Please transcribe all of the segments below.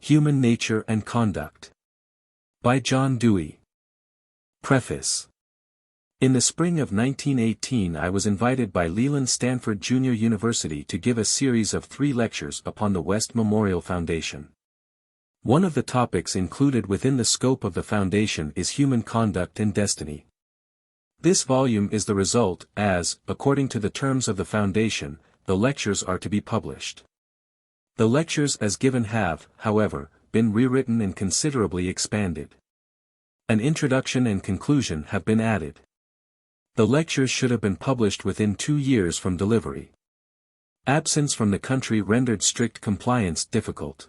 Human Nature and Conduct. By John Dewey. Preface. In the spring of 1918 I was invited by Leland Stanford Junior University to give a series of 3 lectures upon the West Memorial Foundation. One of the topics included within the scope of the foundation is human conduct and destiny. This volume is the result, as, according to the terms of the foundation, the lectures are to be published. The lectures as given have, however, been rewritten and considerably expanded. An introduction and conclusion have been added. The lectures should have been published within 2 years from delivery. Absence from the country rendered strict compliance difficult.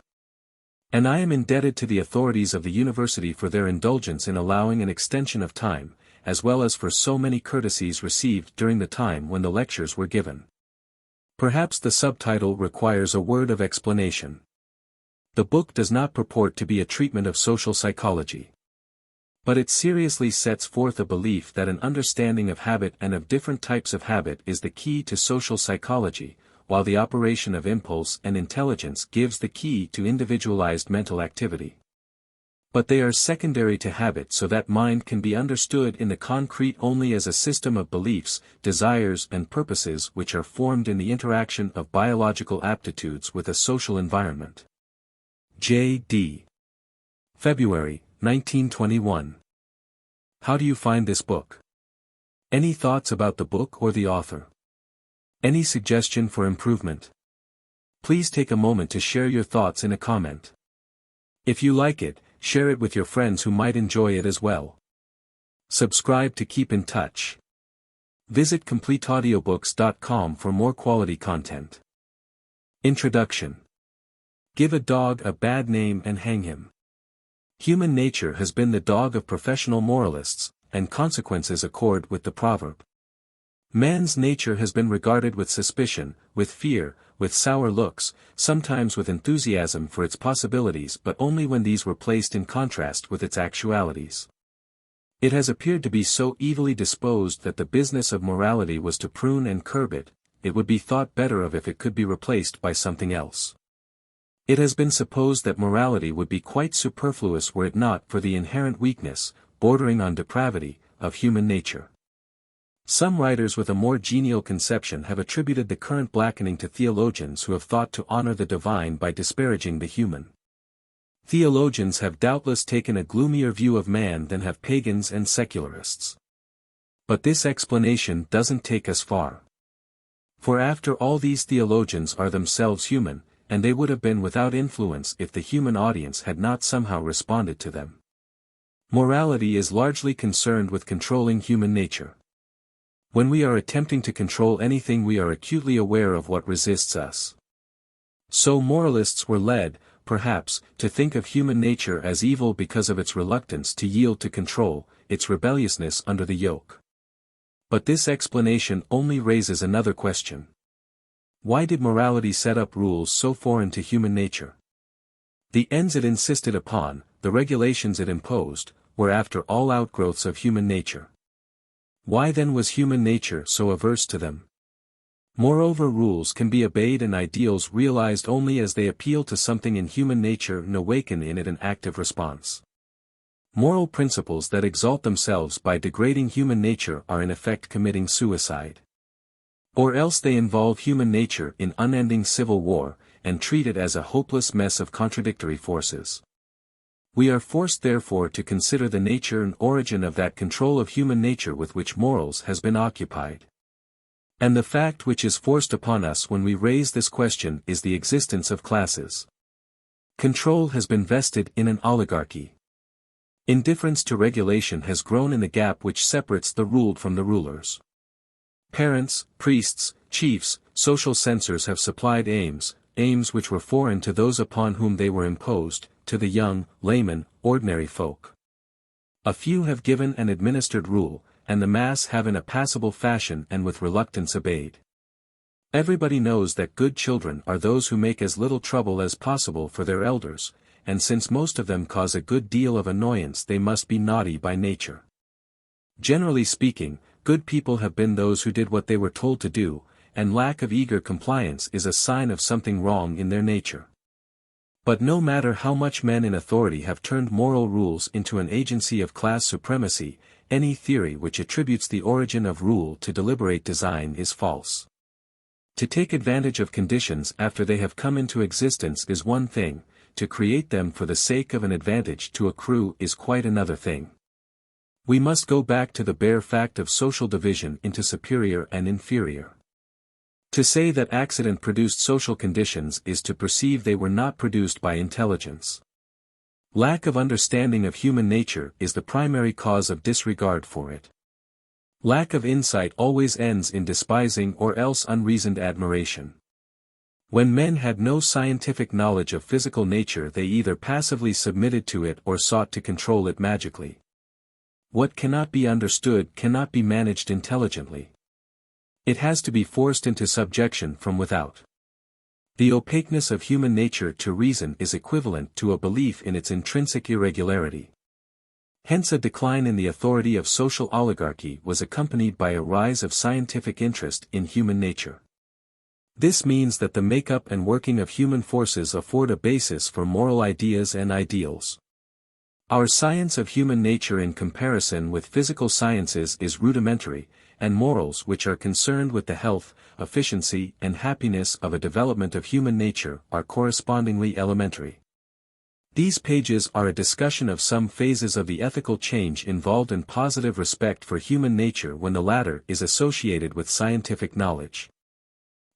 And I am indebted to the authorities of the university for their indulgence in allowing an extension of time, as well as for so many courtesies received during the time when the lectures were given. Perhaps the subtitle requires a word of explanation. The book does not purport to be a treatment of social psychology. But it seriously sets forth a belief that an understanding of habit and of different types of habit is the key to social psychology, while the operation of impulse and intelligence gives the key to individualized mental activity. But they are secondary to habit, so that mind can be understood in the concrete only as a system of beliefs, desires and purposes which are formed in the interaction of biological aptitudes with a social environment. J.D. February, 1921. How do you find this book? Any thoughts about the book or the author? Any suggestion for improvement? Please take a moment to share your thoughts in a comment. If you like it, share it with your friends who might enjoy it as well. Subscribe to keep in touch. Visit CompleteAudiobooks.com for more quality content. Introduction. Give a dog a bad name and hang him. Human nature has been the dog of professional moralists, and consequences accord with the proverb. Man's nature has been regarded with suspicion, with fear, with sour looks, sometimes with enthusiasm for its possibilities, but only when these were placed in contrast with its actualities. It has appeared to be so evilly disposed that the business of morality was to prune and curb it. It would be thought better of if it could be replaced by something else. It has been supposed that morality would be quite superfluous were it not for the inherent weakness, bordering on depravity, of human nature. Some writers with a more genial conception have attributed the current blackening to theologians who have thought to honor the divine by disparaging the human. Theologians have doubtless taken a gloomier view of man than have pagans and secularists. But this explanation doesn't take us far. For after all, these theologians are themselves human, and they would have been without influence if the human audience had not somehow responded to them. Morality is largely concerned with controlling human nature. When we are attempting to control anything, we are acutely aware of what resists us. So moralists were led, perhaps, to think of human nature as evil because of its reluctance to yield to control, its rebelliousness under the yoke. But this explanation only raises another question. Why did morality set up rules so foreign to human nature? The ends it insisted upon, the regulations it imposed, were after all outgrowths of human nature. Why then was human nature so averse to them? Moreover, rules can be obeyed and ideals realized only as they appeal to something in human nature and awaken in it an active response. Moral principles that exalt themselves by degrading human nature are in effect committing suicide. Or else they involve human nature in unending civil war, and treat it as a hopeless mess of contradictory forces. We are forced therefore to consider the nature and origin of that control of human nature with which morals has been occupied. And the fact which is forced upon us when we raise this question is the existence of classes. Control has been vested in an oligarchy. Indifference to regulation has grown in the gap which separates the ruled from the rulers. Parents, priests, chiefs, social censors have supplied aims which were foreign to those upon whom they were imposed, to the young, layman, ordinary folk. A few have given and administered rule, and the mass have in a passable fashion and with reluctance obeyed. Everybody knows that good children are those who make as little trouble as possible for their elders, and since most of them cause a good deal of annoyance, they must be naughty by nature. Generally speaking, good people have been those who did what they were told to do, and lack of eager compliance is a sign of something wrong in their nature. But no matter how much men in authority have turned moral rules into an agency of class supremacy, any theory which attributes the origin of rule to deliberate design is false. To take advantage of conditions after they have come into existence is one thing, to create them for the sake of an advantage to accrue is quite another thing. We must go back to the bare fact of social division into superior and inferior. To say that accident produced social conditions is to perceive they were not produced by intelligence. Lack of understanding of human nature is the primary cause of disregard for it. Lack of insight always ends in despising or else unreasoned admiration. When men had no scientific knowledge of physical nature, they either passively submitted to it or sought to control it magically. What cannot be understood cannot be managed intelligently. It has to be forced into subjection from without. The opaqueness of human nature to reason is equivalent to a belief in its intrinsic irregularity. Hence a decline in the authority of social oligarchy was accompanied by a rise of scientific interest in human nature. This means that the makeup and working of human forces afford a basis for moral ideas and ideals. Our science of human nature in comparison with physical sciences is rudimentary, and morals which are concerned with the health, efficiency, and happiness of a development of human nature are correspondingly elementary. These pages are a discussion of some phases of the ethical change involved in positive respect for human nature when the latter is associated with scientific knowledge.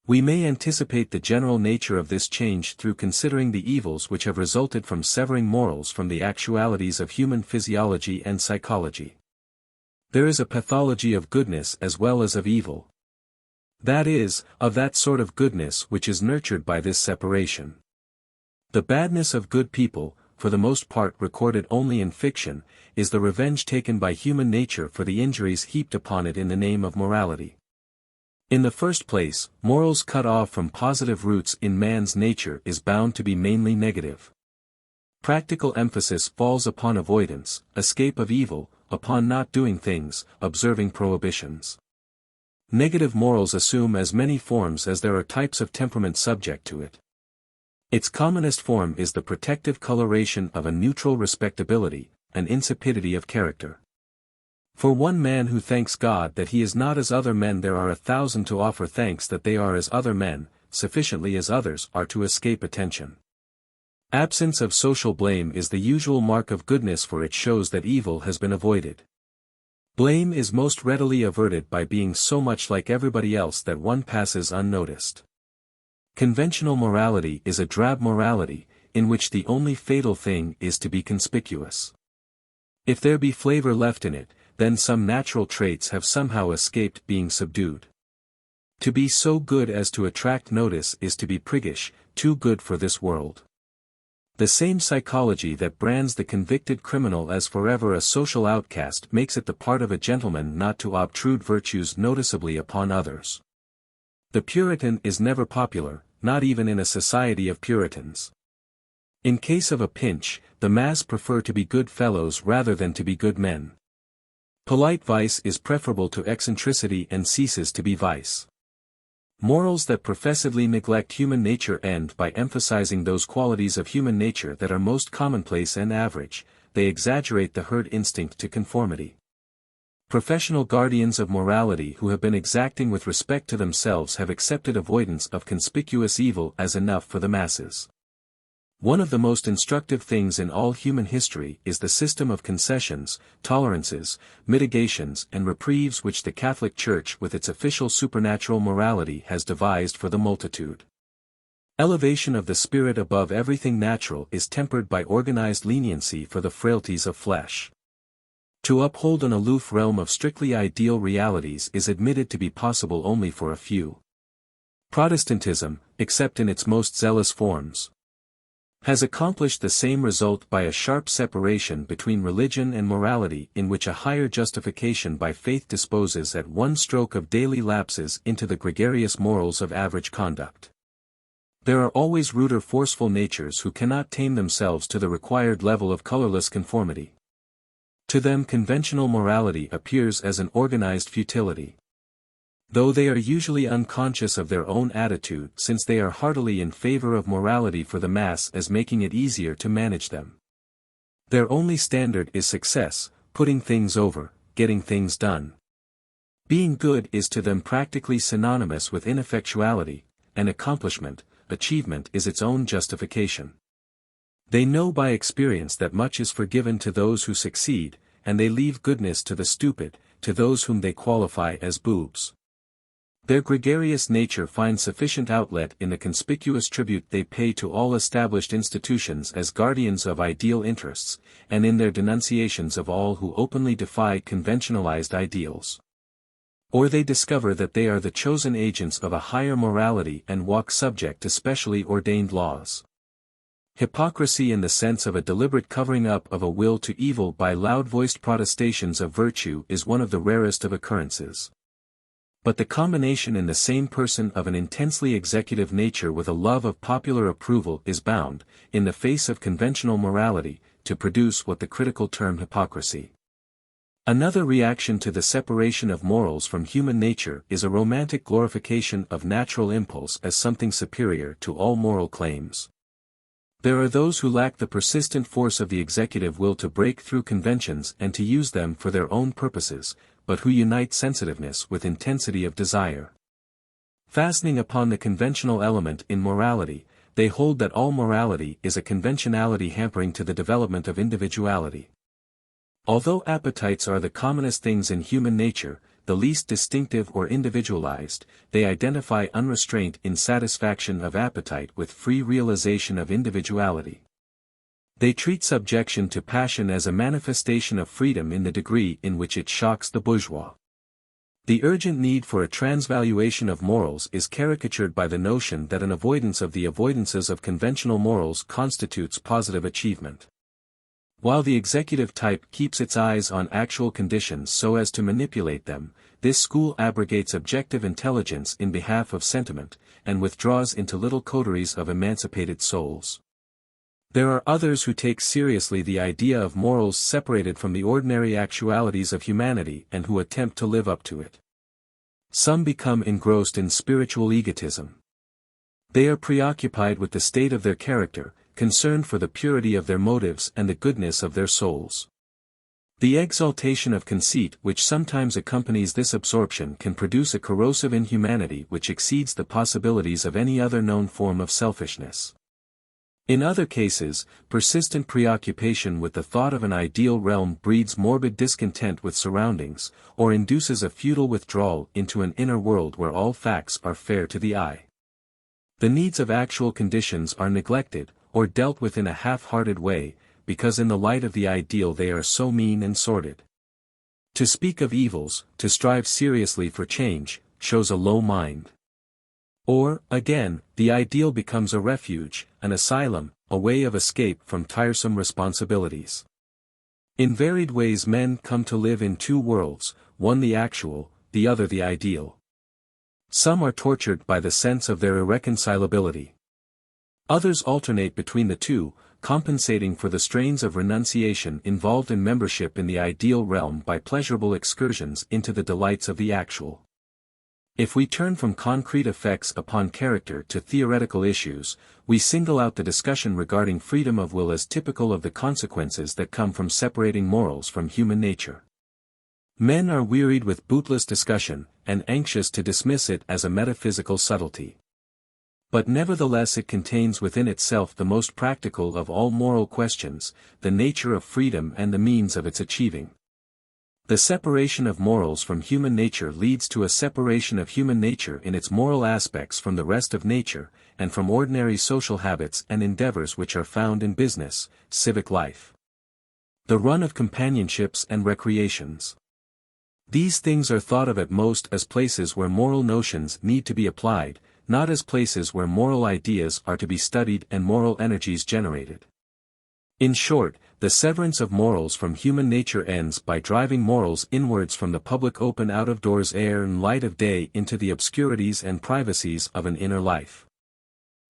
We may anticipate the general nature of this change through considering the evils which have resulted from severing morals from the actualities of human physiology and psychology. There is a pathology of goodness as well as of evil. That is, of that sort of goodness which is nurtured by this separation. The badness of good people, for the most part recorded only in fiction, is the revenge taken by human nature for the injuries heaped upon it in the name of morality. In the first place, morals cut off from positive roots in man's nature is bound to be mainly negative. Practical emphasis falls upon avoidance, escape of evil, upon not doing things, observing prohibitions. Negative morals assume as many forms as there are types of temperament subject to it. Its commonest form is the protective coloration of a neutral respectability, an insipidity of character. For one man who thanks God that he is not as other men, there are 1,000 to offer thanks that they are as other men, sufficiently as others are to escape attention. Absence of social blame is the usual mark of goodness, for it shows that evil has been avoided. Blame is most readily averted by being so much like everybody else that one passes unnoticed. Conventional morality is a drab morality, in which the only fatal thing is to be conspicuous. If there be flavor left in it, then some natural traits have somehow escaped being subdued. To be so good as to attract notice is to be priggish, too good for this world. The same psychology that brands the convicted criminal as forever a social outcast makes it the part of a gentleman not to obtrude virtues noticeably upon others. The Puritan is never popular, not even in a society of Puritans. In case of a pinch, the mass prefer to be good fellows rather than to be good men. Polite vice is preferable to eccentricity and ceases to be vice. Morals that professedly neglect human nature end by emphasizing those qualities of human nature that are most commonplace and average. They exaggerate the herd instinct to conformity. Professional guardians of morality who have been exacting with respect to themselves have accepted avoidance of conspicuous evil as enough for the masses. One of the most instructive things in all human history is the system of concessions, tolerances, mitigations and reprieves which the Catholic Church with its official supernatural morality has devised for the multitude. Elevation of the spirit above everything natural is tempered by organized leniency for the frailties of flesh. To uphold an aloof realm of strictly ideal realities is admitted to be possible only for a few. Protestantism, except in its most zealous forms, has accomplished the same result by a sharp separation between religion and morality in which a higher justification by faith disposes at one stroke of daily lapses into the gregarious morals of average conduct. There are always ruder forceful natures who cannot tame themselves to the required level of colorless conformity. To them conventional morality appears as an organized futility. though they are usually unconscious of their own attitude since they are heartily in favor of morality for the mass as making it easier to manage them. Their only standard is success, putting things over, getting things done. Being good is to them practically synonymous with ineffectuality, and accomplishment, achievement is its own justification. They know by experience that much is forgiven to those who succeed, and they leave goodness to the stupid, to those whom they qualify as boobs. Their gregarious nature finds sufficient outlet in the conspicuous tribute they pay to all established institutions as guardians of ideal interests, and in their denunciations of all who openly defy conventionalized ideals. Or they discover that they are the chosen agents of a higher morality and walk subject to specially ordained laws. Hypocrisy in the sense of a deliberate covering up of a will to evil by loud-voiced protestations of virtue is one of the rarest of occurrences. But the combination in the same person of an intensely executive nature with a love of popular approval is bound, in the face of conventional morality, to produce what the critical term hypocrisy. Another reaction to the separation of morals from human nature is a romantic glorification of natural impulse as something superior to all moral claims. There are those who lack the persistent force of the executive will to break through conventions and to use them for their own purposes, but who unite sensitiveness with intensity of desire. Fastening upon the conventional element in morality, they hold that all morality is a conventionality hampering to the development of individuality. Although appetites are the commonest things in human nature, the least distinctive or individualized, they identify unrestraint in satisfaction of appetite with free realization of individuality. They treat subjection to passion as a manifestation of freedom in the degree in which it shocks the bourgeois. The urgent need for a transvaluation of morals is caricatured by the notion that an avoidance of the avoidances of conventional morals constitutes positive achievement. While the executive type keeps its eyes on actual conditions so as to manipulate them, this school abrogates objective intelligence in behalf of sentiment, and withdraws into little coteries of emancipated souls. There are others who take seriously the idea of morals separated from the ordinary actualities of humanity and who attempt to live up to it. Some become engrossed in spiritual egotism. They are preoccupied with the state of their character, concerned for the purity of their motives and the goodness of their souls. The exaltation of conceit which sometimes accompanies this absorption can produce a corrosive inhumanity which exceeds the possibilities of any other known form of selfishness. In other cases, persistent preoccupation with the thought of an ideal realm breeds morbid discontent with surroundings, or induces a futile withdrawal into an inner world where all facts are fair to the eye. The needs of actual conditions are neglected, or dealt with in a half-hearted way, because in the light of the ideal they are so mean and sordid. To speak of evils, to strive seriously for change, shows a low mind. Or, again, the ideal becomes a refuge, an asylum, a way of escape from tiresome responsibilities. In varied ways men come to live in two worlds, one the actual, the other the ideal. Some are tortured by the sense of their irreconcilability. Others alternate between the two, compensating for the strains of renunciation involved in membership in the ideal realm by pleasurable excursions into the delights of the actual. If we turn from concrete effects upon character to theoretical issues, we single out the discussion regarding freedom of will as typical of the consequences that come from separating morals from human nature. Men are wearied with bootless discussion, and anxious to dismiss it as a metaphysical subtlety. But nevertheless it contains within itself the most practical of all moral questions, the nature of freedom and the means of its achieving. The separation of morals from human nature leads to a separation of human nature in its moral aspects from the rest of nature, and from ordinary social habits and endeavors which are found in business, civic life, the run of companionships and recreations. These things are thought of at most as places where moral notions need to be applied, not as places where moral ideas are to be studied and moral energies generated. In short, the severance of morals from human nature ends by driving morals inwards from the public open out-of-doors air and light of day into the obscurities and privacies of an inner life.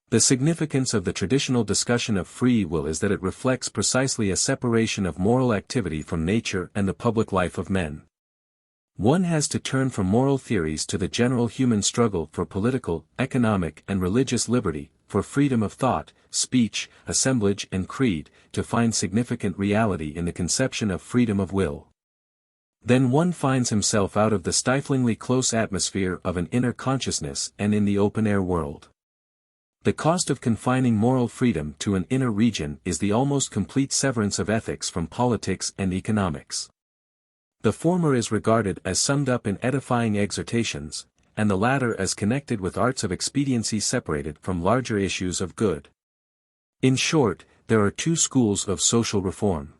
The significance of the traditional discussion of free will is that it reflects precisely a separation of moral activity from nature and the public life of men. One has to turn from moral theories to the general human struggle for political, economic and religious liberty, for freedom of thought, speech, assemblage and creed, to find significant reality in the conception of freedom of will. Then one finds himself out of the stiflingly close atmosphere of an inner consciousness and in the open-air world. The cost of confining moral freedom to an inner region is the almost complete severance of ethics from politics and economics. The former is regarded as summed up in edifying exhortations, and the latter as connected with arts of expediency separated from larger issues of good. In short, there are two schools of social reform.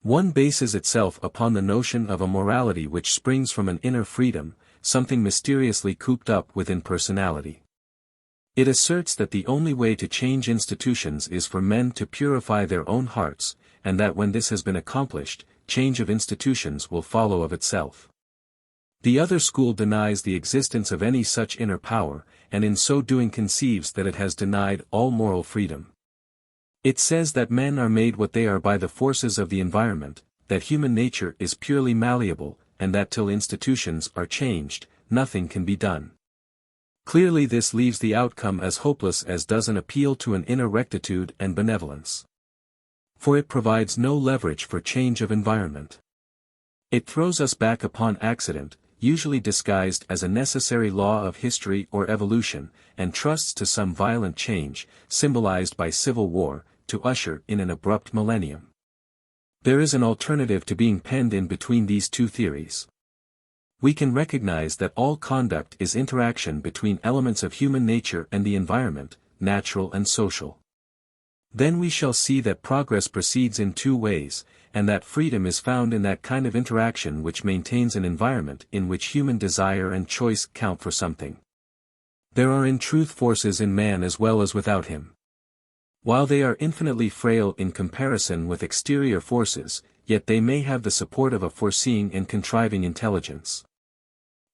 One bases itself upon the notion of a morality which springs from an inner freedom, something mysteriously cooped up within personality. It asserts that the only way to change institutions is for men to purify their own hearts, and that when this has been accomplished, change of institutions will follow of itself. The other school denies the existence of any such inner power, and in so doing conceives that it has denied all moral freedom. It says that men are made what they are by the forces of the environment, that human nature is purely malleable, and that till institutions are changed, nothing can be done. Clearly this leaves the outcome as hopeless as does an appeal to an inner rectitude and benevolence. For it provides no leverage for change of environment. It throws us back upon accident, usually disguised as a necessary law of history or evolution, and trusts to some violent change, symbolized by civil war, to usher in an abrupt millennium. There is an alternative to being penned in between these two theories. We can recognize that all conduct is interaction between elements of human nature and the environment, natural and social. Then we shall see that progress proceeds in two ways, and that freedom is found in that kind of interaction which maintains an environment in which human desire and choice count for something. There are in truth forces in man as well as without him. While they are infinitely frail in comparison with exterior forces, yet they may have the support of a foreseeing and contriving intelligence.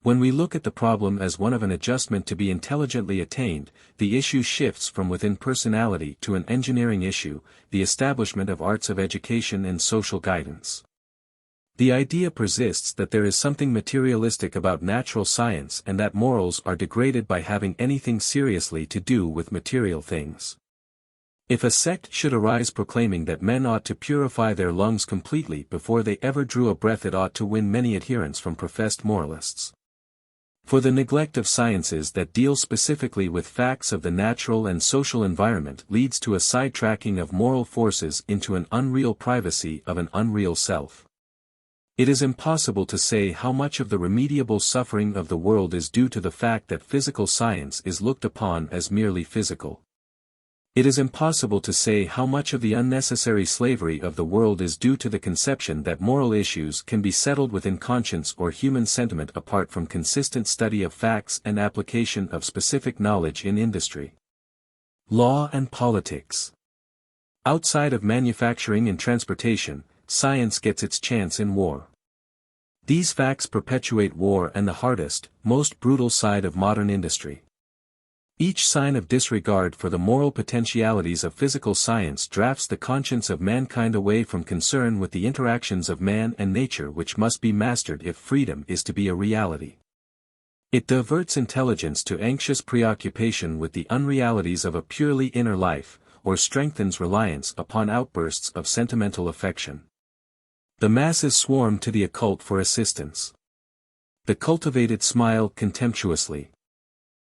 When we look at the problem as one of an adjustment to be intelligently attained, the issue shifts from within personality to an engineering issue, the establishment of arts of education and social guidance. The idea persists that there is something materialistic about natural science and that morals are degraded by having anything seriously to do with material things. If a sect should arise proclaiming that men ought to purify their lungs completely before they ever drew a breath, it ought to win many adherents from professed moralists. For the neglect of sciences that deal specifically with facts of the natural and social environment leads to a sidetracking of moral forces into an unreal privacy of an unreal self. It is impossible to say how much of the remediable suffering of the world is due to the fact that physical science is looked upon as merely physical. It is impossible to say how much of the unnecessary slavery of the world is due to the conception that moral issues can be settled within conscience or human sentiment apart from consistent study of facts and application of specific knowledge in industry, law and politics. Outside of manufacturing and transportation, science gets its chance in war. These facts perpetuate war and the hardest, most brutal side of modern industry. Each sign of disregard for the moral potentialities of physical science drafts the conscience of mankind away from concern with the interactions of man and nature which must be mastered if freedom is to be a reality. It diverts intelligence to anxious preoccupation with the unrealities of a purely inner life, or strengthens reliance upon outbursts of sentimental affection. The masses swarm to the occult for assistance. The cultivated smile contemptuously.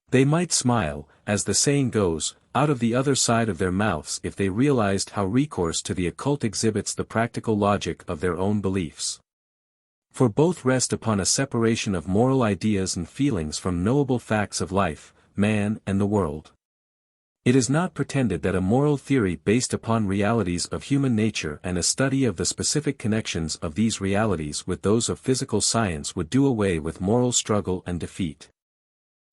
They might smile, as the saying goes, out of the other side of their mouths if they realized how recourse to the occult exhibits the practical logic of their own beliefs. For both rest upon a separation of moral ideas and feelings from knowable facts of life, man and the world. It is not pretended that a moral theory based upon realities of human nature and a study of the specific connections of these realities with those of physical science would do away with moral struggle and defeat.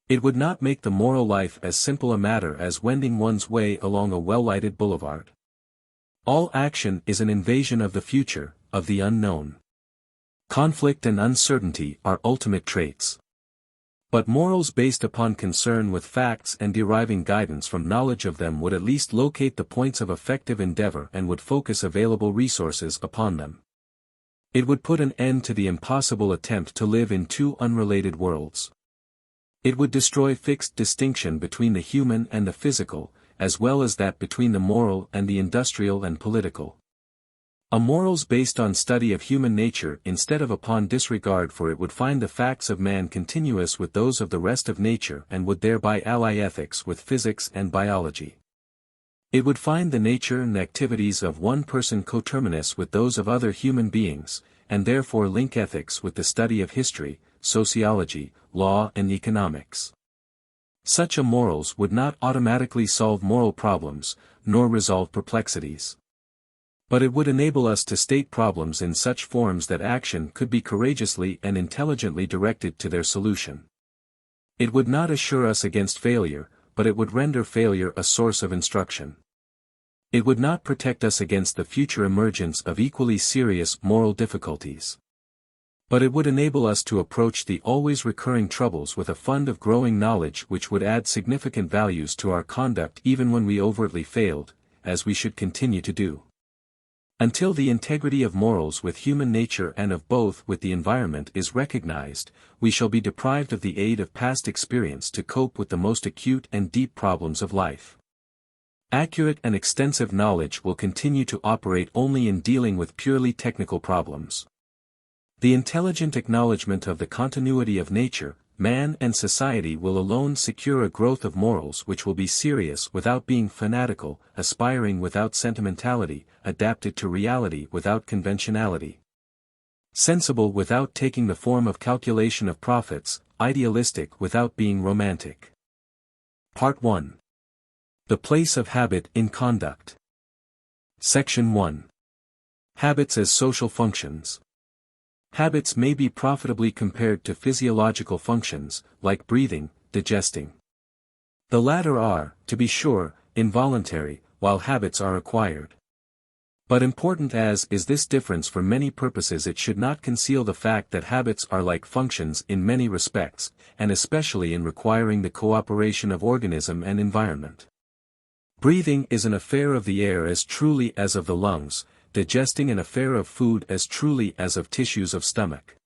It would not make the moral life as simple a matter as wending one's way along a well-lighted boulevard. All action is an invasion of the future, of the unknown. Conflict and uncertainty are ultimate traits. But morals based upon concern with facts and deriving guidance from knowledge of them would at least locate the points of effective endeavor and would focus available resources upon them. It would put an end to the impossible attempt to live in two unrelated worlds. It would destroy fixed distinction between the human and the physical, as well as that between the moral and the industrial and political. A morals based on study of human nature instead of upon disregard for it would find the facts of man continuous with those of the rest of nature and would thereby ally ethics with physics and biology. It would find the nature and activities of one person coterminous with those of other human beings, and therefore link ethics with the study of history, sociology, law and economics. Such a morals would not automatically solve moral problems, nor resolve perplexities. But it would enable us to state problems in such forms that action could be courageously and intelligently directed to their solution. It would not assure us against failure, but it would render failure a source of instruction. It would not protect us against the future emergence of equally serious moral difficulties. But it would enable us to approach the always recurring troubles with a fund of growing knowledge which would add significant values to our conduct even when we overtly failed, as we should continue to do. Until the integrity of morals with human nature and of both with the environment is recognized, we shall be deprived of the aid of past experience to cope with the most acute and deep problems of life. Accurate and extensive knowledge will continue to operate only in dealing with purely technical problems. The intelligent acknowledgement of the continuity of nature, man and society will alone secure a growth of morals which will be serious without being fanatical, aspiring without sentimentality, adapted to reality without conventionality, sensible without taking the form of calculation of profits, idealistic without being romantic. Part 1. The place of habit in conduct. Section 1. Habits as social functions. Habits may be profitably compared to physiological functions, like breathing, digesting. The latter are, to be sure, involuntary, while habits are acquired. But important as is this difference for many purposes, it should not conceal the fact that habits are like functions in many respects, and especially in requiring the cooperation of organism and environment. Breathing is an affair of the air as truly as of the lungs, digesting an affair of food as truly as of tissues of stomach.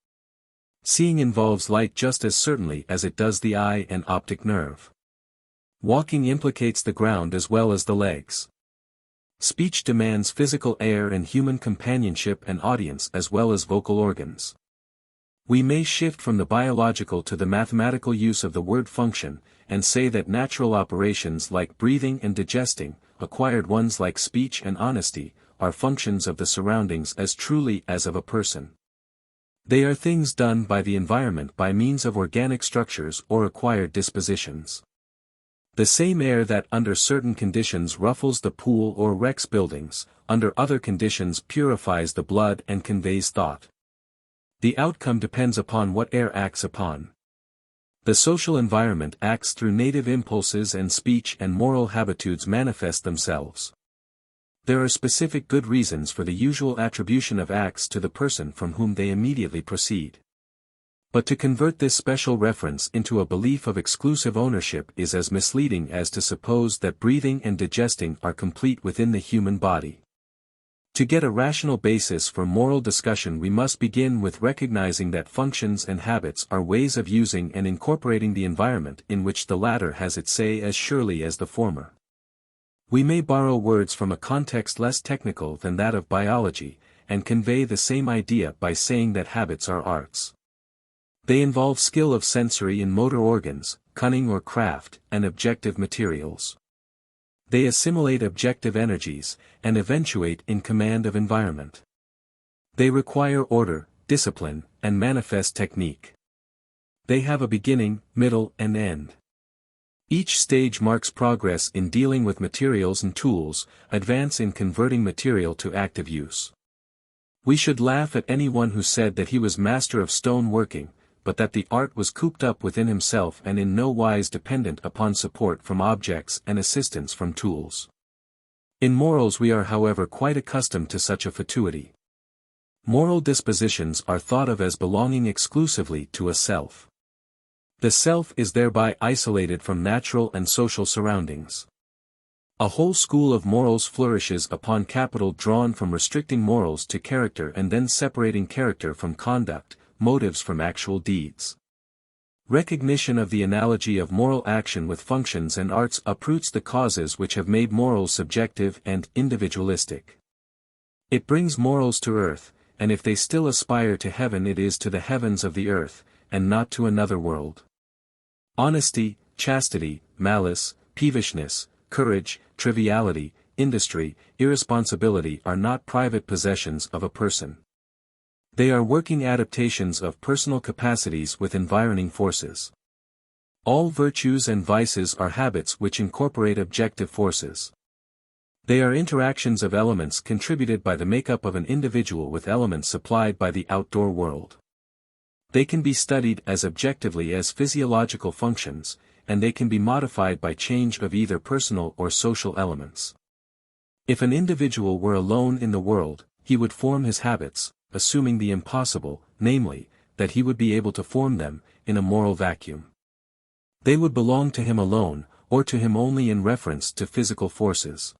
Seeing involves light just as certainly as it does the eye and optic nerve. Walking implicates the ground as well as the legs. Speech demands physical air and human companionship and audience as well as vocal organs. We may shift from the biological to the mathematical use of the word function, and say that natural operations like breathing and digesting, acquired ones like speech and honesty, are functions of the surroundings as truly as of a person. They are things done by the environment by means of organic structures or acquired dispositions. The same air that under certain conditions ruffles the pool or wrecks buildings, under other conditions purifies the blood and conveys thought. The outcome depends upon what air acts upon. The social environment acts through native impulses, and speech and moral habitudes manifest themselves. There are specific good reasons for the usual attribution of acts to the person from whom they immediately proceed. But to convert this special reference into a belief of exclusive ownership is as misleading as to suppose that breathing and digesting are complete within the human body. To get a rational basis for moral discussion, we must begin with recognizing that functions and habits are ways of using and incorporating the environment in which the latter has its say as surely as the former. We may borrow words from a context less technical than that of biology, and convey the same idea by saying that habits are arts. They involve skill of sensory and motor organs, cunning or craft, and objective materials. They assimilate objective energies, and eventuate in command of environment. They require order, discipline, and manifest technique. They have a beginning, middle, and end. Each stage marks progress in dealing with materials and tools, advance in converting material to active use. We should laugh at anyone who said that he was master of stone working, but that the art was cooped up within himself and in no wise dependent upon support from objects and assistance from tools. In morals we are however quite accustomed to such a fatuity. Moral dispositions are thought of as belonging exclusively to a self. The self is thereby isolated from natural and social surroundings. A whole school of morals flourishes upon capital drawn from restricting morals to character and then separating character from conduct, motives from actual deeds. Recognition of the analogy of moral action with functions and arts uproots the causes which have made morals subjective and individualistic. It brings morals to earth, and if they still aspire to heaven, it is to the heavens of the earth, and not to another world. Honesty, chastity, malice, peevishness, courage, triviality, industry, irresponsibility are not private possessions of a person. They are working adaptations of personal capacities with environing forces. All virtues and vices are habits which incorporate objective forces. They are interactions of elements contributed by the makeup of an individual with elements supplied by the outdoor world. They can be studied as objectively as physiological functions, and they can be modified by change of either personal or social elements. If an individual were alone in the world, he would form his habits, assuming the impossible, namely, that he would be able to form them, in a moral vacuum. They would belong to him alone, or to him only in reference to physical forces.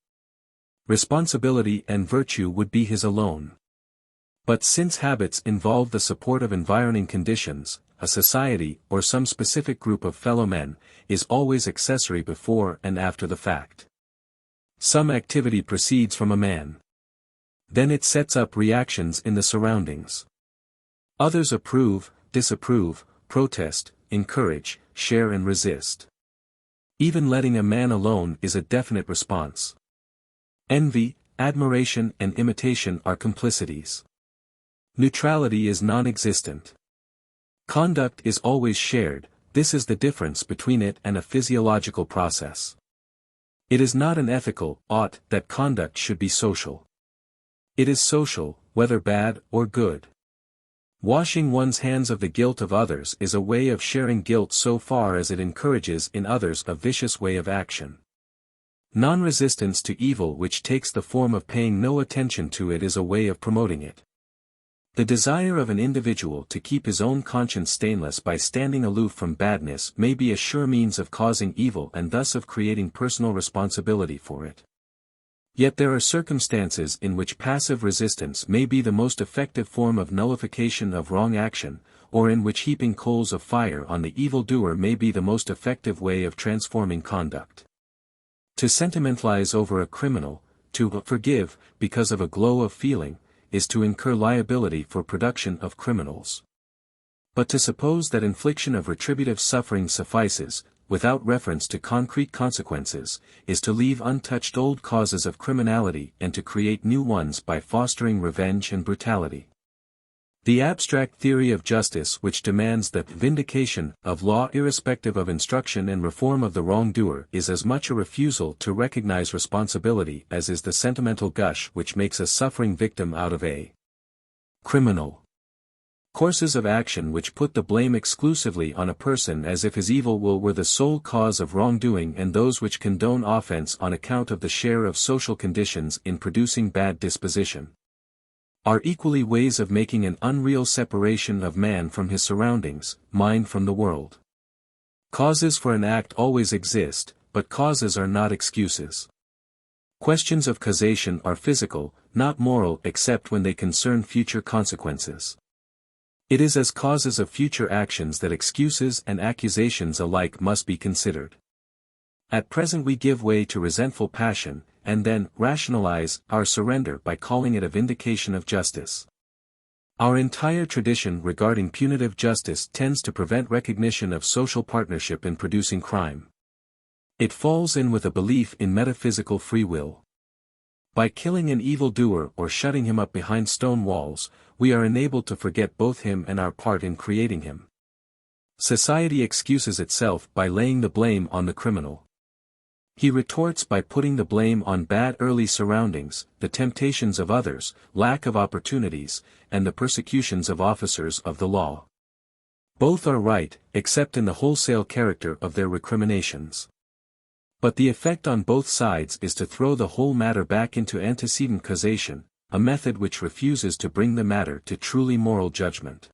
Responsibility and virtue would be his alone. But since habits involve the support of environing conditions, a society, or some specific group of fellow men, is always accessory before and after the fact. Some activity proceeds from a man. Then it sets up reactions in the surroundings. Others approve, disapprove, protest, encourage, share and resist. Even letting a man alone is a definite response. Envy, admiration and imitation are complicities. Neutrality is non-existent. Conduct is always shared, this is the difference between it and a physiological process. It is not an ethical ought that conduct should be social. It is social, whether bad or good. Washing one's hands of the guilt of others is a way of sharing guilt so far as it encourages in others a vicious way of action. Non-resistance to evil which takes the form of paying no attention to it is a way of promoting it. The desire of an individual to keep his own conscience stainless by standing aloof from badness may be a sure means of causing evil and thus of creating personal responsibility for it. Yet there are circumstances in which passive resistance may be the most effective form of nullification of wrong action, or in which heaping coals of fire on the evildoer may be the most effective way of transforming conduct. To sentimentalize over a criminal, to forgive, because of a glow of feeling, is to incur liability for production of criminals. But to suppose that infliction of retributive suffering suffices, without reference to concrete consequences, is to leave untouched old causes of criminality and to create new ones by fostering revenge and brutality. The abstract theory of justice which demands the vindication of law irrespective of instruction and reform of the wrongdoer is as much a refusal to recognize responsibility as is the sentimental gush which makes a suffering victim out of a criminal. Courses of action which put the blame exclusively on a person as if his evil will were the sole cause of wrongdoing and those which condone offense on account of the share of social conditions in producing bad disposition, are equally ways of making an unreal separation of man from his surroundings, mind from the world. Causes for an act always exist, but causes are not excuses. Questions of causation are physical, not moral except when they concern future consequences. It is as causes of future actions that excuses and accusations alike must be considered. At present we give way to resentful passion, and then rationalize our surrender by calling it a vindication of justice. Our entire tradition regarding punitive justice tends to prevent recognition of social partnership in producing crime. It falls in with a belief in metaphysical free will. By killing an evildoer or shutting him up behind stone walls, we are enabled to forget both him and our part in creating him. Society excuses itself by laying the blame on the criminal. He retorts by putting the blame on bad early surroundings, the temptations of others, lack of opportunities, and the persecutions of officers of the law. Both are right, except in the wholesale character of their recriminations. But the effect on both sides is to throw the whole matter back into antecedent causation, a method which refuses to bring the matter to truly moral judgment.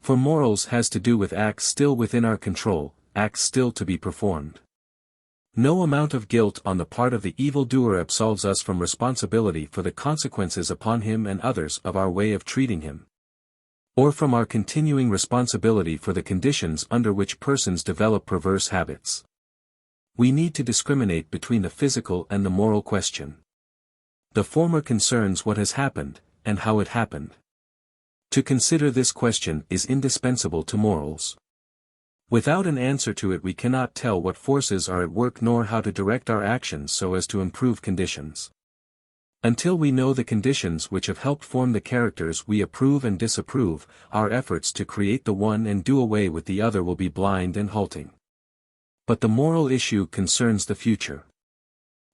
For morals has to do with acts still within our control, acts still to be performed. No amount of guilt on the part of the evildoer absolves us from responsibility for the consequences upon him and others of our way of treating him, or from our continuing responsibility for the conditions under which persons develop perverse habits. We need to discriminate between the physical and the moral question. The former concerns what has happened, and how it happened. To consider this question is indispensable to morals. Without an answer to it we cannot tell what forces are at work nor how to direct our actions so as to improve conditions. Until we know the conditions which have helped form the characters we approve and disapprove, our efforts to create the one and do away with the other will be blind and halting. But the moral issue concerns the future.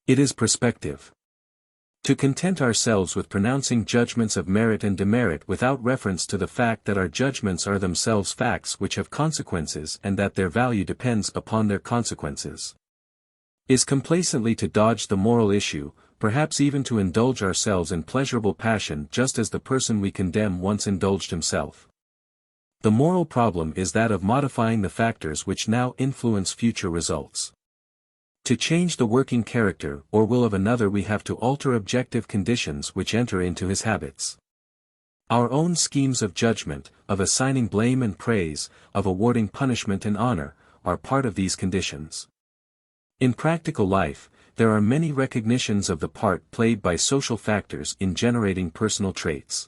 It is perspective. To content ourselves with pronouncing judgments of merit and demerit without reference to the fact that our judgments are themselves facts which have consequences and that their value depends upon their consequences, is complacently to dodge the moral issue, perhaps even to indulge ourselves in pleasurable passion just as the person we condemn once indulged himself. The moral problem is that of modifying the factors which now influence future results. To change the working character or will of another we have to alter objective conditions which enter into his habits. Our own schemes of judgment, of assigning blame and praise, of awarding punishment and honor, are part of these conditions. In practical life, there are many recognitions of the part played by social factors in generating personal traits.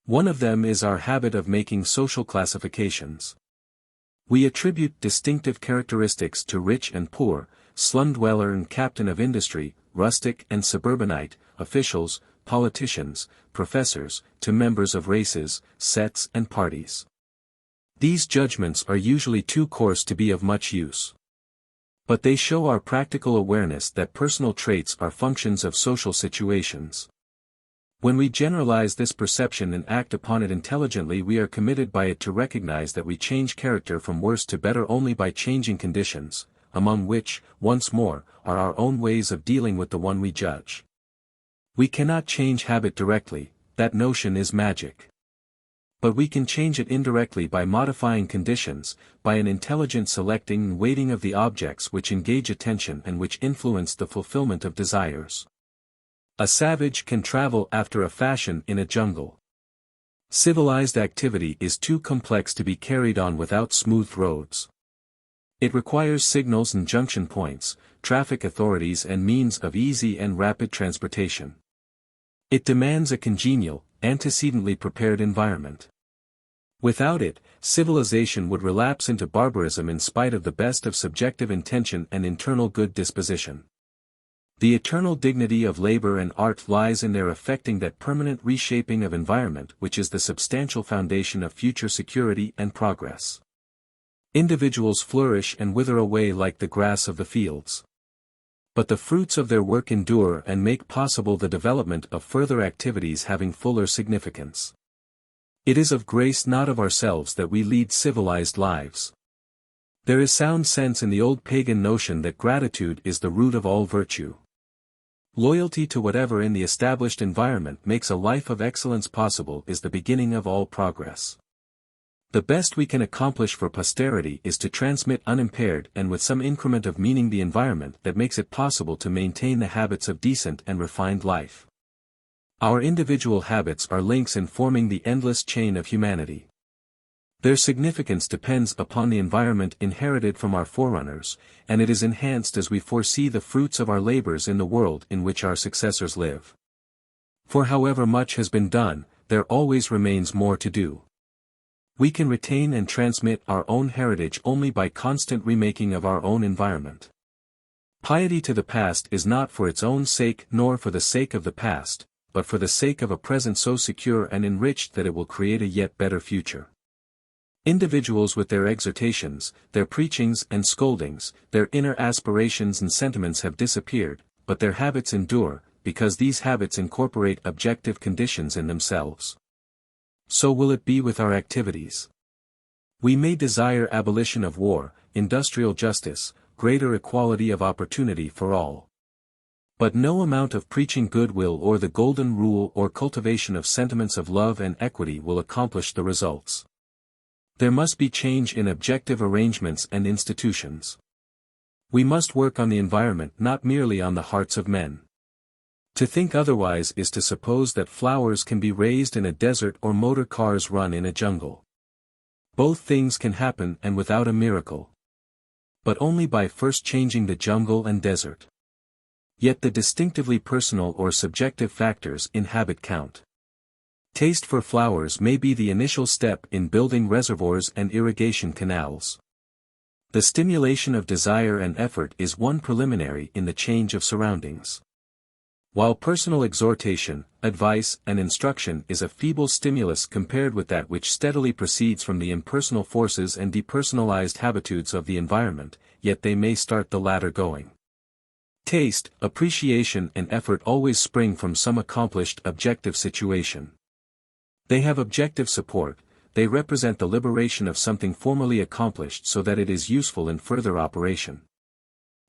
One of them is our habit of making social classifications. We attribute distinctive characteristics to rich and poor, slum dweller and captain of industry, rustic and suburbanite, officials, politicians, professors, to members of races, sets and parties. These judgments are usually too coarse to be of much use. But they show our practical awareness that personal traits are functions of social situations. When we generalize this perception and act upon it intelligently we are committed by it to recognize that we change character from worse to better only by changing conditions, among which, once more, are our own ways of dealing with the one we judge. We cannot change habit directly, that notion is magic. But we can change it indirectly by modifying conditions, by an intelligent selecting and weighting of the objects which engage attention and which influence the fulfillment of desires. A savage can travel after a fashion in a jungle. Civilized activity is too complex to be carried on without smooth roads. It requires signals and junction points, traffic authorities and means of easy and rapid transportation. It demands a congenial, antecedently prepared environment. Without it, civilization would relapse into barbarism in spite of the best of subjective intention and internal good disposition. The eternal dignity of labor and art lies in their effecting that permanent reshaping of environment which is the substantial foundation of future security and progress. Individuals flourish and wither away like the grass of the fields. But the fruits of their work endure and make possible the development of further activities having fuller significance. It is of grace not of ourselves that we lead civilized lives. There is sound sense in the old pagan notion that gratitude is the root of all virtue. Loyalty to whatever in the established environment makes a life of excellence possible is the beginning of all progress. The best we can accomplish for posterity is to transmit unimpaired and with some increment of meaning the environment that makes it possible to maintain the habits of decent and refined life. Our individual habits are links in forming the endless chain of humanity. Their significance depends upon the environment inherited from our forerunners, and it is enhanced as we foresee the fruits of our labors in the world in which our successors live. For however much has been done, there always remains more to do. We can retain and transmit our own heritage only by constant remaking of our own environment. Piety to the past is not for its own sake nor for the sake of the past, but for the sake of a present so secure and enriched that it will create a yet better future. Individuals with their exhortations, their preachings and scoldings, their inner aspirations and sentiments have disappeared, but their habits endure, because these habits incorporate objective conditions in themselves. So will it be with our activities. We may desire abolition of war, industrial justice, greater equality of opportunity for all. But no amount of preaching goodwill or the golden rule or cultivation of sentiments of love and equity will accomplish the results. There must be change in objective arrangements and institutions. We must work on the environment, not merely on the hearts of men. To think otherwise is to suppose that flowers can be raised in a desert or motor cars run in a jungle. Both things can happen and without a miracle. But only by first changing the jungle and desert. Yet the distinctively personal or subjective factors in habit count. Taste for flowers may be the initial step in building reservoirs and irrigation canals. The stimulation of desire and effort is one preliminary in the change of surroundings. While personal exhortation, advice, and instruction is a feeble stimulus compared with that which steadily proceeds from the impersonal forces and depersonalized habitudes of the environment, yet they may start the latter going. Taste, appreciation, and effort always spring from some accomplished objective situation. They have objective support, they represent the liberation of something formerly accomplished so that it is useful in further operation.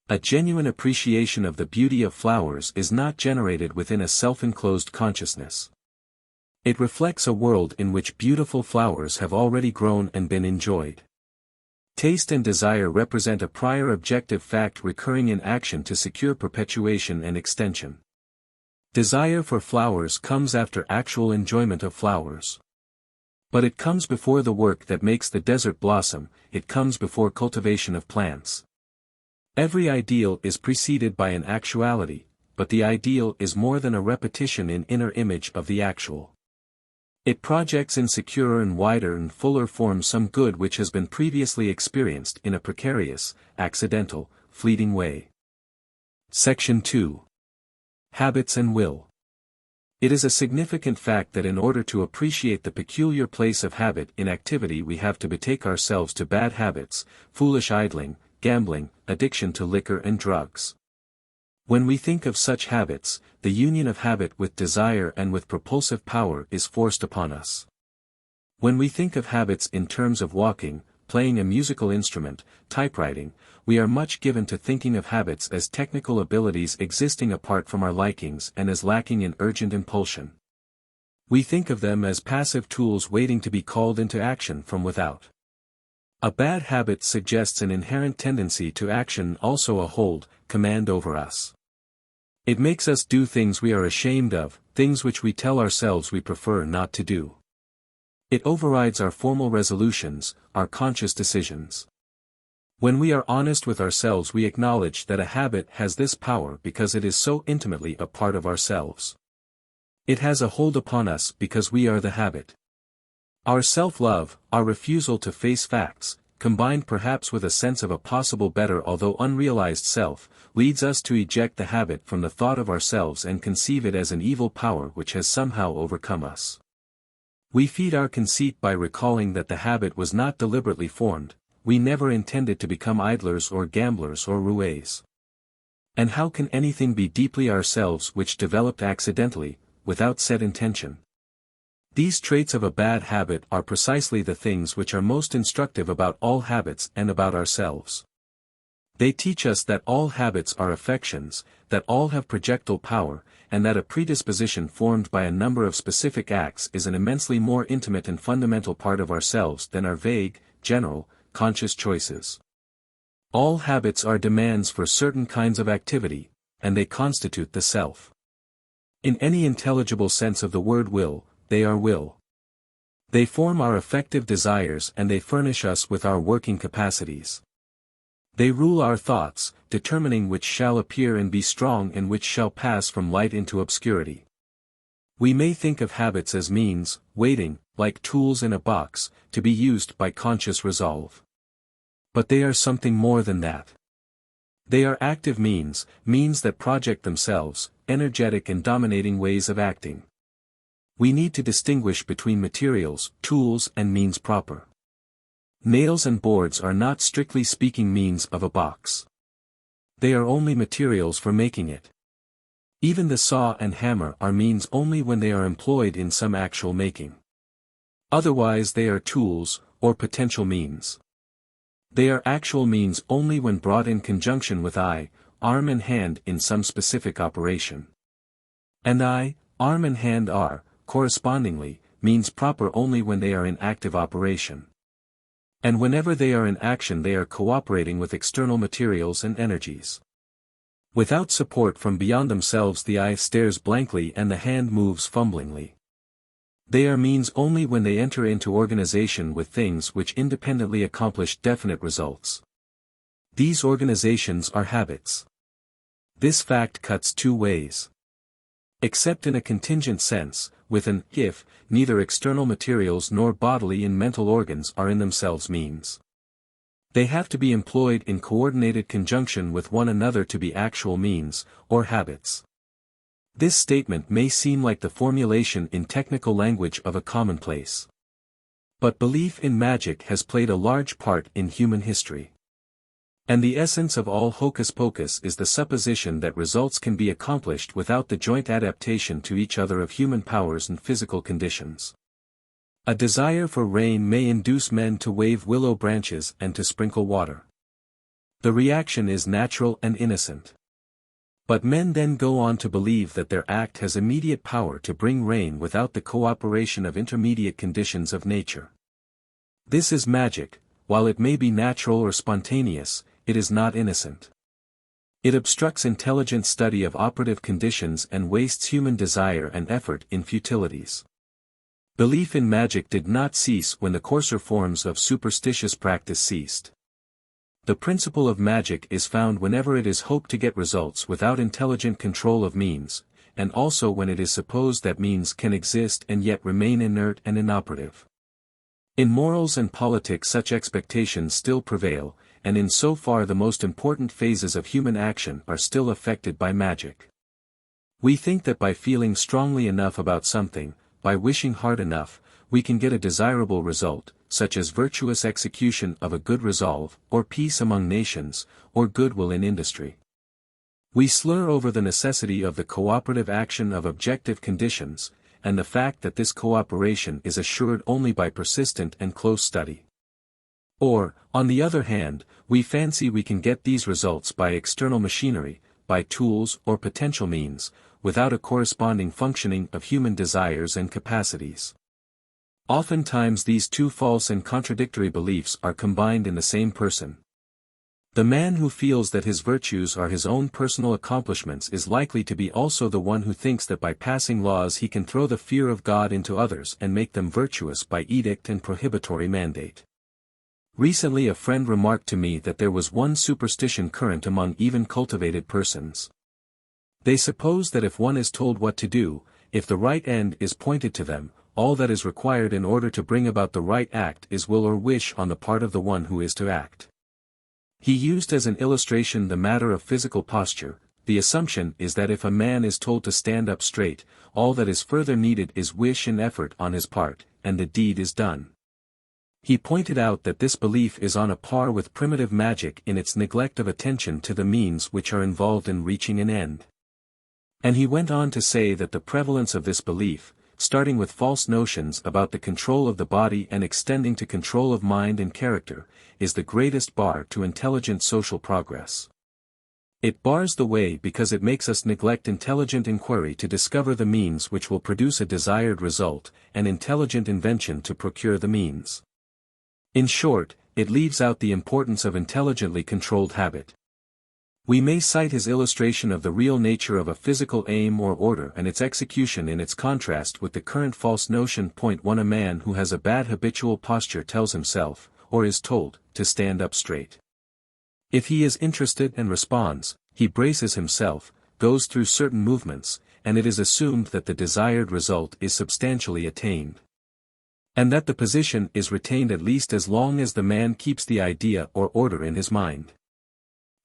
A genuine appreciation of the beauty of flowers is not generated within a self-enclosed consciousness. It reflects a world in which beautiful flowers have already grown and been enjoyed. Taste and desire represent a prior objective fact recurring in action to secure perpetuation and extension. Desire for flowers comes after actual enjoyment of flowers. But it comes before the work that makes the desert blossom, it comes before cultivation of plants. Every ideal is preceded by an actuality, but the ideal is more than a repetition in inner image of the actual. It projects in securer and wider and fuller form some good which has been previously experienced in a precarious, accidental, fleeting way. Section 2. Habits and Will. It is a significant fact that in order to appreciate the peculiar place of habit in activity we have to betake ourselves to bad habits, foolish idling, gambling, addiction to liquor and drugs. When we think of such habits, the union of habit with desire and with propulsive power is forced upon us. When we think of habits in terms of walking, playing a musical instrument, typewriting, we are much given to thinking of habits as technical abilities existing apart from our likings and as lacking in urgent impulsion. We think of them as passive tools waiting to be called into action from without. A bad habit suggests an inherent tendency to action, also a hold, command over us. It makes us do things we are ashamed of, things which we tell ourselves we prefer not to do. It overrides our formal resolutions, our conscious decisions. When we are honest with ourselves we acknowledge that a habit has this power because it is so intimately a part of ourselves. It has a hold upon us because we are the habit. Our self-love, our refusal to face facts, combined perhaps with a sense of a possible better although unrealized self, leads us to eject the habit from the thought of ourselves and conceive it as an evil power which has somehow overcome us. We feed our conceit by recalling that the habit was not deliberately formed, we never intended to become idlers or gamblers or roués. And how can anything be deeply ourselves which developed accidentally, without set intention? These traits of a bad habit are precisely the things which are most instructive about all habits and about ourselves. They teach us that all habits are affections, that all have projectile power, and that a predisposition formed by a number of specific acts is an immensely more intimate and fundamental part of ourselves than our vague, general, conscious choices. All habits are demands for certain kinds of activity, and they constitute the self. In any intelligible sense of the word will, they are will. They form our affective desires and they furnish us with our working capacities. They rule our thoughts, determining which shall appear and be strong and which shall pass from light into obscurity. We may think of habits as means, waiting, like tools in a box, to be used by conscious resolve. But they are something more than that. They are active means, means that project themselves, energetic and dominating ways of acting. We need to distinguish between materials, tools and means proper. Nails and boards are not strictly speaking means of a box. They are only materials for making it. Even the saw and hammer are means only when they are employed in some actual making. Otherwise they are tools, or potential means. They are actual means only when brought in conjunction with eye, arm and hand in some specific operation. And eye, arm and hand are, correspondingly, means proper only when they are in active operation. And whenever they are in action they are cooperating with external materials and energies. Without support from beyond themselves the eye stares blankly and the hand moves fumblingly. They are means only when they enter into organization with things which independently accomplish definite results. These organizations are habits. This fact cuts two ways. Except in a contingent sense, with an if, neither external materials nor bodily and mental organs are in themselves means. They have to be employed in coordinated conjunction with one another to be actual means, or habits. This statement may seem like the formulation in technical language of a commonplace. But belief in magic has played a large part in human history. And the essence of all hocus pocus is the supposition that results can be accomplished without the joint adaptation to each other of human powers and physical conditions. A desire for rain may induce men to wave willow branches and to sprinkle water. The reaction is natural and innocent. But men then go on to believe that their act has immediate power to bring rain without the cooperation of intermediate conditions of nature. This is magic, while it may be natural or spontaneous, it is not innocent. It obstructs intelligent study of operative conditions and wastes human desire and effort in futilities. Belief in magic did not cease when the coarser forms of superstitious practice ceased. The principle of magic is found whenever it is hoped to get results without intelligent control of means, and also when it is supposed that means can exist and yet remain inert and inoperative. In morals and politics such expectations still prevail, and in so far the most important phases of human action are still affected by magic. We think that by feeling strongly enough about something, by wishing hard enough, we can get a desirable result, such as virtuous execution of a good resolve, or peace among nations, or goodwill in industry. We slur over the necessity of the cooperative action of objective conditions, and the fact that this cooperation is assured only by persistent and close study. Or, on the other hand, we fancy we can get these results by external machinery, by tools or potential means, without a corresponding functioning of human desires and capacities. Oftentimes these two false and contradictory beliefs are combined in the same person. The man who feels that his virtues are his own personal accomplishments is likely to be also the one who thinks that by passing laws he can throw the fear of God into others and make them virtuous by edict and prohibitory mandate. Recently a friend remarked to me that there was one superstition current among even cultivated persons. They suppose that if one is told what to do, if the right end is pointed to them, all that is required in order to bring about the right act is will or wish on the part of the one who is to act. He used as an illustration the matter of physical posture. The assumption is that if a man is told to stand up straight, all that is further needed is wish and effort on his part, and the deed is done. He pointed out that this belief is on a par with primitive magic in its neglect of attention to the means which are involved in reaching an end. And he went on to say that the prevalence of this belief, starting with false notions about the control of the body and extending to control of mind and character, is the greatest bar to intelligent social progress. It bars the way because it makes us neglect intelligent inquiry to discover the means which will produce a desired result, and intelligent invention to procure the means. In short, it leaves out the importance of intelligently controlled habit. We may cite his illustration of the real nature of a physical aim or order and its execution in its contrast with the current false notion. Point 1. A man who has a bad habitual posture tells himself, or is told, to stand up straight. If he is interested and responds, he braces himself, goes through certain movements, and it is assumed that the desired result is substantially attained. And that the position is retained at least as long as the man keeps the idea or order in his mind.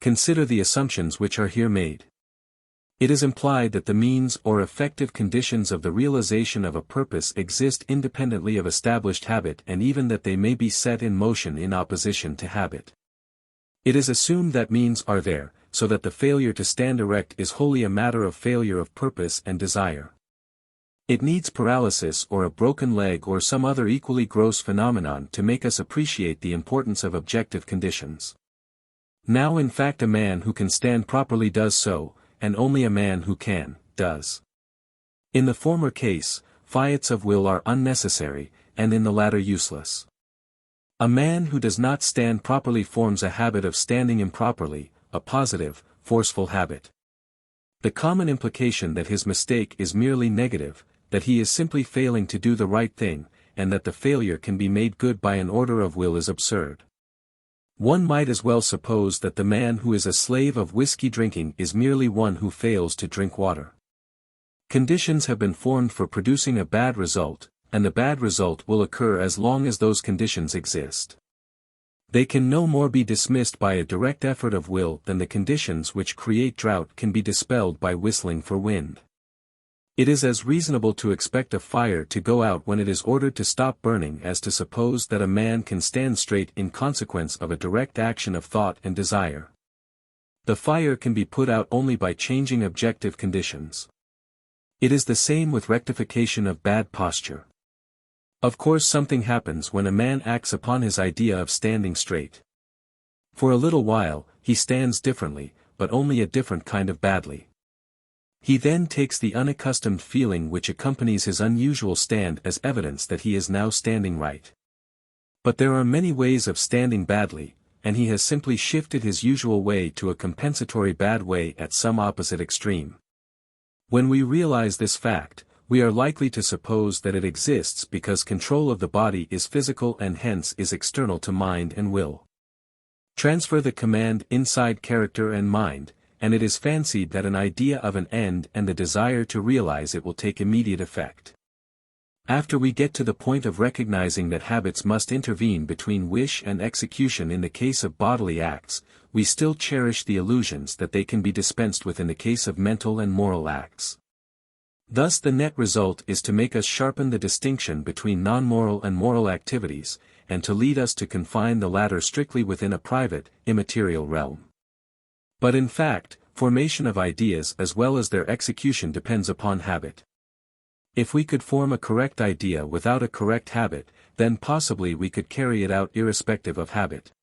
Consider the assumptions which are here made. It is implied that the means or effective conditions of the realization of a purpose exist independently of established habit and even that they may be set in motion in opposition to habit. It is assumed that means are there, so that the failure to stand erect is wholly a matter of failure of purpose and desire. It needs paralysis or a broken leg or some other equally gross phenomenon to make us appreciate the importance of objective conditions. Now in fact a man who can stand properly does so, and only a man who can, does. In the former case, fiats of will are unnecessary, and in the latter useless. A man who does not stand properly forms a habit of standing improperly, a positive, forceful habit. The common implication that his mistake is merely negative, that he is simply failing to do the right thing, and that the failure can be made good by an order of will is absurd. One might as well suppose that the man who is a slave of whiskey drinking is merely one who fails to drink water. Conditions have been formed for producing a bad result, and the bad result will occur as long as those conditions exist. They can no more be dismissed by a direct effort of will than the conditions which create drought can be dispelled by whistling for wind. It is as reasonable to expect a fire to go out when it is ordered to stop burning as to suppose that a man can stand straight in consequence of a direct action of thought and desire. The fire can be put out only by changing objective conditions. It is the same with rectification of bad posture. Of course something happens when a man acts upon his idea of standing straight. For a little while, he stands differently, but only a different kind of badly. He then takes the unaccustomed feeling which accompanies his unusual stand as evidence that he is now standing right. But there are many ways of standing badly, and he has simply shifted his usual way to a compensatory bad way at some opposite extreme. When we realize this fact, we are likely to suppose that it exists because control of the body is physical and hence is external to mind and will. Transfer the command inside character and mind, and it is fancied that an idea of an end and the desire to realize it will take immediate effect. After we get to the point of recognizing that habits must intervene between wish and execution in the case of bodily acts, we still cherish the illusions that they can be dispensed with in the case of mental and moral acts. Thus the net result is to make us sharpen the distinction between non-moral and moral activities, and to lead us to confine the latter strictly within a private, immaterial realm. But in fact, formation of ideas as well as their execution depends upon habit. If we could form a correct idea without a correct habit, then possibly we could carry it out irrespective of habit.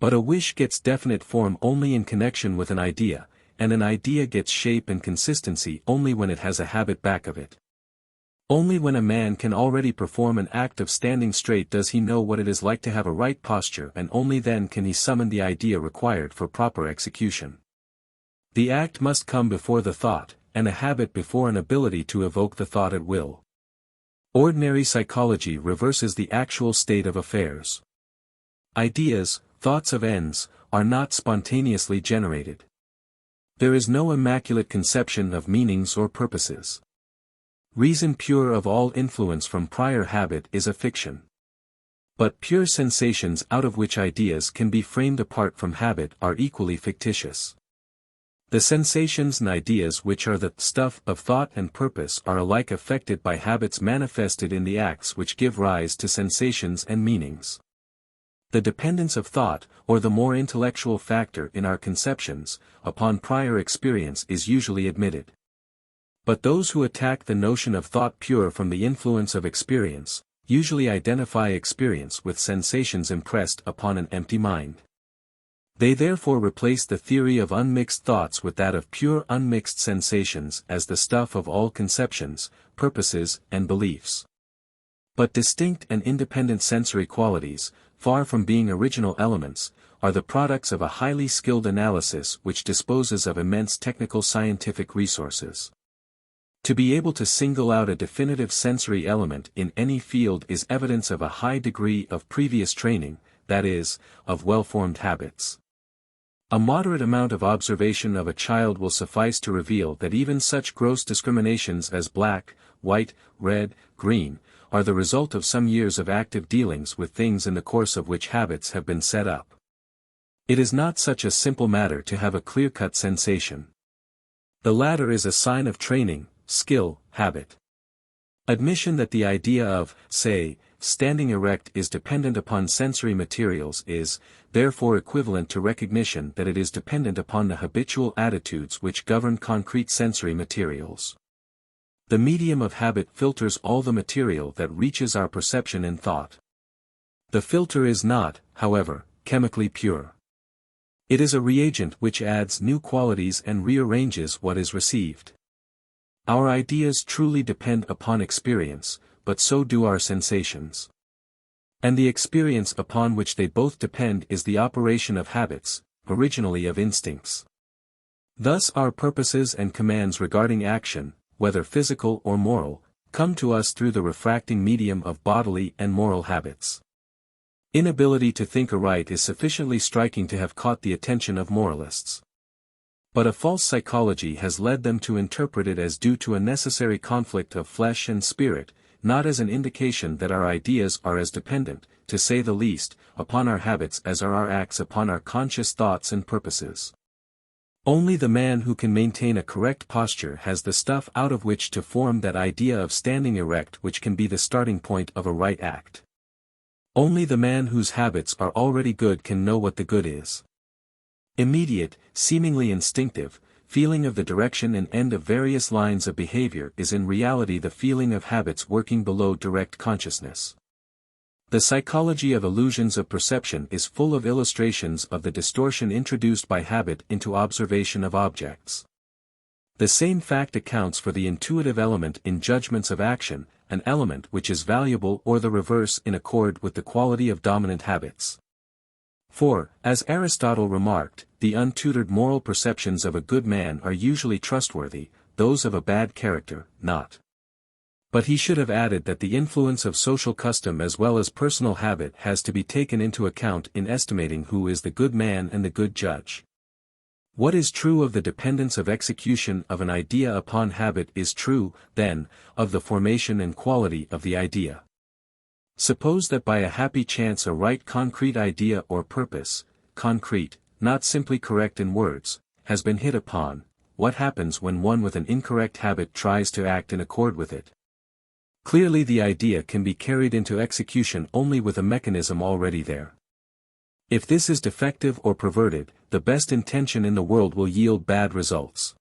But a wish gets definite form only in connection with an idea, and an idea gets shape and consistency only when it has a habit back of it. Only when a man can already perform an act of standing straight does he know what it is like to have a right posture, and only then can he summon the idea required for proper execution. The act must come before the thought, and a habit before an ability to evoke the thought at will. Ordinary psychology reverses the actual state of affairs. Ideas, thoughts of ends, are not spontaneously generated. There is no immaculate conception of meanings or purposes. Reason pure of all influence from prior habit is a fiction. But pure sensations out of which ideas can be framed apart from habit are equally fictitious. The sensations and ideas which are the stuff of thought and purpose are alike affected by habits manifested in the acts which give rise to sensations and meanings. The dependence of thought, or the more intellectual factor in our conceptions, upon prior experience is usually admitted. But those who attack the notion of thought pure from the influence of experience, usually identify experience with sensations impressed upon an empty mind. They therefore replace the theory of unmixed thoughts with that of pure unmixed sensations as the stuff of all conceptions, purposes, and beliefs. But distinct and independent sensory qualities, far from being original elements, are the products of a highly skilled analysis which disposes of immense technical scientific resources. To be able to single out a definitive sensory element in any field is evidence of a high degree of previous training, that is, of well-formed habits. A moderate amount of observation of a child will suffice to reveal that even such gross discriminations as black, white, red, green, are the result of some years of active dealings with things in the course of which habits have been set up. It is not such a simple matter to have a clear-cut sensation. The latter is a sign of training, skill, habit. Admission that the idea of, say, standing erect is dependent upon sensory materials is, therefore equivalent to recognition that it is dependent upon the habitual attitudes which govern concrete sensory materials. The medium of habit filters all the material that reaches our perception and thought. The filter is not, however, chemically pure. It is a reagent which adds new qualities and rearranges what is received. Our ideas truly depend upon experience, but so do our sensations. And the experience upon which they both depend is the operation of habits, originally of instincts. Thus our purposes and commands regarding action, whether physical or moral, come to us through the refracting medium of bodily and moral habits. Inability to think aright is sufficiently striking to have caught the attention of moralists. But a false psychology has led them to interpret it as due to a necessary conflict of flesh and spirit, not as an indication that our ideas are as dependent, to say the least, upon our habits as are our acts upon our conscious thoughts and purposes. Only the man who can maintain a correct posture has the stuff out of which to form that idea of standing erect which can be the starting point of a right act. Only the man whose habits are already good can know what the good is. Immediate, seemingly instinctive, feeling of the direction and end of various lines of behavior is in reality the feeling of habits working below direct consciousness. The psychology of illusions of perception is full of illustrations of the distortion introduced by habit into observation of objects. The same fact accounts for the intuitive element in judgments of action, an element which is valuable or the reverse in accord with the quality of dominant habits. For, as Aristotle remarked, the untutored moral perceptions of a good man are usually trustworthy, those of a bad character, not. But he should have added that the influence of social custom as well as personal habit has to be taken into account in estimating who is the good man and the good judge. What is true of the dependence of execution of an idea upon habit is true, then, of the formation and quality of the idea. Suppose that by a happy chance a right concrete idea or purpose, concrete, not simply correct in words, has been hit upon, what happens when one with an incorrect habit tries to act in accord with it? Clearly the idea can be carried into execution only with a mechanism already there. If this is defective or perverted, the best intention in the world will yield bad results.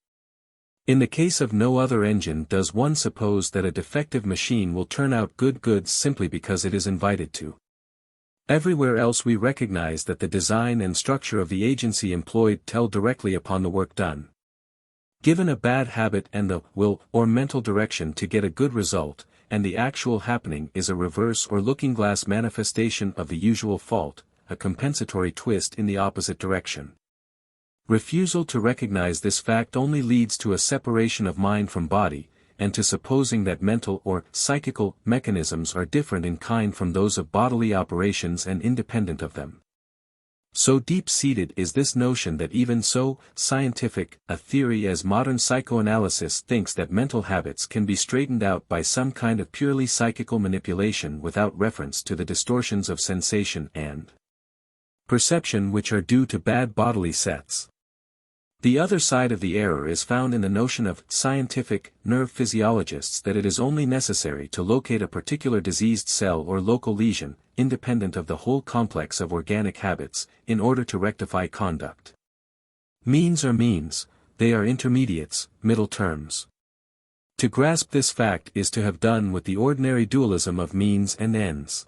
In the case of no other engine does one suppose that a defective machine will turn out good goods simply because it is invited to. Everywhere else we recognize that the design and structure of the agency employed tell directly upon the work done. Given a bad habit and the will or mental direction to get a good result, and the actual happening is a reverse or looking-glass manifestation of the usual fault, a compensatory twist in the opposite direction. Refusal to recognize this fact only leads to a separation of mind from body, and to supposing that mental or psychical mechanisms are different in kind from those of bodily operations and independent of them. So deep-seated is this notion that even so scientific a theory as modern psychoanalysis thinks that mental habits can be straightened out by some kind of purely psychical manipulation without reference to the distortions of sensation and perception which are due to bad bodily sets. The other side of the error is found in the notion of scientific nerve physiologists that it is only necessary to locate a particular diseased cell or local lesion, independent of the whole complex of organic habits, in order to rectify conduct. Means are means, they are intermediates, middle terms. To grasp this fact is to have done with the ordinary dualism of means and ends.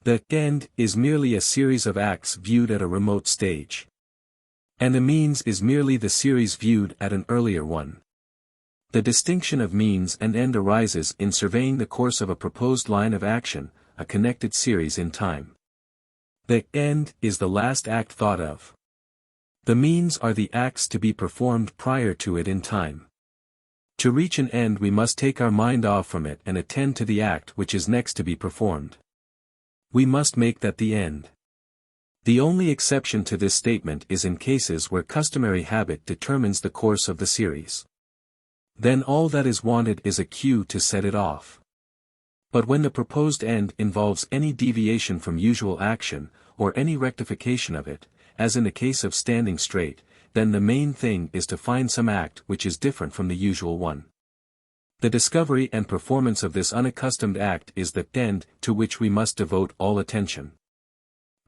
The end is merely a series of acts viewed at a remote stage. And the means is merely the series viewed at an earlier one. The distinction of means and end arises in surveying the course of a proposed line of action, a connected series in time. The end is the last act thought of. The means are the acts to be performed prior to it in time. To reach an end we must take our mind off from it and attend to the act which is next to be performed. We must make that the end. The only exception to this statement is in cases where customary habit determines the course of the series. Then all that is wanted is a cue to set it off. But when the proposed end involves any deviation from usual action, or any rectification of it, as in the case of standing straight, then the main thing is to find some act which is different from the usual one. The discovery and performance of this unaccustomed act is the end to which we must devote all attention.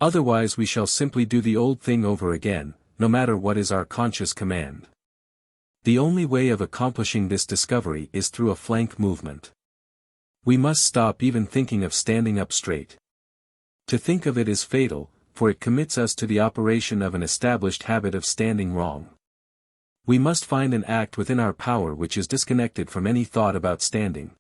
Otherwise we shall simply do the old thing over again, no matter what is our conscious command. The only way of accomplishing this discovery is through a flank movement. We must stop even thinking of standing up straight. To think of it is fatal, for it commits us to the operation of an established habit of standing wrong. We must find an act within our power which is disconnected from any thought about standing.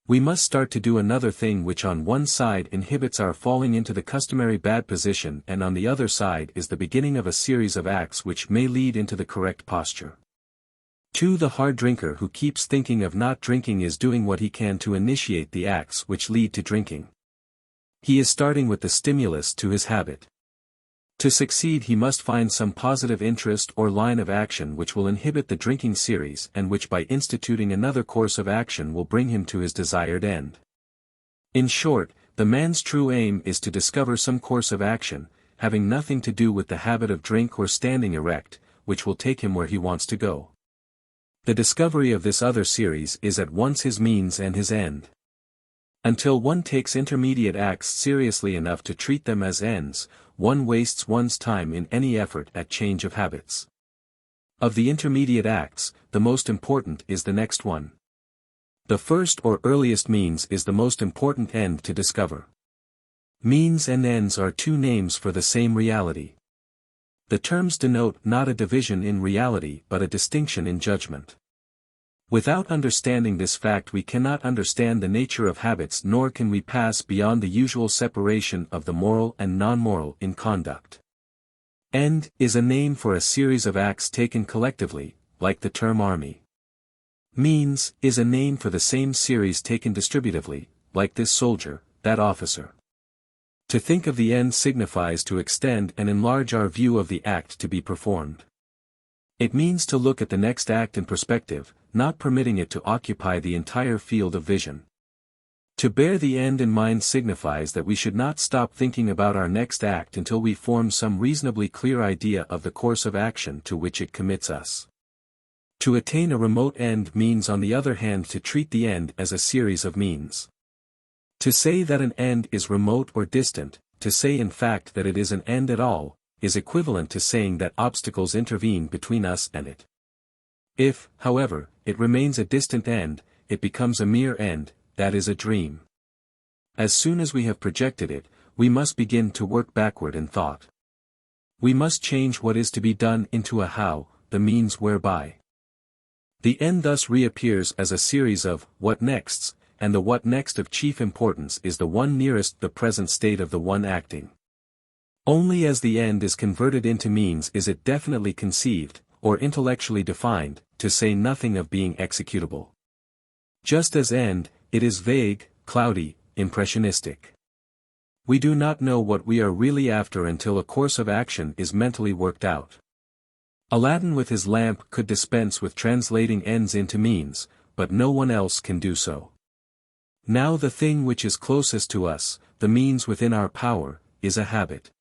We must start to do another thing which on one side inhibits our falling into the customary bad position and on the other side is the beginning of a series of acts which may lead into the correct posture. 2. The hard drinker who keeps thinking of not drinking is doing what he can to initiate the acts which lead to drinking. He is starting with the stimulus to his habit. To succeed he must find some positive interest or line of action which will inhibit the drinking series and which by instituting another course of action will bring him to his desired end. In short, the man's true aim is to discover some course of action, having nothing to do with the habit of drink or standing erect, which will take him where he wants to go. The discovery of this other series is at once his means and his end. Until one takes intermediate acts seriously enough to treat them as ends, one wastes one's time in any effort at change of habits. Of the intermediate acts, the most important is the next one. The first or earliest means is the most important end to discover. Means and ends are two names for the same reality. The terms denote not a division in reality but a distinction in judgment. Without understanding this fact we cannot understand the nature of habits nor can we pass beyond the usual separation of the moral and non-moral in conduct. End is a name for a series of acts taken collectively, like the term army. Means is a name for the same series taken distributively, like this soldier, that officer. To think of the end signifies to extend and enlarge our view of the act to be performed. It means to look at the next act in perspective, not permitting it to occupy the entire field of vision. To bear the end in mind signifies that we should not stop thinking about our next act until we form some reasonably clear idea of the course of action to which it commits us. To attain a remote end means on the other hand to treat the end as a series of means. To say that an end is remote or distant, to say in fact that it is an end at all, is equivalent to saying that obstacles intervene between us and it. If, however, it remains a distant end, it becomes a mere end, that is a dream. As soon as we have projected it, we must begin to work backward in thought. We must change what is to be done into a how, the means whereby. The end thus reappears as a series of what nexts, and the what next of chief importance is the one nearest the present state of the one acting. Only as the end is converted into means is it definitely conceived, or intellectually defined, to say nothing of being executable. Just as end, it is vague, cloudy, impressionistic. We do not know what we are really after until a course of action is mentally worked out. Aladdin with his lamp could dispense with translating ends into means, but no one else can do so. Now the thing which is closest to us, the means within our power, is a habit.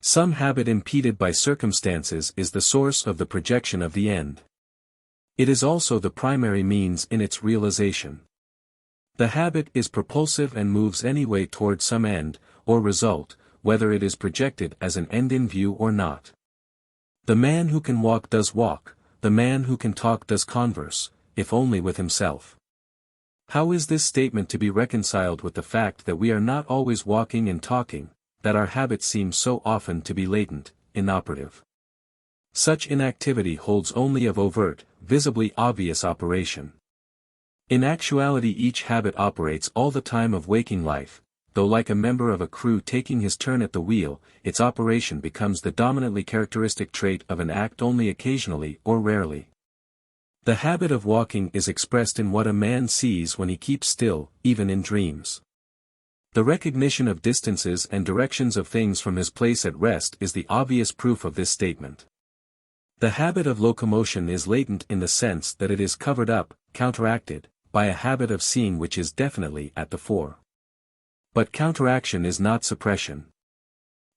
Some habit impeded by circumstances is the source of the projection of the end. It is also the primary means in its realization. The habit is propulsive and moves anyway toward some end, or result, whether it is projected as an end in view or not. The man who can walk does walk, the man who can talk does converse, if only with himself. How is this statement to be reconciled with the fact that we are not always walking and talking, that our habits seem so often to be latent, inoperative? Such inactivity holds only of overt, visibly obvious operation. In actuality each habit operates all the time of waking life, though like a member of a crew taking his turn at the wheel, its operation becomes the dominantly characteristic trait of an act only occasionally or rarely. The habit of walking is expressed in what a man sees when he keeps still, even in dreams. The recognition of distances and directions of things from his place at rest is the obvious proof of this statement. The habit of locomotion is latent in the sense that it is covered up, counteracted, by a habit of seeing which is definitely at the fore. But counteraction is not suppression.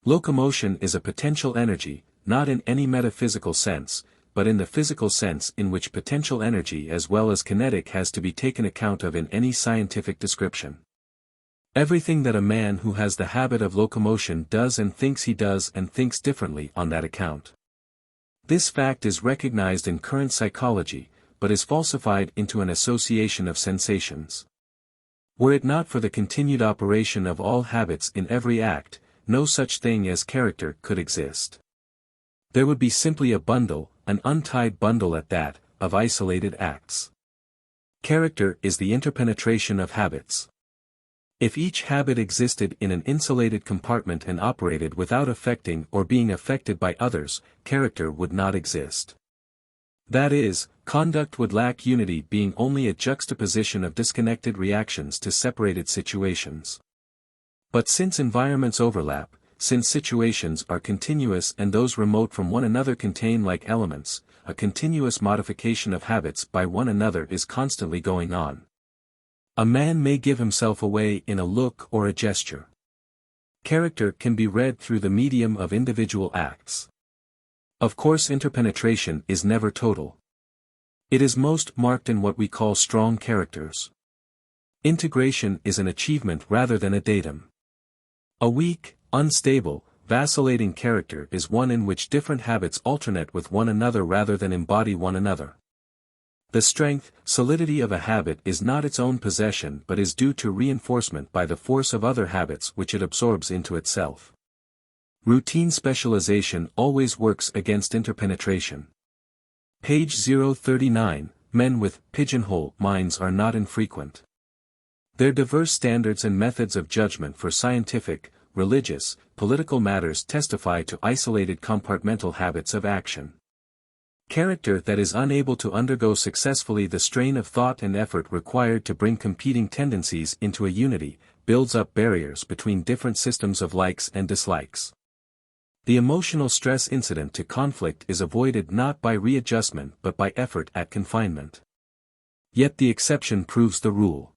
Locomotion is a potential energy, not in any metaphysical sense, but in the physical sense in which potential energy as well as kinetic has to be taken account of in any scientific description. Everything that a man who has the habit of locomotion does and thinks he does and thinks differently on that account. This fact is recognized in current psychology, but is falsified into an association of sensations. Were it not for the continued operation of all habits in every act, no such thing as character could exist. There would be simply a bundle, an untied bundle at that, of isolated acts. Character is the interpenetration of habits. If each habit existed in an insulated compartment and operated without affecting or being affected by others, character would not exist. That is, conduct would lack unity, being only a juxtaposition of disconnected reactions to separated situations. But since environments overlap, since situations are continuous and those remote from one another contain like elements, a continuous modification of habits by one another is constantly going on. A man may give himself away in a look or a gesture. Character can be read through the medium of individual acts. Of course, interpenetration is never total. It is most marked in what we call strong characters. Integration is an achievement rather than a datum. A weak, unstable, vacillating character is one in which different habits alternate with one another rather than embody one another. The strength, solidity of a habit is not its own possession but is due to reinforcement by the force of other habits which it absorbs into itself. Routine specialization always works against interpenetration. Page 039, men with pigeonhole minds are not infrequent. Their diverse standards and methods of judgment for scientific, religious, political matters testify to isolated compartmental habits of action. Character that is unable to undergo successfully the strain of thought and effort required to bring competing tendencies into a unity, builds up barriers between different systems of likes and dislikes. The emotional stress incident to conflict is avoided not by readjustment but by effort at confinement. Yet the exception proves the rule.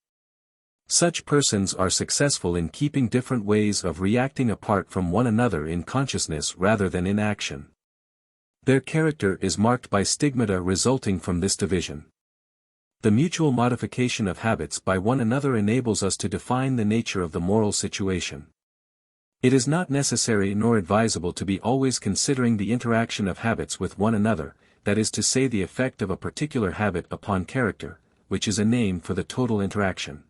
Such persons are successful in keeping different ways of reacting apart from one another in consciousness rather than in action. Their character is marked by stigmata resulting from this division. The mutual modification of habits by one another enables us to define the nature of the moral situation. It is not necessary nor advisable to be always considering the interaction of habits with one another, that is to say the effect of a particular habit upon character, which is a name for the total interaction.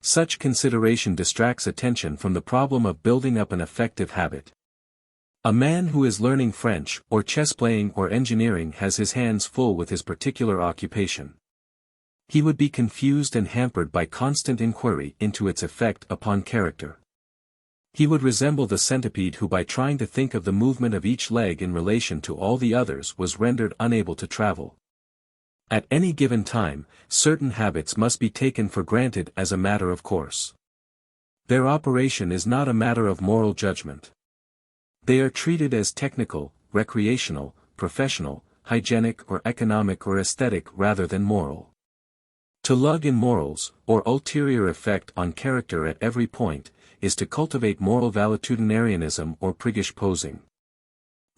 Such consideration distracts attention from the problem of building up an effective habit. A man who is learning French, or chess playing or engineering has his hands full with his particular occupation. He would be confused and hampered by constant inquiry into its effect upon character. He would resemble the centipede who by trying to think of the movement of each leg in relation to all the others was rendered unable to travel. At any given time, certain habits must be taken for granted as a matter of course. Their operation is not a matter of moral judgment. They are treated as technical, recreational, professional, hygienic or economic or aesthetic rather than moral. To lug in morals, or ulterior effect on character at every point, is to cultivate moral valetudinarianism or priggish posing.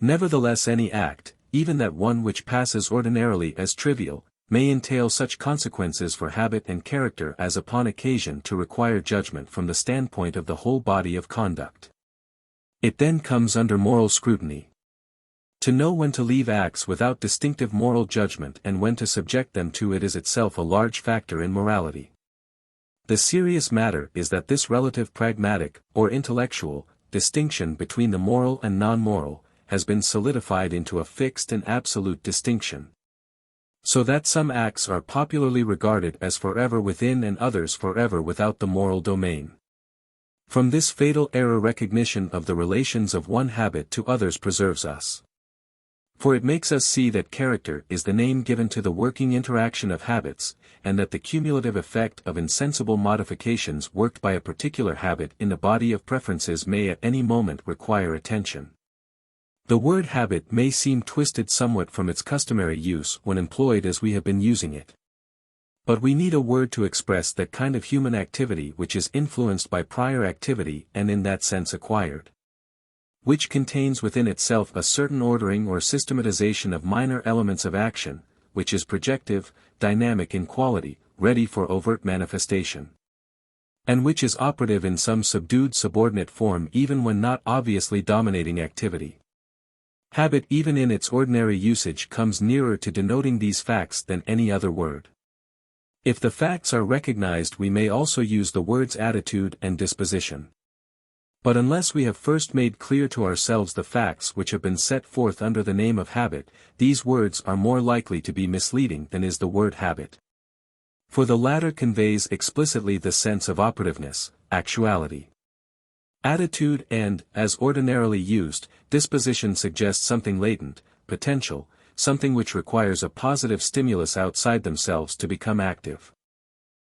Nevertheless, any act, even that one which passes ordinarily as trivial, may entail such consequences for habit and character as upon occasion to require judgment from the standpoint of the whole body of conduct. It then comes under moral scrutiny. To know when to leave acts without distinctive moral judgment and when to subject them to it is itself a large factor in morality. The serious matter is that this relative pragmatic, or intellectual, distinction between the moral and non-moral, has been solidified into a fixed and absolute distinction. So that some acts are popularly regarded as forever within and others forever without the moral domain. From this fatal error recognition of the relations of one habit to others preserves us. For it makes us see that character is the name given to the working interaction of habits, and that the cumulative effect of insensible modifications worked by a particular habit in the body of preferences may at any moment require attention. The word habit may seem twisted somewhat from its customary use when employed as we have been using it. But we need a word to express that kind of human activity which is influenced by prior activity and in that sense acquired. Which contains within itself a certain ordering or systematization of minor elements of action, which is projective, dynamic in quality, ready for overt manifestation. And which is operative in some subdued subordinate form even when not obviously dominating activity. Habit even in its ordinary usage comes nearer to denoting these facts than any other word. If the facts are recognized we may also use the words attitude and disposition. But unless we have first made clear to ourselves the facts which have been set forth under the name of habit, these words are more likely to be misleading than is the word habit. For the latter conveys explicitly the sense of operativeness, actuality. Attitude and, as ordinarily used, disposition suggests something latent, potential, something which requires a positive stimulus outside themselves to become active.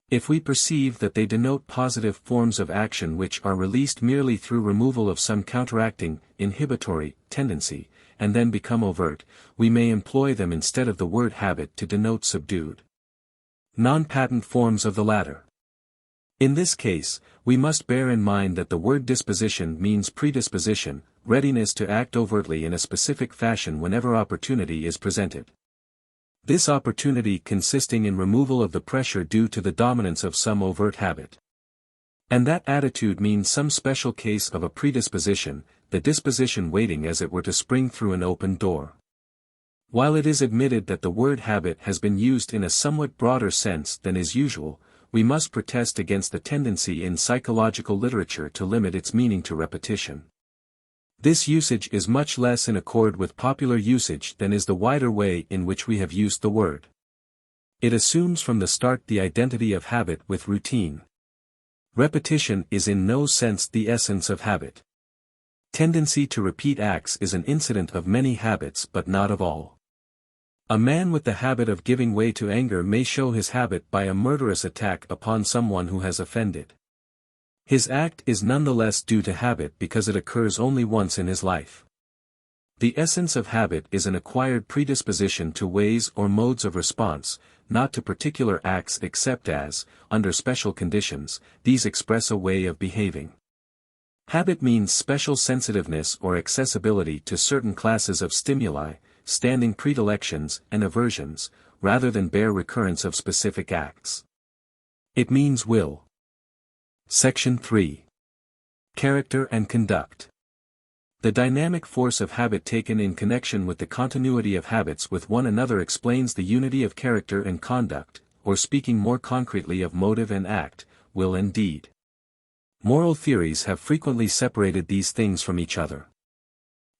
If we perceive that they denote positive forms of action which are released merely through removal of some counteracting, inhibitory, tendency, and then become overt, we may employ them instead of the word habit to denote subdued, non-patent forms of the latter. In this case, we must bear in mind that the word disposition means predisposition, readiness to act overtly in a specific fashion whenever opportunity is presented. This opportunity consisting in removal of the pressure due to the dominance of some overt habit. And that attitude means some special case of a predisposition, the disposition waiting as it were to spring through an open door. While it is admitted that the word habit has been used in a somewhat broader sense than is usual, we must protest against the tendency in psychological literature to limit its meaning to repetition. This usage is much less in accord with popular usage than is the wider way in which we have used the word. It assumes from the start the identity of habit with routine. Repetition is in no sense the essence of habit. Tendency to repeat acts is an incident of many habits but not of all. A man with the habit of giving way to anger may show his habit by a murderous attack upon someone who has offended. His act is nonetheless due to habit because it occurs only once in his life. The essence of habit is an acquired predisposition to ways or modes of response, not to particular acts except as, under special conditions, these express a way of behaving. Habit means special sensitiveness or accessibility to certain classes of stimuli, standing predilections and aversions, rather than bare recurrence of specific acts. It means will. Section 3. Character and conduct. The dynamic force of habit taken in connection with the continuity of habits with one another explains the unity of character and conduct, or speaking more concretely of motive and act, will and deed. Moral theories have frequently separated these things from each other.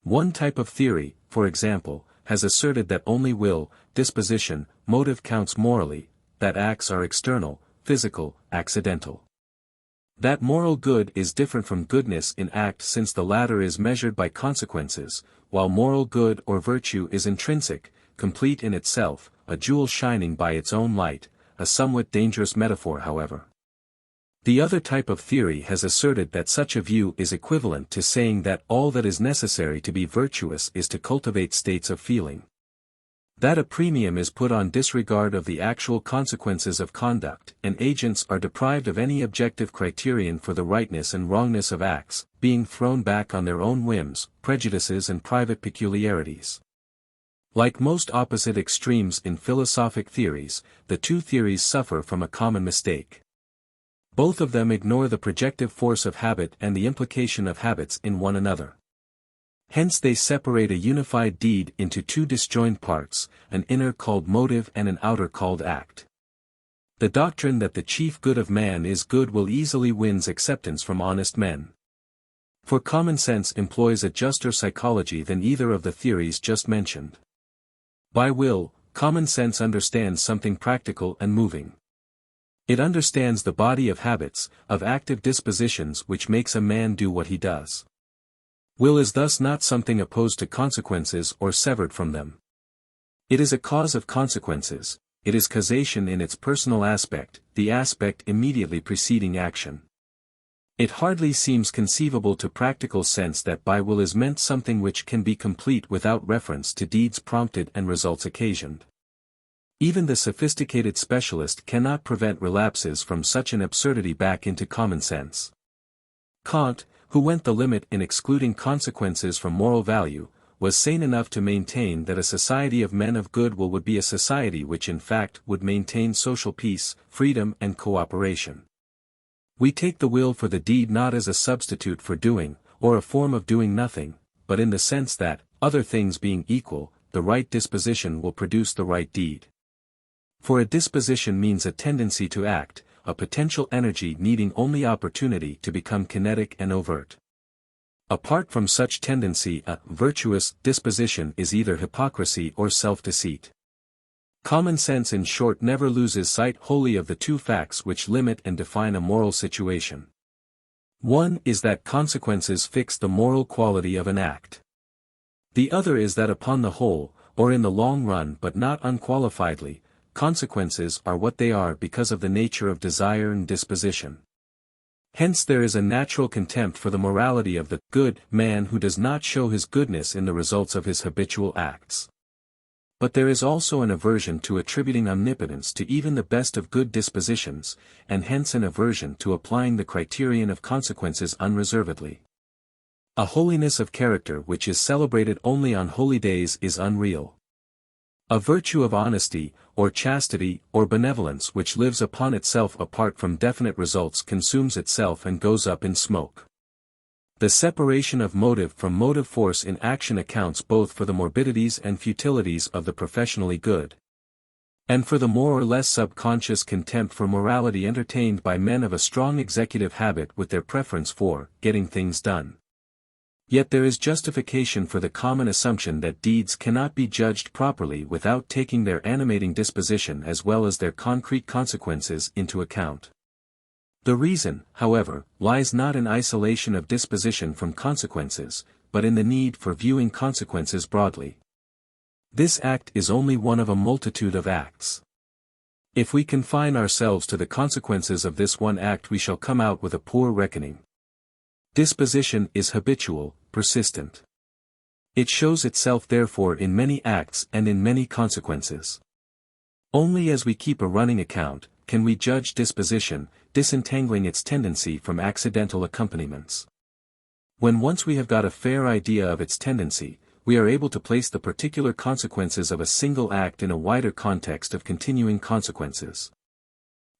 One type of theory, for example, has asserted that only will, disposition, motive counts morally, that acts are external, physical, accidental. That moral good is different from goodness in act since the latter is measured by consequences, while moral good or virtue is intrinsic, complete in itself, a jewel shining by its own light, a somewhat dangerous metaphor however. The other type of theory has asserted that such a view is equivalent to saying that all that is necessary to be virtuous is to cultivate states of feeling. That a premium is put on disregard of the actual consequences of conduct, and agents are deprived of any objective criterion for the rightness and wrongness of acts, being thrown back on their own whims, prejudices and private peculiarities. Like most opposite extremes in philosophic theories, the two theories suffer from a common mistake. Both of them ignore the projective force of habit and the implication of habits in one another. Hence they separate a unified deed into two disjoined parts, an inner called motive and an outer called act. The doctrine that the chief good of man is good will easily wins acceptance from honest men. For common sense employs a juster psychology than either of the theories just mentioned. By will, common sense understands something practical and moving. It understands the body of habits, of active dispositions which makes a man do what he does. Will is thus not something opposed to consequences or severed from them. It is a cause of consequences, it is causation in its personal aspect, the aspect immediately preceding action. It hardly seems conceivable to practical sense that by will is meant something which can be complete without reference to deeds prompted and results occasioned. Even the sophisticated specialist cannot prevent relapses from such an absurdity back into common sense. Kant, who went the limit in excluding consequences from moral value, was sane enough to maintain that a society of men of good will would be a society which in fact would maintain social peace, freedom and cooperation. We take the will for the deed not as a substitute for doing, or a form of doing nothing, but in the sense that, other things being equal, the right disposition will produce the right deed. For a disposition means a tendency to act, a potential energy needing only opportunity to become kinetic and overt. Apart from such tendency, a virtuous disposition is either hypocrisy or self-deceit. Common sense in short never loses sight wholly of the two facts which limit and define a moral situation. One is that consequences fix the moral quality of an act. The other is that upon the whole, or in the long run but not unqualifiedly, consequences are what they are because of the nature of desire and disposition. Hence there is a natural contempt for the morality of the good man who does not show his goodness in the results of his habitual acts. But there is also an aversion to attributing omnipotence to even the best of good dispositions, and hence an aversion to applying the criterion of consequences unreservedly. A holiness of character which is celebrated only on holy days is unreal. A virtue of honesty, or chastity, or benevolence which lives upon itself apart from definite results consumes itself and goes up in smoke. The separation of motive from motive force in action accounts both for the morbidities and futilities of the professionally good, and for the more or less subconscious contempt for morality entertained by men of a strong executive habit with their preference for getting things done. Yet there is justification for the common assumption that deeds cannot be judged properly without taking their animating disposition as well as their concrete consequences into account. The reason, however, lies not in isolation of disposition from consequences, but in the need for viewing consequences broadly. This act is only one of a multitude of acts. If we confine ourselves to the consequences of this one act we shall come out with a poor reckoning. Disposition is habitual, persistent. It shows itself therefore in many acts and in many consequences. Only as we keep a running account, can we judge disposition, disentangling its tendency from accidental accompaniments. When once we have got a fair idea of its tendency, we are able to place the particular consequences of a single act in a wider context of continuing consequences.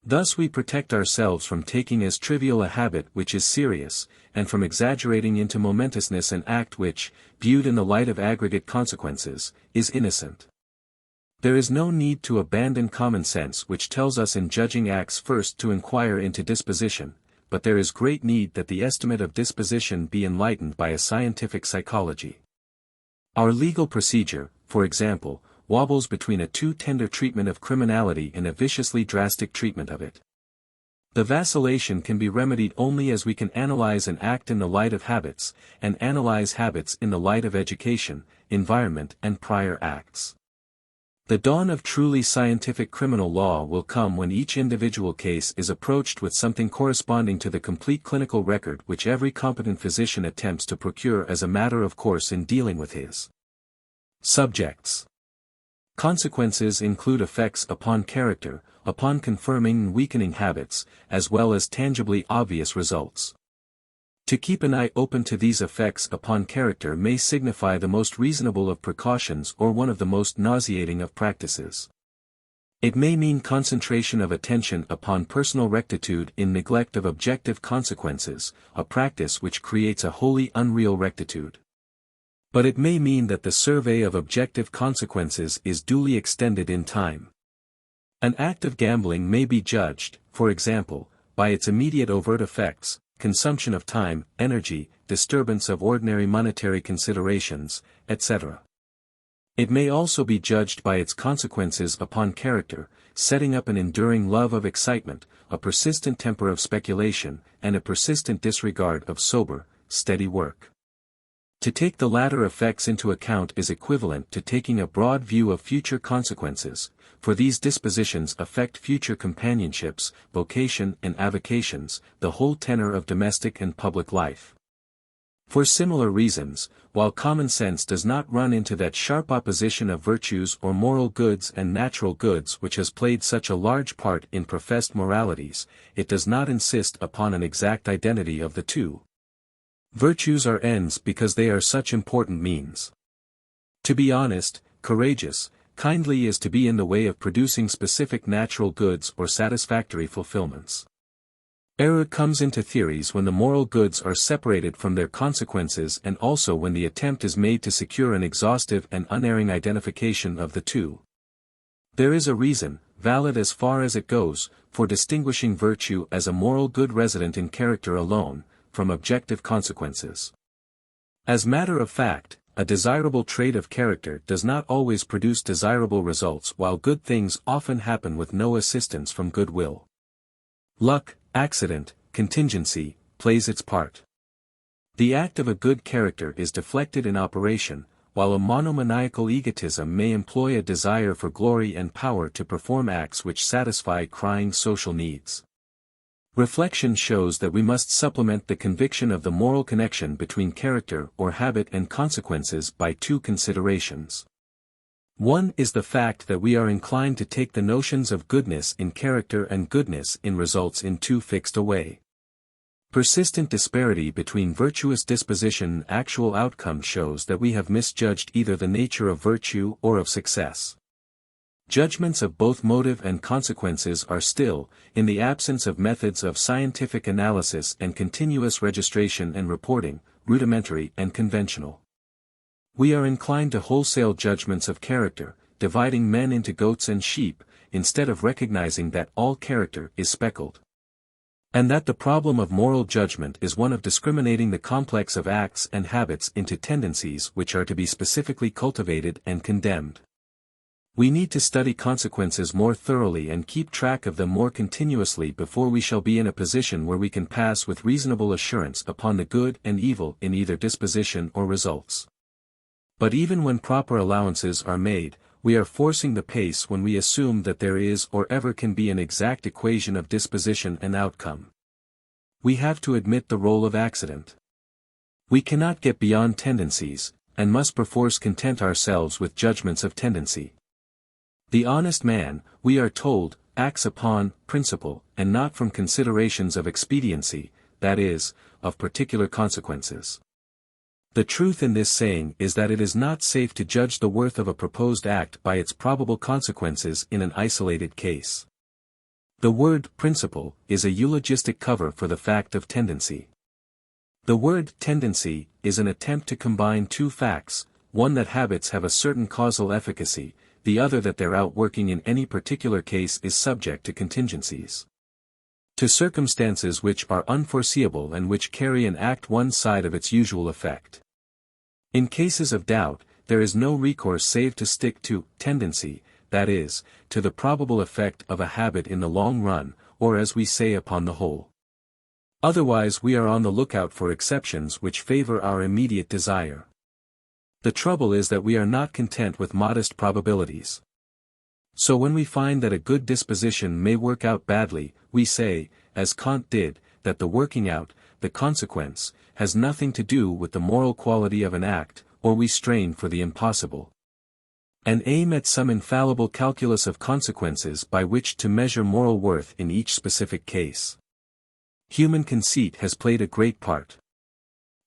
Thus we protect ourselves from taking as trivial a habit which is serious, and from exaggerating into momentousness an act which, viewed in the light of aggregate consequences, is innocent. There is no need to abandon common sense which tells us in judging acts first to inquire into disposition, but there is great need that the estimate of disposition be enlightened by a scientific psychology. Our legal procedure, for example, wobbles between a too tender treatment of criminality and a viciously drastic treatment of it. The vacillation can be remedied only as we can analyze an act in the light of habits, and analyze habits in the light of education, environment and prior acts. The dawn of truly scientific criminal law will come when each individual case is approached with something corresponding to the complete clinical record which every competent physician attempts to procure as a matter of course in dealing with his subjects. Consequences include effects upon character, upon confirming and weakening habits, as well as tangibly obvious results. To keep an eye open to these effects upon character may signify the most reasonable of precautions or one of the most nauseating of practices. It may mean concentration of attention upon personal rectitude in neglect of objective consequences, a practice which creates a wholly unreal rectitude. But it may mean that the survey of objective consequences is duly extended in time. An act of gambling may be judged, for example, by its immediate overt effects, consumption of time, energy, disturbance of ordinary monetary considerations, etc. It may also be judged by its consequences upon character, setting up an enduring love of excitement, a persistent temper of speculation, and a persistent disregard of sober, steady work. To take the latter effects into account is equivalent to taking a broad view of future consequences, for these dispositions affect future companionships, vocation and avocations, the whole tenor of domestic and public life. For similar reasons, while common sense does not run into that sharp opposition of virtues or moral goods and natural goods which has played such a large part in professed moralities, it does not insist upon an exact identity of the two. Virtues are ends because they are such important means. To be honest, courageous, kindly is to be in the way of producing specific natural goods or satisfactory fulfillments. Error comes into theories when the moral goods are separated from their consequences and also when the attempt is made to secure an exhaustive and unerring identification of the two. There is a reason, valid as far as it goes, for distinguishing virtue as a moral good resident in character alone, from objective consequences. As matter of fact, a desirable trait of character does not always produce desirable results, while good things often happen with no assistance from goodwill. Luck, accident, contingency, plays its part. The act of a good character is deflected in operation, while a monomaniacal egotism may employ a desire for glory and power to perform acts which satisfy crying social needs. Reflection shows that we must supplement the conviction of the moral connection between character or habit and consequences by two considerations. One is the fact that we are inclined to take the notions of goodness in character and goodness in results in too fixed a way. Persistent disparity between virtuous disposition and actual outcome shows that we have misjudged either the nature of virtue or of success. Judgments of both motive and consequences are still, in the absence of methods of scientific analysis and continuous registration and reporting, rudimentary and conventional. We are inclined to wholesale judgments of character, dividing men into goats and sheep, instead of recognizing that all character is speckled. And that the problem of moral judgment is one of discriminating the complex of acts and habits into tendencies which are to be specifically cultivated and condemned. We need to study consequences more thoroughly and keep track of them more continuously before we shall be in a position where we can pass with reasonable assurance upon the good and evil in either disposition or results. But even when proper allowances are made, we are forcing the pace when we assume that there is or ever can be an exact equation of disposition and outcome. We have to admit the role of accident. We cannot get beyond tendencies, and must perforce content ourselves with judgments of tendency. The honest man, we are told, acts upon principle, and not from considerations of expediency, that is, of particular consequences. The truth in this saying is that it is not safe to judge the worth of a proposed act by its probable consequences in an isolated case. The word principle is a eulogistic cover for the fact of tendency. The word tendency is an attempt to combine two facts, one that habits have a certain causal efficacy, the other that their outworking in any particular case is subject to contingencies. To circumstances which are unforeseeable and which carry an act one side of its usual effect. In cases of doubt, there is no recourse save to stick to tendency, that is, to the probable effect of a habit in the long run, or as we say upon the whole. Otherwise we are on the lookout for exceptions which favor our immediate desire. The trouble is that we are not content with modest probabilities. So when we find that a good disposition may work out badly, we say, as Kant did, that the working out, the consequence, has nothing to do with the moral quality of an act, or we strain for the impossible. And aim at some infallible calculus of consequences by which to measure moral worth in each specific case. Human conceit has played a great part.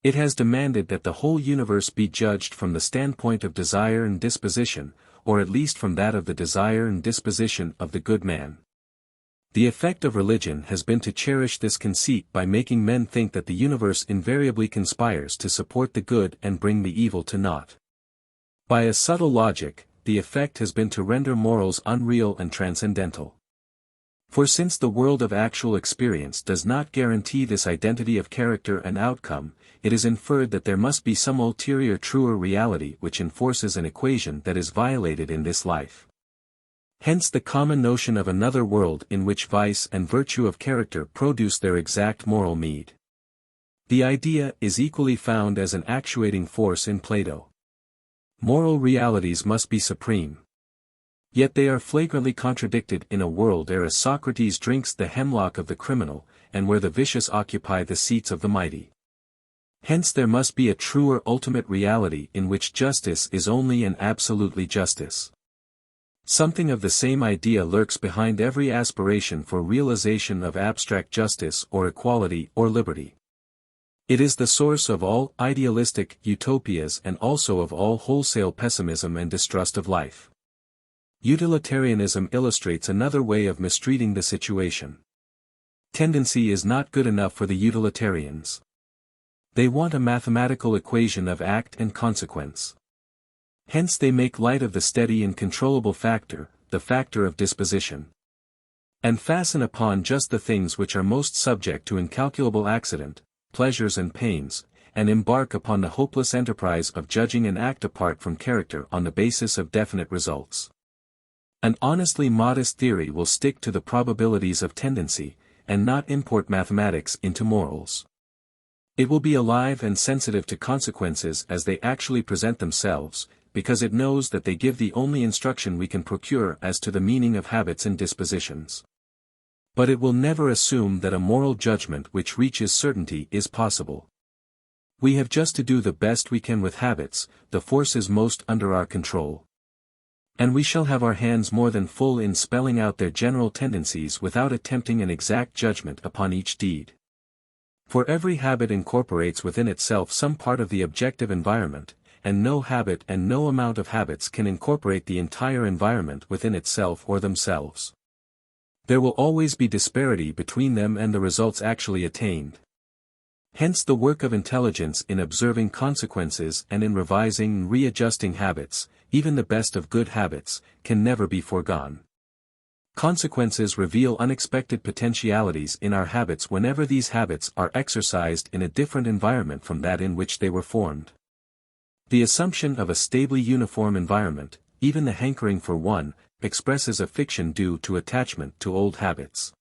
It has demanded that the whole universe be judged from the standpoint of desire and disposition, or at least from that of the desire and disposition of the good man. The effect of religion has been to cherish this conceit by making men think that the universe invariably conspires to support the good and bring the evil to naught. By a subtle logic, the effect has been to render morals unreal and transcendental. For since the world of actual experience does not guarantee this identity of character and outcome, it is inferred that there must be some ulterior truer reality which enforces an equation that is violated in this life. Hence the common notion of another world in which vice and virtue of character produce their exact moral meed. The idea is equally found as an actuating force in Plato. Moral realities must be supreme. Yet they are flagrantly contradicted in a world ere Socrates drinks the hemlock of the criminal, and where the vicious occupy the seats of the mighty. Hence there must be a truer ultimate reality in which justice is only and absolutely justice. Something of the same idea lurks behind every aspiration for realization of abstract justice or equality or liberty. It is the source of all idealistic utopias and also of all wholesale pessimism and distrust of life. Utilitarianism illustrates another way of mistreating the situation. Tendency is not good enough for the utilitarians. They want a mathematical equation of act and consequence. Hence they make light of the steady and controllable factor, the factor of disposition. And fasten upon just the things which are most subject to incalculable accident, pleasures and pains, and embark upon the hopeless enterprise of judging an act apart from character on the basis of definite results. An honestly modest theory will stick to the probabilities of tendency, and not import mathematics into morals. It will be alive and sensitive to consequences as they actually present themselves, because it knows that they give the only instruction we can procure as to the meaning of habits and dispositions. But it will never assume that a moral judgment which reaches certainty is possible. We have just to do the best we can with habits, the forces most under our control. And we shall have our hands more than full in spelling out their general tendencies without attempting an exact judgment upon each deed. For every habit incorporates within itself some part of the objective environment, and no habit and no amount of habits can incorporate the entire environment within itself or themselves. There will always be disparity between them and the results actually attained. Hence the work of intelligence in observing consequences and in revising and readjusting habits, even the best of good habits, can never be foregone. Consequences reveal unexpected potentialities in our habits whenever these habits are exercised in a different environment from that in which they were formed. The assumption of a stably uniform environment, even the hankering for one, expresses a fiction due to attachment to old habits.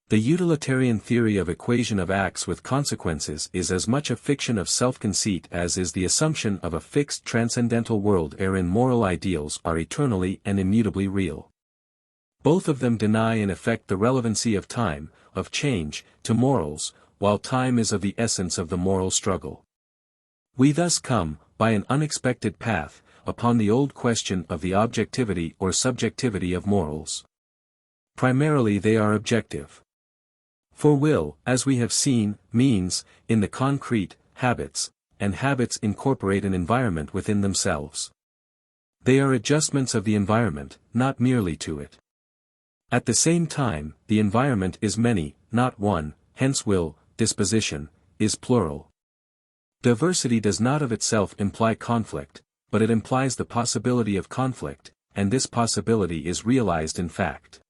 The utilitarian theory of equation of acts with consequences is as much a fiction of self-conceit as is the assumption of a fixed transcendental world wherein moral ideals are eternally and immutably real. Both of them deny in effect the relevancy of time, of change, to morals, while time is of the essence of the moral struggle. We thus come, by an unexpected path, upon the old question of the objectivity or subjectivity of morals. Primarily they are objective. For will, as we have seen, means, in the concrete, habits, and habits incorporate an environment within themselves. They are adjustments of the environment, not merely to it. At the same time, the environment is many, not one, hence will, disposition, is plural. Diversity does not of itself imply conflict, but it implies the possibility of conflict, and this possibility is realized in fact.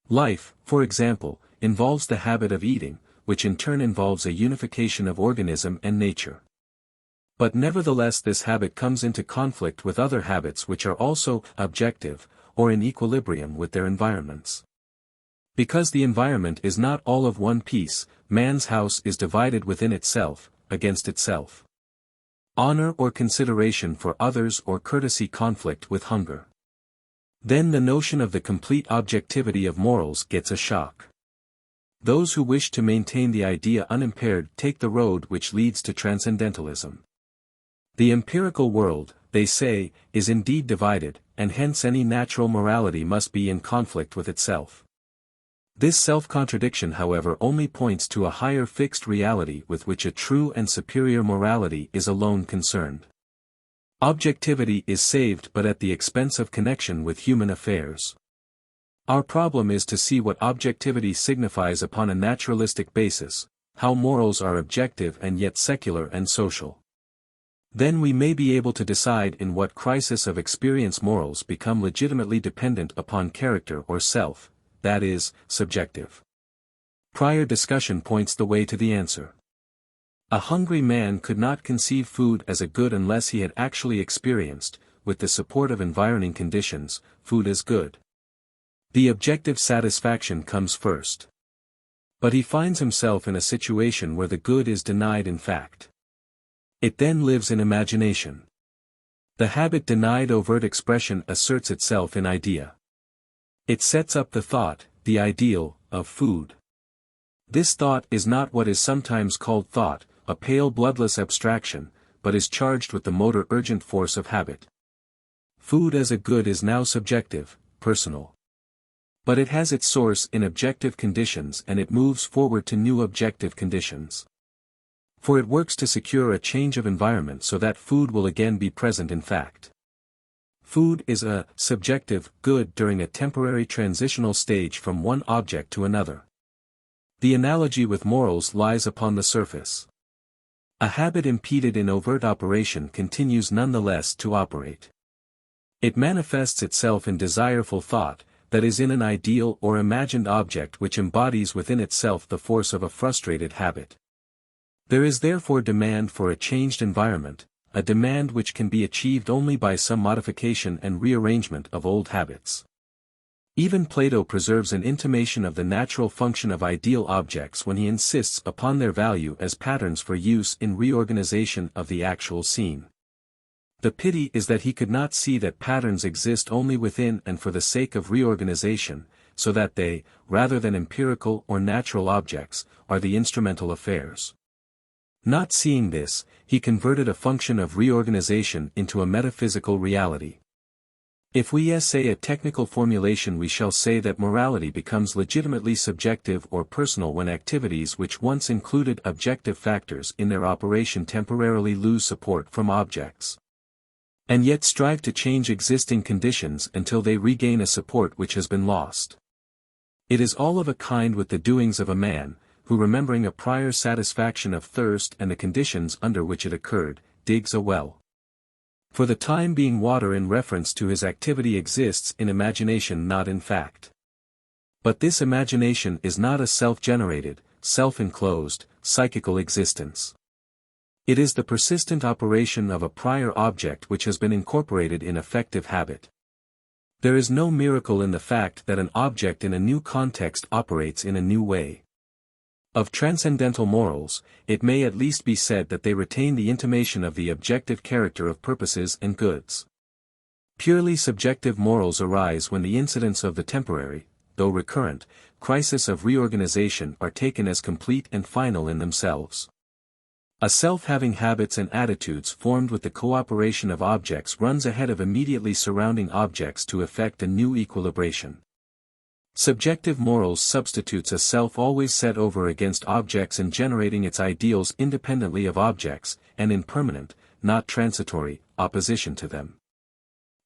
Life, for example, involves the habit of eating, which in turn involves a unification of organism and nature. But nevertheless this habit comes into conflict with other habits which are also objective, or in equilibrium with their environments. Because the environment is not all of one piece, man's house is divided within itself, against itself. Honor or consideration for others or courtesy conflict with hunger. Then the notion of the complete objectivity of morals gets a shock. Those who wish to maintain the idea unimpaired take the road which leads to transcendentalism. The empirical world, they say, is indeed divided, and hence any natural morality must be in conflict with itself. This self-contradiction however only points to a higher fixed reality with which a true and superior morality is alone concerned. Objectivity is saved but at the expense of connection with human affairs. Our problem is to see what objectivity signifies upon a naturalistic basis, how morals are objective and yet secular and social. Then we may be able to decide in what crisis of experience morals become legitimately dependent upon character or self, that is, subjective. Prior discussion points the way to the answer. A hungry man could not conceive food as a good unless he had actually experienced, with the support of environing conditions, food as good. The objective satisfaction comes first. But he finds himself in a situation where the good is denied in fact. It then lives in imagination. The habit denied overt expression asserts itself in idea. It sets up the thought, the ideal, of food. This thought is not what is sometimes called thought, a pale bloodless abstraction, but is charged with the motor urgent force of habit. Food as a good is now subjective, personal. But it has its source in objective conditions and it moves forward to new objective conditions. For it works to secure a change of environment so that food will again be present in fact. Food is a subjective good during a temporary transitional stage from one object to another. The analogy with morals lies upon the surface. A habit impeded in overt operation continues nonetheless to operate. It manifests itself in desireful thought, that is in an ideal or imagined object which embodies within itself the force of a frustrated habit. There is therefore demand for a changed environment, a demand which can be achieved only by some modification and rearrangement of old habits. Even Plato preserves an intimation of the natural function of ideal objects when he insists upon their value as patterns for use in reorganization of the actual scene. The pity is that he could not see that patterns exist only within and for the sake of reorganization, so that they, rather than empirical or natural objects, are the instrumental affairs. Not seeing this, he converted a function of reorganization into a metaphysical reality. If we essay a technical formulation, we shall say that morality becomes legitimately subjective or personal when activities which once included objective factors in their operation temporarily lose support from objects, and yet strive to change existing conditions until they regain a support which has been lost. It is all of a kind with the doings of a man, who, remembering a prior satisfaction of thirst and the conditions under which it occurred, digs a well. For the time being, water in reference to his activity exists in imagination, not in fact. But this imagination is not a self-generated, self-enclosed, psychical existence. It is the persistent operation of a prior object which has been incorporated in affective habit. There is no miracle in the fact that an object in a new context operates in a new way. Of transcendental morals, it may at least be said that they retain the intimation of the objective character of purposes and goods. Purely subjective morals arise when the incidents of the temporary, though recurrent, crisis of reorganization are taken as complete and final in themselves. A self having habits and attitudes formed with the cooperation of objects runs ahead of immediately surrounding objects to effect a new equilibration. Subjective morals substitutes a self always set over against objects and generating its ideals independently of objects, and in permanent, not transitory, opposition to them.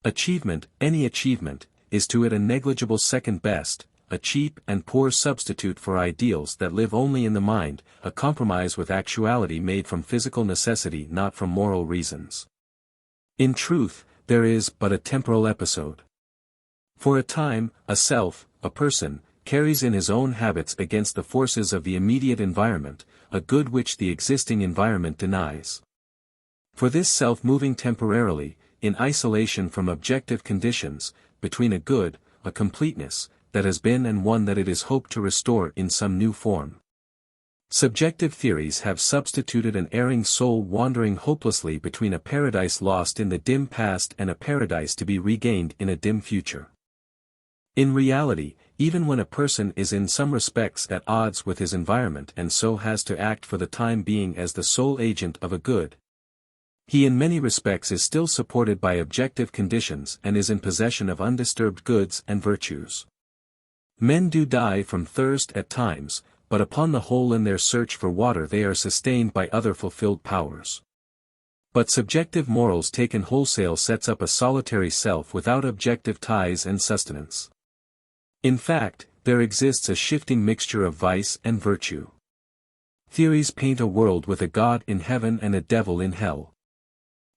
Achievement, any achievement, is to it a negligible second best, a cheap and poor substitute for ideals that live only in the mind, a compromise with actuality made from physical necessity, not from moral reasons. In truth, there is but a temporal episode. For a time, a self, a person, carries in his own habits against the forces of the immediate environment, a good which the existing environment denies. For this self moving temporarily, in isolation from objective conditions, between a good, a completeness, that has been and one that it is hoped to restore in some new form. Subjective theories have substituted an erring soul wandering hopelessly between a paradise lost in the dim past and a paradise to be regained in a dim future. In reality, even when a person is in some respects at odds with his environment and so has to act for the time being as the sole agent of a good, he in many respects is still supported by objective conditions and is in possession of undisturbed goods and virtues. Men do die from thirst at times, but upon the whole in their search for water they are sustained by other fulfilled powers. But subjective morals taken wholesale sets up a solitary self without objective ties and sustenance. In fact, there exists a shifting mixture of vice and virtue. Theories paint a world with a God in heaven and a devil in hell.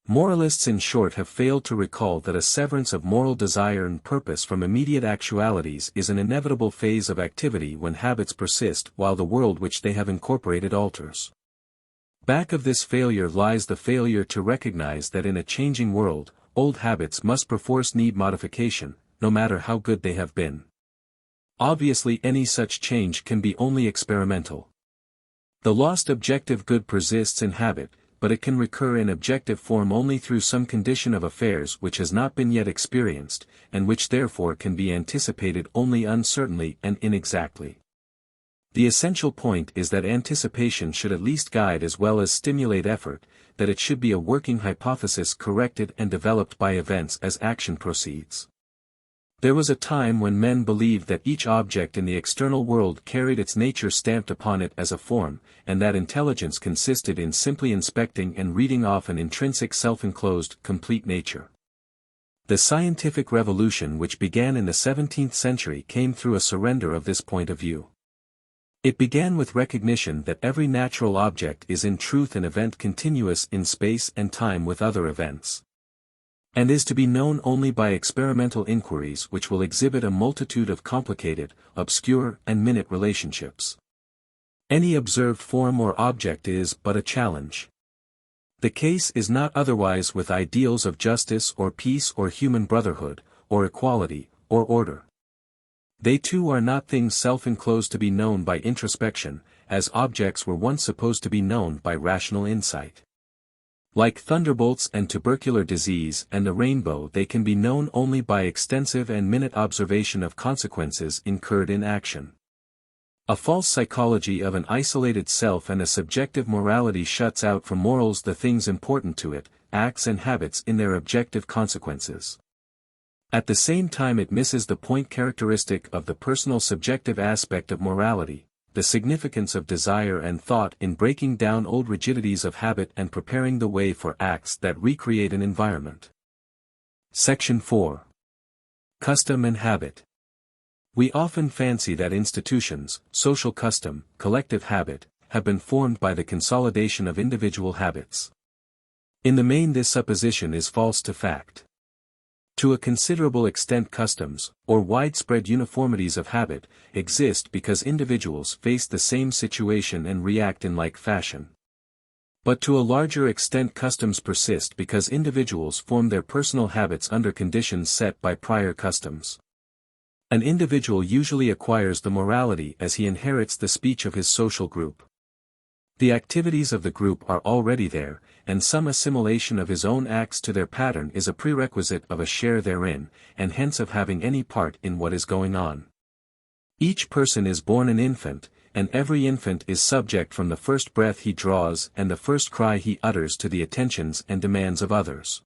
Moralists in short have failed to recall that a severance of moral desire and purpose from immediate actualities is an inevitable phase of activity when habits persist while the world which they have incorporated alters. Back of this failure lies the failure to recognize that in a changing world, old habits must perforce need modification, no matter how good they have been. Obviously any such change can be only experimental. The lost objective good persists in habit, but it can recur in objective form only through some condition of affairs which has not been yet experienced, and which therefore can be anticipated only uncertainly and inexactly. The essential point is that anticipation should at least guide as well as stimulate effort, that it should be a working hypothesis corrected and developed by events as action proceeds. There was a time when men believed that each object in the external world carried its nature stamped upon it as a form, and that intelligence consisted in simply inspecting and reading off an intrinsic self-enclosed, complete nature. The scientific revolution which began in the 17th century came through a surrender of this point of view. It began with recognition that every natural object is in truth an event continuous in space and time with other events, and is to be known only by experimental inquiries which will exhibit a multitude of complicated, obscure and minute relationships. Any observed form or object is but a challenge. The case is not otherwise with ideals of justice or peace or human brotherhood, or equality, or order. They too are not things self-enclosed to be known by introspection, as objects were once supposed to be known by rational insight. Like thunderbolts and tubercular disease and the rainbow, they can be known only by extensive and minute observation of consequences incurred in action. A false psychology of an isolated self and a subjective morality shuts out from morals the things important to it, acts and habits in their objective consequences. At the same time it misses the point characteristic of the personal subjective aspect of morality, the significance of desire and thought in breaking down old rigidities of habit and preparing the way for acts that recreate an environment. Section 4. Custom and Habit. We often fancy that institutions, social custom, collective habit, have been formed by the consolidation of individual habits. In the main this supposition is false to fact. To a considerable extent customs, or widespread uniformities of habit, exist because individuals face the same situation and react in like fashion. But to a larger extent customs persist because individuals form their personal habits under conditions set by prior customs. An individual usually acquires the morality as he inherits the speech of his social group. The activities of the group are already there, and some assimilation of his own acts to their pattern is a prerequisite of a share therein, and hence of having any part in what is going on. Each person is born an infant, and every infant is subject from the first breath he draws and the first cry he utters to the attentions and demands of others.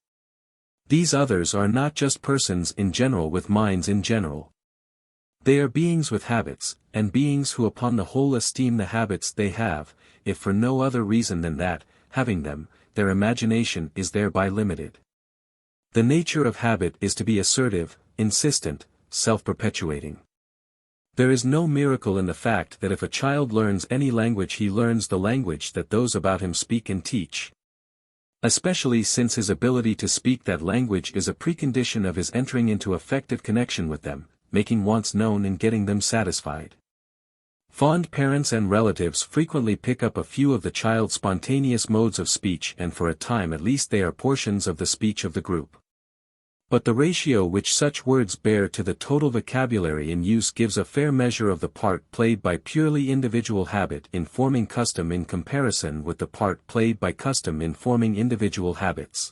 These others are not just persons in general with minds in general. They are beings with habits, and beings who upon the whole esteem the habits they have, if for no other reason than that, having them, their imagination is thereby limited. The nature of habit is to be assertive, insistent, self-perpetuating. There is no miracle in the fact that if a child learns any language he learns the language that those about him speak and teach. Especially since his ability to speak that language is a precondition of his entering into affective connection with them, making wants known and getting them satisfied. Fond parents and relatives frequently pick up a few of the child's spontaneous modes of speech and for a time at least they are portions of the speech of the group. But the ratio which such words bear to the total vocabulary in use gives a fair measure of the part played by purely individual habit in forming custom in comparison with the part played by custom in forming individual habits.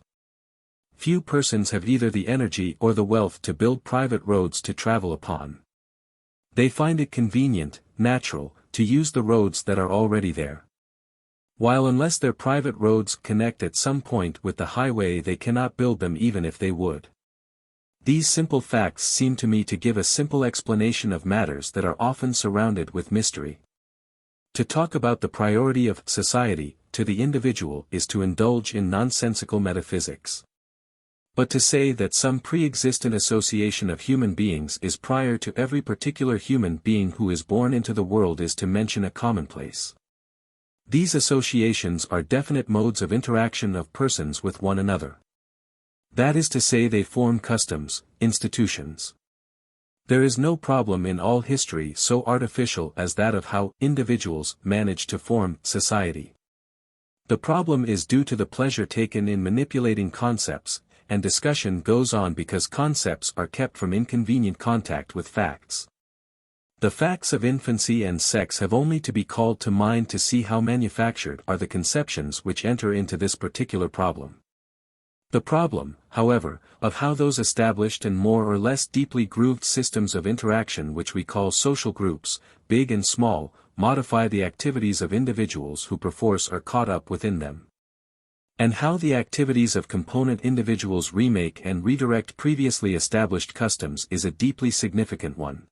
Few persons have either the energy or the wealth to build private roads to travel upon. They find it convenient, natural, to use the roads that are already there. While unless their private roads connect at some point with the highway they cannot build them even if they would. These simple facts seem to me to give a simple explanation of matters that are often surrounded with mystery. To talk about the priority of society to the individual is to indulge in nonsensical metaphysics. But to say that some pre-existent association of human beings is prior to every particular human being who is born into the world is to mention a commonplace. These associations are definite modes of interaction of persons with one another. That is to say they form customs, institutions. There is no problem in all history so artificial as that of how individuals manage to form society. The problem is due to the pleasure taken in manipulating concepts, and discussion goes on because concepts are kept from inconvenient contact with facts. The facts of infancy and sex have only to be called to mind to see how manufactured are the conceptions which enter into this particular problem. The problem, however, of how those established and more or less deeply grooved systems of interaction which we call social groups, big and small, modify the activities of individuals who perforce are caught up within them. And how the activities of component individuals remake and redirect previously established customs is a deeply significant one.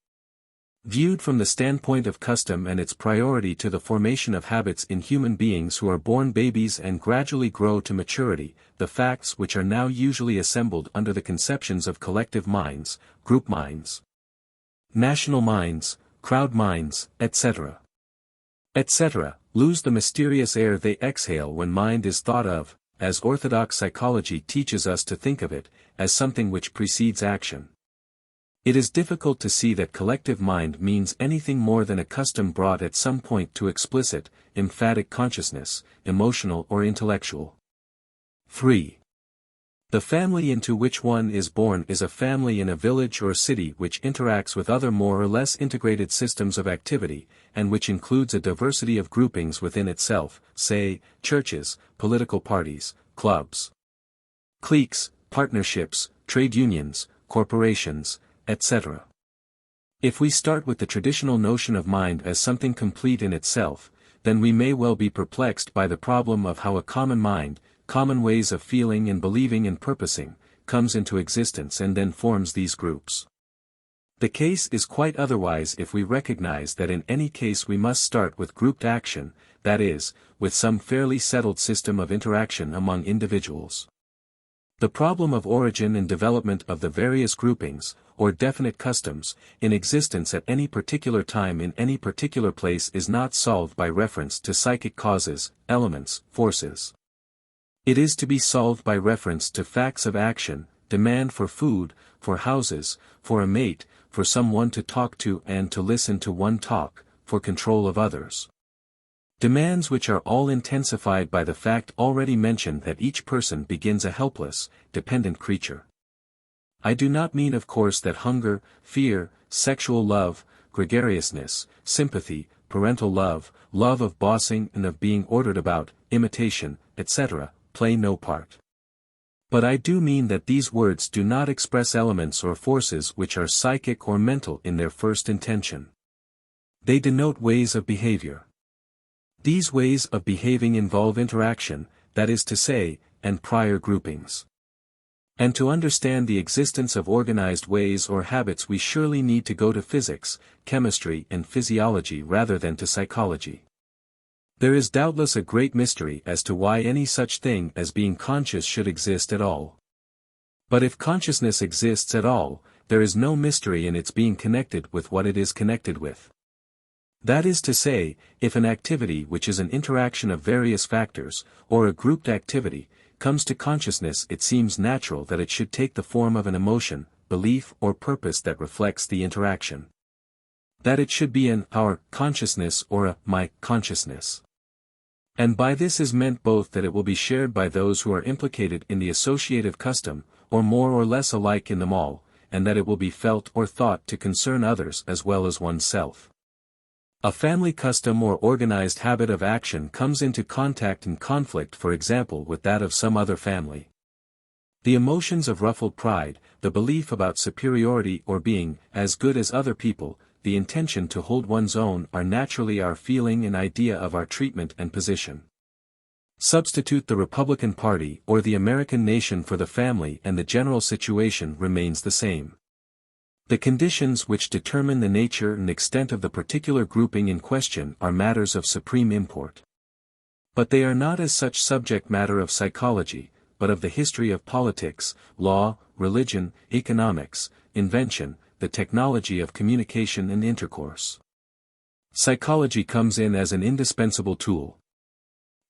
Viewed from the standpoint of custom and its priority to the formation of habits in human beings who are born babies and gradually grow to maturity, the facts which are now usually assembled under the conceptions of collective minds, group minds, national minds, crowd minds, etc., lose the mysterious air they exhale when mind is thought of, as orthodox psychology teaches us to think of it, as something which precedes action. It is difficult to see that collective mind means anything more than a custom brought at some point to explicit, emphatic consciousness, emotional or intellectual. 3. The family into which one is born is a family in a village or city which interacts with other more or less integrated systems of activity, and which includes a diversity of groupings within itself, say, churches, political parties, clubs, cliques, partnerships, trade unions, corporations, etc. If we start with the traditional notion of mind as something complete in itself, then we may well be perplexed by the problem of how a common mind, common ways of feeling and believing and purposing, comes into existence and then forms these groups. The case is quite otherwise if we recognize that in any case we must start with grouped action, that is, with some fairly settled system of interaction among individuals. The problem of origin and development of the various groupings, or definite customs, in existence at any particular time in any particular place is not solved by reference to psychic causes, elements, forces. It is to be solved by reference to facts of action, demand for food, for houses, for a mate, for someone to talk to and to listen to one talk, for control of others. Demands which are all intensified by the fact already mentioned that each person begins a helpless, dependent creature. I do not mean of course that hunger, fear, sexual love, gregariousness, sympathy, parental love, love of bossing and of being ordered about, imitation, etc., play no part. But I do mean that these words do not express elements or forces which are psychic or mental in their first intention. They denote ways of behavior. These ways of behaving involve interaction, that is to say, and prior groupings. And to understand the existence of organized ways or habits we surely need to go to physics, chemistry and physiology rather than to psychology. There is doubtless a great mystery as to why any such thing as being conscious should exist at all. But if consciousness exists at all, there is no mystery in its being connected with what it is connected with. That is to say, if an activity which is an interaction of various factors, or a grouped activity, comes to consciousness, it seems natural that it should take the form of an emotion, belief or purpose that reflects the interaction. That it should be an our consciousness or a my consciousness. And by this is meant both that it will be shared by those who are implicated in the associative custom, or more or less alike in them all, and that it will be felt or thought to concern others as well as oneself. A family custom or organized habit of action comes into contact and conflict, for example, with that of some other family. The emotions of ruffled pride, the belief about superiority or being as good as other people, the intention to hold one's own are naturally our feeling and idea of our treatment and position. Substitute the Republican Party or the American nation for the family and the general situation remains the same. The conditions which determine the nature and extent of the particular grouping in question are matters of supreme import. But they are not as such subject matter of psychology, but of the history of politics, law, religion, economics, invention, the technology of communication and intercourse. Psychology comes in as an indispensable tool.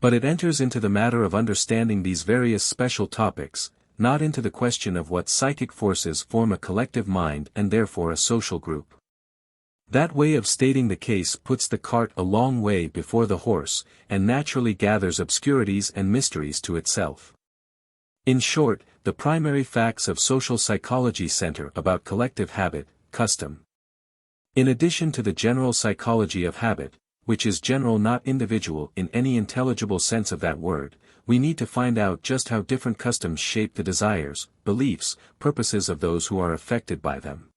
But it enters into the matter of understanding these various special topics, not into the question of what psychic forces form a collective mind and therefore a social group. That way of stating the case puts the cart a long way before the horse, and naturally gathers obscurities and mysteries to itself. In short, the primary facts of social psychology center about collective habit, custom. In addition to the general psychology of habit, which is general not individual in any intelligible sense of that word, we need to find out just how different customs shape the desires, beliefs, purposes of those who are affected by them.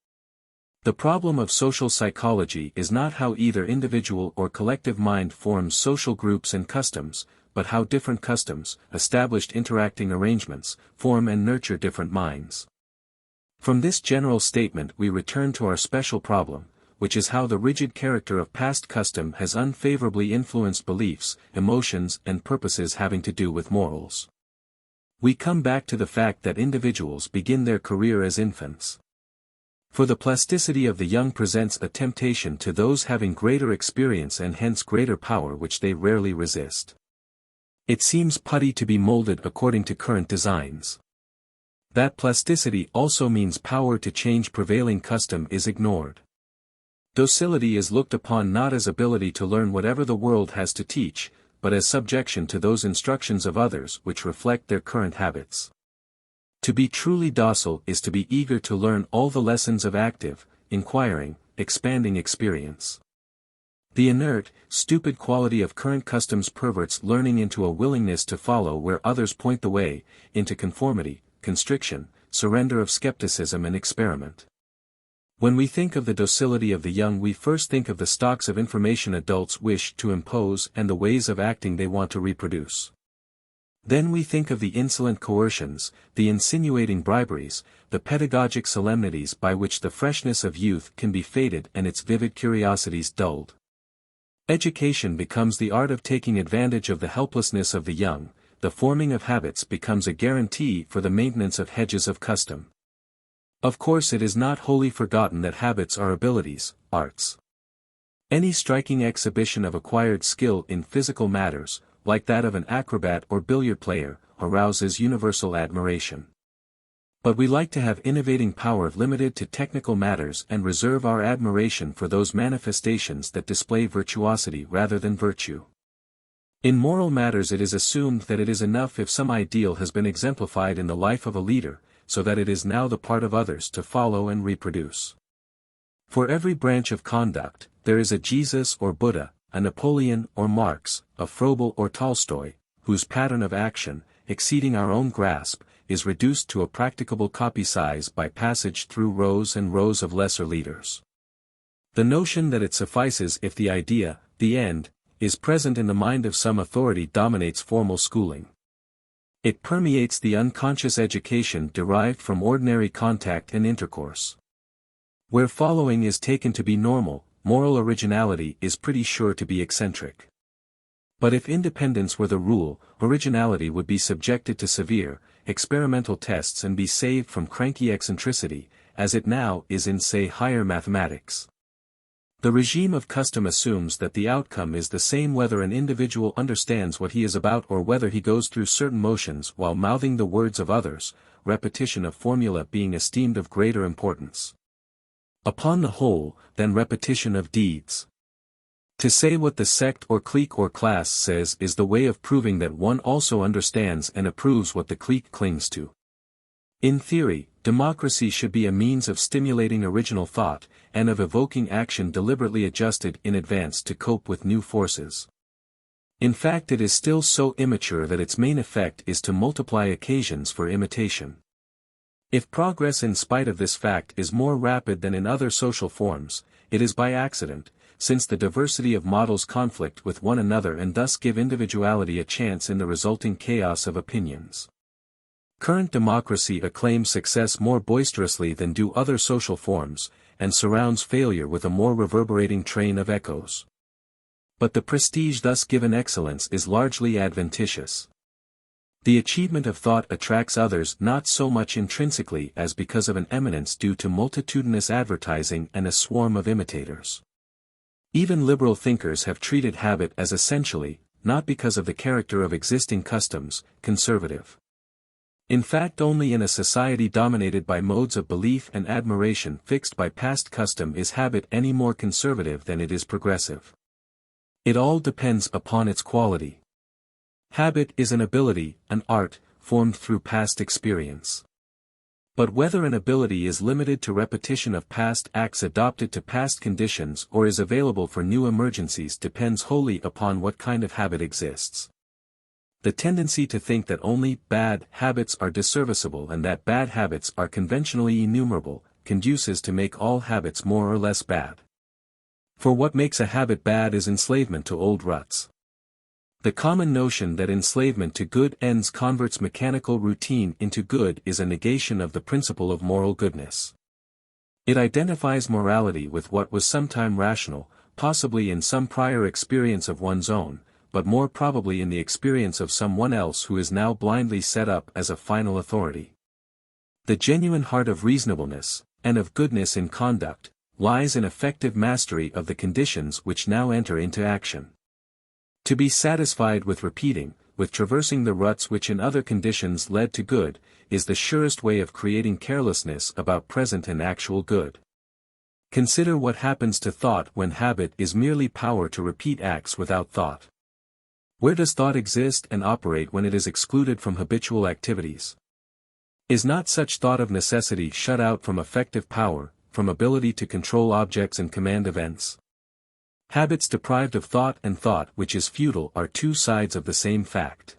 The problem of social psychology is not how either individual or collective mind forms social groups and customs, but how different customs, established interacting arrangements, form and nurture different minds. From this general statement we return to our special problem, which is how the rigid character of past custom has unfavorably influenced beliefs, emotions and purposes having to do with morals. We come back to the fact that individuals begin their career as infants. For the plasticity of the young presents a temptation to those having greater experience and hence greater power which they rarely resist. It seems putty to be molded according to current designs. That plasticity also means power to change prevailing custom is ignored. Docility is looked upon not as ability to learn whatever the world has to teach, but as subjection to those instructions of others which reflect their current habits. To be truly docile is to be eager to learn all the lessons of active, inquiring, expanding experience. The inert, stupid quality of current customs perverts learning into a willingness to follow where others point the way, into conformity, constriction, surrender of skepticism and experiment. When we think of the docility of the young, we first think of the stocks of information adults wish to impose and the ways of acting they want to reproduce. Then we think of the insolent coercions, the insinuating briberies, the pedagogic solemnities by which the freshness of youth can be faded and its vivid curiosities dulled. Education becomes the art of taking advantage of the helplessness of the young, the forming of habits becomes a guarantee for the maintenance of hedges of custom. Of course, it is not wholly forgotten that habits are abilities, arts. Any striking exhibition of acquired skill in physical matters, like that of an acrobat or billiard player, arouses universal admiration. But we like to have innovating power limited to technical matters and reserve our admiration for those manifestations that display virtuosity rather than virtue. In moral matters it is assumed that it is enough if some ideal has been exemplified in the life of a leader, so that it is now the part of others to follow and reproduce. For every branch of conduct, there is a Jesus or Buddha, a Napoleon or Marx, a Froebel or Tolstoy, whose pattern of action, exceeding our own grasp, is reduced to a practicable copy size by passage through rows and rows of lesser leaders. The notion that it suffices if the idea, the end, is present in the mind of some authority dominates formal schooling. It permeates the unconscious education derived from ordinary contact and intercourse. Where following is taken to be normal, moral originality is pretty sure to be eccentric. But if independence were the rule, originality would be subjected to severe, experimental tests and be saved from cranky eccentricity, as it now is in, say, higher mathematics. The regime of custom assumes that the outcome is the same whether an individual understands what he is about or whether he goes through certain motions while mouthing the words of others, repetition of formula being esteemed of greater importance, upon the whole, than repetition of deeds. To say what the sect or clique or class says is the way of proving that one also understands and approves what the clique clings to. In theory, democracy should be a means of stimulating original thought, and of evoking action deliberately adjusted in advance to cope with new forces. In fact, it is still so immature that its main effect is to multiply occasions for imitation. If progress in spite of this fact is more rapid than in other social forms, it is by accident, since the diversity of models conflict with one another and thus give individuality a chance in the resulting chaos of opinions. Current democracy acclaims success more boisterously than do other social forms, and surrounds failure with a more reverberating train of echoes. But the prestige thus given excellence is largely adventitious. The achievement of thought attracts others not so much intrinsically as because of an eminence due to multitudinous advertising and a swarm of imitators. Even liberal thinkers have treated habit as essentially, not because of the character of existing customs, conservative. In fact, only in a society dominated by modes of belief and admiration fixed by past custom is habit any more conservative than it is progressive. It all depends upon its quality. Habit is an ability, an art, formed through past experience. But whether an ability is limited to repetition of past acts adopted to past conditions or is available for new emergencies depends wholly upon what kind of habit exists. The tendency to think that only bad habits are disserviceable and that bad habits are conventionally innumerable, conduces to make all habits more or less bad. For what makes a habit bad is enslavement to old ruts. The common notion that enslavement to good ends converts mechanical routine into good is a negation of the principle of moral goodness. It identifies morality with what was sometime rational, possibly in some prior experience of one's own, but more probably in the experience of someone else who is now blindly set up as a final authority. The genuine heart of reasonableness, and of goodness in conduct, lies in effective mastery of the conditions which now enter into action. To be satisfied with repeating, with traversing the ruts which in other conditions led to good, is the surest way of creating carelessness about present and actual good. Consider what happens to thought when habit is merely power to repeat acts without thought. Where does thought exist and operate when it is excluded from habitual activities? Is not such thought of necessity shut out from effective power, from ability to control objects and command events? Habits deprived of thought and thought which is futile are two sides of the same fact.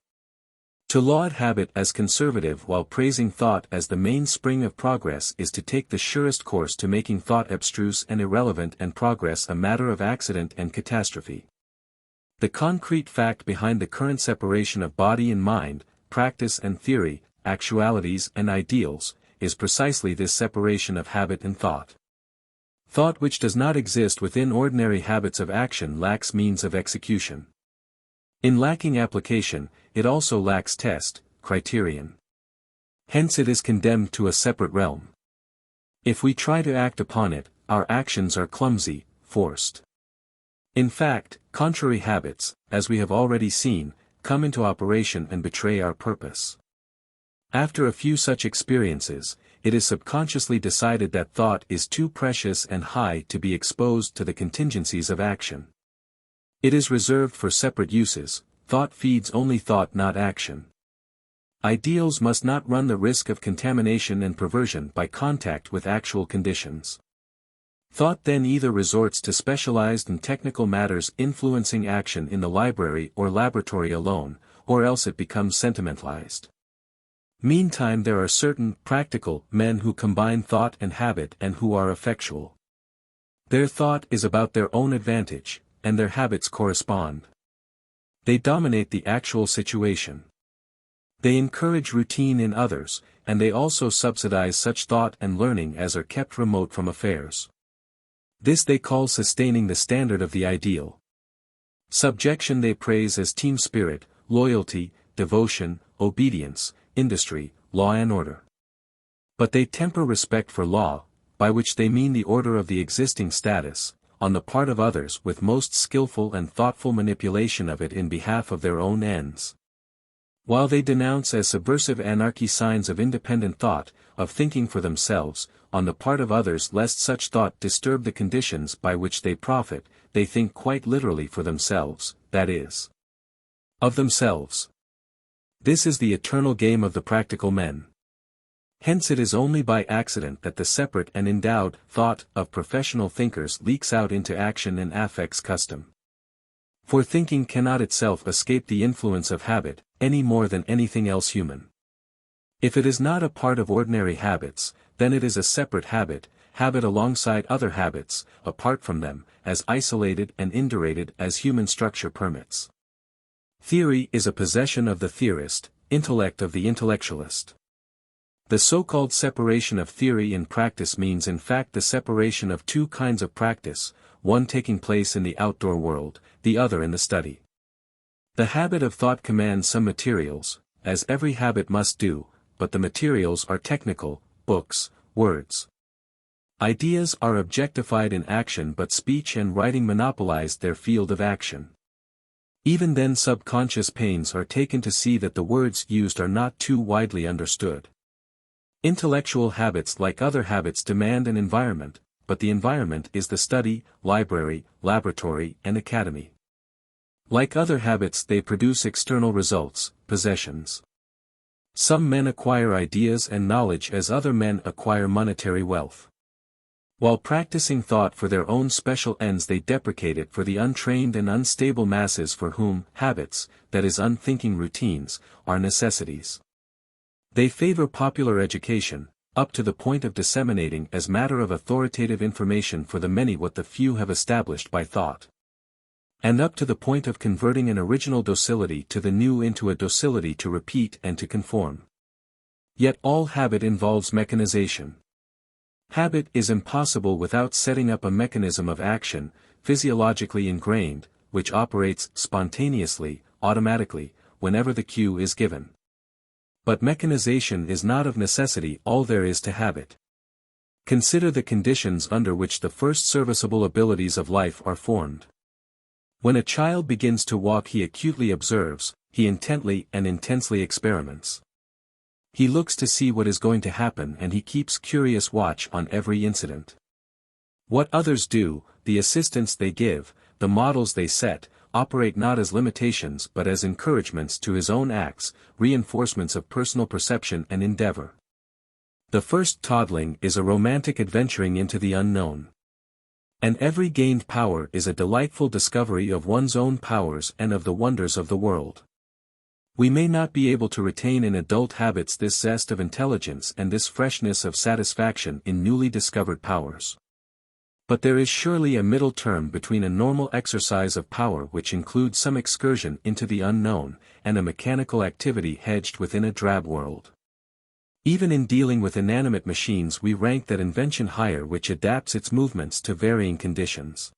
To laud habit as conservative while praising thought as the mainspring of progress is to take the surest course to making thought abstruse and irrelevant and progress a matter of accident and catastrophe. The concrete fact behind the current separation of body and mind, practice and theory, actualities and ideals, is precisely this separation of habit and thought. Thought which does not exist within ordinary habits of action lacks means of execution. In lacking application, it also lacks test, criterion. Hence it is condemned to a separate realm. If we try to act upon it, our actions are clumsy, forced. In fact, contrary habits, as we have already seen, come into operation and betray our purpose. After a few such experiences, it is subconsciously decided that thought is too precious and high to be exposed to the contingencies of action. It is reserved for separate uses. Thought feeds only thought, not action. Ideals must not run the risk of contamination and perversion by contact with actual conditions. Thought then either resorts to specialized and technical matters influencing action in the library or laboratory alone, or else it becomes sentimentalized. Meantime there are certain practical men who combine thought and habit and who are effectual. Their thought is about their own advantage, and their habits correspond. They dominate the actual situation. They encourage routine in others, and they also subsidize such thought and learning as are kept remote from affairs. This they call sustaining the standard of the ideal. Subjection they praise as team spirit, loyalty, devotion, obedience, industry, law and order. But they temper respect for law, by which they mean the order of the existing status, on the part of others with most skillful and thoughtful manipulation of it in behalf of their own ends. While they denounce as subversive anarchy signs of independent thought, of thinking for themselves, on the part of others lest such thought disturb the conditions by which they profit, they think quite literally for themselves, that is, of themselves. This is the eternal game of the practical men. Hence it is only by accident that the separate and endowed thought of professional thinkers leaks out into action and affects custom. For thinking cannot itself escape the influence of habit, any more than anything else human. If it is not a part of ordinary habits, then it is a separate habit, habit alongside other habits, apart from them, as isolated and indurated as human structure permits. Theory is a possession of the theorist, intellect of the intellectualist. The so-called separation of theory and practice means in fact the separation of two kinds of practice, one taking place in the outdoor world, the other in the study. The habit of thought commands some materials, as every habit must do, but the materials are technical, books, words. Ideas are objectified in action, but speech and writing monopolize their field of action. Even then subconscious pains are taken to see that the words used are not too widely understood. Intellectual habits like other habits demand an environment, but the environment is the study, library, laboratory and academy. Like other habits they produce external results, possessions. Some men acquire ideas and knowledge as other men acquire monetary wealth. While practicing thought for their own special ends they deprecate it for the untrained and unstable masses for whom habits, that is unthinking routines, are necessities. They favor popular education, up to the point of disseminating as matter of authoritative information for the many what the few have established by thought. And up to the point of converting an original docility to the new into a docility to repeat and to conform. Yet all habit involves mechanization. Habit is impossible without setting up a mechanism of action, physiologically ingrained, which operates spontaneously, automatically, whenever the cue is given. But mechanization is not of necessity all there is to habit. Consider the conditions under which the first serviceable abilities of life are formed. When a child begins to walk he acutely observes, he intently and intensely experiments. He looks to see what is going to happen and he keeps curious watch on every incident. What others do, the assistance they give, the models they set, operate not as limitations but as encouragements to his own acts, reinforcements of personal perception and endeavor. The first toddling is a romantic adventuring into the unknown. And every gained power is a delightful discovery of one's own powers and of the wonders of the world. We may not be able to retain in adult habits this zest of intelligence and this freshness of satisfaction in newly discovered powers. But there is surely a middle term between a normal exercise of power which includes some excursion into the unknown, and a mechanical activity hedged within a drab world. Even in dealing with inanimate machines we rank that invention higher which adapts its movements to varying conditions.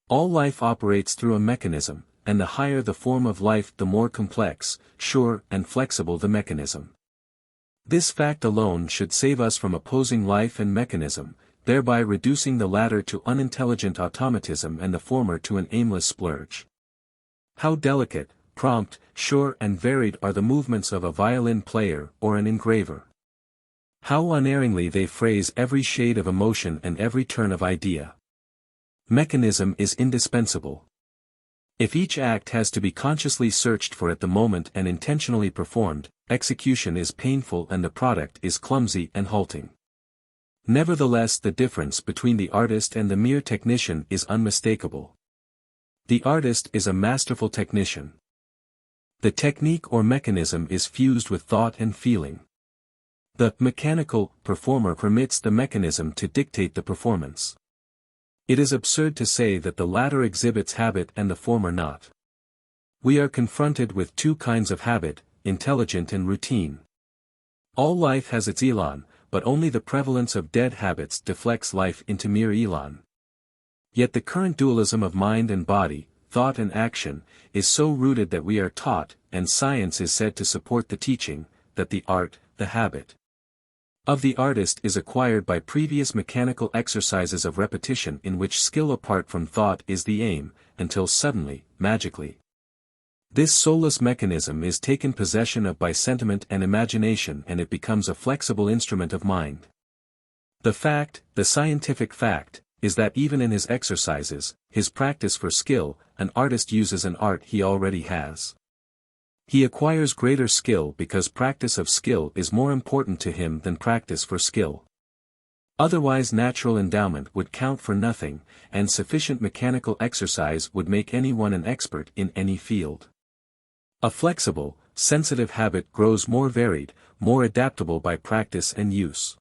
All life operates through a mechanism, and the higher the form of life the more complex, sure, and flexible the mechanism. This fact alone should save us from opposing life and mechanism, thereby reducing the latter to unintelligent automatism and the former to an aimless splurge. How delicate, prompt, sure and varied are the movements of a violin player or an engraver. How unerringly they phrase every shade of emotion and every turn of idea. Mechanism is indispensable. If each act has to be consciously searched for at the moment and intentionally performed, execution is painful and the product is clumsy and halting. Nevertheless, the difference between the artist and the mere technician is unmistakable. The artist is a masterful technician. The technique or mechanism is fused with thought and feeling. The mechanical performer permits the mechanism to dictate the performance. It is absurd to say that the latter exhibits habit and the former not. We are confronted with two kinds of habit, intelligent and routine. All life has its elan, but only the prevalence of dead habits deflects life into mere elan. Yet the current dualism of mind and body, thought and action, is so rooted that we are taught, and science is said to support the teaching, that the art, the habit of the artist is acquired by previous mechanical exercises of repetition in which skill apart from thought is the aim, until suddenly, magically, this soulless mechanism is taken possession of by sentiment and imagination and it becomes a flexible instrument of mind. The fact, the scientific fact, is that even in his exercises, his practice for skill, an artist uses an art he already has. He acquires greater skill because practice of skill is more important to him than practice for skill. Otherwise natural endowment would count for nothing, and sufficient mechanical exercise would make anyone an expert in any field. A flexible, sensitive habit grows more varied, more adaptable by practice and use.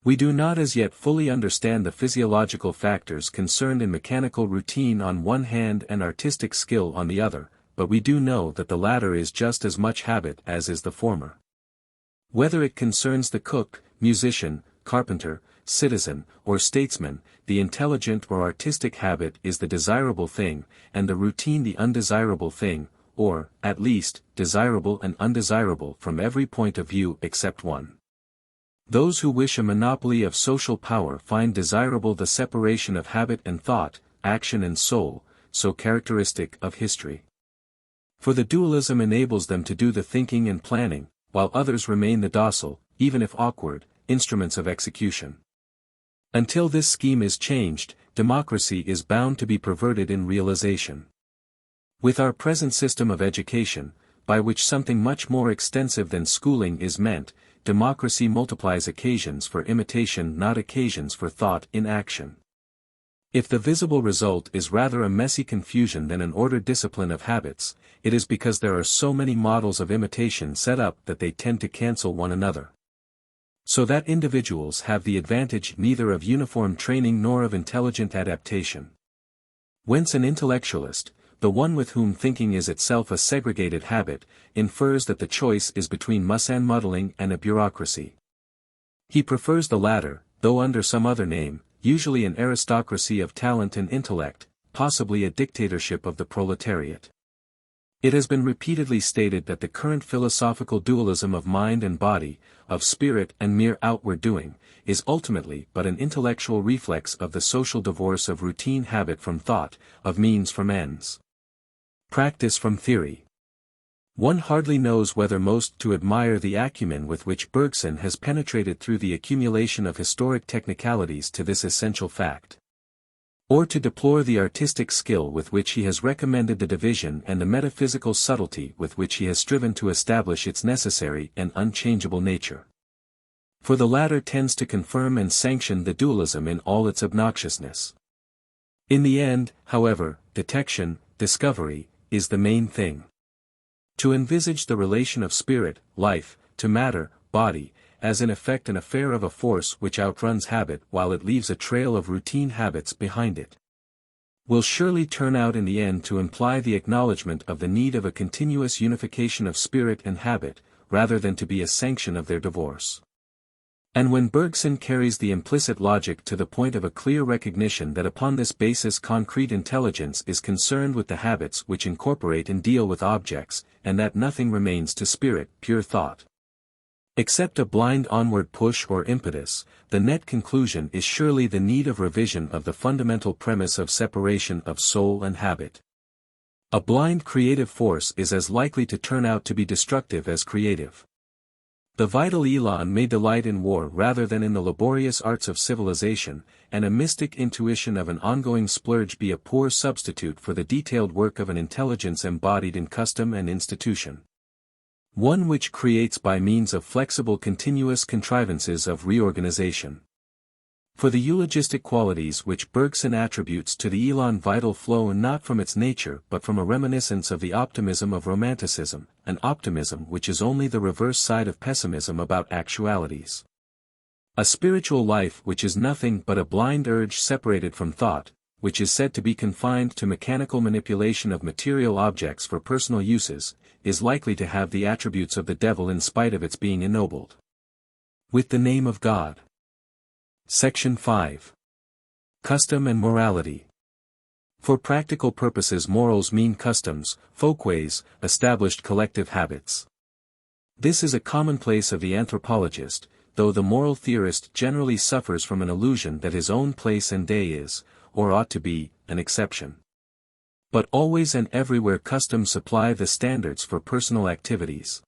We do not as yet fully understand the physiological factors concerned in mechanical routine on one hand and artistic skill on the other, but we do know that the latter is just as much habit as is the former. Whether it concerns the cook, musician, carpenter, citizen, or statesman, the intelligent or artistic habit is the desirable thing, and the routine the undesirable thing, or, at least, desirable and undesirable from every point of view except one. Those who wish a monopoly of social power find desirable the separation of habit and thought, action and soul, so characteristic of history. For the dualism enables them to do the thinking and planning, while others remain the docile, even if awkward, instruments of execution. Until this scheme is changed, democracy is bound to be perverted in realization. With our present system of education, by which something much more extensive than schooling is meant, democracy multiplies occasions for imitation not occasions for thought in action. If the visible result is rather a messy confusion than an ordered discipline of habits, it is because there are so many models of imitation set up that they tend to cancel one another. So that individuals have the advantage neither of uniform training nor of intelligent adaptation. Whence an intellectualist, the one with whom thinking is itself a segregated habit, infers that the choice is between musan muddling and a bureaucracy. He prefers the latter, though under some other name, usually an aristocracy of talent and intellect, possibly a dictatorship of the proletariat. It has been repeatedly stated that the current philosophical dualism of mind and body, of spirit and mere outward doing, is ultimately but an intellectual reflex of the social divorce of routine habit from thought, of means from ends. Practice from theory. One hardly knows whether most to admire the acumen with which Bergson has penetrated through the accumulation of historic technicalities to this essential fact, or to deplore the artistic skill with which he has recommended the division and the metaphysical subtlety with which he has striven to establish its necessary and unchangeable nature. For the latter tends to confirm and sanction the dualism in all its obnoxiousness. In the end, however, detection, discovery, is the main thing. To envisage the relation of spirit, life, to matter, body, as in effect an affair of a force which outruns habit while it leaves a trail of routine habits behind it, will surely turn out in the end to imply the acknowledgement of the need of a continuous unification of spirit and habit, rather than to be a sanction of their divorce. And when Bergson carries the implicit logic to the point of a clear recognition that upon this basis concrete intelligence is concerned with the habits which incorporate and deal with objects, and that nothing remains to spirit, pure thought, except a blind onward push or impetus, the net conclusion is surely the need of revision of the fundamental premise of separation of soul and habit. A blind creative force is as likely to turn out to be destructive as creative. The vital elan may delight in war rather than in the laborious arts of civilization, and a mystic intuition of an ongoing splurge be a poor substitute for the detailed work of an intelligence embodied in custom and institution. One which creates by means of flexible continuous contrivances of reorganization. For the eulogistic qualities which Bergson attributes to the elan vital flow not from its nature but from a reminiscence of the optimism of Romanticism, an optimism which is only the reverse side of pessimism about actualities. A spiritual life which is nothing but a blind urge separated from thought, which is said to be confined to mechanical manipulation of material objects for personal uses, is likely to have the attributes of the devil in spite of its being ennobled with the name of God. Section 5. Custom and Morality. For practical purposes morals mean customs, folkways, established collective habits. This is a commonplace of the anthropologist, though the moral theorist generally suffers from an illusion that his own place and day is, or ought to be, an exception. But always and everywhere customs supply the standards for personal activities.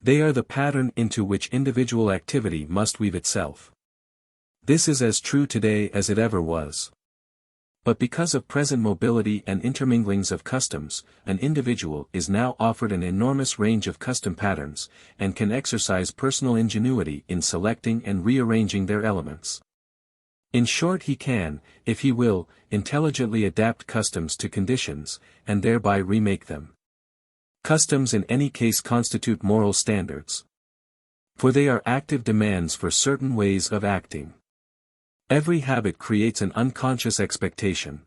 They are the pattern into which individual activity must weave itself. This is as true today as it ever was. But because of present mobility and interminglings of customs, an individual is now offered an enormous range of custom patterns, and can exercise personal ingenuity in selecting and rearranging their elements. In short, he can, if he will, intelligently adapt customs to conditions, and thereby remake them. Customs in any case constitute moral standards. For they are active demands for certain ways of acting. Every habit creates an unconscious expectation.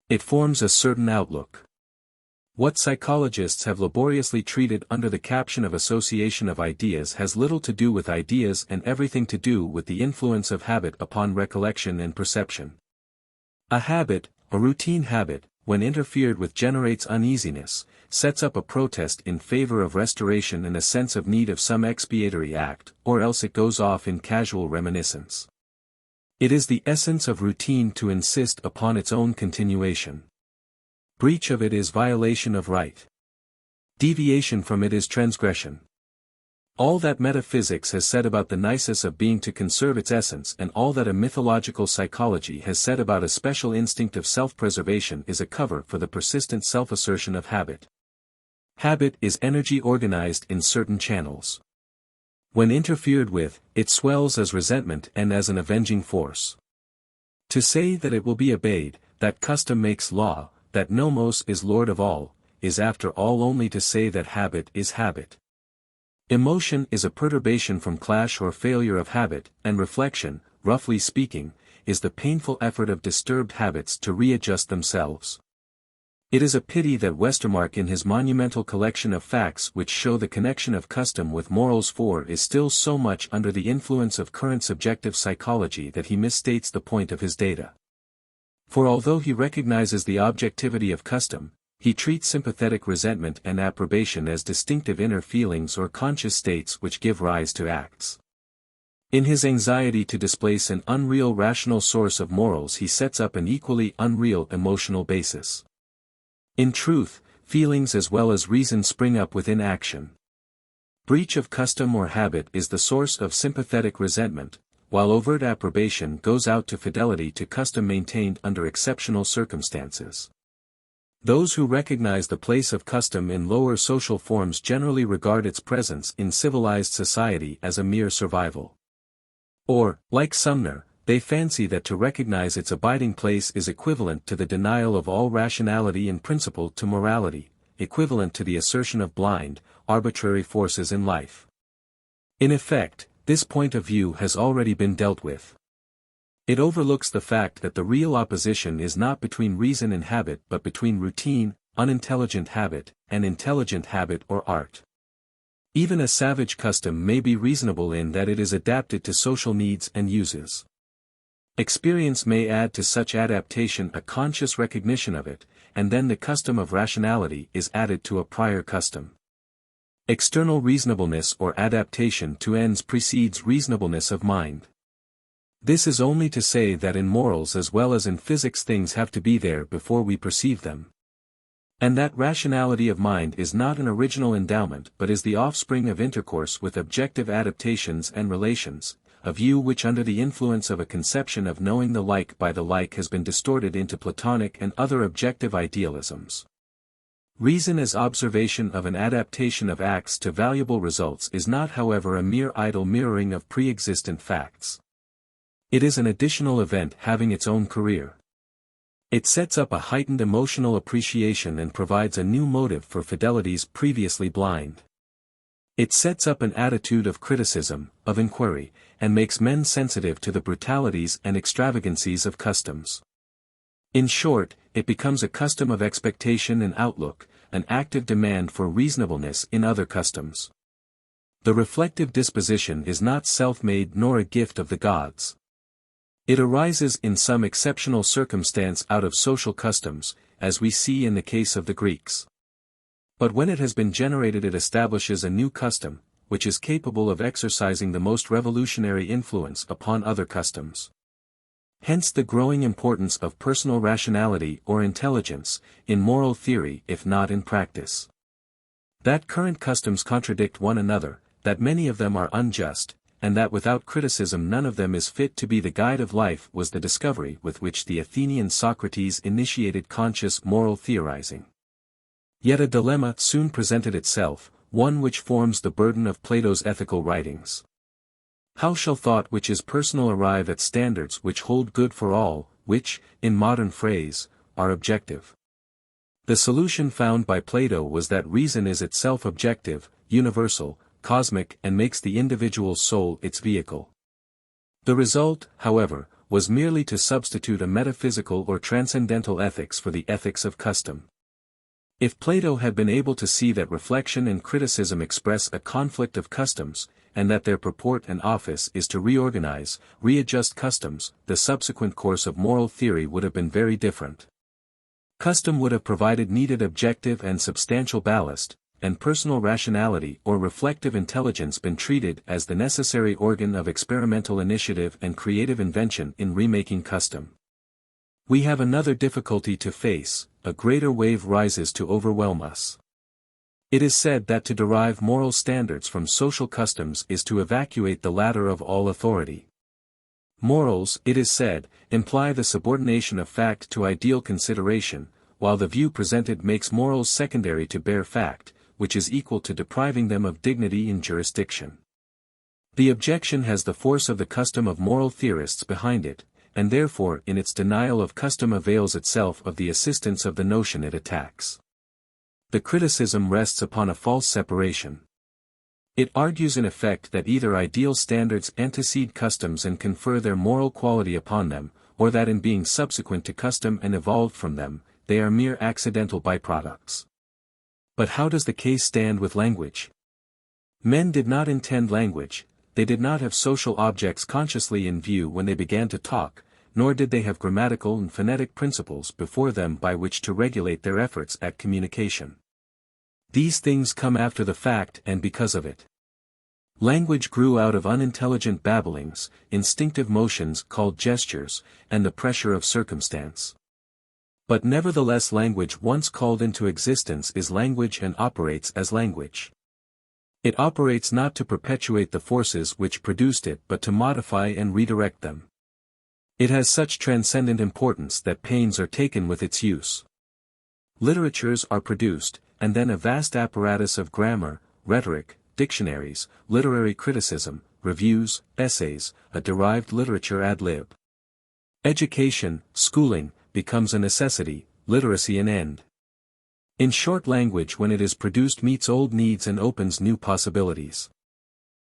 It forms a certain outlook. What psychologists have laboriously treated under the caption of association of ideas has little to do with ideas and everything to do with the influence of habit upon recollection and perception. A habit, a routine habit, when interfered with generates uneasiness, sets up a protest in favor of restoration and a sense of need of some expiatory act, or else it goes off in casual reminiscence. It is the essence of routine to insist upon its own continuation. Breach of it is violation of right. Deviation from it is transgression. All that metaphysics has said about the nisus of being to conserve its essence and all that a mythological psychology has said about a special instinct of self-preservation is a cover for the persistent self-assertion of habit. Habit is energy organized in certain channels. When interfered with, it swells as resentment and as an avenging force. To say that it will be obeyed, that custom makes law, that nomos is lord of all, is after all only to say that habit is habit. Emotion is a perturbation from clash or failure of habit, and reflection, roughly speaking, is the painful effort of disturbed habits to readjust themselves. It is a pity that Westermarck in his monumental collection of facts which show the connection of custom with morals is still so much under the influence of current subjective psychology that he misstates the point of his data. For although he recognizes the objectivity of custom, he treats sympathetic resentment and approbation as distinctive inner feelings or conscious states which give rise to acts. In his anxiety to displace an unreal rational source of morals he sets up an equally unreal emotional basis. In truth, feelings as well as reason spring up within action. Breach of custom or habit is the source of sympathetic resentment, while overt approbation goes out to fidelity to custom maintained under exceptional circumstances. Those who recognize the place of custom in lower social forms generally regard its presence in civilized society as a mere survival. Or, like Sumner, they fancy that to recognize its abiding place is equivalent to the denial of all rationality and principle to morality, equivalent to the assertion of blind, arbitrary forces in life. In effect, this point of view has already been dealt with. It overlooks the fact that the real opposition is not between reason and habit but between routine, unintelligent habit, and intelligent habit or art. Even a savage custom may be reasonable in that it is adapted to social needs and uses. Experience may add to such adaptation a conscious recognition of it, and then the custom of rationality is added to a prior custom. External reasonableness or adaptation to ends precedes reasonableness of mind. This is only to say that in morals as well as in physics things have to be there before we perceive them. And that rationality of mind is not an original endowment but is the offspring of intercourse with objective adaptations and relations, a view which under the influence of a conception of knowing the like by the like has been distorted into Platonic and other objective idealisms. Reason as observation of an adaptation of acts to valuable results is not however a mere idle mirroring of pre-existent facts. It is an additional event having its own career. It sets up a heightened emotional appreciation and provides a new motive for fidelities previously blind. It sets up an attitude of criticism, of inquiry, and makes men sensitive to the brutalities and extravagancies of customs. In short, it becomes a custom of expectation and outlook, an active demand for reasonableness in other customs. The reflective disposition is not self-made nor a gift of the gods. It arises in some exceptional circumstance out of social customs, as we see in the case of the Greeks. But when it has been generated it establishes a new custom, which is capable of exercising the most revolutionary influence upon other customs. Hence the growing importance of personal rationality or intelligence, in moral theory if not in practice. That current customs contradict one another, that many of them are unjust, and that without criticism none of them is fit to be the guide of life was the discovery with which the Athenian Socrates initiated conscious moral theorizing. Yet a dilemma soon presented itself, one which forms the burden of Plato's ethical writings. How shall thought which is personal arrive at standards which hold good for all, which, in modern phrase, are objective? The solution found by Plato was that reason is itself objective, universal, cosmic and makes the individual soul its vehicle. The result, however, was merely to substitute a metaphysical or transcendental ethics for the ethics of custom. If Plato had been able to see that reflection and criticism express a conflict of customs, and that their purport and office is to reorganize, readjust customs, the subsequent course of moral theory would have been very different. Custom would have provided needed objective and substantial ballast, and personal rationality or reflective intelligence been treated as the necessary organ of experimental initiative and creative invention in remaking custom. We have another difficulty to face, a greater wave rises to overwhelm us. It is said that to derive moral standards from social customs is to evacuate the latter of all authority. Morals, it is said, imply the subordination of fact to ideal consideration, while the view presented makes morals secondary to bare fact, which is equal to depriving them of dignity in jurisdiction. The objection has the force of the custom of moral theorists behind it, and therefore in its denial of custom avails itself of the assistance of the notion it attacks. The criticism rests upon a false separation. It argues in effect that either ideal standards antecede customs and confer their moral quality upon them, or that in being subsequent to custom and evolved from them, they are mere accidental byproducts. But how does the case stand with language? Men did not intend language, they did not have social objects consciously in view when they began to talk, nor did they have grammatical and phonetic principles before them by which to regulate their efforts at communication. These things come after the fact and because of it. Language grew out of unintelligent babblings, instinctive motions called gestures, and the pressure of circumstance. But nevertheless language once called into existence is language and operates as language. It operates not to perpetuate the forces which produced it but to modify and redirect them. It has such transcendent importance that pains are taken with its use. Literatures are produced, and then a vast apparatus of grammar, rhetoric, dictionaries, literary criticism, reviews, essays, a derived literature ad lib. Education, schooling, becomes a necessity, literacy an end. In short, language when it is produced meets old needs and opens new possibilities.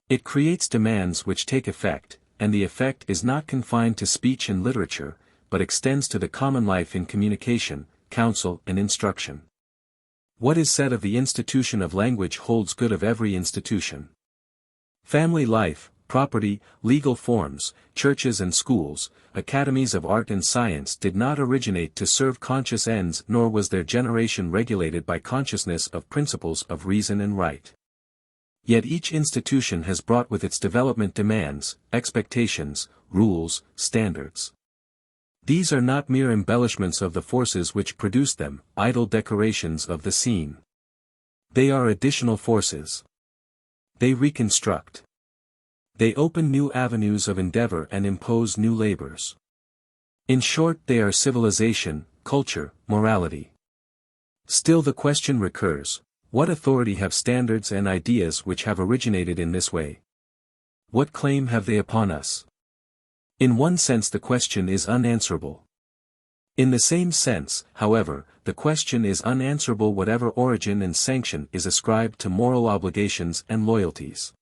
It creates demands which take effect, and the effect is not confined to speech and literature, but extends to the common life in communication, counsel and instruction. What is said of the institution of language holds good of every institution. Family life, property, legal forms, churches and schools, academies of art and science did not originate to serve conscious ends, nor was their generation regulated by consciousness of principles of reason and right. Yet each institution has brought with its development demands, expectations, rules, standards. These are not mere embellishments of the forces which produced them, idle decorations of the scene. They are additional forces. They reconstruct. They open new avenues of endeavor and impose new labors. In short, they are civilization, culture, morality. Still the question recurs, what authority have standards and ideas which have originated in this way? What claim have they upon us? In one sense the question is unanswerable. In the same sense, however, the question is unanswerable whatever origin and sanction is ascribed to moral obligations and loyalties.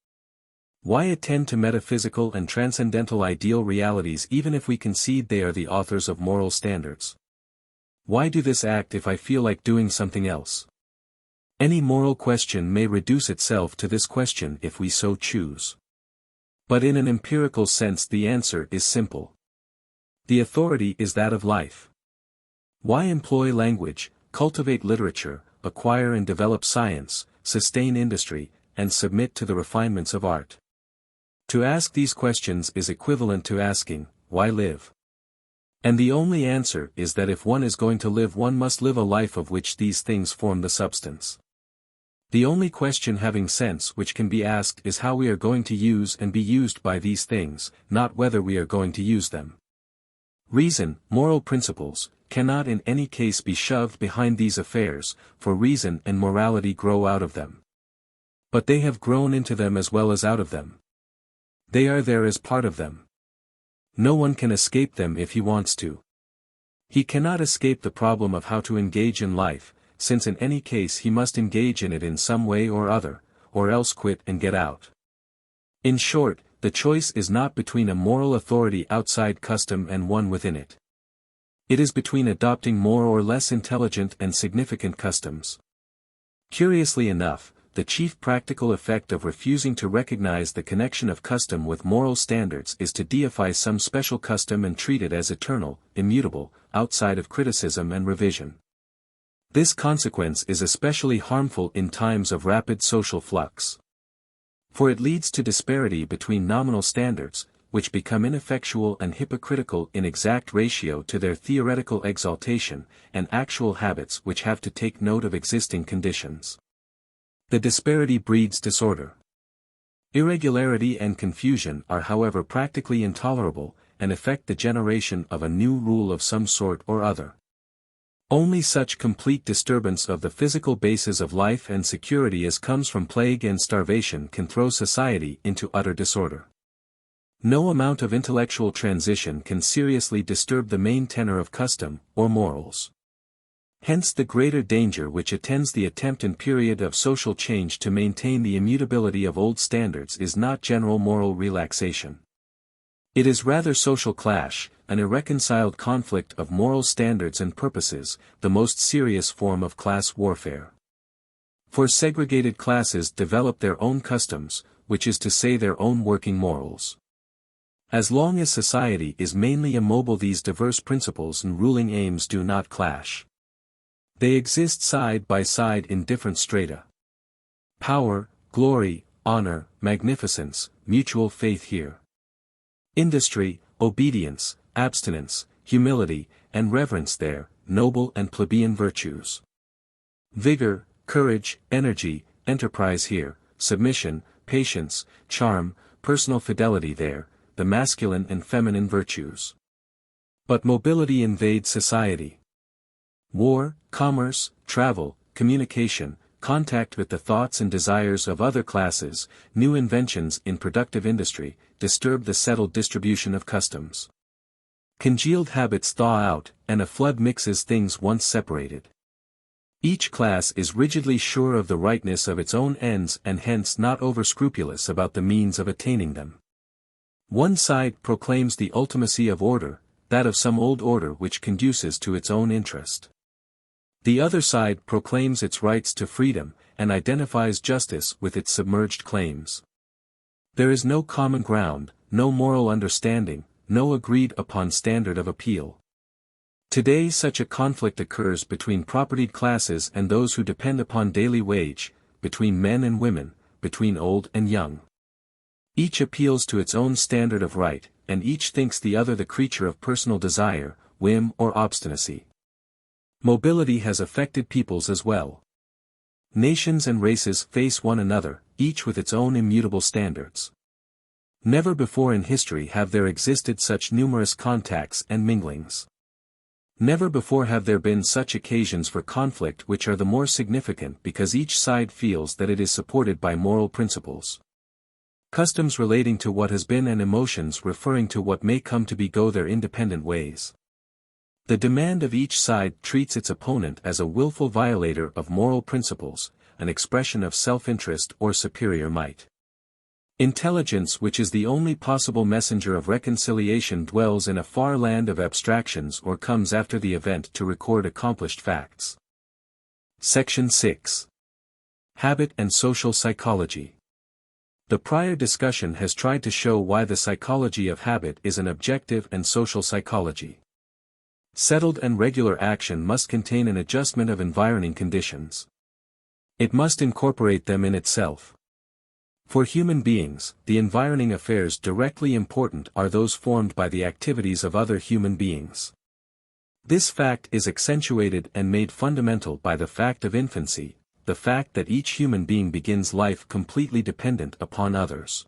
Why attend to metaphysical and transcendental ideal realities even if we concede they are the authors of moral standards? Why do this act if I feel like doing something else? Any moral question may reduce itself to this question if we so choose. But in an empirical sense the answer is simple. The authority is that of life. Why employ language, cultivate literature, acquire and develop science, sustain industry, and submit to the refinements of art? To ask these questions is equivalent to asking, why live? And the only answer is that if one is going to live one must live a life of which these things form the substance. The only question having sense which can be asked is how we are going to use and be used by these things, not whether we are going to use them. Reason, moral principles, cannot in any case be shoved behind these affairs, for reason and morality grow out of them. But they have grown into them as well as out of them. They are there as part of them. No one can escape them if he wants to. He cannot escape the problem of how to engage in life, since in any case he must engage in it in some way or other, or else quit and get out. In short, the choice is not between a moral authority outside custom and one within it. It is between adopting more or less intelligent and significant customs. Curiously enough, the chief practical effect of refusing to recognize the connection of custom with moral standards is to deify some special custom and treat it as eternal, immutable, outside of criticism and revision. This consequence is especially harmful in times of rapid social flux. For it leads to disparity between nominal standards, which become ineffectual and hypocritical in exact ratio to their theoretical exaltation, and actual habits which have to take note of existing conditions. The disparity breeds disorder. Irregularity and confusion are however practically intolerable, and effect the generation of a new rule of some sort or other. Only such complete disturbance of the physical basis of life and security as comes from plague and starvation can throw society into utter disorder. No amount of intellectual transition can seriously disturb the main tenor of custom, or morals. Hence the greater danger which attends the attempt in period of social change to maintain the immutability of old standards is not general moral relaxation. It is rather social clash, an irreconciled conflict of moral standards and purposes, the most serious form of class warfare. For segregated classes develop their own customs, which is to say their own working morals. As long as society is mainly immobile these diverse principles and ruling aims do not clash. They exist side by side in different strata. Power, glory, honor, magnificence, mutual faith here. Industry, obedience, abstinence, humility, and reverence there, noble and plebeian virtues. Vigor, courage, energy, enterprise here, submission, patience, charm, personal fidelity there, the masculine and feminine virtues. But mobility invades society. War, commerce, travel, communication, contact with the thoughts and desires of other classes, new inventions in productive industry, disturb the settled distribution of customs. Congealed habits thaw out, and a flood mixes things once separated. Each class is rigidly sure of the rightness of its own ends and hence not over-scrupulous about the means of attaining them. One side proclaims the ultimacy of order, that of some old order which conduces to its own interest. The other side proclaims its rights to freedom, and identifies justice with its submerged claims. There is no common ground, no moral understanding, no agreed-upon standard of appeal. Today such a conflict occurs between propertied classes and those who depend upon daily wage, between men and women, between old and young. Each appeals to its own standard of right, and each thinks the other the creature of personal desire, whim or obstinacy. Mobility has affected peoples as well. Nations and races face one another, each with its own immutable standards. Never before in history have there existed such numerous contacts and minglings. Never before have there been such occasions for conflict which are the more significant because each side feels that it is supported by moral principles. Customs relating to what has been and emotions referring to what may come to be go their independent ways. The demand of each side treats its opponent as a willful violator of moral principles, an expression of self-interest or superior might. Intelligence, which is the only possible messenger of reconciliation, dwells in a far land of abstractions or comes after the event to record accomplished facts. Section 6. Habit and Social Psychology. The prior discussion has tried to show why the psychology of habit is an objective and social psychology. Settled and regular action must contain an adjustment of environing conditions. It must incorporate them in itself. For human beings, the environing affairs directly important are those formed by the activities of other human beings. This fact is accentuated and made fundamental by the fact of infancy, the fact that each human being begins life completely dependent upon others.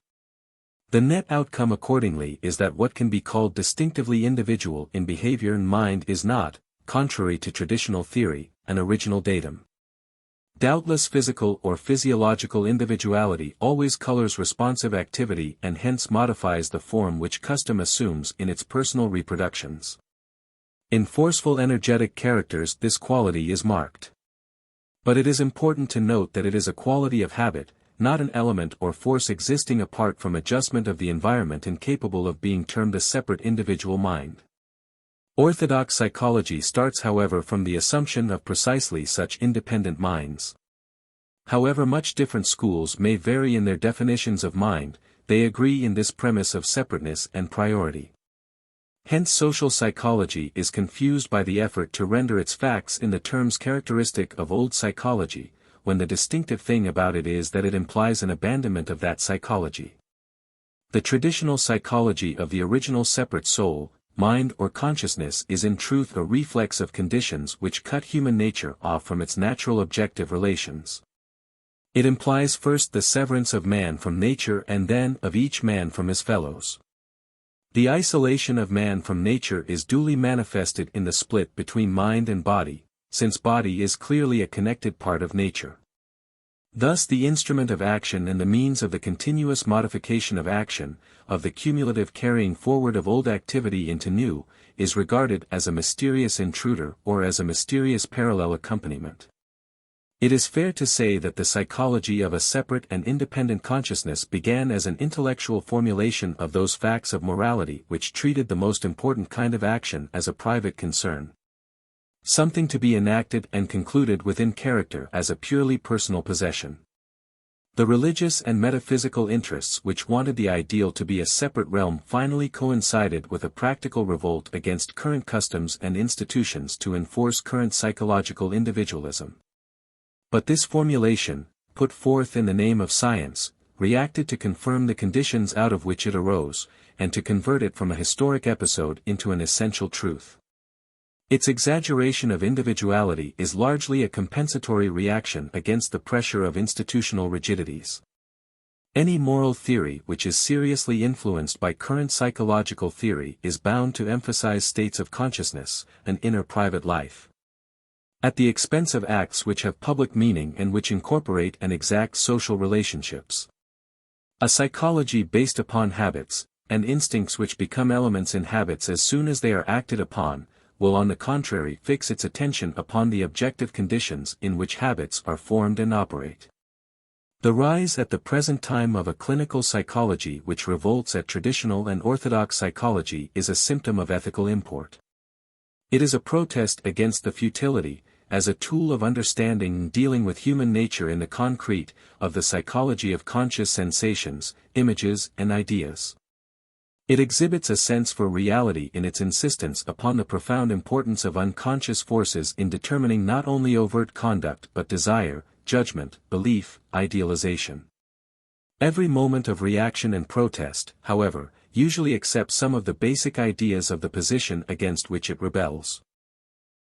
The net outcome accordingly is that what can be called distinctively individual in behavior and mind is not, contrary to traditional theory, an original datum. Doubtless physical or physiological individuality always colors responsive activity and hence modifies the form which custom assumes in its personal reproductions. In forceful energetic characters this quality is marked. But it is important to note that it is a quality of habit, not an element or force existing apart from adjustment of the environment and capable of being termed a separate individual mind. Orthodox psychology starts however from the assumption of precisely such independent minds. However much different schools may vary in their definitions of mind, they agree in this premise of separateness and priority. Hence social psychology is confused by the effort to render its facts in the terms characteristic of old psychology, when the distinctive thing about it is that it implies an abandonment of that psychology. The traditional psychology of the original separate soul, mind or consciousness is in truth a reflex of conditions which cut human nature off from its natural objective relations. It implies first the severance of man from nature and then of each man from his fellows. The isolation of man from nature is duly manifested in the split between mind and body, since body is clearly a connected part of nature. Thus the instrument of action and the means of the continuous modification of action, of the cumulative carrying forward of old activity into new, is regarded as a mysterious intruder or as a mysterious parallel accompaniment. It is fair to say that the psychology of a separate and independent consciousness began as an intellectual formulation of those facts of morality which treated the most important kind of action as a private concern. Something to be enacted and concluded within character as a purely personal possession. The religious and metaphysical interests which wanted the ideal to be a separate realm finally coincided with a practical revolt against current customs and institutions to enforce current psychological individualism. But this formulation, put forth in the name of science, reacted to confirm the conditions out of which it arose, and to convert it from a historic episode into an essential truth. Its exaggeration of individuality is largely a compensatory reaction against the pressure of institutional rigidities. Any moral theory which is seriously influenced by current psychological theory is bound to emphasize states of consciousness, an inner private life, at the expense of acts which have public meaning and which incorporate and exact social relationships. A psychology based upon habits, and instincts which become elements in habits as soon as they are acted upon, will on the contrary fix its attention upon the objective conditions in which habits are formed and operate. The rise at the present time of a clinical psychology which revolts at traditional and orthodox psychology is a symptom of ethical import. It is a protest against the futility, as a tool of understanding and dealing with human nature in the concrete, of the psychology of conscious sensations, images and ideas. It exhibits a sense for reality in its insistence upon the profound importance of unconscious forces in determining not only overt conduct but desire, judgment, belief, idealization. Every moment of reaction and protest, however, usually accepts some of the basic ideas of the position against which it rebels.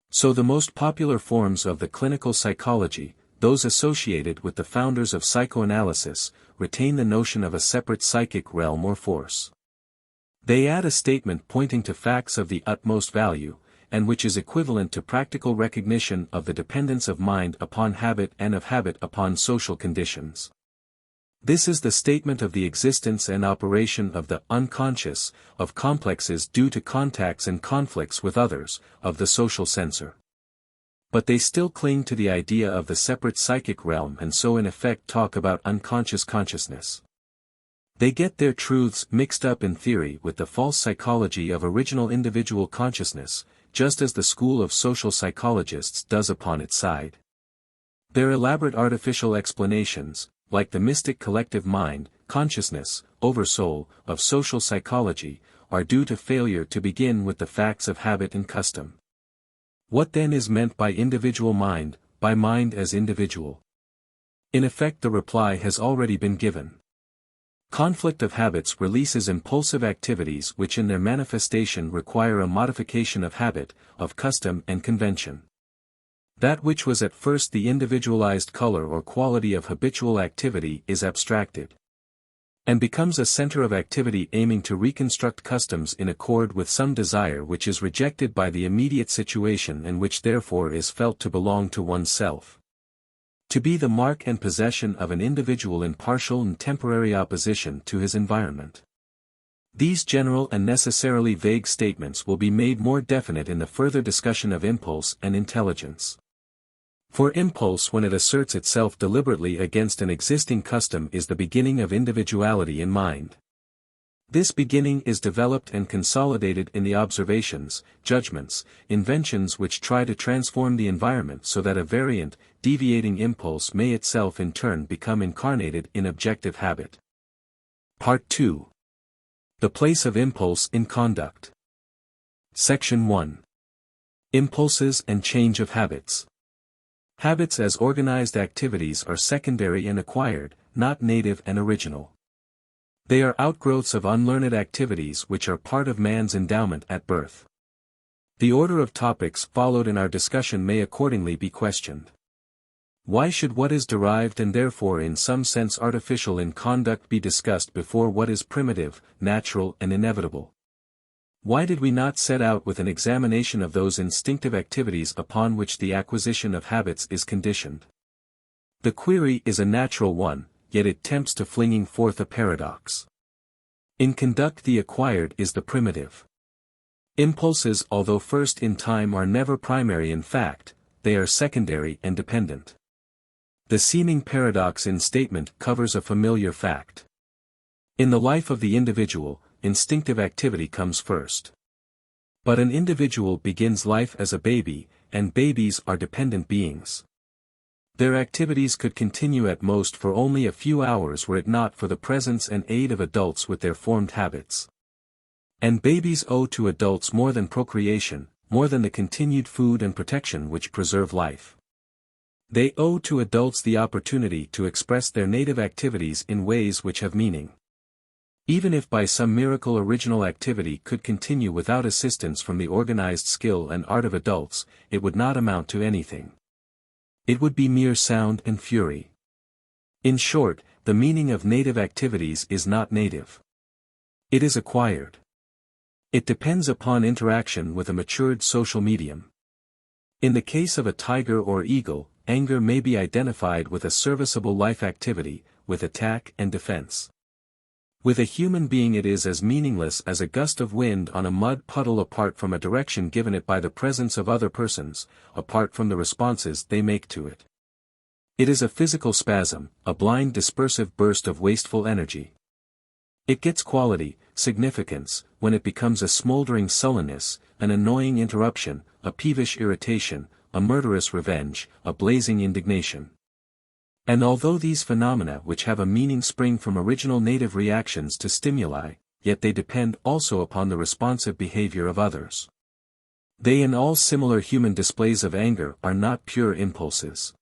So the most popular forms of the clinical psychology, those associated with the founders of psychoanalysis, retain the notion of a separate psychic realm or force. They add a statement pointing to facts of the utmost value, and which is equivalent to practical recognition of the dependence of mind upon habit and of habit upon social conditions. This is the statement of the existence and operation of the unconscious, of complexes due to contacts and conflicts with others, of the social censor. But they still cling to the idea of the separate psychic realm and so in effect talk about unconscious consciousness. They get their truths mixed up in theory with the false psychology of original individual consciousness, just as the school of social psychologists does upon its side. Their elaborate artificial explanations, like the mystic collective mind, consciousness, oversoul, of social psychology, are due to failure to begin with the facts of habit and custom. What then is meant by individual mind, by mind as individual? In effect the reply has already been given. Conflict of habits releases impulsive activities which in their manifestation require a modification of habit, of custom and convention. That which was at first the individualized color or quality of habitual activity is abstracted, and becomes a center of activity aiming to reconstruct customs in accord with some desire which is rejected by the immediate situation and which therefore is felt to belong to oneself. To be the mark and possession of an individual in partial and temporary opposition to his environment. These general and necessarily vague statements will be made more definite in the further discussion of impulse and intelligence. For impulse when it asserts itself deliberately against an existing custom is the beginning of individuality in mind. This beginning is developed and consolidated in the observations, judgments, inventions which try to transform the environment so that a variant, deviating impulse may itself in turn become incarnated in objective habit. Part 2. The place of impulse in conduct. Section 1. Impulses and change of habits. Habits as organized activities are secondary and acquired, not native and original. They are outgrowths of unlearned activities which are part of man's endowment at birth. The order of topics followed in our discussion may accordingly be questioned. Why should what is derived and therefore in some sense artificial in conduct be discussed before what is primitive, natural and inevitable? Why did we not set out with an examination of those instinctive activities upon which the acquisition of habits is conditioned? The query is a natural one, yet it tempts to flinging forth a paradox. In conduct the acquired is the primitive. Impulses although first in time are never primary in fact, they are secondary and dependent. The seeming paradox in statement covers a familiar fact. In the life of the individual, instinctive activity comes first. But an individual begins life as a baby, and babies are dependent beings. Their activities could continue at most for only a few hours were it not for the presence and aid of adults with their formed habits. And babies owe to adults more than procreation, more than the continued food and protection which preserve life. They owe to adults the opportunity to express their native activities in ways which have meaning. Even if by some miracle original activity could continue without assistance from the organized skill and art of adults, it would not amount to anything. It would be mere sound and fury. In short, the meaning of native activities is not native. It is acquired. It depends upon interaction with a matured social medium. In the case of a tiger or eagle, anger may be identified with a serviceable life activity, with attack and defense. With a human being it is as meaningless as a gust of wind on a mud puddle apart from a direction given it by the presence of other persons, apart from the responses they make to it. It is a physical spasm, a blind dispersive burst of wasteful energy. It gets quality, significance, when it becomes a smoldering sullenness, an annoying interruption, a peevish irritation, a murderous revenge, a blazing indignation. And although these phenomena which have a meaning spring from original native reactions to stimuli, yet they depend also upon the responsive behavior of others. They and all similar human displays of anger are not pure impulses.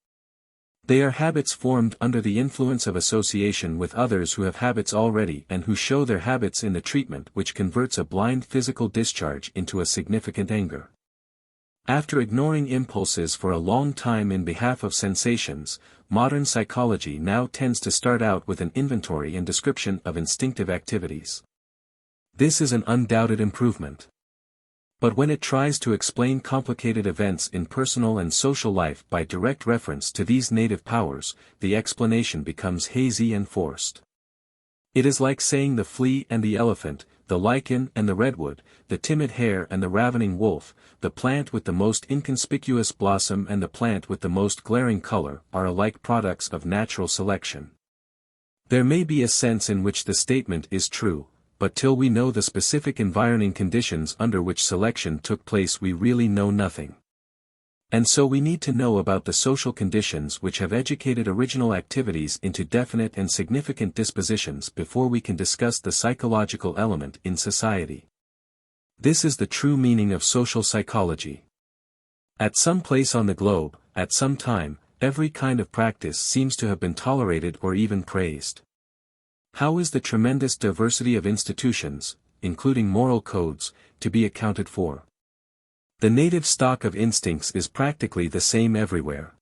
They are habits formed under the influence of association with others who have habits already and who show their habits in the treatment which converts a blind physical discharge into a significant anger. After ignoring impulses for a long time in behalf of sensations, modern psychology now tends to start out with an inventory and description of instinctive activities. This is an undoubted improvement. But when it tries to explain complicated events in personal and social life by direct reference to these native powers, the explanation becomes hazy and forced. It is like saying the flea and the elephant, the lichen and the redwood, the timid hare and the ravening wolf, the plant with the most inconspicuous blossom and the plant with the most glaring color, are alike products of natural selection. There may be a sense in which the statement is true, but till we know the specific environing conditions under which selection took place we really know nothing. And so we need to know about the social conditions which have educated original activities into definite and significant dispositions before we can discuss the psychological element in society. This is the true meaning of social psychology. At some place on the globe, at some time, every kind of practice seems to have been tolerated or even praised. How is the tremendous diversity of institutions, including moral codes, to be accounted for? The native stock of instincts is practically the same everywhere.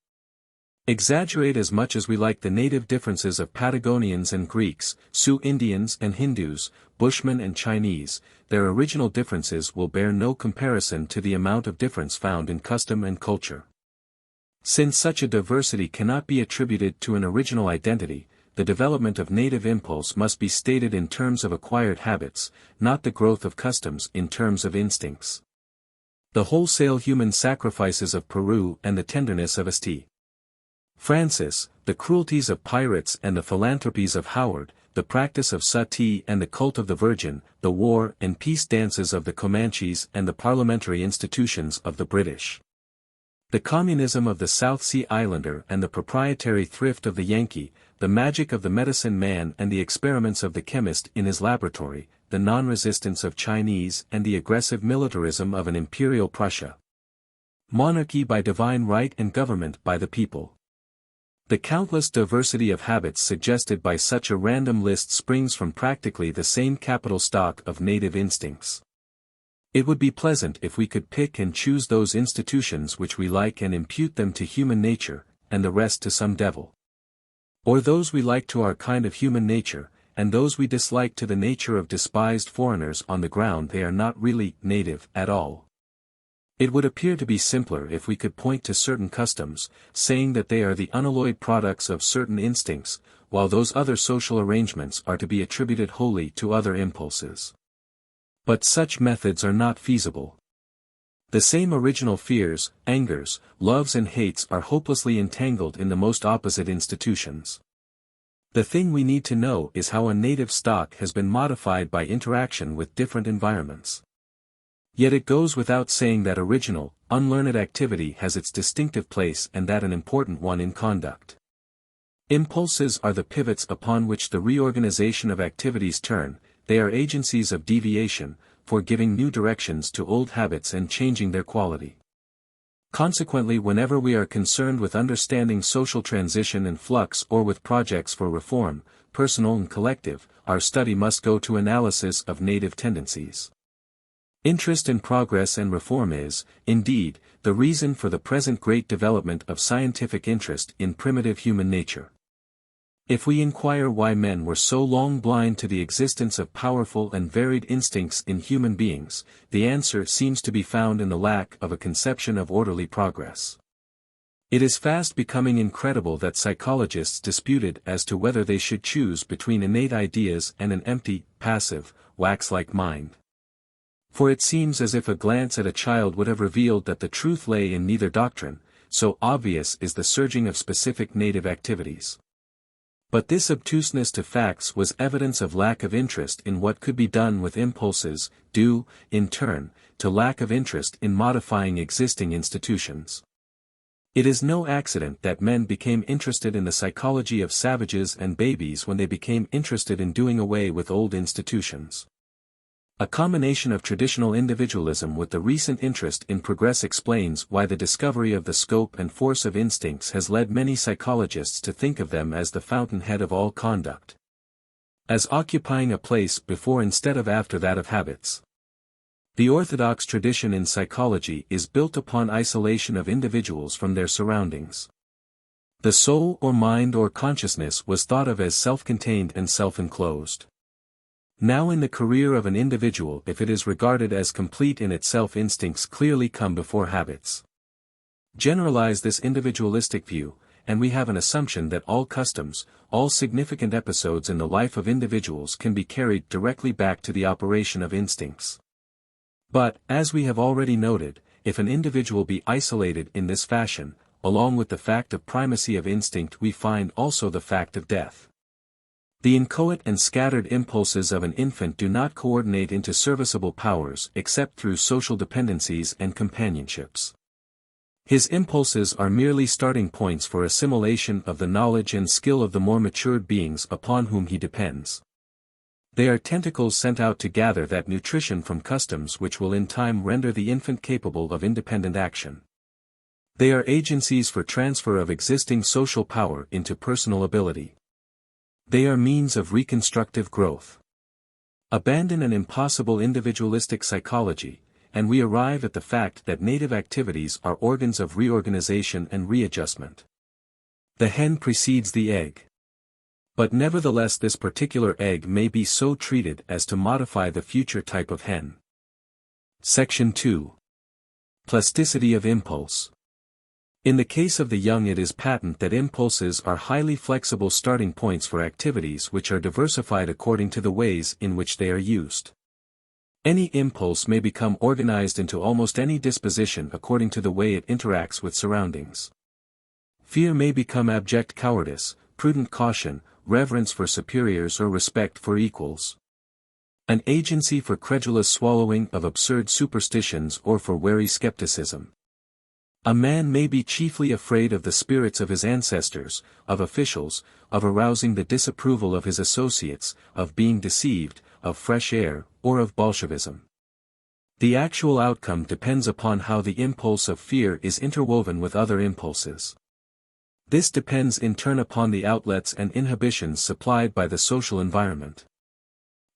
Exaggerate as much as we like the native differences of Patagonians and Greeks, Sioux Indians and Hindus, Bushmen and Chinese, their original differences will bear no comparison to the amount of difference found in custom and culture. Since such a diversity cannot be attributed to an original identity, the development of native impulse must be stated in terms of acquired habits, not the growth of customs in terms of instincts. The wholesale human sacrifices of Peru and the tenderness of St. Francis, the cruelties of pirates and the philanthropies of Howard, the practice of sati and the cult of the Virgin, the war and peace dances of the Comanches and the parliamentary institutions of the British. The communism of the South Sea Islander and the proprietary thrift of the Yankee, the magic of the medicine man and the experiments of the chemist in his laboratory, the non-resistance of Chinese and the aggressive militarism of an imperial Prussia. Monarchy by divine right and government by the people. The countless diversity of habits suggested by such a random list springs from practically the same capital stock of native instincts. It would be pleasant if we could pick and choose those institutions which we like and impute them to human nature, and the rest to some devil. Or those we like to our kind of human nature, and those we dislike to the nature of despised foreigners on the ground they are not really native at all. It would appear to be simpler if we could point to certain customs, saying that they are the unalloyed products of certain instincts, while those other social arrangements are to be attributed wholly to other impulses. But such methods are not feasible. The same original fears, angers, loves and hates are hopelessly entangled in the most opposite institutions. The thing we need to know is how a native stock has been modified by interaction with different environments. Yet it goes without saying that original, unlearned activity has its distinctive place and that an important one in conduct. Impulses are the pivots upon which the reorganization of activities turn, they are agencies of deviation, for giving new directions to old habits and changing their quality. Consequently, whenever we are concerned with understanding social transition and flux or with projects for reform, personal and collective, our study must go to analysis of native tendencies. Interest in progress and reform is, indeed, the reason for the present great development of scientific interest in primitive human nature. If we inquire why men were so long blind to the existence of powerful and varied instincts in human beings, the answer seems to be found in the lack of a conception of orderly progress. It is fast becoming incredible that psychologists disputed as to whether they should choose between innate ideas and an empty, passive, wax-like mind. For it seems as if a glance at a child would have revealed that the truth lay in neither doctrine, so obvious is the surging of specific native activities. But this obtuseness to facts was evidence of lack of interest in what could be done with impulses, due, in turn, to lack of interest in modifying existing institutions. It is no accident that men became interested in the psychology of savages and babies when they became interested in doing away with old institutions. A combination of traditional individualism with the recent interest in progress explains why the discovery of the scope and force of instincts has led many psychologists to think of them as the fountainhead of all conduct. As occupying a place before instead of after that of habits. The orthodox tradition in psychology is built upon isolation of individuals from their surroundings. The soul or mind or consciousness was thought of as self-contained and self-enclosed. Now in the career of an individual, if it is regarded as complete in itself, instincts clearly come before habits. Generalize this individualistic view, and we have an assumption that all customs, all significant episodes in the life of individuals can be carried directly back to the operation of instincts. But, as we have already noted, if an individual be isolated in this fashion, along with the fact of primacy of instinct we find also the fact of death. The inchoate and scattered impulses of an infant do not coordinate into serviceable powers except through social dependencies and companionships. His impulses are merely starting points for assimilation of the knowledge and skill of the more matured beings upon whom he depends. They are tentacles sent out to gather that nutrition from customs which will in time render the infant capable of independent action. They are agencies for transfer of existing social power into personal ability. They are means of reconstructive growth. Abandon an impossible individualistic psychology, and we arrive at the fact that native activities are organs of reorganization and readjustment. The hen precedes the egg. But nevertheless this particular egg may be so treated as to modify the future type of hen. Section 2. Plasticity of impulse. In the case of the young it is patent that impulses are highly flexible starting points for activities which are diversified according to the ways in which they are used. Any impulse may become organized into almost any disposition according to the way it interacts with surroundings. Fear may become abject cowardice, prudent caution, reverence for superiors or respect for equals. An agency for credulous swallowing of absurd superstitions or for wary skepticism. A man may be chiefly afraid of the spirits of his ancestors, of officials, of arousing the disapproval of his associates, of being deceived, of fresh air, or of Bolshevism. The actual outcome depends upon how the impulse of fear is interwoven with other impulses. This depends in turn upon the outlets and inhibitions supplied by the social environment.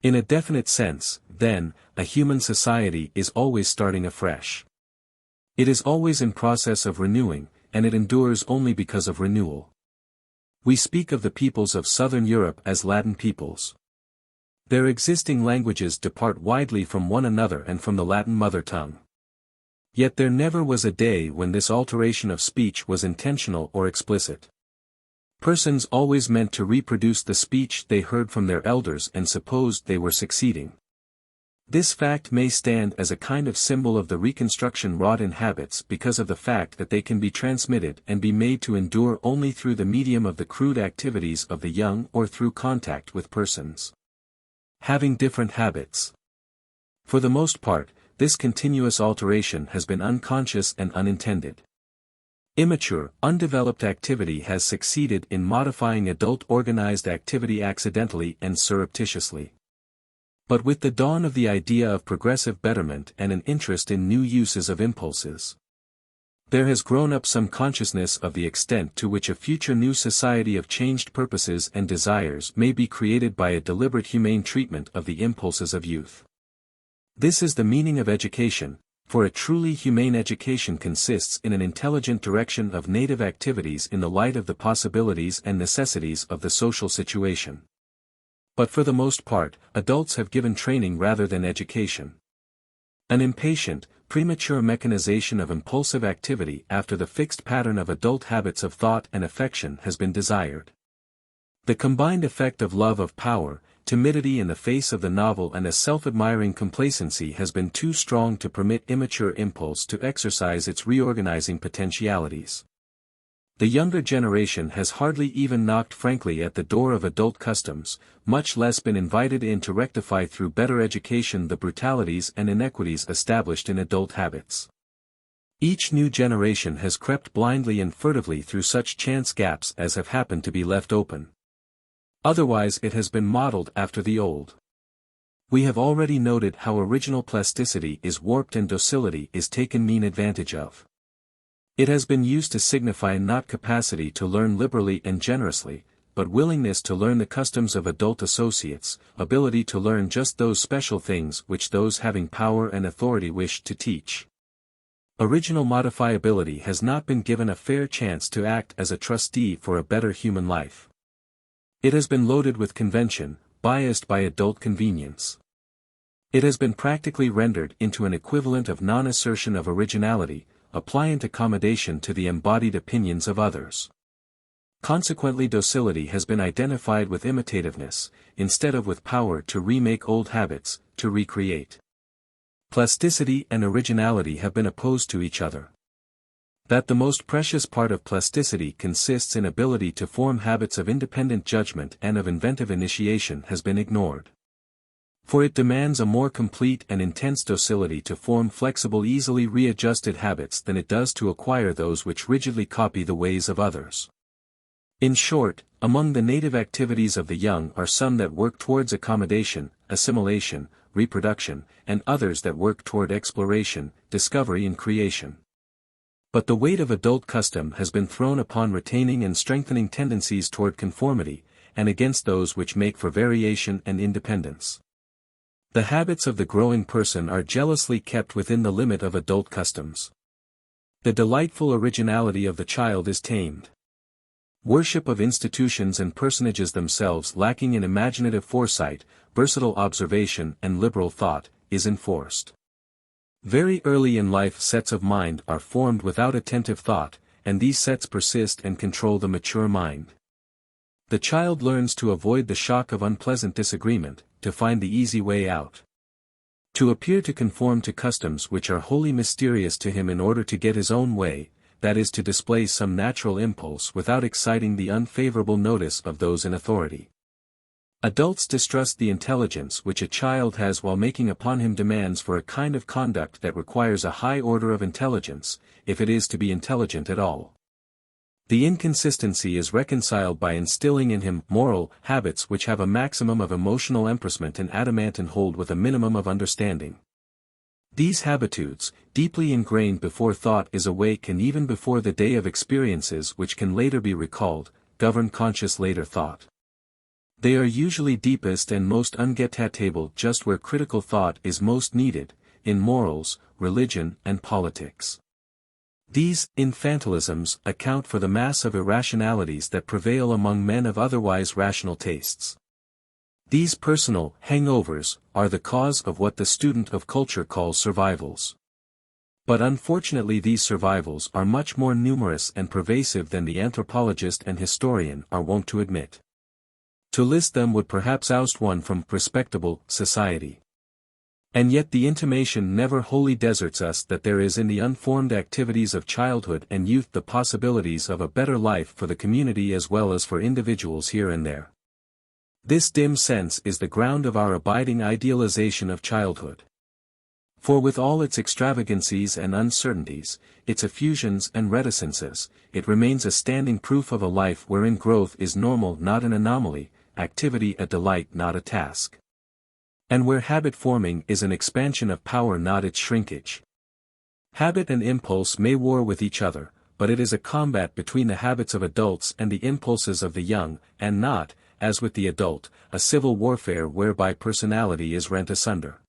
In a definite sense, then, a human society is always starting afresh. It is always in process of renewing, and it endures only because of renewal. We speak of the peoples of Southern Europe as Latin peoples. Their existing languages depart widely from one another and from the Latin mother tongue. Yet there never was a day when this alteration of speech was intentional or explicit. Persons always meant to reproduce the speech they heard from their elders and supposed they were succeeding. This fact may stand as a kind of symbol of the reconstruction wrought in habits because of the fact that they can be transmitted and be made to endure only through the medium of the crude activities of the young or through contact with persons having different habits. For the most part, this continuous alteration has been unconscious and unintended. Immature, undeveloped activity has succeeded in modifying adult organized activity accidentally and surreptitiously. But with the dawn of the idea of progressive betterment and an interest in new uses of impulses, There has grown up some consciousness of the extent to which a future new society of changed purposes and desires may be created by a deliberate humane treatment of the impulses of youth. This is the meaning of education, for a truly humane education consists in an intelligent direction of native activities in the light of the possibilities and necessities of the social situation. But for the most part, adults have given training rather than education. An impatient, premature mechanization of impulsive activity after the fixed pattern of adult habits of thought and affection has been desired. The combined effect of love of power, timidity in the face of the novel and a self-admiring complacency has been too strong to permit immature impulse to exercise its reorganizing potentialities. The younger generation has hardly even knocked frankly at the door of adult customs, much less been invited in to rectify through better education the brutalities and inequities established in adult habits. Each new generation has crept blindly and furtively through such chance gaps as have happened to be left open. Otherwise it has been modeled after the old. We have already noted how original plasticity is warped and docility is taken mean advantage of. It has been used to signify not capacity to learn liberally and generously, but willingness to learn the customs of adult associates, ability to learn just those special things which those having power and authority wish to teach. Original modifiability has not been given a fair chance to act as a trustee for a better human life. It has been loaded with convention, biased by adult convenience. It has been practically rendered into an equivalent of non-assertion of originality, a pliant accommodation to the embodied opinions of others. Consequently docility has been identified with imitativeness, instead of with power to remake old habits, to recreate. Plasticity and originality have been opposed to each other. That the most precious part of plasticity consists in ability to form habits of independent judgment and of inventive initiation has been ignored. For it demands a more complete and intense docility to form flexible easily readjusted habits than it does to acquire those which rigidly copy the ways of others. In short, among the native activities of the young are some that work towards accommodation, assimilation, reproduction, and others that work toward exploration, discovery and creation. But the weight of adult custom has been thrown upon retaining and strengthening tendencies toward conformity, and against those which make for variation and independence. The habits of the growing person are jealously kept within the limit of adult customs. The delightful originality of the child is tamed. Worship of institutions and personages themselves lacking in imaginative foresight, versatile observation and liberal thought, is enforced. Very early in life sets of mind are formed without attentive thought, and these sets persist and control the mature mind. The child learns to avoid the shock of unpleasant disagreement, to find the easy way out. To appear to conform to customs which are wholly mysterious to him in order to get his own way, that is to display some natural impulse without exciting the unfavorable notice of those in authority. Adults distrust the intelligence which a child has while making upon him demands for a kind of conduct that requires a high order of intelligence, if it is to be intelligent at all. The inconsistency is reconciled by instilling in him moral habits which have a maximum of emotional empressment and adamantine hold with a minimum of understanding. These habitudes, deeply ingrained before thought is awake and even before the day of experiences which can later be recalled, govern conscious later thought. They are usually deepest and most ungetatable just where critical thought is most needed, in morals, religion and politics. These infantilisms account for the mass of irrationalities that prevail among men of otherwise rational tastes. These personal hangovers are the cause of what the student of culture calls survivals. But unfortunately these survivals are much more numerous and pervasive than the anthropologist and historian are wont to admit. To list them would perhaps oust one from respectable society. And yet the intimation never wholly deserts us that there is in the unformed activities of childhood and youth the possibilities of a better life for the community as well as for individuals here and there. This dim sense is the ground of our abiding idealization of childhood. For with all its extravagancies and uncertainties, its effusions and reticences, it remains a standing proof of a life wherein growth is normal not an anomaly, activity a delight not a task. And where habit forming is an expansion of power not its shrinkage. Habit and impulse may war with each other, but it is a combat between the habits of adults and the impulses of the young, and not, as with the adult, a civil warfare whereby personality is rent asunder.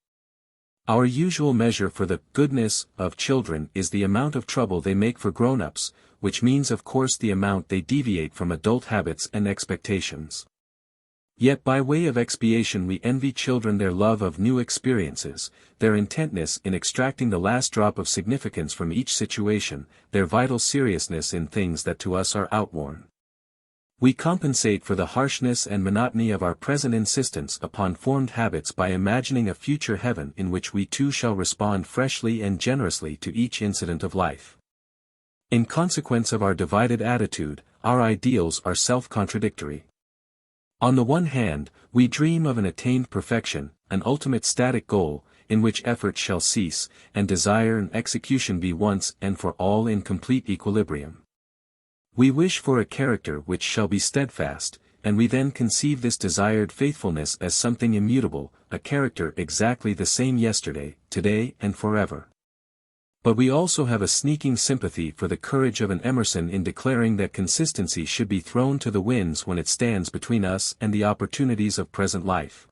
Our usual measure for the goodness of children is the amount of trouble they make for grown-ups, which means of course the amount they deviate from adult habits and expectations. Yet by way of expiation we envy children their love of new experiences, their intentness in extracting the last drop of significance from each situation, their vital seriousness in things that to us are outworn. We compensate for the harshness and monotony of our present insistence upon formed habits by imagining a future heaven in which we too shall respond freshly and generously to each incident of life. In consequence of our divided attitude, our ideals are self-contradictory. On the one hand, we dream of an attained perfection, an ultimate static goal, in which effort shall cease, and desire and execution be once and for all in complete equilibrium. We wish for a character which shall be steadfast, and we then conceive this desired faithfulness as something immutable, a character exactly the same yesterday, today and forever. But we also have a sneaking sympathy for the courage of an Emerson in declaring that consistency should be thrown to the winds when it stands between us and the opportunities of present life.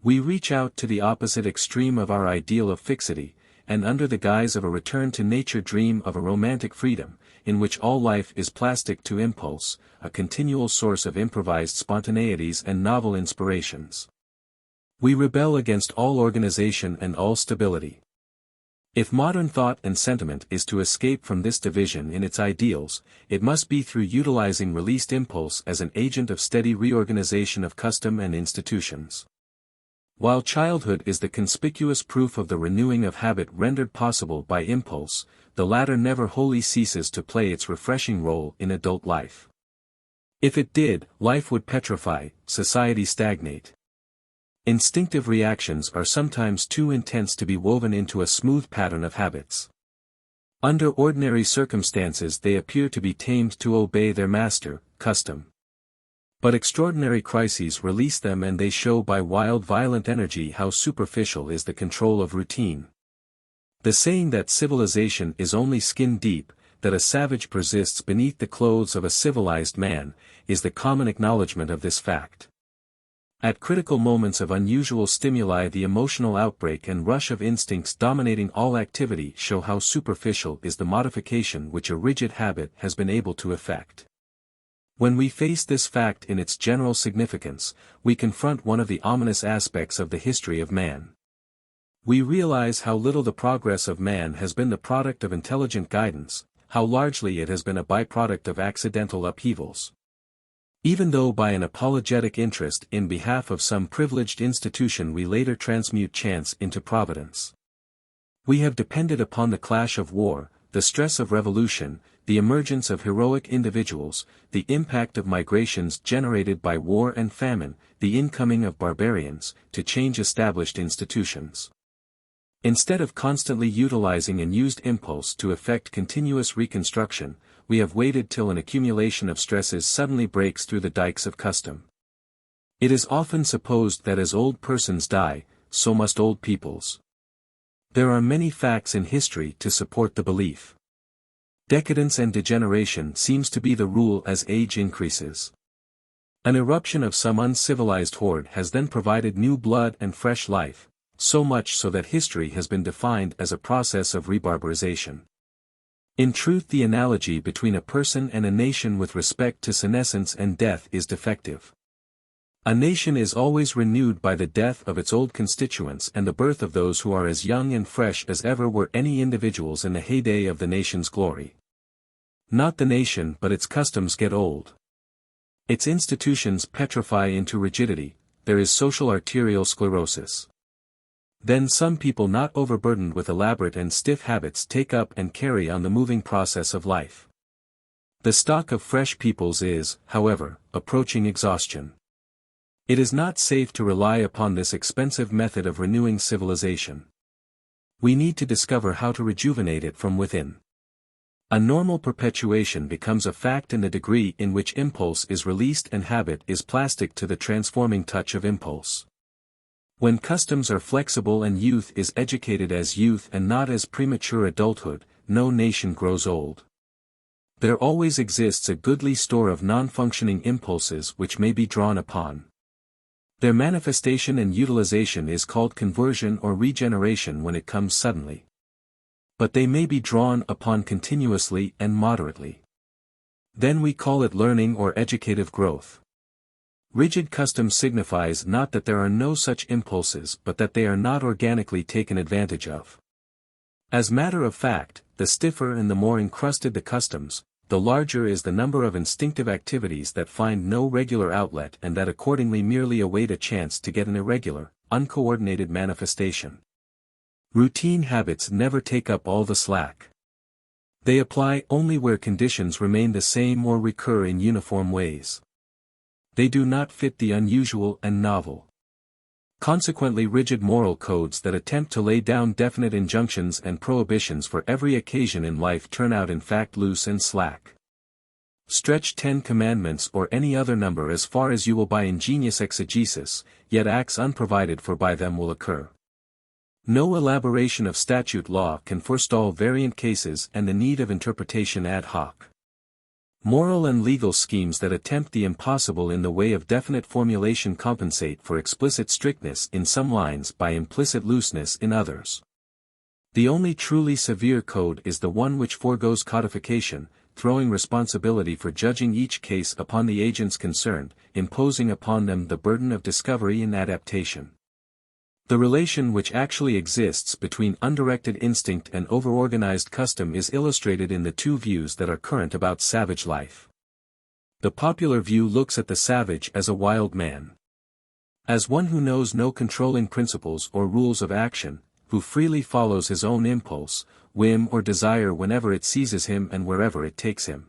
We reach out to the opposite extreme of our ideal of fixity, and under the guise of a return to nature dream of a romantic freedom, in which all life is plastic to impulse, a continual source of improvised spontaneities and novel inspirations. We rebel against all organization and all stability. If modern thought and sentiment is to escape from this division in its ideals, it must be through utilizing released impulse as an agent of steady reorganization of custom and institutions. While childhood is the conspicuous proof of the renewing of habit rendered possible by impulse, the latter never wholly ceases to play its refreshing role in adult life. If it did, life would petrify, society stagnate. Instinctive reactions are sometimes too intense to be woven into a smooth pattern of habits. Under ordinary circumstances they appear to be tamed to obey their master, custom. But extraordinary crises release them and they show by wild violent energy how superficial is the control of routine. The saying that civilization is only skin deep, that a savage persists beneath the clothes of a civilized man, is the common acknowledgement of this fact. At critical moments of unusual stimuli the emotional outbreak and rush of instincts dominating all activity show how superficial is the modification which a rigid habit has been able to effect. When we face this fact in its general significance, we confront one of the ominous aspects of the history of man. We realize how little the progress of man has been the product of intelligent guidance, how largely it has been a byproduct of accidental upheavals. Even though by an apologetic interest in behalf of some privileged institution we later transmute chance into providence. We have depended upon the clash of war, the stress of revolution, the emergence of heroic individuals, the impact of migrations generated by war and famine, the incoming of barbarians, to change established institutions. Instead of constantly utilizing and used impulse to effect continuous reconstruction, we have waited till an accumulation of stresses suddenly breaks through the dikes of custom. It is often supposed that as old persons die, so must old peoples. There are many facts in history to support the belief. Decadence and degeneration seems to be the rule as age increases. An eruption of some uncivilized horde has then provided new blood and fresh life, so much so that history has been defined as a process of rebarbarization. In truth, the analogy between a person and a nation with respect to senescence and death is defective. A nation is always renewed by the death of its old constituents and the birth of those who are as young and fresh as ever were any individuals in the heyday of the nation's glory. Not the nation but its customs get old. Its institutions petrify into rigidity, there is social arterial sclerosis. Then some people not overburdened with elaborate and stiff habits take up and carry on the moving process of life. The stock of fresh peoples is, however, approaching exhaustion. It is not safe to rely upon this expensive method of renewing civilization. We need to discover how to rejuvenate it from within. A normal perpetuation becomes a fact in the degree in which impulse is released and habit is plastic to the transforming touch of impulse. When customs are flexible and youth is educated as youth and not as premature adulthood, no nation grows old. There always exists a goodly store of non-functioning impulses which may be drawn upon. Their manifestation and utilization is called conversion or regeneration when it comes suddenly. But they may be drawn upon continuously and moderately. Then we call it learning or educative growth. Rigid custom signifies not that there are no such impulses but that they are not organically taken advantage of. As matter of fact, the stiffer and the more encrusted the customs, the larger is the number of instinctive activities that find no regular outlet and that accordingly merely await a chance to get an irregular, uncoordinated manifestation. Routine habits never take up all the slack. They apply only where conditions remain the same or recur in uniform ways. They do not fit the unusual and novel. Consequently, rigid moral codes that attempt to lay down definite injunctions and prohibitions for every occasion in life turn out in fact loose and slack. Stretch 10 commandments or any other number as far as you will by ingenious exegesis, yet acts unprovided for by them will occur. No elaboration of statute law can forestall variant cases and the need of interpretation ad hoc. Moral and legal schemes that attempt the impossible in the way of definite formulation compensate for explicit strictness in some lines by implicit looseness in others. The only truly severe code is the one which foregoes codification, throwing responsibility for judging each case upon the agents concerned, imposing upon them the burden of discovery and adaptation. The relation which actually exists between undirected instinct and overorganized custom is illustrated in the two views that are current about savage life. The popular view looks at the savage as a wild man. As one who knows no controlling principles or rules of action, who freely follows his own impulse, whim or desire whenever it seizes him and wherever it takes him.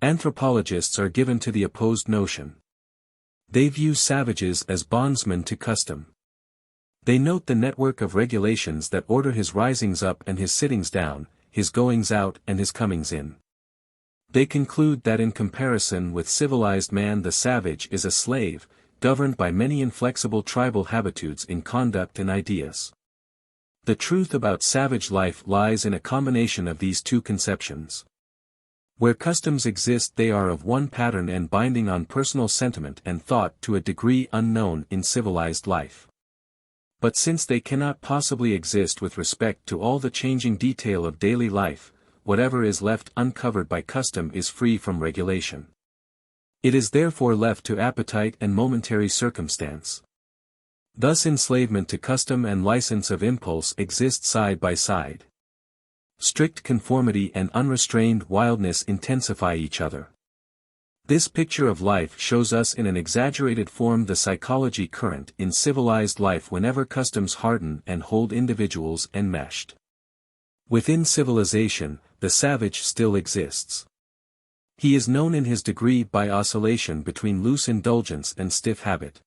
Anthropologists are given to the opposed notion. They view savages as bondsmen to custom. They note the network of regulations that order his risings up and his sittings down, his goings out and his comings in. They conclude that in comparison with civilized man the savage is a slave, governed by many inflexible tribal habitudes in conduct and ideas. The truth about savage life lies in a combination of these two conceptions. Where customs exist they are of one pattern and binding on personal sentiment and thought to a degree unknown in civilized life. But since they cannot possibly exist with respect to all the changing detail of daily life, whatever is left uncovered by custom is free from regulation. It is therefore left to appetite and momentary circumstance. Thus enslavement to custom and license of impulse exist side by side. Strict conformity and unrestrained wildness intensify each other. This picture of life shows us in an exaggerated form the psychology current in civilized life whenever customs harden and hold individuals enmeshed. Within civilization, the savage still exists. He is known in his degree by oscillation between loose indulgence and stiff habit.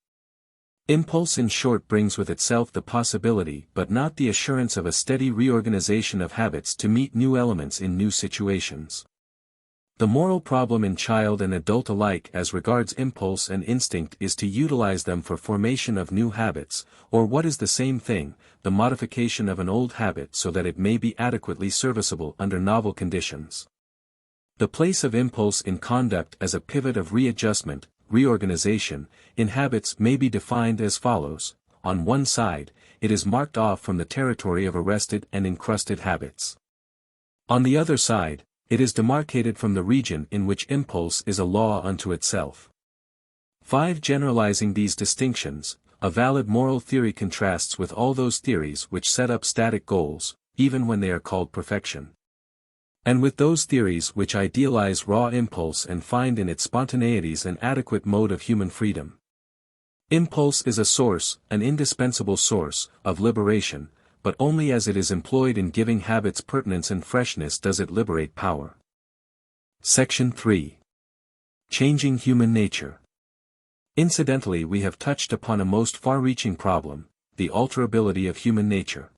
Impulse in short brings with itself the possibility but not the assurance of a steady reorganization of habits to meet new elements in new situations. The moral problem in child and adult alike as regards impulse and instinct is to utilize them for formation of new habits, or what is the same thing, the modification of an old habit so that it may be adequately serviceable under novel conditions. The place of impulse in conduct as a pivot of readjustment, reorganization, in habits may be defined as follows. On one side, it is marked off from the territory of arrested and encrusted habits. On the other side, it is demarcated from the region in which impulse is a law unto itself. 5. Generalizing these distinctions, a valid moral theory contrasts with all those theories which set up static goals, even when they are called perfection. And with those theories which idealize raw impulse and find in its spontaneities an adequate mode of human freedom. Impulse is a source, an indispensable source, of liberation, but only as it is employed in giving habits pertinence and freshness does it liberate power. Section 3. Changing human nature. Incidentally, we have touched upon a most far-reaching problem, the alterability of human nature.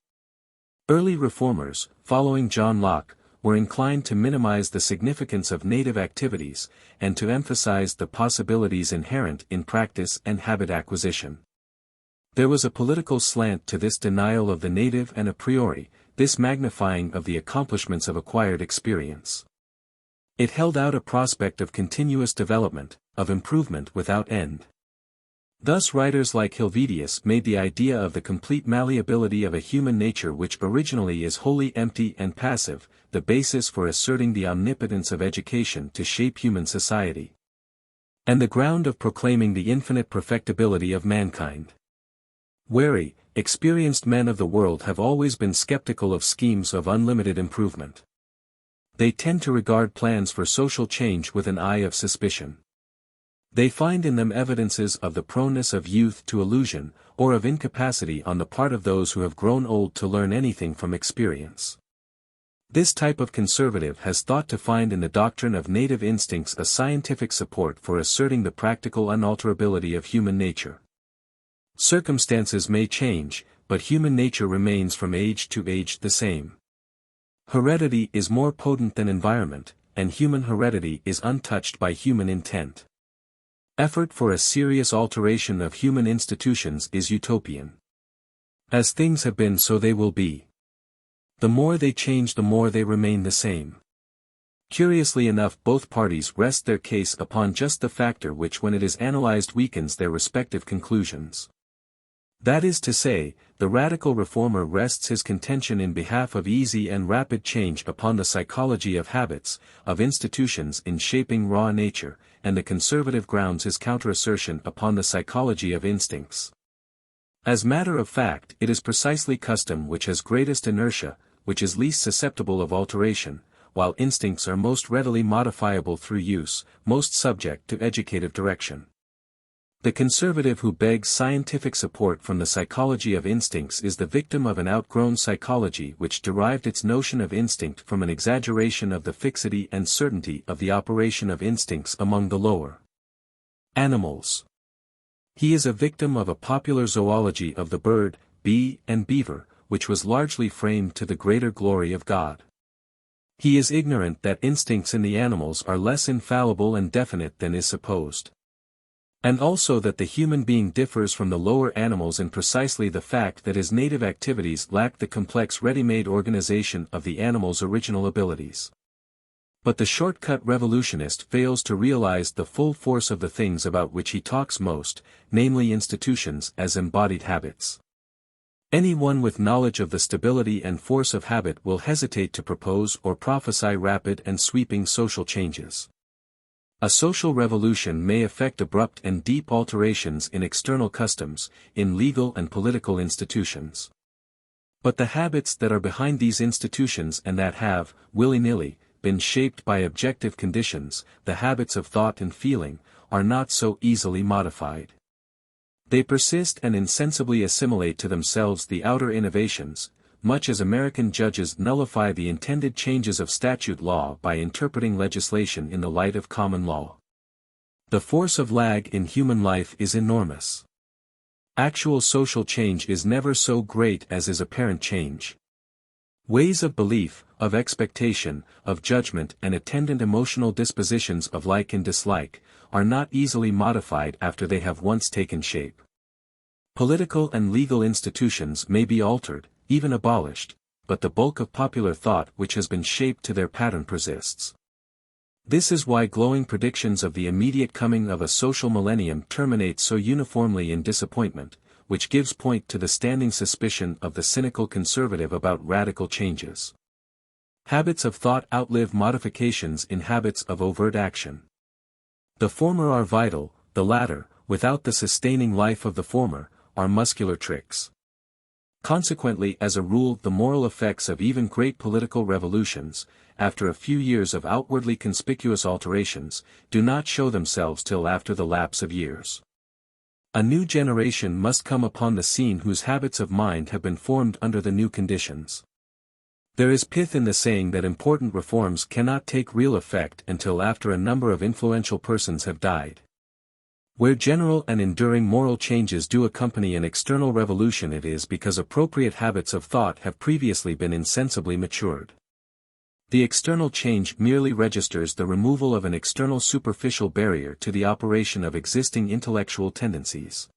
Early reformers, following John Locke, were inclined to minimize the significance of native activities, and to emphasize the possibilities inherent in practice and habit acquisition. There was a political slant to this denial of the native and a priori, this magnifying of the accomplishments of acquired experience. It held out a prospect of continuous development, of improvement without end. Thus writers like Helvetius made the idea of the complete malleability of a human nature which originally is wholly empty and passive, the basis for asserting the omnipotence of education to shape human society, and the ground of proclaiming the infinite perfectibility of mankind. Wary, experienced men of the world have always been skeptical of schemes of unlimited improvement. They tend to regard plans for social change with an eye of suspicion. They find in them evidences of the proneness of youth to illusion, or of incapacity on the part of those who have grown old to learn anything from experience. This type of conservative has thought to find in the doctrine of native instincts a scientific support for asserting the practical unalterability of human nature. Circumstances may change, but human nature remains from age to age the same. Heredity is more potent than environment, and human heredity is untouched by human intent. Effort for a serious alteration of human institutions is utopian. As things have been, so they will be. The more they change, the more they remain the same. Curiously enough, both parties rest their case upon just the factor which when it is analyzed weakens their respective conclusions. That is to say, the radical reformer rests his contention in behalf of easy and rapid change upon the psychology of habits, of institutions in shaping raw nature, and the conservative grounds his counter-assertion upon the psychology of instincts. As matter of fact, it is precisely custom which has greatest inertia, which is least susceptible of alteration, while instincts are most readily modifiable through use, most subject to educative direction. The conservative who begs scientific support from the psychology of instincts is the victim of an outgrown psychology which derived its notion of instinct from an exaggeration of the fixity and certainty of the operation of instincts among the lower animals. He is a victim of a popular zoology of the bird, bee and beaver, which was largely framed to the greater glory of God. He is ignorant that instincts in the animals are less infallible and definite than is supposed. And also that the human being differs from the lower animals in precisely the fact that his native activities lack the complex ready-made organization of the animal's original abilities. But the short-cut revolutionist fails to realize the full force of the things about which he talks most, namely institutions as embodied habits. Anyone with knowledge of the stability and force of habit will hesitate to propose or prophesy rapid and sweeping social changes. A social revolution may effect abrupt and deep alterations in external customs, in legal and political institutions. But the habits that are behind these institutions and that have, willy-nilly, been shaped by objective conditions, the habits of thought and feeling, are not so easily modified. They persist and insensibly assimilate to themselves the outer innovations, much as American judges nullify the intended changes of statute law by interpreting legislation in the light of common law. The force of lag in human life is enormous. Actual social change is never so great as is apparent change. Ways of belief, of expectation, of judgment and attendant emotional dispositions of like and dislike, are not easily modified after they have once taken shape. Political and legal institutions may be altered, even abolished, but the bulk of popular thought which has been shaped to their pattern persists. This is why glowing predictions of the immediate coming of a social millennium terminate so uniformly in disappointment, which gives point to the standing suspicion of the cynical conservative about radical changes. Habits of thought outlive modifications in habits of overt action. The former are vital, the latter, without the sustaining life of the former, are muscular tricks. Consequently, as a rule, the moral effects of even great political revolutions, after a few years of outwardly conspicuous alterations, do not show themselves till after the lapse of years. A new generation must come upon the scene whose habits of mind have been formed under the new conditions. There is pith in the saying that important reforms cannot take real effect until after a number of influential persons have died. Where general and enduring moral changes do accompany an external revolution, it is because appropriate habits of thought have previously been insensibly matured. The external change merely registers the removal of an external superficial barrier to the operation of existing intellectual tendencies.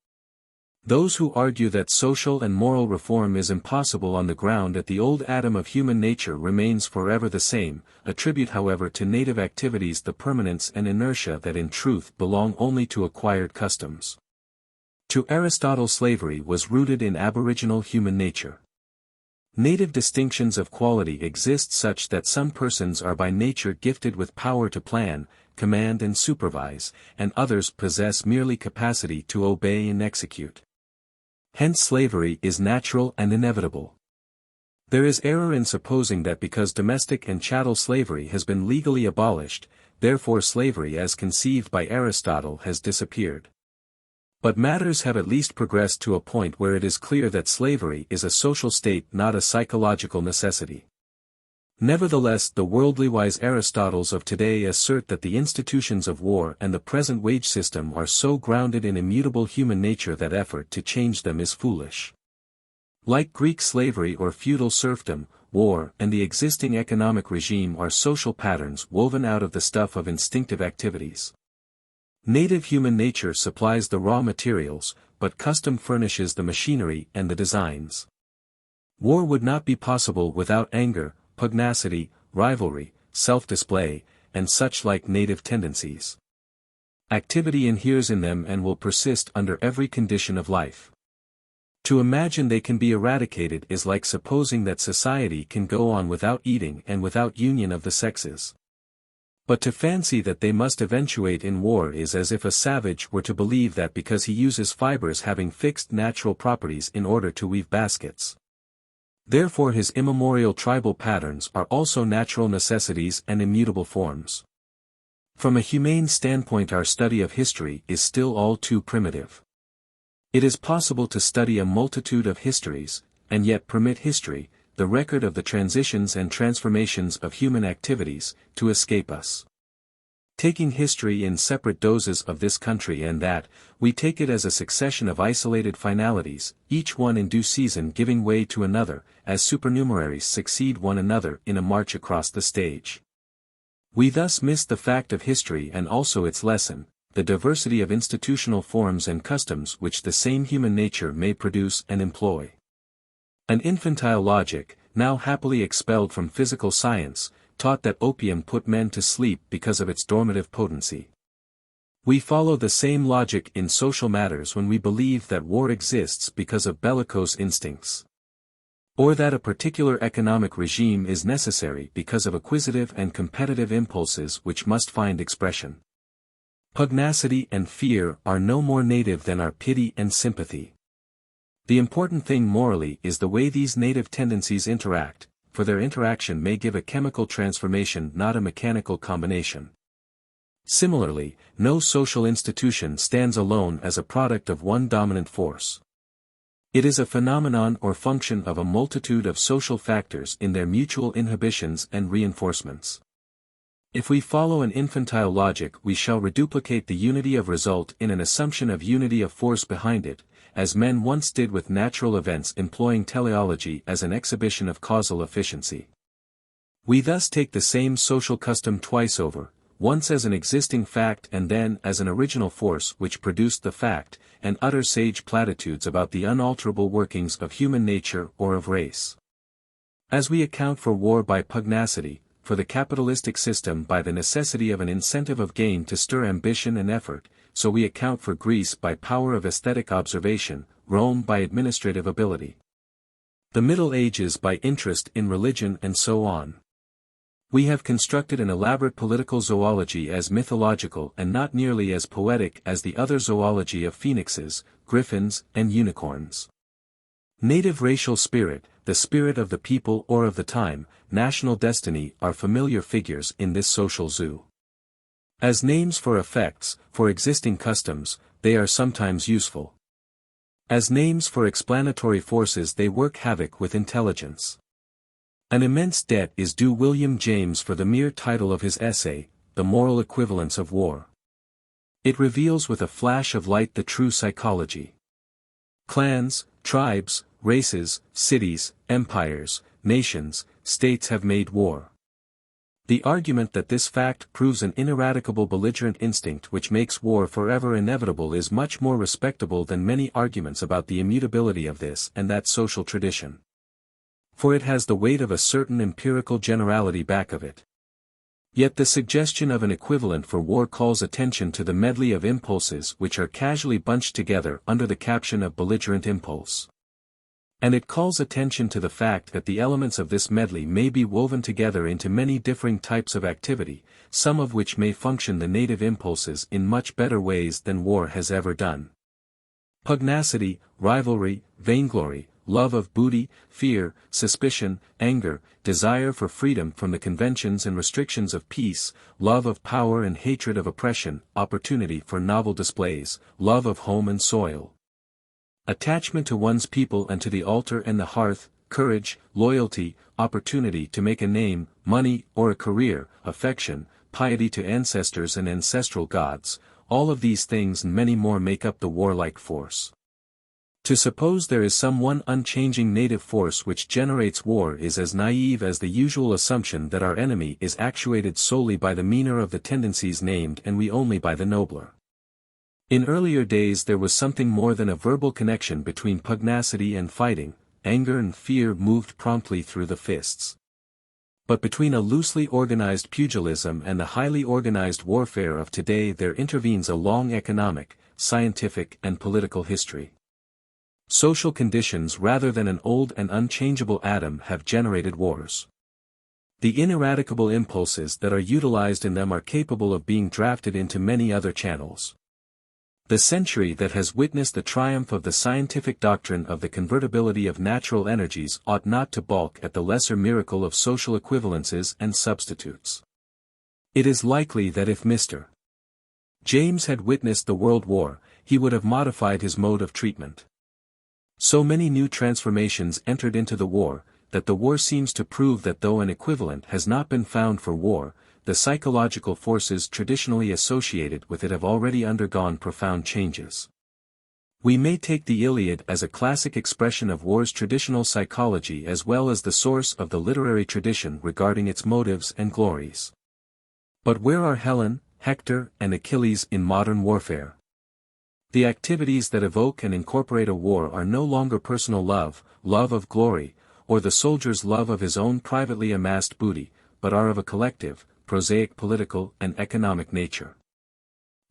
Those who argue that social and moral reform is impossible on the ground that the old atom of human nature remains forever the same, attribute however to native activities the permanence and inertia that in truth belong only to acquired customs. To Aristotle, slavery was rooted in aboriginal human nature. Native distinctions of quality exist such that some persons are by nature gifted with power to plan, command and supervise, and others possess merely capacity to obey and execute. Hence slavery is natural and inevitable. There is error in supposing that because domestic and chattel slavery has been legally abolished, therefore slavery as conceived by Aristotle has disappeared. But matters have at least progressed to a point where it is clear that slavery is a social state, not a psychological necessity. Nevertheless, the worldly-wise Aristotles of today assert that the institutions of war and the present wage system are so grounded in immutable human nature that effort to change them is foolish. Like Greek slavery or feudal serfdom, war and the existing economic regime are social patterns woven out of the stuff of instinctive activities. Native human nature supplies the raw materials, but custom furnishes the machinery and the designs. War would not be possible without anger, pugnacity, rivalry, self-display, and such like native tendencies. Activity inheres in them and will persist under every condition of life. To imagine they can be eradicated is like supposing that society can go on without eating and without union of the sexes. But to fancy that they must eventuate in war is as if a savage were to believe that because he uses fibers having fixed natural properties in order to weave baskets, therefore his immemorial tribal patterns are also natural necessities and immutable forms. From a humane standpoint, our study of history is still all too primitive. It is possible to study a multitude of histories, and yet permit history, the record of the transitions and transformations of human activities, to escape us. Taking history in separate doses of this country and that, we take it as a succession of isolated finalities, each one in due season giving way to another, as supernumeraries succeed one another in a march across the stage. We thus miss the fact of history and also its lesson, the diversity of institutional forms and customs which the same human nature may produce and employ. An infantile logic, now happily expelled from physical science, taught that opium put men to sleep because of its dormitive potency. We follow the same logic in social matters when we believe that war exists because of bellicose instincts, or that a particular economic regime is necessary because of acquisitive and competitive impulses which must find expression. Pugnacity and fear are no more native than are pity and sympathy. The important thing morally is the way these native tendencies interact, for their interaction may give a chemical transformation, not a mechanical combination. Similarly, no social institution stands alone as a product of one dominant force. It is a phenomenon or function of a multitude of social factors in their mutual inhibitions and reinforcements. If we follow an infantile logic, we shall reduplicate the unity of result in an assumption of unity of force behind it, as men once did with natural events, employing teleology as an exhibition of causal efficiency. We thus take the same social custom twice over, once as an existing fact and then as an original force which produced the fact, and utter sage platitudes about the unalterable workings of human nature or of race. As we account for war by pugnacity, for the capitalistic system by the necessity of an incentive of gain to stir ambition and effort, so we account for Greece by power of aesthetic observation, Rome by administrative ability, the Middle Ages by interest in religion, and so on. We have constructed an elaborate political zoology as mythological and not nearly as poetic as the other zoology of phoenixes, griffins, and unicorns. Native racial spirit, the spirit of the people or of the time, national destiny are familiar figures in this social zoo. As names for effects, for existing customs, they are sometimes useful. As names for explanatory forces they work havoc with intelligence. An immense debt is due William James for the mere title of his essay, The Moral Equivalence of War. It reveals with a flash of light the true psychology. Clans, tribes, races, cities, empires, nations, states have made war. The argument that this fact proves an ineradicable belligerent instinct which makes war forever inevitable is much more respectable than many arguments about the immutability of this and that social tradition. For it has the weight of a certain empirical generality back of it. Yet the suggestion of an equivalent for war calls attention to the medley of impulses which are casually bunched together under the caption of belligerent impulse. And it calls attention to the fact that the elements of this medley may be woven together into many differing types of activity, some of which may function the native impulses in much better ways than war has ever done. Pugnacity, rivalry, vainglory, love of booty, fear, suspicion, anger, desire for freedom from the conventions and restrictions of peace, love of power and hatred of oppression, opportunity for novel displays, love of home and soil. Attachment to one's people and to the altar and the hearth, courage, loyalty, opportunity to make a name, money or a career, affection, piety to ancestors and ancestral gods, all of these things and many more make up the warlike force. To suppose there is some one unchanging native force which generates war is as naive as the usual assumption that our enemy is actuated solely by the meaner of the tendencies named and we only by the nobler. In earlier days there was something more than a verbal connection between pugnacity and fighting, anger and fear moved promptly through the fists. But between a loosely organized pugilism and the highly organized warfare of today there intervenes a long economic, scientific and political history. Social conditions rather than an old and unchangeable atom have generated wars. The ineradicable impulses that are utilized in them are capable of being drafted into many other channels. The century that has witnessed the triumph of the scientific doctrine of the convertibility of natural energies ought not to balk at the lesser miracle of social equivalences and substitutes. It is likely that if Mr. James had witnessed the World War, he would have modified his mode of treatment. So many new transformations entered into the war, that the war seems to prove that though an equivalent has not been found for war, the psychological forces traditionally associated with it have already undergone profound changes. We may take the Iliad as a classic expression of war's traditional psychology as well as the source of the literary tradition regarding its motives and glories. But where are Helen, Hector, and Achilles in modern warfare? The activities that evoke and incorporate a war are no longer personal love, love of glory, or the soldier's love of his own privately amassed booty, but are of a collective, prosaic political and economic nature.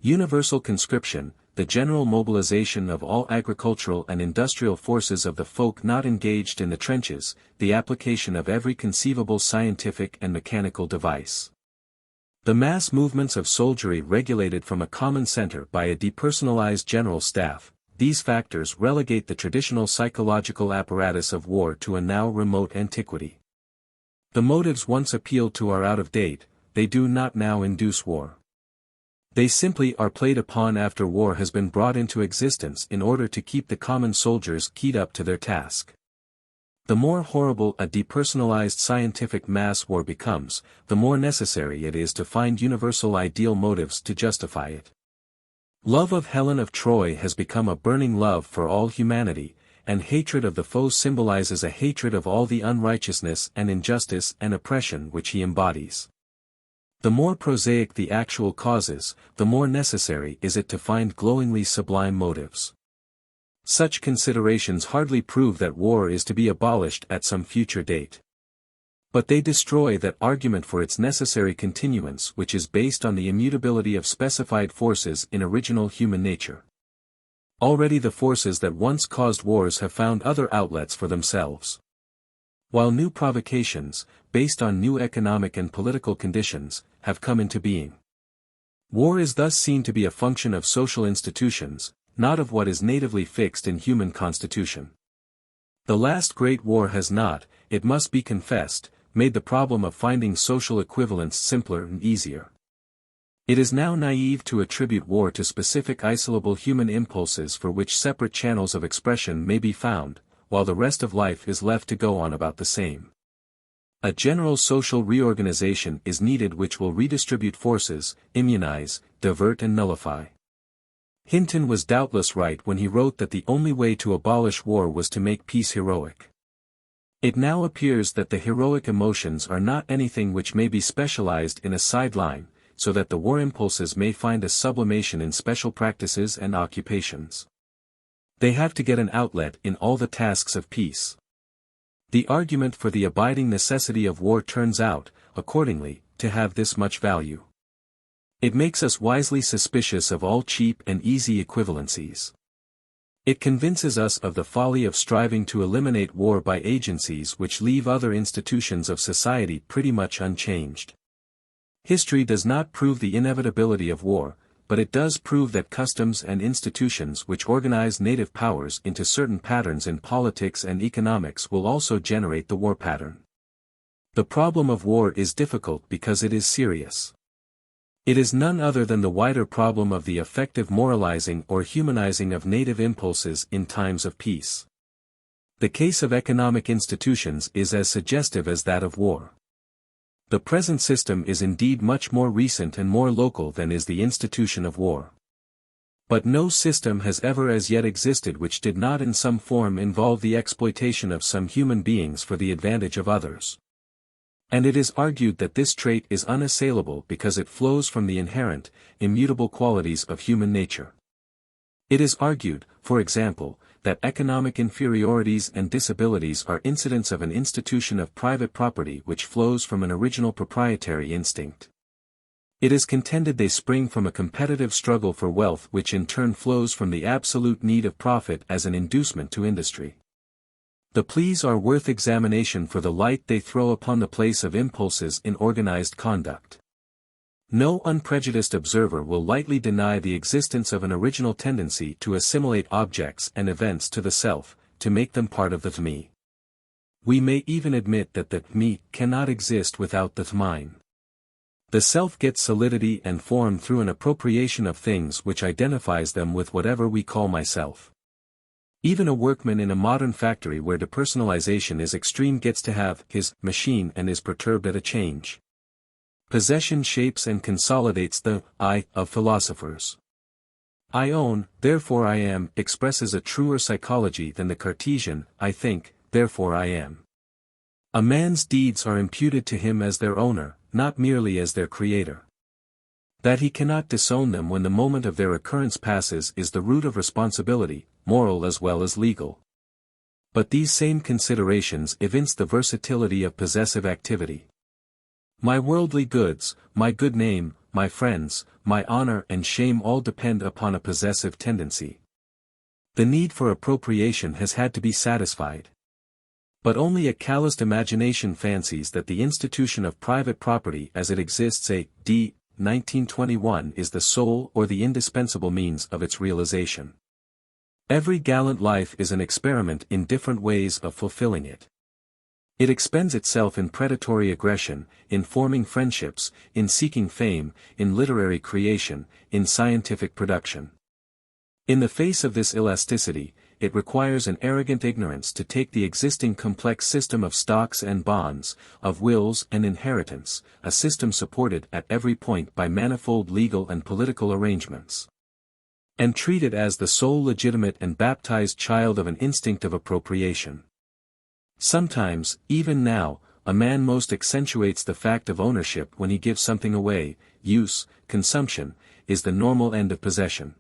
Universal conscription, the general mobilization of all agricultural and industrial forces of the folk not engaged in the trenches, the application of every conceivable scientific and mechanical device. The mass movements of soldiery regulated from a common center by a depersonalized general staff, these factors relegate the traditional psychological apparatus of war to a now remote antiquity. The motives once appealed to are out of date, they do not now induce war. They simply are played upon after war has been brought into existence in order to keep the common soldiers keyed up to their task. The more horrible a depersonalized scientific mass war becomes, the more necessary it is to find universal ideal motives to justify it. Love of Helen of Troy has become a burning love for all humanity, and hatred of the foe symbolizes a hatred of all the unrighteousness and injustice and oppression which he embodies. The more prosaic the actual causes, the more necessary is it to find glowingly sublime motives. Such considerations hardly prove that war is to be abolished at some future date. But they destroy that argument for its necessary continuance which is based on the immutability of specified forces in original human nature. Already the forces that once caused wars have found other outlets for themselves. While new provocations, based on new economic and political conditions, have come into being. War is thus seen to be a function of social institutions, not of what is natively fixed in human constitution. The last great war has not, it must be confessed, made the problem of finding social equivalents simpler and easier. It is now naive to attribute war to specific isolable human impulses for which separate channels of expression may be found, while the rest of life is left to go on about the same. A general social reorganization is needed which will redistribute forces, immunize, divert and nullify. Hinton was doubtless right when he wrote that the only way to abolish war was to make peace heroic. It now appears that the heroic emotions are not anything which may be specialized in a sideline, so that the war impulses may find a sublimation in special practices and occupations. They have to get an outlet in all the tasks of peace. The argument for the abiding necessity of war turns out, accordingly, to have this much value. It makes us wisely suspicious of all cheap and easy equivalencies. It convinces us of the folly of striving to eliminate war by agencies which leave other institutions of society pretty much unchanged. History does not prove the inevitability of war, but it does prove that customs and institutions which organize native powers into certain patterns in politics and economics will also generate the war pattern. The problem of war is difficult because it is serious. It is none other than the wider problem of the effective moralizing or humanizing of native impulses in times of peace. The case of economic institutions is as suggestive as that of war. The present system is indeed much more recent and more local than is the institution of war. But no system has ever as yet existed which did not in some form involve the exploitation of some human beings for the advantage of others. And it is argued that this trait is unassailable because it flows from the inherent, immutable qualities of human nature. It is argued, for example, that economic inferiorities and disabilities are incidents of an institution of private property which flows from an original proprietary instinct. It is contended they spring from a competitive struggle for wealth which in turn flows from the absolute need of profit as an inducement to industry. The pleas are worth examination for the light they throw upon the place of impulses in organized conduct. No unprejudiced observer will lightly deny the existence of an original tendency to assimilate objects and events to the self, to make them part of the me. We may even admit that the me cannot exist without the mine. The self gets solidity and form through an appropriation of things which identifies them with whatever we call myself. Even a workman in a modern factory where depersonalization is extreme gets to have his machine and is perturbed at a change. Possession shapes and consolidates the I of philosophers. I own, therefore I am, expresses a truer psychology than the Cartesian, I think, therefore I am. A man's deeds are imputed to him as their owner, not merely as their creator. That he cannot disown them when the moment of their occurrence passes is the root of responsibility, moral as well as legal. But these same considerations evince the versatility of possessive activity. My worldly goods, my good name, my friends, my honor and shame all depend upon a possessive tendency. The need for appropriation has had to be satisfied. But only a calloused imagination fancies that the institution of private property as it exists a.d. 1921 is the sole or the indispensable means of its realization. Every gallant life is an experiment in different ways of fulfilling it. It expends itself in predatory aggression, in forming friendships, in seeking fame, in literary creation, in scientific production. In the face of this elasticity, it requires an arrogant ignorance to take the existing complex system of stocks and bonds, of wills and inheritance, a system supported at every point by manifold legal and political arrangements, and treat it as the sole legitimate and baptized child of an instinct of appropriation. Sometimes, even now, a man most accentuates the fact of ownership when he gives something away. Use, consumption, is the normal end of possession.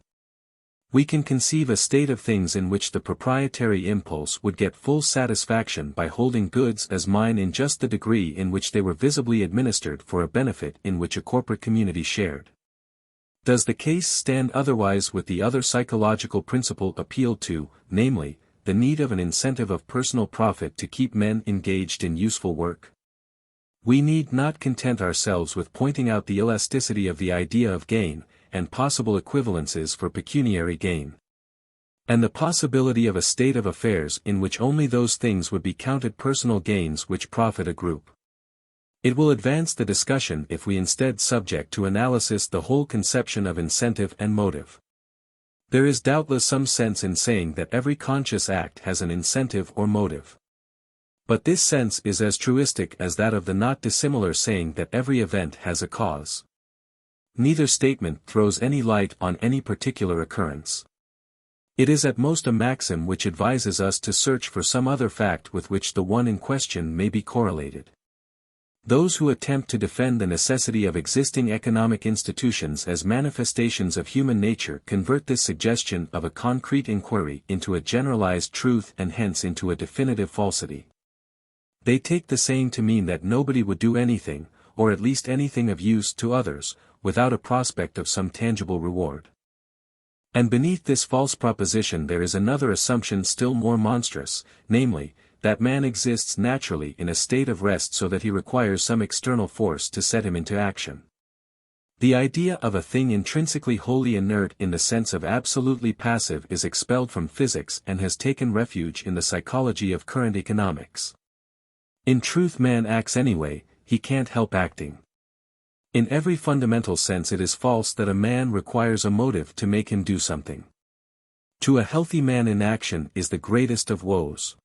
We can conceive a state of things in which the proprietary impulse would get full satisfaction by holding goods as mine in just the degree in which they were visibly administered for a benefit in which a corporate community shared. Does the case stand otherwise with the other psychological principle appealed to, namely, the need of an incentive of personal profit to keep men engaged in useful work? We need not content ourselves with pointing out the elasticity of the idea of gain, and possible equivalences for pecuniary gain, and the possibility of a state of affairs in which only those things would be counted personal gains which profit a group. It will advance the discussion if we instead subject to analysis the whole conception of incentive and motive. There is doubtless some sense in saying that every conscious act has an incentive or motive. But this sense is as truistic as that of the not dissimilar saying that every event has a cause. Neither statement throws any light on any particular occurrence. It is at most a maxim which advises us to search for some other fact with which the one in question may be correlated. Those who attempt to defend the necessity of existing economic institutions as manifestations of human nature convert this suggestion of a concrete inquiry into a generalized truth and hence into a definitive falsity. They take the saying to mean that nobody would do anything, or at least anything of use to others, without a prospect of some tangible reward. And beneath this false proposition there is another assumption still more monstrous, namely, that man exists naturally in a state of rest so that he requires some external force to set him into action. The idea of a thing intrinsically wholly inert in the sense of absolutely passive is expelled from physics and has taken refuge in the psychology of current economics. In truth, man acts anyway, he can't help acting. In every fundamental sense it is false that a man requires a motive to make him do something. To a healthy man inaction is the greatest of woes.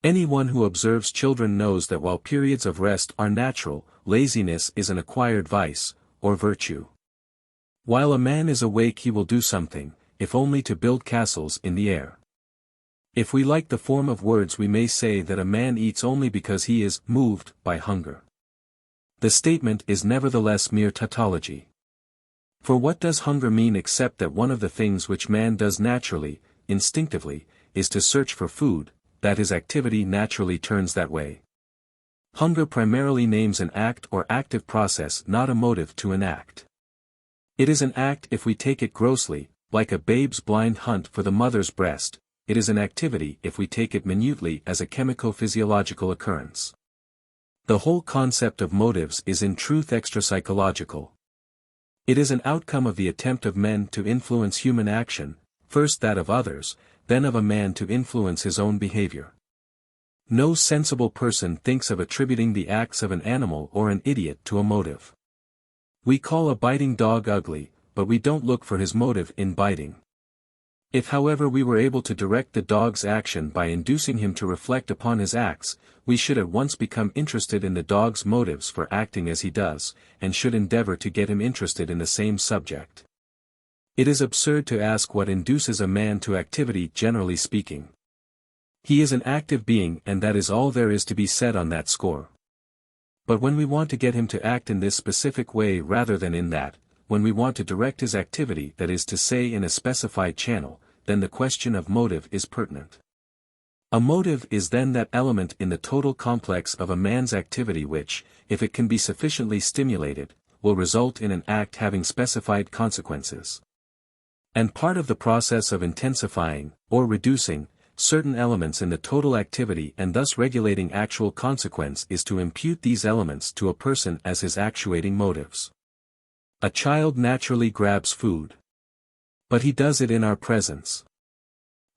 Anyone who observes children knows that while periods of rest are natural, laziness is an acquired vice, or virtue. While a man is awake he will do something, if only to build castles in the air. If we like the form of words we may say that a man eats only because he is moved by hunger. The statement is nevertheless mere tautology. For what does hunger mean except that one of the things which man does naturally, instinctively, is to search for food, that his activity naturally turns that way. Hunger primarily names an act or active process, not a motive to an act. It is an act if we take it grossly, like a babe's blind hunt for the mother's breast. It is an activity if we take it minutely as a chemico-physiological occurrence. The whole concept of motives is in truth extra-psychological. It is an outcome of the attempt of men to influence human action, first that of others, then of a man to influence his own behavior. No sensible person thinks of attributing the acts of an animal or an idiot to a motive. We call a biting dog ugly, but we don't look for his motive in biting. If however we were able to direct the dog's action by inducing him to reflect upon his acts, we should at once become interested in the dog's motives for acting as he does, and should endeavor to get him interested in the same subject. It is absurd to ask what induces a man to activity generally speaking. He is an active being and that is all there is to be said on that score. But when we want to get him to act in this specific way rather than in that, when we want to direct his activity, that is to say in a specified channel, then the question of motive is pertinent. A motive is then that element in the total complex of a man's activity which, if it can be sufficiently stimulated, will result in an act having specified consequences. And part of the process of intensifying, or reducing, certain elements in the total activity and thus regulating actual consequence is to impute these elements to a person as his actuating motives. A child naturally grabs food. But he does it in our presence.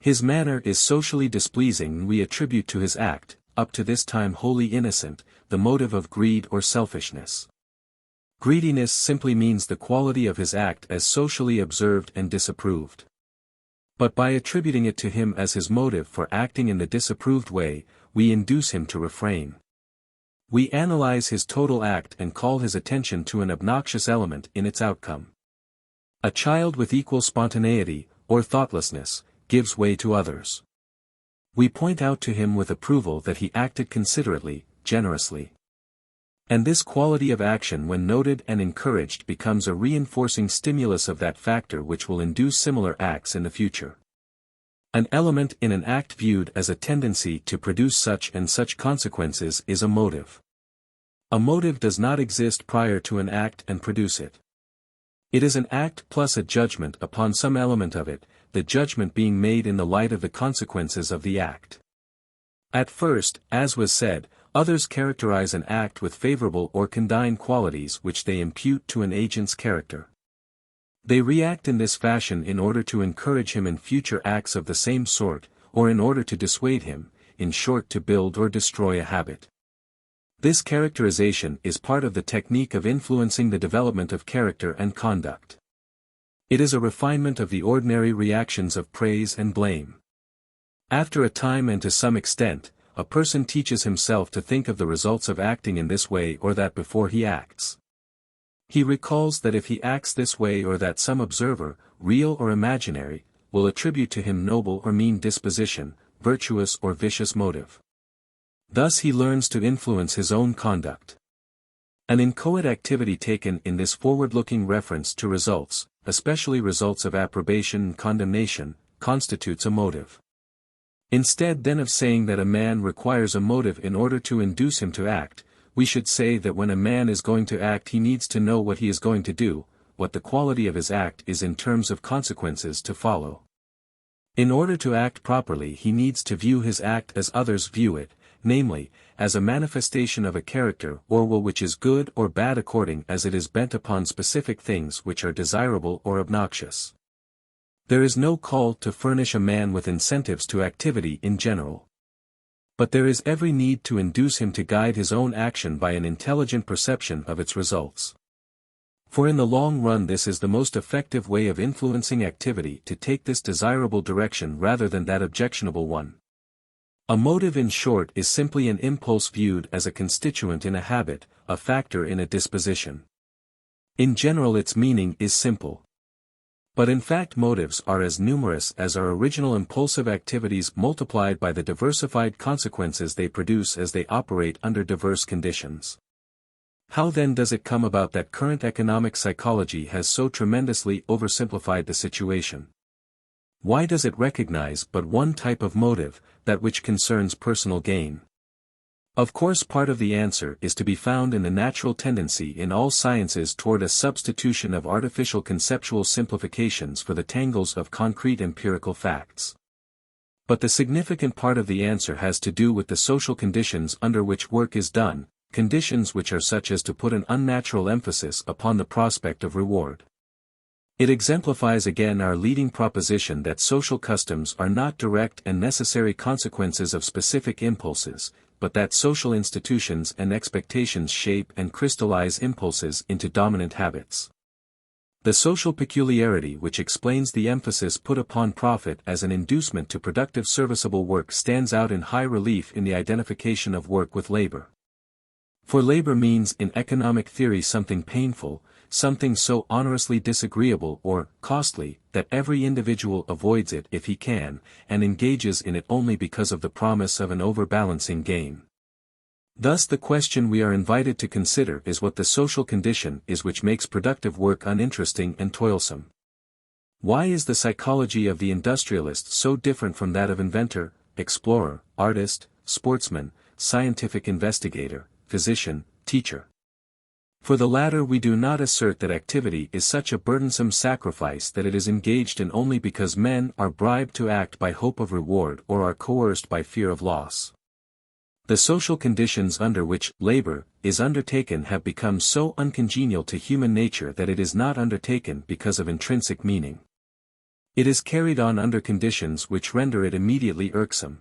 His manner is socially displeasing and we attribute to his act, up to this time wholly innocent, the motive of greed or selfishness. Greediness simply means the quality of his act as socially observed and disapproved. But by attributing it to him as his motive for acting in the disapproved way, we induce him to refrain. We analyze his total act and call his attention to an obnoxious element in its outcome. A child with equal spontaneity, or thoughtlessness, gives way to others. We point out to him with approval that he acted considerately, generously. And this quality of action when noted and encouraged becomes a reinforcing stimulus of that factor which will induce similar acts in the future. An element in an act viewed as a tendency to produce such and such consequences is a motive. A motive does not exist prior to an act and produce it. It is an act plus a judgment upon some element of it, the judgment being made in the light of the consequences of the act. At first, as was said, others characterize an act with favorable or condign qualities which they impute to an agent's character. They react in this fashion in order to encourage him in future acts of the same sort, or in order to dissuade him, in short to build or destroy a habit. This characterization is part of the technique of influencing the development of character and conduct. It is a refinement of the ordinary reactions of praise and blame. After a time and to some extent, a person teaches himself to think of the results of acting in this way or that before he acts. He recalls that if he acts this way or that some observer, real or imaginary, will attribute to him noble or mean disposition, virtuous or vicious motive. Thus he learns to influence his own conduct. An inchoate activity taken in this forward-looking reference to results, especially results of approbation and condemnation, constitutes a motive. Instead then of saying that a man requires a motive in order to induce him to act, we should say that when a man is going to act he needs to know what he is going to do, what the quality of his act is in terms of consequences to follow. In order to act properly he needs to view his act as others view it, namely, as a manifestation of a character or will which is good or bad according as it is bent upon specific things which are desirable or obnoxious. There is no call to furnish a man with incentives to activity in general. But there is every need to induce him to guide his own action by an intelligent perception of its results. For in the long run this is the most effective way of influencing activity to take this desirable direction rather than that objectionable one. A motive in short is simply an impulse viewed as a constituent in a habit, a factor in a disposition. In general its meaning is simple. But in fact motives are as numerous as our original impulsive activities multiplied by the diversified consequences they produce as they operate under diverse conditions. How then does it come about that current economic psychology has so tremendously oversimplified the situation? Why does it recognize but one type of motive, that which concerns personal gain? Of course part of the answer is to be found in the natural tendency in all sciences toward a substitution of artificial conceptual simplifications for the tangles of concrete empirical facts. But the significant part of the answer has to do with the social conditions under which work is done, conditions which are such as to put an unnatural emphasis upon the prospect of reward. It exemplifies again our leading proposition that social customs are not direct and necessary consequences of specific impulses, but that social institutions and expectations shape and crystallize impulses into dominant habits. The social peculiarity which explains the emphasis put upon profit as an inducement to productive serviceable work stands out in high relief in the identification of work with labor. For labor means in economic theory something painful, something so onerously disagreeable or costly that every individual avoids it if he can, and engages in it only because of the promise of an overbalancing gain. Thus the question we are invited to consider is what the social condition is which makes productive work uninteresting and toilsome. Why is the psychology of the industrialist so different from that of inventor, explorer, artist, sportsman, scientific investigator, physician, teacher? For the latter we do not assert that activity is such a burdensome sacrifice that it is engaged in only because men are bribed to act by hope of reward or are coerced by fear of loss. The social conditions under which labor is undertaken have become so uncongenial to human nature that it is not undertaken because of intrinsic meaning. It is carried on under conditions which render it immediately irksome.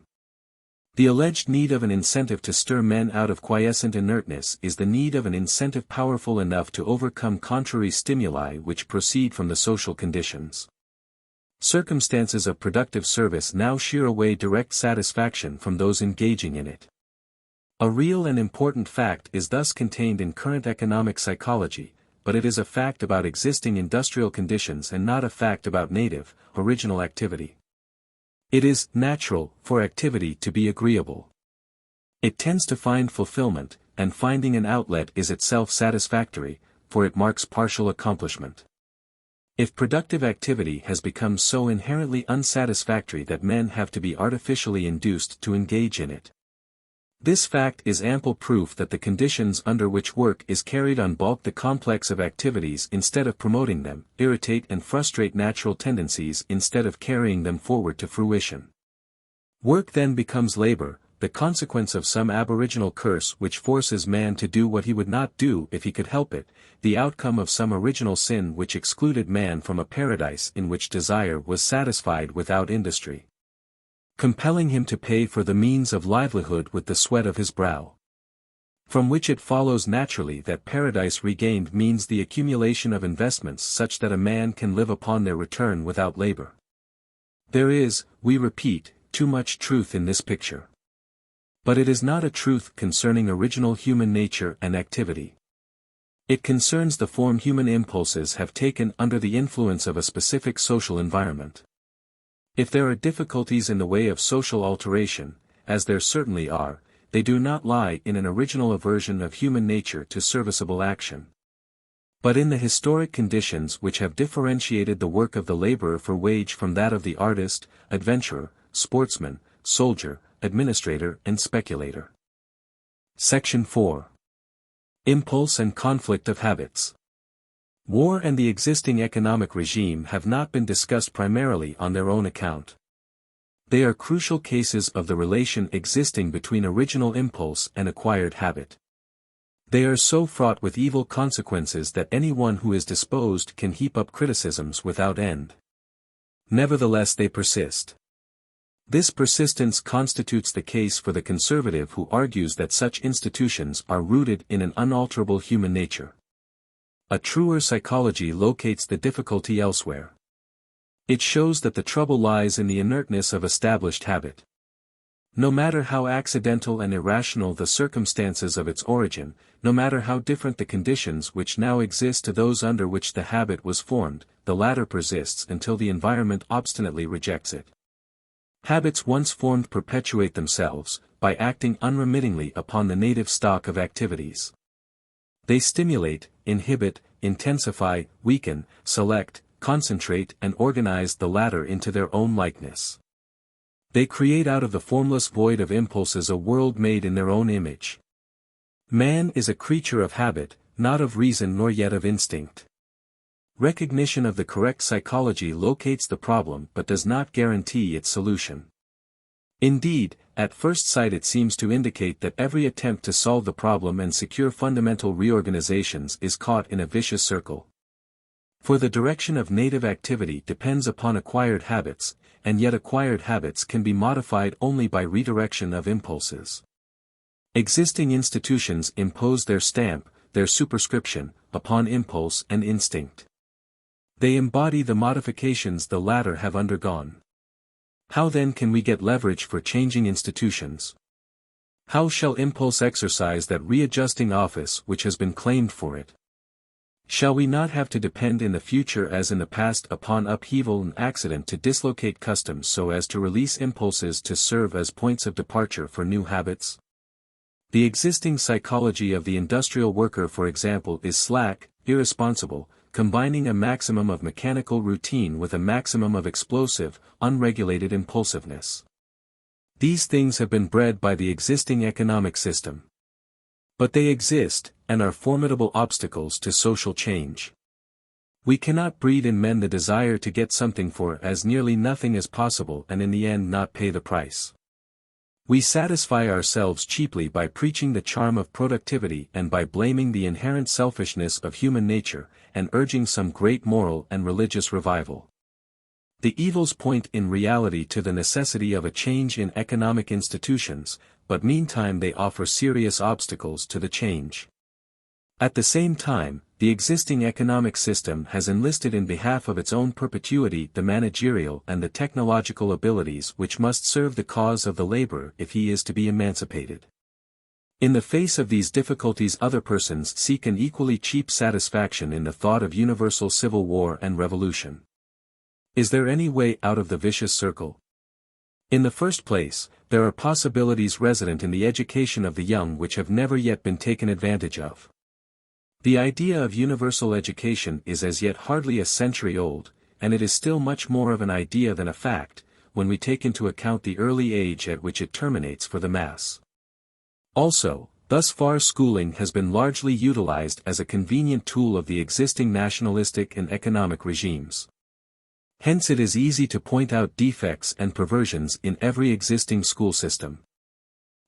The alleged need of an incentive to stir men out of quiescent inertness is the need of an incentive powerful enough to overcome contrary stimuli which proceed from the social conditions. Circumstances of productive service now shear away direct satisfaction from those engaging in it. A real and important fact is thus contained in current economic psychology, but it is a fact about existing industrial conditions and not a fact about native, original activity. It is natural for activity to be agreeable. It tends to find fulfillment, and finding an outlet is itself satisfactory, for it marks partial accomplishment. If productive activity has become so inherently unsatisfactory that men have to be artificially induced to engage in it, this fact is ample proof that the conditions under which work is carried on bulk the complex of activities instead of promoting them, irritate and frustrate natural tendencies instead of carrying them forward to fruition. Work then becomes labor, the consequence of some aboriginal curse which forces man to do what he would not do if he could help it, the outcome of some original sin which excluded man from a paradise in which desire was satisfied without industry, compelling him to pay for the means of livelihood with the sweat of his brow. From which it follows naturally that paradise regained means the accumulation of investments such that a man can live upon their return without labor. There is, we repeat, too much truth in this picture. But it is not a truth concerning original human nature and activity. It concerns the form human impulses have taken under the influence of a specific social environment. If there are difficulties in the way of social alteration, as there certainly are, they do not lie in an original aversion of human nature to serviceable action, but in the historic conditions which have differentiated the work of the laborer for wage from that of the artist, adventurer, sportsman, soldier, administrator and speculator. Section 4. Impulse and conflict of habits. War and the existing economic regime have not been discussed primarily on their own account. They are crucial cases of the relation existing between original impulse and acquired habit. They are so fraught with evil consequences that anyone who is disposed can heap up criticisms without end. Nevertheless they persist. This persistence constitutes the case for the conservative who argues that such institutions are rooted in an unalterable human nature. A truer psychology locates the difficulty elsewhere. It shows that the trouble lies in the inertness of established habit. No matter how accidental and irrational the circumstances of its origin, no matter how different the conditions which now exist to those under which the habit was formed, the latter persists until the environment obstinately rejects it. Habits once formed perpetuate themselves, by acting unremittingly upon the native stock of activities. They stimulate, inhibit, intensify, weaken, select, concentrate and organize the latter into their own likeness. They create out of the formless void of impulses a world made in their own image. Man is a creature of habit, not of reason nor yet of instinct. Recognition of the correct psychology locates the problem but does not guarantee its solution. Indeed, at first sight it seems to indicate that every attempt to solve the problem and secure fundamental reorganizations is caught in a vicious circle. For the direction of native activity depends upon acquired habits, and yet acquired habits can be modified only by redirection of impulses. Existing institutions impose their stamp, their superscription, upon impulse and instinct. They embody the modifications the latter have undergone. How then can we get leverage for changing institutions? How shall impulse exercise that readjusting office which has been claimed for it? Shall we not have to depend in the future as in the past upon upheaval and accident to dislocate customs so as to release impulses to serve as points of departure for new habits? The existing psychology of the industrial worker, for example, is slack, irresponsible, combining a maximum of mechanical routine with a maximum of explosive, unregulated impulsiveness. These things have been bred by the existing economic system. But they exist, and are formidable obstacles to social change. We cannot breed in men the desire to get something for as nearly nothing as possible and in the end not pay the price. We satisfy ourselves cheaply by preaching the charm of productivity and by blaming the inherent selfishness of human nature, and urging some great moral and religious revival. The evils point in reality to the necessity of a change in economic institutions, but meantime they offer serious obstacles to the change. At the same time, the existing economic system has enlisted in behalf of its own perpetuity the managerial and the technological abilities which must serve the cause of the laborer if he is to be emancipated. In the face of these difficulties other persons seek an equally cheap satisfaction in the thought of universal civil war and revolution. Is there any way out of the vicious circle? In the first place, there are possibilities resident in the education of the young which have never yet been taken advantage of. The idea of universal education is as yet hardly a century old, and it is still much more of an idea than a fact, when we take into account the early age at which it terminates for the mass. Also, thus far schooling has been largely utilized as a convenient tool of the existing nationalistic and economic regimes. Hence it is easy to point out defects and perversions in every existing school system.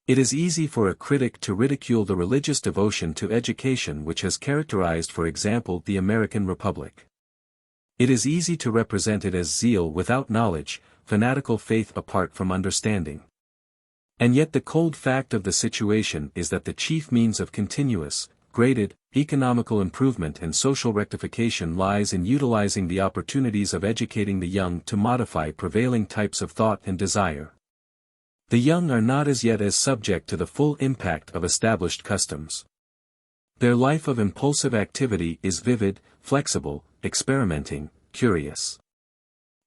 It is easy for a critic to ridicule the religious devotion to education which has characterized, for example, the American Republic. It is easy to represent it as zeal without knowledge, fanatical faith apart from understanding. And yet the cold fact of the situation is that the chief means of continuous, graded, economical improvement and social rectification lies in utilizing the opportunities of educating the young to modify prevailing types of thought and desire. The young are not as yet as subject to the full impact of established customs. Their life of impulsive activity is vivid, flexible, experimenting, curious.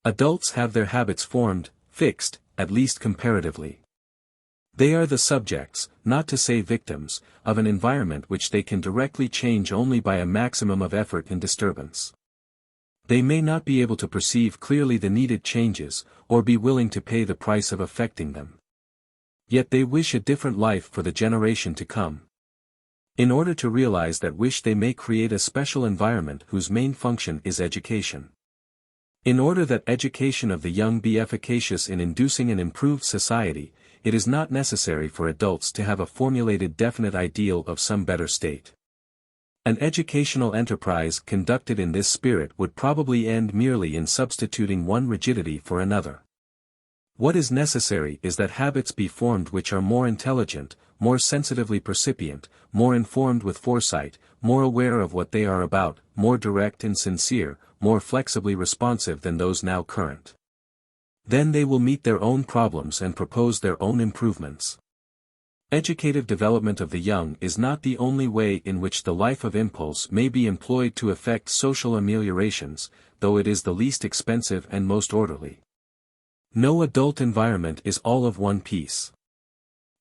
Adults have their habits formed, fixed, at least comparatively. They are the subjects, not to say victims, of an environment which they can directly change only by a maximum of effort and disturbance. They may not be able to perceive clearly the needed changes, or be willing to pay the price of effecting them. Yet they wish a different life for the generation to come. In order to realize that wish, they may create a special environment whose main function is education. In order that education of the young be efficacious in inducing an improved society, it is not necessary for adults to have a formulated definite ideal of some better state. An educational enterprise conducted in this spirit would probably end merely in substituting one rigidity for another. What is necessary is that habits be formed which are more intelligent, more sensitively percipient, more informed with foresight, more aware of what they are about, more direct and sincere, more flexibly responsive than those now current. Then they will meet their own problems and propose their own improvements. Educative development of the young is not the only way in which the life of impulse may be employed to effect social ameliorations, though it is the least expensive and most orderly. No adult environment is all of one piece.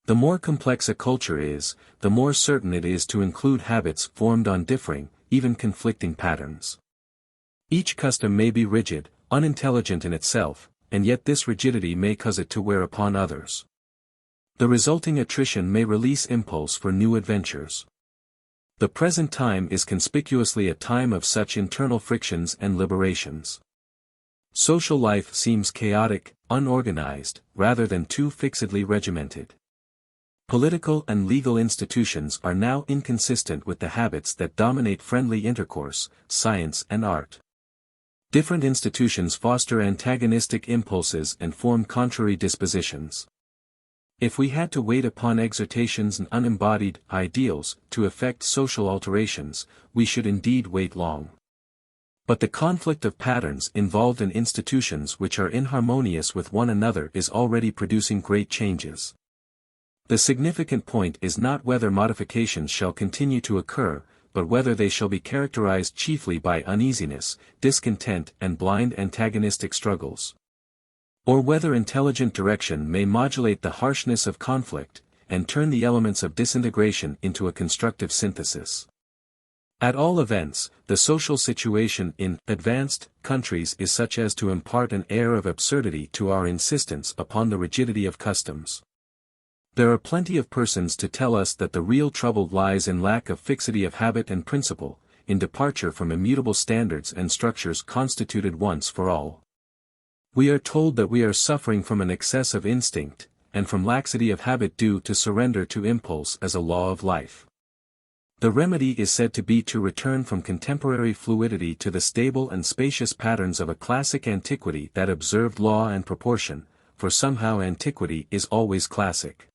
The more complex a culture is, the more certain it is to include habits formed on differing, even conflicting patterns. Each custom may be rigid, unintelligent in itself, and yet this rigidity may cause it to wear upon others. The resulting attrition may release impulse for new adventures. The present time is conspicuously a time of such internal frictions and liberations. Social life seems chaotic, unorganized, rather than too fixedly regimented. Political and legal institutions are now inconsistent with the habits that dominate friendly intercourse, science and art. Different institutions foster antagonistic impulses and form contrary dispositions. If we had to wait upon exhortations and unembodied ideals to effect social alterations, we should indeed wait long. But the conflict of patterns involved in institutions which are inharmonious with one another is already producing great changes. The significant point is not whether modifications shall continue to occur, but whether they shall be characterized chiefly by uneasiness, discontent and blind antagonistic struggles. Or whether intelligent direction may modulate the harshness of conflict, and turn the elements of disintegration into a constructive synthesis. At all events, the social situation in advanced countries is such as to impart an air of absurdity to our insistence upon the rigidity of customs. There are plenty of persons to tell us that the real trouble lies in lack of fixity of habit and principle, in departure from immutable standards and structures constituted once for all. We are told that we are suffering from an excess of instinct, and from laxity of habit due to surrender to impulse as a law of life. The remedy is said to be to return from contemporary fluidity to the stable and spacious patterns of a classic antiquity that observed law and proportion, for somehow antiquity is always classic.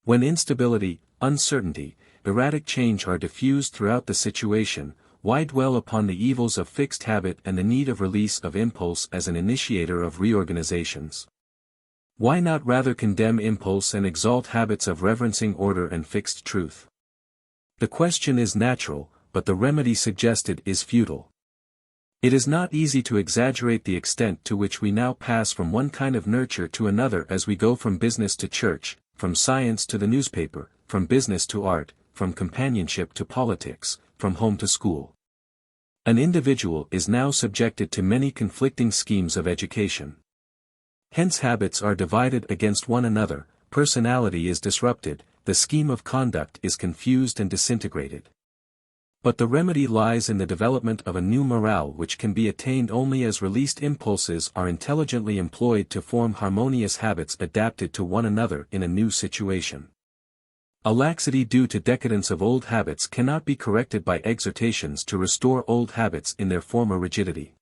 When instability, uncertainty, erratic change are diffused throughout the situation, why dwell upon the evils of fixed habit and the need of release of impulse as an initiator of reorganizations? Why not rather condemn impulse and exalt habits of reverencing order and fixed truth? The question is natural, but the remedy suggested is futile. It is not easy to exaggerate the extent to which we now pass from one kind of nurture to another as we go from business to church, from science to the newspaper, from business to art, from companionship to politics, from home to school. An individual is now subjected to many conflicting schemes of education. Hence habits are divided against one another, personality is disrupted, the scheme of conduct is confused and disintegrated. But the remedy lies in the development of a new morale which can be attained only as released impulses are intelligently employed to form harmonious habits adapted to one another in a new situation. A laxity due to decadence of old habits cannot be corrected by exhortations to restore old habits in their former rigidity.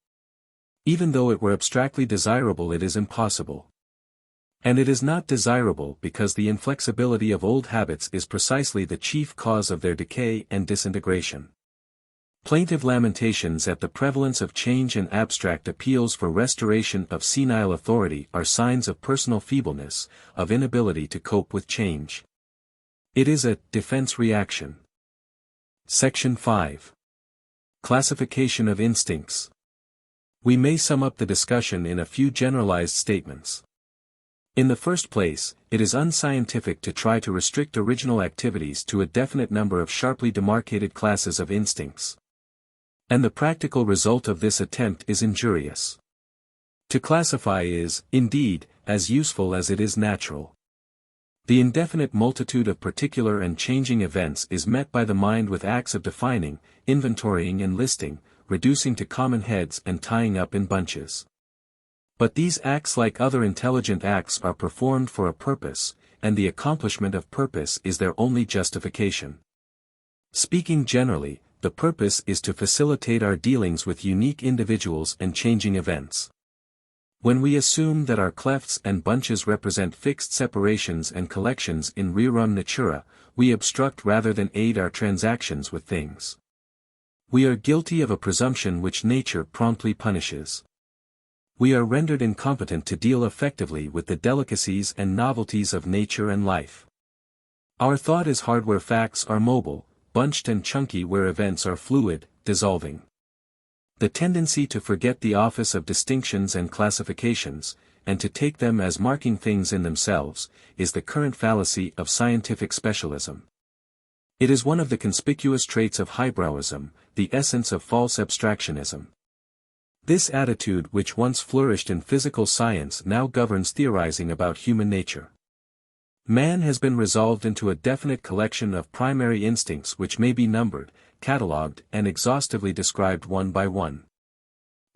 Even though it were abstractly desirable, it is impossible. And it is not desirable because the inflexibility of old habits is precisely the chief cause of their decay and disintegration. Plaintive lamentations at the prevalence of change and abstract appeals for restoration of senile authority are signs of personal feebleness, of inability to cope with change. It is a defense reaction. Section 5. Classification of instincts. We may sum up the discussion in a few generalized statements. In the first place, it is unscientific to try to restrict original activities to a definite number of sharply demarcated classes of instincts. And the practical result of this attempt is injurious. To classify is, indeed, as useful as it is natural. The indefinite multitude of particular and changing events is met by the mind with acts of defining, inventorying and listing, reducing to common heads and tying up in bunches. But these acts, like other intelligent acts, are performed for a purpose, and the accomplishment of purpose is their only justification. Speaking generally, the purpose is to facilitate our dealings with unique individuals and changing events. When we assume that our clefts and bunches represent fixed separations and collections in rerum natura, we obstruct rather than aid our transactions with things. We are guilty of a presumption which nature promptly punishes. We are rendered incompetent to deal effectively with the delicacies and novelties of nature and life. Our thought is hard where facts are mobile, bunched and chunky where events are fluid, dissolving. The tendency to forget the office of distinctions and classifications, and to take them as marking things in themselves, is the current fallacy of scientific specialism. It is one of the conspicuous traits of highbrowism, the essence of false abstractionism. This attitude, which once flourished in physical science, now governs theorizing about human nature. Man has been resolved into a definite collection of primary instincts which may be numbered, catalogued, and exhaustively described one by one.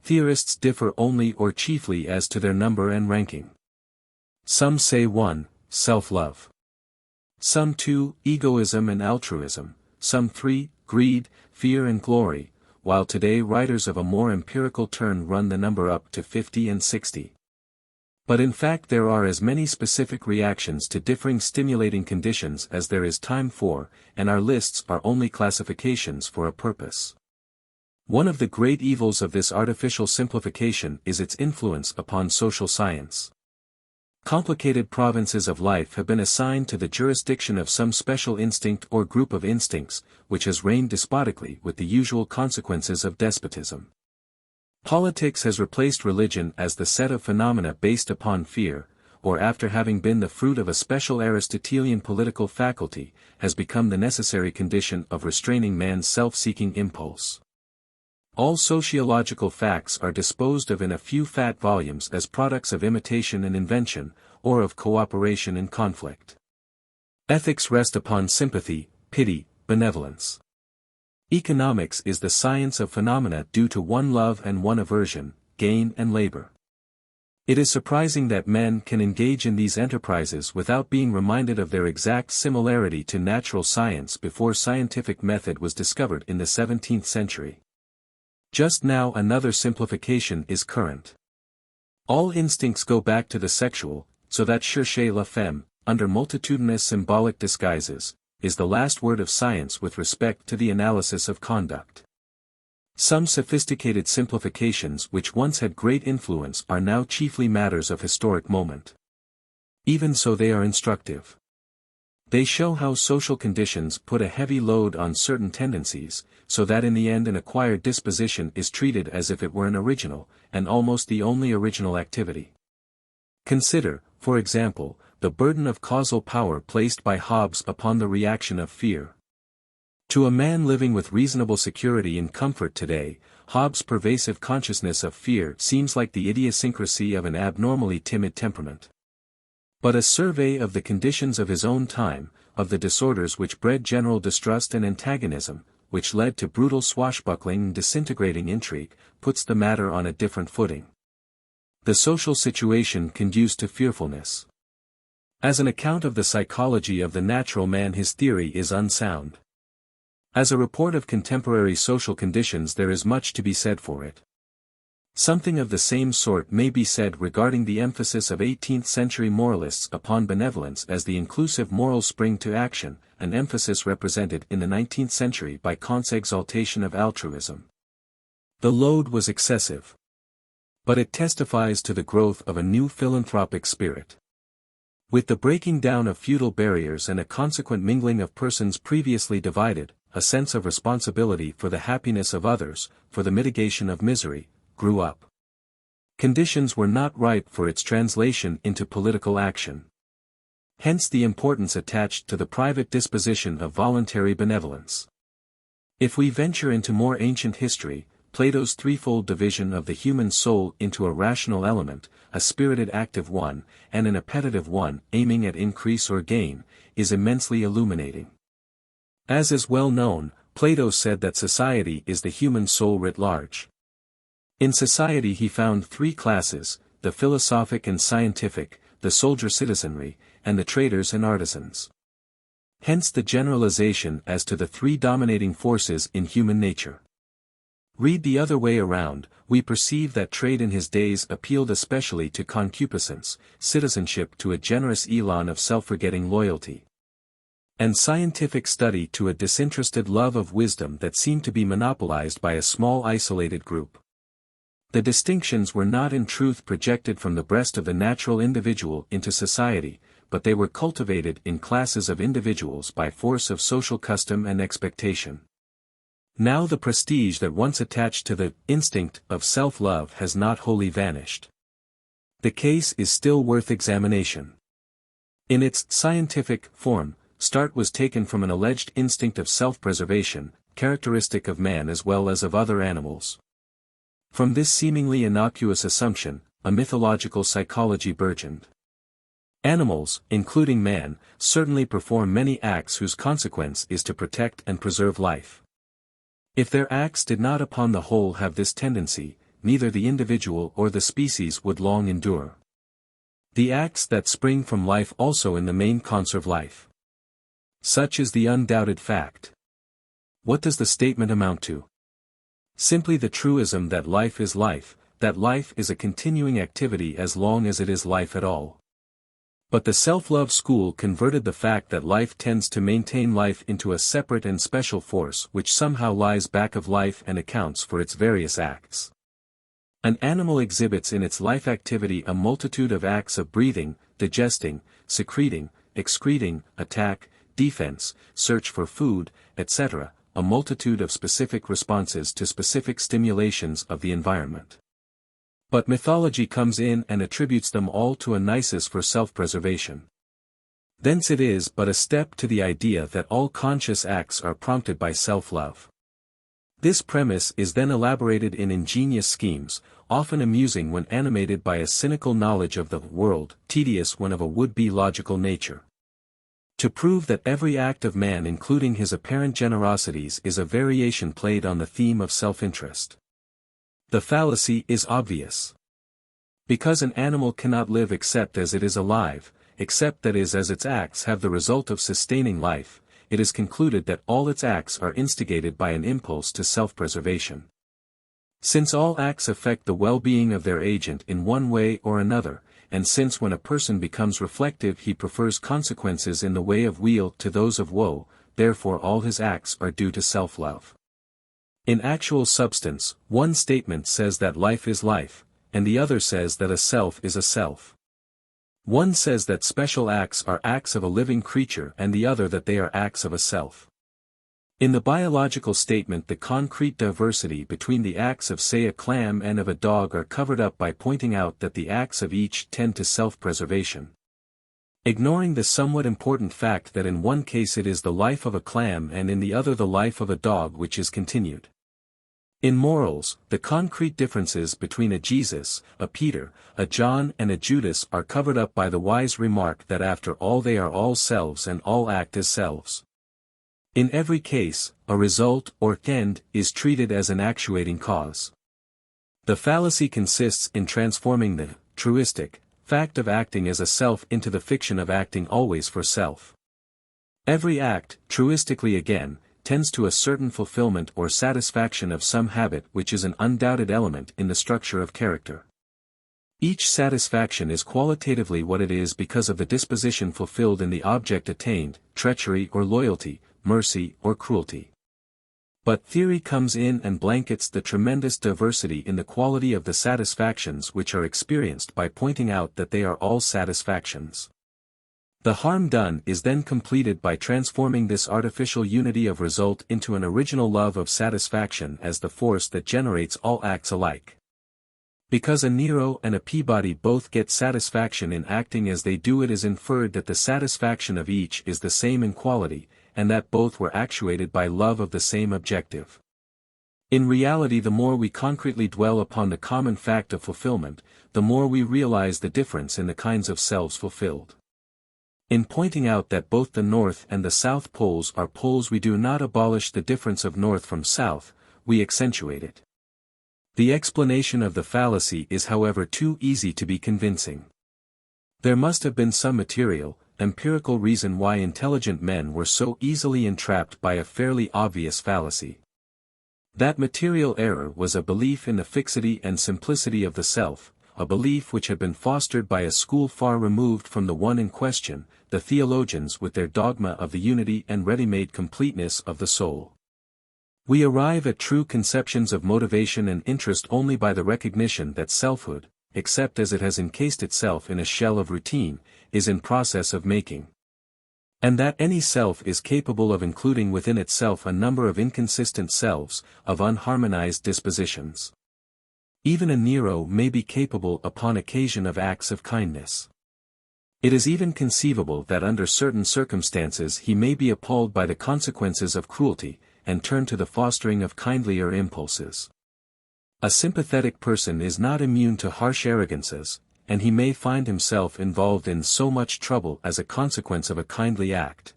Theorists differ only or chiefly as to their number and ranking. Some say 1, self-love. Some 2, egoism and altruism. Some 3, greed, fear and glory, while today writers of a more empirical turn run the number up to 50 and 60. But in fact there are as many specific reactions to differing stimulating conditions as there is time for, and our lists are only classifications for a purpose. One of the great evils of this artificial simplification is its influence upon social science. Complicated provinces of life have been assigned to the jurisdiction of some special instinct or group of instincts, which has reigned despotically with the usual consequences of despotism. Politics has replaced religion as the set of phenomena based upon fear, or after having been the fruit of a special Aristotelian political faculty, has become the necessary condition of restraining man's self-seeking impulse. All sociological facts are disposed of in a few fat volumes as products of imitation and invention, or of cooperation and conflict. Ethics rest upon sympathy, pity, benevolence. Economics is the science of phenomena due to one love and one aversion, gain and labor. It is surprising that men can engage in these enterprises without being reminded of their exact similarity to natural science before scientific method was discovered in the 17th century. Just now another simplification is current. All instincts go back to the sexual, so that chercher la femme, under multitudinous symbolic disguises, is the last word of science with respect to the analysis of conduct. Some sophisticated simplifications which once had great influence are now chiefly matters of historic moment. Even so they are instructive. They show how social conditions put a heavy load on certain tendencies, so that in the end an acquired disposition is treated as if it were an original, and almost the only original activity. Consider, for example, the burden of causal power placed by Hobbes upon the reaction of fear. To a man living with reasonable security and comfort today, Hobbes' pervasive consciousness of fear seems like the idiosyncrasy of an abnormally timid temperament. But a survey of the conditions of his own time, of the disorders which bred general distrust and antagonism, which led to brutal swashbuckling and disintegrating intrigue, puts the matter on a different footing. The social situation conduced to fearfulness. As an account of the psychology of the natural man, his theory is unsound. As a report of contemporary social conditions, there is much to be said for it. Something of the same sort may be said regarding the emphasis of 18th-century moralists upon benevolence as the inclusive moral spring to action, an emphasis represented in the 19th century by Kant's exaltation of altruism. The load was excessive. But it testifies to the growth of a new philanthropic spirit. With the breaking down of feudal barriers and a consequent mingling of persons previously divided, a sense of responsibility for the happiness of others, for the mitigation of misery, grew up. Conditions were not ripe for its translation into political action. Hence the importance attached to the private disposition of voluntary benevolence. If we venture into more ancient history, Plato's threefold division of the human soul into a rational element, a spirited active one, and an appetitive one aiming at increase or gain, is immensely illuminating. As is well known, Plato said that society is the human soul writ large. In society he found three classes, the philosophic and scientific, the soldier citizenry, and the traders and artisans. Hence the generalization as to the three dominating forces in human nature. Read the other way around, we perceive that trade in his days appealed especially to concupiscence, citizenship to a generous elan of self-forgetting loyalty, and scientific study to a disinterested love of wisdom that seemed to be monopolized by a small isolated group. The distinctions were not in truth projected from the breast of the natural individual into society, but they were cultivated in classes of individuals by force of social custom and expectation. Now the prestige that once attached to the instinct of self-love has not wholly vanished. The case is still worth examination. In its scientific form, start was taken from an alleged instinct of self-preservation, characteristic of man as well as of other animals. From this seemingly innocuous assumption, a mythological psychology burgeoned. Animals, including man, certainly perform many acts whose consequence is to protect and preserve life. If their acts did not upon the whole have this tendency, neither the individual or the species would long endure. The acts that spring from life also in the main conserve life. Such is the undoubted fact. What does the statement amount to? Simply the truism that life is a continuing activity as long as it is life at all. But the self-love school converted the fact that life tends to maintain life into a separate and special force which somehow lies back of life and accounts for its various acts. An animal exhibits in its life activity a multitude of acts of breathing, digesting, secreting, excreting, attack, defense, search for food, etc., a multitude of specific responses to specific stimulations of the environment. But mythology comes in and attributes them all to a nisus for self-preservation. Thence it is but a step to the idea that all conscious acts are prompted by self-love. This premise is then elaborated in ingenious schemes, often amusing when animated by a cynical knowledge of the world, tedious when of a would-be logical nature. To prove that every act of man including his apparent generosities is a variation played on the theme of self-interest. The fallacy is obvious. Because an animal cannot live except as it is alive, except that is as its acts have the result of sustaining life, it is concluded that all its acts are instigated by an impulse to self-preservation. Since all acts affect the well-being of their agent in one way or another, and since when a person becomes reflective he prefers consequences in the way of weal to those of woe, therefore all his acts are due to self-love. In actual substance, one statement says that life is life, and the other says that a self is a self. One says that special acts are acts of a living creature and the other that they are acts of a self. In the biological statement the concrete diversity between the acts of say a clam and of a dog are covered up by pointing out that the acts of each tend to self-preservation. Ignoring the somewhat important fact that in one case it is the life of a clam and in the other the life of a dog which is continued. In morals, the concrete differences between a Jesus, a Peter, a John and a Judas are covered up by the wise remark that after all they are all selves and all act as selves. In every case, a result or end is treated as an actuating cause. The fallacy consists in transforming the truistic fact of acting as a self into the fiction of acting always for self. Every act, truistically again, tends to a certain fulfillment or satisfaction of some habit which is an undoubted element in the structure of character. Each satisfaction is qualitatively what it is because of the disposition fulfilled in the object attained, treachery or loyalty, mercy or cruelty. But theory comes in and blankets the tremendous diversity in the quality of the satisfactions which are experienced by pointing out that they are all satisfactions. The harm done is then completed by transforming this artificial unity of result into an original love of satisfaction as the force that generates all acts alike. Because a Nero and a Peabody both get satisfaction in acting as they do, it is inferred that the satisfaction of each is the same in quality, and that both were actuated by love of the same objective. In reality, the more we concretely dwell upon the common fact of fulfillment, the more we realize the difference in the kinds of selves fulfilled. In pointing out that both the North and the South poles are poles, we do not abolish the difference of North from South, we accentuate it. The explanation of the fallacy is, however, too easy to be convincing. There must have been some material, empirical reason why intelligent men were so easily entrapped by a fairly obvious fallacy. That material error was a belief in the fixity and simplicity of the self, a belief which had been fostered by a school far removed from the one in question, the theologians with their dogma of the unity and ready-made completeness of the soul. We arrive at true conceptions of motivation and interest only by the recognition that selfhood, except as it has encased itself in a shell of routine, is in process of making. And that any self is capable of including within itself a number of inconsistent selves, of unharmonized dispositions. Even a Nero may be capable upon occasion of acts of kindness. It is even conceivable that under certain circumstances he may be appalled by the consequences of cruelty, and turn to the fostering of kindlier impulses. A sympathetic person is not immune to harsh arrogances, and he may find himself involved in so much trouble as a consequence of a kindly act.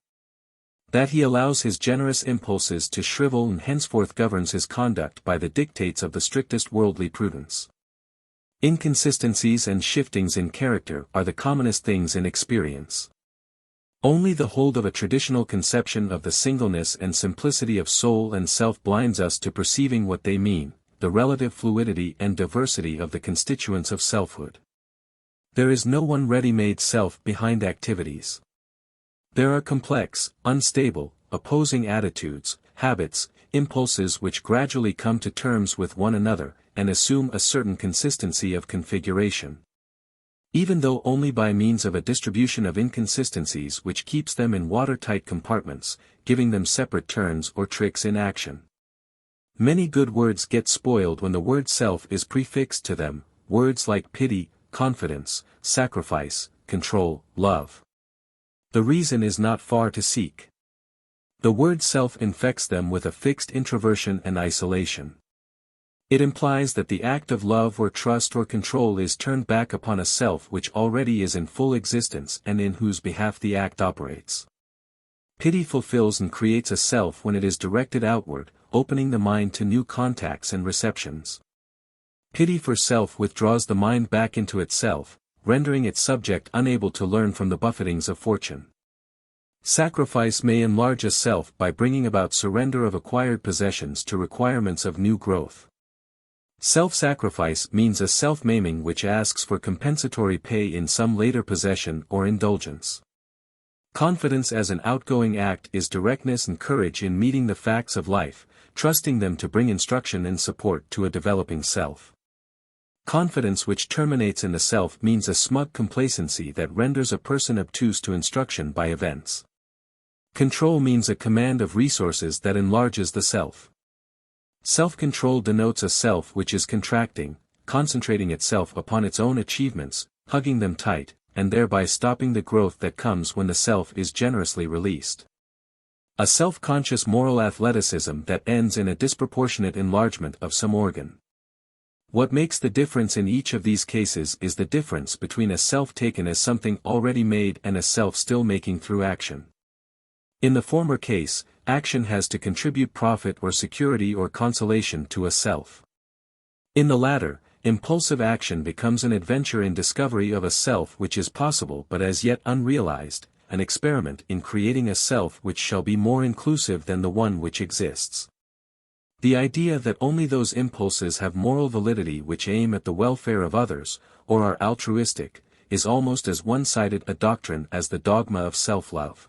That he allows his generous impulses to shrivel and henceforth governs his conduct by the dictates of the strictest worldly prudence. Inconsistencies and shiftings in character are the commonest things in experience. Only the hold of a traditional conception of the singleness and simplicity of soul and self blinds us to perceiving what they mean, the relative fluidity and diversity of the constituents of selfhood. There is no one ready-made self behind activities. There are complex, unstable, opposing attitudes, habits, impulses which gradually come to terms with one another, and assume a certain consistency of configuration. Even though only by means of a distribution of inconsistencies which keeps them in watertight compartments, giving them separate turns or tricks in action. Many good words get spoiled when the word self is prefixed to them, words like pity, confidence, sacrifice, control, love. The reason is not far to seek. The word self infects them with a fixed introversion and isolation. It implies that the act of love or trust or control is turned back upon a self which already is in full existence and in whose behalf the act operates. Pity fulfills and creates a self when it is directed outward, opening the mind to new contacts and receptions. Pity for self withdraws the mind back into itself, rendering its subject unable to learn from the buffetings of fortune. Sacrifice may enlarge a self by bringing about surrender of acquired possessions to requirements of new growth. Self-sacrifice means a self-maiming which asks for compensatory pay in some later possession or indulgence. Confidence as an outgoing act is directness and courage in meeting the facts of life, trusting them to bring instruction and support to a developing self. Confidence which terminates in the self means a smug complacency that renders a person obtuse to instruction by events. Control means a command of resources that enlarges the self. Self-control denotes a self which is contracting, concentrating itself upon its own achievements, hugging them tight, and thereby stopping the growth that comes when the self is generously released. A self-conscious moral athleticism that ends in a disproportionate enlargement of some organ. What makes the difference in each of these cases is the difference between a self taken as something already made and a self still making through action. In the former case, action has to contribute profit or security or consolation to a self. In the latter, impulsive action becomes an adventure in discovery of a self which is possible but as yet unrealized, an experiment in creating a self which shall be more inclusive than the one which exists. The idea that only those impulses have moral validity which aim at the welfare of others, or are altruistic, is almost as one-sided a doctrine as the dogma of self-love.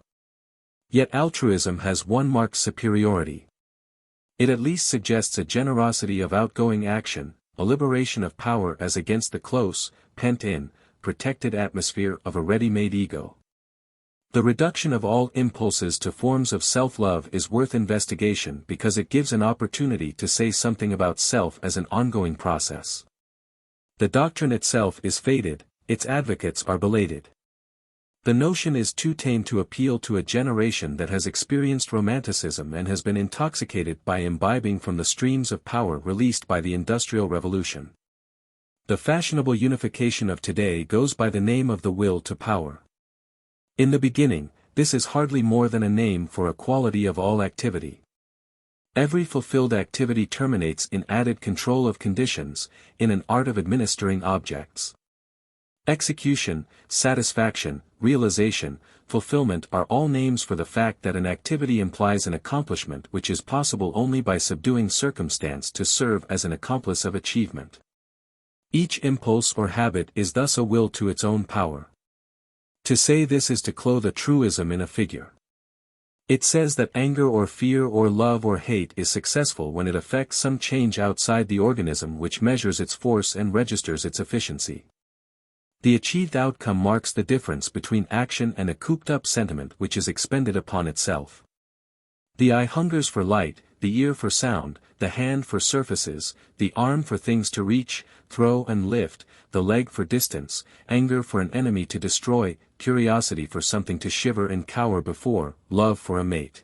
Yet altruism has one marked superiority. It at least suggests a generosity of outgoing action, a liberation of power as against the close, pent-in, protected atmosphere of a ready-made ego. The reduction of all impulses to forms of self-love is worth investigation because it gives an opportunity to say something about self as an ongoing process. The doctrine itself is faded, its advocates are belated. The notion is too tame to appeal to a generation that has experienced romanticism and has been intoxicated by imbibing from the streams of power released by the Industrial Revolution. The fashionable unification of today goes by the name of the will to power. In the beginning, this is hardly more than a name for a quality of all activity. Every fulfilled activity terminates in added control of conditions, in an art of administering objects. Execution, satisfaction, realization, fulfillment are all names for the fact that an activity implies an accomplishment which is possible only by subduing circumstance to serve as an accomplice of achievement. Each impulse or habit is thus a will to its own power. To say this is to clothe a truism in a figure. It says that anger or fear or love or hate is successful when it effects some change outside the organism which measures its force and registers its efficiency. The achieved outcome marks the difference between action and a cooped-up sentiment which is expended upon itself. The eye hungers for light, the ear for sound, the hand for surfaces, the arm for things to reach, throw and lift, the leg for distance, anger for an enemy to destroy, curiosity for something to shiver and cower before, love for a mate.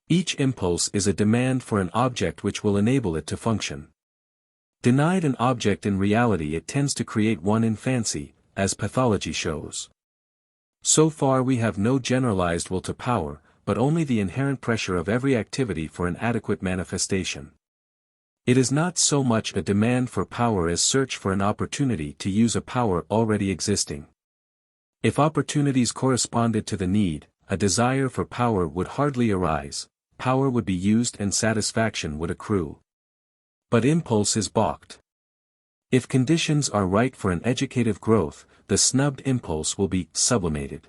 Each impulse is a demand for an object which will enable it to function. Denied an object in reality, it tends to create one in fancy, as pathology shows. So far we have no generalized will to power, but only the inherent pressure of every activity for an adequate manifestation. It is not so much a demand for power as search for an opportunity to use a power already existing. If opportunities corresponded to the need, a desire for power would hardly arise, power would be used and satisfaction would accrue. But impulse is balked. If conditions are right for an educative growth, the snubbed impulse will be sublimated.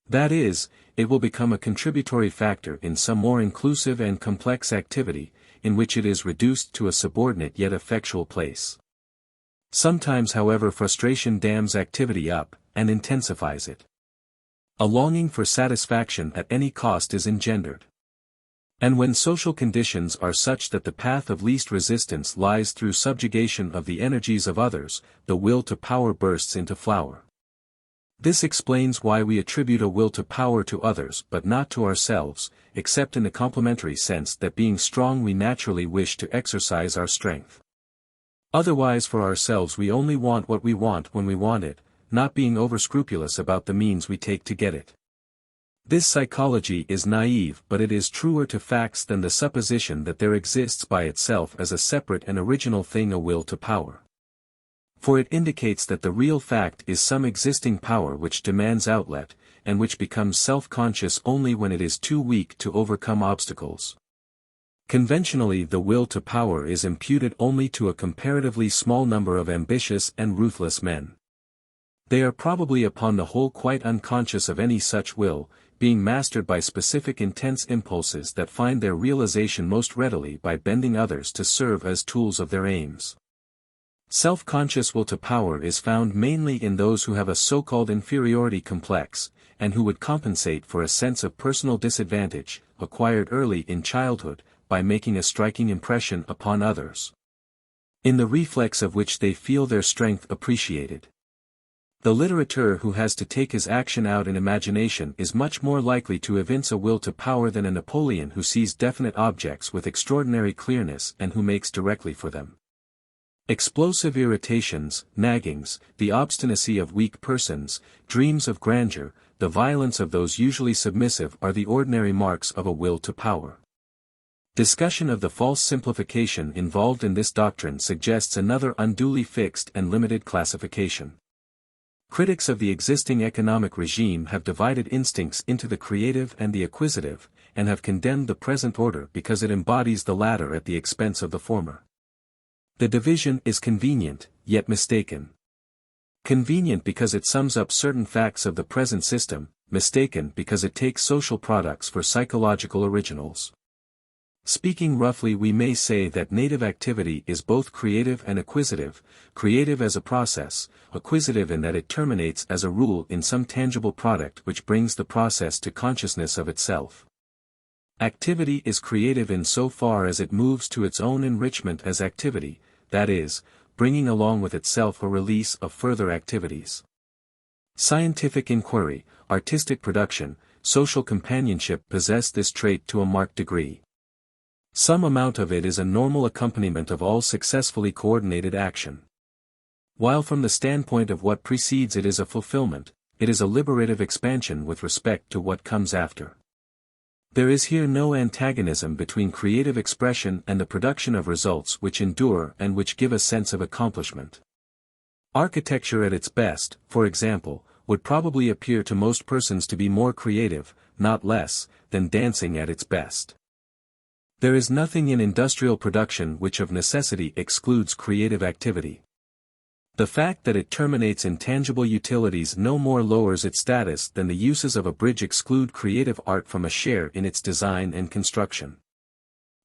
That is, it will become a contributory factor in some more inclusive and complex activity, in which it is reduced to a subordinate yet effectual place. Sometimes, however, frustration dams activity up, and intensifies it. A longing for satisfaction at any cost is engendered. And when social conditions are such that the path of least resistance lies through subjugation of the energies of others, the will to power bursts into flower. This explains why we attribute a will to power to others but not to ourselves, except in the complementary sense that being strong we naturally wish to exercise our strength. Otherwise for ourselves we only want what we want when we want it, not being overscrupulous about the means we take to get it. This psychology is naive, but it is truer to facts than the supposition that there exists by itself as a separate and original thing a will to power. For it indicates that the real fact is some existing power which demands outlet, and which becomes self-conscious only when it is too weak to overcome obstacles. Conventionally the will to power is imputed only to a comparatively small number of ambitious and ruthless men. They are probably upon the whole quite unconscious of any such will, being mastered by specific intense impulses that find their realization most readily by bending others to serve as tools of their aims. Self-conscious will to power is found mainly in those who have a so-called inferiority complex, and who would compensate for a sense of personal disadvantage, acquired early in childhood, by making a striking impression upon others, in the reflex of which they feel their strength appreciated. The litterateur who has to take his action out in imagination is much more likely to evince a will to power than a Napoleon who sees definite objects with extraordinary clearness and who makes directly for them. Explosive irritations, naggings, the obstinacy of weak persons, dreams of grandeur, the violence of those usually submissive are the ordinary marks of a will to power. Discussion of the false simplification involved in this doctrine suggests another unduly fixed and limited classification. Critics of the existing economic regime have divided instincts into the creative and the acquisitive, and have condemned the present order because it embodies the latter at the expense of the former. The division is convenient, yet mistaken. Convenient because it sums up certain facts of the present system, mistaken because it takes social products for psychological originals. Speaking roughly, we may say that native activity is both creative and acquisitive, creative as a process, acquisitive in that it terminates as a rule in some tangible product which brings the process to consciousness of itself. Activity is creative in so far as it moves to its own enrichment as activity, that is, bringing along with itself a release of further activities. Scientific inquiry, artistic production, social companionship possess this trait to a marked degree. Some amount of it is a normal accompaniment of all successfully coordinated action. While from the standpoint of what precedes it is a fulfillment, it is a liberative expansion with respect to what comes after. There is here no antagonism between creative expression and the production of results which endure and which give a sense of accomplishment. Architecture at its best, for example, would probably appear to most persons to be more creative, not less, than dancing at its best. There is nothing in industrial production which of necessity excludes creative activity. The fact that it terminates in tangible utilities no more lowers its status than the uses of a bridge exclude creative art from a share in its design and construction.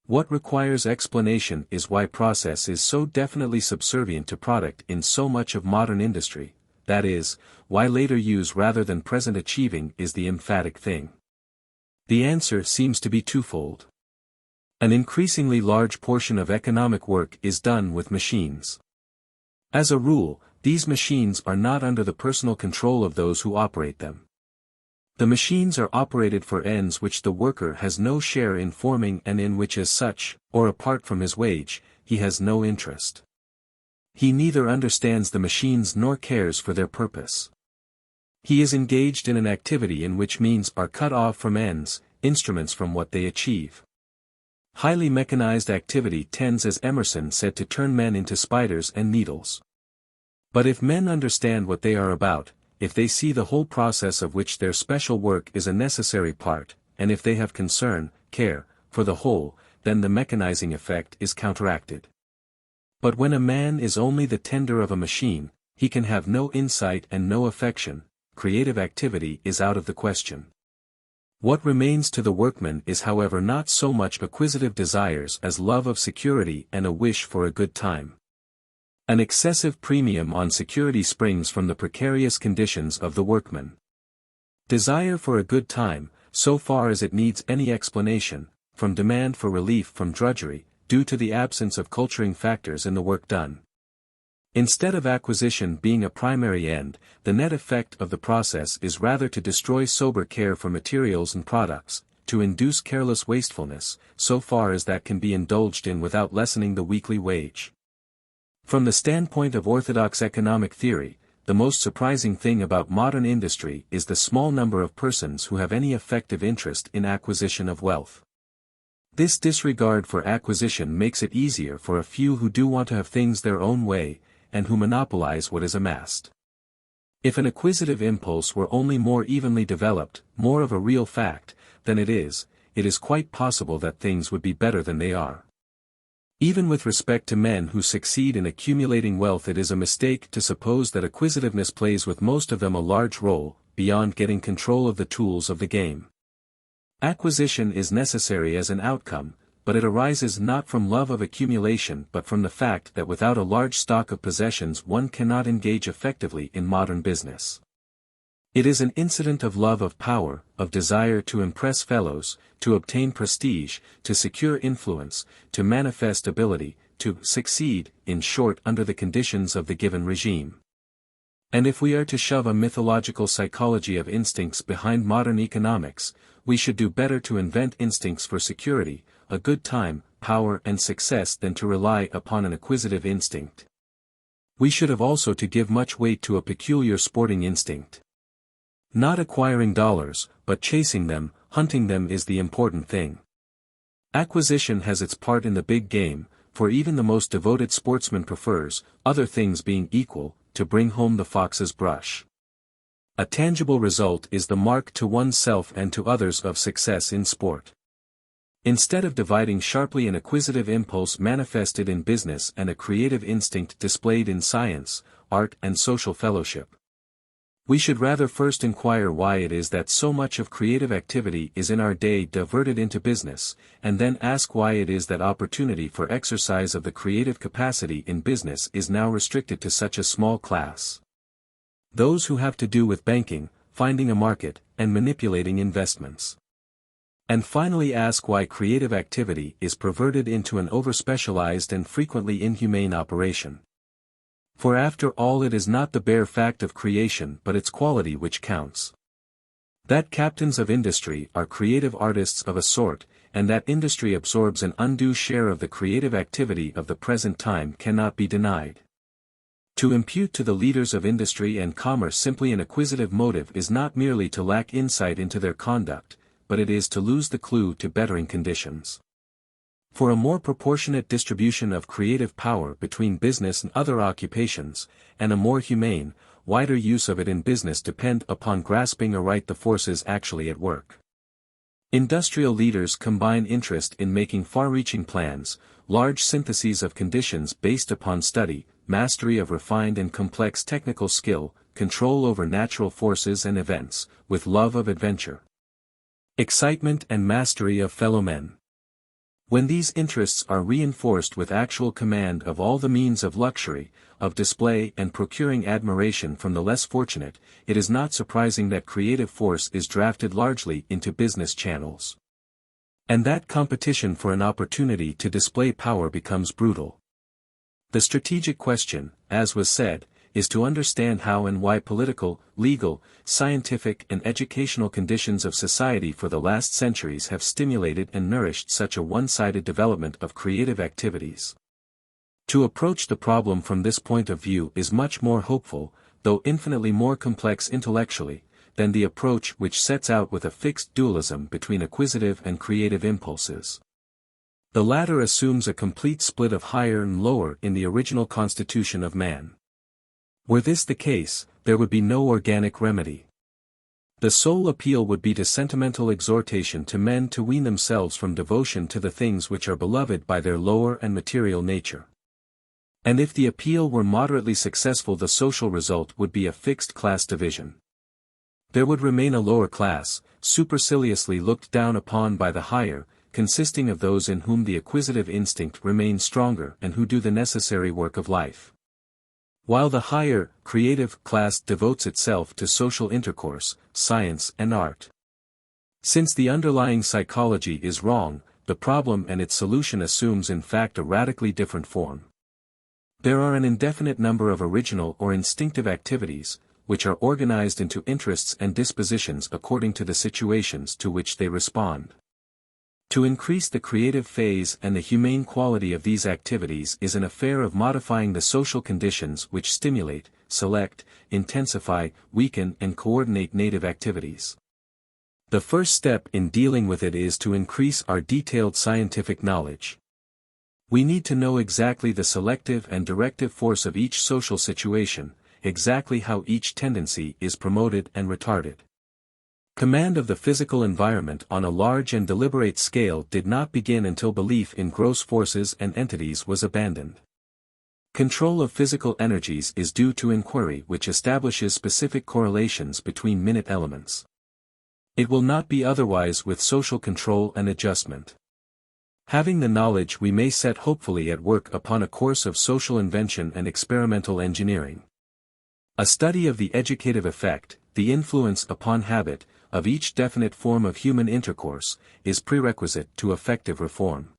What requires explanation is why process is so definitely subservient to product in so much of modern industry, that is, why later use rather than present achieving is the emphatic thing. The answer seems to be twofold. An increasingly large portion of economic work is done with machines. As a rule, these machines are not under the personal control of those who operate them. The machines are operated for ends which the worker has no share in forming and in which as such, or apart from his wage, he has no interest. He neither understands the machines nor cares for their purpose. He is engaged in an activity in which means are cut off from ends, instruments from what they achieve. Highly mechanized activity tends, as Emerson said, to turn men into spiders and needles. But if men understand what they are about, if they see the whole process of which their special work is a necessary part, and if they have concern, care, for the whole, then the mechanizing effect is counteracted. But when a man is only the tender of a machine, he can have no insight and no affection, creative activity is out of the question. What remains to the workman is, however, not so much acquisitive desires as love of security and a wish for a good time. An excessive premium on security springs from the precarious conditions of the workman. Desire for a good time, so far as it needs any explanation, from demand for relief from drudgery, due to the absence of culturing factors in the work done. Instead of acquisition being a primary end, the net effect of the process is rather to destroy sober care for materials and products, to induce careless wastefulness, so far as that can be indulged in without lessening the weekly wage. From the standpoint of orthodox economic theory, the most surprising thing about modern industry is the small number of persons who have any effective interest in acquisition of wealth. This disregard for acquisition makes it easier for a few who do want to have things their own way, and who monopolize what is amassed. If an acquisitive impulse were only more evenly developed, more of a real fact, than it is quite possible that things would be better than they are. Even with respect to men who succeed in accumulating wealth, it is a mistake to suppose that acquisitiveness plays with most of them a large role, beyond getting control of the tools of the game. Acquisition is necessary as an outcome, but it arises not from love of accumulation but from the fact that without a large stock of possessions one cannot engage effectively in modern business. It is an incident of love of power, of desire to impress fellows, to obtain prestige, to secure influence, to manifest ability, to succeed, in short, under the conditions of the given regime. And if we are to shove a mythological psychology of instincts behind modern economics, we should do better to invent instincts for security, a good time, power and success than to rely upon an acquisitive instinct. We should have also to give much weight to a peculiar sporting instinct. Not acquiring dollars, but chasing them, hunting them is the important thing. Acquisition has its part in the big game, for even the most devoted sportsman prefers, other things being equal, to bring home the fox's brush. A tangible result is the mark to oneself and to others of success in sport. Instead of dividing sharply an acquisitive impulse manifested in business and a creative instinct displayed in science, art and social fellowship, we should rather first inquire why it is that so much of creative activity is in our day diverted into business, and then ask why it is that opportunity for exercise of the creative capacity in business is now restricted to such a small class. Those who have to do with banking, finding a market, and manipulating investments. And finally ask why creative activity is perverted into an overspecialized and frequently inhumane operation. For after all it is not the bare fact of creation but its quality which counts. That captains of industry are creative artists of a sort, and that industry absorbs an undue share of the creative activity of the present time cannot be denied. To impute to the leaders of industry and commerce simply an acquisitive motive is not merely to lack insight into their conduct, but it is to lose the clue to bettering conditions. For a more proportionate distribution of creative power between business and other occupations, and a more humane, wider use of it in business depend upon grasping aright the forces actually at work. Industrial leaders combine interest in making far-reaching plans, large syntheses of conditions based upon study, mastery of refined and complex technical skill, control over natural forces and events, with love of adventure, excitement and mastery of fellow men. When these interests are reinforced with actual command of all the means of luxury, of display and procuring admiration from the less fortunate, it is not surprising that creative force is drafted largely into business channels. And that competition for an opportunity to display power becomes brutal. The strategic question, as was said, is to understand how and why political, legal, scientific and educational conditions of society for the last centuries have stimulated and nourished such a one-sided development of creative activities. To approach the problem from this point of view is much more hopeful, though infinitely more complex intellectually, than the approach which sets out with a fixed dualism between acquisitive and creative impulses. The latter assumes a complete split of higher and lower in the original constitution of man. Were this the case, there would be no organic remedy. The sole appeal would be to sentimental exhortation to men to wean themselves from devotion to the things which are beloved by their lower and material nature. And if the appeal were moderately successful, the social result would be a fixed class division. There would remain a lower class, superciliously looked down upon by the higher, consisting of those in whom the acquisitive instinct remains stronger and who do the necessary work of life. While the higher, creative class devotes itself to social intercourse, science and art. Since the underlying psychology is wrong, the problem and its solution assumes in fact a radically different form. There are an indefinite number of original or instinctive activities, which are organized into interests and dispositions according to the situations to which they respond. To increase the creative phase and the humane quality of these activities is an affair of modifying the social conditions which stimulate, select, intensify, weaken and coordinate native activities. The first step in dealing with it is to increase our detailed scientific knowledge. We need to know exactly the selective and directive force of each social situation, exactly how each tendency is promoted and retarded. Command of the physical environment on a large and deliberate scale did not begin until belief in gross forces and entities was abandoned. Control of physical energies is due to inquiry which establishes specific correlations between minute elements. It will not be otherwise with social control and adjustment. Having the knowledge, we may set hopefully at work upon a course of social invention and experimental engineering. A study of the educative effect, the influence upon habit, of each definite form of human intercourse, is prerequisite to effective reform.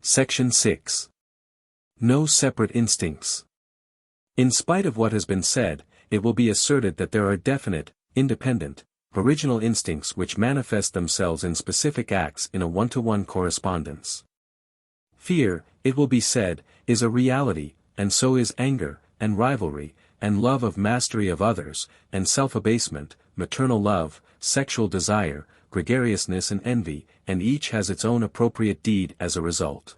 Section 6. No separate instincts. In spite of what has been said, it will be asserted that there are definite, independent, original instincts which manifest themselves in specific acts in a one-to-one correspondence. Fear, it will be said, is a reality, and so is anger, and rivalry, and love of mastery of others, and self-abasement, maternal love, sexual desire, gregariousness and envy, and each has its own appropriate deed as a result.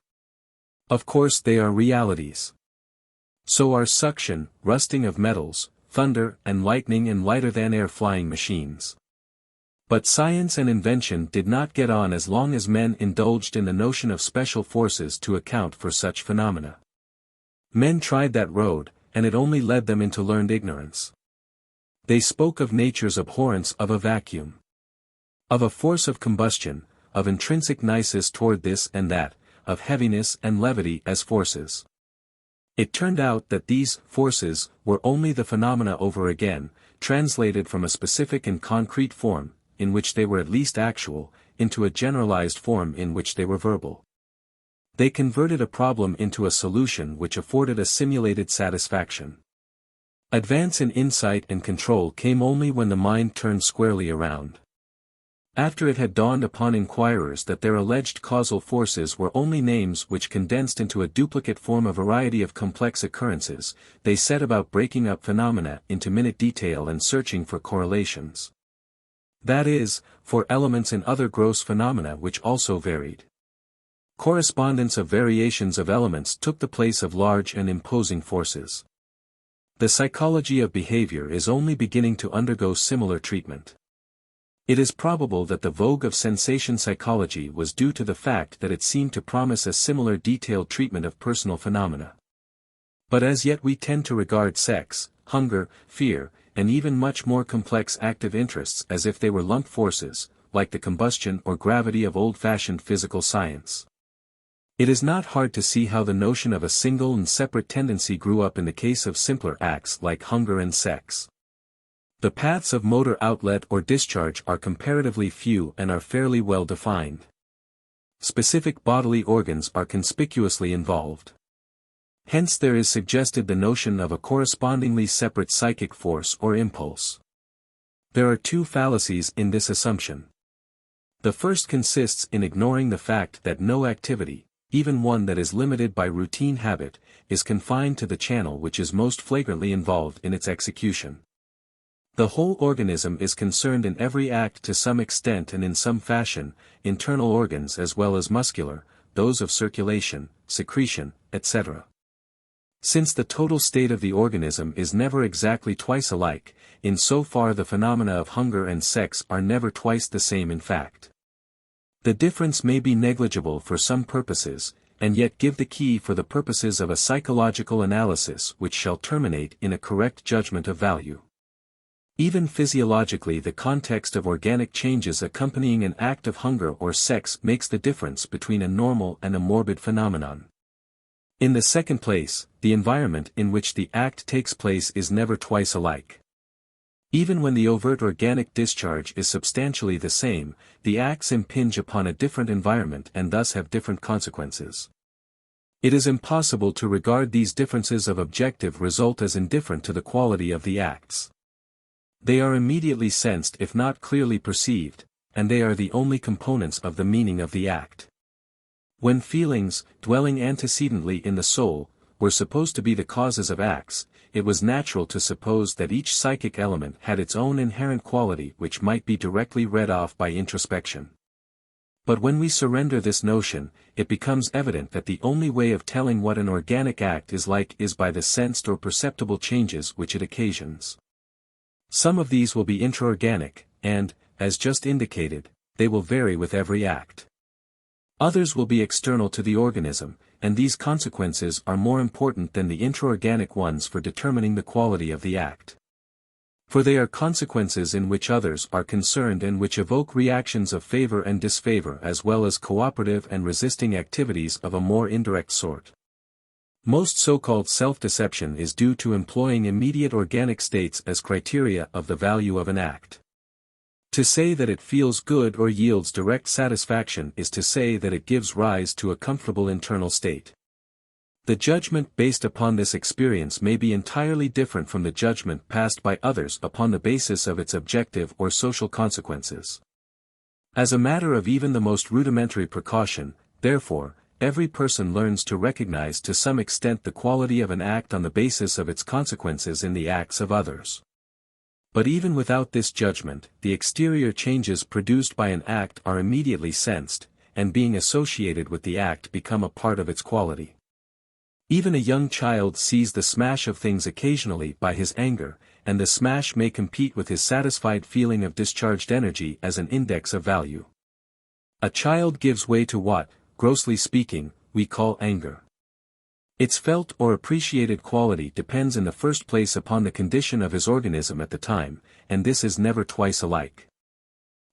Of course they are realities. So are suction, rusting of metals, thunder and lightning and lighter-than-air flying machines. But science and invention did not get on as long as men indulged in the notion of special forces to account for such phenomena. Men tried that road, and it only led them into learned ignorance. They spoke of nature's abhorrence of a vacuum, of a force of combustion, of intrinsic nisus toward this and that, of heaviness and levity as forces. It turned out that these forces were only the phenomena over again, translated from a specific and concrete form, in which they were at least actual, into a generalized form in which they were verbal. They converted a problem into a solution which afforded a simulated satisfaction. Advance in insight and control came only when the mind turned squarely around. After it had dawned upon inquirers that their alleged causal forces were only names which condensed into a duplicate form a variety of complex occurrences, they set about breaking up phenomena into minute detail and searching for correlations. That is, for elements in other gross phenomena which also varied. Correspondence of variations of elements took the place of large and imposing forces. The psychology of behavior is only beginning to undergo similar treatment. It is probable that the vogue of sensation psychology was due to the fact that it seemed to promise a similar detailed treatment of personal phenomena. But as yet we tend to regard sex, hunger, fear, and even much more complex active interests as if they were lumped forces, like the combustion or gravity of old-fashioned physical science. It is not hard to see how the notion of a single and separate tendency grew up in the case of simpler acts like hunger and sex. The paths of motor outlet or discharge are comparatively few and are fairly well defined. Specific bodily organs are conspicuously involved. Hence there is suggested the notion of a correspondingly separate psychic force or impulse. There are two fallacies in this assumption. The first consists in ignoring the fact that no activity, even one that is limited by routine habit, is confined to the channel which is most flagrantly involved in its execution. The whole organism is concerned in every act to some extent and in some fashion, internal organs as well as muscular, those of circulation, secretion, etc. Since the total state of the organism is never exactly twice alike, in so far the phenomena of hunger and sex are never twice the same in fact. The difference may be negligible for some purposes, and yet give the key for the purposes of a psychological analysis which shall terminate in a correct judgment of value. Even physiologically, the context of organic changes accompanying an act of hunger or sex makes the difference between a normal and a morbid phenomenon. In the second place, the environment in which the act takes place is never twice alike. Even when the overt organic discharge is substantially the same, the acts impinge upon a different environment and thus have different consequences. It is impossible to regard these differences of objective result as indifferent to the quality of the acts. They are immediately sensed if not clearly perceived, and they are the only components of the meaning of the act. When feelings, dwelling antecedently in the soul, were supposed to be the causes of acts, it was natural to suppose that each psychic element had its own inherent quality which might be directly read off by introspection. But when we surrender this notion, it becomes evident that the only way of telling what an organic act is like is by the sensed or perceptible changes which it occasions. Some of these will be intraorganic, and, as just indicated, they will vary with every act. Others will be external to the organism, and these consequences are more important than the intraorganic ones for determining the quality of the act. For they are consequences in which others are concerned and which evoke reactions of favor and disfavor as well as cooperative and resisting activities of a more indirect sort. Most so-called self-deception is due to employing immediate organic states as criteria of the value of an act. To say that it feels good or yields direct satisfaction is to say that it gives rise to a comfortable internal state. The judgment based upon this experience may be entirely different from the judgment passed by others upon the basis of its objective or social consequences. As a matter of even the most rudimentary precaution, therefore, every person learns to recognize to some extent the quality of an act on the basis of its consequences in the acts of others. But even without this judgment, the exterior changes produced by an act are immediately sensed, and being associated with the act become a part of its quality. Even a young child sees the smash of things occasionally by his anger, and the smash may compete with his satisfied feeling of discharged energy as an index of value. A child gives way to what, grossly speaking, we call anger. Its felt or appreciated quality depends in the first place upon the condition of his organism at the time, and this is never twice alike.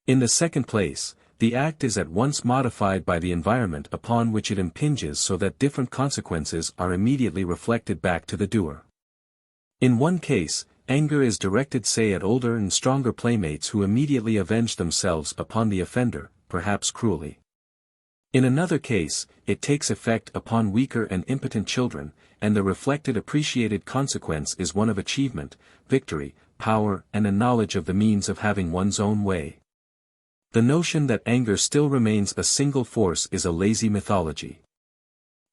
In the second place, the act is at once modified by the environment upon which it impinges so that different consequences are immediately reflected back to the doer. In one case, anger is directed say at older and stronger playmates who immediately avenge themselves upon the offender, perhaps cruelly. In another case, it takes effect upon weaker and impotent children, and the reflected appreciated consequence is one of achievement, victory, power and a knowledge of the means of having one's own way. The notion that anger still remains a single force is a lazy mythology.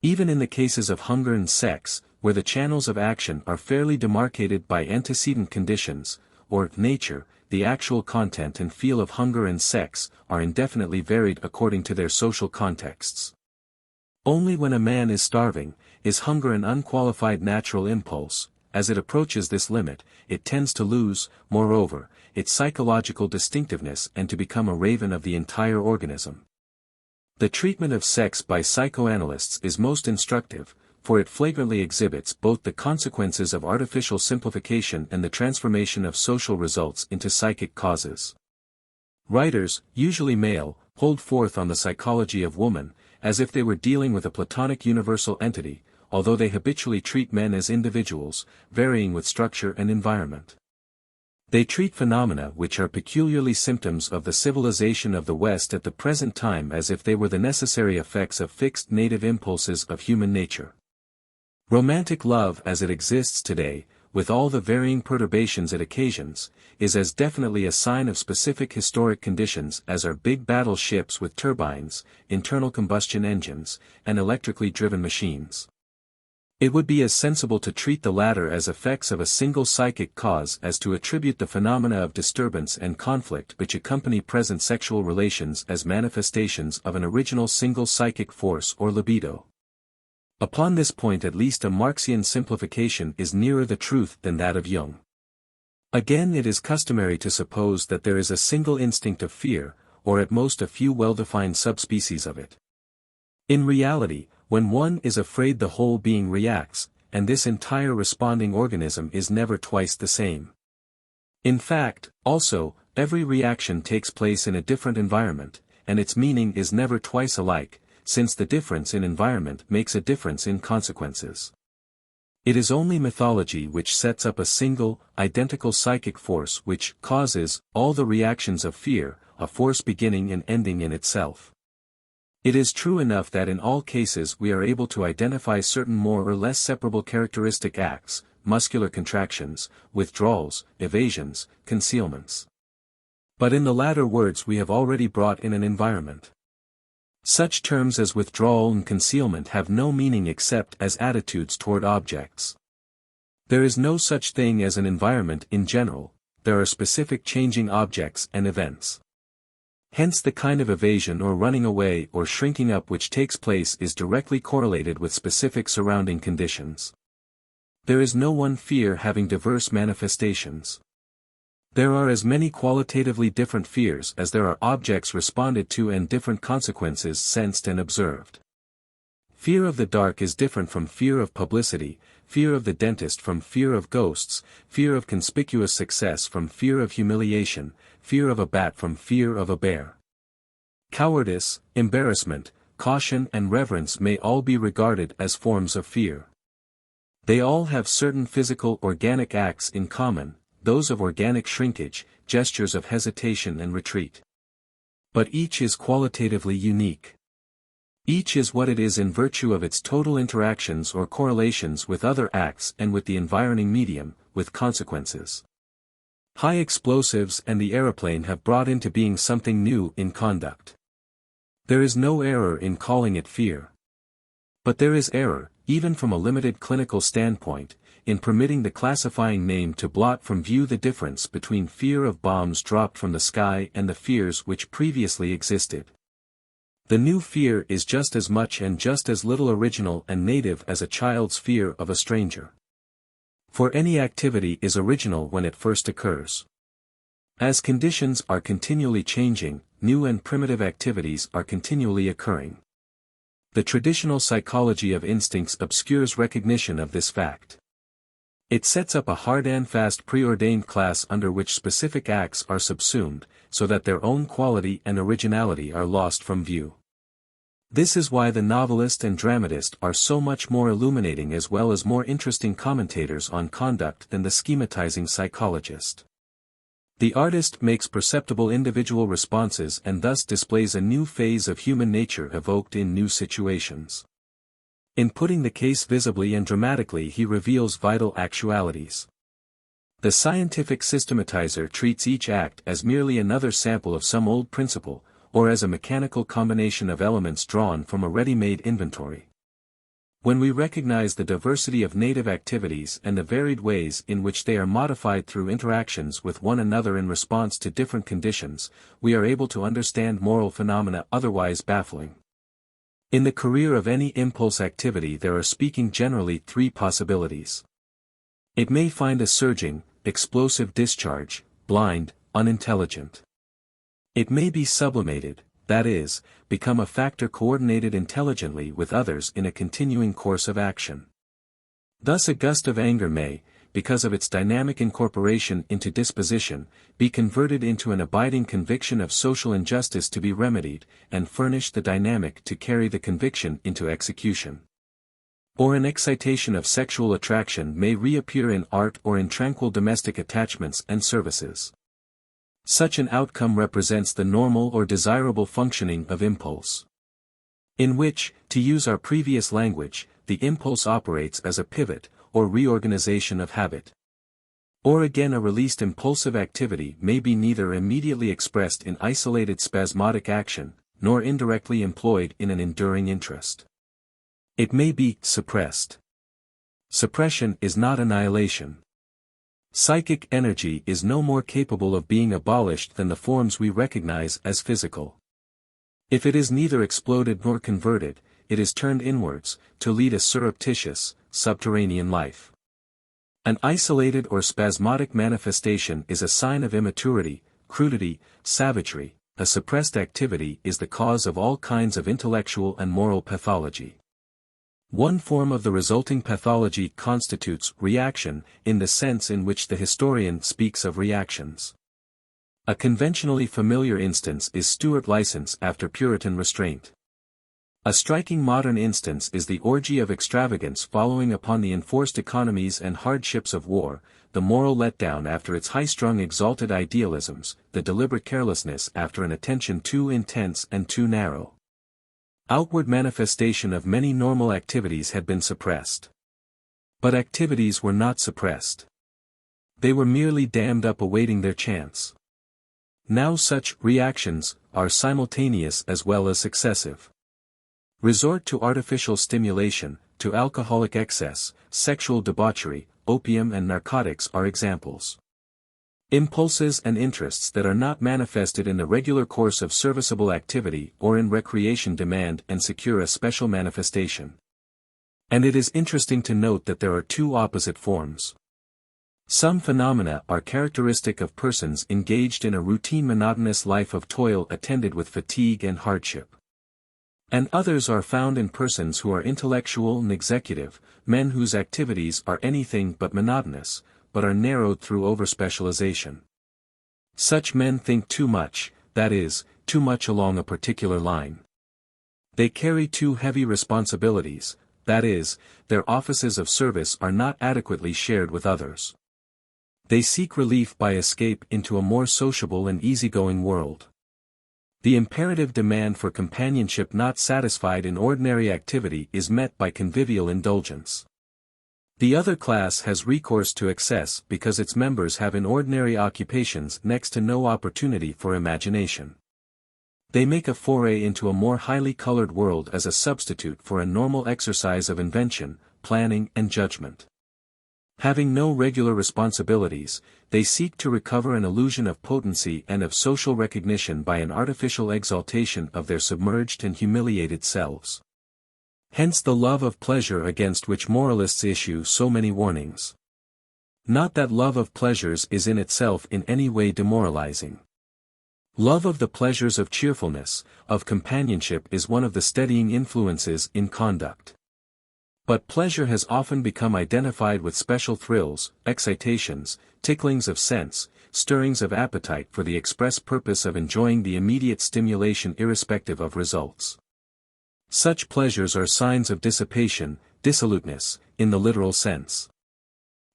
Even in the cases of hunger and sex, where the channels of action are fairly demarcated by antecedent conditions, or nature, the actual content and feel of hunger and sex are indefinitely varied according to their social contexts. Only when a man is starving, is hunger an unqualified natural impulse. As it approaches this limit, it tends to lose, moreover, its psychological distinctiveness and to become a raven of the entire organism. The treatment of sex by psychoanalysts is most instructive, for it flagrantly exhibits both the consequences of artificial simplification and the transformation of social results into psychic causes. Writers, usually male, hold forth on the psychology of woman, as if they were dealing with a Platonic universal entity, although they habitually treat men as individuals, varying with structure and environment. They treat phenomena which are peculiarly symptoms of the civilization of the West at the present time as if they were the necessary effects of fixed native impulses of human nature. Romantic love as it exists today, with all the varying perturbations it occasions, is as definitely a sign of specific historic conditions as are big battleships with turbines, internal combustion engines, and electrically driven machines. It would be as sensible to treat the latter as effects of a single psychic cause as to attribute the phenomena of disturbance and conflict which accompany present sexual relations as manifestations of an original single psychic force or libido. Upon this point at least a Marxian simplification is nearer the truth than that of Jung. Again, it is customary to suppose that there is a single instinct of fear, or at most a few well-defined subspecies of it. In reality, when one is afraid the whole being reacts, and this entire responding organism is never twice the same. In fact, also, every reaction takes place in a different environment, and its meaning is never twice alike, since the difference in environment makes a difference in consequences. It is only mythology which sets up a single, identical psychic force which causes all the reactions of fear, a force beginning and ending in itself. It is true enough that in all cases we are able to identify certain more or less separable characteristic acts, muscular contractions, withdrawals, evasions, concealments. But in the latter words we have already brought in an environment. Such terms as withdrawal and concealment have no meaning except as attitudes toward objects. There is no such thing as an environment in general, there are specific changing objects and events. Hence the kind of evasion or running away or shrinking up which takes place is directly correlated with specific surrounding conditions. There is no one fear having diverse manifestations. There are as many qualitatively different fears as there are objects responded to and different consequences sensed and observed. Fear of the dark is different from fear of publicity, fear of the dentist from fear of ghosts, fear of conspicuous success from fear of humiliation, fear of a bat from fear of a bear. Cowardice, embarrassment, caution and reverence may all be regarded as forms of fear. They all have certain physical organic acts in common, those of organic shrinkage, gestures of hesitation and retreat. But each is qualitatively unique. Each is what it is in virtue of its total interactions or correlations with other acts and with the environing medium, with consequences. High explosives and the aeroplane have brought into being something new in conduct. There is no error in calling it fear. But there is error, even from a limited clinical standpoint, in permitting the classifying name to blot from view the difference between fear of bombs dropped from the sky and the fears which previously existed. The new fear is just as much and just as little original and native as a child's fear of a stranger. For any activity is original when it first occurs. As conditions are continually changing, new and primitive activities are continually occurring. The traditional psychology of instincts obscures recognition of this fact. It sets up a hard and fast preordained class under which specific acts are subsumed, so that their own quality and originality are lost from view. This is why the novelist and dramatist are so much more illuminating as well as more interesting commentators on conduct than the schematizing psychologist. The artist makes perceptible individual responses and thus displays a new phase of human nature evoked in new situations. In putting the case visibly and dramatically, he reveals vital actualities. The scientific systematizer treats each act as merely another sample of some old principle, or as a mechanical combination of elements drawn from a ready-made inventory. When we recognize the diversity of native activities and the varied ways in which they are modified through interactions with one another in response to different conditions, we are able to understand moral phenomena otherwise baffling. In the career of any impulse activity there are, speaking generally, three possibilities. It may find a surging, explosive discharge, blind, unintelligent. It may be sublimated, that is, become a factor coordinated intelligently with others in a continuing course of action. Thus a gust of anger may, because of its dynamic incorporation into disposition, be converted into an abiding conviction of social injustice to be remedied, and furnish the dynamic to carry the conviction into execution. Or an excitation of sexual attraction may reappear in art or in tranquil domestic attachments and services. Such an outcome represents the normal or desirable functioning of impulse. In which, to use our previous language, the impulse operates as a pivot, or reorganization of habit. Or again, a released impulsive activity may be neither immediately expressed in isolated spasmodic action, nor indirectly employed in an enduring interest. It may be suppressed. Suppression is not annihilation. Psychic energy is no more capable of being abolished than the forms we recognize as physical. If it is neither exploded nor converted, it is turned inwards, to lead a surreptitious, subterranean life. An isolated or spasmodic manifestation is a sign of immaturity, crudity, savagery. A suppressed activity is the cause of all kinds of intellectual and moral pathology. One form of the resulting pathology constitutes reaction, in the sense in which the historian speaks of reactions. A conventionally familiar instance is Stuart license after Puritan restraint. A striking modern instance is the orgy of extravagance following upon the enforced economies and hardships of war, the moral letdown after its high-strung exalted idealisms, the deliberate carelessness after an attention too intense and too narrow. Outward manifestation of many normal activities had been suppressed. But activities were not suppressed. They were merely dammed up awaiting their chance. Now such reactions are simultaneous as well as successive. Resort to artificial stimulation, to alcoholic excess, sexual debauchery, opium and narcotics are examples. Impulses and interests that are not manifested in the regular course of serviceable activity or in recreation demand and secure a special manifestation. And it is interesting to note that there are two opposite forms. Some phenomena are characteristic of persons engaged in a routine monotonous life of toil attended with fatigue and hardship. And others are found in persons who are intellectual and executive, men whose activities are anything but monotonous, but are narrowed through overspecialization. Such men think too much, that is, too much along a particular line. They carry too heavy responsibilities, that is, their offices of service are not adequately shared with others. They seek relief by escape into a more sociable and easygoing world. The imperative demand for companionship not satisfied in ordinary activity is met by convivial indulgence. The other class has recourse to excess because its members have in ordinary occupations next to no opportunity for imagination. They make a foray into a more highly colored world as a substitute for a normal exercise of invention, planning and judgment. Having no regular responsibilities, they seek to recover an illusion of potency and of social recognition by an artificial exaltation of their submerged and humiliated selves. Hence the love of pleasure against which moralists issue so many warnings. Not that love of pleasures is in itself in any way demoralizing. Love of the pleasures of cheerfulness, of companionship is one of the steadying influences in conduct. But pleasure has often become identified with special thrills, excitations, ticklings of sense, stirrings of appetite for the express purpose of enjoying the immediate stimulation irrespective of results. Such pleasures are signs of dissipation, dissoluteness, in the literal sense.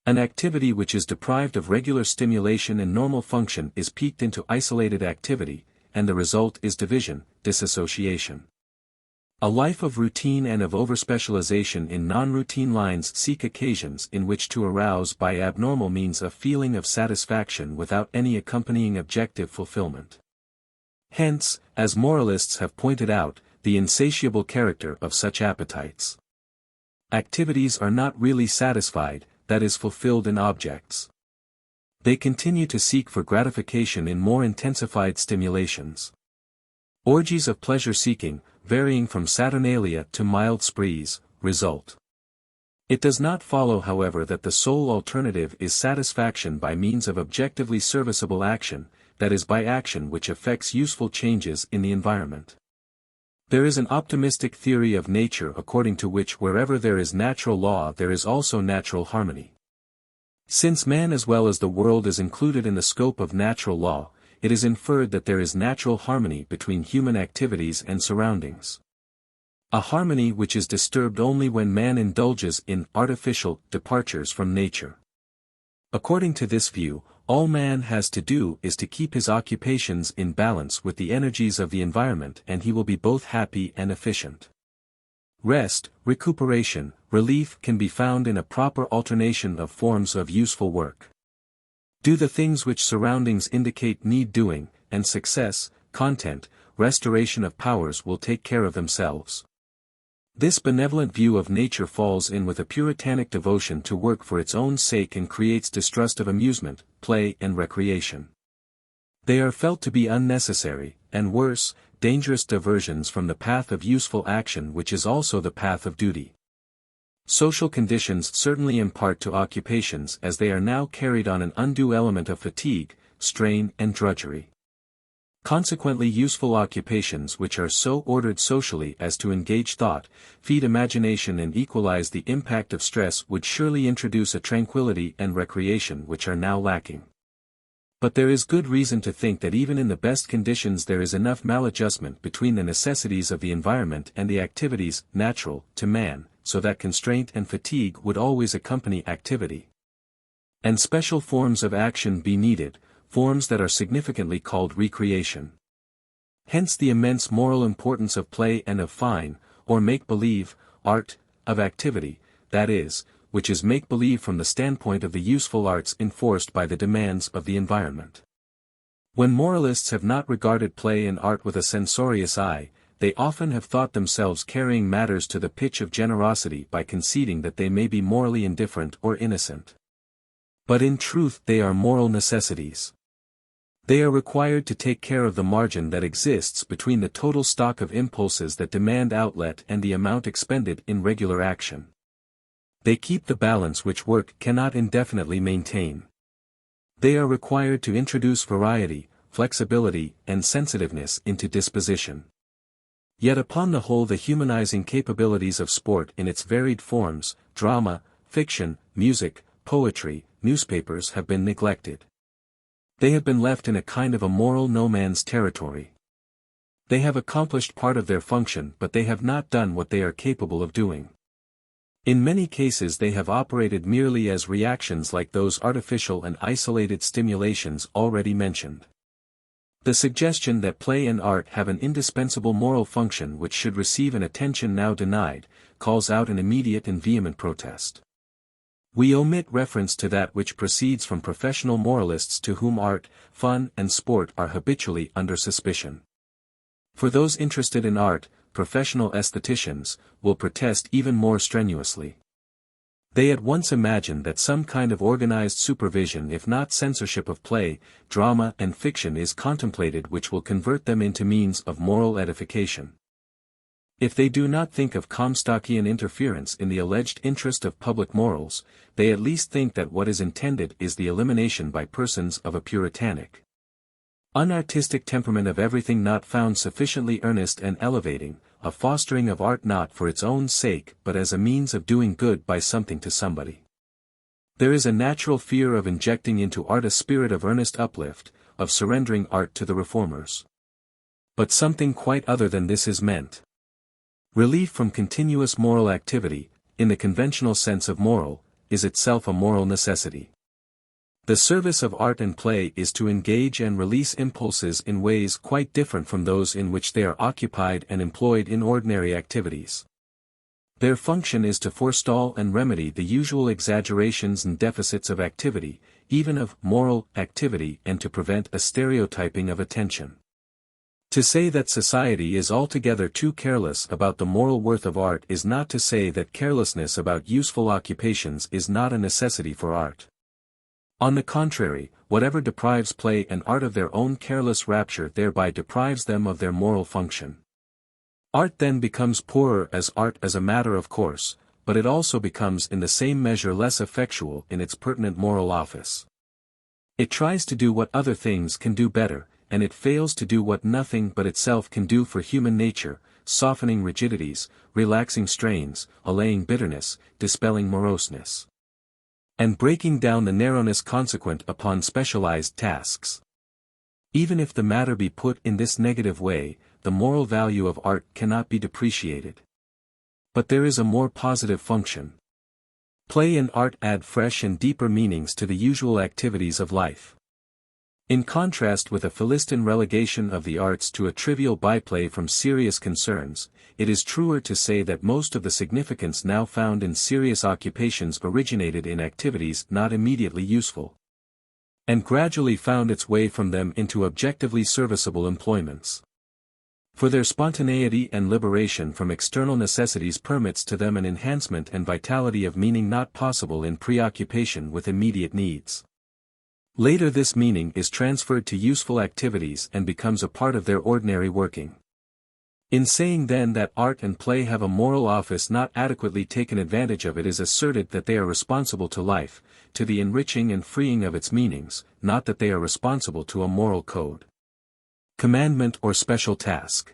An activity which is deprived of regular stimulation and normal function is peaked into isolated activity, and the result is division, dissociation. A life of routine and of overspecialization in non-routine lines seek occasions in which to arouse by abnormal means a feeling of satisfaction without any accompanying objective fulfillment. Hence, as moralists have pointed out, the insatiable character of such appetites. Activities are not really satisfied, that is fulfilled in objects. They continue to seek for gratification in more intensified stimulations. Orgies of pleasure-seeking, varying from saturnalia to mild sprees, result. It does not follow however that the sole alternative is satisfaction by means of objectively serviceable action, that is by action which effects useful changes in the environment. There is an optimistic theory of nature according to which wherever there is natural law there is also natural harmony. Since man as well as the world is included in the scope of natural law, it is inferred that there is natural harmony between human activities and surroundings. A harmony which is disturbed only when man indulges in artificial departures from nature. According to this view, all man has to do is to keep his occupations in balance with the energies of the environment and he will be both happy and efficient. Rest, recuperation, relief can be found in a proper alternation of forms of useful work. Do the things which surroundings indicate need doing, and success, content, restoration of powers will take care of themselves. This benevolent view of nature falls in with a puritanic devotion to work for its own sake and creates distrust of amusement, play and recreation. They are felt to be unnecessary, and worse, dangerous diversions from the path of useful action which is also the path of duty. Social conditions certainly impart to occupations as they are now carried on an undue element of fatigue, strain and drudgery. Consequently useful occupations which are so ordered socially as to engage thought, feed imagination and equalize the impact of stress would surely introduce a tranquility and recreation which are now lacking. But there is good reason to think that even in the best conditions there is enough maladjustment between the necessities of the environment and the activities natural to man, so that constraint and fatigue would always accompany activity. And special forms of action be needed, forms that are significantly called recreation. Hence the immense moral importance of play and of fine, or make-believe, art, of activity, that is, which is make-believe from the standpoint of the useful arts enforced by the demands of the environment. When moralists have not regarded play and art with a censorious eye, they often have thought themselves carrying matters to the pitch of generosity by conceding that they may be morally indifferent or innocent. But in truth they are moral necessities. They are required to take care of the margin that exists between the total stock of impulses that demand outlet and the amount expended in regular action. They keep the balance which work cannot indefinitely maintain. They are required to introduce variety, flexibility, and sensitiveness into disposition. Yet upon the whole the humanizing capabilities of sport in its varied forms, drama, fiction, music, poetry, newspapers have been neglected. They have been left in a kind of a moral no man's territory. They have accomplished part of their function but they have not done what they are capable of doing. In many cases they have operated merely as reactions like those artificial and isolated stimulations already mentioned. The suggestion that play and art have an indispensable moral function which should receive an attention now denied, calls out an immediate and vehement protest. We omit reference to that which proceeds from professional moralists to whom art, fun and sport are habitually under suspicion. For those interested in art, professional aestheticians will protest even more strenuously. They at once imagine that some kind of organized supervision if not censorship of play, drama and fiction is contemplated which will convert them into means of moral edification. If they do not think of Comstockian interference in the alleged interest of public morals, they at least think that what is intended is the elimination by persons of a puritanic, unartistic temperament of everything not found sufficiently earnest and elevating, a fostering of art not for its own sake but as a means of doing good by something to somebody. There is a natural fear of injecting into art a spirit of earnest uplift, of surrendering art to the reformers. But something quite other than this is meant. Relief from continuous moral activity, in the conventional sense of moral, is itself a moral necessity. The service of art and play is to engage and release impulses in ways quite different from those in which they are occupied and employed in ordinary activities. Their function is to forestall and remedy the usual exaggerations and deficits of activity, even of moral activity, and to prevent a stereotyping of attention. To say that society is altogether too careless about the moral worth of art is not to say that carelessness about useful occupations is not a necessity for art. On the contrary, whatever deprives play and art of their own careless rapture thereby deprives them of their moral function. Art then becomes poorer as art as a matter of course, but it also becomes in the same measure less effectual in its pertinent moral office. It tries to do what other things can do better, and it fails to do what nothing but itself can do for human nature, softening rigidities, relaxing strains, allaying bitterness, dispelling moroseness, and breaking down the narrowness consequent upon specialized tasks. Even if the matter be put in this negative way, the moral value of art cannot be depreciated. But there is a more positive function. Play and art add fresh and deeper meanings to the usual activities of life. In contrast with a Philistine relegation of the arts to a trivial byplay from serious concerns, it is truer to say that most of the significance now found in serious occupations originated in activities not immediately useful, and gradually found its way from them into objectively serviceable employments. For their spontaneity and liberation from external necessities permits to them an enhancement and vitality of meaning not possible in preoccupation with immediate needs. Later this meaning is transferred to useful activities and becomes a part of their ordinary working. In saying then that art and play have a moral office not adequately taken advantage of, it is asserted that they are responsible to life, to the enriching and freeing of its meanings, not that they are responsible to a moral code, commandment or special task.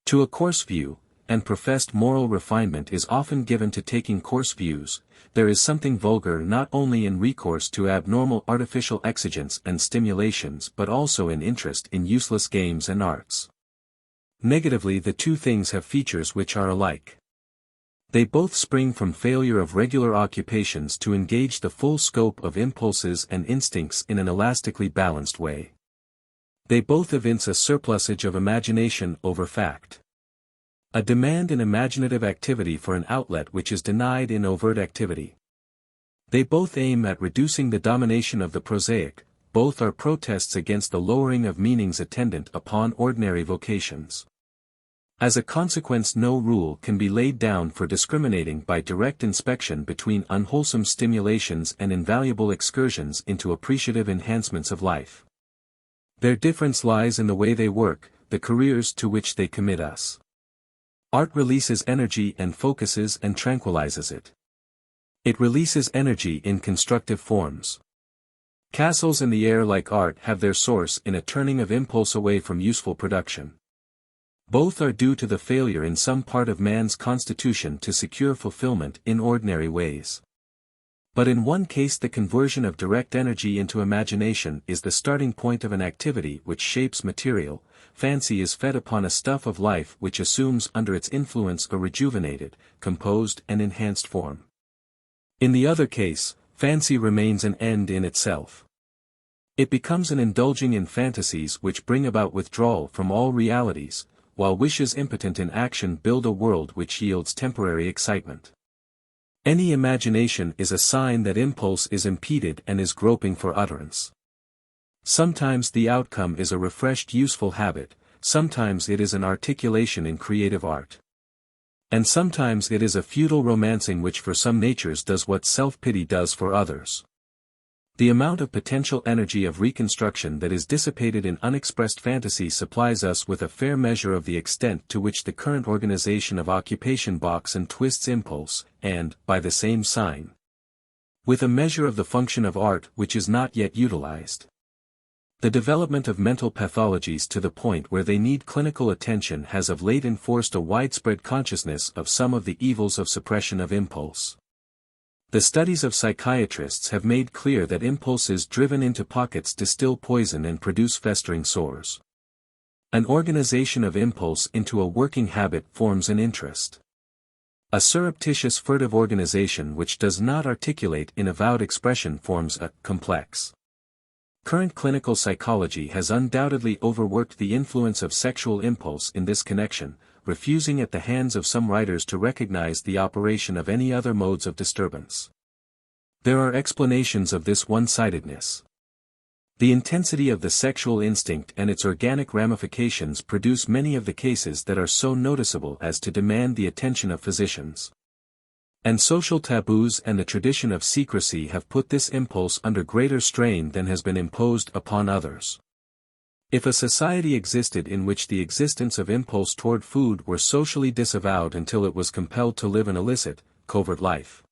To a coarse view, and professed moral refinement is often given to taking coarse views, there is something vulgar not only in recourse to abnormal artificial exigents and stimulations but also in interest in useless games and arts. Negatively, the two things have features which are alike. They both spring from failure of regular occupations to engage the full scope of impulses and instincts in an elastically balanced way. They both evince a surplusage of imagination over fact, a demand in imaginative activity for an outlet which is denied in overt activity. They both aim at reducing the domination of the prosaic, both are protests against the lowering of meanings attendant upon ordinary vocations. As a consequence, no rule can be laid down for discriminating by direct inspection between unwholesome stimulations and invaluable excursions into appreciative enhancements of life. Their difference lies in the way they work, the careers to which they commit us. Art releases energy and focuses and tranquilizes it. It releases energy in constructive forms. Castles in the air like art have their source in a turning of impulse away from useful production. Both are due to the failure in some part of man's constitution to secure fulfillment in ordinary ways. But in one case the conversion of direct energy into imagination is the starting point of an activity which shapes material. Fancy is fed upon a stuff of life which assumes under its influence a rejuvenated, composed and enhanced form. In the other case, fancy remains an end in itself. It becomes an indulging in fantasies which bring about withdrawal from all realities, while wishes impotent in action build a world which yields temporary excitement. Any imagination is a sign that impulse is impeded and is groping for utterance. Sometimes the outcome is a refreshed useful habit, sometimes it is an articulation in creative art. And sometimes it is a futile romancing which for some natures does what self-pity does for others. The amount of potential energy of reconstruction that is dissipated in unexpressed fantasy supplies us with a fair measure of the extent to which the current organization of occupation balks and twists impulse, and, by the same sign, with a measure of the function of art which is not yet utilized. The development of mental pathologies to the point where they need clinical attention has of late enforced a widespread consciousness of some of the evils of suppression of impulse. The studies of psychiatrists have made clear that impulses driven into pockets distill poison and produce festering sores. An organization of impulse into a working habit forms an interest. A surreptitious furtive organization which does not articulate in avowed expression forms a complex. Current clinical psychology has undoubtedly overworked the influence of sexual impulse in this connection, refusing at the hands of some writers to recognize the operation of any other modes of disturbance. There are explanations of this one-sidedness. The intensity of the sexual instinct and its organic ramifications produce many of the cases that are so noticeable as to demand the attention of physicians. And social taboos and the tradition of secrecy have put this impulse under greater strain than has been imposed upon others. If a society existed in which the existence of impulse toward food were socially disavowed until it was compelled to live an illicit, covert life,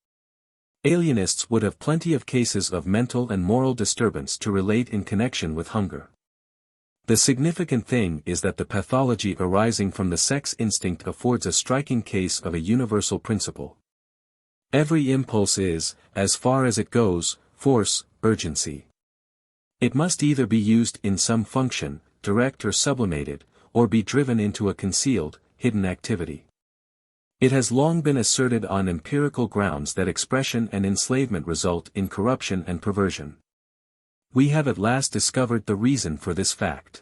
alienists would have plenty of cases of mental and moral disturbance to relate in connection with hunger. The significant thing is that the pathology arising from the sex instinct affords a striking case of a universal principle. Every impulse is, as far as it goes, force, urgency. It must either be used in some function, direct or sublimated, or be driven into a concealed, hidden activity. It has long been asserted on empirical grounds that expression and enslavement result in corruption and perversion. We have at last discovered the reason for this fact.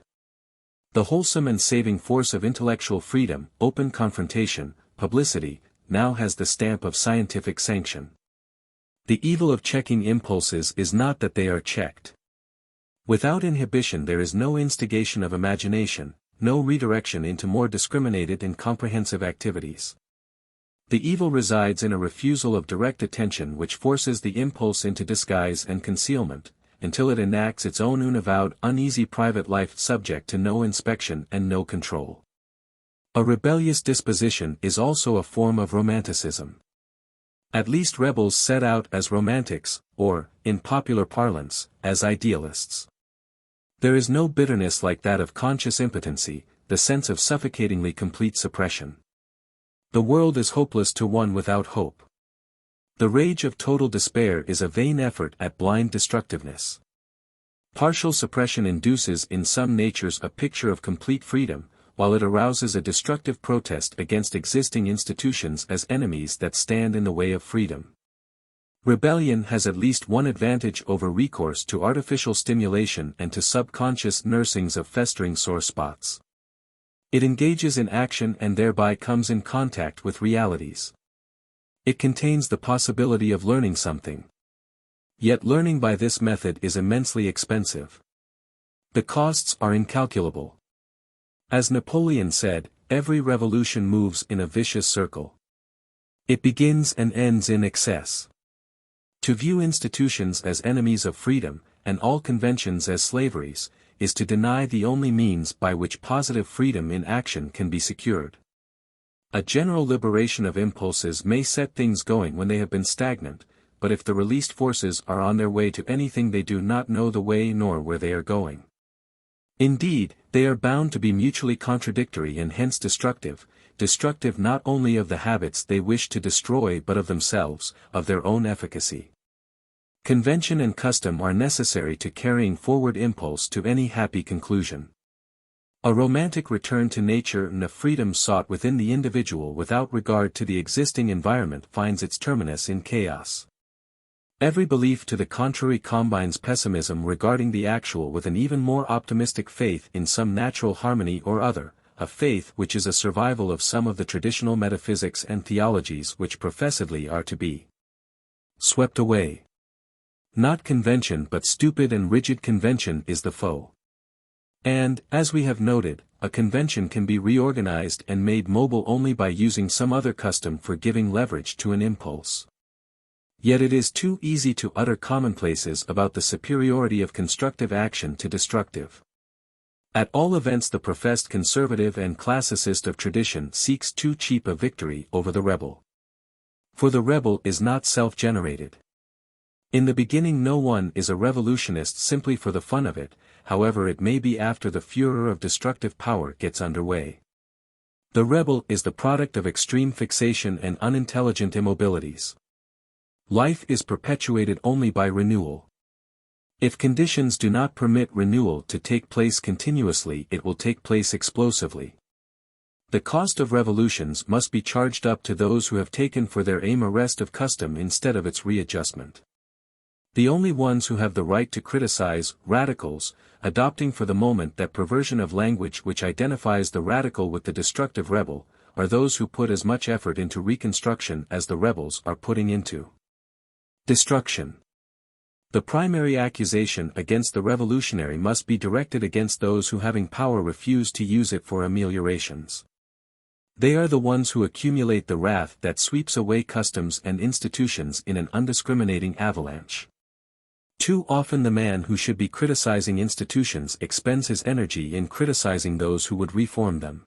The wholesome and saving force of intellectual freedom, open confrontation, publicity, now has the stamp of scientific sanction. The evil of checking impulses is not that they are checked. Without inhibition there is no instigation of imagination, no redirection into more discriminated and comprehensive activities. The evil resides in a refusal of direct attention which forces the impulse into disguise and concealment, until it enacts its own unavowed uneasy private life subject to no inspection and no control. A rebellious disposition is also a form of romanticism. At least rebels set out as romantics, or, in popular parlance, as idealists. There is no bitterness like that of conscious impotency, the sense of suffocatingly complete suppression. The world is hopeless to one without hope. The rage of total despair is a vain effort at blind destructiveness. Partial suppression induces in some natures a picture of complete freedom, while it arouses a destructive protest against existing institutions as enemies that stand in the way of freedom. Rebellion has at least one advantage over recourse to artificial stimulation and to subconscious nursings of festering sore spots. It engages in action and thereby comes in contact with realities. It contains the possibility of learning something. Yet learning by this method is immensely expensive. The costs are incalculable. As Napoleon said, every revolution moves in a vicious circle. It begins and ends in excess. To view institutions as enemies of freedom, and all conventions as slaveries, is to deny the only means by which positive freedom in action can be secured. A general liberation of impulses may set things going when they have been stagnant, but if the released forces are on their way to anything they do not know the way nor where they are going. Indeed, they are bound to be mutually contradictory and hence destructive not only of the habits they wish to destroy but of themselves, of their own efficacy. Convention and custom are necessary to carrying forward impulse to any happy conclusion. A romantic return to nature and a freedom sought within the individual without regard to the existing environment finds its terminus in chaos. Every belief to the contrary combines pessimism regarding the actual with an even more optimistic faith in some natural harmony or other, a faith which is a survival of some of the traditional metaphysics and theologies which professedly are to be swept away. Not convention but stupid and rigid convention is the foe. And, as we have noted, a convention can be reorganized and made mobile only by using some other custom for giving leverage to an impulse. Yet it is too easy to utter commonplaces about the superiority of constructive action to destructive. At all events the professed conservative and classicist of tradition seeks too cheap a victory over the rebel. For the rebel is not self-generated. In the beginning no one is a revolutionist simply for the fun of it, however it may be after the furor of destructive power gets underway. The rebel is the product of extreme fixation and unintelligent immobilities. Life is perpetuated only by renewal. If conditions do not permit renewal to take place continuously it will take place explosively. The cost of revolutions must be charged up to those who have taken for their aim arrest of custom instead of its readjustment. The only ones who have the right to criticize radicals, adopting for the moment that perversion of language which identifies the radical with the destructive rebel, are those who put as much effort into reconstruction as the rebels are putting into destruction. The primary accusation against the revolutionary must be directed against those who having power refuse to use it for ameliorations. They are the ones who accumulate the wrath that sweeps away customs and institutions in an undiscriminating avalanche. Too often the man who should be criticizing institutions expends his energy in criticizing those who would reform them.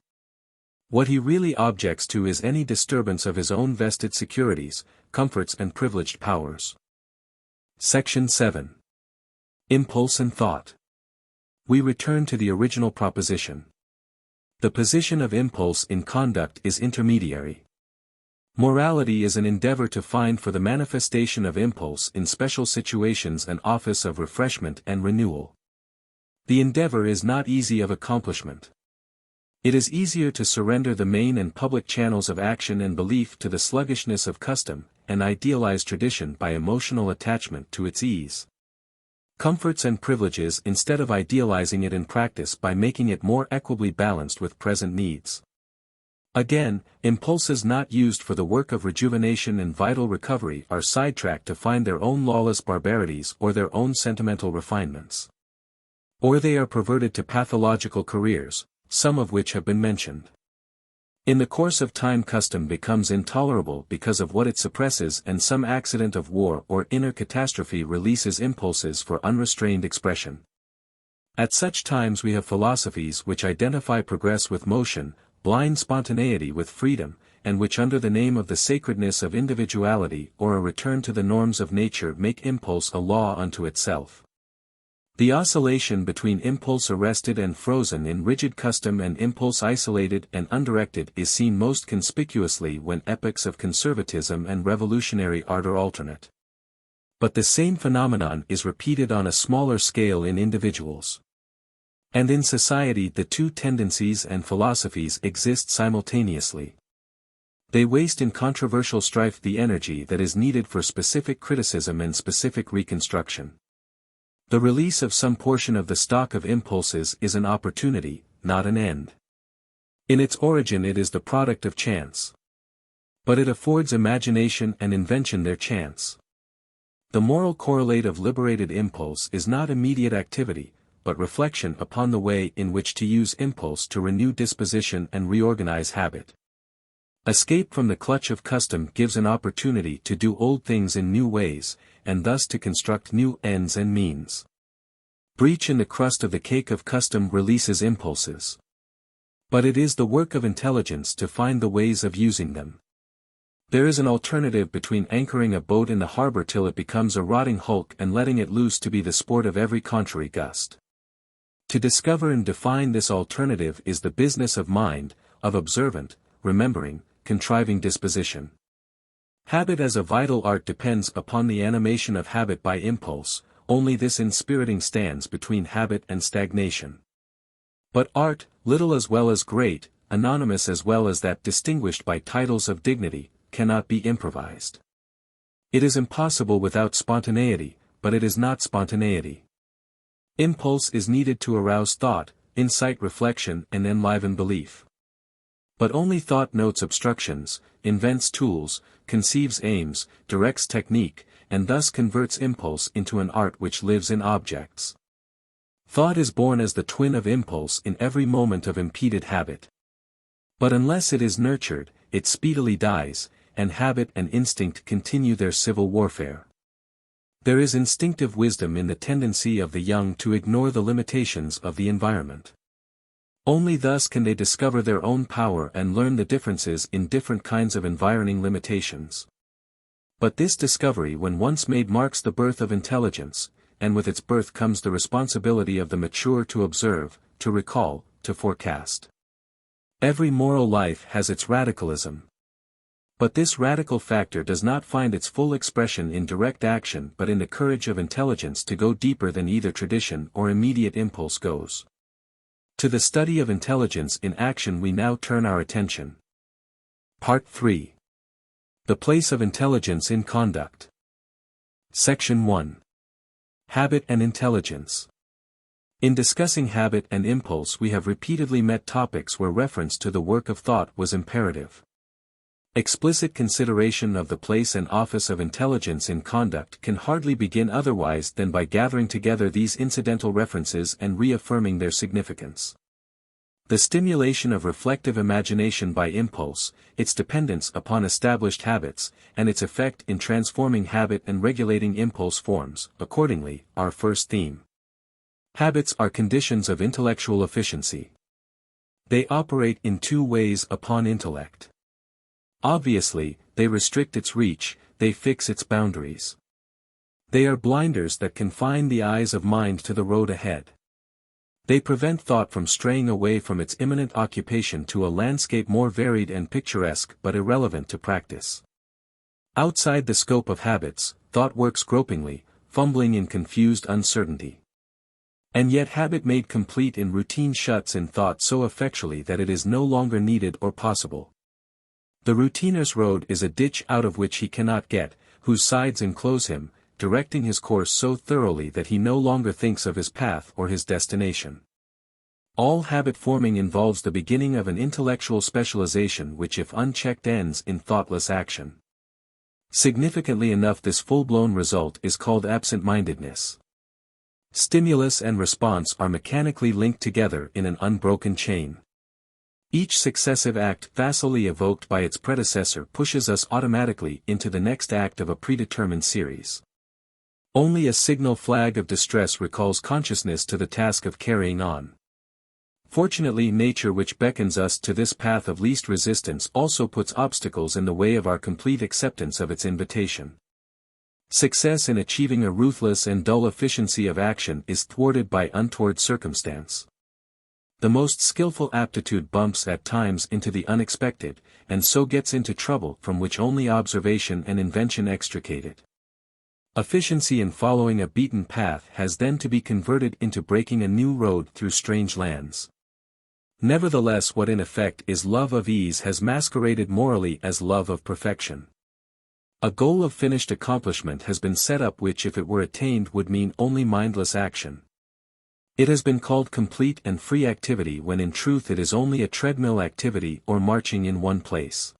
What he really objects to is any disturbance of his own vested securities, comforts and privileged powers. Section 7. Impulse and Thought. We return to the original proposition. The position of impulse in conduct is intermediary. Morality is an endeavor to find for the manifestation of impulse in special situations an office of refreshment and renewal. The endeavor is not easy of accomplishment. It is easier to surrender the main and public channels of action and belief to the sluggishness of custom, and idealize tradition by emotional attachment to its ease, comforts and privileges instead of idealizing it in practice by making it more equably balanced with present needs. Again, impulses not used for the work of rejuvenation and vital recovery are sidetracked to find their own lawless barbarities or their own sentimental refinements. Or they are perverted to pathological careers, some of which have been mentioned. In the course of time custom becomes intolerable because of what it suppresses, and some accident of war or inner catastrophe releases impulses for unrestrained expression. At such times we have philosophies which identify progress with motion, blind spontaneity with freedom, and which under the name of the sacredness of individuality or a return to the norms of nature make impulse a law unto itself. The oscillation between impulse arrested and frozen in rigid custom and impulse isolated and undirected is seen most conspicuously when epochs of conservatism and revolutionary ardor alternate. But the same phenomenon is repeated on a smaller scale in individuals. And in society the two tendencies and philosophies exist simultaneously. They waste in controversial strife the energy that is needed for specific criticism and specific reconstruction. The release of some portion of the stock of impulses is an opportunity, not an end. In its origin it is the product of chance. But it affords imagination and invention their chance. The moral correlate of liberated impulse is not immediate activity, but reflection upon the way in which to use impulse to renew disposition and reorganize habit. Escape from the clutch of custom gives an opportunity to do old things in new ways, and thus to construct new ends and means. Breach in the crust of the cake of custom releases impulses. But it is the work of intelligence to find the ways of using them. There is an alternative between anchoring a boat in the harbor till it becomes a rotting hulk and letting it loose to be the sport of every contrary gust. To discover and define this alternative is the business of mind, of observant, remembering, contriving disposition. Habit as a vital art depends upon the animation of habit by impulse, only this inspiriting stands between habit and stagnation. But art, little as well as great, anonymous as well as that distinguished by titles of dignity, cannot be improvised. It is impossible without spontaneity, but it is not spontaneity. Impulse is needed to arouse thought, incite reflection and enliven belief. But only thought notes obstructions, invents tools, conceives aims, directs technique, and thus converts impulse into an art which lives in objects. Thought is born as the twin of impulse in every moment of impeded habit. But unless it is nurtured, it speedily dies, and habit and instinct continue their civil warfare. There is instinctive wisdom in the tendency of the young to ignore the limitations of the environment. Only thus can they discover their own power and learn the differences in different kinds of environing limitations. But this discovery when once made marks the birth of intelligence, and with its birth comes the responsibility of the mature to observe, to recall, to forecast. Every moral life has its radicalism. But this radical factor does not find its full expression in direct action but in the courage of intelligence to go deeper than either tradition or immediate impulse goes. To the study of intelligence in action we now turn our attention. Part 3. The place of intelligence in conduct. Section 1. Habit and intelligence. In discussing habit and impulse we have repeatedly met topics where reference to the work of thought was imperative. Explicit consideration of the place and office of intelligence in conduct can hardly begin otherwise than by gathering together these incidental references and reaffirming their significance. The stimulation of reflective imagination by impulse, its dependence upon established habits, and its effect in transforming habit and regulating impulse forms, accordingly, our first theme. Habits are conditions of intellectual efficiency. They operate in two ways upon intellect. Obviously, they restrict its reach, they fix its boundaries. They are blinders that confine the eyes of mind to the road ahead. They prevent thought from straying away from its imminent occupation to a landscape more varied and picturesque but irrelevant to practice. Outside the scope of habits, thought works gropingly, fumbling in confused uncertainty. And yet habit made complete in routine shuts in thought so effectually that it is no longer needed or possible. The routiner's road is a ditch out of which he cannot get, whose sides enclose him, directing his course so thoroughly that he no longer thinks of his path or his destination. All habit forming involves the beginning of an intellectual specialization which if unchecked ends in thoughtless action. Significantly enough, this full-blown result is called absent-mindedness. Stimulus and response are mechanically linked together in an unbroken chain. Each successive act facilely evoked by its predecessor pushes us automatically into the next act of a predetermined series. Only a signal flag of distress recalls consciousness to the task of carrying on. Fortunately, nature which beckons us to this path of least resistance also puts obstacles in the way of our complete acceptance of its invitation. Success in achieving a ruthless and dull efficiency of action is thwarted by untoward circumstance. The most skillful aptitude bumps at times into the unexpected, and so gets into trouble from which only observation and invention extricate it. Efficiency in following a beaten path has then to be converted into breaking a new road through strange lands. Nevertheless, what in effect is love of ease has masqueraded morally as love of perfection. A goal of finished accomplishment has been set up which if it were attained would mean only mindless action. It has been called complete and free activity when in truth it is only a treadmill activity or marching in one place.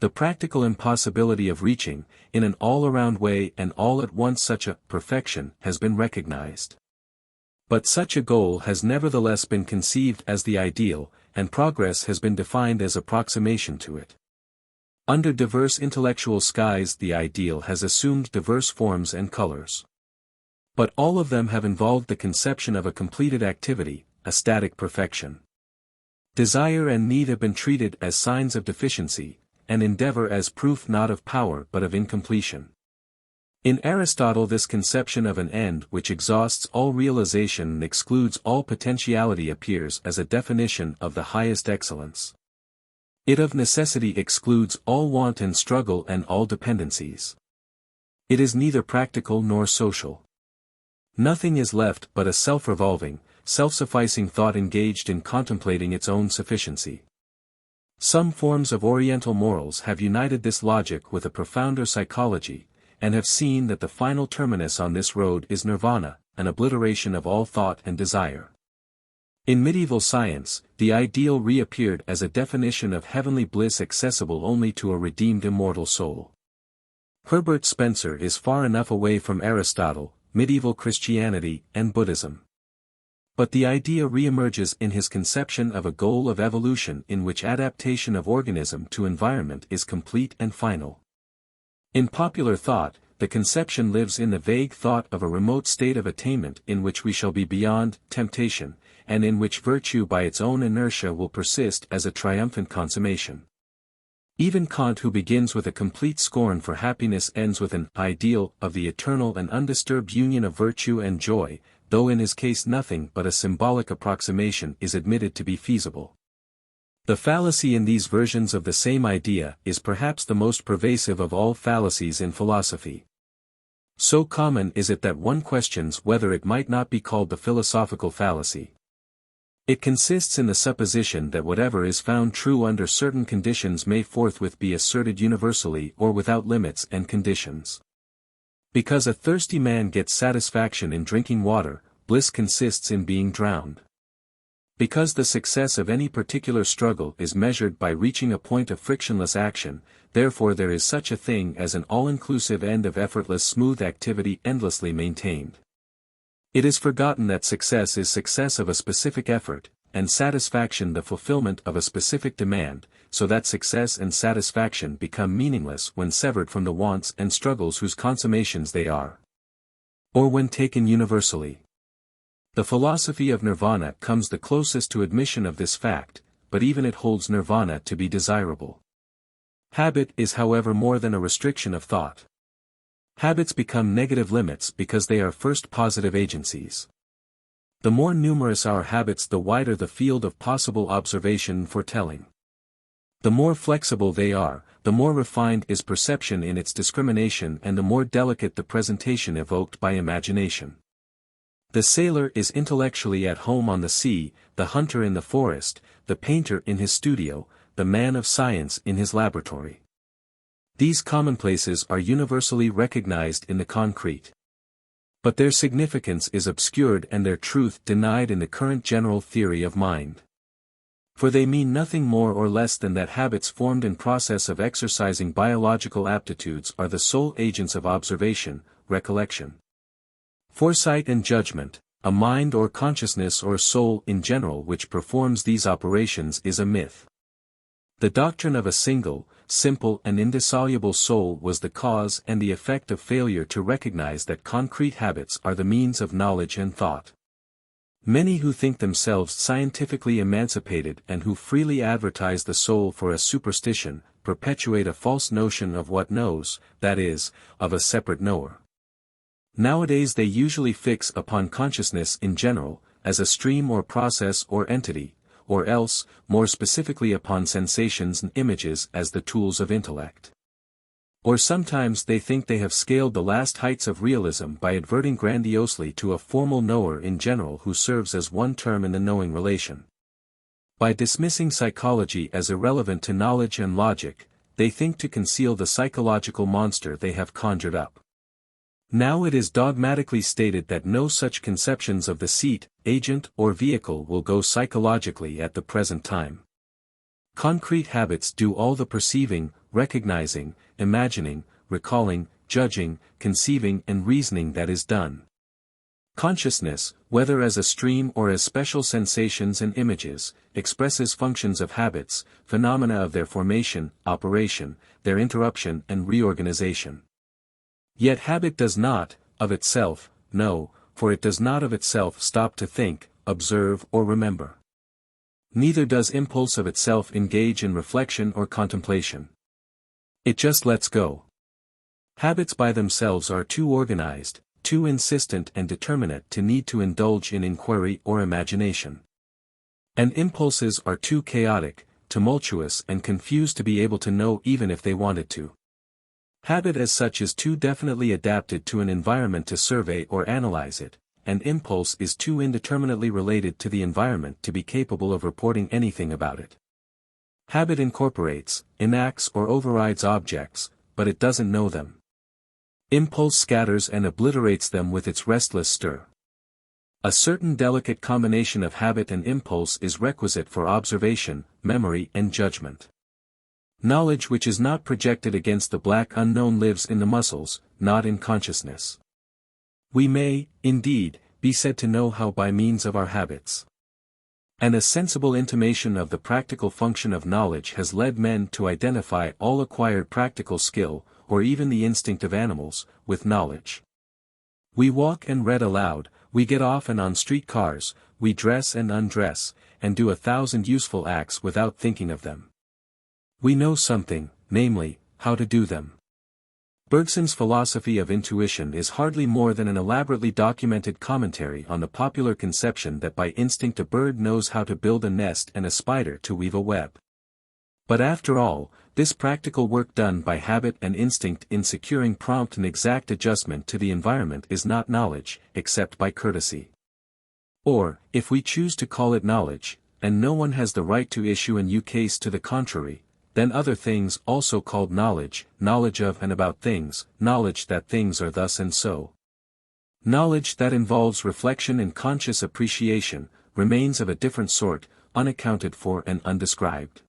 The practical impossibility of reaching, in an all-around way and all at once such a perfection has been recognized. But such a goal has nevertheless been conceived as the ideal, and progress has been defined as approximation to it. Under diverse intellectual skies the ideal has assumed diverse forms and colors. But all of them have involved the conception of a completed activity, a static perfection. Desire and need have been treated as signs of deficiency, and endeavor as proof not of power but of incompletion. In Aristotle this conception of an end which exhausts all realization and excludes all potentiality appears as a definition of the highest excellence. It of necessity excludes all want and struggle and all dependencies. It is neither practical nor social. Nothing is left but a self-revolving, self-sufficing thought engaged in contemplating its own sufficiency. Some forms of Oriental morals have united this logic with a profounder psychology, and have seen that the final terminus on this road is nirvana, an obliteration of all thought and desire. In medieval science, the ideal reappeared as a definition of heavenly bliss accessible only to a redeemed immortal soul. Herbert Spencer is far enough away from Aristotle, medieval Christianity, and Buddhism. But the idea reemerges in his conception of a goal of evolution in which adaptation of organism to environment is complete and final. In popular thought, the conception lives in the vague thought of a remote state of attainment in which we shall be beyond temptation, and in which virtue by its own inertia will persist as a triumphant consummation. Even Kant, who begins with a complete scorn for happiness, ends with an ideal of the eternal and undisturbed union of virtue and joy, though in his case nothing but a symbolic approximation is admitted to be feasible. The fallacy in these versions of the same idea is perhaps the most pervasive of all fallacies in philosophy. So common is it that one questions whether it might not be called the philosophical fallacy. It consists in the supposition that whatever is found true under certain conditions may forthwith be asserted universally or without limits and conditions. Because a thirsty man gets satisfaction in drinking water, bliss consists in being drowned. Because the success of any particular struggle is measured by reaching a point of frictionless action, therefore there is such a thing as an all-inclusive end of effortless smooth activity endlessly maintained. It is forgotten that success is success of a specific effort, and satisfaction the fulfillment of a specific demand, so that success and satisfaction become meaningless when severed from the wants and struggles whose consummations they are. Or when taken universally. The philosophy of nirvana comes the closest to admission of this fact, but even it holds nirvana to be desirable. Habit is however more than a restriction of thought. Habits become negative limits because they are first positive agencies. The more numerous our habits, the wider the field of possible observation and foretelling. The more flexible they are, the more refined is perception in its discrimination and the more delicate the presentation evoked by imagination. The sailor is intellectually at home on the sea, the hunter in the forest, the painter in his studio, the man of science in his laboratory. These commonplaces are universally recognized in the concrete. But their significance is obscured and their truth denied in the current general theory of mind. For they mean nothing more or less than that habits formed in process of exercising biological aptitudes are the sole agents of observation, recollection, foresight and judgment. A mind or consciousness or soul in general which performs these operations is a myth. The doctrine of a single, simple and indissoluble soul was the cause and the effect of failure to recognize that concrete habits are the means of knowledge and thought. Many who think themselves scientifically emancipated and who freely advertise the soul for a superstition, perpetuate a false notion of what knows, that is, of a separate knower. Nowadays they usually fix upon consciousness in general, as a stream or process or entity, or else, more specifically upon sensations and images as the tools of intellect. Or sometimes they think they have scaled the last heights of realism by adverting grandiosely to a formal knower in general who serves as one term in the knowing relation. By dismissing psychology as irrelevant to knowledge and logic, they think to conceal the psychological monster they have conjured up. Now it is dogmatically stated that no such conceptions of the seat, agent or vehicle will go psychologically at the present time. Concrete habits do all the perceiving, recognizing, imagining, recalling, judging, conceiving and reasoning that is done. Consciousness, whether as a stream or as special sensations and images, expresses functions of habits, phenomena of their formation, operation, their interruption and reorganization. Yet habit does not, of itself, know, for it does not of itself stop to think, observe or remember. Neither does impulse of itself engage in reflection or contemplation. It just lets go. Habits by themselves are too organized, too insistent and determinate to need to indulge in inquiry or imagination. And impulses are too chaotic, tumultuous and confused to be able to know even if they wanted to. Habit as such is too definitely adapted to an environment to survey or analyze it, and impulse is too indeterminately related to the environment to be capable of reporting anything about it. Habit incorporates, enacts or overrides objects, but it doesn't know them. Impulse scatters and obliterates them with its restless stir. A certain delicate combination of habit and impulse is requisite for observation, memory and judgment. Knowledge which is not projected against the black unknown lives in the muscles, not in consciousness. We may, indeed, be said to know how by means of our habits. And a sensible intimation of the practical function of knowledge has led men to identify all acquired practical skill, or even the instinct of animals, with knowledge. We walk and read aloud, we get off and on street cars, we dress and undress, and do 1,000 useful acts without thinking of them. We know something, namely, how to do them. Bergson's philosophy of intuition is hardly more than an elaborately documented commentary on the popular conception that by instinct a bird knows how to build a nest and a spider to weave a web. But after all, this practical work done by habit and instinct in securing prompt and exact adjustment to the environment is not knowledge, except by courtesy. Or, if we choose to call it knowledge, and no one has the right to issue an ukase to the contrary, then other things also called knowledge, knowledge of and about things, knowledge that things are thus and so. Knowledge that involves reflection and conscious appreciation, remains of a different sort, unaccounted for and undescribed.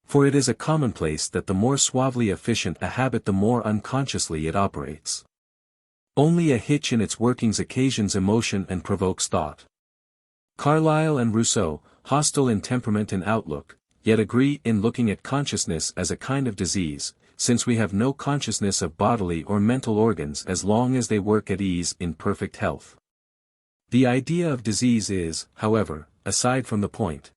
For it is a commonplace that the more suavely efficient a habit the more unconsciously it operates. Only a hitch in its workings occasions emotion and provokes thought. Carlyle and Rousseau, hostile in temperament and outlook, yet agree in looking at consciousness as a kind of disease, since we have no consciousness of bodily or mental organs as long as they work at ease in perfect health. The idea of disease is, however, aside from the point.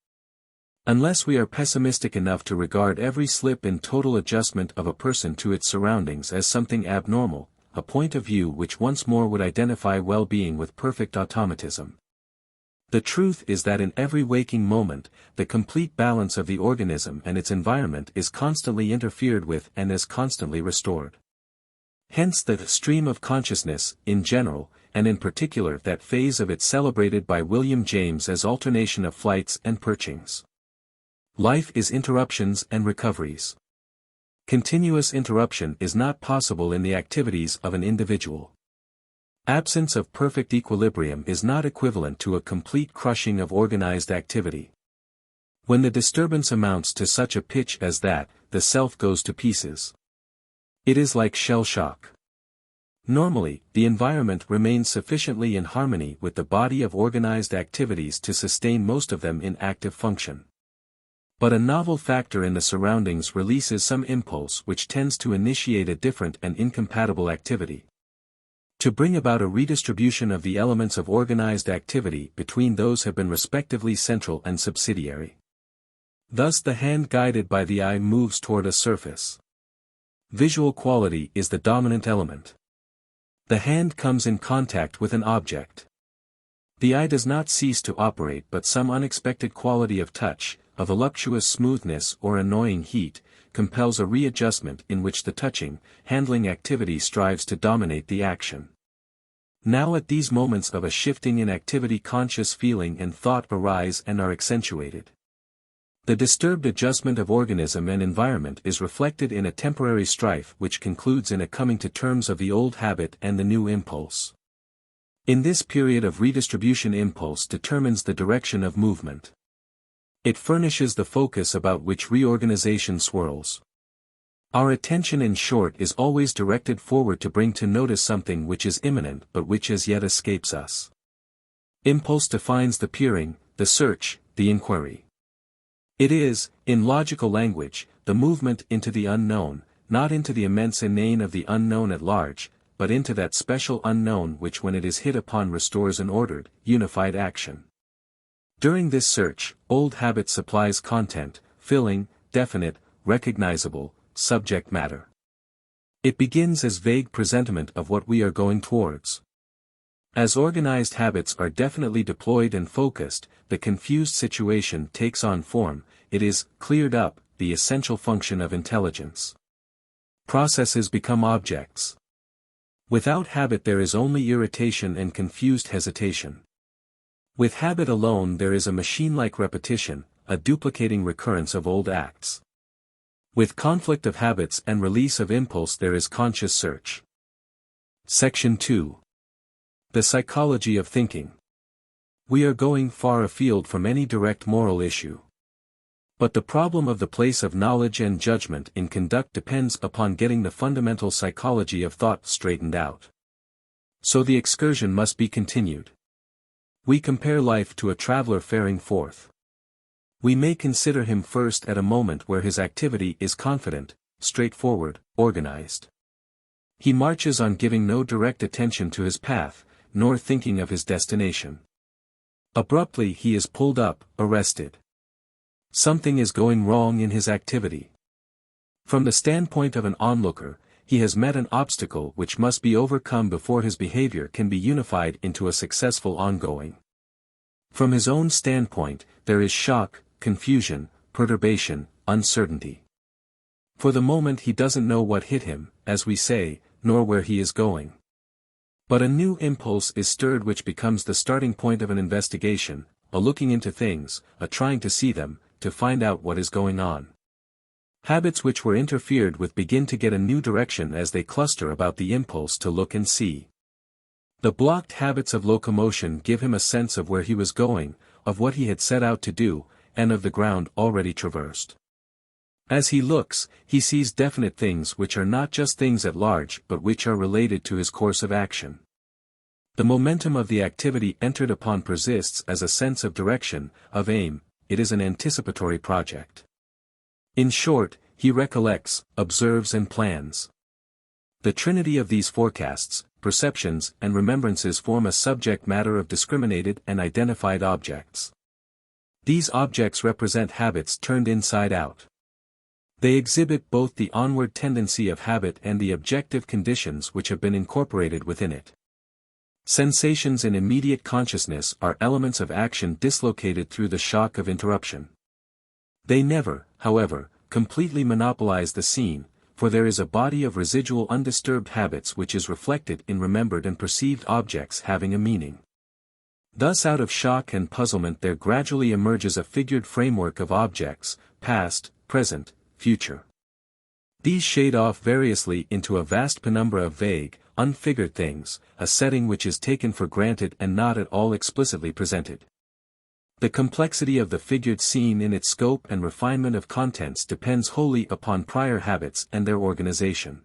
Unless we are pessimistic enough to regard every slip in total adjustment of a person to its surroundings as something abnormal, a point of view which once more would identify well-being with perfect automatism. The truth is that in every waking moment, the complete balance of the organism and its environment is constantly interfered with and as constantly restored. Hence the stream of consciousness, in general, and in particular that phase of it celebrated by William James as alternation of flights and perchings. Life is interruptions and recoveries. Continuous interruption is not possible in the activities of an individual. Absence of perfect equilibrium is not equivalent to a complete crushing of organized activity. When the disturbance amounts to such a pitch as that, the self goes to pieces. It is like shell shock. Normally, the environment remains sufficiently in harmony with the body of organized activities to sustain most of them in active function. But a novel factor in the surroundings releases some impulse which tends to initiate a different and incompatible activity. To bring about a redistribution of the elements of organized activity between those have been respectively central and subsidiary. Thus the hand guided by the eye moves toward a surface. Visual quality is the dominant element. The hand comes in contact with an object. The eye does not cease to operate, but some unexpected quality of touch, a voluptuous smoothness or annoying heat, compels a readjustment in which the touching, handling activity strives to dominate the action. Now at these moments of a shifting in activity conscious feeling and thought arise and are accentuated. The disturbed adjustment of organism and environment is reflected in a temporary strife which concludes in a coming to terms of the old habit and the new impulse. In this period of redistribution impulse determines the direction of movement. It furnishes the focus about which reorganization swirls. Our attention in short is always directed forward to bring to notice something which is imminent but which as yet escapes us. Impulse defines the peering, the search, the inquiry. It is, in logical language, the movement into the unknown, not into the immense inane of the unknown at large, but into that special unknown which when it is hit upon restores an ordered, unified action. During this search, old habit supplies content, filling, definite, recognizable, subject matter. It begins as vague presentiment of what we are going towards. As organized habits are definitely deployed and focused, the confused situation takes on form, it is, cleared up, the essential function of intelligence. Processes become objects. Without habit there is only irritation and confused hesitation. With habit alone there is a machine-like repetition, a duplicating recurrence of old acts. With conflict of habits and release of impulse there is conscious search. Section 2. The psychology of thinking. We are going far afield from any direct moral issue. But the problem of the place of knowledge and judgment in conduct depends upon getting the fundamental psychology of thought straightened out. So the excursion must be continued. We compare life to a traveler faring forth. We may consider him first at a moment where his activity is confident, straightforward, organized. He marches on giving no direct attention to his path, nor thinking of his destination. Abruptly he is pulled up, arrested. Something is going wrong in his activity. From the standpoint of an onlooker, he has met an obstacle which must be overcome before his behavior can be unified into a successful ongoing. From his own standpoint, there is shock, confusion, perturbation, uncertainty. For the moment he doesn't know what hit him, as we say, nor where he is going. But a new impulse is stirred which becomes the starting point of an investigation, a looking into things, a trying to see them, to find out what is going on. Habits which were interfered with begin to get a new direction as they cluster about the impulse to look and see. The blocked habits of locomotion give him a sense of where he was going, of what he had set out to do, and of the ground already traversed. As he looks, he sees definite things which are not just things at large but which are related to his course of action. The momentum of the activity entered upon persists as a sense of direction, of aim, it is an anticipatory project. In short, he recollects, observes and plans. The trinity of these forecasts, perceptions and remembrances form a subject matter of discriminated and identified objects. These objects represent habits turned inside out. They exhibit both the onward tendency of habit and the objective conditions which have been incorporated within it. Sensations in immediate consciousness are elements of action dislocated through the shock of interruption. They never, however, completely monopolize the scene, for there is a body of residual undisturbed habits which is reflected in remembered and perceived objects having a meaning. Thus out of shock and puzzlement there gradually emerges a figured framework of objects, past, present, future. These shade off variously into a vast penumbra of vague, unfigured things, a setting which is taken for granted and not at all explicitly presented. The complexity of the figured scene in its scope and refinement of contents depends wholly upon prior habits and their organization.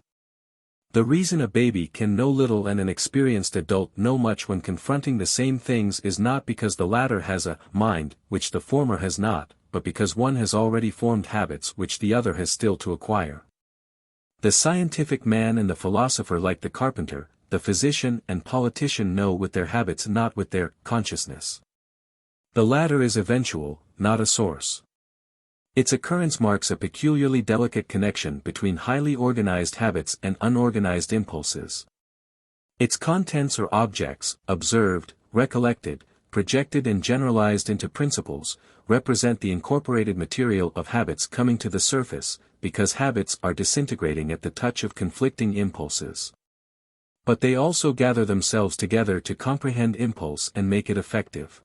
The reason a baby can know little and an experienced adult know much when confronting the same things is not because the latter has a mind which the former has not, but because one has already formed habits which the other has still to acquire. The scientific man and the philosopher, like the carpenter, the physician and politician, know with their habits, not with their consciousness. The latter is eventual, not a source. Its occurrence marks a peculiarly delicate connection between highly organized habits and unorganized impulses. Its contents or objects, observed, recollected, projected and generalized into principles, represent the incorporated material of habits coming to the surface, because habits are disintegrating at the touch of conflicting impulses. But they also gather themselves together to comprehend impulse and make it effective.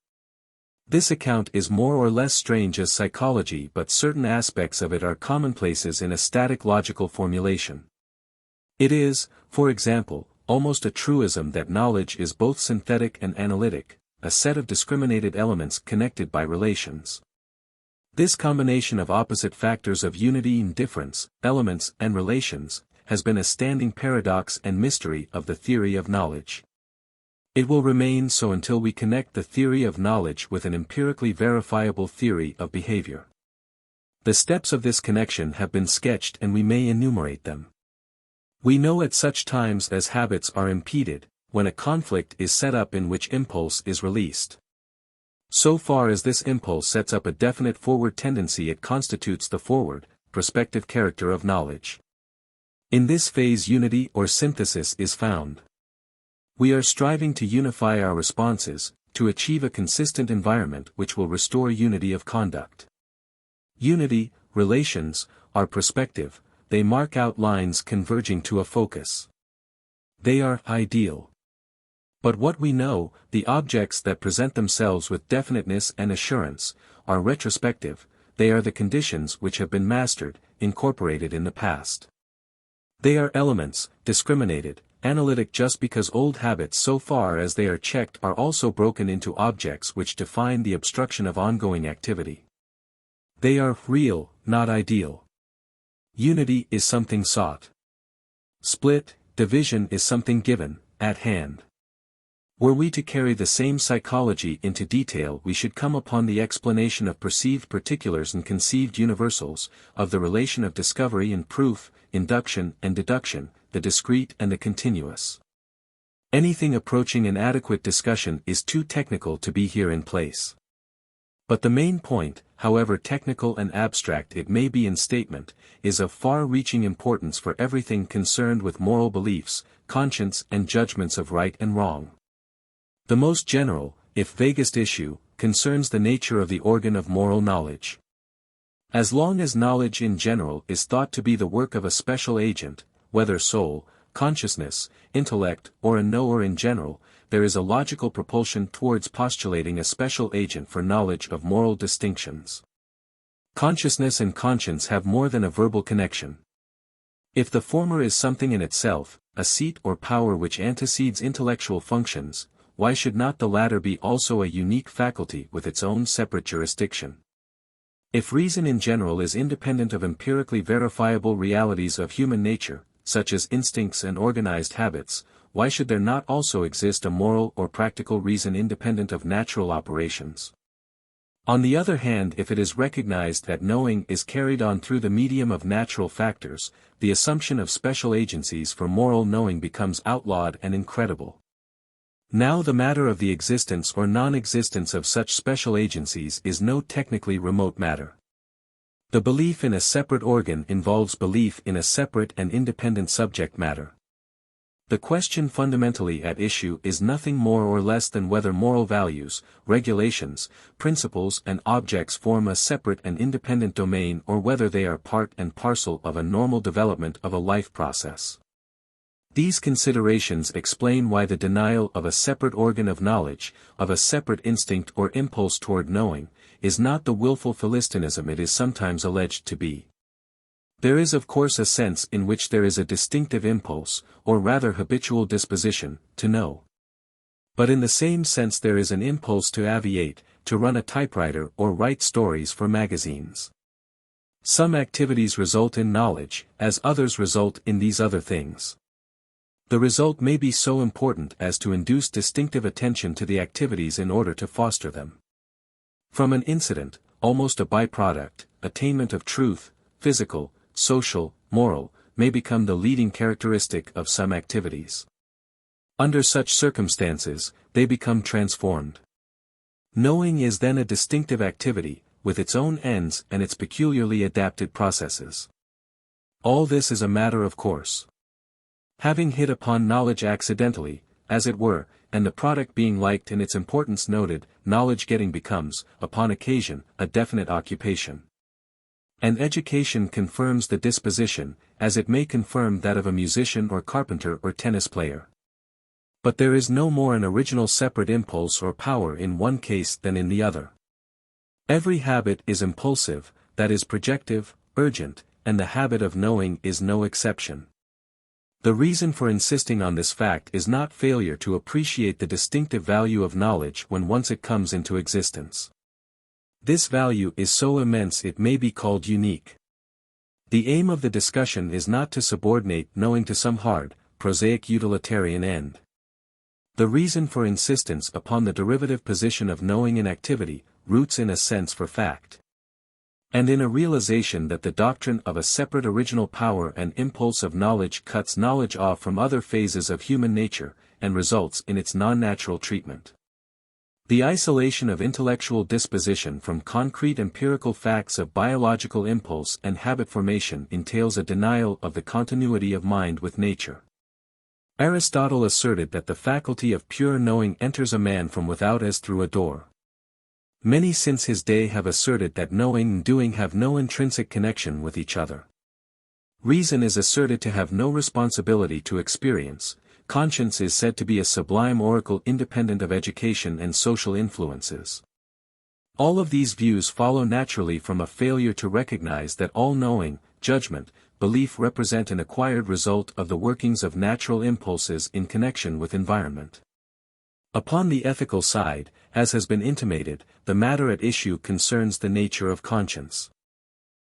This account is more or less strange as psychology, but certain aspects of it are commonplaces in a static logical formulation. It is, for example, almost a truism that knowledge is both synthetic and analytic, a set of discriminated elements connected by relations. This combination of opposite factors of unity and difference, elements and relations, has been a standing paradox and mystery of the theory of knowledge. It will remain so until we connect the theory of knowledge with an empirically verifiable theory of behavior. The steps of this connection have been sketched and we may enumerate them. We know at such times as habits are impeded, when a conflict is set up in which impulse is released. So far as this impulse sets up a definite forward tendency, it constitutes the forward, prospective character of knowledge. In this phase unity or synthesis is found. We are striving to unify our responses, to achieve a consistent environment which will restore unity of conduct. Unity, relations, are prospective, they mark out lines converging to a focus. They are ideal. But what we know, the objects that present themselves with definiteness and assurance, are retrospective, they are the conditions which have been mastered, incorporated in the past. They are elements, discriminated, analytic, just because old habits so far as they are checked are also broken into objects which define the obstruction of ongoing activity. They are real, not ideal. Unity is something sought. Split, division is something given, at hand. Were we to carry the same psychology into detail, we should come upon the explanation of perceived particulars and conceived universals, of the relation of discovery and proof, induction and deduction, the discrete and the continuous. Anything approaching an adequate discussion is too technical to be here in place. But the main point, however technical and abstract it may be in statement, is of far-reaching importance for everything concerned with moral beliefs, conscience and judgments of right and wrong. The most general, if vaguest issue, concerns the nature of the organ of moral knowledge. As long as knowledge in general is thought to be the work of a special agent, whether soul, consciousness, intellect, or a knower in general, there is a logical propulsion towards postulating a special agent for knowledge of moral distinctions. Consciousness and conscience have more than a verbal connection. If the former is something in itself, a seat or power which antecedes intellectual functions, why should not the latter be also a unique faculty with its own separate jurisdiction? If reason in general is independent of empirically verifiable realities of human nature, such as instincts and organized habits, why should there not also exist a moral or practical reason independent of natural operations? On the other hand, if it is recognized that knowing is carried on through the medium of natural factors, the assumption of special agencies for moral knowing becomes outlawed and incredible. Now the matter of the existence or non-existence of such special agencies is no technically remote matter. The belief in a separate organ involves belief in a separate and independent subject matter. The question fundamentally at issue is nothing more or less than whether moral values, regulations, principles and objects form a separate and independent domain or whether they are part and parcel of a normal development of a life process. These considerations explain why the denial of a separate organ of knowledge, of a separate instinct or impulse toward knowing, is not the willful philistinism it is sometimes alleged to be. There is of course a sense in which there is a distinctive impulse, or rather habitual disposition, to know. But in the same sense there is an impulse to aviate, to run a typewriter or write stories for magazines. Some activities result in knowledge, as others result in these other things. The result may be so important as to induce distinctive attention to the activities in order to foster them. From an incident, almost a byproduct, attainment of truth, physical, social, moral, may become the leading characteristic of some activities. Under such circumstances, they become transformed. Knowing is then a distinctive activity, with its own ends and its peculiarly adapted processes. All this is a matter of course. Having hit upon knowledge accidentally, as it were, and the product being liked and its importance noted, knowledge-getting becomes, upon occasion, a definite occupation. And education confirms the disposition, as it may confirm that of a musician or carpenter or tennis player. But there is no more an original separate impulse or power in one case than in the other. Every habit is impulsive, that is projective, urgent, and the habit of knowing is no exception. The reason for insisting on this fact is not failure to appreciate the distinctive value of knowledge when once it comes into existence. This value is so immense it may be called unique. The aim of the discussion is not to subordinate knowing to some hard, prosaic utilitarian end. The reason for insistence upon the derivative position of knowing in activity roots in a sense for fact. And in a realization that the doctrine of a separate original power and impulse of knowledge cuts knowledge off from other phases of human nature, and results in its non-natural treatment. The isolation of intellectual disposition from concrete empirical facts of biological impulse and habit formation entails a denial of the continuity of mind with nature. Aristotle asserted that the faculty of pure knowing enters a man from without as through a door. Many since his day have asserted that knowing and doing have no intrinsic connection with each other. Reason is asserted to have no responsibility to experience, conscience is said to be a sublime oracle independent of education and social influences. All of these views follow naturally from a failure to recognize that all knowing, judgment, belief represent an acquired result of the workings of natural impulses in connection with environment. Upon the ethical side, as has been intimated, the matter at issue concerns the nature of conscience.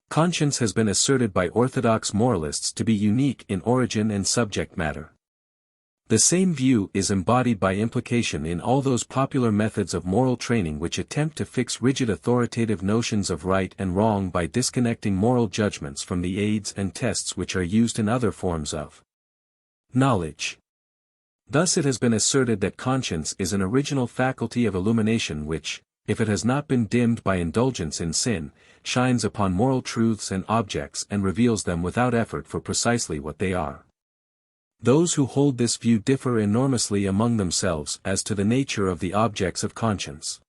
Conscience has been asserted by orthodox moralists to be unique in origin and subject matter. The same view is embodied by implication in all those popular methods of moral training which attempt to fix rigid authoritative notions of right and wrong by disconnecting moral judgments from the aids and tests which are used in other forms of knowledge. Thus it has been asserted that conscience is an original faculty of illumination which, if it has not been dimmed by indulgence in sin, shines upon moral truths and objects and reveals them without effort for precisely what they are. Those who hold this view differ enormously among themselves as to the nature of the objects of conscience.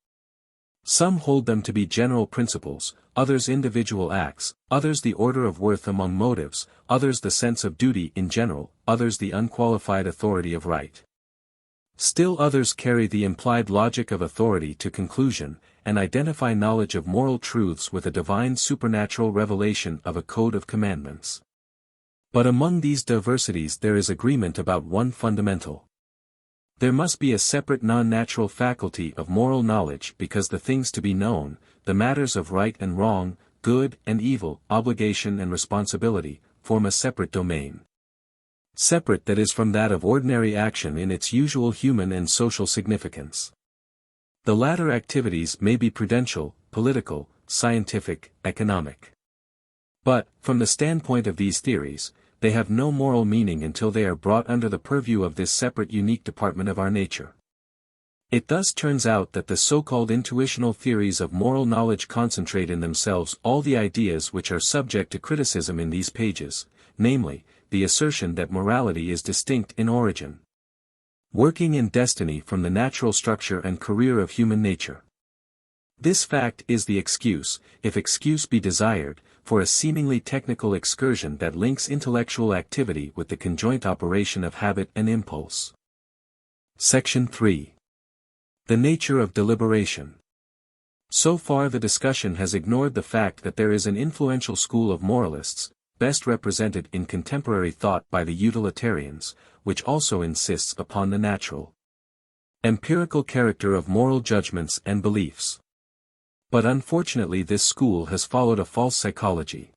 Some hold them to be general principles, others individual acts, others the order of worth among motives, others the sense of duty in general, others the unqualified authority of right. Still others carry the implied logic of authority to conclusion, and identify knowledge of moral truths with a divine supernatural revelation of a code of commandments. But among these diversities there is agreement about one fundamental. There must be a separate non-natural faculty of moral knowledge because the things to be known, the matters of right and wrong, good and evil, obligation and responsibility, form a separate domain. Separate, that is, from that of ordinary action in its usual human and social significance. The latter activities may be prudential, political, scientific, economic. But, from the standpoint of these theories, they have no moral meaning until they are brought under the purview of this separate unique department of our nature. It thus turns out that the so-called intuitional theories of moral knowledge concentrate in themselves all the ideas which are subject to criticism in these pages, namely, the assertion that morality is distinct in origin, working in destiny from the natural structure and career of human nature. This fact is the excuse, if excuse be desired, for a seemingly technical excursion that links intellectual activity with the conjoint operation of habit and impulse. Section 3. The nature of deliberation. So far the discussion has ignored the fact that there is an influential school of moralists, best represented in contemporary thought by the utilitarians, which also insists upon the natural, empirical character of moral judgments and beliefs. But unfortunately this school has followed a false psychology,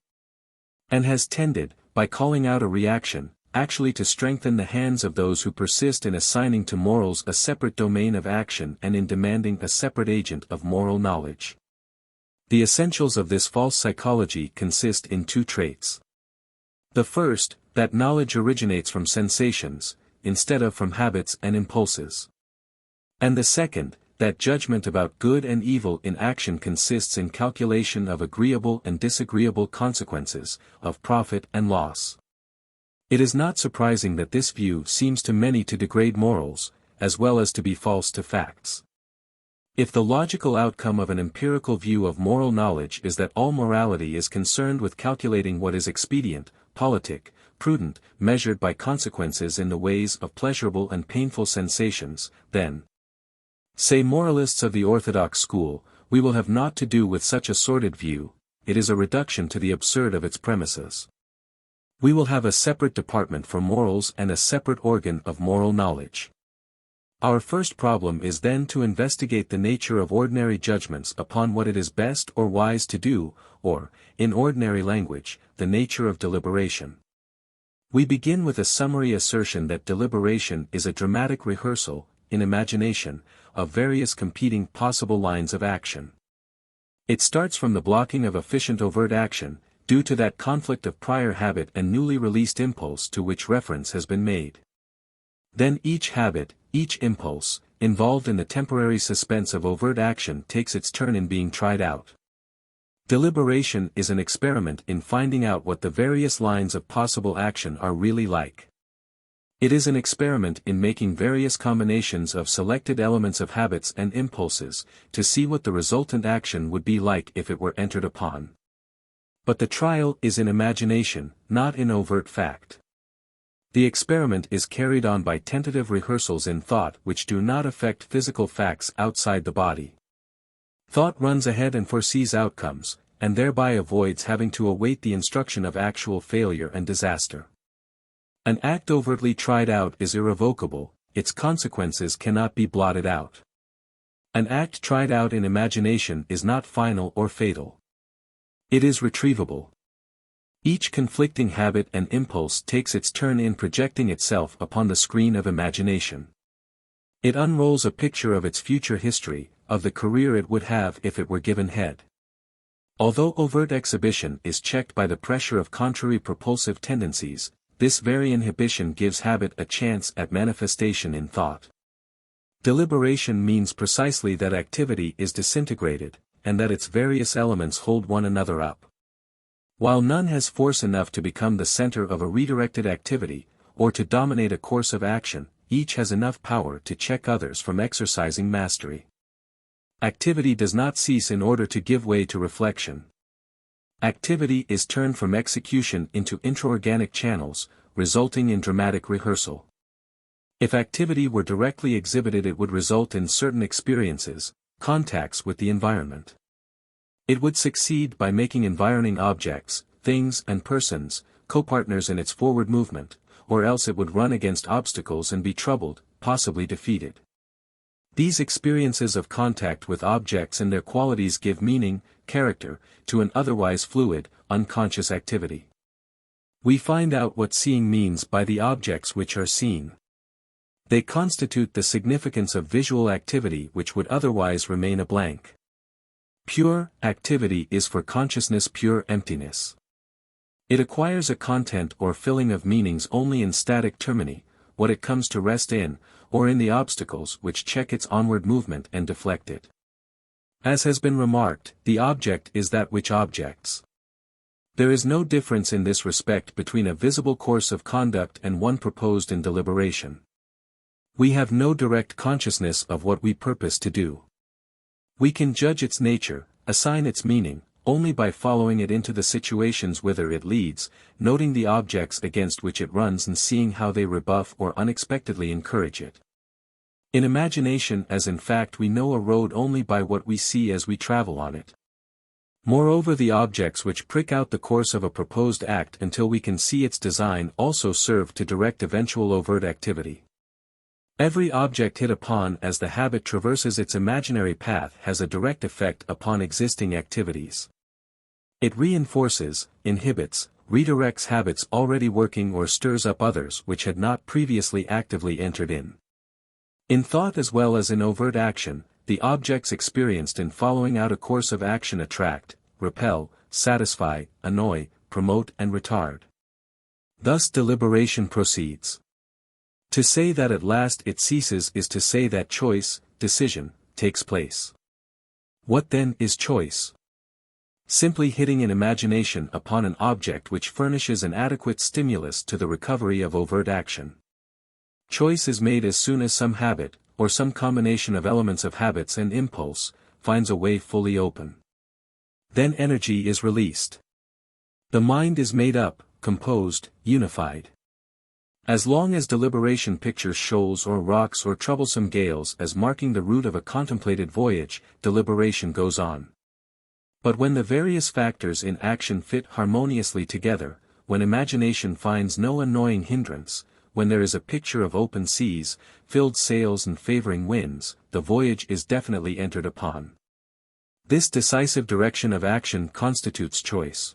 and has tended, by calling out a reaction, actually to strengthen the hands of those who persist in assigning to morals a separate domain of action and in demanding a separate agent of moral knowledge. The essentials of this false psychology consist in two traits. The first, that knowledge originates from sensations, instead of from habits and impulses. And the second, that judgment about good and evil in action consists in calculation of agreeable and disagreeable consequences, of profit and loss. It is not surprising that this view seems to many to degrade morals, as well as to be false to facts. If the logical outcome of an empirical view of moral knowledge is that all morality is concerned with calculating what is expedient, politic, prudent, measured by consequences in the ways of pleasurable and painful sensations, then, say moralists of the orthodox school, we will have naught to do with such a sordid view, it is a reduction to the absurd of its premises. We will have a separate department for morals and a separate organ of moral knowledge. Our first problem is then to investigate the nature of ordinary judgments upon what it is best or wise to do, or, in ordinary language, the nature of deliberation. We begin with a summary assertion that deliberation is a dramatic rehearsal, in imagination, of various competing possible lines of action. It starts from the blocking of efficient overt action, due to that conflict of prior habit and newly released impulse to which reference has been made. Then each habit, each impulse, involved in the temporary suspense of overt action takes its turn in being tried out. Deliberation is an experiment in finding out what the various lines of possible action are really like. It is an experiment in making various combinations of selected elements of habits and impulses, to see what the resultant action would be like if it were entered upon. But the trial is in imagination, not in overt fact. The experiment is carried on by tentative rehearsals in thought which do not affect physical facts outside the body. Thought runs ahead and foresees outcomes, and thereby avoids having to await the instruction of actual failure and disaster. An act overtly tried out is irrevocable, its consequences cannot be blotted out. An act tried out in imagination is not final or fatal. It is retrievable. Each conflicting habit and impulse takes its turn in projecting itself upon the screen of imagination. It unrolls a picture of its future history, of the career it would have if it were given head. Although overt exhibition is checked by the pressure of contrary propulsive tendencies, this very inhibition gives habit a chance at manifestation in thought. Deliberation means precisely that activity is disintegrated, and that its various elements hold one another up. While none has force enough to become the center of a redirected activity, or to dominate a course of action, each has enough power to check others from exercising mastery. Activity does not cease in order to give way to reflection. Activity is turned from execution into intraorganic channels, resulting in dramatic rehearsal. If activity were directly exhibited, it would result in certain experiences, contacts with the environment. It would succeed by making environing objects, things and persons, co-partners in its forward movement, or else it would run against obstacles and be troubled, possibly defeated. These experiences of contact with objects and their qualities give meaning, character, to an otherwise fluid, unconscious activity. We find out what seeing means by the objects which are seen. They constitute the significance of visual activity which would otherwise remain a blank. Pure activity is for consciousness pure emptiness. It acquires a content or filling of meanings only in static termini, what it comes to rest in, or in the obstacles which check its onward movement and deflect it. As has been remarked, the object is that which objects. There is no difference in this respect between a visible course of conduct and one proposed in deliberation. We have no direct consciousness of what we purpose to do. We can judge its nature, assign its meaning, only by following it into the situations whither it leads, noting the objects against which it runs and seeing how they rebuff or unexpectedly encourage it. In imagination, as in fact, we know a road only by what we see as we travel on it. Moreover, the objects which prick out the course of a proposed act until we can see its design also serve to direct eventual overt activity. Every object hit upon as the habit traverses its imaginary path has a direct effect upon existing activities. It reinforces, inhibits, redirects habits already working or stirs up others which had not previously actively entered in. In thought as well as in overt action, the objects experienced in following out a course of action attract, repel, satisfy, annoy, promote and retard. Thus deliberation proceeds. To say that at last it ceases is to say that choice, decision, takes place. What then is choice? Simply hitting in imagination upon an object which furnishes an adequate stimulus to the recovery of overt action. Choice is made as soon as some habit, or some combination of elements of habits and impulse, finds a way fully open. Then energy is released. The mind is made up, composed, unified. As long as deliberation pictures shoals or rocks or troublesome gales as marking the route of a contemplated voyage, deliberation goes on. But when the various factors in action fit harmoniously together, when imagination finds no annoying hindrance, when there is a picture of open seas, filled sails and favoring winds, the voyage is definitely entered upon. This decisive direction of action constitutes choice.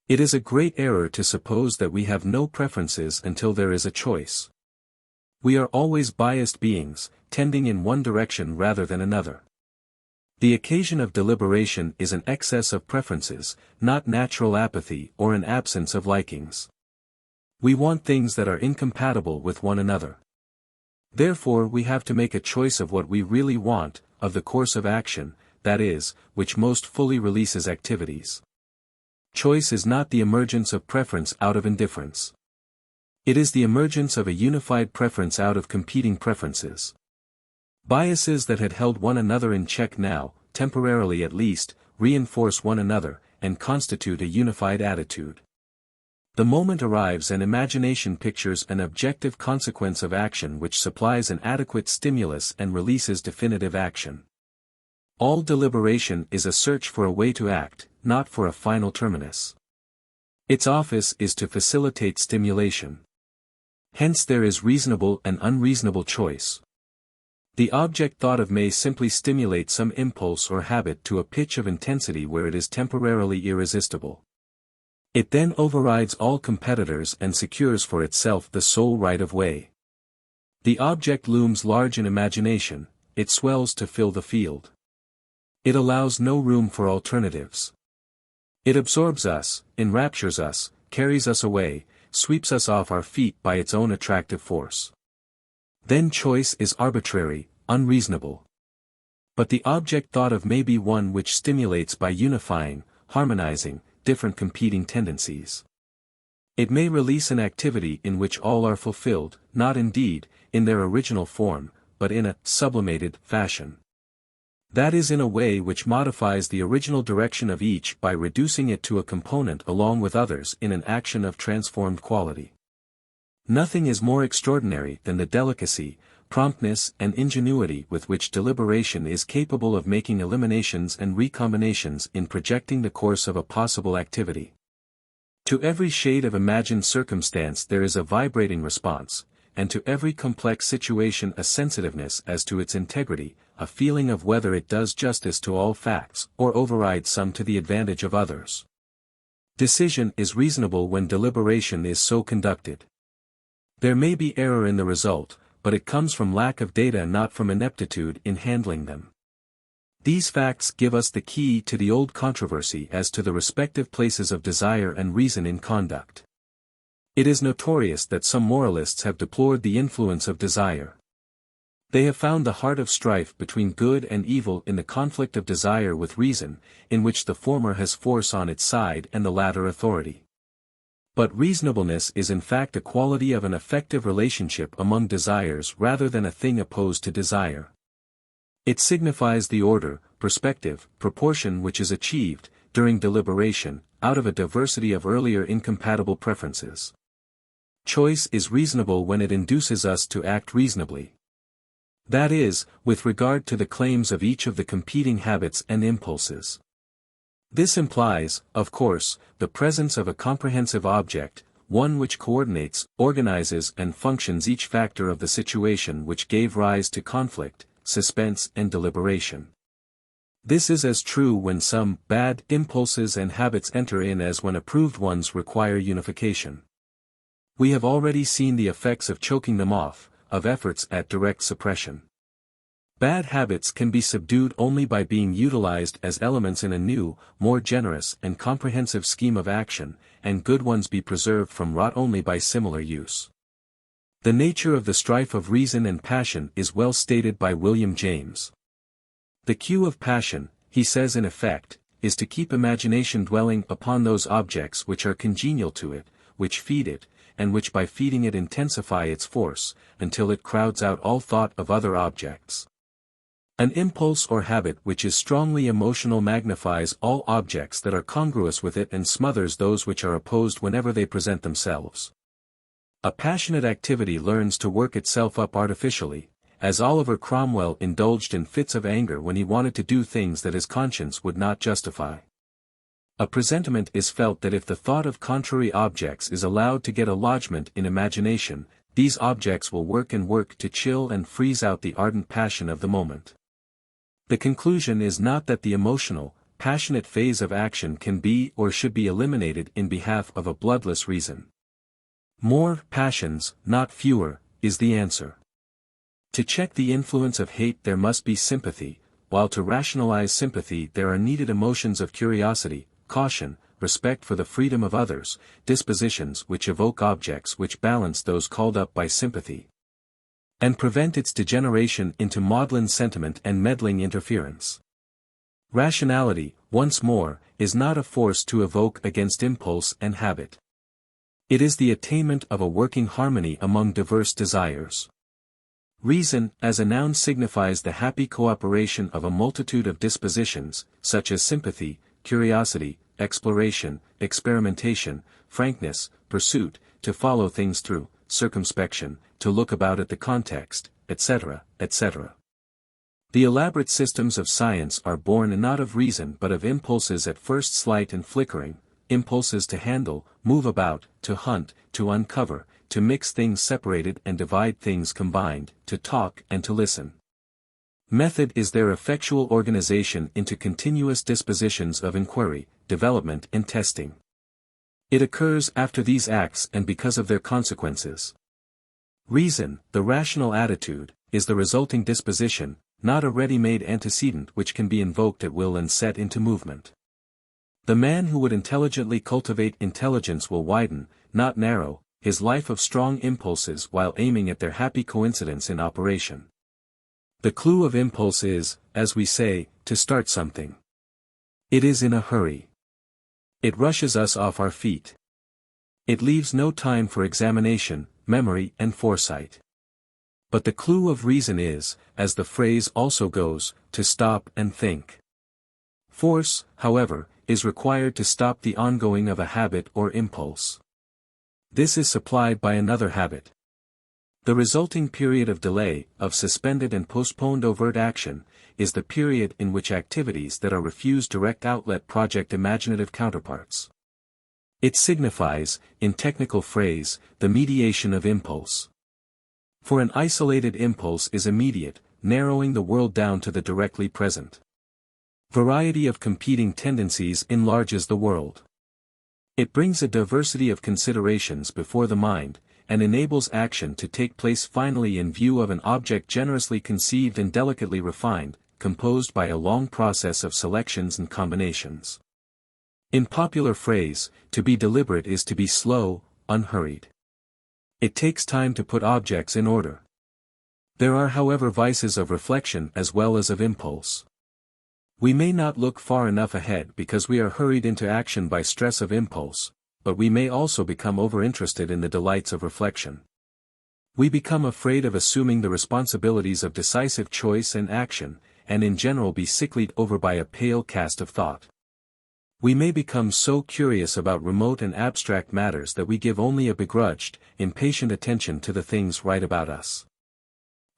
It is a great error to suppose that we have no preferences until there is a choice. We are always biased beings, tending in one direction rather than another. The occasion of deliberation is an excess of preferences, not natural apathy or an absence of likings. We want things that are incompatible with one another. Therefore we have to make a choice of what we really want, of the course of action, that is, which most fully releases activities. Choice is not the emergence of preference out of indifference. It is the emergence of a unified preference out of competing preferences. Biases that had held one another in check now, temporarily at least, reinforce one another, and constitute a unified attitude. The moment arrives and imagination pictures an objective consequence of action which supplies an adequate stimulus and releases definitive action. All deliberation is a search for a way to act, not for a final terminus. Its office is to facilitate stimulation. Hence there is reasonable and unreasonable choice. The object thought of may simply stimulate some impulse or habit to a pitch of intensity where it is temporarily irresistible. It then overrides all competitors and secures for itself the sole right of way. The object looms large in imagination, it swells to fill the field. It allows no room for alternatives. It absorbs us, enraptures us, carries us away, sweeps us off our feet by its own attractive force. Then choice is arbitrary, unreasonable. But the object thought of may be one which stimulates by unifying, harmonizing, different competing tendencies. It may release an activity in which all are fulfilled, not indeed, in their original form, but in a sublimated fashion. That is in a way which modifies the original direction of each by reducing it to a component along with others in an action of transformed quality. Nothing is more extraordinary than the delicacy, promptness and ingenuity with which deliberation is capable of making eliminations and recombinations in projecting the course of a possible activity. To every shade of imagined circumstance there is a vibrating response, and to every complex situation a sensitiveness as to its integrity, a feeling of whether it does justice to all facts or overrides some to the advantage of others. Decision is reasonable when deliberation is so conducted. There may be error in the result, but it comes from lack of data, not from ineptitude in handling them. These facts give us the key to the old controversy as to the respective places of desire and reason in conduct. It is notorious that some moralists have deplored the influence of desire. They have found the heart of strife between good and evil in the conflict of desire with reason, in which the former has force on its side and the latter authority. But reasonableness is in fact a quality of an effective relationship among desires rather than a thing opposed to desire. It signifies the order, perspective, proportion which is achieved, during deliberation, out of a diversity of earlier incompatible preferences. Choice is reasonable when it induces us to act reasonably. That is, with regard to the claims of each of the competing habits and impulses. This implies, of course, the presence of a comprehensive object, one which coordinates, organizes and functions each factor of the situation which gave rise to conflict, suspense and deliberation. This is as true when some bad impulses and habits enter in as when approved ones require unification. We have already seen the effects of choking them off, of efforts at direct suppression. Bad habits can be subdued only by being utilized as elements in a new, more generous and comprehensive scheme of action, and good ones be preserved from rot only by similar use. The nature of the strife of reason and passion is well stated by William James. The cue of passion, he says in effect, is to keep imagination dwelling upon those objects which are congenial to it, which feed it, and which by feeding it intensify its force, until it crowds out all thought of other objects. An impulse or habit which is strongly emotional magnifies all objects that are congruous with it and smothers those which are opposed whenever they present themselves. A passionate activity learns to work itself up artificially, as Oliver Cromwell indulged in fits of anger when he wanted to do things that his conscience would not justify. A presentiment is felt that if the thought of contrary objects is allowed to get a lodgment in imagination, these objects will work to chill and freeze out the ardent passion of the moment. The conclusion is not that the emotional, passionate phase of action can be or should be eliminated in behalf of a bloodless reason. More passions, not fewer, is the answer. To check the influence of hate there must be sympathy, while to rationalize sympathy there are needed emotions of curiosity, caution, respect for the freedom of others, dispositions which evoke objects which balance those called up by sympathy, and prevent its degeneration into maudlin sentiment and meddling interference. Rationality, once more, is not a force to evoke against impulse and habit. It is the attainment of a working harmony among diverse desires. Reason, as a noun, signifies the happy cooperation of a multitude of dispositions, such as sympathy, curiosity, exploration, experimentation, frankness, pursuit, to follow things through, circumspection, to look about at the context, etc., etc. The elaborate systems of science are born not of reason but of impulses at first slight and flickering, impulses to handle, move about, to hunt, to uncover, to mix things separated and divide things combined, to talk and to listen. Method is their effectual organization into continuous dispositions of inquiry, development and testing. It occurs after these acts and because of their consequences. Reason, the rational attitude, is the resulting disposition, not a ready-made antecedent which can be invoked at will and set into movement. The man who would intelligently cultivate intelligence will widen, not narrow, his life of strong impulses while aiming at their happy coincidence in operation. The clue of impulse is, as we say, to start something. It is in a hurry. It rushes us off our feet. It leaves no time for examination, memory and foresight. But the clue of reason is, as the phrase also goes, to stop and think. Force, however, is required to stop the ongoing of a habit or impulse. This is supplied by another habit. The resulting period of delay, of suspended and postponed overt action, is the period in which activities that are refused direct outlet project imaginative counterparts. It signifies, in technical phrase, the mediation of impulse. For an isolated impulse is immediate, narrowing the world down to the directly present. Variety of competing tendencies enlarges the world. It brings a diversity of considerations before the mind, and enables action to take place finally in view of an object generously conceived and delicately refined, composed by a long process of selections and combinations. In popular phrase, to be deliberate is to be slow, unhurried. It takes time to put objects in order. There are however vices of reflection as well as of impulse. We may not look far enough ahead because we are hurried into action by stress of impulse, but we may also become overinterested in the delights of reflection. We become afraid of assuming the responsibilities of decisive choice and action, and in general be sicklied over by a pale cast of thought. We may become so curious about remote and abstract matters that we give only a begrudged, impatient attention to the things right about us.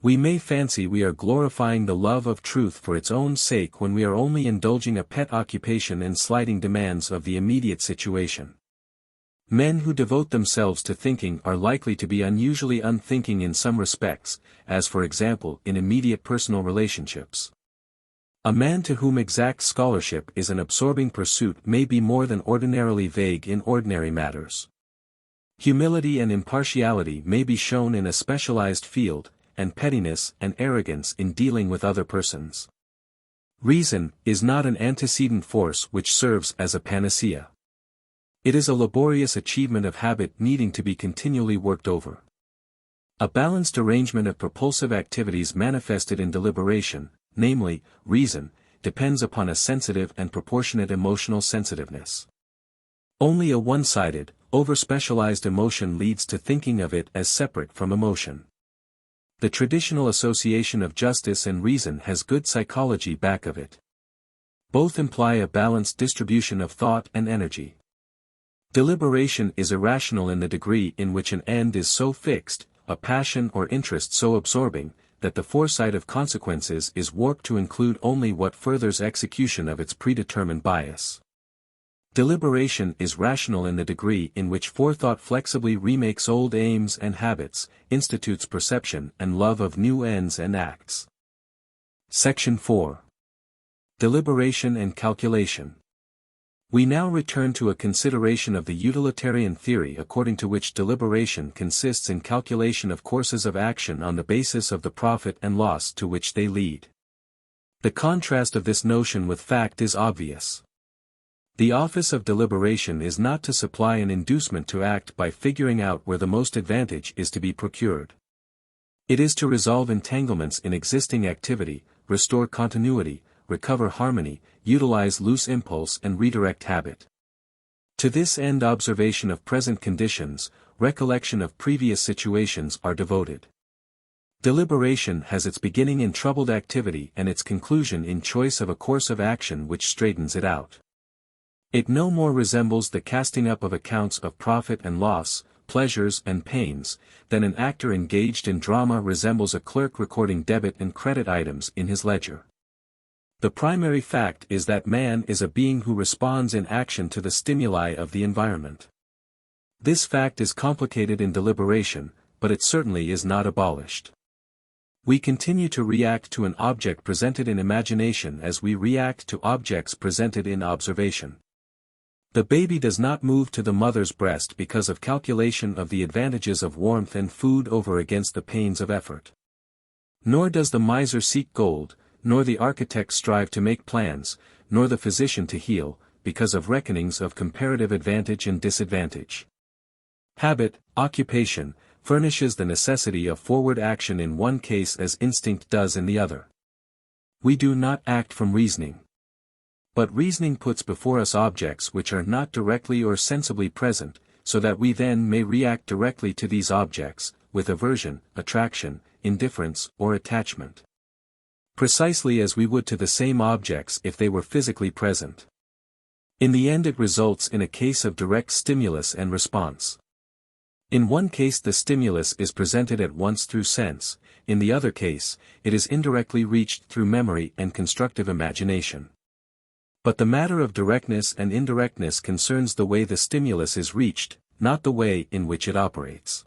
We may fancy we are glorifying the love of truth for its own sake when we are only indulging a pet occupation and slighting demands of the immediate situation. Men who devote themselves to thinking are likely to be unusually unthinking in some respects, as for example in immediate personal relationships. A man to whom exact scholarship is an absorbing pursuit may be more than ordinarily vague in ordinary matters. Humility and impartiality may be shown in a specialized field, and pettiness and arrogance in dealing with other persons. Reason is not an antecedent force which serves as a panacea. It is a laborious achievement of habit needing to be continually worked over. A balanced arrangement of propulsive activities manifested in deliberation, namely, reason, depends upon a sensitive and proportionate emotional sensitiveness. Only a one-sided, over-specialized emotion leads to thinking of it as separate from emotion. The traditional association of justice and reason has good psychology back of it. Both imply a balanced distribution of thought and energy. Deliberation is irrational in the degree in which an end is so fixed, a passion or interest so absorbing, that the foresight of consequences is warped to include only what furthers execution of its predetermined bias. Deliberation is rational in the degree in which forethought flexibly remakes old aims and habits, institutes perception and love of new ends and acts. Section 4. Deliberation and Calculation. We now return to a consideration of the utilitarian theory according to which deliberation consists in calculation of courses of action on the basis of the profit and loss to which they lead. The contrast of this notion with fact is obvious. The office of deliberation is not to supply an inducement to act by figuring out where the most advantage is to be procured. It is to resolve entanglements in existing activity, restore continuity, recover harmony, utilize loose impulse and redirect habit. To this end observation of present conditions, recollection of previous situations are devoted. Deliberation has its beginning in troubled activity and its conclusion in choice of a course of action which straightens it out. It no more resembles the casting up of accounts of profit and loss, pleasures and pains, than an actor engaged in drama resembles a clerk recording debit and credit items in his ledger. The primary fact is that man is a being who responds in action to the stimuli of the environment. This fact is complicated in deliberation, but it certainly is not abolished. We continue to react to an object presented in imagination as we react to objects presented in observation. The baby does not move to the mother's breast because of calculation of the advantages of warmth and food over against the pains of effort. Nor does the miser seek gold, nor the architect strive to make plans, nor the physician to heal, because of reckonings of comparative advantage and disadvantage. Habit, occupation, furnishes the necessity of forward action in one case as instinct does in the other. We do not act from reasoning. But reasoning puts before us objects which are not directly or sensibly present, so that we then may react directly to these objects, with aversion, attraction, indifference, or attachment. Precisely as we would to the same objects if they were physically present. In the end it results in a case of direct stimulus and response. In one case the stimulus is presented at once through sense, in the other case, it is indirectly reached through memory and constructive imagination. But the matter of directness and indirectness concerns the way the stimulus is reached, not the way in which it operates.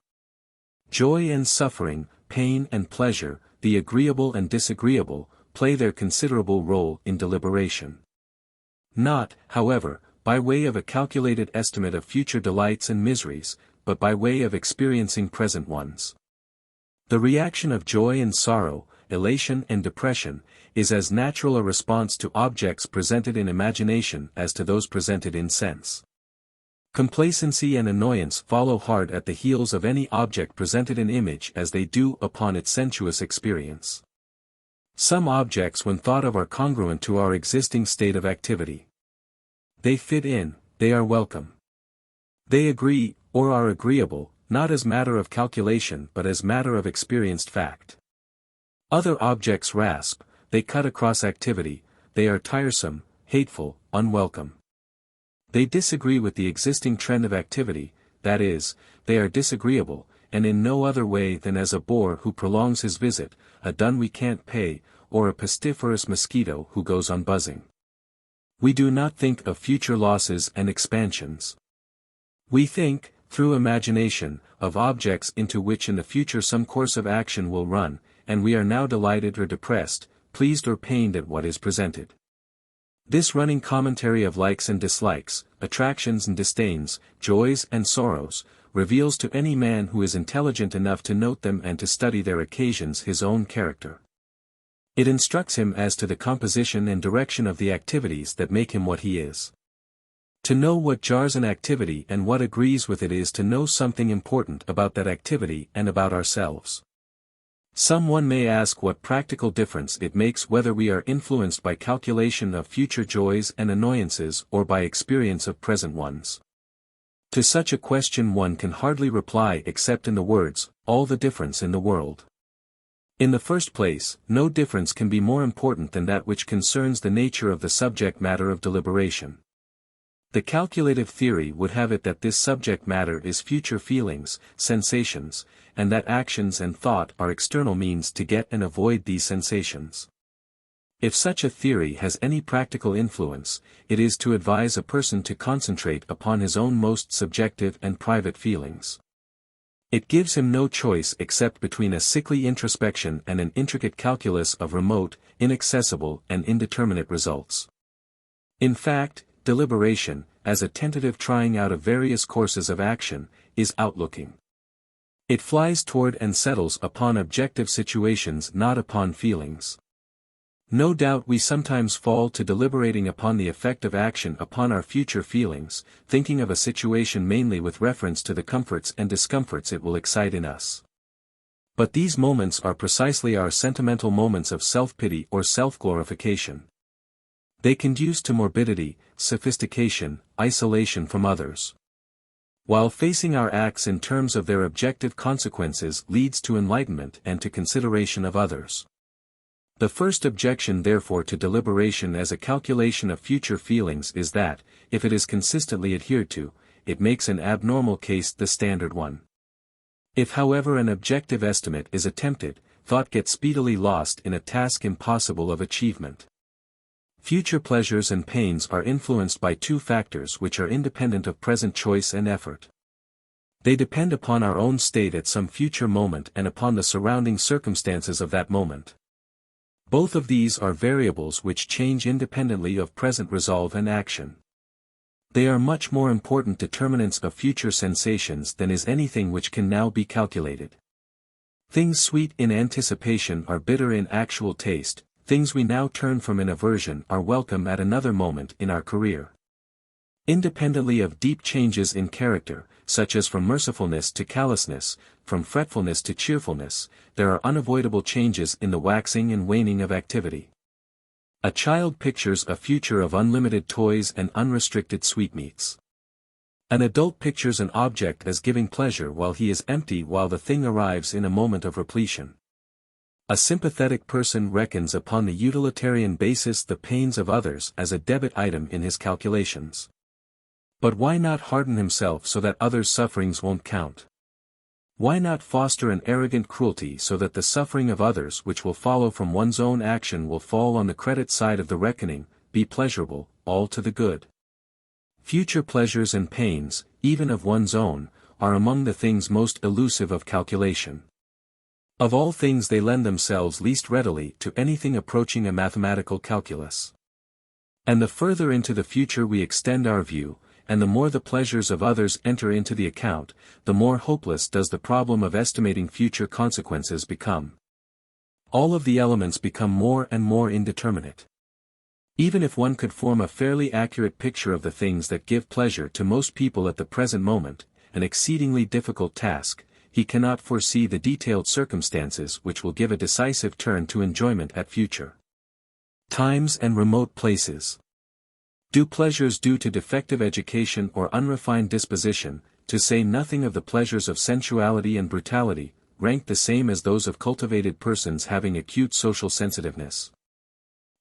Joy and suffering, pain and pleasure, the agreeable and disagreeable, play their considerable role in deliberation. Not, however, by way of a calculated estimate of future delights and miseries, but by way of experiencing present ones. The reaction of joy and sorrow, elation and depression, is as natural a response to objects presented in imagination as to those presented in sense. Complacency and annoyance follow hard at the heels of any object presented in image as they do upon its sensuous experience. Some objects when thought of are congruent to our existing state of activity. They fit in, they are welcome. They agree, or are agreeable, not as matter of calculation but as matter of experienced fact. Other objects rasp, they cut across activity, they are tiresome, hateful, unwelcome. They disagree with the existing trend of activity, that is, they are disagreeable, and in no other way than as a bore who prolongs his visit, a dun we can't pay, or a pestiferous mosquito who goes on buzzing. We do not think of future losses and expansions. We think, through imagination, of objects into which in the future some course of action will run, and we are now delighted or depressed, pleased or pained at what is presented. This running commentary of likes and dislikes, attractions and disdains, joys and sorrows, reveals to any man who is intelligent enough to note them and to study their occasions his own character. It instructs him as to the composition and direction of the activities that make him what he is. To know what jars an activity and what agrees with it is to know something important about that activity and about ourselves. Someone may ask what practical difference it makes whether we are influenced by calculation of future joys and annoyances or by experience of present ones. To such a question one can hardly reply except in the words, all the difference in the world. In the first place, no difference can be more important than that which concerns the nature of the subject matter of deliberation. The calculative theory would have it that this subject matter is future feelings, sensations, and that actions and thought are external means to get and avoid these sensations. If such a theory has any practical influence, it is to advise a person to concentrate upon his own most subjective and private feelings. It gives him no choice except between a sickly introspection and an intricate calculus of remote, inaccessible and indeterminate results. In fact, deliberation, as a tentative trying out of various courses of action, is outlooking. It flies toward and settles upon objective situations not upon feelings. No doubt we sometimes fall to deliberating upon the effect of action upon our future feelings, thinking of a situation mainly with reference to the comforts and discomforts it will excite in us. But these moments are precisely our sentimental moments of self-pity or self-glorification. They conduce to morbidity, sophistication, isolation from others. While facing our acts in terms of their objective consequences leads to enlightenment and to consideration of others. The first objection therefore to deliberation as a calculation of future feelings is that, if it is consistently adhered to, it makes an abnormal case the standard one. If however an objective estimate is attempted, thought gets speedily lost in a task impossible of achievement. Future pleasures and pains are influenced by two factors which are independent of present choice and effort. They depend upon our own state at some future moment and upon the surrounding circumstances of that moment. Both of these are variables which change independently of present resolve and action. They are much more important determinants of future sensations than is anything which can now be calculated. Things sweet in anticipation are bitter in actual taste. Things we now turn from in aversion are welcome at another moment in our career. Independently of deep changes in character, such as from mercifulness to callousness, from fretfulness to cheerfulness, there are unavoidable changes in the waxing and waning of activity. A child pictures a future of unlimited toys and unrestricted sweetmeats. An adult pictures an object as giving pleasure while he is empty while the thing arrives in a moment of repletion. A sympathetic person reckons upon the utilitarian basis the pains of others as a debit item in his calculations. But why not harden himself so that others' sufferings won't count? Why not foster an arrogant cruelty so that the suffering of others which will follow from one's own action will fall on the credit side of the reckoning, be pleasurable, all to the good? Future pleasures and pains, even of one's own, are among the things most elusive of calculation. Of all things they lend themselves least readily to anything approaching a mathematical calculus. And the further into the future we extend our view, and the more the pleasures of others enter into the account, the more hopeless does the problem of estimating future consequences become. All of the elements become more and more indeterminate. Even if one could form a fairly accurate picture of the things that give pleasure to most people at the present moment, an exceedingly difficult task, he cannot foresee the detailed circumstances which will give a decisive turn to enjoyment at future times and remote places. Do pleasures due to defective education or unrefined disposition, to say nothing of the pleasures of sensuality and brutality, rank the same as those of cultivated persons having acute social sensitiveness?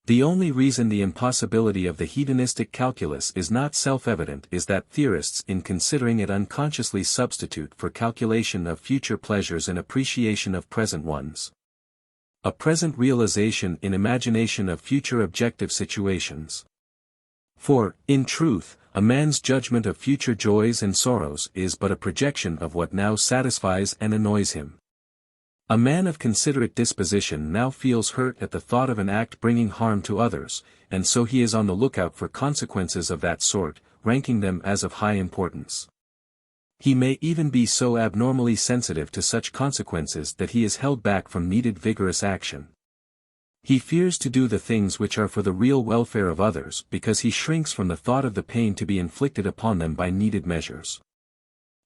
The only reason the impossibility of the hedonistic calculus is not self-evident is that theorists in considering it unconsciously substitute for calculation of future pleasures an appreciation of present ones. A present realization in imagination of future objective situations. For, in truth, a man's judgment of future joys and sorrows is but a projection of what now satisfies and annoys him. A man of considerate disposition now feels hurt at the thought of an act bringing harm to others, and so he is on the lookout for consequences of that sort, ranking them as of high importance. He may even be so abnormally sensitive to such consequences that he is held back from needed vigorous action. He fears to do the things which are for the real welfare of others because he shrinks from the thought of the pain to be inflicted upon them by needed measures.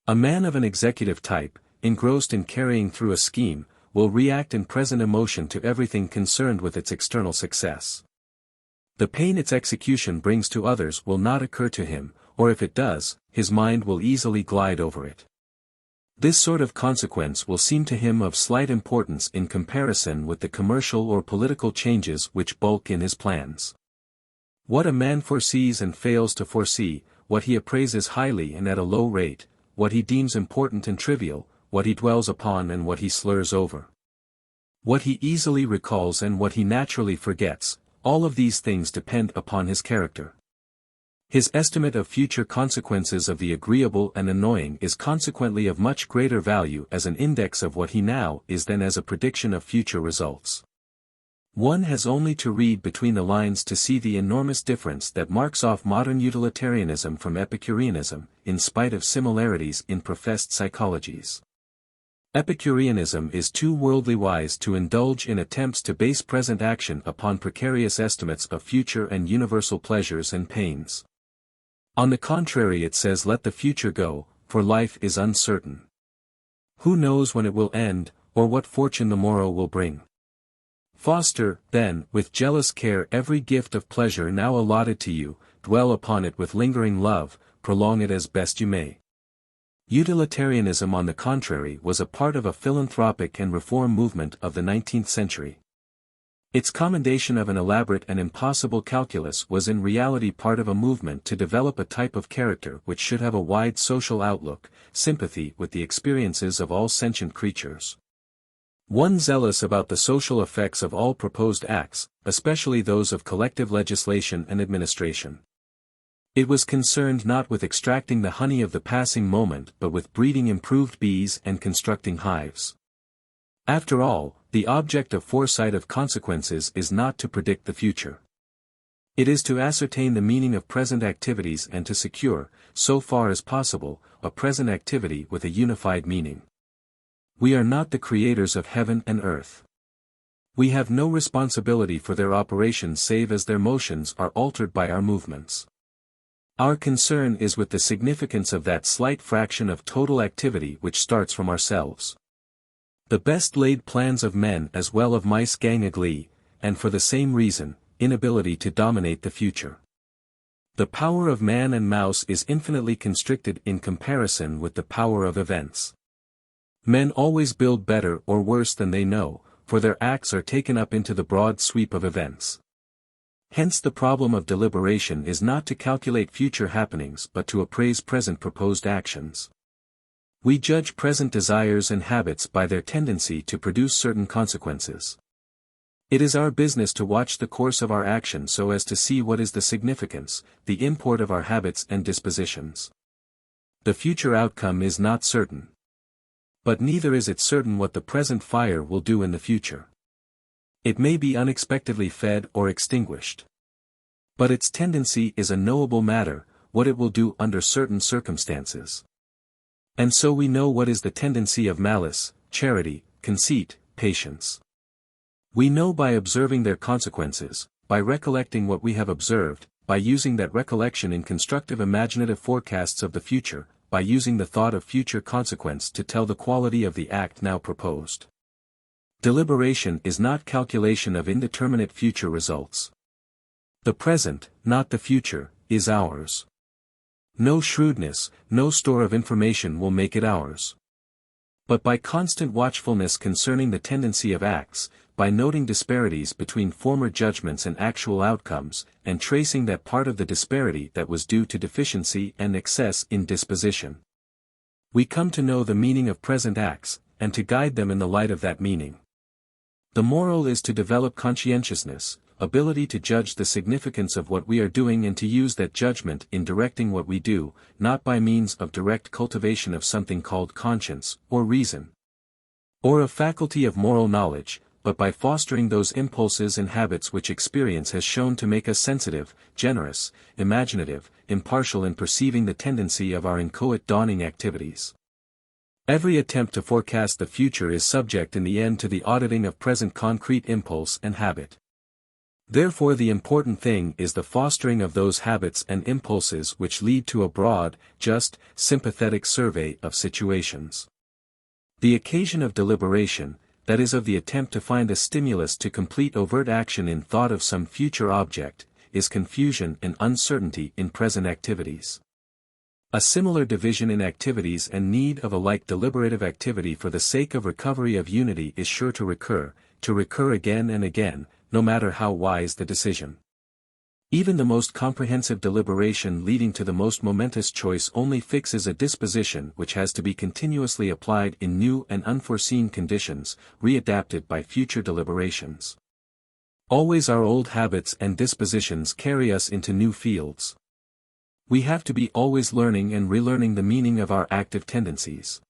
A man of an executive type, engrossed in carrying through a scheme, will react in present emotion to everything concerned with its external success. The pain its execution brings to others will not occur to him, or if it does, his mind will easily glide over it. This sort of consequence will seem to him of slight importance in comparison with the commercial or political changes which bulk in his plans. What a man foresees and fails to foresee, what he appraises highly and at a low rate, what he deems important and trivial, what he dwells upon and what he slurs over. What he easily recalls and what he naturally forgets, all of these things depend upon his character. His estimate of future consequences of the agreeable and annoying is consequently of much greater value as an index of what he now is than as a prediction of future results. One has only to read between the lines to see the enormous difference that marks off modern utilitarianism from Epicureanism, in spite of similarities in professed psychologies. Epicureanism is too worldly wise to indulge in attempts to base present action upon precarious estimates of future and universal pleasures and pains. On the contrary, it says let the future go, for life is uncertain. Who knows when it will end, or what fortune the morrow will bring? Foster, then, with jealous care every gift of pleasure now allotted to you, dwell upon it with lingering love, prolong it as best you may. Utilitarianism, on the contrary, was a part of a philanthropic and reform movement of the 19th century. Its commendation of an elaborate and impossible calculus was in reality part of a movement to develop a type of character which should have a wide social outlook, sympathy with the experiences of all sentient creatures. One zealous about the social effects of all proposed acts, especially those of collective legislation and administration. It was concerned not with extracting the honey of the passing moment but with breeding improved bees and constructing hives. After all, the object of foresight of consequences is not to predict the future. It is to ascertain the meaning of present activities and to secure, so far as possible, a present activity with a unified meaning. We are not the creators of heaven and earth. We have no responsibility for their operations save as their motions are altered by our movements. Our concern is with the significance of that slight fraction of total activity which starts from ourselves. The best laid plans of men as well of mice gang a glee, and for the same reason, inability to dominate the future. The power of man and mouse is infinitely constricted in comparison with the power of events. Men always build better or worse than they know, for their acts are taken up into the broad sweep of events. Hence the problem of deliberation is not to calculate future happenings but to appraise present proposed actions. We judge present desires and habits by their tendency to produce certain consequences. It is our business to watch the course of our action so as to see what is the significance, the import of our habits and dispositions. The future outcome is not certain. But neither is it certain what the present fire will do in the future. It may be unexpectedly fed or extinguished. But its tendency is a knowable matter, what it will do under certain circumstances. And so we know what is the tendency of malice, charity, conceit, patience. We know by observing their consequences, by recollecting what we have observed, by using that recollection in constructive imaginative forecasts of the future, by using the thought of future consequence to tell the quality of the act now proposed. Deliberation is not calculation of indeterminate future results. The present, not the future, is ours. No shrewdness, no store of information will make it ours. But by constant watchfulness concerning the tendency of acts, by noting disparities between former judgments and actual outcomes, and tracing that part of the disparity that was due to deficiency and excess in disposition, we come to know the meaning of present acts, and to guide them in the light of that meaning. The moral is to develop conscientiousness, ability to judge the significance of what we are doing and to use that judgment in directing what we do, not by means of direct cultivation of something called conscience, or reason, or a faculty of moral knowledge, but by fostering those impulses and habits which experience has shown to make us sensitive, generous, imaginative, impartial in perceiving the tendency of our inchoate dawning activities. Every attempt to forecast the future is subject in the end to the auditing of present concrete impulse and habit. Therefore the important thing is the fostering of those habits and impulses which lead to a broad, just, sympathetic survey of situations. The occasion of deliberation, that is of the attempt to find a stimulus to complete overt action in thought of some future object, is confusion and uncertainty in present activities. A similar division in activities and need of a like deliberative activity for the sake of recovery of unity is sure to recur again and again, no matter how wise the decision. Even the most comprehensive deliberation leading to the most momentous choice only fixes a disposition which has to be continuously applied in new and unforeseen conditions, readapted by future deliberations. Always our old habits and dispositions carry us into new fields. We have to be always learning and relearning the meaning of our active tendencies.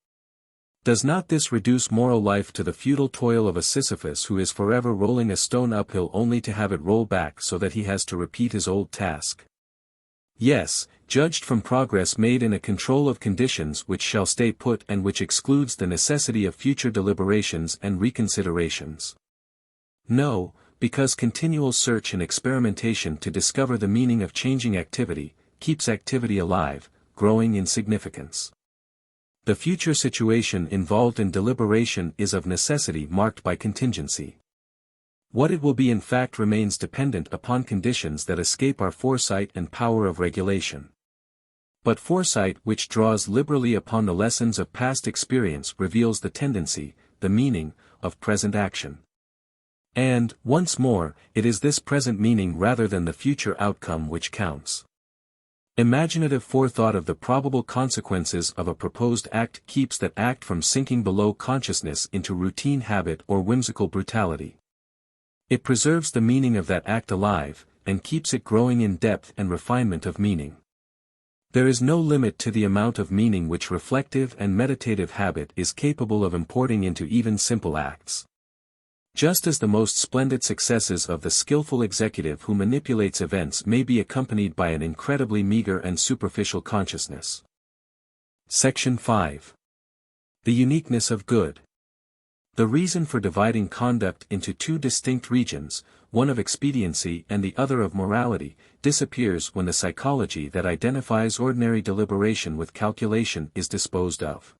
Does not this reduce moral life to the futile toil of a Sisyphus who is forever rolling a stone uphill only to have it roll back so that he has to repeat his old task? Yes, judged from progress made in a control of conditions which shall stay put and which excludes the necessity of future deliberations and reconsiderations. No, because continual search and experimentation to discover the meaning of changing activity, keeps activity alive, growing in significance. The future situation involved in deliberation is of necessity marked by contingency. What it will be in fact remains dependent upon conditions that escape our foresight and power of regulation. But foresight which draws liberally upon the lessons of past experience reveals the tendency, the meaning, of present action. And, once more, it is this present meaning rather than the future outcome which counts. Imaginative forethought of the probable consequences of a proposed act keeps that act from sinking below consciousness into routine habit or whimsical brutality. It preserves the meaning of that act alive, and keeps it growing in depth and refinement of meaning. There is no limit to the amount of meaning which reflective and meditative habit is capable of importing into even simple acts. Just as the most splendid successes of the skillful executive who manipulates events may be accompanied by an incredibly meager and superficial consciousness. Section 5. The uniqueness of good. The reason for dividing conduct into two distinct regions, one of expediency and the other of morality, disappears when the psychology that identifies ordinary deliberation with calculation is disposed of.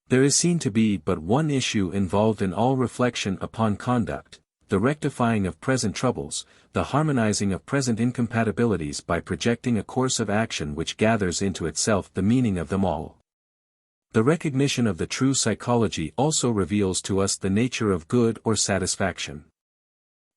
There is seen to be but one issue involved in all reflection upon conduct, the rectifying of present troubles, the harmonizing of present incompatibilities by projecting a course of action which gathers into itself the meaning of them all. The recognition of the true psychology also reveals to us the nature of good or satisfaction.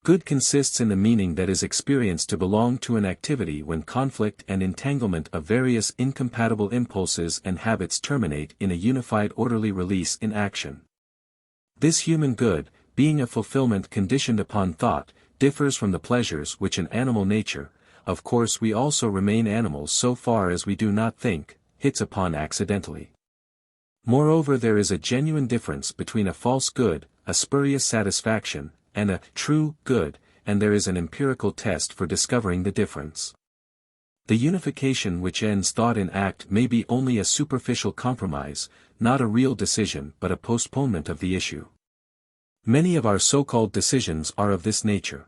Good consists in the meaning that is experienced to belong to an activity when conflict and entanglement of various incompatible impulses and habits terminate in a unified orderly release in action. This human good, being a fulfillment conditioned upon thought, differs from the pleasures which in animal nature, of course we also remain animals so far as we do not think, hits upon accidentally. Moreover, there is a genuine difference between a false good, a spurious satisfaction, and a true good, and there is an empirical test for discovering the difference. The unification which ends thought in act may be only a superficial compromise, not a real decision but a postponement of the issue. Many of our so-called decisions are of this nature.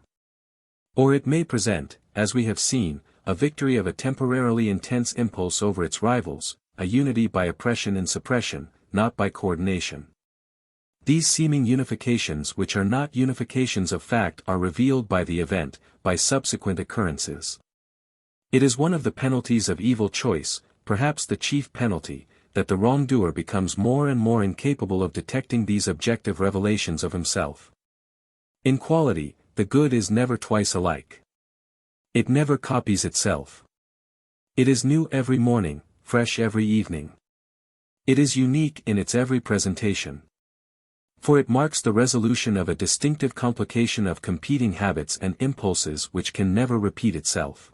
Or it may present, as we have seen, a victory of a temporarily intense impulse over its rivals, a unity by oppression and suppression, not by coordination. These seeming unifications which are not unifications of fact are revealed by the event, by subsequent occurrences. It is one of the penalties of evil choice, perhaps the chief penalty, that the wrongdoer becomes more and more incapable of detecting these objective revelations of himself. In quality, the good is never twice alike. It never copies itself. It is new every morning, fresh every evening. It is unique in its every presentation. For it marks the resolution of a distinctive complication of competing habits and impulses which can never repeat itself.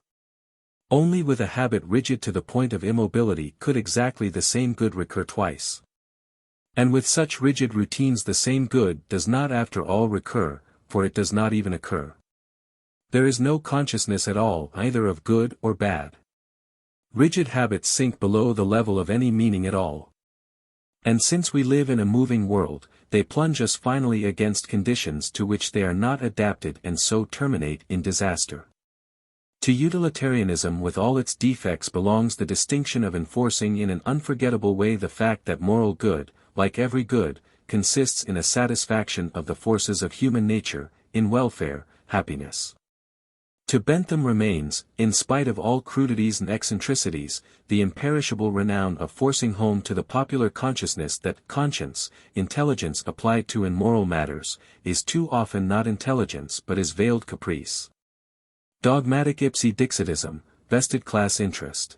Only with a habit rigid to the point of immobility could exactly the same good recur twice. And with such rigid routines the same good does not after all recur, for it does not even occur. There is no consciousness at all either of good or bad. Rigid habits sink below the level of any meaning at all. And since we live in a moving world, they plunge us finally against conditions to which they are not adapted and so terminate in disaster. To utilitarianism with all its defects belongs the distinction of enforcing in an unforgettable way the fact that moral good, like every good, consists in a satisfaction of the forces of human nature, in welfare, happiness. To Bentham remains, in spite of all crudities and eccentricities, the imperishable renown of forcing home to the popular consciousness that conscience, intelligence applied to in moral matters, is too often not intelligence but is veiled caprice. Dogmatic ipse dixitism, vested class interest.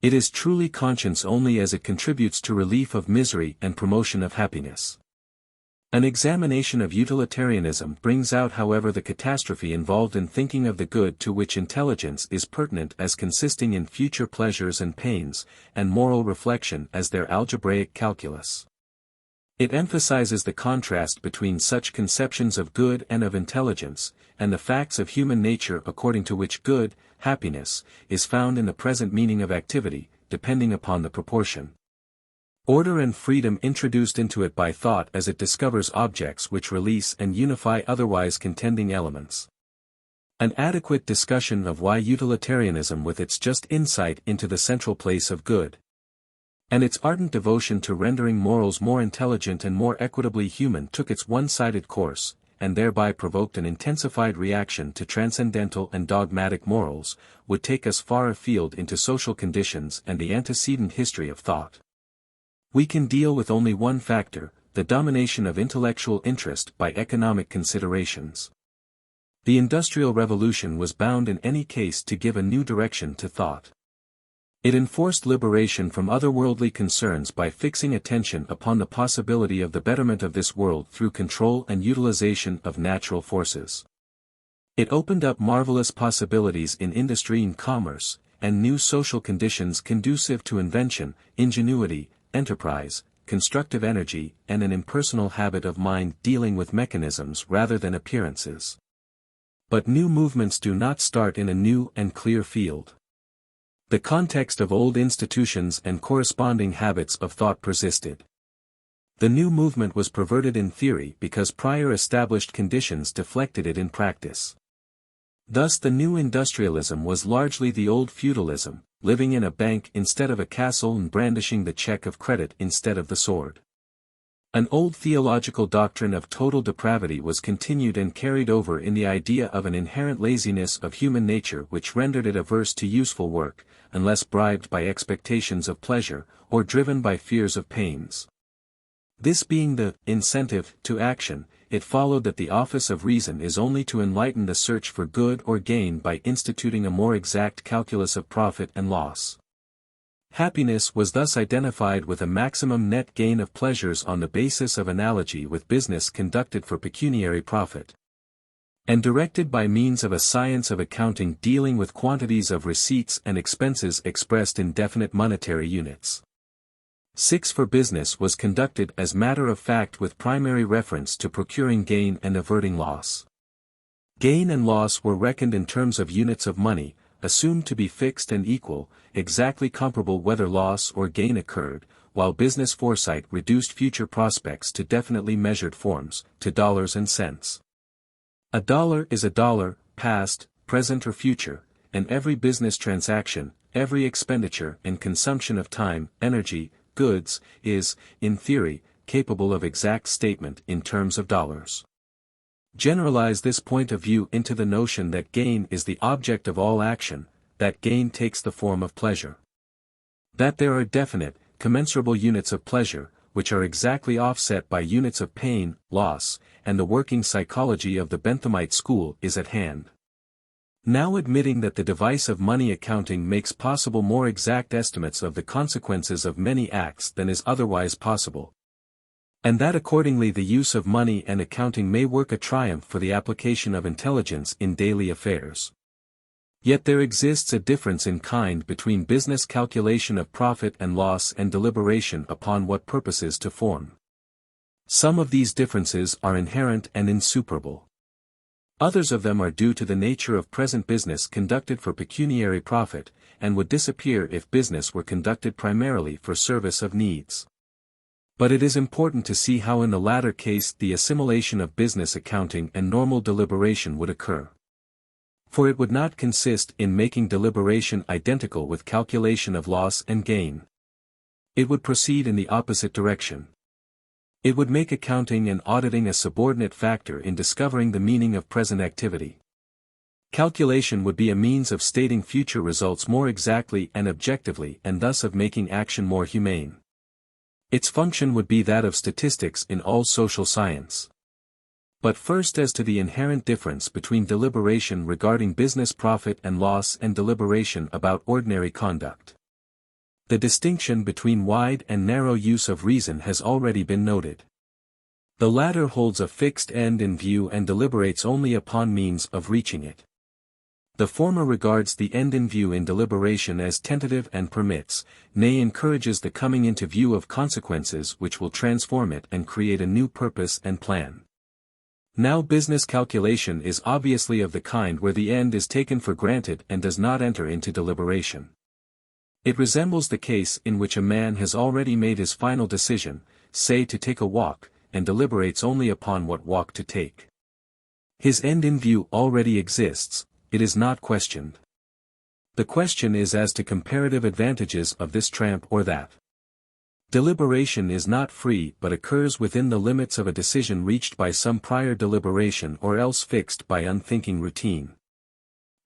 It is truly conscience only as it contributes to relief of misery and promotion of happiness. An examination of utilitarianism brings out however the catastrophe involved in thinking of the good to which intelligence is pertinent as consisting in future pleasures and pains, and moral reflection as their algebraic calculus. It emphasizes the contrast between such conceptions of good and of intelligence, and the facts of human nature according to which good, happiness, is found in the present meaning of activity, depending upon the proportion. Order and freedom introduced into it by thought as it discovers objects which release and unify otherwise contending elements. An adequate discussion of why utilitarianism with its just insight into the central place of good, and its ardent devotion to rendering morals more intelligent and more equitably human took its one-sided course, and thereby provoked an intensified reaction to transcendental and dogmatic morals, would take us far afield into social conditions and the antecedent history of thought. We can deal with only one factor, the domination of intellectual interest by economic considerations. The Industrial Revolution was bound in any case to give a new direction to thought. It enforced liberation from otherworldly concerns by fixing attention upon the possibility of the betterment of this world through control and utilization of natural forces. It opened up marvelous possibilities in industry and commerce, and new social conditions conducive to invention, ingenuity, enterprise, constructive energy, and an impersonal habit of mind dealing with mechanisms rather than appearances. But new movements do not start in a new and clear field. The context of old institutions and corresponding habits of thought persisted. The new movement was perverted in theory because prior established conditions deflected it in practice. Thus the new industrialism was largely the old feudalism, living in a bank instead of a castle and brandishing the check of credit instead of the sword. An old theological doctrine of total depravity was continued and carried over in the idea of an inherent laziness of human nature which rendered it averse to useful work, unless bribed by expectations of pleasure, or driven by fears of pains. This being the incentive to action, it followed that the office of reason is only to enlighten the search for good or gain by instituting a more exact calculus of profit and loss. Happiness was thus identified with a maximum net gain of pleasures on the basis of analogy with business conducted for pecuniary profit, and directed by means of a science of accounting dealing with quantities of receipts and expenses expressed in definite monetary units. 6. For business was conducted as matter of fact with primary reference to procuring gain and averting loss. Gain and loss were reckoned in terms of units of money, assumed to be fixed and equal, exactly comparable whether loss or gain occurred, while business foresight reduced future prospects to definitely measured forms, to dollars and cents. A dollar is a dollar, past, present or future, and every business transaction, every expenditure and consumption of time, energy, goods, is, in theory, capable of exact statement in terms of dollars. Generalize this point of view into the notion that gain is the object of all action, that gain takes the form of pleasure. That there are definite, commensurable units of pleasure, which are exactly offset by units of pain, loss, and the working psychology of the Benthamite school is at hand. Now admitting that the device of money accounting makes possible more exact estimates of the consequences of many acts than is otherwise possible, and that accordingly the use of money and accounting may work a triumph for the application of intelligence in daily affairs. Yet there exists a difference in kind between business calculation of profit and loss and deliberation upon what purposes to form. Some of these differences are inherent and insuperable. Others of them are due to the nature of present business conducted for pecuniary profit, and would disappear if business were conducted primarily for service of needs. But it is important to see how in the latter case the assimilation of business accounting and normal deliberation would occur. For it would not consist in making deliberation identical with calculation of loss and gain. It would proceed in the opposite direction. It would make accounting and auditing a subordinate factor in discovering the meaning of present activity. Calculation would be a means of stating future results more exactly and objectively and thus of making action more humane. Its function would be that of statistics in all social science. But first as to the inherent difference between deliberation regarding business profit and loss and deliberation about ordinary conduct. The distinction between wide and narrow use of reason has already been noted. The latter holds a fixed end in view and deliberates only upon means of reaching it. The former regards the end in view in deliberation as tentative and permits, nay encourages the coming into view of consequences which will transform it and create a new purpose and plan. Now business calculation is obviously of the kind where the end is taken for granted and does not enter into deliberation. It resembles the case in which a man has already made his final decision, say to take a walk, and deliberates only upon what walk to take. His end in view already exists, it is not questioned. The question is as to comparative advantages of this tramp or that. Deliberation is not free but occurs within the limits of a decision reached by some prior deliberation or else fixed by unthinking routine.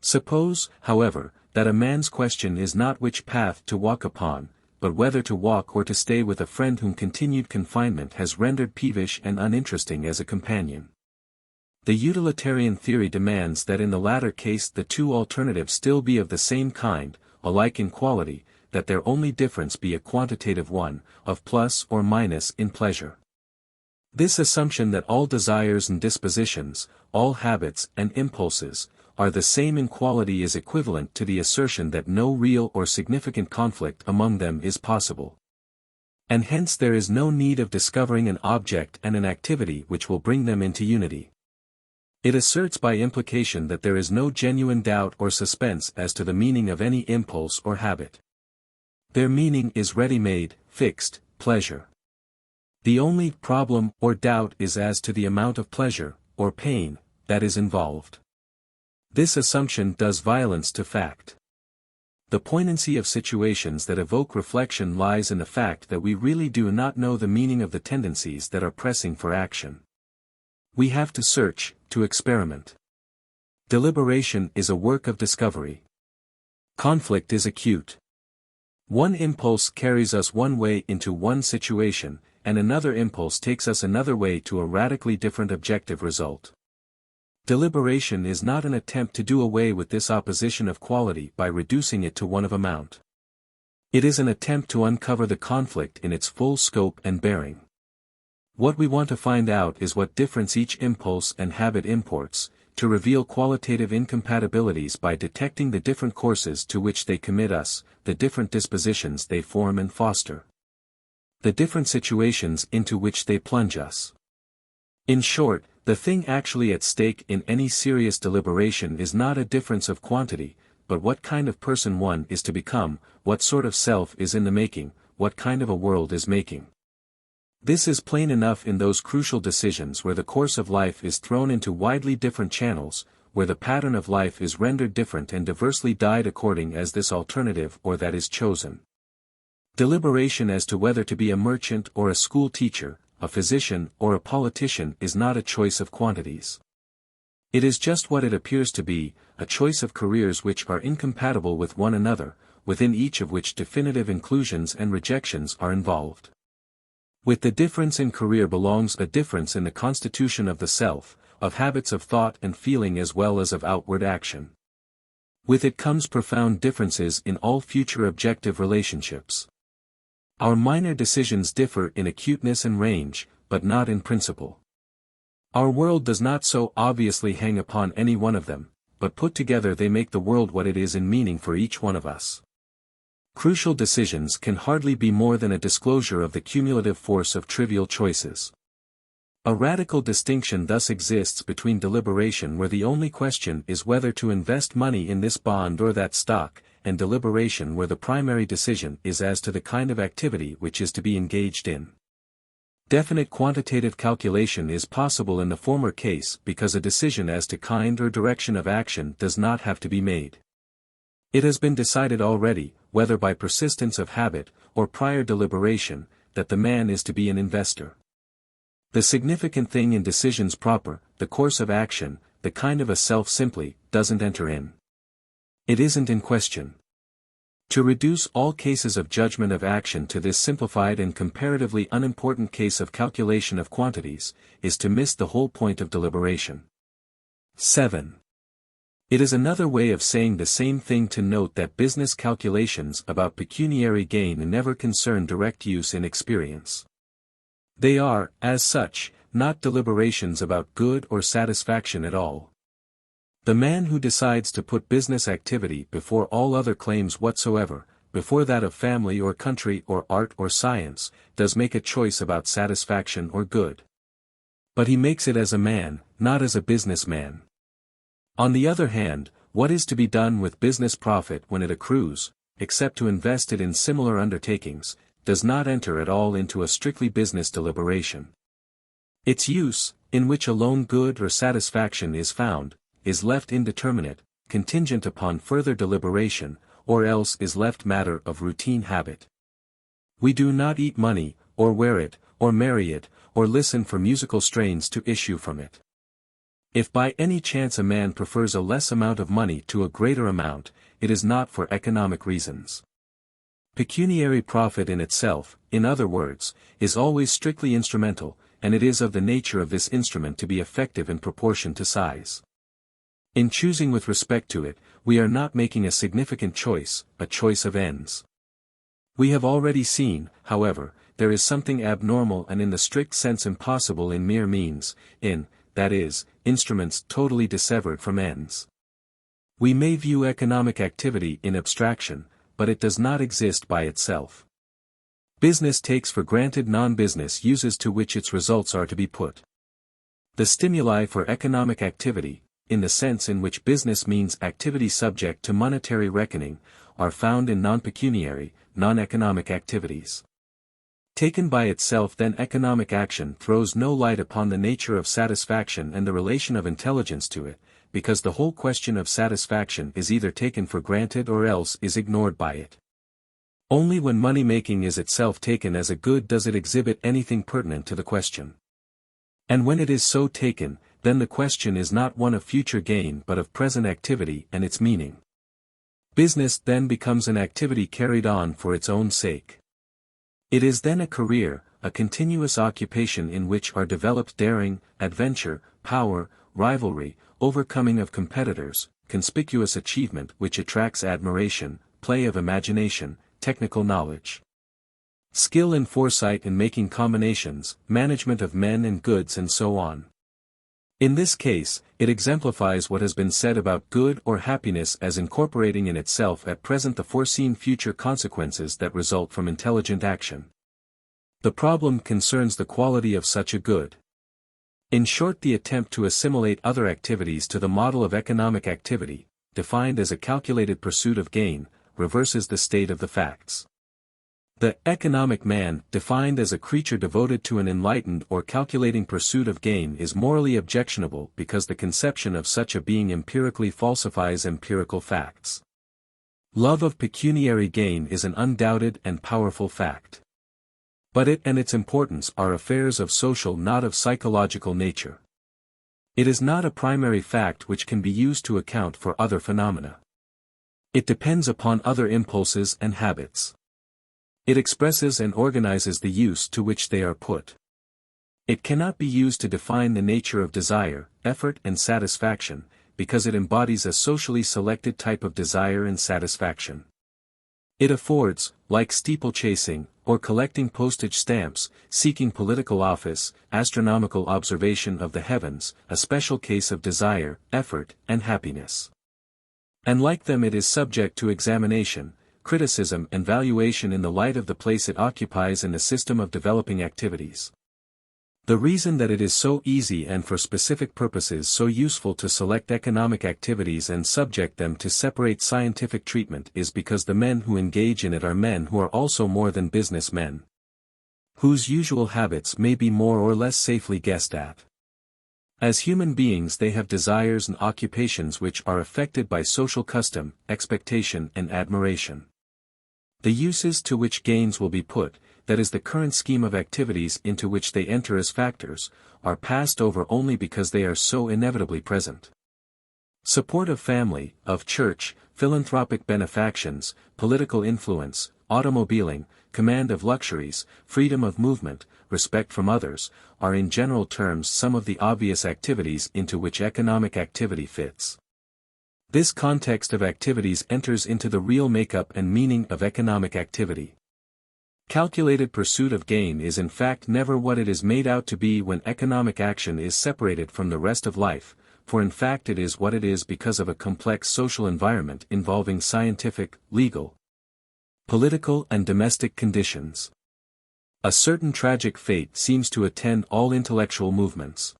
Suppose, however, that a man's question is not which path to walk upon, but whether to walk or to stay with a friend whom continued confinement has rendered peevish and uninteresting as a companion. The utilitarian theory demands that in the latter case the two alternatives still be of the same kind, alike in quality, that their only difference be a quantitative one, of plus or minus in pleasure. This assumption that all desires and dispositions, all habits and impulses, are the same in quality is equivalent to the assertion that no real or significant conflict among them is possible. And hence there is no need of discovering an object and an activity which will bring them into unity. It asserts by implication that there is no genuine doubt or suspense as to the meaning of any impulse or habit. Their meaning is ready-made, fixed, pleasure. The only problem or doubt is as to the amount of pleasure, or pain, that is involved. This assumption does violence to fact. The poignancy of situations that evoke reflection lies in the fact that we really do not know the meaning of the tendencies that are pressing for action. We have to search, to experiment. Deliberation is a work of discovery. Conflict is acute. One impulse carries us one way into one situation, and another impulse takes us another way to a radically different objective result. Deliberation is not an attempt to do away with this opposition of quality by reducing it to one of amount. It is an attempt to uncover the conflict in its full scope and bearing. What we want to find out is what difference each impulse and habit imports, to reveal qualitative incompatibilities by detecting the different courses to which they commit us, the different dispositions they form and foster, the different situations into which they plunge us. In short, the thing actually at stake in any serious deliberation is not a difference of quantity, but what kind of person one is to become, what sort of self is in the making, what kind of a world is making. This is plain enough in those crucial decisions where the course of life is thrown into widely different channels, where the pattern of life is rendered different and diversely dyed according as this alternative or that is chosen. Deliberation as to whether to be a merchant or a school teacher, a physician or a politician is not a choice of quantities. It is just what it appears to be, a choice of careers which are incompatible with one another, within each of which definitive inclusions and rejections are involved. With the difference in career belongs a difference in the constitution of the self, of habits of thought and feeling as well as of outward action. With it comes profound differences in all future objective relationships. Our minor decisions differ in acuteness and range, but not in principle. Our world does not so obviously hang upon any one of them, but put together they make the world what it is in meaning for each one of us. Crucial decisions can hardly be more than a disclosure of the cumulative force of trivial choices. A radical distinction thus exists between deliberation where the only question is whether to invest money in this bond or that stock, and deliberation where the primary decision is as to the kind of activity which is to be engaged in. Definite quantitative calculation is possible in the former case because a decision as to kind or direction of action does not have to be made. It has been decided already, whether by persistence of habit, or prior deliberation, that the man is to be an investor. The significant thing in decisions proper, the course of action, the kind of a self simply, doesn't enter in. It isn't in question. To reduce all cases of judgment of action to this simplified and comparatively unimportant case of calculation of quantities, is to miss the whole point of deliberation. 7. It is another way of saying the same thing to note that business calculations about pecuniary gain never concern direct use in experience. They are, as such, not deliberations about good or satisfaction at all. The man who decides to put business activity before all other claims whatsoever, before that of family or country or art or science, does make a choice about satisfaction or good. But he makes it as a man, not as a businessman. On the other hand, what is to be done with business profit when it accrues, except to invest it in similar undertakings, does not enter at all into a strictly business deliberation. Its use, in which alone good or satisfaction is found, is left indeterminate, contingent upon further deliberation, or else is left matter of routine habit. We do not eat money, or wear it, or marry it, or listen for musical strains to issue from it. If by any chance a man prefers a less amount of money to a greater amount, it is not for economic reasons. Pecuniary profit in itself, in other words, is always strictly instrumental, and it is of the nature of this instrument to be effective in proportion to size. In choosing with respect to it, we are not making a significant choice, a choice of ends. We have already seen, however, there is something abnormal and in the strict sense impossible in mere means, that is, instruments totally dissevered from ends. We may view economic activity in abstraction, but it does not exist by itself. Business takes for granted non-business uses to which its results are to be put. The stimuli for economic activity, in the sense in which business means activity subject to monetary reckoning, are found in non-pecuniary, non-economic activities. Taken by itself then economic action throws no light upon the nature of satisfaction and the relation of intelligence to it, because the whole question of satisfaction is either taken for granted or else is ignored by it. Only when money-making is itself taken as a good does it exhibit anything pertinent to the question. And when it is so taken, then the question is not one of future gain but of present activity and its meaning. Business then becomes an activity carried on for its own sake. It is then a career, a continuous occupation in which are developed daring, adventure, power, rivalry, overcoming of competitors, conspicuous achievement which attracts admiration, play of imagination, technical knowledge, skill and foresight in making combinations, management of men and goods and so on. In this case, it exemplifies what has been said about good or happiness as incorporating in itself at present the foreseen future consequences that result from intelligent action. The problem concerns the quality of such a good. In short, the attempt to assimilate other activities to the model of economic activity, defined as a calculated pursuit of gain, reverses the state of the facts. The economic man, defined as a creature devoted to an enlightened or calculating pursuit of gain, is morally objectionable because the conception of such a being empirically falsifies empirical facts. Love of pecuniary gain is an undoubted and powerful fact. But it and its importance are affairs of social, not of psychological nature. It is not a primary fact which can be used to account for other phenomena. It depends upon other impulses and habits. It expresses and organizes the use to which they are put. It cannot be used to define the nature of desire, effort and satisfaction, because it embodies a socially selected type of desire and satisfaction. It affords, like steeplechasing, or collecting postage stamps, seeking political office, astronomical observation of the heavens, a special case of desire, effort, and happiness. And like them it is subject to examination, criticism and valuation in the light of the place it occupies in the system of developing activities. The reason that it is so easy and for specific purposes so useful to select economic activities and subject them to separate scientific treatment is because the men who engage in it are men who are also more than business men, whose usual habits may be more or less safely guessed at. As human beings they have desires and occupations which are affected by social custom, expectation and admiration. The uses to which gains will be put, that is the current scheme of activities into which they enter as factors, are passed over only because they are so inevitably present. Support of family, of church, philanthropic benefactions, political influence, automobiling, command of luxuries, freedom of movement, respect from others, are in general terms some of the obvious activities into which economic activity fits. This context of activities enters into the real makeup and meaning of economic activity. Calculated pursuit of gain is in fact never what it is made out to be when economic action is separated from the rest of life, for in fact it is what it is because of a complex social environment involving scientific, legal, political and domestic conditions. A certain tragic fate seems to attend all intellectual movements.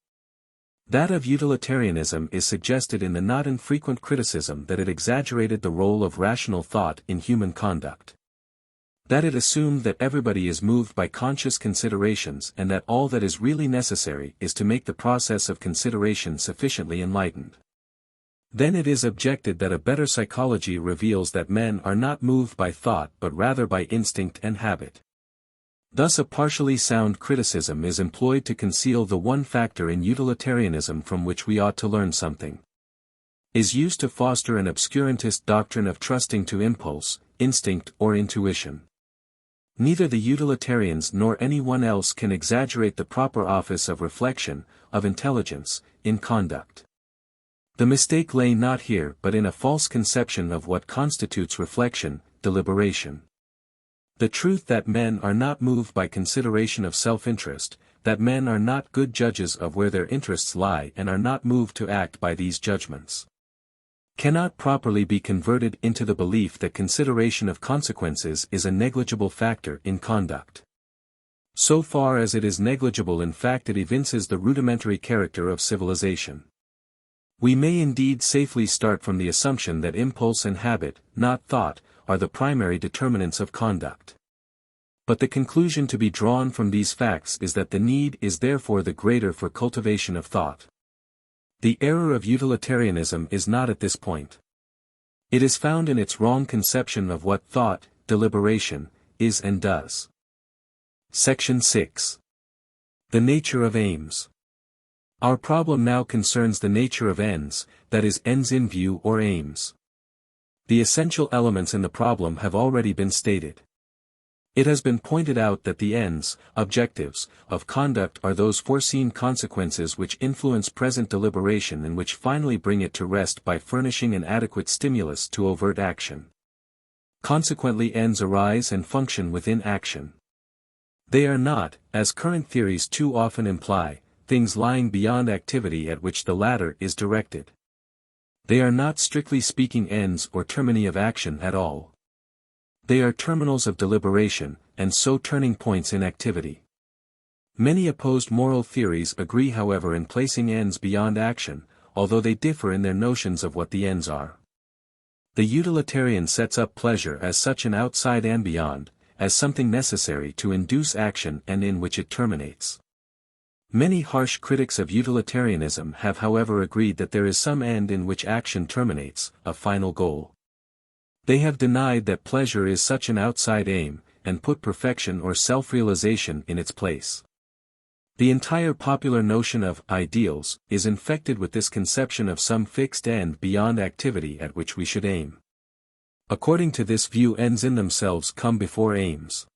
That of utilitarianism is suggested in the not infrequent criticism that it exaggerated the role of rational thought in human conduct. That it assumed that everybody is moved by conscious considerations and that all that is really necessary is to make the process of consideration sufficiently enlightened. Then it is objected that a better psychology reveals that men are not moved by thought but rather by instinct and habit. Thus a partially sound criticism is employed to conceal the one factor in utilitarianism from which we ought to learn something. Is used to foster an obscurantist doctrine of trusting to impulse, instinct or intuition. Neither the utilitarians nor anyone else can exaggerate the proper office of reflection, of intelligence, in conduct. The mistake lay not here but in a false conception of what constitutes reflection, deliberation. The truth that men are not moved by consideration of self-interest, that men are not good judges of where their interests lie and are not moved to act by these judgments, cannot properly be converted into the belief that consideration of consequences is a negligible factor in conduct. So far as it is negligible in fact it evinces the rudimentary character of civilization. We may indeed safely start from the assumption that impulse and habit, not thought, are the primary determinants of conduct. But the conclusion to be drawn from these facts is that the need is therefore the greater for cultivation of thought. The error of utilitarianism is not at this point. It is found in its wrong conception of what thought, deliberation, is and does. Section 6. The nature of aims. Our problem now concerns the nature of ends, that is, ends in view or aims. The essential elements in the problem have already been stated. It has been pointed out that the ends, objectives, of conduct are those foreseen consequences which influence present deliberation and which finally bring it to rest by furnishing an adequate stimulus to overt action. Consequently, ends arise and function within action. They are not, as current theories too often imply, things lying beyond activity at which the latter is directed. They are not strictly speaking ends or termini of action at all. They are terminals of deliberation, and so turning points in activity. Many opposed moral theories agree, however, in placing ends beyond action, although they differ in their notions of what the ends are. The utilitarian sets up pleasure as such an outside and beyond, as something necessary to induce action and in which it terminates. Many harsh critics of utilitarianism have, however, agreed that there is some end in which action terminates, a final goal. They have denied that pleasure is such an outside aim, and put perfection or self-realization in its place. The entire popular notion of ideals is infected with this conception of some fixed end beyond activity at which we should aim. According to this view, ends in themselves come before aims.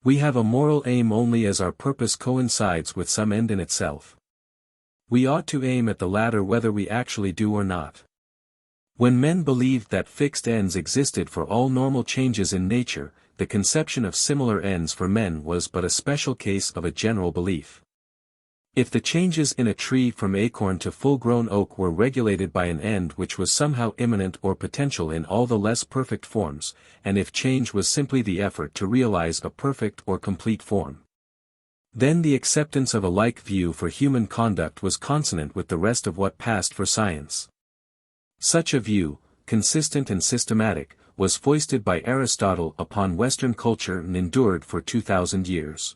We have a moral aim only as our purpose coincides with some end in itself. We ought to aim at the latter whether we actually do or not. When men believed that fixed ends existed for all normal changes in nature, the conception of similar ends for men was but a special case of a general belief. If the changes in a tree from acorn to full-grown oak were regulated by an end which was somehow imminent or potential in all the less perfect forms, and if change was simply the effort to realize a perfect or complete form, then the acceptance of a like view for human conduct was consonant with the rest of what passed for science. Such a view, consistent and systematic, was foisted by Aristotle upon Western culture and endured for 2,000 years.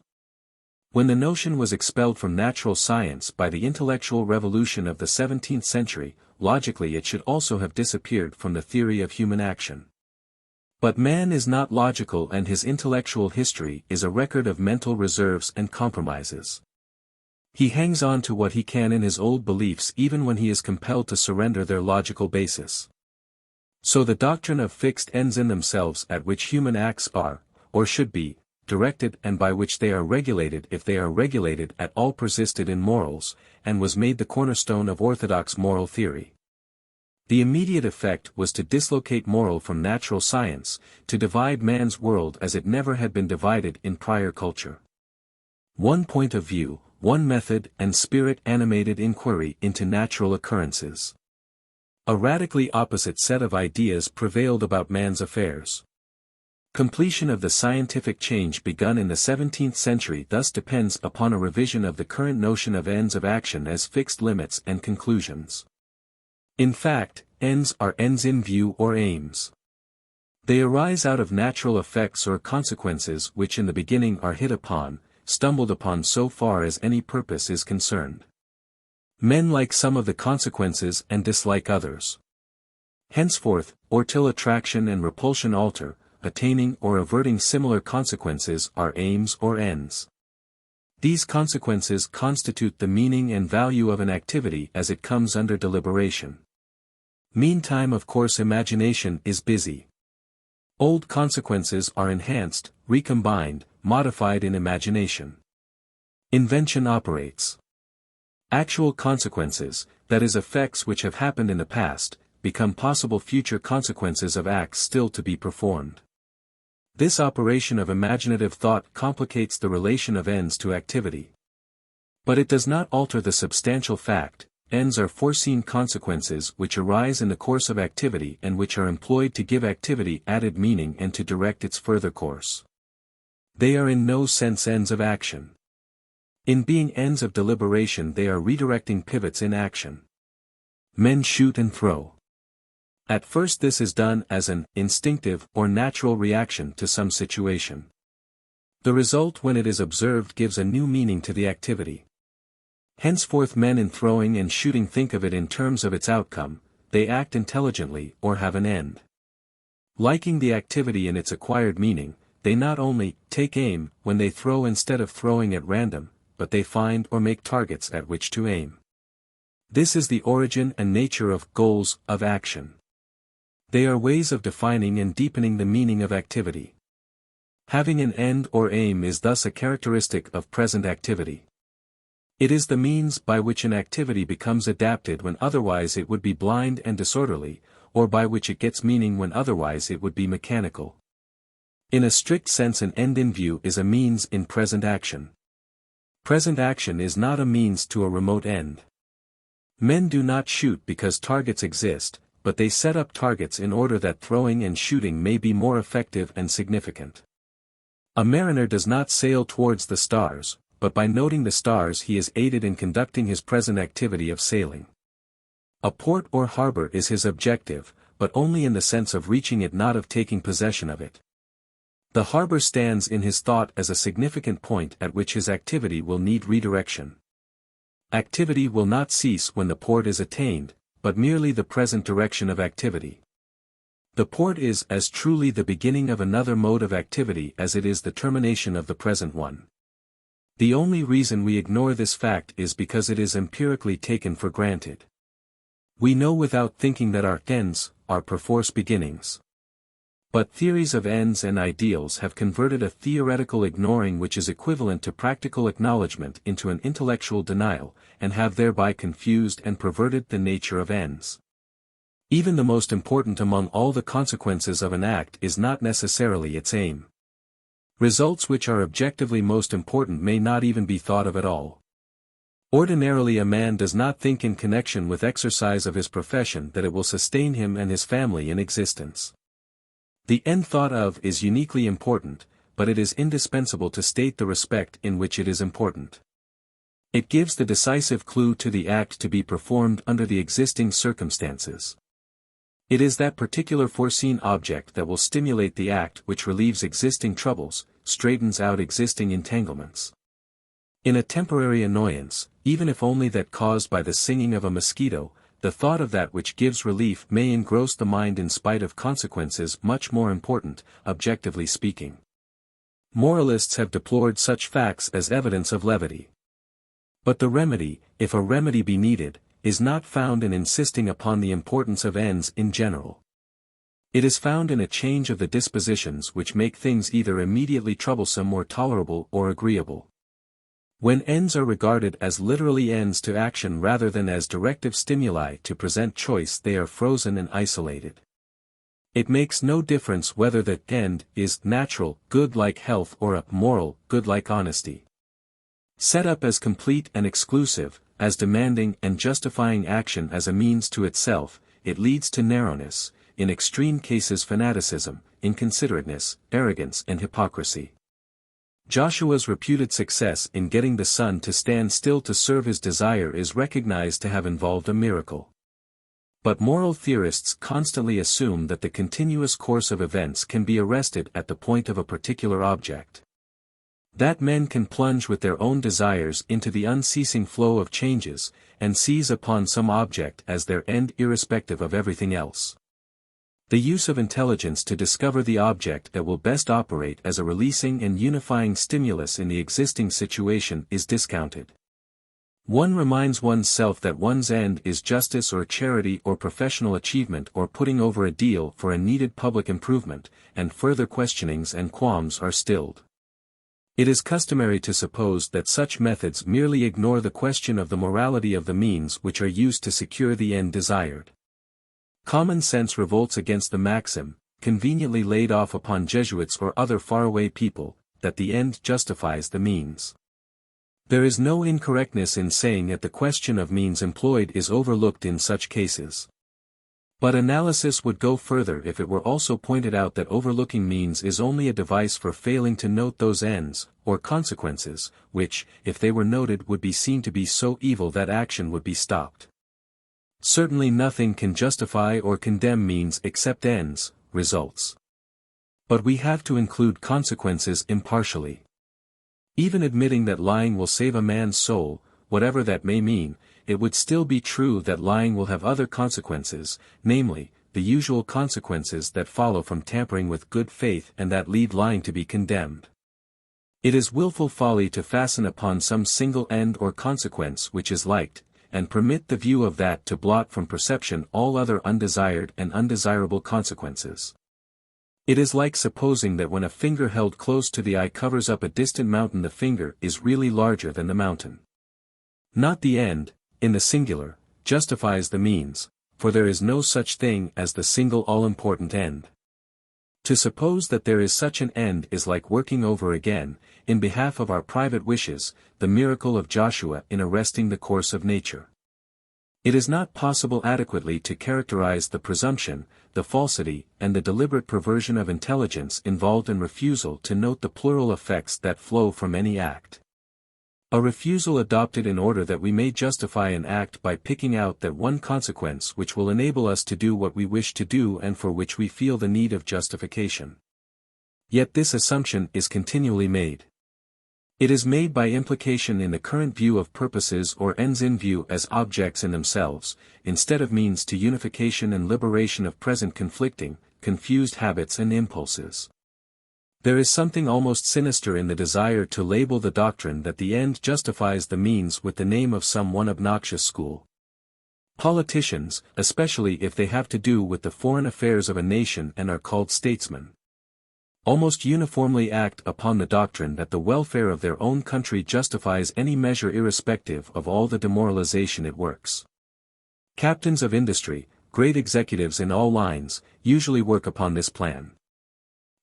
When the notion was expelled from natural science by the intellectual revolution of the 17th century, logically it should also have disappeared from the theory of human action. But man is not logical, and his intellectual history is a record of mental reserves and compromises. He hangs on to what he can in his old beliefs even when he is compelled to surrender their logical basis. So the doctrine of fixed ends in themselves at which human acts are, or should be, directed and by which they are regulated, if they are regulated at all, persisted in morals, and was made the cornerstone of orthodox moral theory. The immediate effect was to dislocate moral from natural science, to divide man's world as it never had been divided in prior culture. One point of view, one method and spirit-animated inquiry into natural occurrences. A radically opposite set of ideas prevailed about man's affairs. Completion of the scientific change begun in the 17th century thus depends upon a revision of the current notion of ends of action as fixed limits and conclusions. In fact, ends are ends in view or aims. They arise out of natural effects or consequences which in the beginning are hit upon, stumbled upon so far as any purpose is concerned. Men like some of the consequences and dislike others. Henceforth, or till attraction and repulsion alter, attaining or averting similar consequences are aims or ends. These consequences constitute the meaning and value of an activity as it comes under deliberation. Meantime, of course, imagination is busy. Old consequences are enhanced, recombined, modified in imagination. Invention operates. Actual consequences, that is, effects which have happened in the past, become possible future consequences of acts still to be performed. This operation of imaginative thought complicates the relation of ends to activity. But it does not alter the substantial fact: ends are foreseen consequences which arise in the course of activity and which are employed to give activity added meaning and to direct its further course. They are in no sense ends of action. In being ends of deliberation, they are redirecting pivots in action. Men shoot and throw. At first this is done as an instinctive or natural reaction to some situation. The result when it is observed gives a new meaning to the activity. Henceforth men in throwing and shooting think of it in terms of its outcome, they act intelligently or have an end. Liking the activity in its acquired meaning, they not only take aim when they throw instead of throwing at random, but they find or make targets at which to aim. This is the origin and nature of goals of action. They are ways of defining and deepening the meaning of activity. Having an end or aim is thus a characteristic of present activity. It is the means by which an activity becomes adapted when otherwise it would be blind and disorderly, or by which it gets meaning when otherwise it would be mechanical. In a strict sense, an end in view is a means in present action. Present action is not a means to a remote end. Men do not shoot because targets exist, but they set up targets in order that throwing and shooting may be more effective and significant. A mariner does not sail towards the stars, but by noting the stars he is aided in conducting his present activity of sailing. A port or harbor is his objective, but only in the sense of reaching it, not of taking possession of it. The harbor stands in his thought as a significant point at which his activity will need redirection. Activity will not cease when the port is attained, but merely the present direction of activity. The port is as truly the beginning of another mode of activity as it is the termination of the present one. The only reason we ignore this fact is because it is empirically taken for granted. We know without thinking that our ends are perforce beginnings. But theories of ends and ideals have converted a theoretical ignoring which is equivalent to practical acknowledgement into an intellectual denial, and have thereby confused and perverted the nature of ends. Even the most important among all the consequences of an act is not necessarily its aim. Results which are objectively most important may not even be thought of at all. Ordinarily a man does not think in connection with exercise of his profession that it will sustain him and his family in existence. The end thought of is uniquely important, but it is indispensable to state the respect in which it is important. It gives the decisive clue to the act to be performed under the existing circumstances. It is that particular foreseen object that will stimulate the act which relieves existing troubles, straightens out existing entanglements. In a temporary annoyance, even if only that caused by the singing of a mosquito, the thought of that which gives relief may engross the mind in spite of consequences much more important, objectively speaking. Moralists have deplored such facts as evidence of levity. But the remedy, if a remedy be needed, is not found in insisting upon the importance of ends in general. It is found in a change of the dispositions which make things either immediately troublesome or tolerable or agreeable. When ends are regarded as literally ends to action rather than as directive stimuli to present choice, they are frozen and isolated. It makes no difference whether the end is natural good like health or a moral good like honesty. Set up as complete and exclusive, as demanding and justifying action as a means to itself, it leads to narrowness, in extreme cases fanaticism, inconsiderateness, arrogance and hypocrisy. Joshua's reputed success in getting the sun to stand still to serve his desire is recognized to have involved a miracle. But moral theorists constantly assume that the continuous course of events can be arrested at the point of a particular object. That men can plunge with their own desires into the unceasing flow of changes, and seize upon some object as their end irrespective of everything else. The use of intelligence to discover the object that will best operate as a releasing and unifying stimulus in the existing situation is discounted. One reminds oneself that one's end is justice or charity or professional achievement or putting over a deal for a needed public improvement, and further questionings and qualms are stilled. It is customary to suppose that such methods merely ignore the question of the morality of the means which are used to secure the end desired. Common sense revolts against the maxim, conveniently laid off upon Jesuits or other faraway people, that the end justifies the means. There is no incorrectness in saying that the question of means employed is overlooked in such cases. But analysis would go further if it were also pointed out that overlooking means is only a device for failing to note those ends, or consequences, which, if they were noted, would be seen to be so evil that action would be stopped. Certainly nothing can justify or condemn means except ends, results. But we have to include consequences impartially. Even admitting that lying will save a man's soul, whatever that may mean, it would still be true that lying will have other consequences, namely, the usual consequences that follow from tampering with good faith and that lead lying to be condemned. It is willful folly to fasten upon some single end or consequence which is liked, and permit the view of that to blot from perception all other undesired and undesirable consequences. It is like supposing that when a finger held close to the eye covers up a distant mountain, the finger is really larger than the mountain. Not the end, in the singular, justifies the means, for there is no such thing as the single all-important end. To suppose that there is such an end is like working over again, in behalf of our private wishes, the miracle of Joshua in arresting the course of nature. It is not possible adequately to characterize the presumption, the falsity, and the deliberate perversion of intelligence involved in refusal to note the plural effects that flow from any act. A refusal adopted in order that we may justify an act by picking out that one consequence which will enable us to do what we wish to do and for which we feel the need of justification. Yet this assumption is continually made. It is made by implication in the current view of purposes or ends in view as objects in themselves, instead of means to unification and liberation of present conflicting, confused habits and impulses. There is something almost sinister in the desire to label the doctrine that the end justifies the means with the name of some one obnoxious school. Politicians, especially if they have to do with the foreign affairs of a nation and are called statesmen, almost uniformly act upon the doctrine that the welfare of their own country justifies any measure irrespective of all the demoralization it works. Captains of industry, great executives in all lines, usually work upon this plan.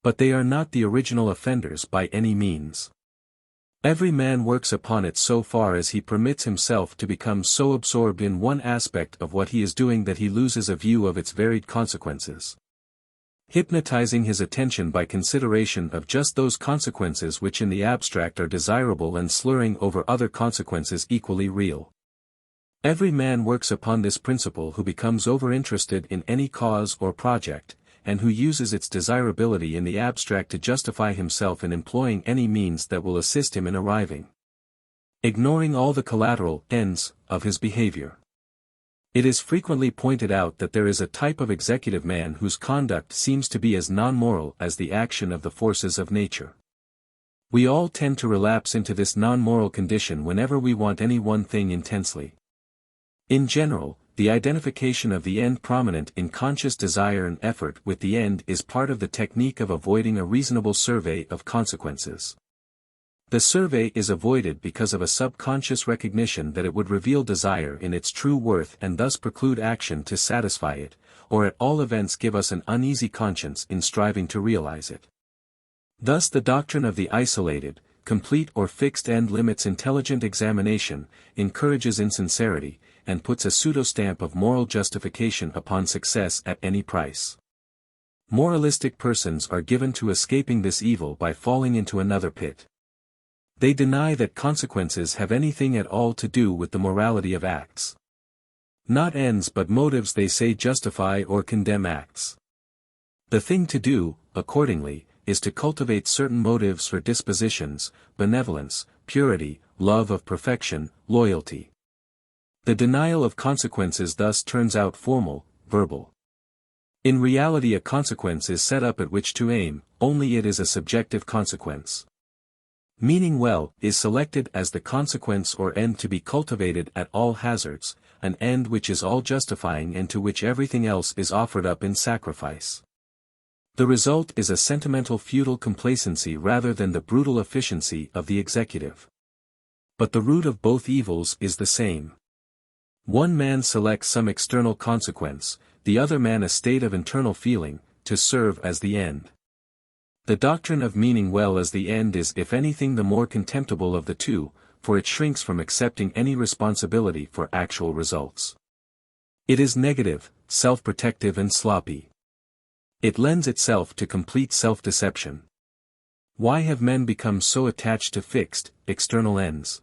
But they are not the original offenders by any means. Every man works upon it so far as he permits himself to become so absorbed in one aspect of what he is doing that he loses a view of its varied consequences. Hypnotizing his attention by consideration of just those consequences which in the abstract are desirable and slurring over other consequences equally real. Every man works upon this principle who becomes over-interested in any cause or project, and who uses its desirability in the abstract to justify himself in employing any means that will assist him in arriving, ignoring all the collateral ends of his behavior. It is frequently pointed out that there is a type of executive man whose conduct seems to be as non-moral as the action of the forces of nature. We all tend to relapse into this non-moral condition whenever we want any one thing intensely. In general, the identification of the end prominent in conscious desire and effort with the end is part of the technique of avoiding a reasonable survey of consequences. The survey is avoided because of a subconscious recognition that it would reveal desire in its true worth and thus preclude action to satisfy it, or at all events give us an uneasy conscience in striving to realize it. Thus the doctrine of the isolated, complete or fixed end limits intelligent examination, encourages insincerity, and puts a pseudo-stamp of moral justification upon success at any price. Moralistic persons are given to escaping this evil by falling into another pit. They deny that consequences have anything at all to do with the morality of acts. Not ends but motives they say justify or condemn acts. The thing to do, accordingly, is to cultivate certain motives for dispositions, benevolence, purity, love of perfection, loyalty. The denial of consequences thus turns out formal, verbal. In reality a consequence is set up at which to aim, only it is a subjective consequence. Meaning well is selected as the consequence or end to be cultivated at all hazards, an end which is all justifying and to which everything else is offered up in sacrifice. The result is a sentimental feudal complacency rather than the brutal efficiency of the executive. But the root of both evils is the same. One man selects some external consequence, the other man a state of internal feeling, to serve as the end. The doctrine of meaning well as the end is if anything the more contemptible of the two, for it shrinks from accepting any responsibility for actual results. It is negative, self-protective and sloppy. It lends itself to complete self-deception. Why have men become so attached to fixed, external ends?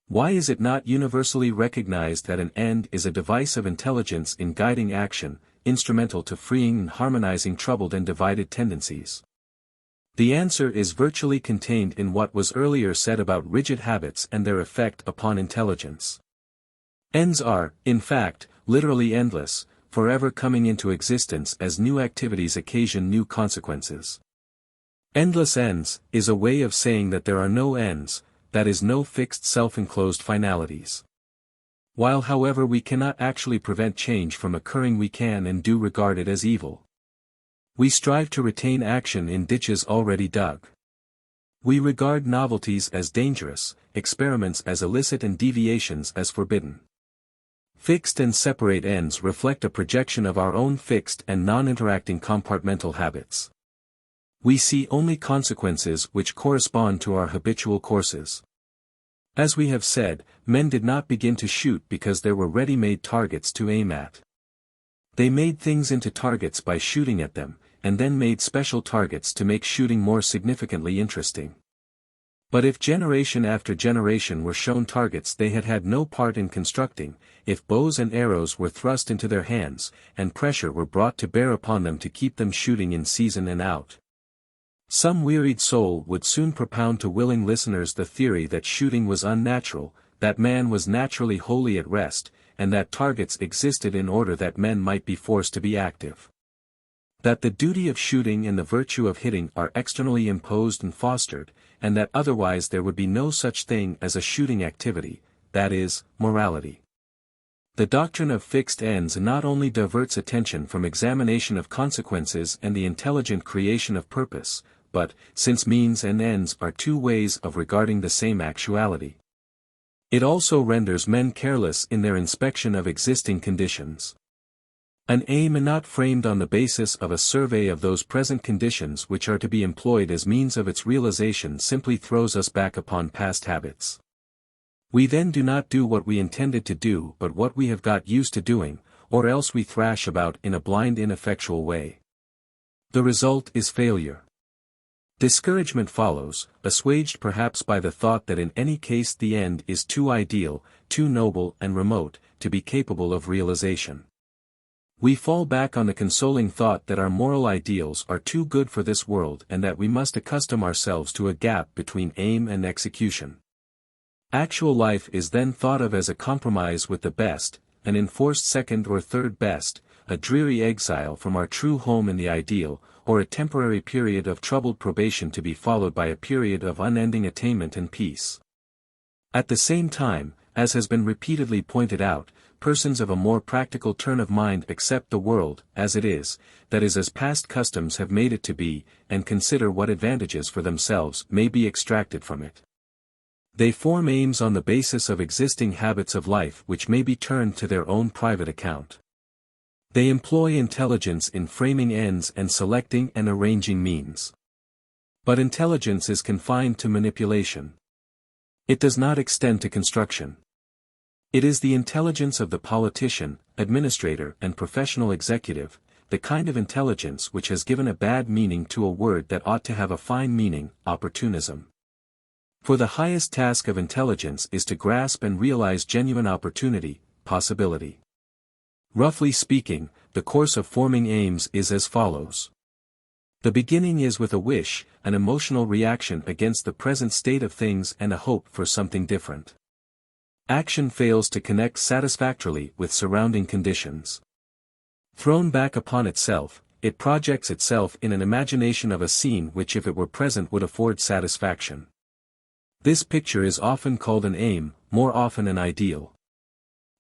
Why is it not universally recognized that an end is a device of intelligence in guiding action, instrumental to freeing and harmonizing troubled and divided tendencies? The answer is virtually contained in what was earlier said about rigid habits and their effect upon intelligence. Ends are, in fact, literally endless, forever coming into existence as new activities occasion new consequences. Endless ends is a way of saying that there are no ends, that is, no fixed self-enclosed finalities. While however we cannot actually prevent change from occurring, we can and do regard it as evil. We strive to retain action in ditches already dug. We regard novelties as dangerous, experiments as illicit and deviations as forbidden. Fixed and separate ends reflect a projection of our own fixed and non-interacting compartmental habits. We see only consequences which correspond to our habitual courses. As we have said, men did not begin to shoot because there were ready-made targets to aim at. They made things into targets by shooting at them, and then made special targets to make shooting more significantly interesting. But if generation after generation were shown targets they had had no part in constructing, if bows and arrows were thrust into their hands, and pressure were brought to bear upon them to keep them shooting in season and out, some wearied soul would soon propound to willing listeners the theory that shooting was unnatural, that man was naturally wholly at rest, and that targets existed in order that men might be forced to be active. That the duty of shooting and the virtue of hitting are externally imposed and fostered, and that otherwise there would be no such thing as a shooting activity, that is, morality. The doctrine of fixed ends not only diverts attention from examination of consequences and the intelligent creation of purpose, but, since means and ends are two ways of regarding the same actuality, it also renders men careless in their inspection of existing conditions. An aim not framed on the basis of a survey of those present conditions which are to be employed as means of its realization simply throws us back upon past habits. We then do not do what we intended to do but what we have got used to doing, or else we thrash about in a blind ineffectual way. The result is failure. Discouragement follows, assuaged perhaps by the thought that in any case the end is too ideal, too noble and remote, to be capable of realization. We fall back on the consoling thought that our moral ideals are too good for this world and that we must accustom ourselves to a gap between aim and execution. Actual life is then thought of as a compromise with the best, an enforced second or third best, a dreary exile from our true home in the ideal, or a temporary period of troubled probation to be followed by a period of unending attainment and peace. At the same time, as has been repeatedly pointed out, persons of a more practical turn of mind accept the world as it is, that is as past customs have made it to be, and consider what advantages for themselves may be extracted from it. They form aims on the basis of existing habits of life which may be turned to their own private account. They employ intelligence in framing ends and selecting and arranging means. But intelligence is confined to manipulation. It does not extend to construction. It is the intelligence of the politician, administrator and professional executive, the kind of intelligence which has given a bad meaning to a word that ought to have a fine meaning, opportunism. For the highest task of intelligence is to grasp and realize genuine opportunity, possibility. Roughly speaking, the course of forming aims is as follows. The beginning is with a wish, an emotional reaction against the present state of things and a hope for something different. Action fails to connect satisfactorily with surrounding conditions. Thrown back upon itself, it projects itself in an imagination of a scene which if it were present would afford satisfaction. This picture is often called an aim, more often an ideal.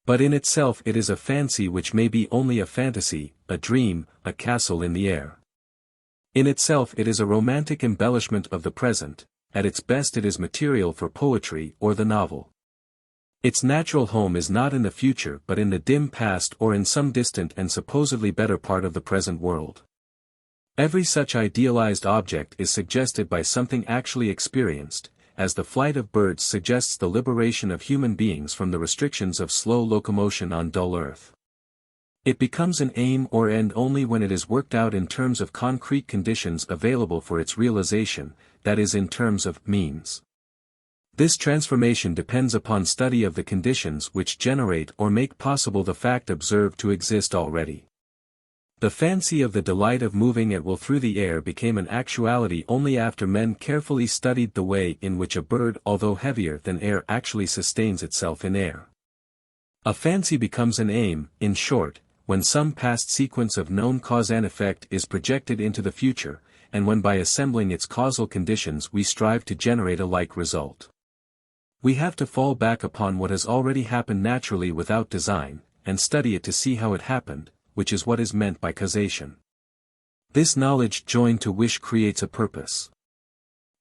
But in itself it is a fancy which may be only a fantasy, a dream, a castle in the air. In itself it is a romantic embellishment of the present, at its best it is material for poetry or the novel. Its natural home is not in the future but in the dim past or in some distant and supposedly better part of the present world. Every such idealized object is suggested by something actually experienced, as the flight of birds suggests the liberation of human beings from the restrictions of slow locomotion on dull earth. It becomes an aim or end only when it is worked out in terms of concrete conditions available for its realization, that is in terms of means. This transformation depends upon study of the conditions which generate or make possible the fact observed to exist already. The fancy of the delight of moving at will through the air became an actuality only after men carefully studied the way in which a bird, although heavier than air, actually sustains itself in air. A fancy becomes an aim, in short, when some past sequence of known cause and effect is projected into the future, and when by assembling its causal conditions we strive to generate a like result. We have to fall back upon what has already happened naturally without design, and study it to see how it happened, which is what is meant by causation. This knowledge joined to wish creates a purpose.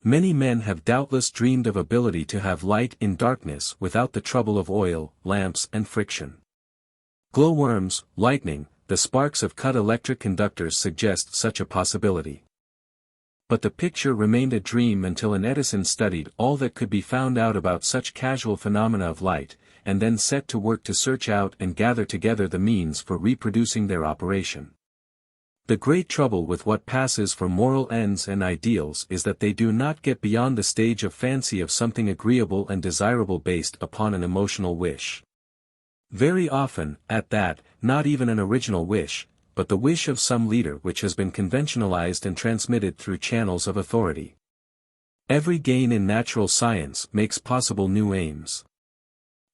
Many men have doubtless dreamed of ability to have light in darkness without the trouble of oil, lamps and friction. Glowworms, lightning, the sparks of cut electric conductors suggest such a possibility. But the picture remained a dream until an Edison studied all that could be found out about such casual phenomena of light, and then set to work to search out and gather together the means for reproducing their operation. The great trouble with what passes for moral ends and ideals is that they do not get beyond the stage of fancy of something agreeable and desirable based upon an emotional wish. Very often, at that, not even an original wish, but the wish of some leader which has been conventionalized and transmitted through channels of authority. Every gain in natural science makes possible new aims.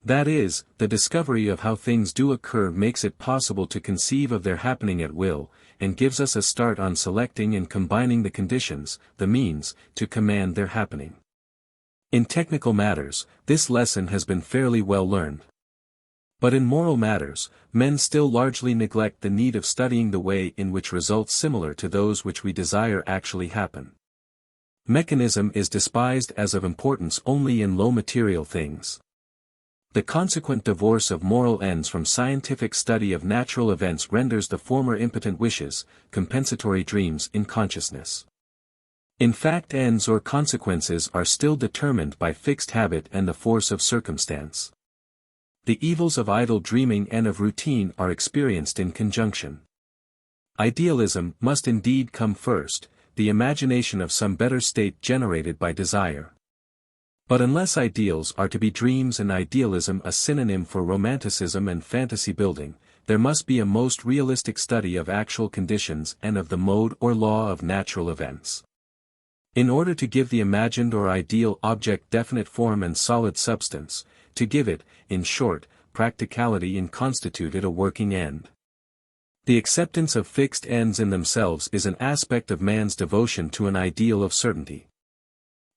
That is, the discovery of how things do occur makes it possible to conceive of their happening at will, and gives us a start on selecting and combining the conditions, the means, to command their happening. In technical matters, this lesson has been fairly well learned. But in moral matters, men still largely neglect the need of studying the way in which results similar to those which we desire actually happen. Mechanism is despised as of importance only in low material things. The consequent divorce of moral ends from scientific study of natural events renders the former impotent wishes, compensatory dreams in consciousness. In fact, ends or consequences are still determined by fixed habit and the force of circumstance. The evils of idle dreaming and of routine are experienced in conjunction. Idealism must indeed come first, the imagination of some better state generated by desire. But unless ideals are to be dreams and idealism a synonym for romanticism and fantasy building, there must be a most realistic study of actual conditions and of the mode or law of natural events. In order to give the imagined or ideal object definite form and solid substance, to give it, in short, practicality and constitute it a working end. The acceptance of fixed ends in themselves is an aspect of man's devotion to an ideal of certainty.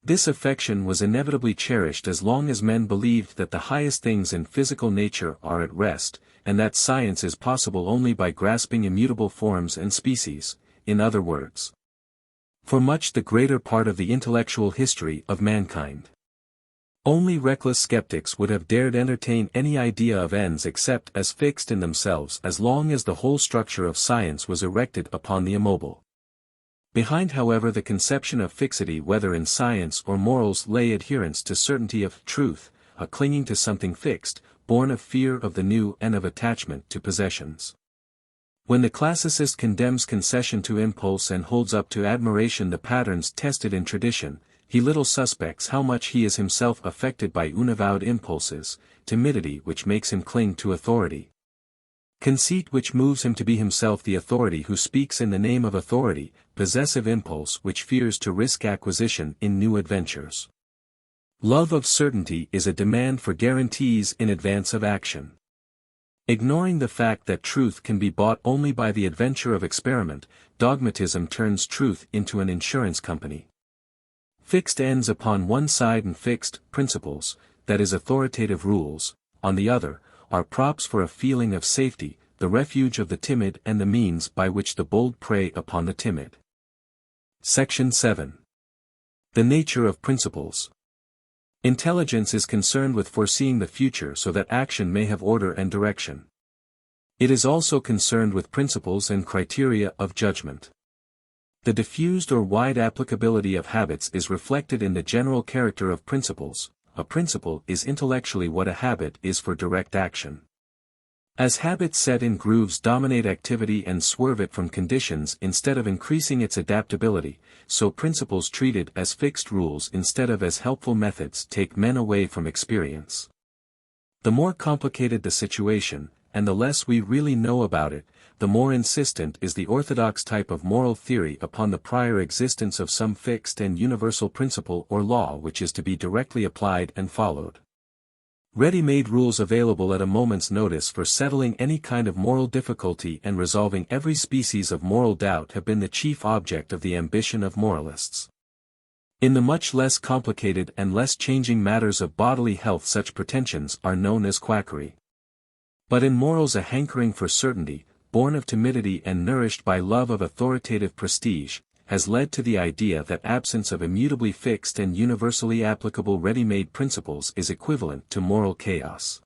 This affection was inevitably cherished as long as men believed that the highest things in physical nature are at rest, and that science is possible only by grasping immutable forms and species, in other words, for much the greater part of the intellectual history of mankind. Only reckless skeptics would have dared entertain any idea of ends except as fixed in themselves as long as the whole structure of science was erected upon the immobile. Behind, however, the conception of fixity whether in science or morals lay adherence to certainty of truth, a clinging to something fixed, born of fear of the new and of attachment to possessions. When the classicist condemns concession to impulse and holds up to admiration the patterns tested in tradition, he little suspects how much he is himself affected by unavowed impulses, timidity which makes him cling to authority, conceit which moves him to be himself the authority who speaks in the name of authority, possessive impulse which fears to risk acquisition in new adventures. Love of certainty is a demand for guarantees in advance of action. Ignoring the fact that truth can be bought only by the adventure of experiment, dogmatism turns truth into an insurance company. Fixed ends upon one side and fixed principles, that is authoritative rules, on the other, are props for a feeling of safety, the refuge of the timid and the means by which the bold prey upon the timid. Section 7. The nature of principles. Intelligence is concerned with foreseeing the future so that action may have order and direction. It is also concerned with principles and criteria of judgment. The diffused or wide applicability of habits is reflected in the general character of principles. A principle is intellectually what a habit is for direct action. As habits set in grooves dominate activity and swerve it from conditions instead of increasing its adaptability, so principles treated as fixed rules instead of as helpful methods take men away from experience. The more complicated the situation, and the less we really know about it, the more insistent is the orthodox type of moral theory upon the prior existence of some fixed and universal principle or law which is to be directly applied and followed. Ready-made rules available at a moment's notice for settling any kind of moral difficulty and resolving every species of moral doubt have been the chief object of the ambition of moralists. In the much less complicated and less changing matters of bodily health such pretensions are known as quackery. But in morals a hankering for certainty, born of timidity and nourished by love of authoritative prestige, has led to the idea that absence of immutably fixed and universally applicable ready-made principles is equivalent to moral chaos.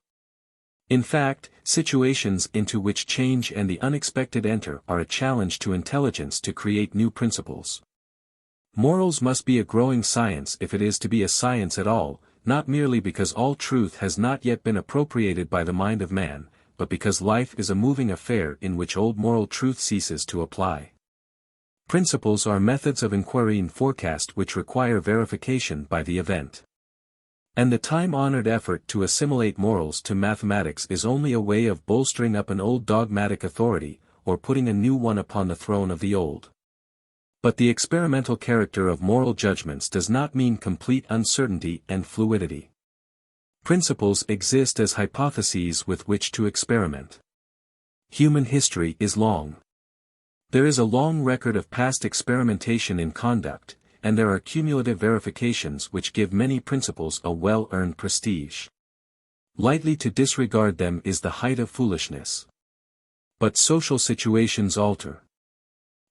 In fact, situations into which change and the unexpected enter are a challenge to intelligence to create new principles. Morals must be a growing science if it is to be a science at all, not merely because all truth has not yet been appropriated by the mind of man, but because life is a moving affair in which old moral truth ceases to apply. Principles are methods of inquiry and forecast which require verification by the event. And the time-honored effort to assimilate morals to mathematics is only a way of bolstering up an old dogmatic authority, or putting a new one upon the throne of the old. But the experimental character of moral judgments does not mean complete uncertainty and fluidity. Principles exist as hypotheses with which to experiment. Human history is long. There is a long record of past experimentation in conduct, and there are cumulative verifications which give many principles a well-earned prestige. Lightly to disregard them is the height of foolishness. But social situations alter.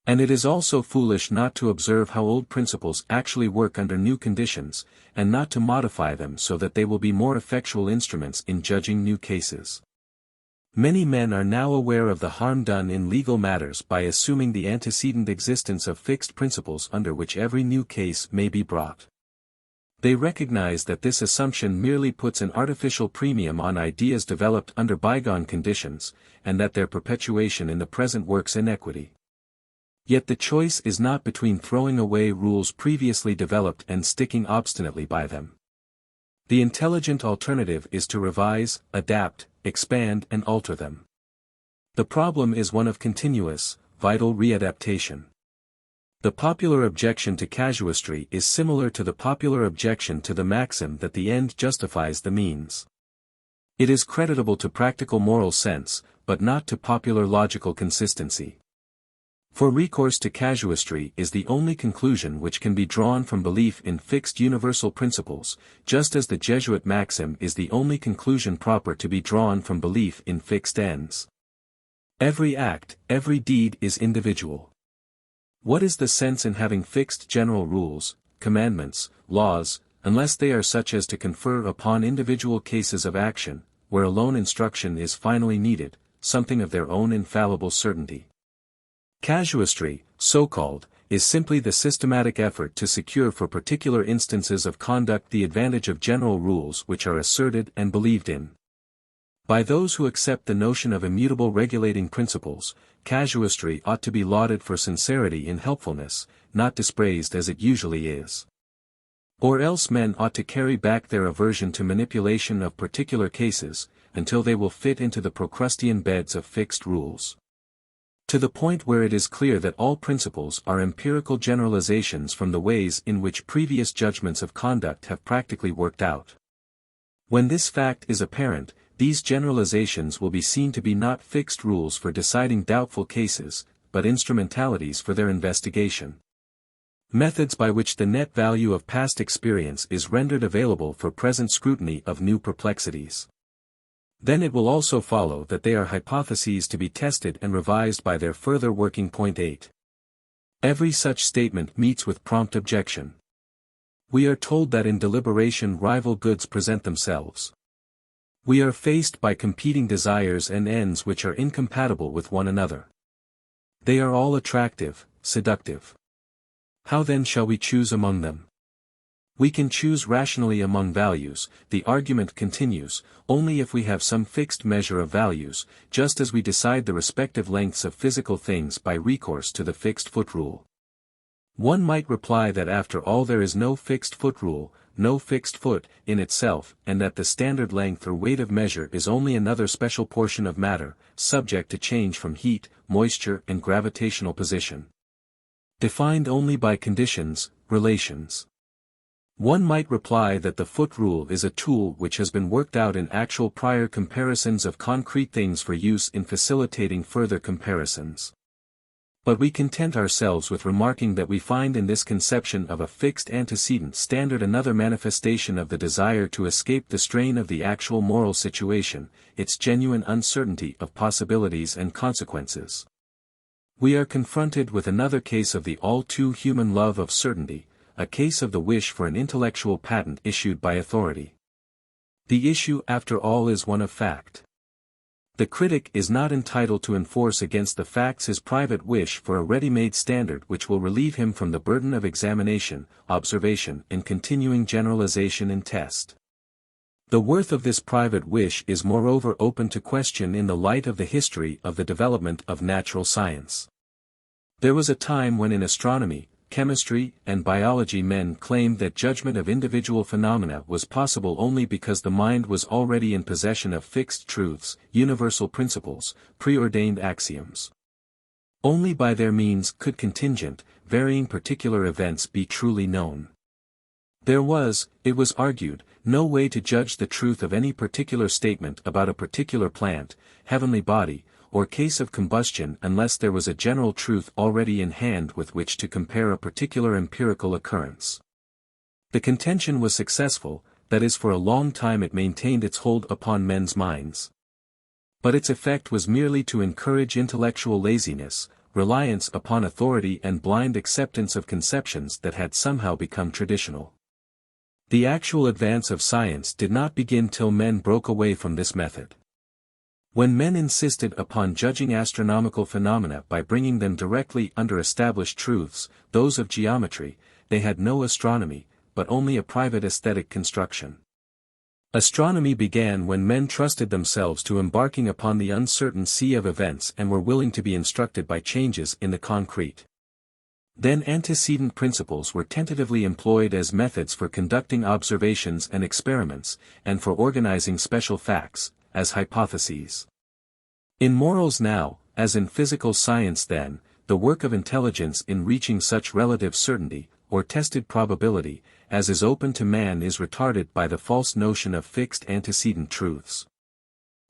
And it is also foolish not to observe how old principles actually work under new conditions, and not to modify them so that they will be more effectual instruments in judging new cases. Many men are now aware of the harm done in legal matters by assuming the antecedent existence of fixed principles under which every new case may be brought. They recognize that this assumption merely puts an artificial premium on ideas developed under bygone conditions, and that their perpetuation in the present works inequity. Yet the choice is not between throwing away rules previously developed and sticking obstinately by them. The intelligent alternative is to revise, adapt, expand and alter them. The problem is one of continuous, vital readaptation. The popular objection to casuistry is similar to the popular objection to the maxim that the end justifies the means. It is creditable to practical moral sense, but not to popular logical consistency. For recourse to casuistry is the only conclusion which can be drawn from belief in fixed universal principles, just as the Jesuit maxim is the only conclusion proper to be drawn from belief in fixed ends. Every act, every deed is individual. What is the sense in having fixed general rules, commandments, laws, unless they are such as to confer upon individual cases of action, where alone instruction is finally needed, something of their own infallible certainty? Casuistry, so-called, is simply the systematic effort to secure for particular instances of conduct the advantage of general rules which are asserted and believed in. By those who accept the notion of immutable regulating principles, casuistry ought to be lauded for sincerity in helpfulness, not dispraised as it usually is. Or else men ought to carry back their aversion to manipulation of particular cases, until they will fit into the Procrustean beds of fixed rules. To the point where it is clear that all principles are empirical generalizations from the ways in which previous judgments of conduct have practically worked out. When this fact is apparent, these generalizations will be seen to be not fixed rules for deciding doubtful cases, but instrumentalities for their investigation. Methods by which the net value of past experience is rendered available for present scrutiny of new perplexities. Then it will also follow that they are hypotheses to be tested and revised by their further working. Point 8. Every such statement meets with prompt objection. We are told that in deliberation rival goods present themselves. We are faced by competing desires and ends which are incompatible with one another. They are all attractive, seductive. How then shall we choose among them? We can choose rationally among values, the argument continues, only if we have some fixed measure of values, just as we decide the respective lengths of physical things by recourse to the fixed foot rule. One might reply that after all there is no fixed foot rule, no fixed foot, in itself, and that the standard length or weight of measure is only another special portion of matter, subject to change from heat, moisture and gravitational position. Defined only by conditions, relations. One might reply that the foot rule is a tool which has been worked out in actual prior comparisons of concrete things for use in facilitating further comparisons. But we content ourselves with remarking that we find in this conception of a fixed antecedent standard another manifestation of the desire to escape the strain of the actual moral situation, its genuine uncertainty of possibilities and consequences. We are confronted with another case of the all-too-human love of certainty, a case of the wish for an intellectual patent issued by authority. The issue after all is one of fact. The critic is not entitled to enforce against the facts his private wish for a ready-made standard which will relieve him from the burden of examination, observation and continuing generalization and test. The worth of this private wish is moreover open to question in the light of the history of the development of natural science. There was a time when in astronomy, chemistry, and biology men claimed that judgment of individual phenomena was possible only because the mind was already in possession of fixed truths, universal principles, preordained axioms. Only by their means could contingent, varying particular events be truly known. There was, it was argued, no way to judge the truth of any particular statement about a particular plant, heavenly body, or case of combustion unless there was a general truth already in hand with which to compare a particular empirical occurrence. The contention was successful, that is for a long time it maintained its hold upon men's minds. But its effect was merely to encourage intellectual laziness, reliance upon authority and blind acceptance of conceptions that had somehow become traditional. The actual advance of science did not begin till men broke away from this method. When men insisted upon judging astronomical phenomena by bringing them directly under established truths, those of geometry, they had no astronomy, but only a private aesthetic construction. Astronomy began when men trusted themselves to embarking upon the uncertain sea of events and were willing to be instructed by changes in the concrete. Then antecedent principles were tentatively employed as methods for conducting observations and experiments, and for organizing special facts, as hypotheses. In morals now, as in physical science then, the work of intelligence in reaching such relative certainty, or tested probability, as is open to man is retarded by the false notion of fixed antecedent truths.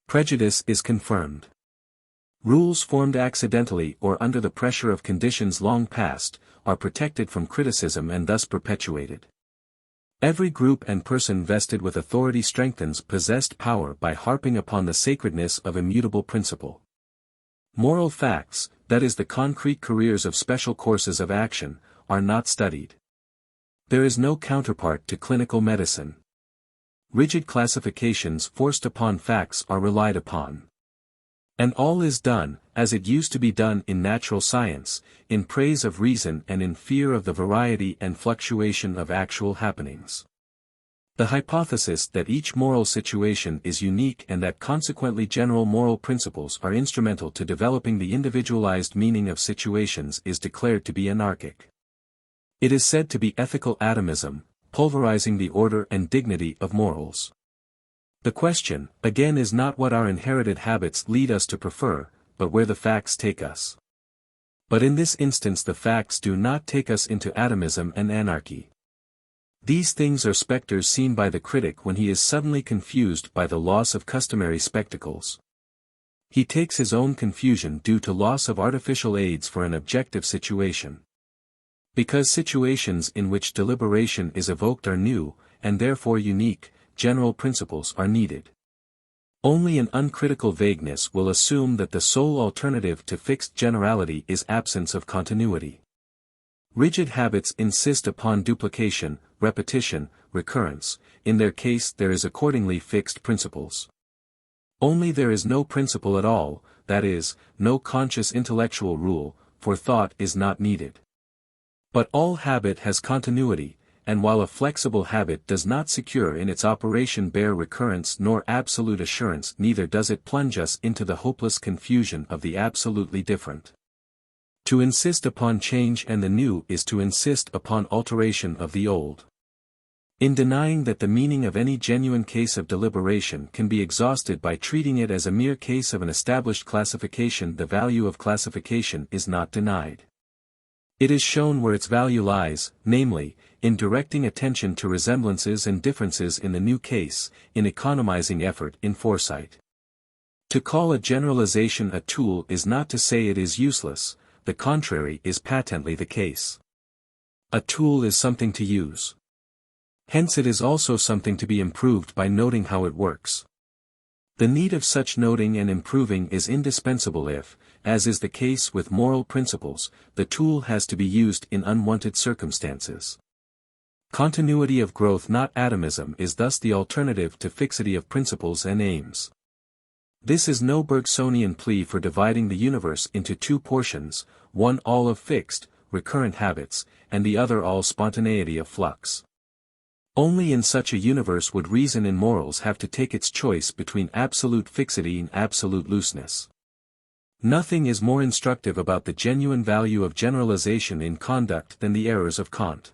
Prejudice is confirmed. Rules formed accidentally or under the pressure of conditions long past, are protected from criticism and thus perpetuated. Every group and person vested with authority strengthens possessed power by harping upon the sacredness of immutable principle. Moral facts, that is the concrete careers of special courses of action, are not studied. There is no counterpart to clinical medicine. Rigid classifications forced upon facts are relied upon. And all is done, as it used to be done in natural science, in praise of reason and in fear of the variety and fluctuation of actual happenings. The hypothesis that each moral situation is unique and that consequently general moral principles are instrumental to developing the individualized meaning of situations is declared to be anarchic. It is said to be ethical atomism, pulverizing the order and dignity of morals. The question, again, is not what our inherited habits lead us to prefer, but where the facts take us. But in this instance the facts do not take us into atomism and anarchy. These things are specters seen by the critic when he is suddenly confused by the loss of customary spectacles. He takes his own confusion due to loss of artificial aids for an objective situation. Because situations in which deliberation is evoked are new, and therefore unique, general principles are needed. Only an uncritical vagueness will assume that the sole alternative to fixed generality is absence of continuity. Rigid habits insist upon duplication, repetition, recurrence, in their case there is accordingly fixed principles. Only there is no principle at all, that is, no conscious intellectual rule, for thought is not needed. But all habit has continuity, and while a flexible habit does not secure in its operation bare recurrence nor absolute assurance, neither does it plunge us into the hopeless confusion of the absolutely different. To insist upon change and the new is to insist upon alteration of the old. In denying that the meaning of any genuine case of deliberation can be exhausted by treating it as a mere case of an established classification, the value of classification is not denied. It is shown where its value lies, namely, in directing attention to resemblances and differences in the new case, in economizing effort in foresight. To call a generalization a tool is not to say it is useless, the contrary is patently the case. A tool is something to use. Hence it is also something to be improved by noting how it works. The need of such noting and improving is indispensable if, as is the case with moral principles, the tool has to be used in unwanted circumstances. Continuity of growth, not atomism, is thus the alternative to fixity of principles and aims. This is no Bergsonian plea for dividing the universe into two portions, one all of fixed, recurrent habits, and the other all spontaneity of flux. Only in such a universe would reason in morals have to take its choice between absolute fixity and absolute looseness. Nothing is more instructive about the genuine value of generalization in conduct than the errors of Kant.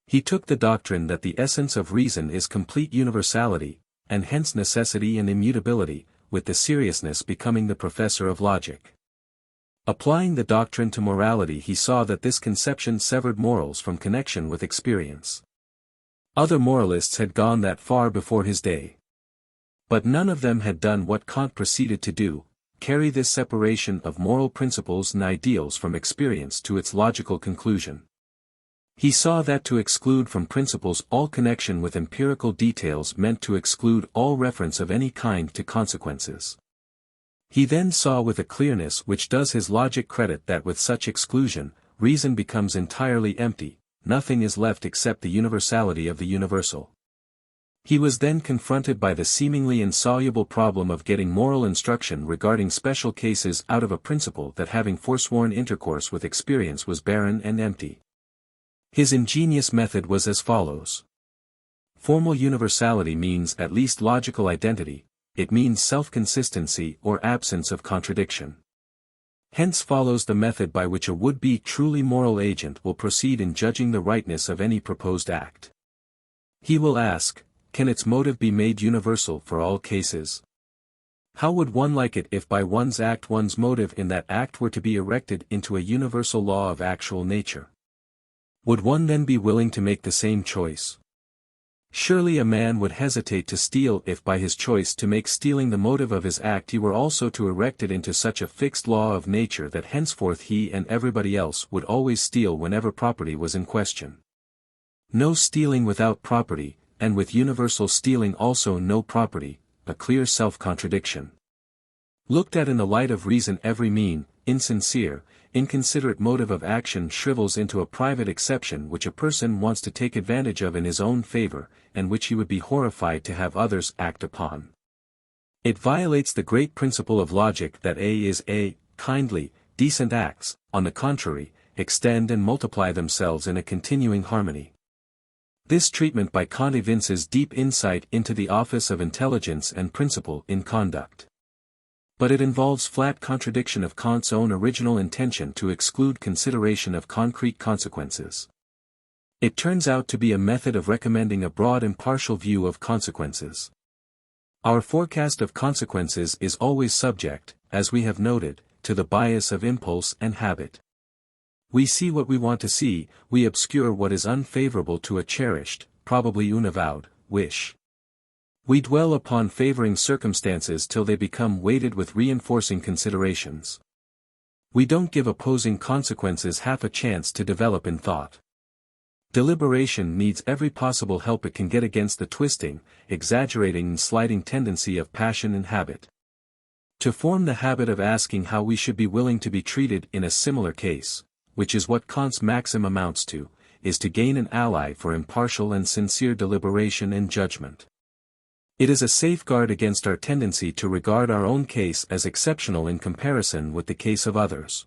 He took the doctrine that the essence of reason is complete universality, and hence necessity and immutability, with the seriousness becoming the professor of logic. Applying the doctrine to morality, he saw that this conception severed morals from connection with experience. Other moralists had gone that far before his day. But none of them had done what Kant proceeded to do, carry this separation of moral principles and ideals from experience to its logical conclusion. He saw that to exclude from principles all connection with empirical details meant to exclude all reference of any kind to consequences. He then saw with a clearness which does his logic credit that with such exclusion, reason becomes entirely empty. Nothing is left except the universality of the universal. He was then confronted by the seemingly insoluble problem of getting moral instruction regarding special cases out of a principle that having forsworn intercourse with experience was barren and empty. His ingenious method was as follows. Formal universality means at least logical identity, it means self-consistency or absence of contradiction. Hence follows the method by which a would-be truly moral agent will proceed in judging the rightness of any proposed act. He will ask, can its motive be made universal for all cases? How would one like it if by one's act one's motive in that act were to be erected into a universal law of actual nature? Would one then be willing to make the same choice? Surely a man would hesitate to steal if by his choice to make stealing the motive of his act he were also to erect it into such a fixed law of nature that henceforth he and everybody else would always steal whenever property was in question. No stealing without property, and with universal stealing also no property, a clear self-contradiction. Looked at in the light of reason, every mean, insincere, inconsiderate motive of action shrivels into a private exception which a person wants to take advantage of in his own favor, and which he would be horrified to have others act upon. It violates the great principle of logic that kindly, decent acts, on the contrary, extend and multiply themselves in a continuing harmony. This treatment by Kant evinces deep insight into the office of intelligence and principle in conduct. But it involves flat contradiction of Kant's own original intention to exclude consideration of concrete consequences. It turns out to be a method of recommending a broad impartial view of consequences. Our forecast of consequences is always subject, as we have noted, to the bias of impulse and habit. We see what we want to see, we obscure what is unfavorable to a cherished, probably unavowed, wish. We dwell upon favoring circumstances till they become weighted with reinforcing considerations. We don't give opposing consequences half a chance to develop in thought. Deliberation needs every possible help it can get against the twisting, exaggerating and sliding tendency of passion and habit. To form the habit of asking how we should be willing to be treated in a similar case, which is what Kant's maxim amounts to, is to gain an ally for impartial and sincere deliberation and judgment. It is a safeguard against our tendency to regard our own case as exceptional in comparison with the case of others.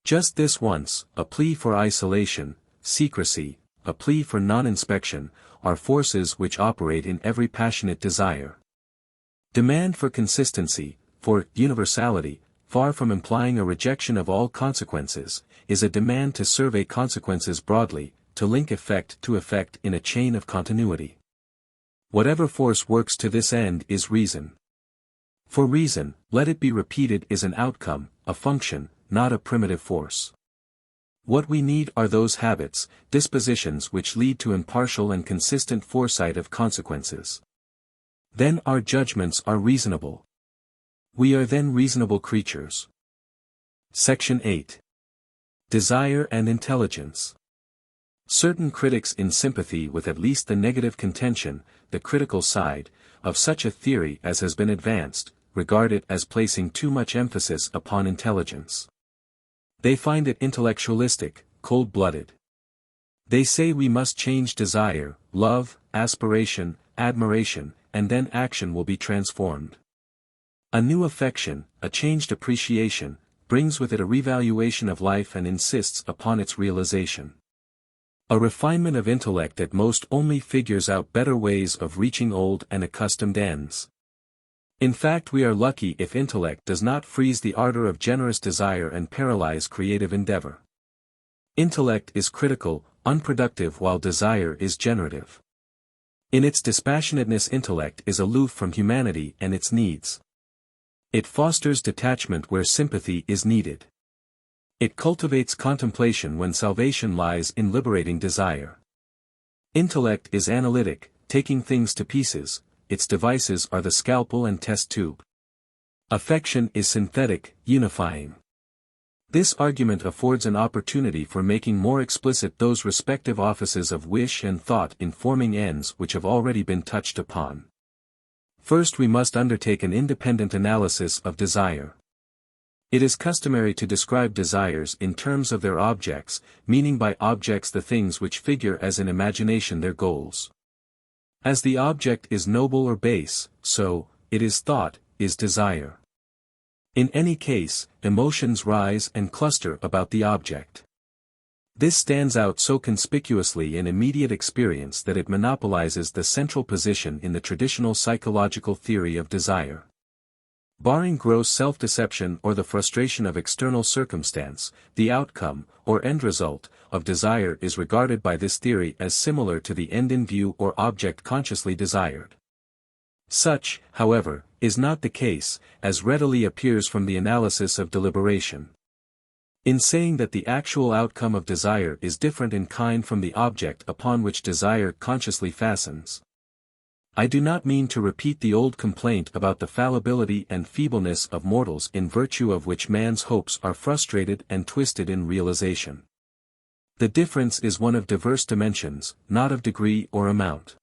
Just this once, a plea for isolation, secrecy, a plea for non-inspection, are forces which operate in every passionate desire. Demand for consistency, for universality, far from implying a rejection of all consequences, is a demand to survey consequences broadly, to link effect to effect in a chain of continuity. Whatever force works to this end is reason. For reason, let it be repeated, is an outcome, a function, not a primitive force. What we need are those habits, dispositions which lead to impartial and consistent foresight of consequences. Then our judgments are reasonable. We are then reasonable creatures. Section 8. Desire and intelligence. Certain critics in sympathy with at least the negative contention, the critical side, of such a theory as has been advanced, regard it as placing too much emphasis upon intelligence. They find it intellectualistic, cold-blooded. They say we must change desire, love, aspiration, admiration, and then action will be transformed. A new affection, a changed appreciation, brings with it a revaluation of life and insists upon its realization. A refinement of intellect at most only figures out better ways of reaching old and accustomed ends. In fact, we are lucky if intellect does not freeze the ardor of generous desire and paralyze creative endeavor. Intellect is critical, unproductive, while desire is generative. In its dispassionateness, intellect is aloof from humanity and its needs. It fosters detachment where sympathy is needed. It cultivates contemplation when salvation lies in liberating desire. Intellect is analytic, taking things to pieces, its devices are the scalpel and test tube. Affection is synthetic, unifying. This argument affords an opportunity for making more explicit those respective offices of wish and thought in forming ends which have already been touched upon. First, we must undertake an independent analysis of desire. It is customary to describe desires in terms of their objects, meaning by objects the things which figure as in imagination their goals. As the object is noble or base, so, it is thought, is desire. In any case, emotions rise and cluster about the object. This stands out so conspicuously in immediate experience that it monopolizes the central position in the traditional psychological theory of desire. Barring gross self-deception or the frustration of external circumstance, the outcome, or end result, of desire is regarded by this theory as similar to the end in view or object consciously desired. Such, however, is not the case, as readily appears from the analysis of deliberation. In saying that the actual outcome of desire is different in kind from the object upon which desire consciously fastens, I do not mean to repeat the old complaint about the fallibility and feebleness of mortals in virtue of which man's hopes are frustrated and twisted in realization. The difference is one of diverse dimensions, not of degree or amount.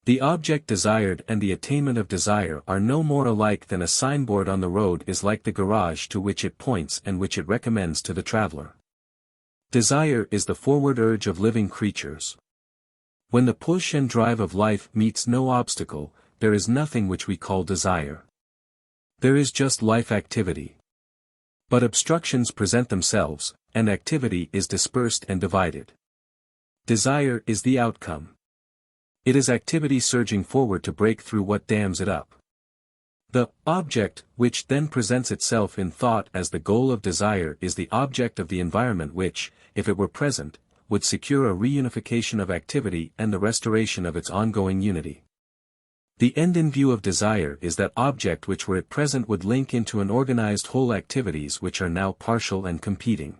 The object desired and the attainment of desire are no more alike than a signboard on the road is like the garage to which it points and which it recommends to the traveler. Desire is the forward urge of living creatures. When the push and drive of life meets no obstacle, there is nothing which we call desire. There is just life activity. But obstructions present themselves, and activity is dispersed and divided. Desire is the outcome. It is activity surging forward to break through what dams it up. The object, which then presents itself in thought as the goal of desire, is the object of the environment which, if it were present, would secure a reunification of activity and the restoration of its ongoing unity. The end in view of desire is that object which were at present would link into an organized whole activities which are now partial and competing.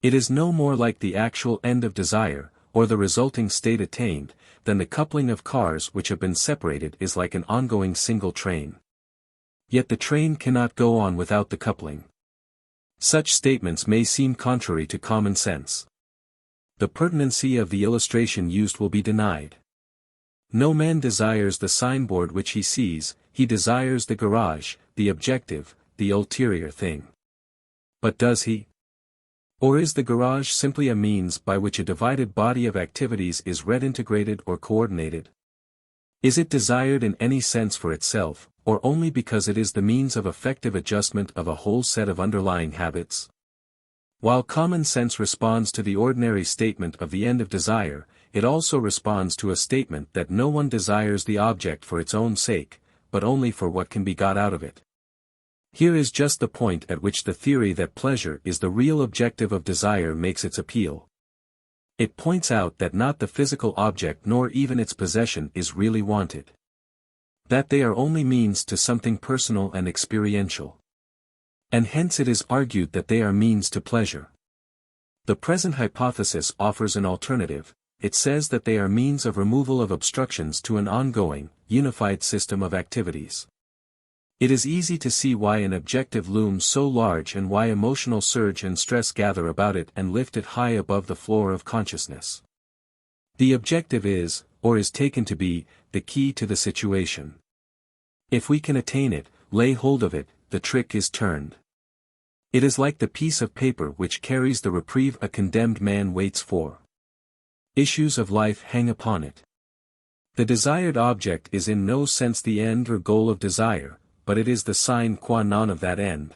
It is no more like the actual end of desire, or the resulting state attained, than the coupling of cars which have been separated is like an ongoing single train. Yet the train cannot go on without the coupling. Such statements may seem contrary to common sense. The pertinency of the illustration used will be denied. No man desires the signboard which he sees, he desires the garage, the objective, the ulterior thing. But does he? Or is the garage simply a means by which a divided body of activities is redintegrated or coordinated? Is it desired in any sense for itself, or only because it is the means of effective adjustment of a whole set of underlying habits? While common sense responds to the ordinary statement of the end of desire, it also responds to a statement that no one desires the object for its own sake, but only for what can be got out of it. Here is just the point at which the theory that pleasure is the real objective of desire makes its appeal. It points out that not the physical object nor even its possession is really wanted. That they are only means to something personal and experiential. And hence it is argued that they are means to pleasure. The present hypothesis offers an alternative. It says that they are means of removal of obstructions to an ongoing, unified system of activities. It is easy to see why an objective looms so large and why emotional surge and stress gather about it and lift it high above the floor of consciousness. The objective is, or is taken to be, the key to the situation. If we can attain it, lay hold of it, the trick is turned. It is like the piece of paper which carries the reprieve a condemned man waits for. Issues of life hang upon it. The desired object is in no sense the end or goal of desire, but it is the sine qua non of that end.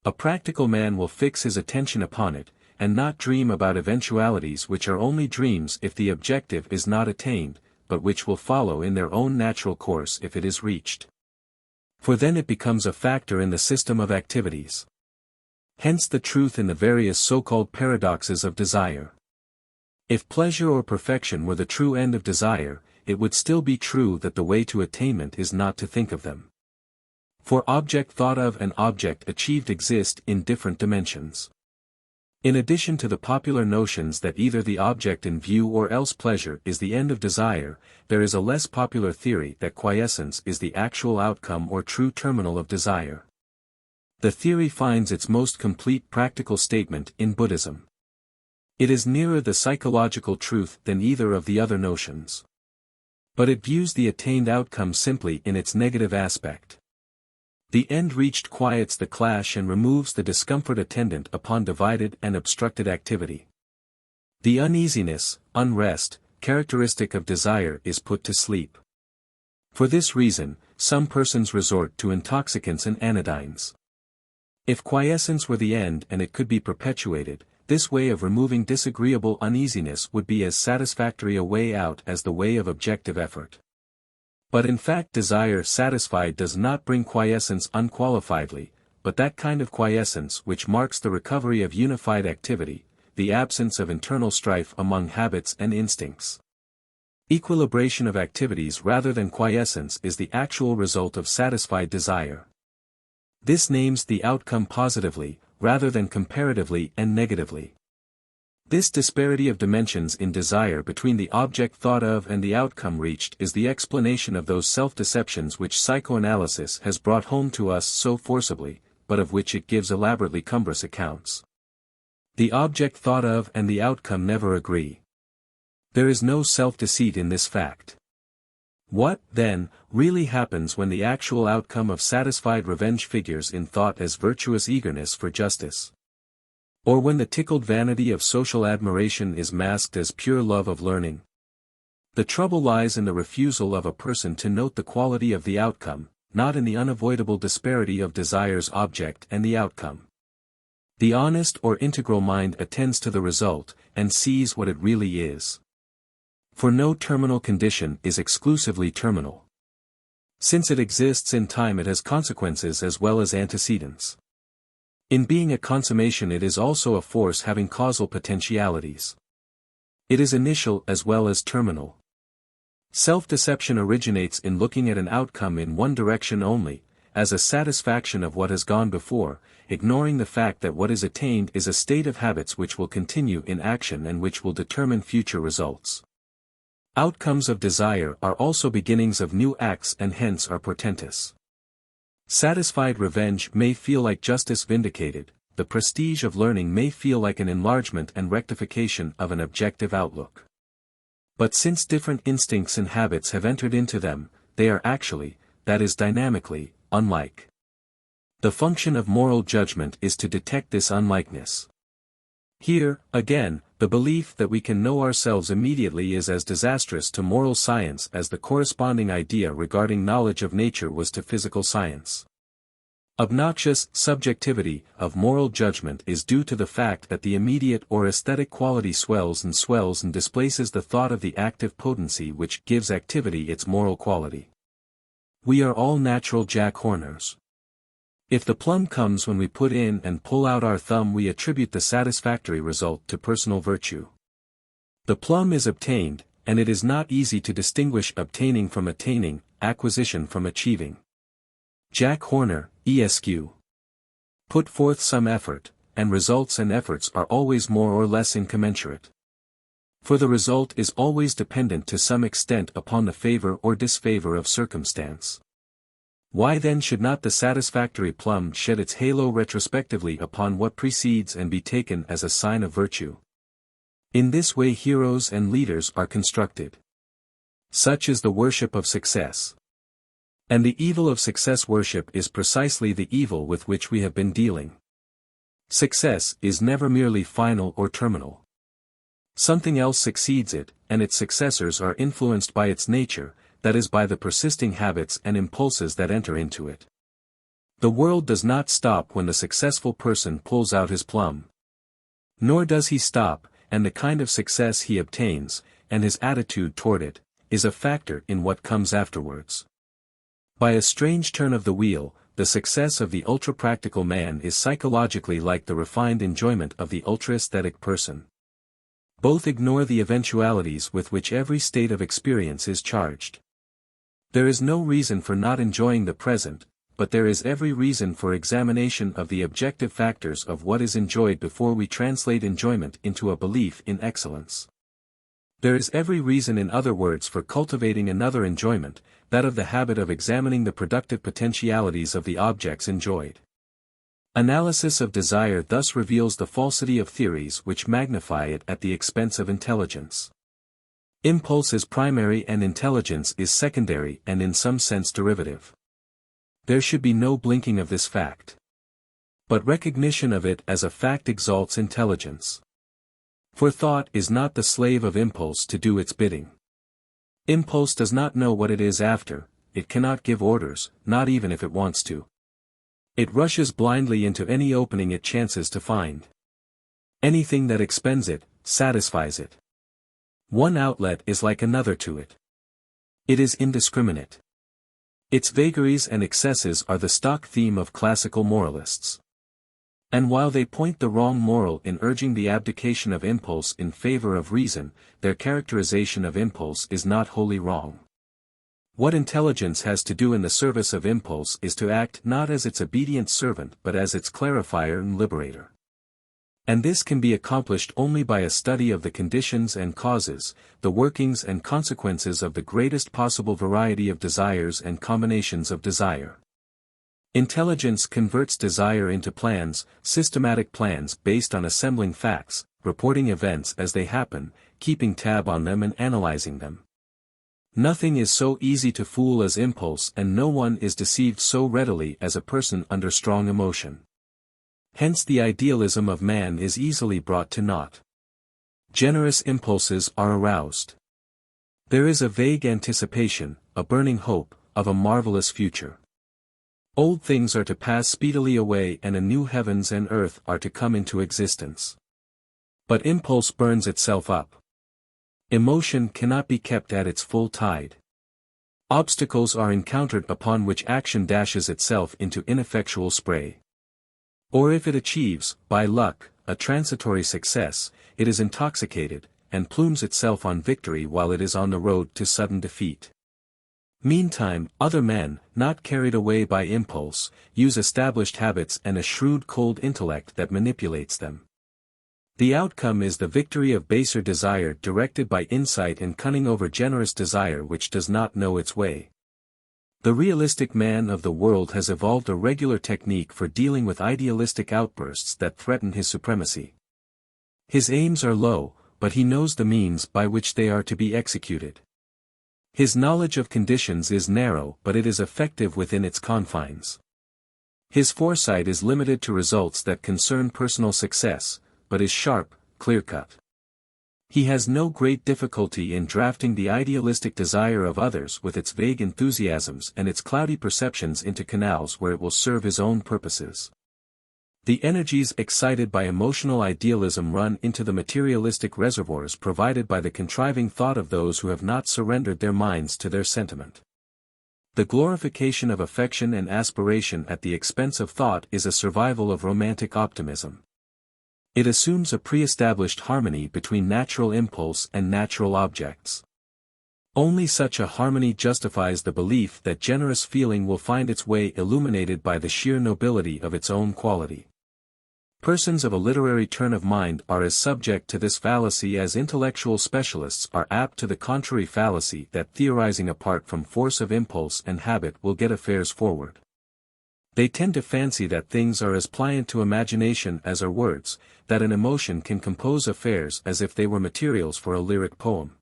A practical man will fix his attention upon it, and not dream about eventualities which are only dreams if the objective is not attained, but which will follow in their own natural course if it is reached. For then it becomes a factor in the system of activities. Hence the truth in the various so-called paradoxes of desire. If pleasure or perfection were the true end of desire, it would still be true that the way to attainment is not to think of them. For object thought of and object achieved exist in different dimensions. In addition to the popular notions that either the object in view or else pleasure is the end of desire, there is a less popular theory that quiescence is the actual outcome or true terminal of desire. The theory finds its most complete practical statement in Buddhism. It is nearer the psychological truth than either of the other notions. But it views the attained outcome simply in its negative aspect. The end reached quiets the clash and removes the discomfort attendant upon divided and obstructed activity. The uneasiness, unrest, characteristic of desire is put to sleep. For this reason, some persons resort to intoxicants and anodynes. If quiescence were the end and it could be perpetuated, this way of removing disagreeable uneasiness would be as satisfactory a way out as the way of objective effort. But in fact desire satisfied does not bring quiescence unqualifiedly, but that kind of quiescence which marks the recovery of unified activity, the absence of internal strife among habits and instincts. Equilibration of activities rather than quiescence is the actual result of satisfied desire. This names the outcome positively, rather than comparatively and negatively. This disparity of dimensions in desire between the object thought of and the outcome reached is the explanation of those self-deceptions which psychoanalysis has brought home to us so forcibly, but of which it gives elaborately cumbrous accounts. The object thought of and the outcome never agree. There is no self-deceit in this fact. What, then, really happens when the actual outcome of satisfied revenge figures in thought as virtuous eagerness for justice? Or when the tickled vanity of social admiration is masked as pure love of learning? The trouble lies in the refusal of a person to note the quality of the outcome, not in the unavoidable disparity of desire's object and the outcome. The honest or integral mind attends to the result, and sees what it really is. For no terminal condition is exclusively terminal. Since it exists in time it has consequences as well as antecedents. In being a consummation it is also a force having causal potentialities. It is initial as well as terminal. Self-deception originates in looking at an outcome in one direction only, as a satisfaction of what has gone before, ignoring the fact that what is attained is a state of habits which will continue in action and which will determine future results. Outcomes of desire are also beginnings of new acts and hence are portentous. Satisfied revenge may feel like justice vindicated, the prestige of learning may feel like an enlargement and rectification of an objective outlook. But since different instincts and habits have entered into them, they are actually, that is dynamically, unlike. The function of moral judgment is to detect this unlikeness. Here, again, the belief that we can know ourselves immediately is as disastrous to moral science as the corresponding idea regarding knowledge of nature was to physical science. Obnoxious subjectivity of moral judgment is due to the fact that the immediate or aesthetic quality swells and displaces the thought of the active potency which gives activity its moral quality. We are all natural Jack Horners. If the plum comes when we put in and pull out our thumb we attribute the satisfactory result to personal virtue. The plum is obtained, and it is not easy to distinguish obtaining from attaining, acquisition from achieving. Jack Horner, Esq. Put forth some effort, and results and efforts are always more or less incommensurate. For the result is always dependent to some extent upon the favor or disfavor of circumstance. Why then should not the satisfactory plum shed its halo retrospectively upon what precedes and be taken as a sign of virtue? In this way heroes and leaders are constructed. Such is the worship of success. And the evil of success worship is precisely the evil with which we have been dealing. Success is never merely final or terminal. Something else succeeds it, and its successors are influenced by its nature, that is by the persisting habits and impulses that enter into it. The world does not stop when the successful person pulls out his plum. Nor does he stop, and the kind of success he obtains, and his attitude toward it, is a factor in what comes afterwards. By a strange turn of the wheel, the success of the ultra-practical man is psychologically like the refined enjoyment of the ultra-aesthetic person. Both ignore the eventualities with which every state of experience is charged. There is no reason for not enjoying the present, but there is every reason for examination of the objective factors of what is enjoyed before we translate enjoyment into a belief in excellence. There is every reason, in other words, for cultivating another enjoyment, that of the habit of examining the productive potentialities of the objects enjoyed. Analysis of desire thus reveals the falsity of theories which magnify it at the expense of intelligence. Impulse is primary and intelligence is secondary and in some sense derivative. There should be no blinking of this fact. But recognition of it as a fact exalts intelligence. For thought is not the slave of impulse to do its bidding. Impulse does not know what it is after, it cannot give orders, not even if it wants to. It rushes blindly into any opening it chances to find. Anything that expends it, satisfies it. One outlet is like another to it. It is indiscriminate. Its vagaries and excesses are the stock theme of classical moralists. And while they point the wrong moral in urging the abdication of impulse in favor of reason, their characterization of impulse is not wholly wrong. What intelligence has to do in the service of impulse is to act not as its obedient servant but as its clarifier and liberator. And this can be accomplished only by a study of the conditions and causes, the workings and consequences of the greatest possible variety of desires and combinations of desire. Intelligence converts desire into plans, systematic plans based on assembling facts, reporting events as they happen, keeping tab on them and analyzing them. Nothing is so easy to fool as impulse, and no one is deceived so readily as a person under strong emotion. Hence the idealism of man is easily brought to naught. Generous impulses are aroused. There is a vague anticipation, a burning hope, of a marvelous future. Old things are to pass speedily away and a new heavens and earth are to come into existence. But impulse burns itself up. Emotion cannot be kept at its full tide. Obstacles are encountered upon which action dashes itself into ineffectual spray. Or if it achieves, by luck, a transitory success, it is intoxicated, and plumes itself on victory while it is on the road to sudden defeat. Meantime, other men, not carried away by impulse, use established habits and a shrewd cold intellect that manipulates them. The outcome is the victory of baser desire directed by insight and cunning over generous desire which does not know its way. The realistic man of the world has evolved a regular technique for dealing with idealistic outbursts that threaten his supremacy. His aims are low, but he knows the means by which they are to be executed. His knowledge of conditions is narrow, but it is effective within its confines. His foresight is limited to results that concern personal success, but is sharp, clear-cut. He has no great difficulty in drafting the idealistic desire of others with its vague enthusiasms and its cloudy perceptions into canals where it will serve his own purposes. The energies excited by emotional idealism run into the materialistic reservoirs provided by the contriving thought of those who have not surrendered their minds to their sentiment. The glorification of affection and aspiration at the expense of thought is a survival of romantic optimism. It assumes a pre-established harmony between natural impulse and natural objects. Only such a harmony justifies the belief that generous feeling will find its way illuminated by the sheer nobility of its own quality. Persons of a literary turn of mind are as subject to this fallacy as intellectual specialists are apt to the contrary fallacy that theorizing apart from force of impulse and habit will get affairs forward. They tend to fancy that things are as pliant to imagination as are words, that an emotion can compose affairs as if they were materials for a lyric poem.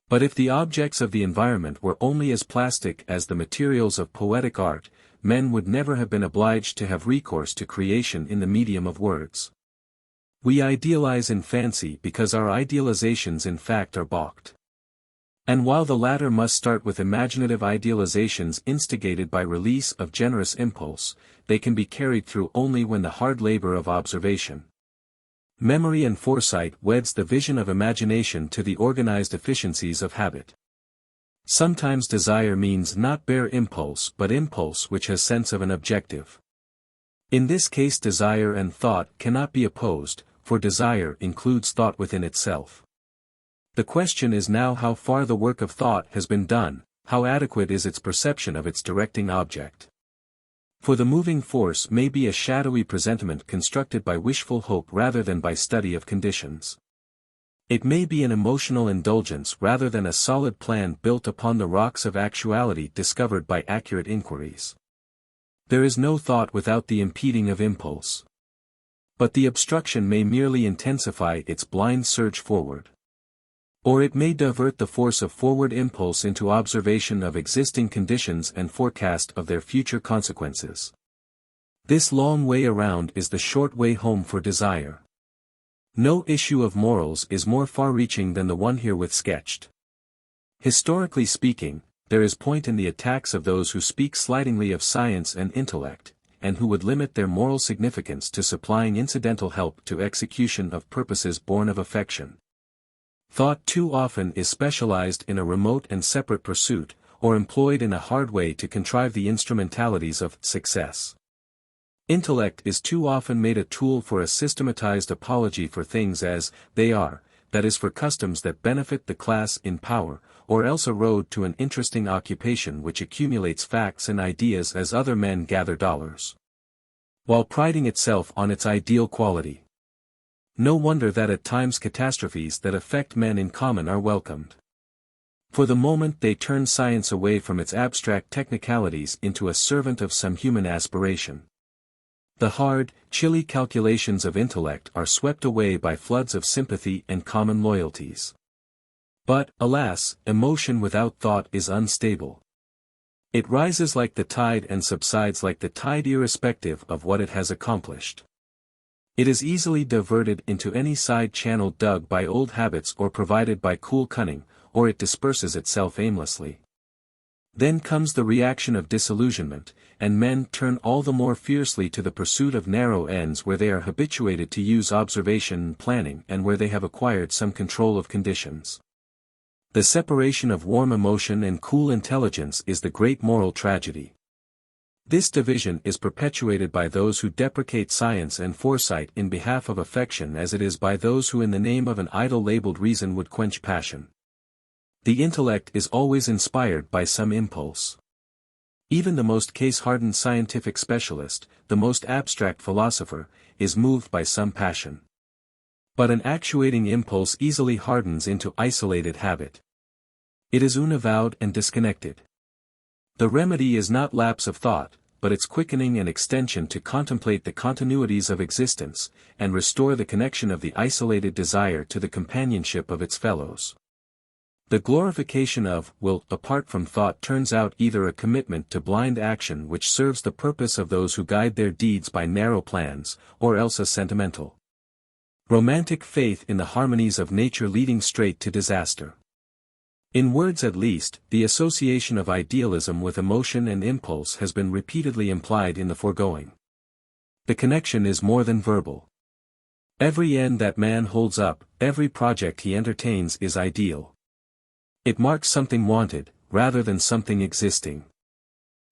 But if the objects of the environment were only as plastic as the materials of poetic art, men would never have been obliged to have recourse to creation in the medium of words. We idealize in fancy because our idealizations in fact are balked. And while the latter must start with imaginative idealizations instigated by release of generous impulse, they can be carried through only when the hard labor of observation, memory and foresight weds the vision of imagination to the organized efficiencies of habit. Sometimes desire means not bare impulse but impulse which has sense of an objective. In this case desire and thought cannot be opposed, for desire includes thought within itself. The question is now how far the work of thought has been done, how adequate is its perception of its directing object. For the moving force may be a shadowy presentiment constructed by wishful hope rather than by study of conditions. It may be an emotional indulgence rather than a solid plan built upon the rocks of actuality discovered by accurate inquiries. There is no thought without the impeding of impulse. But the obstruction may merely intensify its blind surge forward. Or it may divert the force of forward impulse into observation of existing conditions and forecast of their future consequences. This long way around is the short way home for desire. No issue of morals is more far-reaching than the one herewith sketched. Historically speaking, there is point in the attacks of those who speak slightingly of science and intellect, and who would limit their moral significance to supplying incidental help to execution of purposes born of affection. Thought too often is specialized in a remote and separate pursuit, or employed in a hard way to contrive the instrumentalities of success. Intellect is too often made a tool for a systematized apology for things as they are, that is for customs that benefit the class in power, or else a road to an interesting occupation which accumulates facts and ideas as other men gather dollars, while priding itself on its ideal quality. No wonder that at times catastrophes that affect men in common are welcomed. For the moment they turn science away from its abstract technicalities into a servant of some human aspiration. The hard, chilly calculations of intellect are swept away by floods of sympathy and common loyalties. But, alas, emotion without thought is unstable. It rises like the tide and subsides like the tide irrespective of what it has accomplished. It is easily diverted into any side channel dug by old habits or provided by cool cunning, or it disperses itself aimlessly. Then comes the reaction of disillusionment, and men turn all the more fiercely to the pursuit of narrow ends where they are habituated to use observation and planning and where they have acquired some control of conditions. The separation of warm emotion and cool intelligence is the great moral tragedy. This division is perpetuated by those who deprecate science and foresight in behalf of affection as it is by those who in the name of an idol labeled reason would quench passion. The intellect is always inspired by some impulse. Even the most case-hardened scientific specialist, the most abstract philosopher, is moved by some passion. But an actuating impulse easily hardens into isolated habit. It is unavowed and disconnected. The remedy is not lapse of thought, but its quickening and extension to contemplate the continuities of existence, and restore the connection of the isolated desire to the companionship of its fellows. The glorification of will apart from thought turns out either a commitment to blind action which serves the purpose of those who guide their deeds by narrow plans, or else a sentimental, romantic faith in the harmonies of nature leading straight to disaster. In words at least, the association of idealism with emotion and impulse has been repeatedly implied in the foregoing. The connection is more than verbal. Every end that man holds up, every project he entertains is ideal. It marks something wanted, rather than something existing.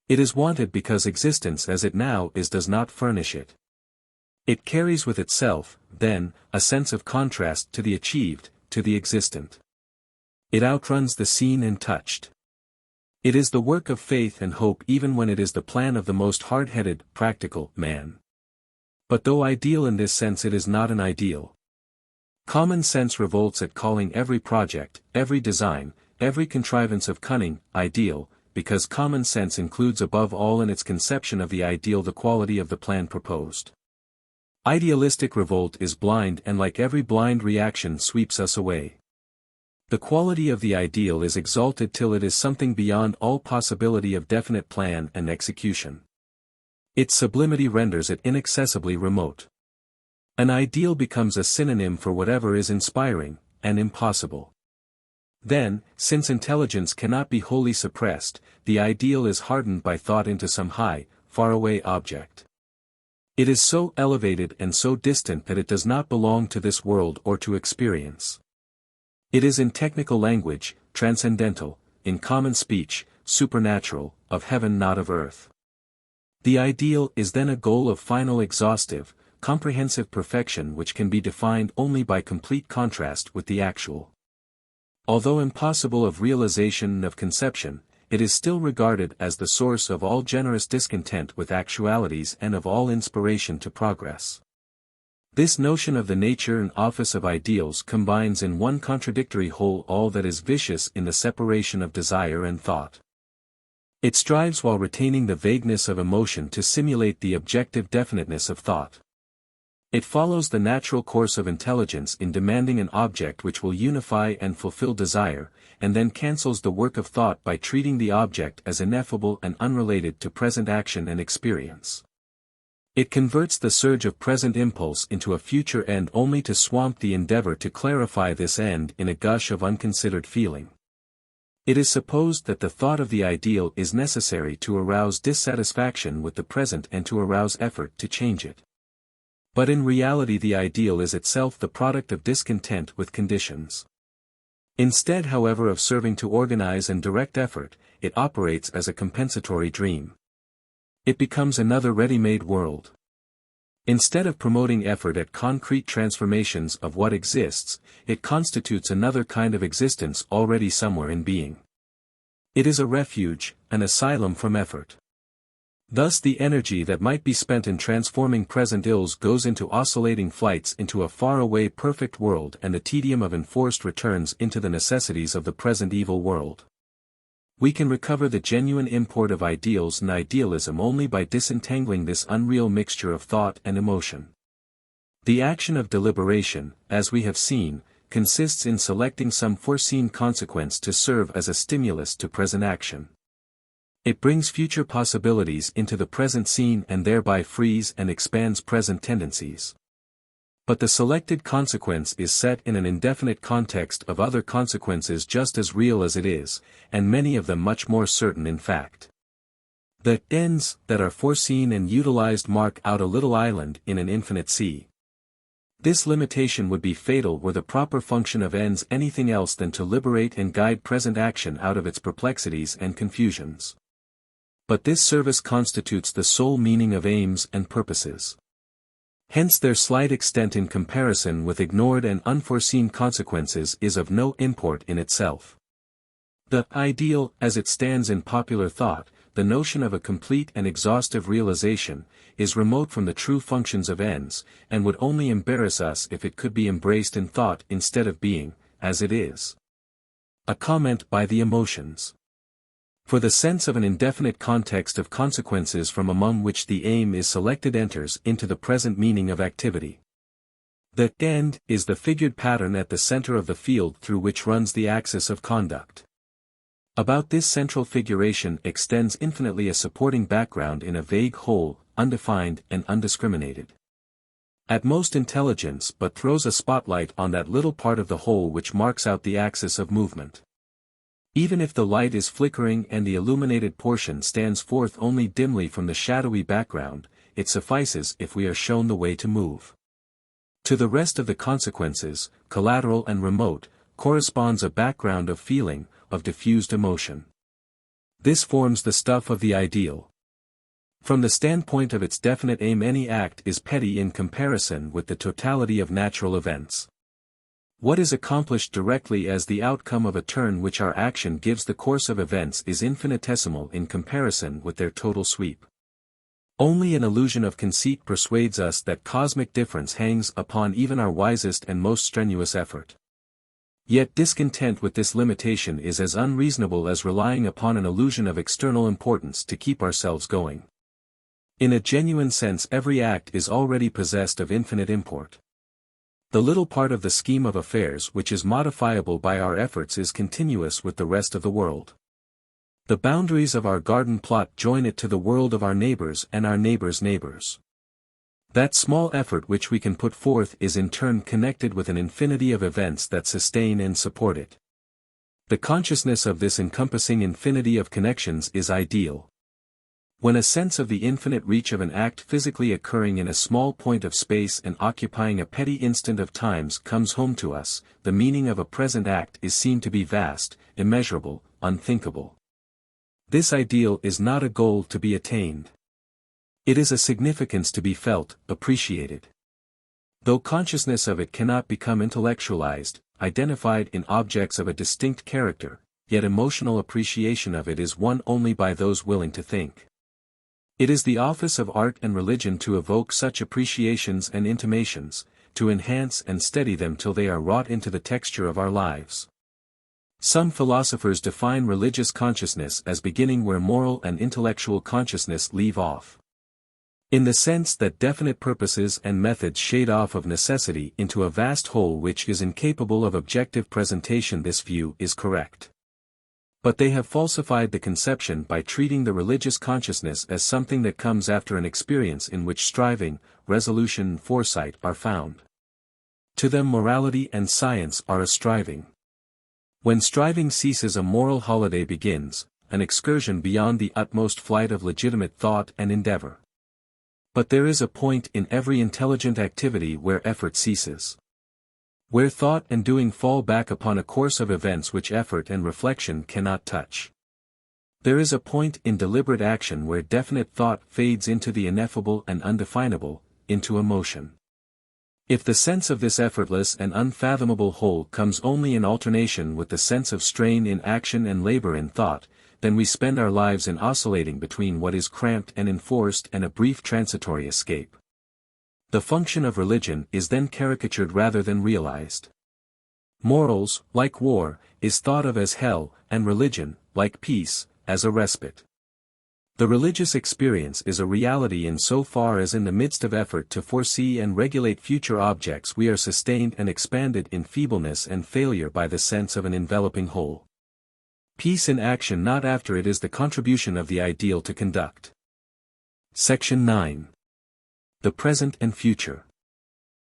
It is wanted because existence as it now is does not furnish it. It carries with itself, then, a sense of contrast to the achieved, to the existent. It outruns the seen and touched. It is the work of faith and hope even when it is the plan of the most hard-headed, practical, man. But though ideal in this sense, it is not an ideal. Common sense revolts at calling every project, every design, every contrivance of cunning, ideal, because common sense includes above all in its conception of the ideal the quality of the plan proposed. Idealistic revolt is blind and like every blind reaction sweeps us away. The quality of the ideal is exalted till it is something beyond all possibility of definite plan and execution. Its sublimity renders it inaccessibly remote. An ideal becomes a synonym for whatever is inspiring, and impossible. Then, since intelligence cannot be wholly suppressed, the ideal is hardened by thought into some high, faraway object. It is so elevated and so distant that it does not belong to this world or to experience. It is in technical language, transcendental, in common speech, supernatural, of heaven not of earth. The ideal is then a goal of final exhaustive, comprehensive perfection which can be defined only by complete contrast with the actual. Although impossible of realization and of conception, it is still regarded as the source of all generous discontent with actualities and of all inspiration to progress. This notion of the nature and office of ideals combines in one contradictory whole all that is vicious in the separation of desire and thought. It strives while retaining the vagueness of emotion to simulate the objective definiteness of thought. It follows the natural course of intelligence in demanding an object which will unify and fulfill desire, and then cancels the work of thought by treating the object as ineffable and unrelated to present action and experience. It converts the surge of present impulse into a future end only to swamp the endeavor to clarify this end in a gush of unconsidered feeling. It is supposed that the thought of the ideal is necessary to arouse dissatisfaction with the present and to arouse effort to change it. But in reality the ideal is itself the product of discontent with conditions. Instead, however, of serving to organize and direct effort, it operates as a compensatory dream. It becomes another ready-made world. Instead of promoting effort at concrete transformations of what exists, it constitutes another kind of existence already somewhere in being. It is a refuge, an asylum from effort. Thus the energy that might be spent in transforming present ills goes into oscillating flights into a far-away perfect world, and the tedium of enforced returns into the necessities of the present evil world. We can recover the genuine import of ideals and idealism only by disentangling this unreal mixture of thought and emotion. The action of deliberation, as we have seen, consists in selecting some foreseen consequence to serve as a stimulus to present action. It brings future possibilities into the present scene and thereby frees and expands present tendencies. But the selected consequence is set in an indefinite context of other consequences just as real as it is, and many of them much more certain in fact. The ends that are foreseen and utilized mark out a little island in an infinite sea. This limitation would be fatal were the proper function of ends anything else than to liberate and guide present action out of its perplexities and confusions. But this service constitutes the sole meaning of aims and purposes. Hence their slight extent in comparison with ignored and unforeseen consequences is of no import in itself. The ideal, as it stands in popular thought, the notion of a complete and exhaustive realization, is remote from the true functions of ends, and would only embarrass us if it could be embraced in thought instead of being, as it is. A comment by the emotions. For the sense of an indefinite context of consequences from among which the aim is selected enters into the present meaning of activity. The end is the figured pattern at the center of the field through which runs the axis of conduct. About this central figuration extends infinitely a supporting background in a vague whole, undefined and undiscriminated. At most intelligence but throws a spotlight on that little part of the whole which marks out the axis of movement. Even if the light is flickering and the illuminated portion stands forth only dimly from the shadowy background, it suffices if we are shown the way to move. To the rest of the consequences, collateral and remote, corresponds a background of feeling, of diffused emotion. This forms the stuff of the ideal. From the standpoint of its definite aim, any act is petty in comparison with the totality of natural events. What is accomplished directly as the outcome of a turn which our action gives the course of events is infinitesimal in comparison with their total sweep. Only an illusion of conceit persuades us that cosmic difference hangs upon even our wisest and most strenuous effort. Yet discontent with this limitation is as unreasonable as relying upon an illusion of external importance to keep ourselves going. In a genuine sense, every act is already possessed of infinite import. The little part of the scheme of affairs which is modifiable by our efforts is continuous with the rest of the world. The boundaries of our garden plot join it to the world of our neighbors and our neighbors' neighbors. That small effort which we can put forth is in turn connected with an infinity of events that sustain and support it. The consciousness of this encompassing infinity of connections is ideal. When a sense of the infinite reach of an act physically occurring in a small point of space and occupying a petty instant of times comes home to us, the meaning of a present act is seen to be vast, immeasurable, unthinkable. This ideal is not a goal to be attained. It is a significance to be felt, appreciated. Though consciousness of it cannot become intellectualized, identified in objects of a distinct character, yet emotional appreciation of it is won only by those willing to think. It is the office of art and religion to evoke such appreciations and intimations, to enhance and steady them till they are wrought into the texture of our lives. Some philosophers define religious consciousness as beginning where moral and intellectual consciousness leave off. In the sense that definite purposes and methods shade off of necessity into a vast whole which is incapable of objective presentation, this view is correct. But they have falsified the conception by treating the religious consciousness as something that comes after an experience in which striving, resolution and foresight are found. To them morality and science are a striving. When striving ceases, a moral holiday begins, an excursion beyond the utmost flight of legitimate thought and endeavor. But there is a point in every intelligent activity where effort ceases. Where thought and doing fall back upon a course of events which effort and reflection cannot touch. There is a point in deliberate action where definite thought fades into the ineffable and undefinable, into emotion. If the sense of this effortless and unfathomable whole comes only in alternation with the sense of strain in action and labor in thought, then we spend our lives in oscillating between what is cramped and enforced and a brief transitory escape. The function of religion is then caricatured rather than realized. Morals, like war, is thought of as hell, and religion, like peace, as a respite. The religious experience is a reality in so far as in the midst of effort to foresee and regulate future objects we are sustained and expanded in feebleness and failure by the sense of an enveloping whole. Peace in action not after it is the contribution of the ideal to conduct. Section 9. The present and future.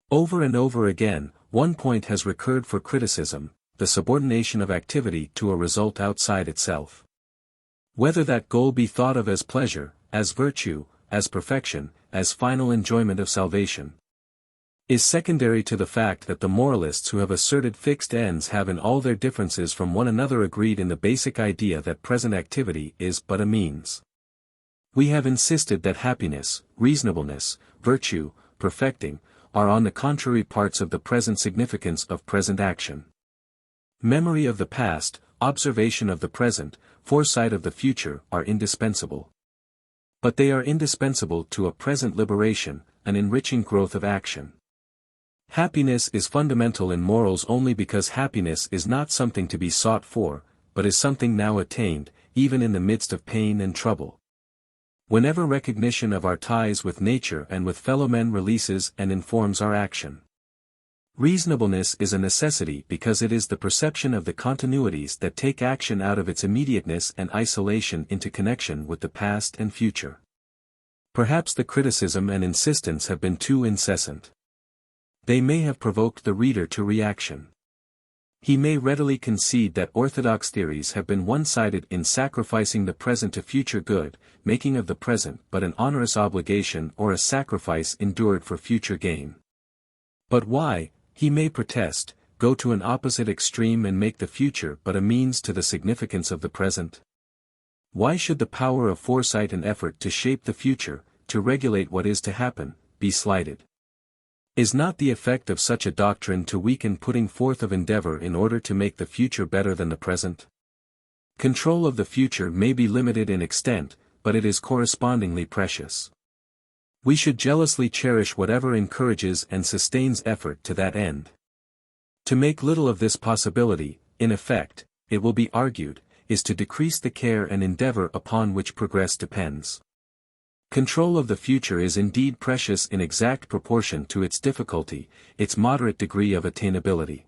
Over and over again, one point has recurred for criticism, the subordination of activity to a result outside itself. Whether that goal be thought of as pleasure, as virtue, as perfection, as final enjoyment of salvation, is secondary to the fact that the moralists who have asserted fixed ends have in all their differences from one another agreed in the basic idea that present activity is but a means. We have insisted that happiness, reasonableness, virtue, perfecting, are on the contrary parts of the present significance of present action. Memory of the past, observation of the present, foresight of the future are indispensable. But they are indispensable to a present liberation, an enriching growth of action. Happiness is fundamental in morals only because happiness is not something to be sought for, but is something now attained, even in the midst of pain and trouble. Whenever recognition of our ties with nature and with fellow men releases and informs our action. Reasonableness is a necessity because it is the perception of the continuities that take action out of its immediateness and isolation into connection with the past and future. Perhaps the criticism and insistence have been too incessant. They may have provoked the reader to reaction. He may readily concede that orthodox theories have been one-sided in sacrificing the present to future good, making of the present but an onerous obligation or a sacrifice endured for future gain. But why, he may protest, go to an opposite extreme and make the future but a means to the significance of the present? Why should the power of foresight and effort to shape the future, to regulate what is to happen, be slighted? Is not the effect of such a doctrine to weaken putting forth of endeavor in order to make the future better than the present? Control of the future may be limited in extent, but it is correspondingly precious. We should jealously cherish whatever encourages and sustains effort to that end. To make little of this possibility, in effect, it will be argued, is to decrease the care and endeavor upon which progress depends. Control of the future is indeed precious in exact proportion to its difficulty, its moderate degree of attainability.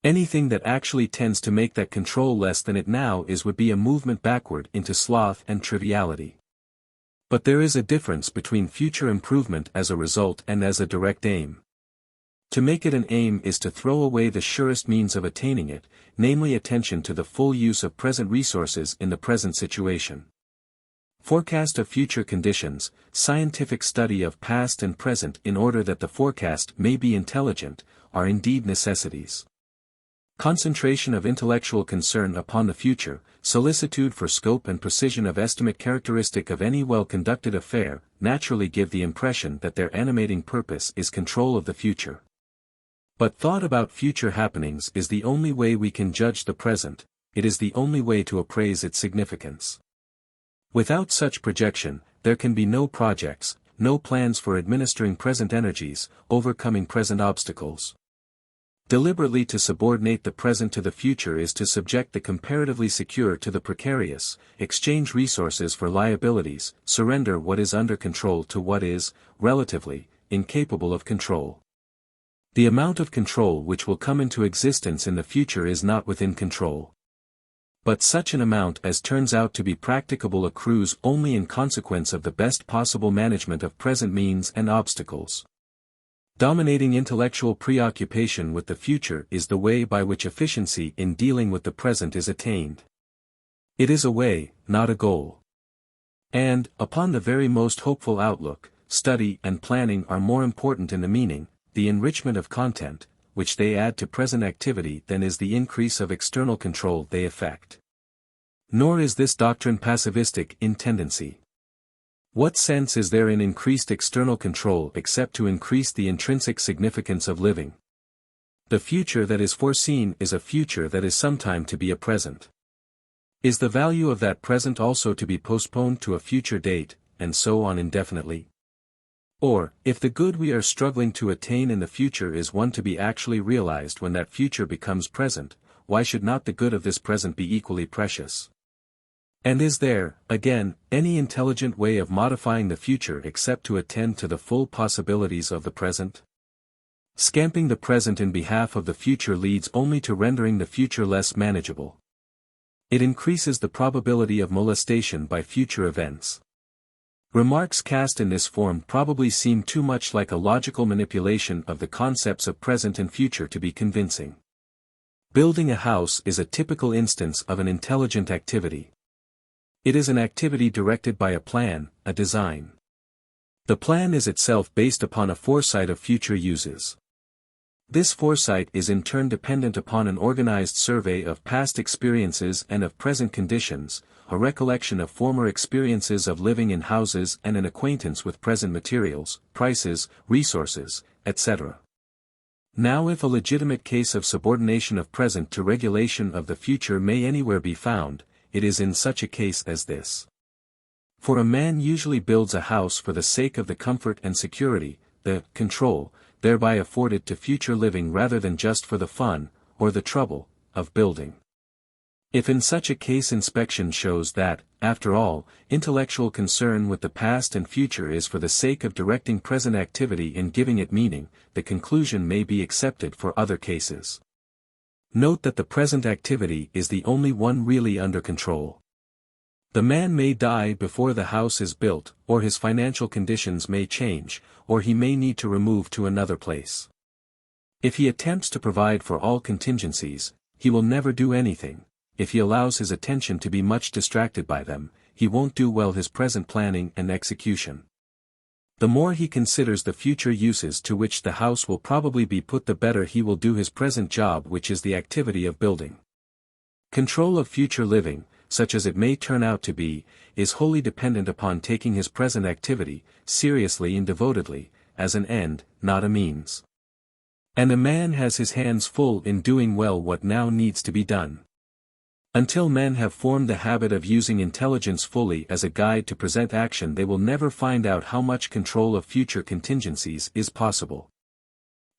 Anything that actually tends to make that control less than it now is would be a movement backward into sloth and triviality. But there is a difference between future improvement as a result and as a direct aim. To make it an aim is to throw away the surest means of attaining it, namely attention to the full use of present resources in the present situation. Forecast of future conditions, scientific study of past and present in order that the forecast may be intelligent, are indeed necessities. Concentration of intellectual concern upon the future, solicitude for scope and precision of estimate characteristic of any well-conducted affair, naturally give the impression that their animating purpose is control of the future. But thought about future happenings is the only way we can judge the present, it is the only way to appraise its significance. Without such projection, there can be no projects, no plans for administering present energies, overcoming present obstacles. Deliberately to subordinate the present to the future is to subject the comparatively secure to the precarious, exchange resources for liabilities, surrender what is under control to what is, relatively, incapable of control. The amount of control which will come into existence in the future is not within control. But such an amount as turns out to be practicable accrues only in consequence of the best possible management of present means and obstacles. Dominating intellectual preoccupation with the future is the way by which efficiency in dealing with the present is attained. It is a way, not a goal. And, upon the very most hopeful outlook, study and planning are more important in the meaning, the enrichment of content, which they add to present activity than is the increase of external control they effect. Nor is this doctrine passivistic in tendency. What sense is there in increased external control except to increase the intrinsic significance of living? The future that is foreseen is a future that is sometime to be a present. Is the value of that present also to be postponed to a future date, and so on indefinitely? Or, if the good we are struggling to attain in the future is one to be actually realized when that future becomes present, why should not the good of this present be equally precious? And is there, again, any intelligent way of modifying the future except to attend to the full possibilities of the present? Scamping the present in behalf of the future leads only to rendering the future less manageable. It increases the probability of molestation by future events. Remarks cast in this form probably seem too much like a logical manipulation of the concepts of present and future to be convincing. Building a house is a typical instance of an intelligent activity. It is an activity directed by a plan, a design. The plan is itself based upon a foresight of future uses. This foresight is in turn dependent upon an organized survey of past experiences and of present conditions, a recollection of former experiences of living in houses and an acquaintance with present materials, prices, resources, etc. Now if a legitimate case of subordination of present to regulation of the future may anywhere be found, it is in such a case as this. For a man usually builds a house for the sake of the comfort and security, the control, thereby afforded to future living rather than just for the fun, or the trouble, of building. If in such a case inspection shows that, after all, intellectual concern with the past and future is for the sake of directing present activity and giving it meaning, the conclusion may be accepted for other cases. Note that the present activity is the only one really under control. The man may die before the house is built, or his financial conditions may change, or he may need to remove to another place. If he attempts to provide for all contingencies, he will never do anything. If he allows his attention to be much distracted by them, he won't do well his present planning and execution. The more he considers the future uses to which the house will probably be put, the better he will do his present job, which is the activity of building. Control of future living, such as it may turn out to be, is wholly dependent upon taking his present activity, seriously and devotedly, as an end, not a means. And a man has his hands full in doing well what now needs to be done. Until men have formed the habit of using intelligence fully as a guide to present action, they will never find out how much control of future contingencies is possible.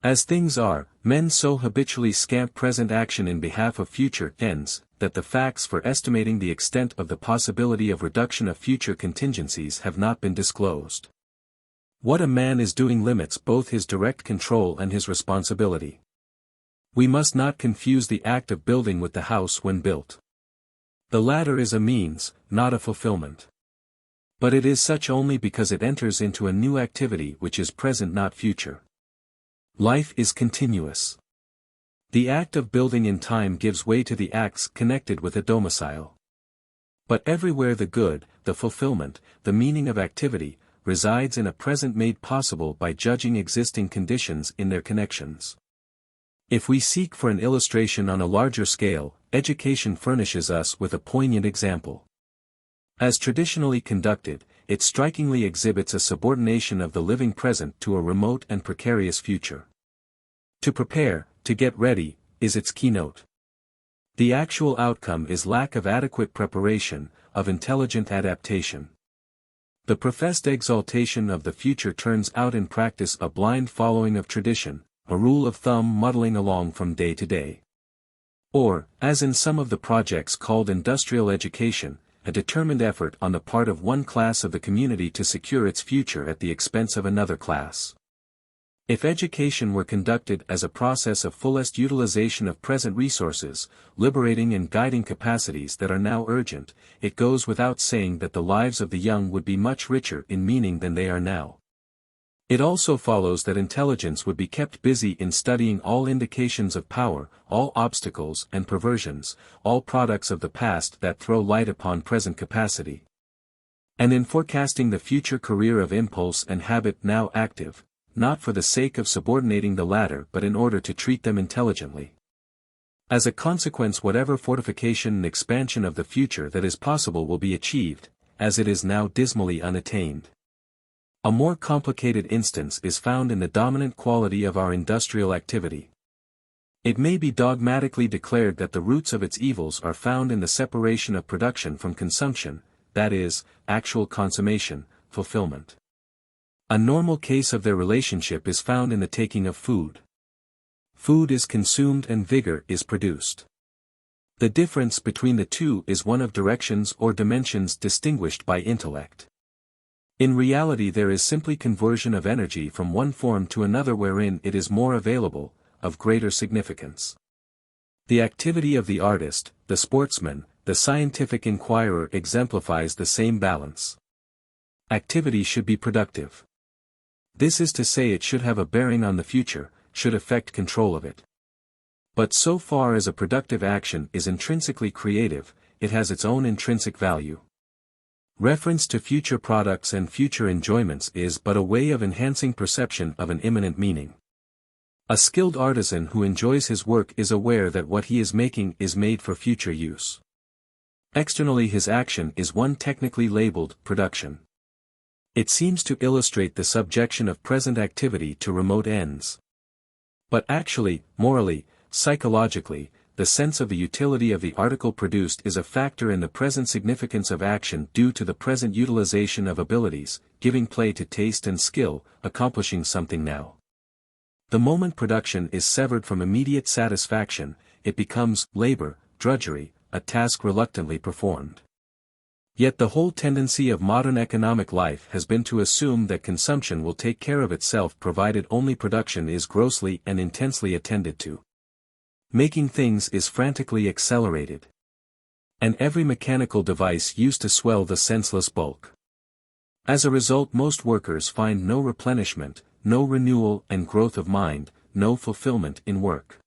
As things are, men so habitually scamp present action in behalf of future ends, that the facts for estimating the extent of the possibility of reduction of future contingencies have not been disclosed. What a man is doing limits both his direct control and his responsibility. We must not confuse the act of building with the house when built. The latter is a means, not a fulfillment. But it is such only because it enters into a new activity which is present, not future. Life is continuous. The act of building in time gives way to the acts connected with a domicile. But everywhere the good, the fulfillment, the meaning of activity, resides in a present made possible by judging existing conditions in their connections. If we seek for an illustration on a larger scale, education furnishes us with a poignant example. As traditionally conducted, it strikingly exhibits a subordination of the living present to a remote and precarious future. To prepare, to get ready, is its keynote. The actual outcome is lack of adequate preparation, of intelligent adaptation. The professed exaltation of the future turns out in practice a blind following of tradition, a rule of thumb muddling along from day to day. Or, as in some of the projects called industrial education, a determined effort on the part of one class of the community to secure its future at the expense of another class. If education were conducted as a process of fullest utilization of present resources, liberating and guiding capacities that are now urgent, it goes without saying that the lives of the young would be much richer in meaning than they are now. It also follows that intelligence would be kept busy in studying all indications of power, all obstacles and perversions, all products of the past that throw light upon present capacity. And in forecasting the future career of impulse and habit now active, not for the sake of subordinating the latter but in order to treat them intelligently. As a consequence, whatever fortification and expansion of the future that is possible will be achieved, as it is now dismally unattained. A more complicated instance is found in the dominant quality of our industrial activity. It may be dogmatically declared that the roots of its evils are found in the separation of production from consumption, that is, actual consummation, fulfillment. A normal case of their relationship is found in the taking of food. Food is consumed and vigor is produced. The difference between the two is one of directions or dimensions distinguished by intellect. In reality, there is simply conversion of energy from one form to another wherein it is more available, of greater significance. The activity of the artist, the sportsman, the scientific inquirer exemplifies the same balance. Activity should be productive. This is to say, it should have a bearing on the future, should affect control of it. But so far as a productive action is intrinsically creative, it has its own intrinsic value. Reference to future products and future enjoyments is but a way of enhancing perception of an imminent meaning. A skilled artisan who enjoys his work is aware that what he is making is made for future use. Externally, his action is one technically labeled production. It seems to illustrate the subjection of present activity to remote ends. But actually, morally, psychologically, the sense of the utility of the article produced is a factor in the present significance of action due to the present utilization of abilities, giving play to taste and skill, accomplishing something now. The moment production is severed from immediate satisfaction, it becomes labor, drudgery, a task reluctantly performed. Yet the whole tendency of modern economic life has been to assume that consumption will take care of itself provided only production is grossly and intensely attended to. Making things is frantically accelerated. And every mechanical device used to swell the senseless bulk. As a result, most workers find no replenishment, no renewal and growth of mind, no fulfillment in work.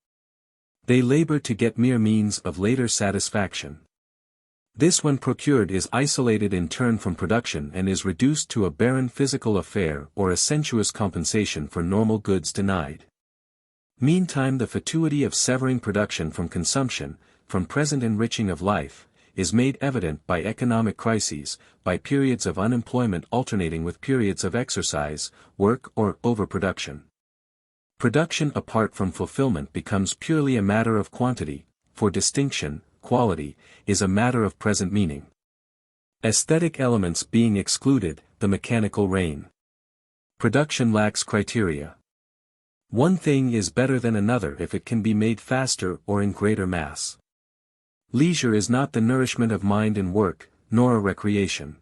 They labor to get mere means of later satisfaction. This, when procured, is isolated in turn from production and is reduced to a barren physical affair or a sensuous compensation for normal goods denied. Meantime, the fatuity of severing production from consumption, from present enriching of life, is made evident by economic crises, by periods of unemployment alternating with periods of exercise, work or overproduction. Production apart from fulfillment becomes purely a matter of quantity, for distinction, quality, is a matter of present meaning. Aesthetic elements being excluded, the mechanical reign. Production lacks criteria. One thing is better than another if it can be made faster or in greater mass. Leisure is not the nourishment of mind in work, nor a recreation.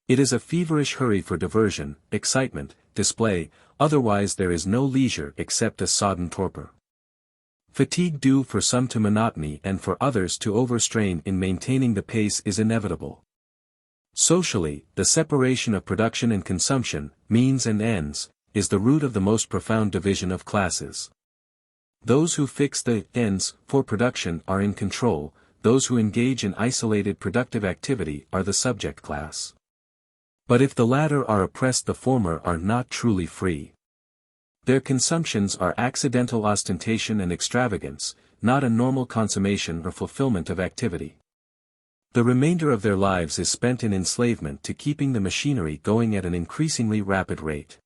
It is a feverish hurry for diversion, excitement, display, otherwise there is no leisure except a sodden torpor. Fatigue due for some to monotony and for others to overstrain in maintaining the pace is inevitable. Socially, the separation of production and consumption, means and ends, is the root of the most profound division of classes. Those who fix the ends for production are in control, those who engage in isolated productive activity are the subject class. But if the latter are oppressed, the former are not truly free. Their consumptions are accidental ostentation and extravagance, not a normal consummation or fulfillment of activity. The remainder of their lives is spent in enslavement to keeping the machinery going at an increasingly rapid rate.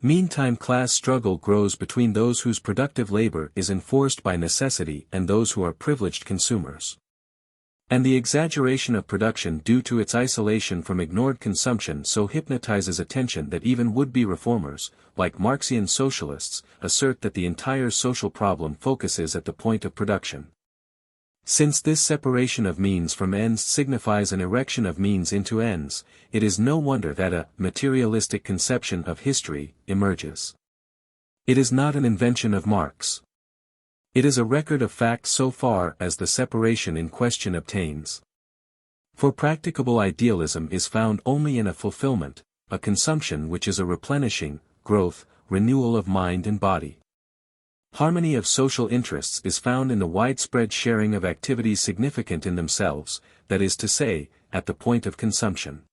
Meantime, class struggle grows between those whose productive labor is enforced by necessity and those who are privileged consumers. And the exaggeration of production due to its isolation from ignored consumption so hypnotizes attention that even would-be reformers, like Marxian socialists, assert that the entire social problem focuses at the point of production. Since this separation of means from ends signifies an erection of means into ends, it is no wonder that a materialistic conception of history emerges. It is not an invention of Marx. It is a record of fact so far as the separation in question obtains. For practicable idealism is found only in a fulfillment, a consumption which is a replenishing, growth, renewal of mind and body. Harmony of social interests is found in the widespread sharing of activities significant in themselves, that is to say, at the point of consumption.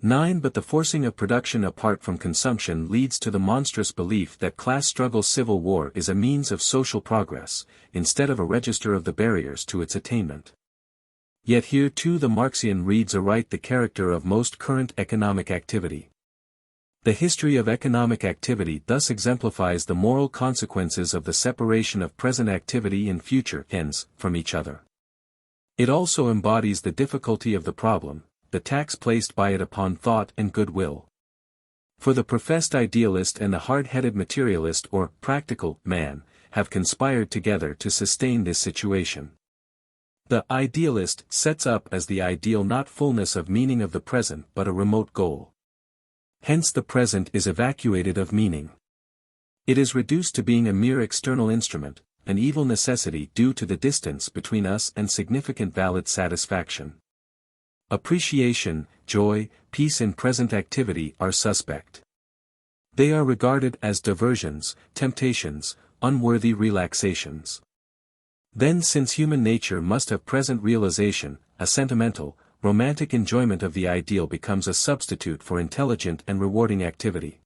9. But the forcing of production apart from consumption leads to the monstrous belief that class struggle civil war is a means of social progress, instead of a register of the barriers to its attainment. Yet here too the Marxian reads aright the character of most current economic activity. The history of economic activity thus exemplifies the moral consequences of the separation of present activity and future ends from each other. It also embodies the difficulty of the problem, the tax placed by it upon thought and goodwill. For the professed idealist and the hard-headed materialist or practical man have conspired together to sustain this situation. The idealist sets up as the ideal not fullness of meaning of the present but a remote goal. Hence the present is evacuated of meaning. It is reduced to being a mere external instrument, an evil necessity due to the distance between us and significant valid satisfaction. Appreciation, joy, peace in present activity are suspect. They are regarded as diversions, temptations, unworthy relaxations. Then since human nature must have present realization, a sentimental, romantic enjoyment of the ideal becomes a substitute for intelligent and rewarding activity.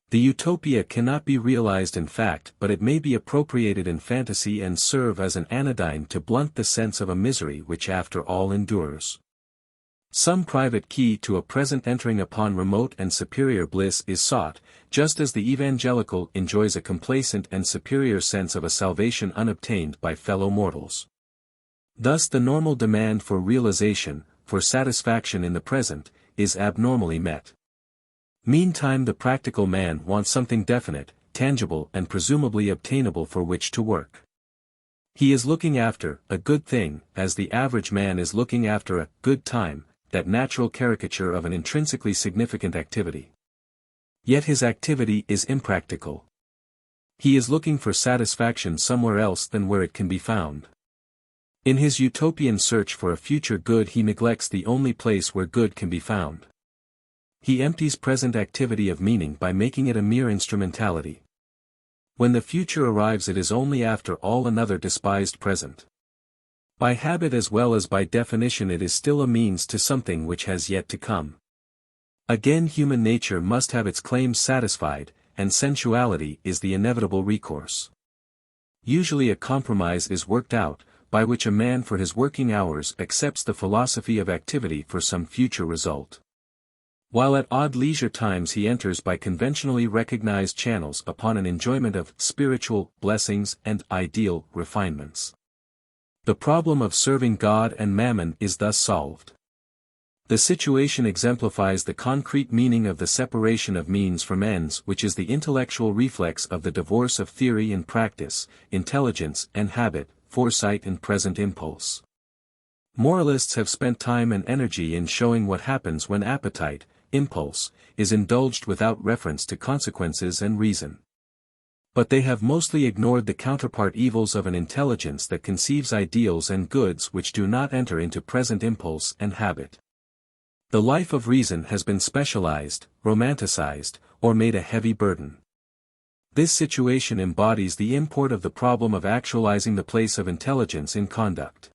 The utopia cannot be realized in fact, but it may be appropriated in fantasy and serve as an anodyne to blunt the sense of a misery which after all endures. Some private key to a present entering upon remote and superior bliss is sought, just as the evangelical enjoys a complacent and superior sense of a salvation unobtained by fellow mortals. Thus the normal demand for realization, for satisfaction in the present, is abnormally met. Meantime the practical man wants something definite, tangible and presumably obtainable for which to work. He is looking after a good thing, as the average man is looking after a good time, that natural caricature of an intrinsically significant activity. Yet his activity is impractical. He is looking for satisfaction somewhere else than where it can be found. In his utopian search for a future good he neglects the only place where good can be found. He empties present activity of meaning by making it a mere instrumentality. When the future arrives it is only after all another despised present. By habit as well as by definition it is still a means to something which has yet to come. Again human nature must have its claims satisfied, and sensuality is the inevitable recourse. Usually a compromise is worked out, by which a man for his working hours accepts the philosophy of activity for some future result. While at odd leisure times he enters by conventionally recognized channels upon an enjoyment of spiritual blessings and ideal refinements. The problem of serving God and mammon is thus solved. The situation exemplifies the concrete meaning of the separation of means from ends, which is the intellectual reflex of the divorce of theory and practice, intelligence and habit, foresight and present impulse. Moralists have spent time and energy in showing what happens when appetite, impulse, is indulged without reference to consequences and reason. But they have mostly ignored the counterpart evils of an intelligence that conceives ideals and goods which do not enter into present impulse and habit. The life of reason has been specialized, romanticized, or made a heavy burden. This situation embodies the import of the problem of actualizing the place of intelligence in conduct.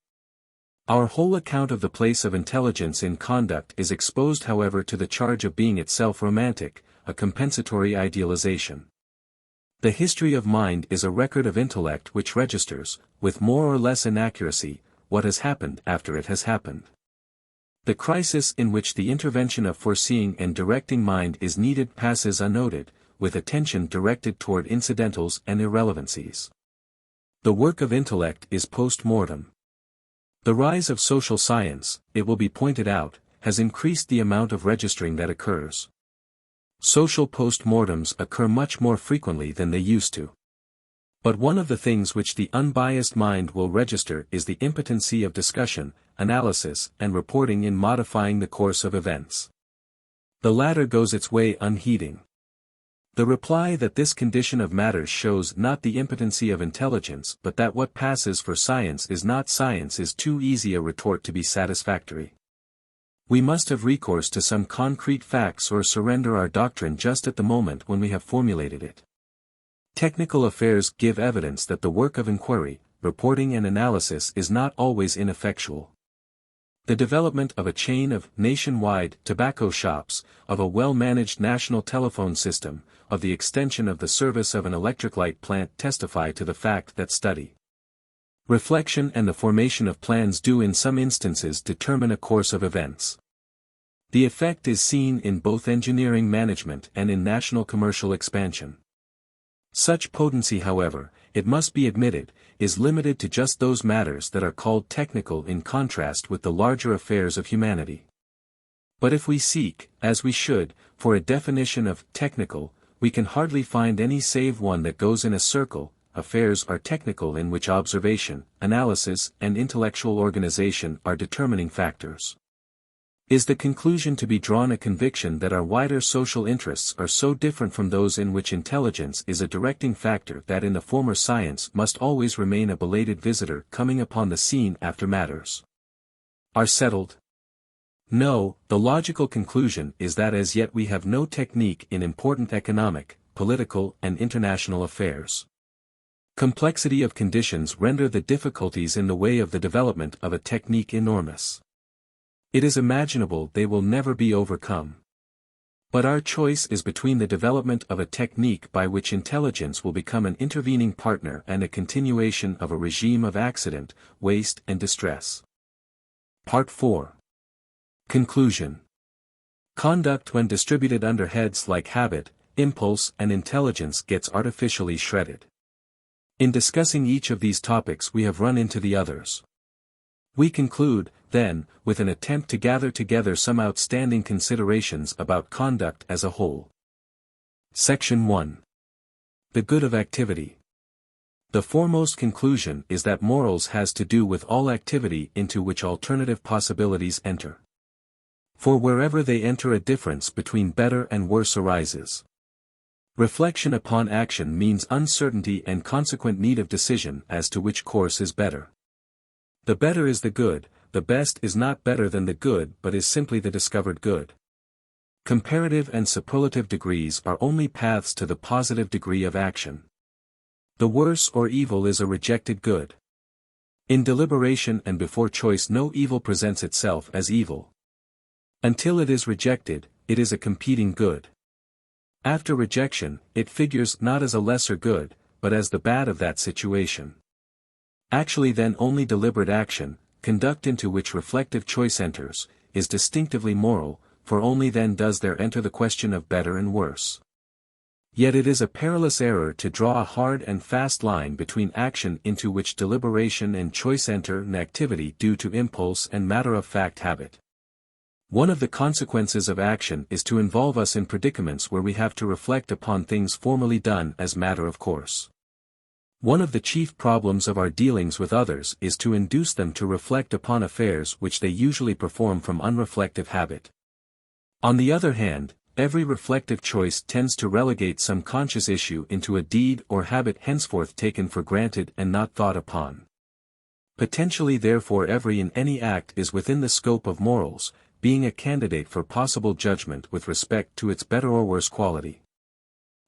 Our whole account of the place of intelligence in conduct is exposed, however, to the charge of being itself romantic, a compensatory idealization. The history of mind is a record of intellect which registers, with more or less inaccuracy, what has happened after it has happened. The crisis in which the intervention of foreseeing and directing mind is needed passes unnoted, with attention directed toward incidentals and irrelevancies. The work of intellect is post-mortem. The rise of social science, it will be pointed out, has increased the amount of registering that occurs. Social post-mortems occur much more frequently than they used to. But one of the things which the unbiased mind will register is the impotency of discussion, analysis, and reporting in modifying the course of events. The latter goes its way unheeding. The reply that this condition of matters shows not the impotency of intelligence but that what passes for science is not science is too easy a retort to be satisfactory. We must have recourse to some concrete facts or surrender our doctrine just at the moment when we have formulated it. Technical affairs give evidence that the work of inquiry, reporting and analysis is not always ineffectual. The development of a chain of nationwide tobacco shops, of a well-managed national telephone system, of the extension of the service of an electric light plant testify to the fact that study, reflection and the formation of plans do in some instances determine a course of events. The effect is seen in both engineering management and in national commercial expansion. Such potency, however, it must be admitted, is limited to just those matters that are called technical in contrast with the larger affairs of humanity. But if we seek, as we should, for a definition of technical, we can hardly find any save one that goes in a circle. Affairs are technical in which observation, analysis, and intellectual organization are determining factors. Is the conclusion to be drawn a conviction that our wider social interests are so different from those in which intelligence is a directing factor that in the former science must always remain a belated visitor coming upon the scene after matters are settled? No, the logical conclusion is that as yet we have no technique in important economic, political, and international affairs. Complexity of conditions render the difficulties in the way of the development of a technique enormous. It is imaginable they will never be overcome. But our choice is between the development of a technique by which intelligence will become an intervening partner and a continuation of a regime of accident, waste and distress. Part 4. Conclusion. Conduct when distributed under heads like habit, impulse and intelligence gets artificially shredded. In discussing each of these topics we have run into the others. We conclude, then, with an attempt to gather together some outstanding considerations about conduct as a whole. Section 1. The good of activity. The foremost conclusion is that morals has to do with all activity into which alternative possibilities enter. For wherever they enter a difference between better and worse arises. Reflection upon action means uncertainty and consequent need of decision as to which course is better. The better is the good, the best is not better than the good but is simply the discovered good. Comparative and superlative degrees are only paths to the positive degree of action. The worse or evil is a rejected good. In deliberation and before choice no evil presents itself as evil. Until it is rejected, it is a competing good. After rejection, it figures not as a lesser good, but as the bad of that situation. Actually then only deliberate action, conduct into which reflective choice enters, is distinctively moral, for only then does there enter the question of better and worse. Yet it is a perilous error to draw a hard and fast line between action into which deliberation and choice enter and activity due to impulse and matter-of-fact habit. One of the consequences of action is to involve us in predicaments where we have to reflect upon things formerly done as matter of course. One of the chief problems of our dealings with others is to induce them to reflect upon affairs which they usually perform from unreflective habit. On the other hand, every reflective choice tends to relegate some conscious issue into a deed or habit henceforth taken for granted and not thought upon. Potentially therefore every and any act is within the scope of morals, being a candidate for possible judgment with respect to its better or worse quality.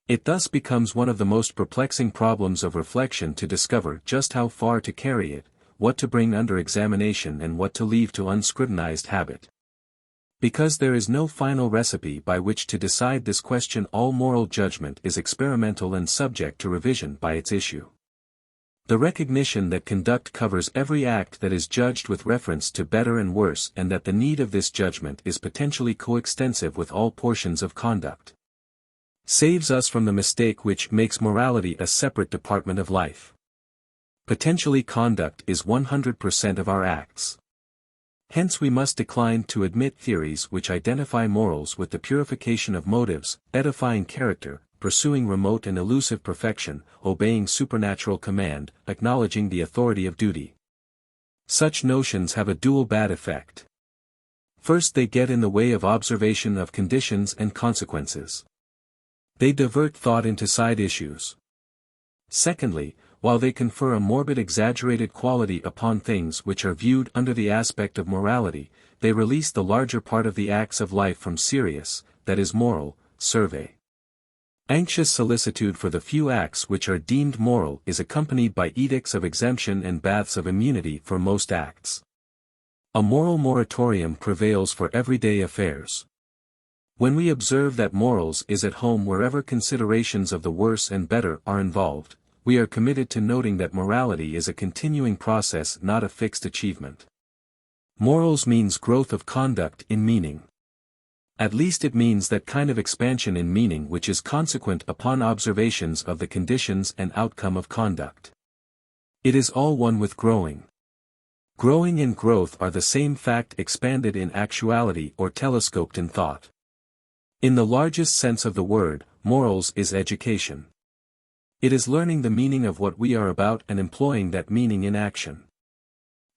It thus becomes one of the most perplexing problems of reflection to discover just how far to carry it, what to bring under examination and what to leave to unscrutinized habit. Because there is no final recipe by which to decide this question, all moral judgment is experimental and subject to revision by its issue. The recognition that conduct covers every act that is judged with reference to better and worse and that the need of this judgment is potentially coextensive with all portions of conduct, saves us from the mistake which makes morality a separate department of life. Potentially conduct is 100% of our acts. Hence we must decline to admit theories which identify morals with the purification of motives, edifying character, pursuing remote and elusive perfection, obeying supernatural command, acknowledging the authority of duty. Such notions have a dual bad effect. First, they get in the way of observation of conditions and consequences. They divert thought into side issues. Secondly, while they confer a morbid exaggerated quality upon things which are viewed under the aspect of morality, they release the larger part of the acts of life from serious, that is moral, survey. Anxious solicitude for the few acts which are deemed moral is accompanied by edicts of exemption and baths of immunity for most acts. A moral moratorium prevails for everyday affairs. When we observe that morals is at home wherever considerations of the worse and better are involved, we are committed to noting that morality is a continuing process, not a fixed achievement. Morals means growth of conduct in meaning. At least it means that kind of expansion in meaning which is consequent upon observations of the conditions and outcome of conduct. It is all one with growing. Growing and growth are the same fact expanded in actuality or telescoped in thought. In the largest sense of the word, morals is education. It is learning the meaning of what we are about and employing that meaning in action.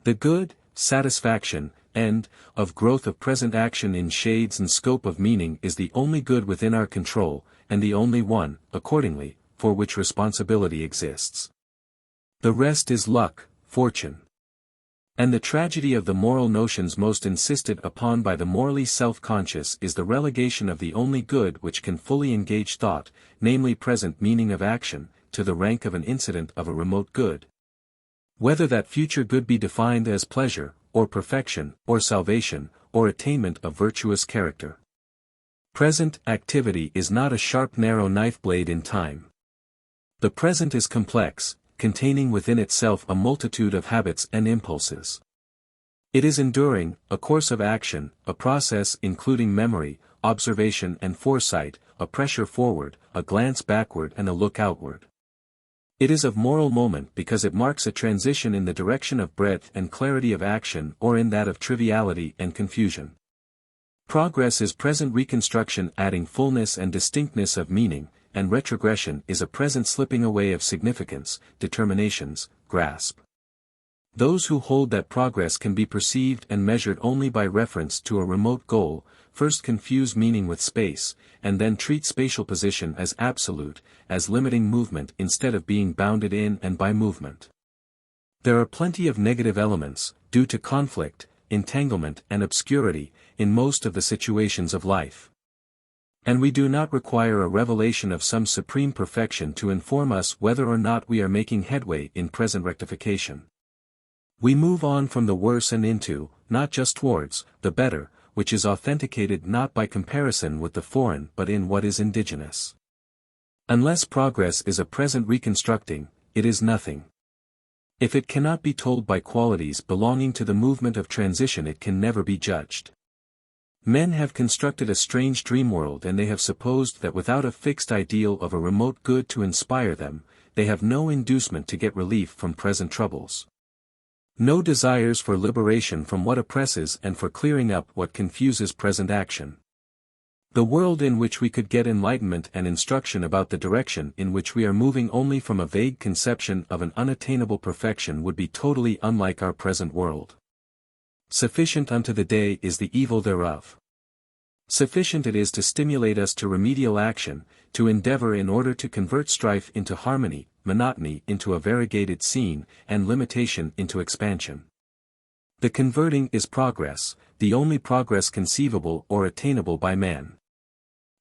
The good, satisfaction, end, of growth of present action in shades and scope of meaning is the only good within our control, and the only one, accordingly, for which responsibility exists. The rest is luck, fortune. And the tragedy of the moral notions most insisted upon by the morally self-conscious is the relegation of the only good which can fully engage thought, namely present meaning of action, to the rank of an incident of a remote good. Whether that future good be defined as pleasure, or perfection, or salvation, or attainment of virtuous character. Present activity is not a sharp narrow knife blade in time. The present is complex, containing within itself a multitude of habits and impulses. It is enduring, a course of action, a process including memory, observation and foresight, a pressure forward, a glance backward and a look outward. It is of moral moment because it marks a transition in the direction of breadth and clarity of action or in that of triviality and confusion. Progress is present reconstruction adding fullness and distinctness of meaning, and retrogression is a present slipping away of significance, determinations, grasp. Those who hold that progress can be perceived and measured only by reference to a remote goal, first confuse meaning with space, and then treat spatial position as absolute, as limiting movement instead of being bounded in and by movement. There are plenty of negative elements, due to conflict, entanglement and obscurity, in most of the situations of life. And we do not require a revelation of some supreme perfection to inform us whether or not we are making headway in present rectification. We move on from the worse and into, not just towards, the better, which is authenticated not by comparison with the foreign but in what is indigenous. Unless progress is a present reconstructing, it is nothing. If it cannot be told by qualities belonging to the movement of transition, it can never be judged. Men have constructed a strange dream world, and they have supposed that without a fixed ideal of a remote good to inspire them, they have no inducement to get relief from present troubles. No desires for liberation from what oppresses and for clearing up what confuses present action. The world in which we could get enlightenment and instruction about the direction in which we are moving only from a vague conception of an unattainable perfection would be totally unlike our present world. Sufficient unto the day is the evil thereof. Sufficient it is to stimulate us to remedial action, to endeavor in order to convert strife into harmony, monotony into a variegated scene, and limitation into expansion. The converting is progress, the only progress conceivable or attainable by man.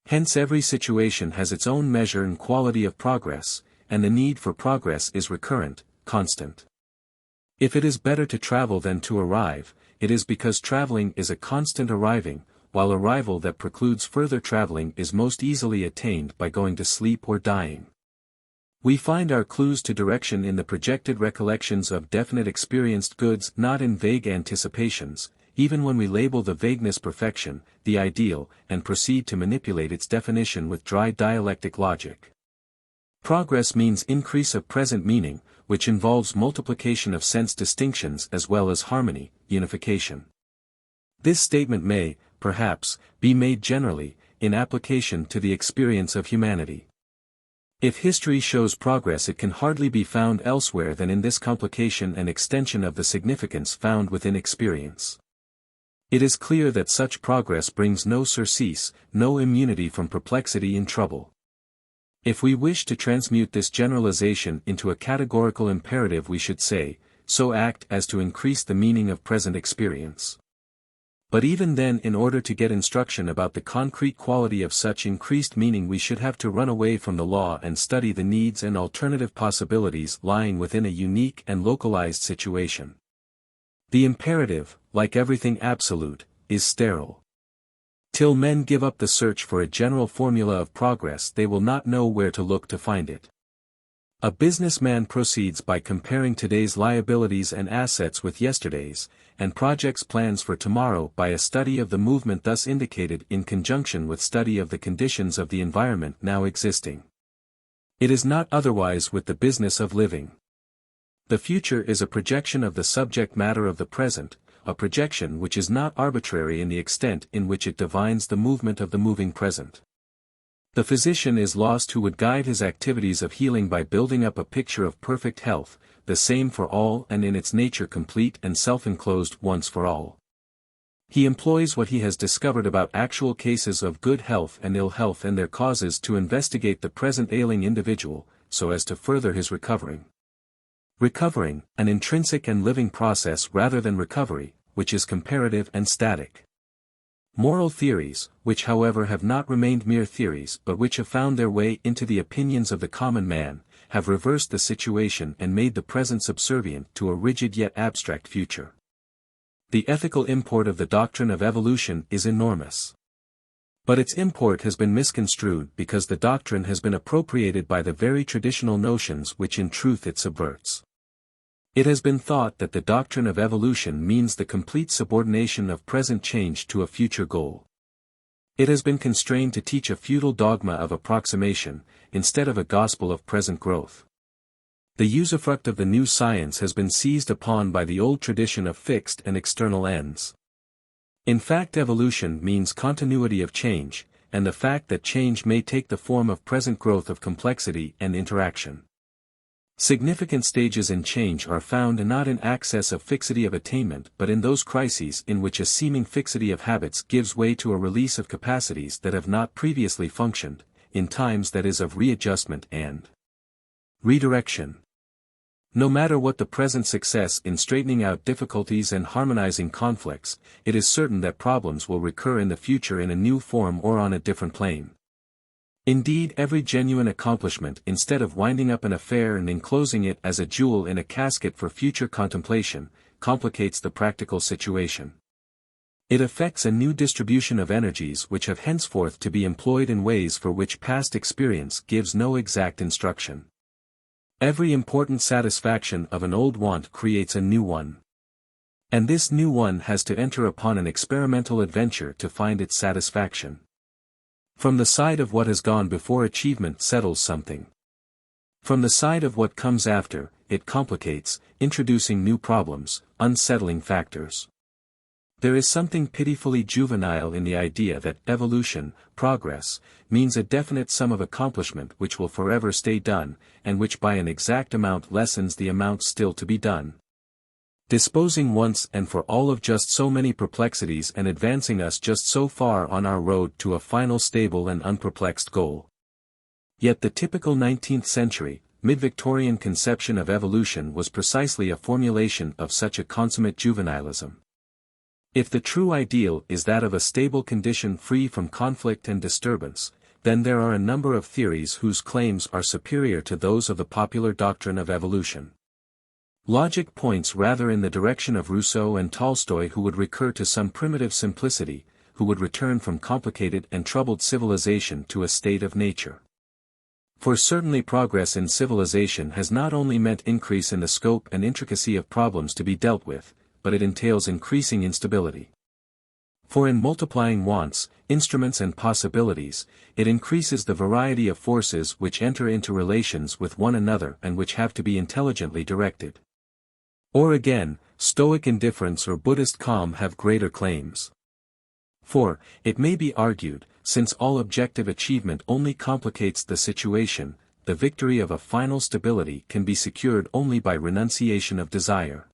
Hence every situation has its own measure and quality of progress, and the need for progress is recurrent, constant. If it is better to travel than to arrive, it is because traveling is a constant arriving, while arrival that precludes further traveling is most easily attained by going to sleep or dying. We find our clues to direction in the projected recollections of definite experienced goods, not in vague anticipations, even when we label the vagueness perfection, the ideal, and proceed to manipulate its definition with dry dialectic logic. Progress means increase of present meaning, which involves multiplication of sense distinctions as well as harmony, unification. This statement may, perhaps, be made generally, in application to the experience of humanity. If history shows progress, it can hardly be found elsewhere than in this complication and extension of the significance found within experience. It is clear that such progress brings no surcease, no immunity from perplexity and trouble. If we wish to transmute this generalization into a categorical imperative, we should say, so act as to increase the meaning of present experience. But even then, in order to get instruction about the concrete quality of such increased meaning, we should have to run away from the law and study the needs and alternative possibilities lying within a unique and localized situation. The imperative, like everything absolute, is sterile. Till men give up the search for a general formula of progress, they will not know where to look to find it. A businessman proceeds by comparing today's liabilities and assets with yesterday's, and projects plans for tomorrow by a study of the movement thus indicated in conjunction with study of the conditions of the environment now existing. It is not otherwise with the business of living. The future is a projection of the subject matter of the present, a projection which is not arbitrary in the extent in which it divines the movement of the moving present. The physician is lost who would guide his activities of healing by building up a picture of perfect health, the same for all and in its nature complete and self-enclosed once for all. He employs what he has discovered about actual cases of good health and ill health and their causes to investigate the present ailing individual, so as to further his recovering. Recovering, an intrinsic and living process rather than recovery, which is comparative and static. Moral theories, which however have not remained mere theories but which have found their way into the opinions of the common man, have reversed the situation and made the present subservient to a rigid yet abstract future. The ethical import of the doctrine of evolution is enormous. But its import has been misconstrued because the doctrine has been appropriated by the very traditional notions which in truth it subverts. It has been thought that the doctrine of evolution means the complete subordination of present change to a future goal. It has been constrained to teach a futile dogma of approximation, instead of a gospel of present growth. The usufruct of the new science has been seized upon by the old tradition of fixed and external ends. In fact, evolution means continuity of change, and the fact that change may take the form of present growth of complexity and interaction. Significant stages in change are found not in access of fixity of attainment but in those crises in which a seeming fixity of habits gives way to a release of capacities that have not previously functioned, in times that is of readjustment and redirection. No matter what the present success in straightening out difficulties and harmonizing conflicts, it is certain that problems will recur in the future in a new form or on a different plane. Indeed, every genuine accomplishment, instead of winding up an affair and enclosing it as a jewel in a casket for future contemplation, complicates the practical situation. It affects a new distribution of energies which have henceforth to be employed in ways for which past experience gives no exact instruction. Every important satisfaction of an old want creates a new one. And this new one has to enter upon an experimental adventure to find its satisfaction. From the side of what has gone before, achievement settles something. From the side of what comes after, it complicates, introducing new problems, unsettling factors. There is something pitifully juvenile in the idea that evolution, progress, means a definite sum of accomplishment which will forever stay done, and which by an exact amount lessens the amount still to be done. Disposing once and for all of just so many perplexities and advancing us just so far on our road to a final stable and unperplexed goal. Yet the typical 19th century, mid-Victorian conception of evolution was precisely a formulation of such a consummate juvenilism. If the true ideal is that of a stable condition free from conflict and disturbance, then there are a number of theories whose claims are superior to those of the popular doctrine of evolution. Logic points rather in the direction of Rousseau and Tolstoy, who would recur to some primitive simplicity, who would return from complicated and troubled civilization to a state of nature. For certainly progress in civilization has not only meant increase in the scope and intricacy of problems to be dealt with, but it entails increasing instability. For in multiplying wants, instruments and possibilities, it increases the variety of forces which enter into relations with one another and which have to be intelligently directed. Or again, Stoic indifference or Buddhist calm have greater claims. For, it may be argued, since all objective achievement only complicates the situation, the victory of a final stability can be secured only by renunciation of desire.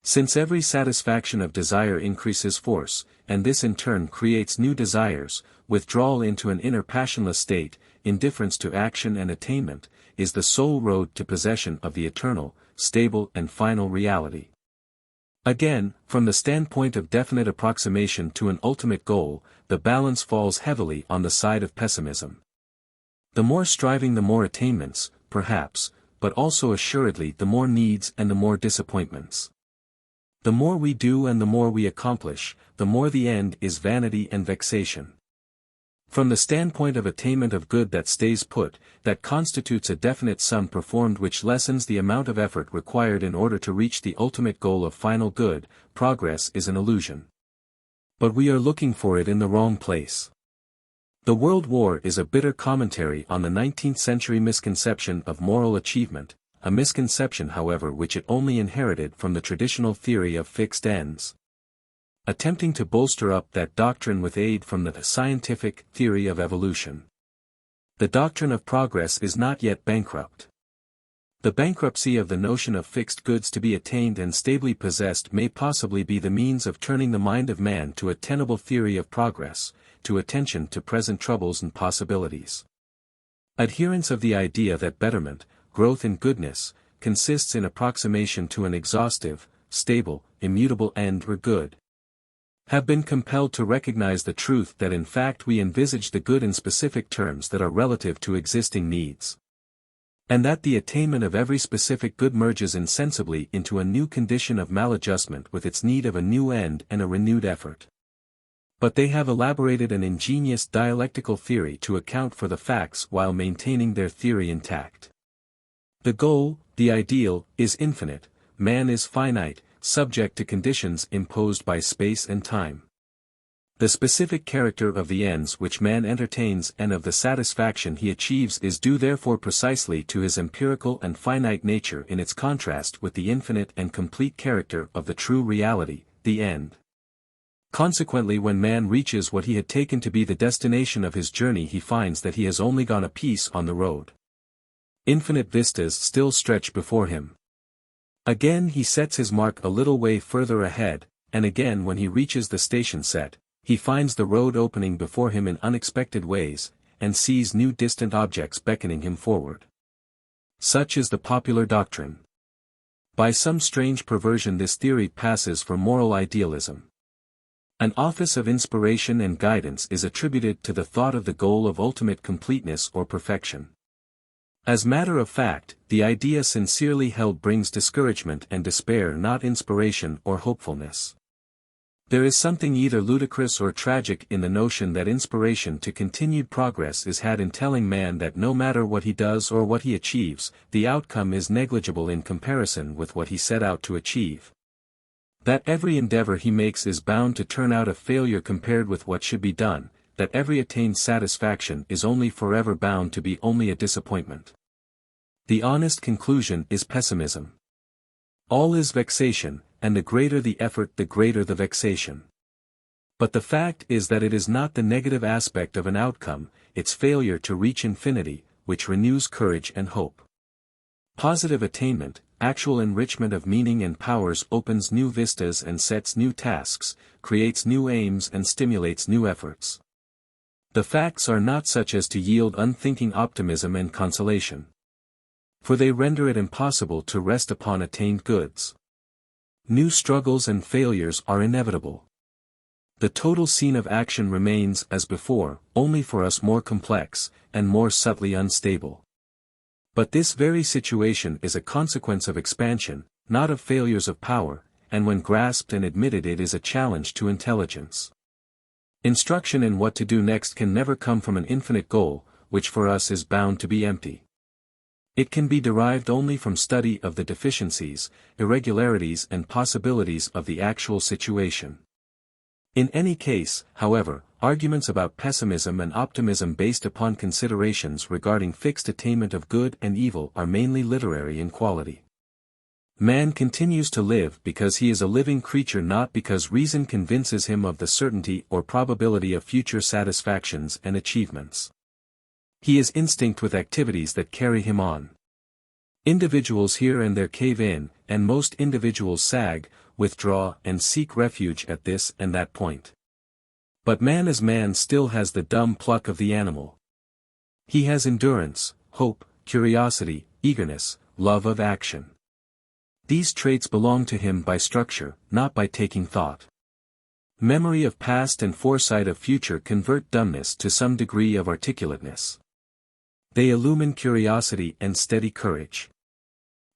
Since every satisfaction of desire increases force, and this in turn creates new desires, withdrawal into an inner passionless state, indifference to action and attainment, is the sole road to possession of the eternal, stable and final reality. Again, from the standpoint of definite approximation to an ultimate goal, the balance falls heavily on the side of pessimism. The more striving, the more attainments, perhaps, but also assuredly the more needs and the more disappointments. The more we do and the more we accomplish, the more the end is vanity and vexation. From the standpoint of attainment of good that stays put, that constitutes a definite sum performed which lessens the amount of effort required in order to reach the ultimate goal of final good, progress is an illusion. But we are looking for it in the wrong place. The World War is a bitter commentary on the 19th century misconception of moral achievement, a misconception however which it only inherited from the traditional theory of fixed ends. Attempting to bolster up that doctrine with aid from the scientific theory of evolution. The doctrine of progress is not yet bankrupt. The bankruptcy of the notion of fixed goods to be attained and stably possessed may possibly be the means of turning the mind of man to a tenable theory of progress, to attention to present troubles and possibilities. Adherents of the idea that betterment, growth in goodness, consists in approximation to an exhaustive, stable, immutable end or good, have been compelled to recognize the truth that in fact we envisage the good in specific terms that are relative to existing needs. And that the attainment of every specific good merges insensibly into a new condition of maladjustment with its need of a new end and a renewed effort. But they have elaborated an ingenious dialectical theory to account for the facts while maintaining their theory intact. The goal, the ideal, is infinite, man is finite, subject to conditions imposed by space and time. The specific character of the ends which man entertains and of the satisfaction he achieves is due therefore precisely to his empirical and finite nature in its contrast with the infinite and complete character of the true reality, the end. Consequently, when man reaches what he had taken to be the destination of his journey, he finds that he has only gone a piece on the road. Infinite vistas still stretch before him. Again he sets his mark a little way further ahead, and again when he reaches the station set, he finds the road opening before him in unexpected ways, and sees new distant objects beckoning him forward. Such is the popular doctrine. By some strange perversion this theory passes for moral idealism. An office of inspiration and guidance is attributed to the thought of the goal of ultimate completeness or perfection. As matter of fact, the idea sincerely held brings discouragement and despair, not inspiration or hopefulness. There is something either ludicrous or tragic in the notion that inspiration to continued progress is had in telling man that no matter what he does or what he achieves, the outcome is negligible in comparison with what he set out to achieve. That every endeavor he makes is bound to turn out a failure compared with what should be done, that every attained satisfaction is only forever bound to be only a disappointment. The honest conclusion is pessimism. All is vexation, and the greater the effort the greater the vexation. But the fact is that it is not the negative aspect of an outcome, its failure to reach infinity, which renews courage and hope. Positive attainment, actual enrichment of meaning and powers opens new vistas and sets new tasks, creates new aims and stimulates new efforts. The facts are not such as to yield unthinking optimism and consolation. For they render it impossible to rest upon attained goods. New struggles and failures are inevitable. The total scene of action remains as before, only for us more complex, and more subtly unstable. But this very situation is a consequence of expansion, not of failures of power, and when grasped and admitted it is a challenge to intelligence. Instruction in what to do next can never come from an infinite goal, which for us is bound to be empty. It can be derived only from study of the deficiencies, irregularities and possibilities of the actual situation. In any case, however, arguments about pessimism and optimism based upon considerations regarding fixed attainment of good and evil are mainly literary in quality. Man continues to live because he is a living creature, not because reason convinces him of the certainty or probability of future satisfactions and achievements. He is instinct with activities that carry him on. Individuals here and there cave in, and most individuals sag, withdraw and seek refuge at this and that point. But man as man still has the dumb pluck of the animal. He has endurance, hope, curiosity, eagerness, love of action. These traits belong to him by structure, not by taking thought. Memory of past and foresight of future convert dumbness to some degree of articulateness. They illumine curiosity and steady courage.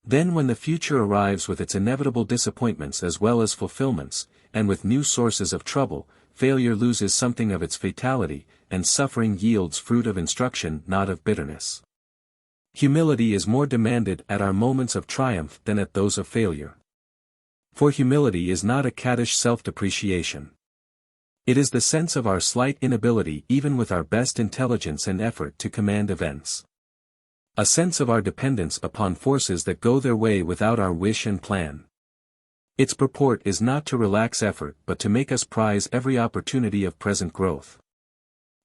Then when the future arrives with its inevitable disappointments as well as fulfillments, and with new sources of trouble, failure loses something of its fatality, and suffering yields fruit of instruction, not of bitterness. Humility is more demanded at our moments of triumph than at those of failure. For humility is not a caddish self-depreciation. It is the sense of our slight inability even with our best intelligence and effort to command events. A sense of our dependence upon forces that go their way without our wish and plan. Its purport is not to relax effort but to make us prize every opportunity of present growth.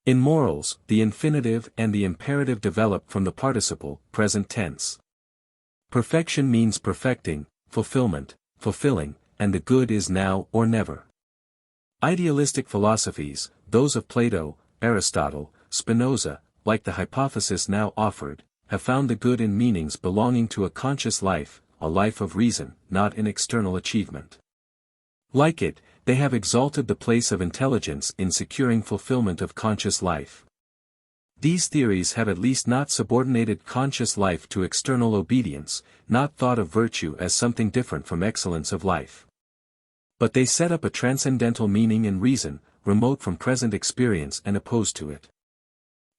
In morals, the infinitive and the imperative develop from the participle, present tense. Perfection means perfecting, fulfillment, fulfilling, and the good is now or never. Idealistic philosophies, those of Plato, Aristotle, Spinoza, like the hypothesis now offered, have found the good in meanings belonging to a conscious life, a life of reason, not in external achievement. Like it, they have exalted the place of intelligence in securing fulfillment of conscious life. These theories have at least not subordinated conscious life to external obedience, not thought of virtue as something different from excellence of life. But they set up a transcendental meaning in reason, remote from present experience and opposed to it.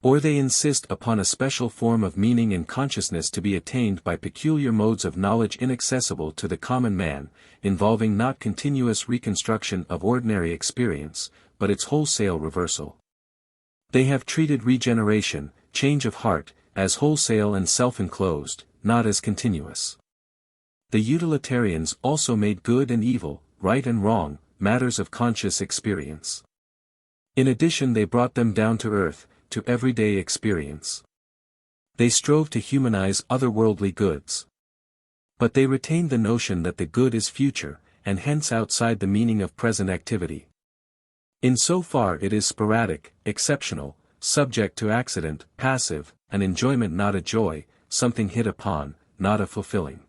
Or they insist upon a special form of meaning in consciousness to be attained by peculiar modes of knowledge inaccessible to the common man, involving not continuous reconstruction of ordinary experience, but its wholesale reversal. They have treated regeneration, change of heart, as wholesale and self-enclosed, not as continuous. The utilitarians also made good and evil, right and wrong, matters of conscious experience. In addition, they brought them down to earth, to everyday experience. They strove to humanize otherworldly goods. But they retained the notion that the good is future, and hence outside the meaning of present activity. In so far it is sporadic, exceptional, subject to accident, passive, an enjoyment not a joy, something hit upon, not a fulfilling.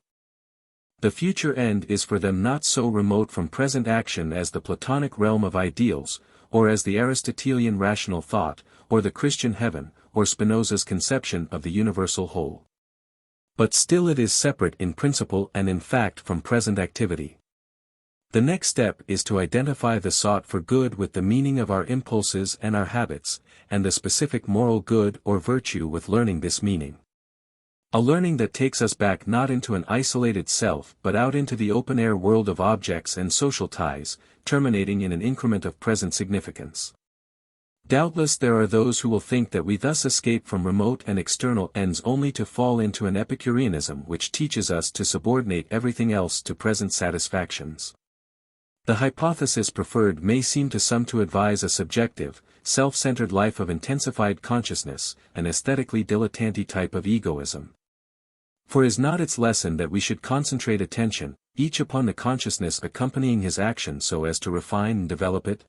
The future end is for them not so remote from present action as the Platonic realm of ideals, or as the Aristotelian rational thought, or the Christian heaven, or Spinoza's conception of the universal whole. But still it is separate in principle and in fact from present activity. The next step is to identify the sought for good with the meaning of our impulses and our habits, and the specific moral good or virtue with learning this meaning. A learning that takes us back not into an isolated self but out into the open-air world of objects and social ties, terminating in an increment of present significance. Doubtless there are those who will think that we thus escape from remote and external ends only to fall into an Epicureanism which teaches us to subordinate everything else to present satisfactions. The hypothesis preferred may seem to some to advise a subjective, self-centered life of intensified consciousness, an aesthetically dilettante type of egoism. For is not its lesson that we should concentrate attention, each upon the consciousness accompanying his action so as to refine and develop it?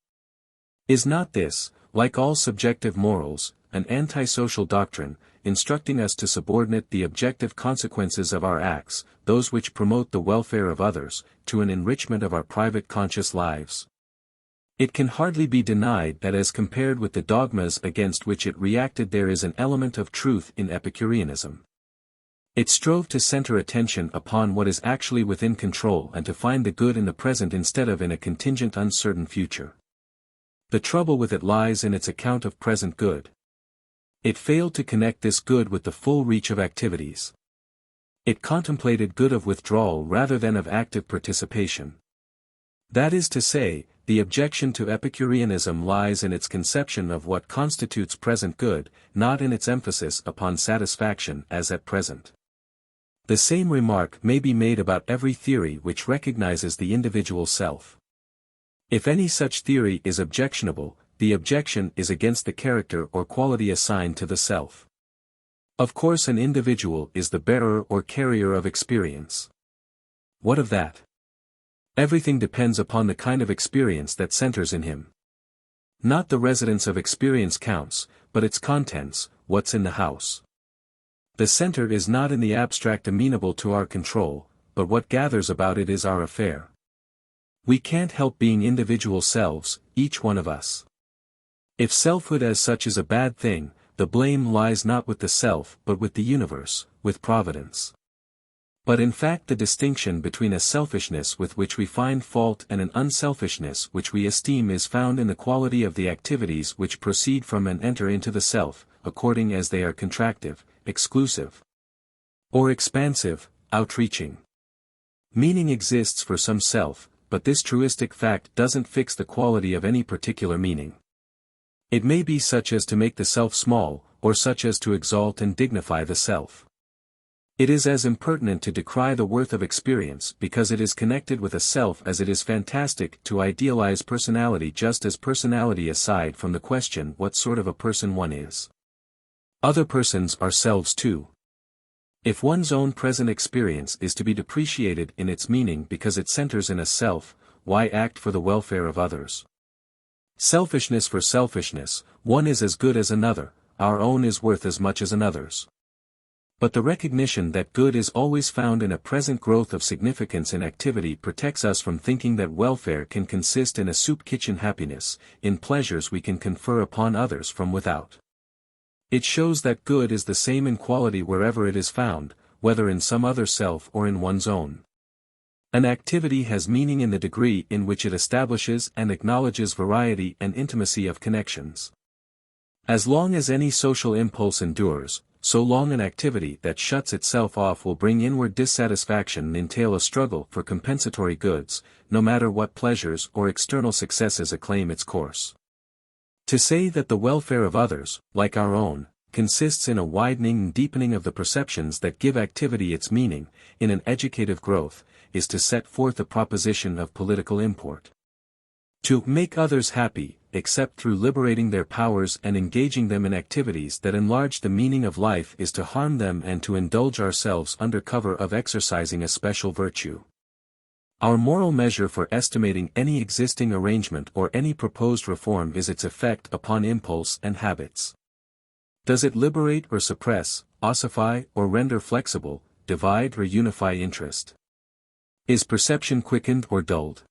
Is not this, like all subjective morals, an antisocial doctrine, instructing us to subordinate the objective consequences of our acts, those which promote the welfare of others, to an enrichment of our private conscious lives? It can hardly be denied that as compared with the dogmas against which it reacted there is an element of truth in Epicureanism. It strove to center attention upon what is actually within control and to find the good in the present instead of in a contingent uncertain future. The trouble with it lies in its account of present good. It failed to connect this good with the full reach of activities. It contemplated good of withdrawal rather than of active participation. That is to say, the objection to Epicureanism lies in its conception of what constitutes present good, not in its emphasis upon satisfaction as at present. The same remark may be made about every theory which recognizes the individual self. If any such theory is objectionable, the objection is against the character or quality assigned to the self. Of course an individual is the bearer or carrier of experience. What of that? Everything depends upon the kind of experience that centers in him. Not the residence of experience counts, but its contents, what's in the house. The center is not in the abstract amenable to our control, but what gathers about it is our affair. We can't help being individual selves, each one of us. If selfhood as such is a bad thing, the blame lies not with the self but with the universe, with Providence. But in fact the distinction between a selfishness with which we find fault and an unselfishness which we esteem is found in the quality of the activities which proceed from and enter into the self, according as they are contractive, exclusive, or expansive, outreaching. Meaning exists for some self, but this truistic fact doesn't fix the quality of any particular meaning. It may be such as to make the self small, or such as to exalt and dignify the self. It is as impertinent to decry the worth of experience because it is connected with a self as it is fantastic to idealize personality, just as personality aside from the question what sort of a person one is. Other persons are selves too. If one's own present experience is to be depreciated in its meaning because it centers in a self, why act for the welfare of others? Selfishness for selfishness, one is as good as another, our own is worth as much as another's. But the recognition that good is always found in a present growth of significance in activity protects us from thinking that welfare can consist in a soup kitchen happiness, in pleasures we can confer upon others from without. It shows that good is the same in quality wherever it is found, whether in some other self or in one's own. An activity has meaning in the degree in which it establishes and acknowledges variety and intimacy of connections. As long as any social impulse endures, so long an activity that shuts itself off will bring inward dissatisfaction and entail a struggle for compensatory goods, no matter what pleasures or external successes acclaim its course. To say that the welfare of others, like our own, consists in a widening and deepening of the perceptions that give activity its meaning, in an educative growth, is to set forth a proposition of political import. To make others happy, except through liberating their powers and engaging them in activities that enlarge the meaning of life, is to harm them and to indulge ourselves under cover of exercising a special virtue. Our moral measure for estimating any existing arrangement or any proposed reform is its effect upon impulse and habits. Does it liberate or suppress, ossify or render flexible, divide or unify interest? Is perception quickened or dulled?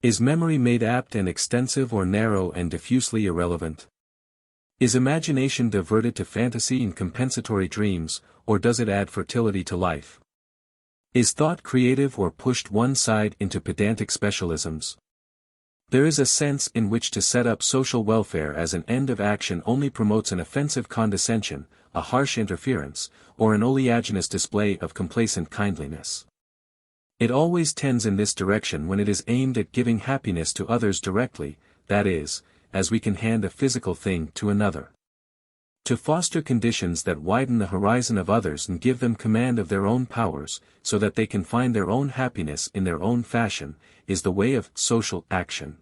Is memory made apt and extensive or narrow and diffusely irrelevant? Is imagination diverted to fantasy and compensatory dreams, or does it add fertility to life? Is thought creative or pushed one side into pedantic specialisms? There is a sense in which to set up social welfare as an end of action only promotes an offensive condescension, a harsh interference, or an oleaginous display of complacent kindliness. It always tends in this direction when it is aimed at giving happiness to others directly, that is, as we can hand a physical thing to another. To foster conditions that widen the horizon of others and give them command of their own powers, so that they can find their own happiness in their own fashion, is the way of social action.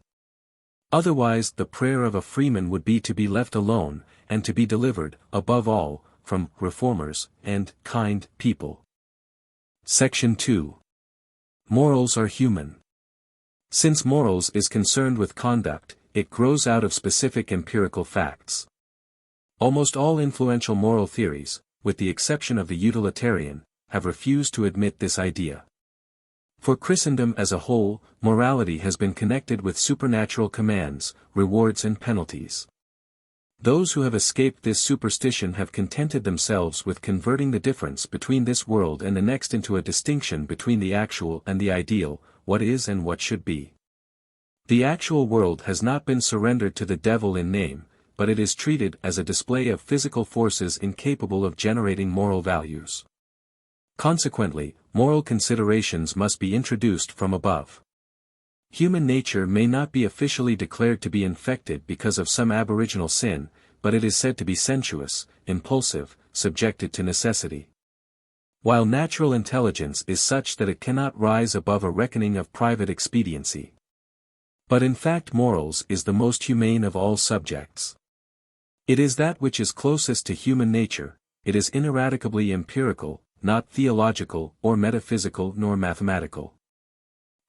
Otherwise the prayer of a freeman would be to be left alone, and to be delivered, above all, from reformers and kind people. Section 2. Morals are human. Since morals is concerned with conduct, it grows out of specific empirical facts. Almost all influential moral theories, with the exception of the utilitarian, have refused to admit this idea. For Christendom as a whole, morality has been connected with supernatural commands, rewards and penalties. Those who have escaped this superstition have contented themselves with converting the difference between this world and the next into a distinction between the actual and the ideal, what is and what should be. The actual world has not been surrendered to the devil in name, but it is treated as a display of physical forces incapable of generating moral values. Consequently, moral considerations must be introduced from above. Human nature may not be officially declared to be infected because of some aboriginal sin, but it is said to be sensuous, impulsive, subjected to necessity. While natural intelligence is such that it cannot rise above a reckoning of private expediency. But in fact morals is the most humane of all subjects. It is that which is closest to human nature, it is ineradicably empirical, not theological or metaphysical nor mathematical.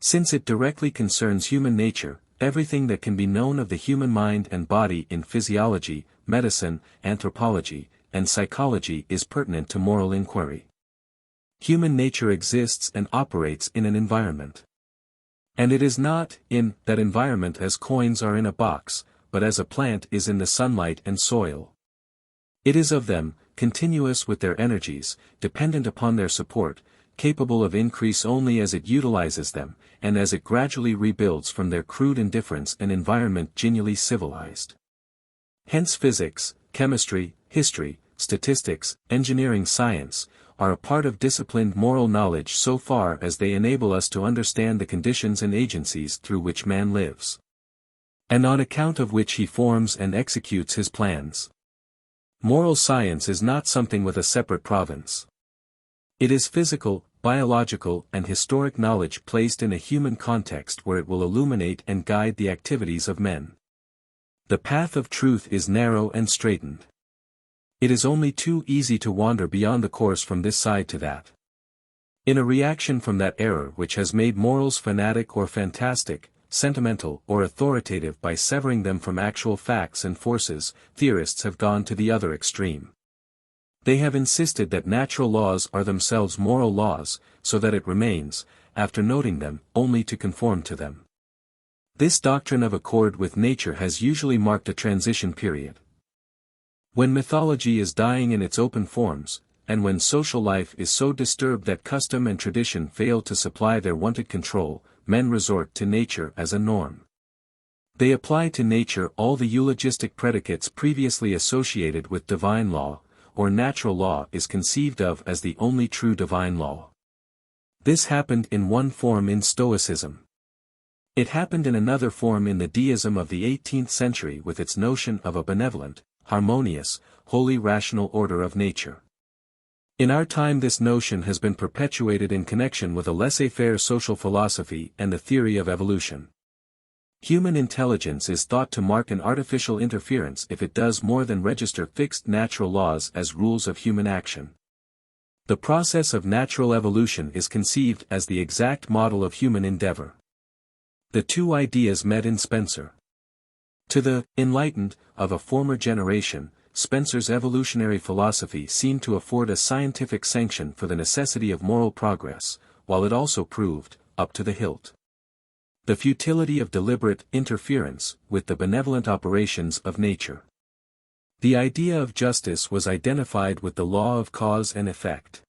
Since it directly concerns human nature, everything that can be known of the human mind and body in physiology, medicine, anthropology, and psychology is pertinent to moral inquiry. Human nature exists and operates in an environment. And it is not in that environment as coins are in a box, but as a plant is in the sunlight and soil. It is of them, continuous with their energies, dependent upon their support, capable of increase only as it utilizes them, and as it gradually rebuilds from their crude indifference an environment genially civilized. Hence physics, chemistry, history, statistics, engineering science, are a part of disciplined moral knowledge so far as they enable us to understand the conditions and agencies through which man lives, and on account of which he forms and executes his plans. Moral science is not something with a separate province. It is physical, biological and historic knowledge placed in a human context where it will illuminate and guide the activities of men. The path of truth is narrow and straitened. It is only too easy to wander beyond the course from this side to that. In a reaction from that error which has made morals fanatic or fantastic, sentimental or authoritative by severing them from actual facts and forces, theorists have gone to the other extreme. They have insisted that natural laws are themselves moral laws, so that it remains, after noting them, only to conform to them. This doctrine of accord with nature has usually marked a transition period. When mythology is dying in its open forms, and when social life is so disturbed that custom and tradition fail to supply their wanted control, men resort to nature as a norm. They apply to nature all the eulogistic predicates previously associated with divine law, or natural law is conceived of as the only true divine law. This happened in one form in Stoicism. It happened in another form in the deism of the 18th century with its notion of a benevolent, harmonious, wholly rational order of nature. In our time this notion has been perpetuated in connection with a laissez-faire social philosophy and the theory of evolution. Human intelligence is thought to mark an artificial interference if it does more than register fixed natural laws as rules of human action. The process of natural evolution is conceived as the exact model of human endeavor. The two ideas met in Spencer. To the enlightened of a former generation, Spencer's evolutionary philosophy seemed to afford a scientific sanction for the necessity of moral progress, while it also proved, up to the hilt, the futility of deliberate interference with the benevolent operations of nature. The idea of justice was identified with the law of cause and effect.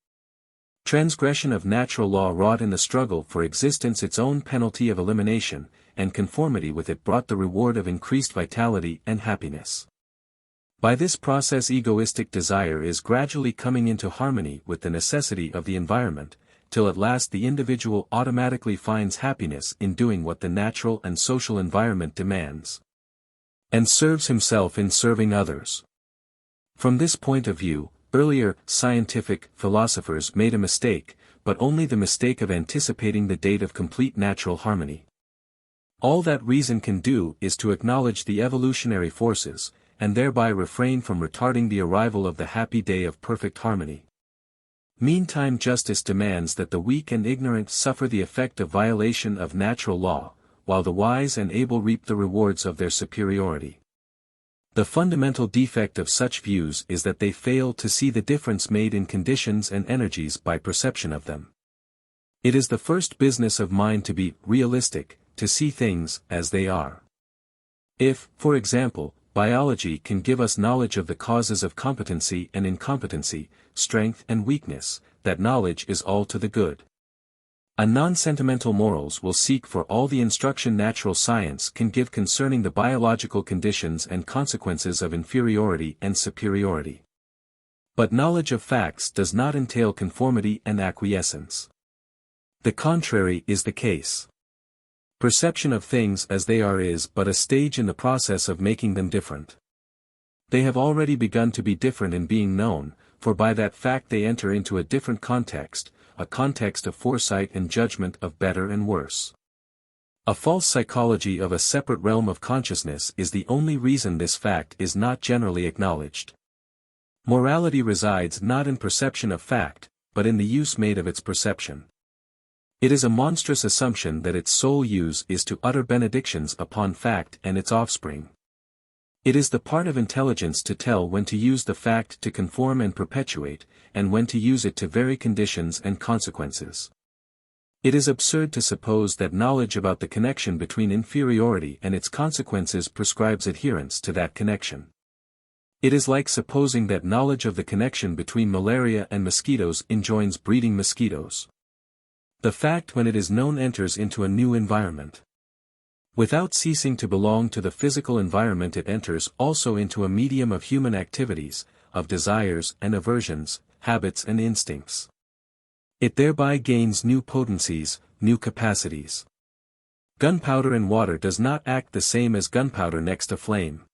Transgression of natural law wrought in the struggle for existence its own penalty of elimination, and conformity with it brought the reward of increased vitality and happiness. By this process egoistic desire is gradually coming into harmony with the necessity of the environment, till at last the individual automatically finds happiness in doing what the natural and social environment demands, and serves himself in serving others. From this point of view, earlier scientific philosophers made a mistake, but only the mistake of anticipating the date of complete natural harmony. All that reason can do is to acknowledge the evolutionary forces, and thereby refrain from retarding the arrival of the happy day of perfect harmony. Meantime justice demands that the weak and ignorant suffer the effect of violation of natural law, while the wise and able reap the rewards of their superiority. The fundamental defect of such views is that they fail to see the difference made in conditions and energies by perception of them. It is the first business of mind to be realistic, to see things as they are. If, for example, biology can give us knowledge of the causes of competency and incompetency, strength and weakness, that knowledge is all to the good. A non-sentimental morals will seek for all the instruction natural science can give concerning the biological conditions and consequences of inferiority and superiority. But knowledge of facts does not entail conformity and acquiescence. The contrary is the case. Perception of things as they are is but a stage in the process of making them different. They have already begun to be different in being known, for by that fact they enter into a different context, a context of foresight and judgment of better and worse. A false psychology of a separate realm of consciousness is the only reason this fact is not generally acknowledged. Morality resides not in perception of fact, but in the use made of its perception. It is a monstrous assumption that its sole use is to utter benedictions upon fact and its offspring. It is the part of intelligence to tell when to use the fact to conform and perpetuate, and when to use it to vary conditions and consequences. It is absurd to suppose that knowledge about the connection between inferiority and its consequences prescribes adherence to that connection. It is like supposing that knowledge of the connection between malaria and mosquitoes enjoins breeding mosquitoes. The fact when it is known enters into a new environment. Without ceasing to belong to the physical environment it enters also into a medium of human activities, of desires and aversions, habits and instincts. It thereby gains new potencies, new capacities. Gunpowder in water does not act the same as gunpowder next to flame.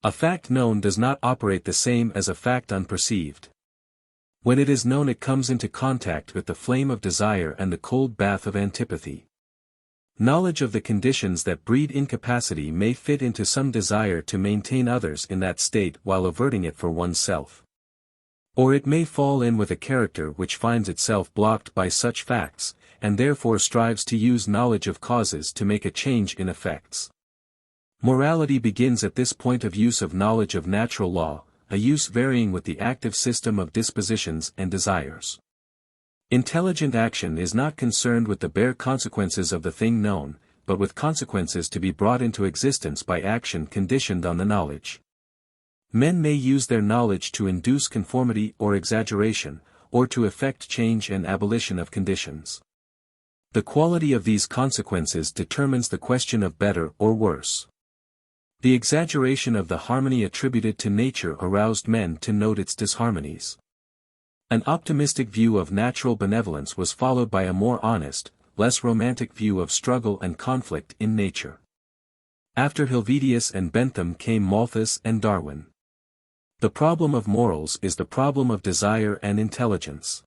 A fact known does not operate the same as a fact unperceived. When it is known it comes into contact with the flame of desire and the cold bath of antipathy. Knowledge of the conditions that breed incapacity may fit into some desire to maintain others in that state while averting it for oneself. Or it may fall in with a character which finds itself blocked by such facts, and therefore strives to use knowledge of causes to make a change in effects. Morality begins at this point of use of knowledge of natural law, a use varying with the active system of dispositions and desires. Intelligent action is not concerned with the bare consequences of the thing known, but with consequences to be brought into existence by action conditioned on the knowledge. Men may use their knowledge to induce conformity or exaggeration, or to effect change and abolition of conditions. The quality of these consequences determines the question of better or worse. The exaggeration of the harmony attributed to nature aroused men to note its disharmonies. An optimistic view of natural benevolence was followed by a more honest, less romantic view of struggle and conflict in nature. After Helvetius and Bentham came Malthus and Darwin. The problem of morals is the problem of desire and intelligence.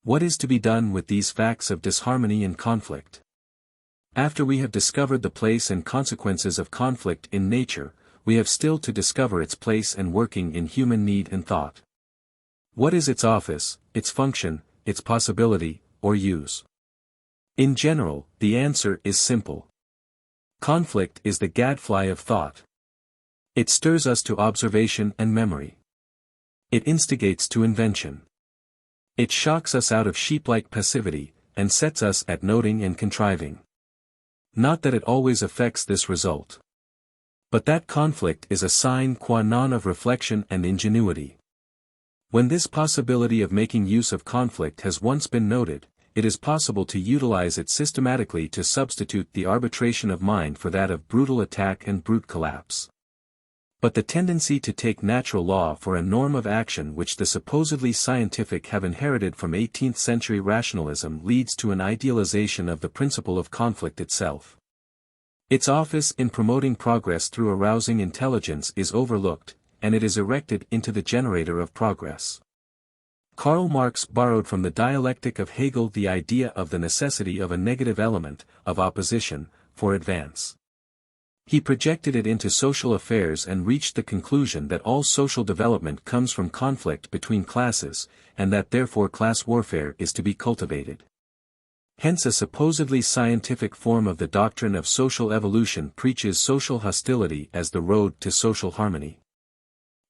What is to be done with these facts of disharmony and conflict? After we have discovered the place and consequences of conflict in nature, we have still to discover its place and working in human need and thought. What is its office, its function, its possibility, or use? In general, the answer is simple. Conflict is the gadfly of thought. It stirs us to observation and memory. It instigates to invention. It shocks us out of sheep-like passivity, and sets us at noting and contriving. Not that it always affects this result. But that conflict is a sine qua non of reflection and ingenuity. When this possibility of making use of conflict has once been noted, it is possible to utilize it systematically to substitute the arbitration of mind for that of brutal attack and brute collapse. But the tendency to take natural law for a norm of action which the supposedly scientific have inherited from 18th-century rationalism leads to an idealization of the principle of conflict itself. Its office in promoting progress through arousing intelligence is overlooked, and it is erected into the generator of progress. Karl Marx borrowed from the dialectic of Hegel the idea of the necessity of a negative element, of opposition, for advance. He projected it into social affairs and reached the conclusion that all social development comes from conflict between classes, and that therefore class warfare is to be cultivated. Hence a supposedly scientific form of the doctrine of social evolution preaches social hostility as the road to social harmony.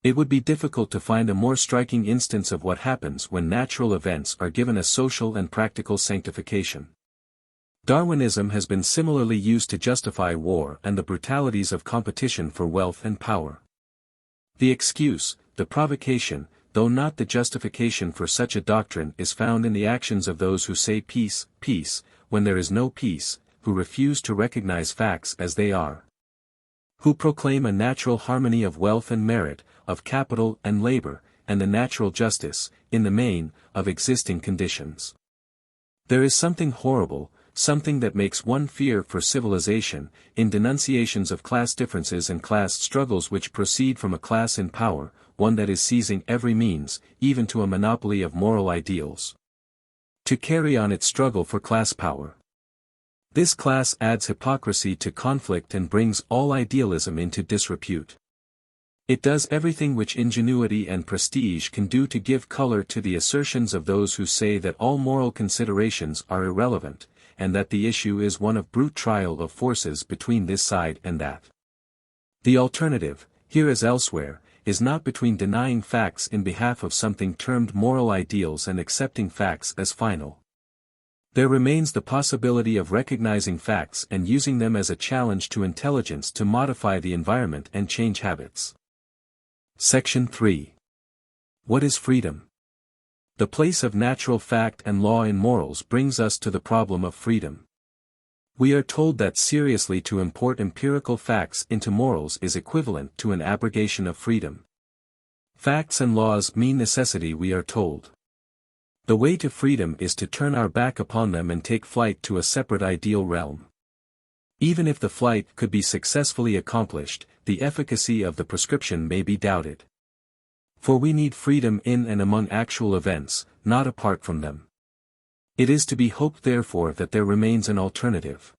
It would be difficult to find a more striking instance of what happens when natural events are given a social and practical sanctification. Darwinism has been similarly used to justify war and the brutalities of competition for wealth and power. The excuse, the provocation, though not the justification for such a doctrine is found in the actions of those who say peace, peace, when there is no peace, who refuse to recognize facts as they are, who proclaim a natural harmony of wealth and merit, of capital and labor, and the natural justice, in the main, of existing conditions. There is something horrible, something that makes one fear for civilization, in denunciations of class differences and class struggles which proceed from a class in power, one that is seizing every means, even to a monopoly of moral ideals, to carry on its struggle for class power. This class adds hypocrisy to conflict and brings all idealism into disrepute. It does everything which ingenuity and prestige can do to give color to the assertions of those who say that all moral considerations are irrelevant, and that the issue is one of brute trial of forces between this side and that. The alternative, here as elsewhere, is not between denying facts in behalf of something termed moral ideals and accepting facts as final. There remains the possibility of recognizing facts and using them as a challenge to intelligence to modify the environment and change habits. Section 3. What is freedom? The place of natural fact and law in morals brings us to the problem of freedom. We are told that seriously to import empirical facts into morals is equivalent to an abrogation of freedom. Facts and laws mean necessity, we are told. The way to freedom is to turn our back upon them and take flight to a separate ideal realm. Even if the flight could be successfully accomplished, the efficacy of the prescription may be doubted. For we need freedom in and among actual events, not apart from them. It is to be hoped therefore that there remains an alternative.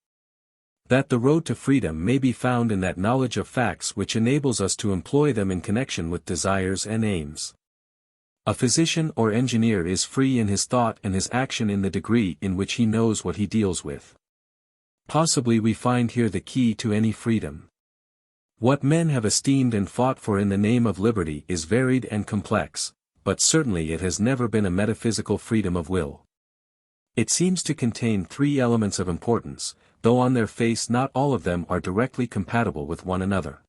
That the road to freedom may be found in that knowledge of facts which enables us to employ them in connection with desires and aims. A physician or engineer is free in his thought and his action in the degree in which he knows what he deals with. Possibly we find here the key to any freedom. What men have esteemed and fought for in the name of liberty is varied and complex, but certainly it has never been a metaphysical freedom of will. It seems to contain three elements of importance, though on their face not all of them are directly compatible with one another.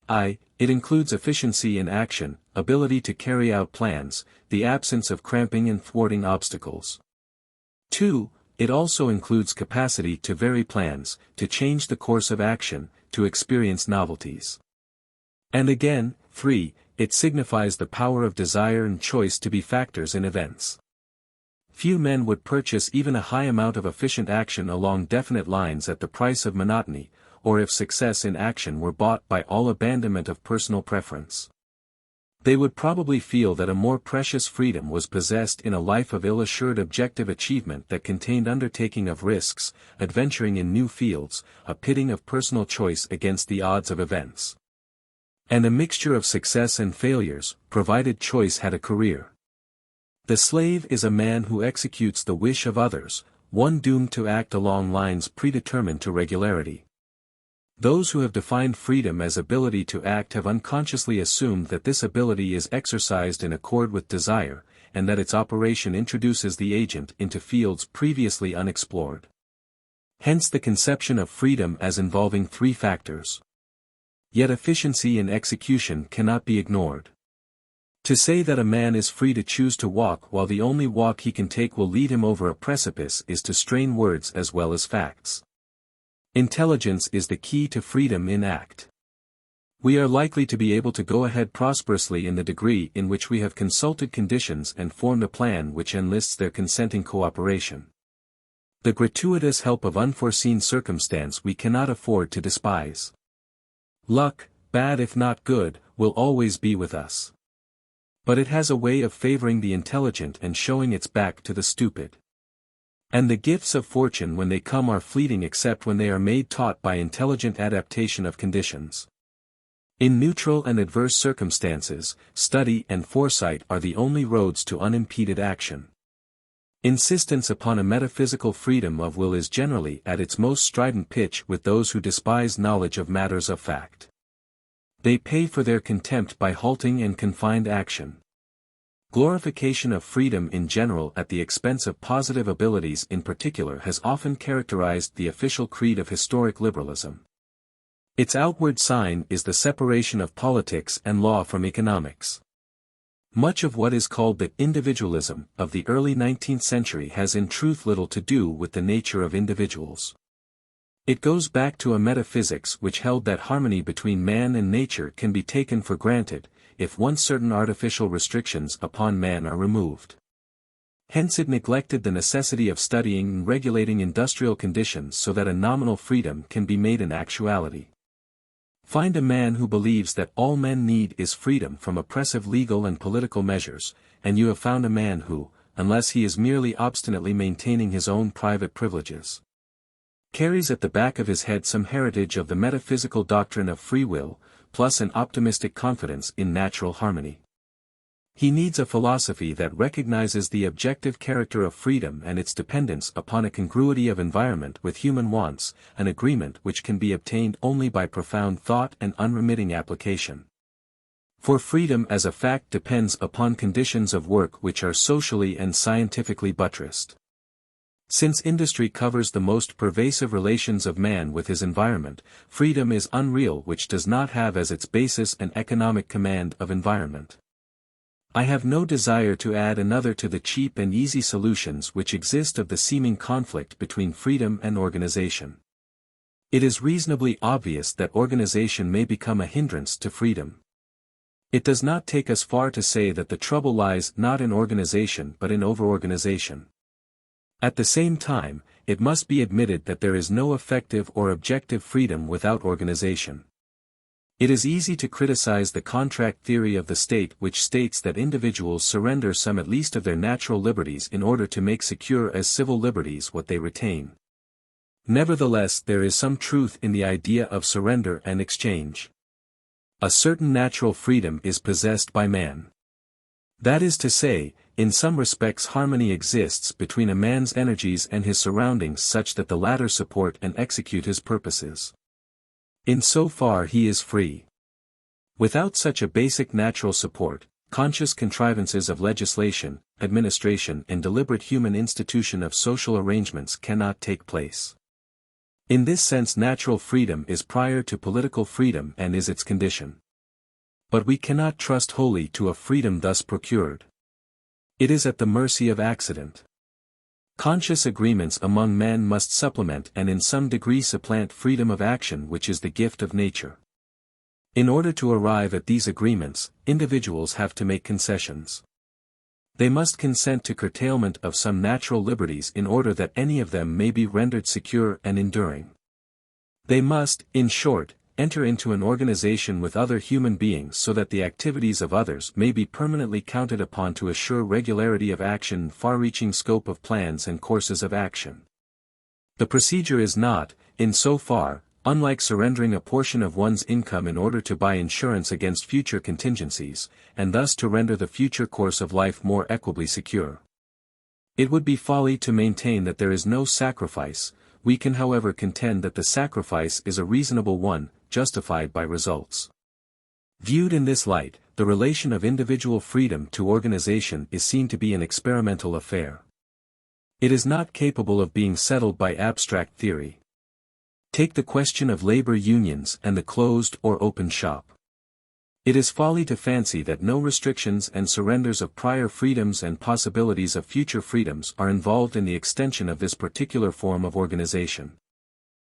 It includes efficiency in action, ability to carry out plans, the absence of cramping and thwarting obstacles. 2. It also includes capacity to vary plans, to change the course of action, to experience novelties. And again, 3, it signifies the power of desire and choice to be factors in events. Few men would purchase even a high amount of efficient action along definite lines at the price of monotony, or if success in action were bought by all abandonment of personal preference. They would probably feel that a more precious freedom was possessed in a life of ill-assured objective achievement that contained undertaking of risks, adventuring in new fields, a pitting of personal choice against the odds of events, and a mixture of success and failures, provided choice had a career. The slave is a man who executes the wish of others, one doomed to act along lines predetermined to regularity. Those who have defined freedom as ability to act have unconsciously assumed that this ability is exercised in accord with desire, and that its operation introduces the agent into fields previously unexplored. Hence the conception of freedom as involving three factors. Yet efficiency in execution cannot be ignored. To say that a man is free to choose to walk while the only walk he can take will lead him over a precipice is to strain words as well as facts. Intelligence is the key to freedom in act. We are likely to be able to go ahead prosperously in the degree in which we have consulted conditions and formed a plan which enlists their consenting cooperation. The gratuitous help of unforeseen circumstance we cannot afford to despise. Luck, bad if not good, will always be with us. But it has a way of favoring the intelligent and showing its back to the stupid. And the gifts of fortune when they come are fleeting except when they are made taut by intelligent adaptation of conditions. In neutral and adverse circumstances, study and foresight are the only roads to unimpeded action. Insistence upon a metaphysical freedom of will is generally at its most strident pitch with those who despise knowledge of matters of fact. They pay for their contempt by halting and confined action. Glorification of freedom in general at the expense of positive abilities in particular has often characterized the official creed of historic liberalism. Its outward sign is the separation of politics and law from economics. Much of what is called the individualism of the early 19th century has in truth little to do with the nature of individuals. It goes back to a metaphysics which held that harmony between man and nature can be taken for granted, if once certain artificial restrictions upon man are removed. Hence it neglected the necessity of studying and regulating industrial conditions so that a nominal freedom can be made an actuality. Find a man who believes that all men need is freedom from oppressive legal and political measures, and you have found a man who, unless he is merely obstinately maintaining his own private privileges, carries at the back of his head some heritage of the metaphysical doctrine of free will, plus an optimistic confidence in natural harmony. He needs a philosophy that recognizes the objective character of freedom and its dependence upon a congruity of environment with human wants, an agreement which can be obtained only by profound thought and unremitting application. For freedom as a fact depends upon conditions of work which are socially and scientifically buttressed. Since industry covers the most pervasive relations of man with his environment, freedom is unreal which does not have as its basis an economic command of environment. I have no desire to add another to the cheap and easy solutions which exist of the seeming conflict between freedom and organization. It is reasonably obvious that organization may become a hindrance to freedom. It does not take us far to say that the trouble lies not in organization but in overorganization. At the same time, it must be admitted that there is no effective or objective freedom without organization. It is easy to criticize the contract theory of the state which states that individuals surrender some at least of their natural liberties in order to make secure as civil liberties what they retain. Nevertheless, there is some truth in the idea of surrender and exchange. A certain natural freedom is possessed by man. That is to say, in some respects harmony exists between a man's energies and his surroundings such that the latter support and execute his purposes. In so far he is free. Without such a basic natural support, conscious contrivances of legislation, administration and deliberate human institution of social arrangements cannot take place. In this sense natural freedom is prior to political freedom and is its condition. But we cannot trust wholly to a freedom thus procured. It is at the mercy of accident. Conscious agreements among men must supplement and in some degree supplant freedom of action which is the gift of nature. In order to arrive at these agreements, individuals have to make concessions. They must consent to curtailment of some natural liberties in order that any of them may be rendered secure and enduring. They must, in short, enter into an organization with other human beings so that the activities of others may be permanently counted upon to assure regularity of action and far-reaching scope of plans and courses of action. The procedure is not, in so far, unlike surrendering a portion of one's income in order to buy insurance against future contingencies, and thus to render the future course of life more equably secure. It would be folly to maintain that there is no sacrifice. We can however contend that the sacrifice is a reasonable one, justified by results. Viewed in this light, the relation of individual freedom to organization is seen to be an experimental affair. It is not capable of being settled by abstract theory. Take the question of labor unions and the closed or open shop. It is folly to fancy that no restrictions and surrenders of prior freedoms and possibilities of future freedoms are involved in the extension of this particular form of organization.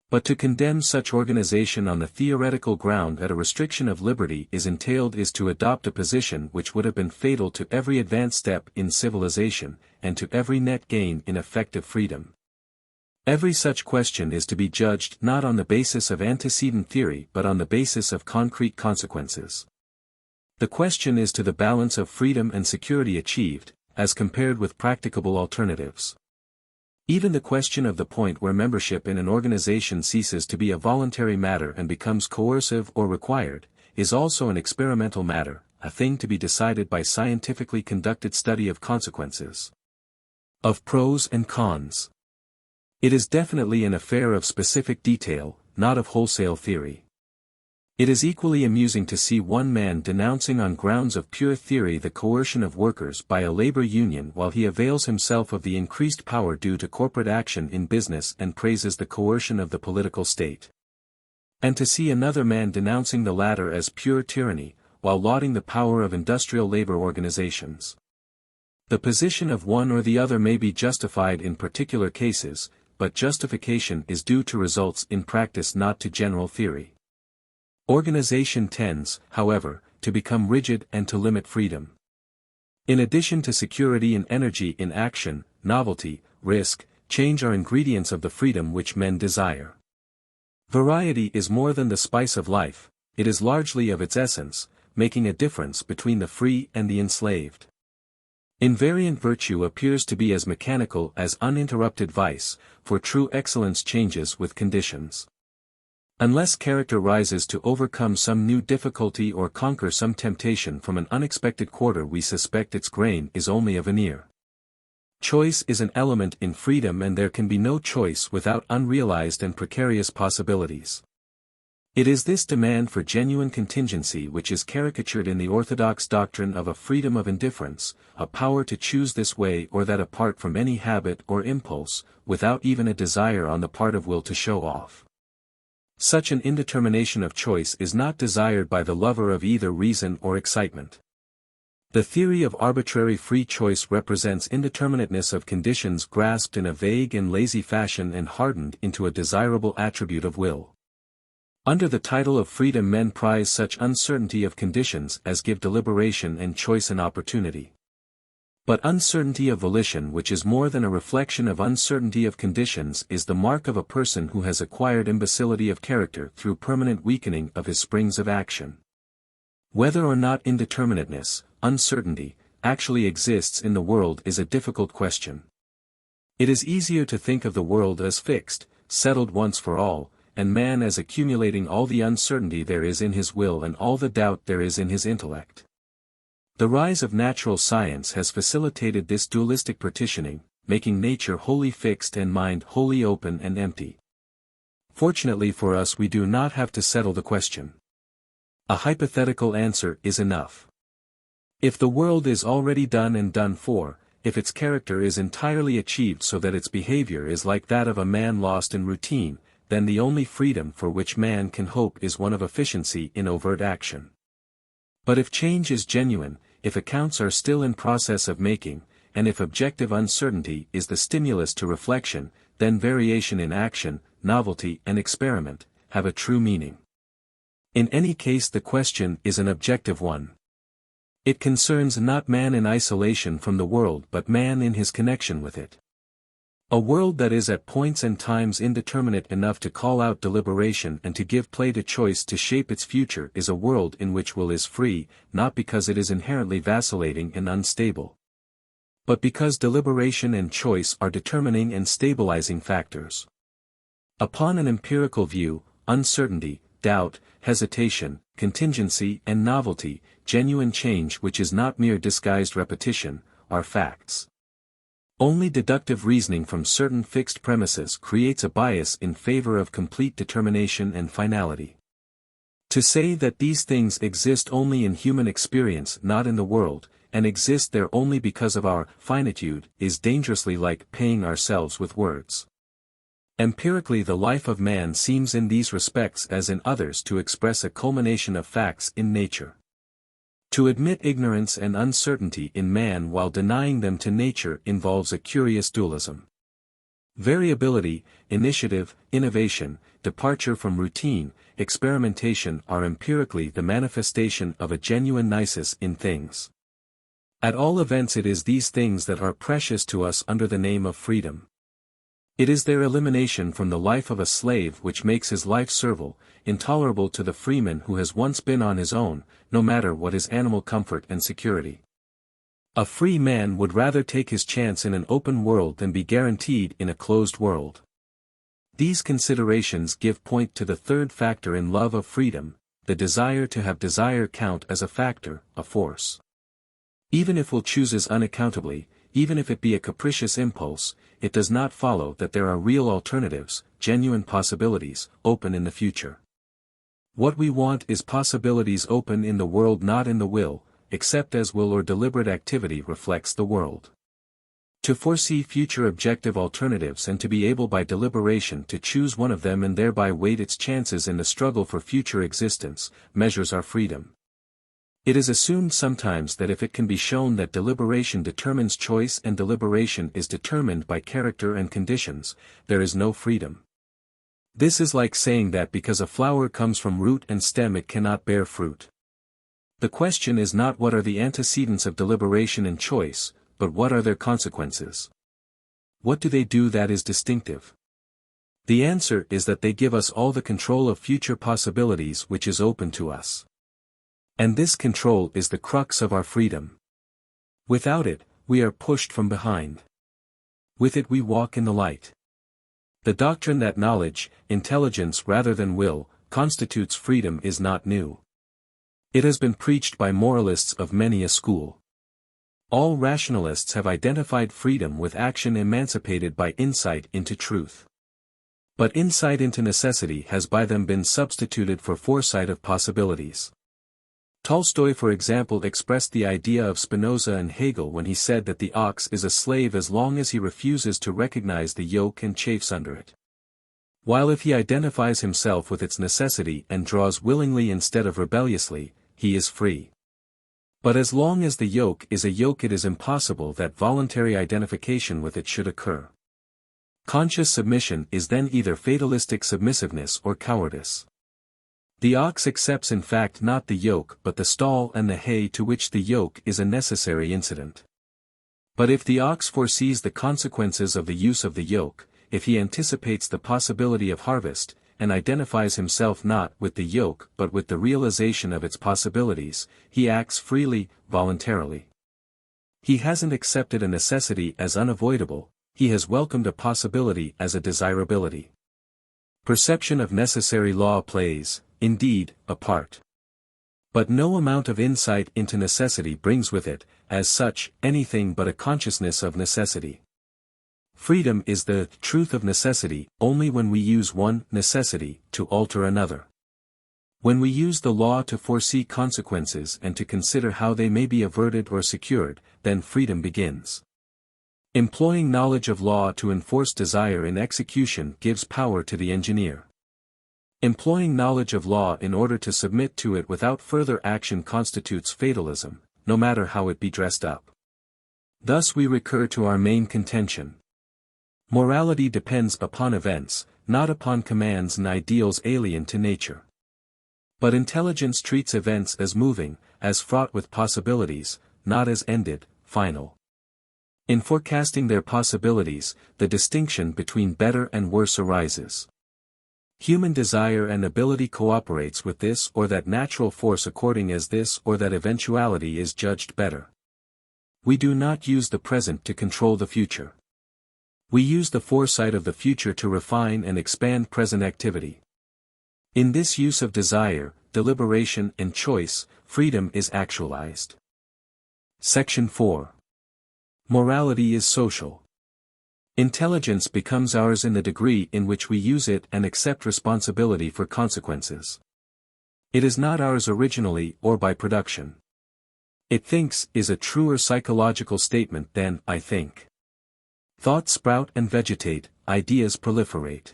But to condemn such organization on the theoretical ground that a restriction of liberty is entailed is to adopt a position which would have been fatal to every advance step in civilization, and to every net gain in effective freedom. Every such question is to be judged not on the basis of antecedent theory but on the basis of concrete consequences. The question is to the balance of freedom and security achieved, as compared with practicable alternatives. Even the question of the point where membership in an organization ceases to be a voluntary matter and becomes coercive or required, is also an experimental matter, a thing to be decided by scientifically conducted study of consequences. Of pros and cons. It is definitely an affair of specific detail, not of wholesale theory. It is equally amusing to see one man denouncing on grounds of pure theory the coercion of workers by a labor union while he avails himself of the increased power due to corporate action in business and praises the coercion of the political state. And to see another man denouncing the latter as pure tyranny, while lauding the power of industrial labor organizations. The position of one or the other may be justified in particular cases, but justification is due to results in practice, not to general theory. Organization tends, however, to become rigid and to limit freedom. In addition to security and energy in action, novelty, risk, change are ingredients of the freedom which men desire. Variety is more than the spice of life, it is largely of its essence, making a difference between the free and the enslaved. Invariant virtue appears to be as mechanical as uninterrupted vice, for true excellence changes with conditions. Unless character rises to overcome some new difficulty or conquer some temptation from an unexpected quarter, we suspect its grain is only a veneer. Choice is an element in freedom, and there can be no choice without unrealized and precarious possibilities. It is this demand for genuine contingency which is caricatured in the orthodox doctrine of a freedom of indifference, a power to choose this way or that apart from any habit or impulse, without even a desire on the part of will to show off. Such an indetermination of choice is not desired by the lover of either reason or excitement. The theory of arbitrary free choice represents indeterminateness of conditions grasped in a vague and lazy fashion and hardened into a desirable attribute of will. Under the title of freedom, men prize such uncertainty of conditions as give deliberation and choice an opportunity. But uncertainty of volition, which is more than a reflection of uncertainty of conditions, is the mark of a person who has acquired imbecility of character through permanent weakening of his springs of action. Whether or not indeterminateness, uncertainty, actually exists in the world is a difficult question. It is easier to think of the world as fixed, settled once for all, and man as accumulating all the uncertainty there is in his will and all the doubt there is in his intellect. The rise of natural science has facilitated this dualistic partitioning, making nature wholly fixed and mind wholly open and empty. Fortunately for us, we do not have to settle the question. A hypothetical answer is enough. If the world is already done and done for, if its character is entirely achieved so that its behavior is like that of a man lost in routine, then the only freedom for which man can hope is one of efficiency in overt action. But if change is genuine, if accounts are still in process of making, and if objective uncertainty is the stimulus to reflection, then variation in action, novelty and experiment, have a true meaning. In any case, the question is an objective one. It concerns not man in isolation from the world but man in his connection with it. A world that is at points and times indeterminate enough to call out deliberation and to give play to choice to shape its future is a world in which will is free, not because it is inherently vacillating and unstable, but because deliberation and choice are determining and stabilizing factors. Upon an empirical view, uncertainty, doubt, hesitation, contingency and novelty, genuine change which is not mere disguised repetition, are facts. Only deductive reasoning from certain fixed premises creates a bias in favor of complete determination and finality. To say that these things exist only in human experience, not in the world, and exist there only because of our finitude, is dangerously like paying ourselves with words. Empirically, the life of man seems in these respects as in others to express a culmination of facts in nature. To admit ignorance and uncertainty in man while denying them to nature involves a curious dualism. Variability, initiative, innovation, departure from routine, experimentation are empirically the manifestation of a genuine nisus in things. At all events, it is these things that are precious to us under the name of freedom. It is their elimination from the life of a slave which makes his life servile, intolerable to the freeman who has once been on his own, no matter what his animal comfort and security. A free man would rather take his chance in an open world than be guaranteed in a closed world. These considerations give point to the third factor in love of freedom, the desire to have desire count as a factor, a force. Even if will chooses unaccountably, even if it be a capricious impulse, it does not follow that there are real alternatives, genuine possibilities, open in the future. What we want is possibilities open in the world, not in the will, except as will or deliberate activity reflects the world. To foresee future objective alternatives and to be able by deliberation to choose one of them and thereby weight its chances in the struggle for future existence, measures our freedom. It is assumed sometimes that if it can be shown that deliberation determines choice and deliberation is determined by character and conditions, there is no freedom. This is like saying that because a flower comes from root and stem it cannot bear fruit. The question is not what are the antecedents of deliberation and choice, but what are their consequences? What do they do that is distinctive? The answer is that they give us all the control of future possibilities which is open to us. And this control is the crux of our freedom. Without it, we are pushed from behind. With it we walk in the light. The doctrine that knowledge, intelligence rather than will, constitutes freedom is not new. It has been preached by moralists of many a school. All rationalists have identified freedom with action emancipated by insight into truth. But insight into necessity has by them been substituted for foresight of possibilities. Tolstoy, for example, expressed the idea of Spinoza and Hegel when he said that the ox is a slave as long as he refuses to recognize the yoke and chafes under it. While if he identifies himself with its necessity and draws willingly instead of rebelliously, he is free. But as long as the yoke is a yoke, it is impossible that voluntary identification with it should occur. Conscious submission is then either fatalistic submissiveness or cowardice. The ox accepts in fact not the yoke but the stall and the hay, to which the yoke is a necessary incident. But if the ox foresees the consequences of the use of the yoke, if he anticipates the possibility of harvest, and identifies himself not with the yoke but with the realization of its possibilities, he acts freely, voluntarily. He hasn't accepted a necessity as unavoidable, he has welcomed a possibility as a desirability. Perception of necessary law plays, indeed, a part. But no amount of insight into necessity brings with it, as such, anything but a consciousness of necessity. Freedom is the truth of necessity only when we use one necessity to alter another. When we use the law to foresee consequences and to consider how they may be averted or secured, then freedom begins. Employing knowledge of law to enforce desire in execution gives power to the engineer. Employing knowledge of law in order to submit to it without further action constitutes fatalism, no matter how it be dressed up. Thus we recur to our main contention. Morality depends upon events, not upon commands and ideals alien to nature. But intelligence treats events as moving, as fraught with possibilities, not as ended, final. In forecasting their possibilities, the distinction between better and worse arises. Human desire and ability cooperates with this or that natural force according as this or that eventuality is judged better. We do not use the present to control the future. We use the foresight of the future to refine and expand present activity. In this use of desire, deliberation and choice, freedom is actualized. Section 4. Morality is social. Intelligence becomes ours in the degree in which we use it and accept responsibility for consequences. It is not ours originally or by production. It thinks is a truer psychological statement than I think. Thoughts sprout and vegetate, ideas proliferate.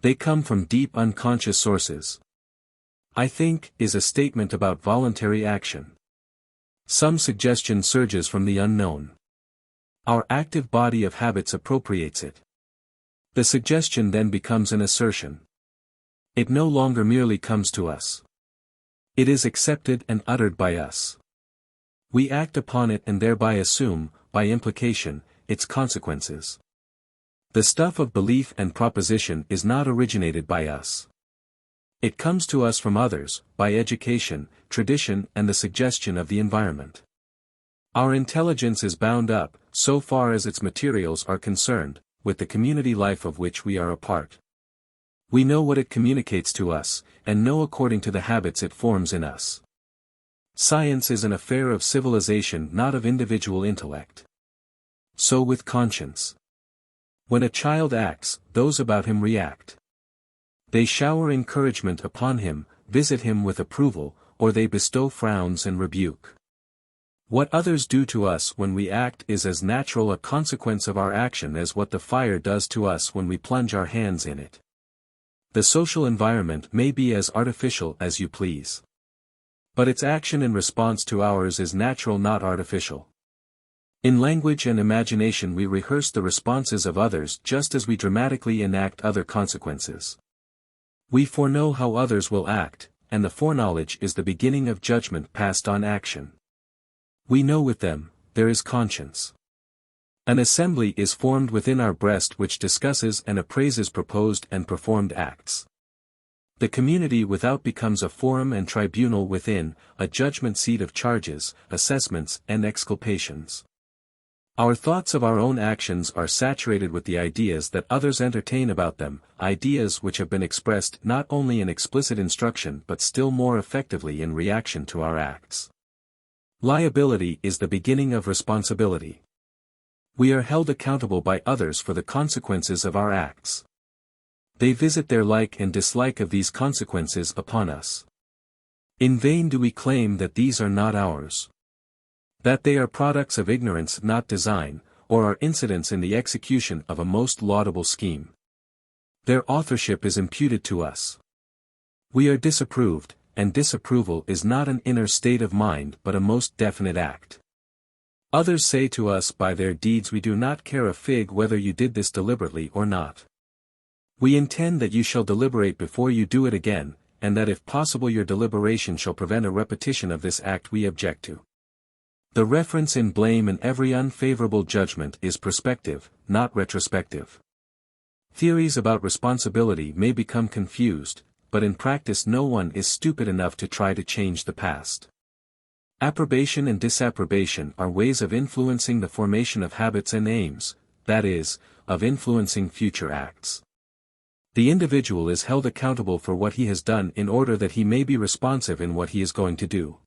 They come from deep unconscious sources. I think is a statement about voluntary action. Some suggestion surges from the unknown. Our active body of habits appropriates it. The suggestion then becomes an assertion. It no longer merely comes to us. It is accepted and uttered by us. We act upon it and thereby assume, by implication, its consequences. The stuff of belief and proposition is not originated by us. It comes to us from others, by education, tradition and the suggestion of the environment. Our intelligence is bound up, so far as its materials are concerned, with the community life of which we are a part. We know what it communicates to us, and know according to the habits it forms in us. Science is an affair of civilization, not of individual intellect. So with conscience. When a child acts, those about him react. They shower encouragement upon him, visit him with approval, or they bestow frowns and rebuke. What others do to us when we act is as natural a consequence of our action as what the fire does to us when we plunge our hands in it. The social environment may be as artificial as you please. But its action in response to ours is natural, not artificial. In language and imagination we rehearse the responses of others just as we dramatically enact other consequences. We foreknow how others will act, and the foreknowledge is the beginning of judgment passed on action. We know with them, there is conscience. An assembly is formed within our breast which discusses and appraises proposed and performed acts. The community without becomes a forum and tribunal within, a judgment seat of charges, assessments and exculpations. Our thoughts of our own actions are saturated with the ideas that others entertain about them, ideas which have been expressed not only in explicit instruction but still more effectively in reaction to our acts. Liability is the beginning of responsibility. We are held accountable by others for the consequences of our acts. They visit their like and dislike of these consequences upon us. In vain do we claim that these are not ours. That they are products of ignorance, not design, or are incidents in the execution of a most laudable scheme. Their authorship is imputed to us. We are disapproved, and disapproval is not an inner state of mind but a most definite act. Others say to us by their deeds, we do not care a fig whether you did this deliberately or not. We intend that you shall deliberate before you do it again, and that if possible your deliberation shall prevent a repetition of this act we object to. The reference in blame and every unfavorable judgment is prospective, not retrospective. Theories about responsibility may become confused, but in practice no one is stupid enough to try to change the past. Approbation and disapprobation are ways of influencing the formation of habits and aims, that is, of influencing future acts. The individual is held accountable for what he has done in order that he may be responsive in what he is going to do.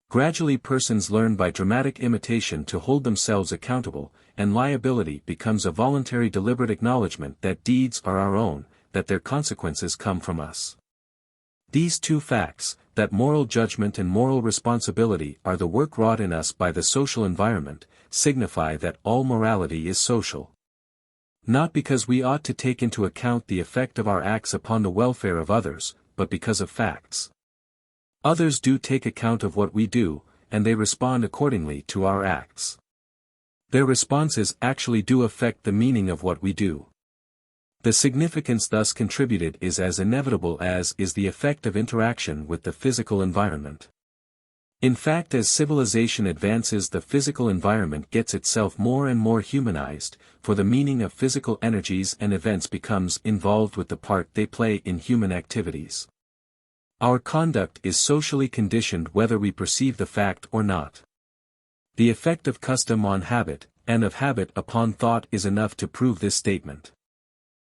Gradually persons learn by dramatic imitation to hold themselves accountable, and liability becomes a voluntary deliberate acknowledgement that deeds are our own, that their consequences come from us. These two facts, that moral judgment and moral responsibility are the work wrought in us by the social environment, signify that all morality is social. Not because we ought to take into account the effect of our acts upon the welfare of others, but because of facts. Others do take account of what we do, and they respond accordingly to our acts. Their responses actually do affect the meaning of what we do. The significance thus contributed is as inevitable as is the effect of interaction with the physical environment. In fact, as civilization advances, the physical environment gets itself more and more humanized, for the meaning of physical energies and events becomes involved with the part they play in human activities. Our conduct is socially conditioned whether we perceive the fact or not. The effect of custom on habit, and of habit upon thought is enough to prove this statement.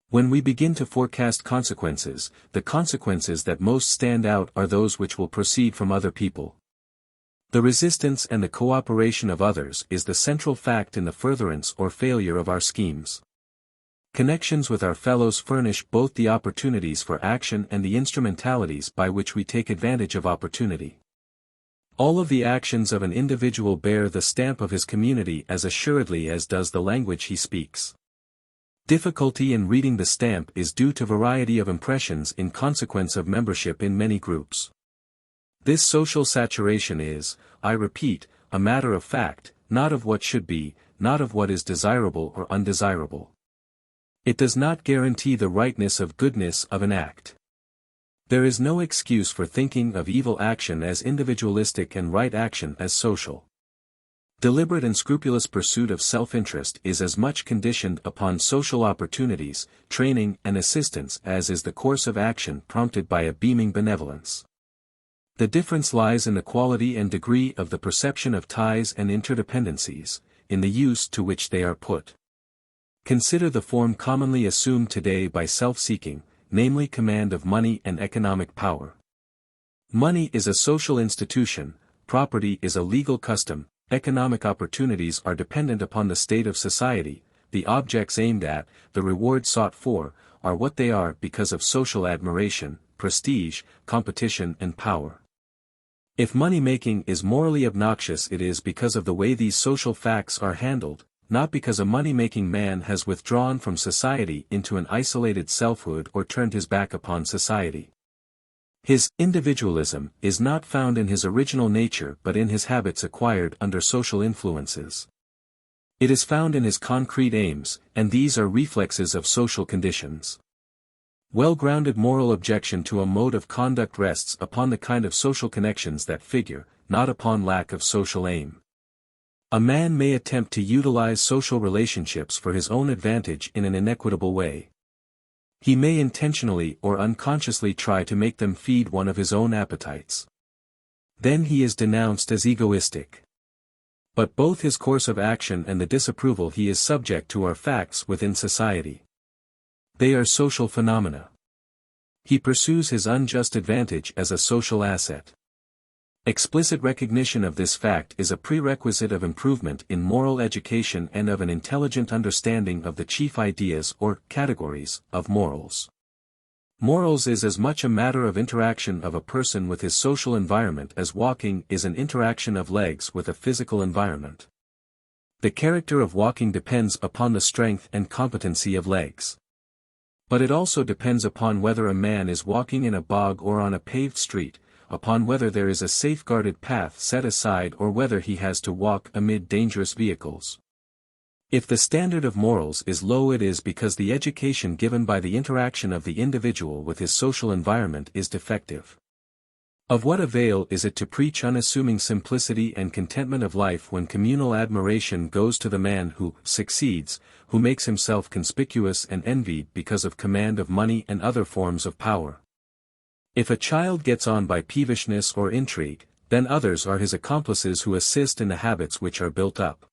When we begin to forecast consequences, the consequences that most stand out are those which will proceed from other people. The resistance and the cooperation of others is the central fact in the furtherance or failure of our schemes. Connections with our fellows furnish both the opportunities for action and the instrumentalities by which we take advantage of opportunity. All of the actions of an individual bear the stamp of his community as assuredly as does the language he speaks. Difficulty in reading the stamp is due to variety of impressions in consequence of membership in many groups. This social saturation is, I repeat, a matter of fact, not of what should be, not of what is desirable or undesirable. It does not guarantee the rightness of goodness of an act. There is no excuse for thinking of evil action as individualistic and right action as social. Deliberate and scrupulous pursuit of self-interest is as much conditioned upon social opportunities, training and assistance as is the course of action prompted by a beaming benevolence. The difference lies in the quality and degree of the perception of ties and interdependencies, in the use to which they are put. Consider the form commonly assumed today by self-seeking, namely command of money and economic power. Money is a social institution, property is a legal custom, economic opportunities are dependent upon the state of society, the objects aimed at, the rewards sought for, are what they are because of social admiration, prestige, competition and power. If money-making is morally obnoxious, it is because of the way these social facts are handled, not because a money-making man has withdrawn from society into an isolated selfhood or turned his back upon society. His individualism is not found in his original nature but in his habits acquired under social influences. It is found in his concrete aims, and these are reflexes of social conditions. Well-grounded moral objection to a mode of conduct rests upon the kind of social connections that figure, not upon lack of social aim. A man may attempt to utilize social relationships for his own advantage in an inequitable way. He may intentionally or unconsciously try to make them feed one of his own appetites. Then he is denounced as egoistic. But both his course of action and the disapproval he is subject to are facts within society. They are social phenomena. He pursues his unjust advantage as a social asset. Explicit recognition of this fact is a prerequisite of improvement in moral education and of an intelligent understanding of the chief ideas or categories of morals. Morals is as much a matter of interaction of a person with his social environment as walking is an interaction of legs with a physical environment. The character of walking depends upon the strength and competency of legs. But it also depends upon whether a man is walking in a bog or on a paved street, upon whether there is a safeguarded path set aside or whether he has to walk amid dangerous vehicles. If the standard of morals is low, it is because the education given by the interaction of the individual with his social environment is defective. Of what avail is it to preach unassuming simplicity and contentment of life when communal admiration goes to the man who succeeds, who makes himself conspicuous and envied because of command of money and other forms of power? If a child gets on by peevishness or intrigue, then others are his accomplices who assist in the habits which are built up.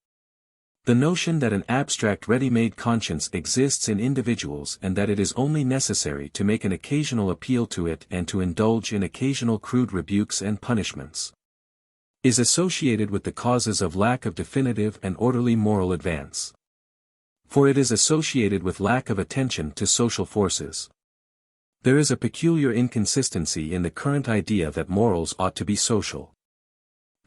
The notion that an abstract ready-made conscience exists in individuals and that it is only necessary to make an occasional appeal to it and to indulge in occasional crude rebukes and punishments, is associated with the causes of lack of definitive and orderly moral advance. For it is associated with lack of attention to social forces. There is a peculiar inconsistency in the current idea that morals ought to be social.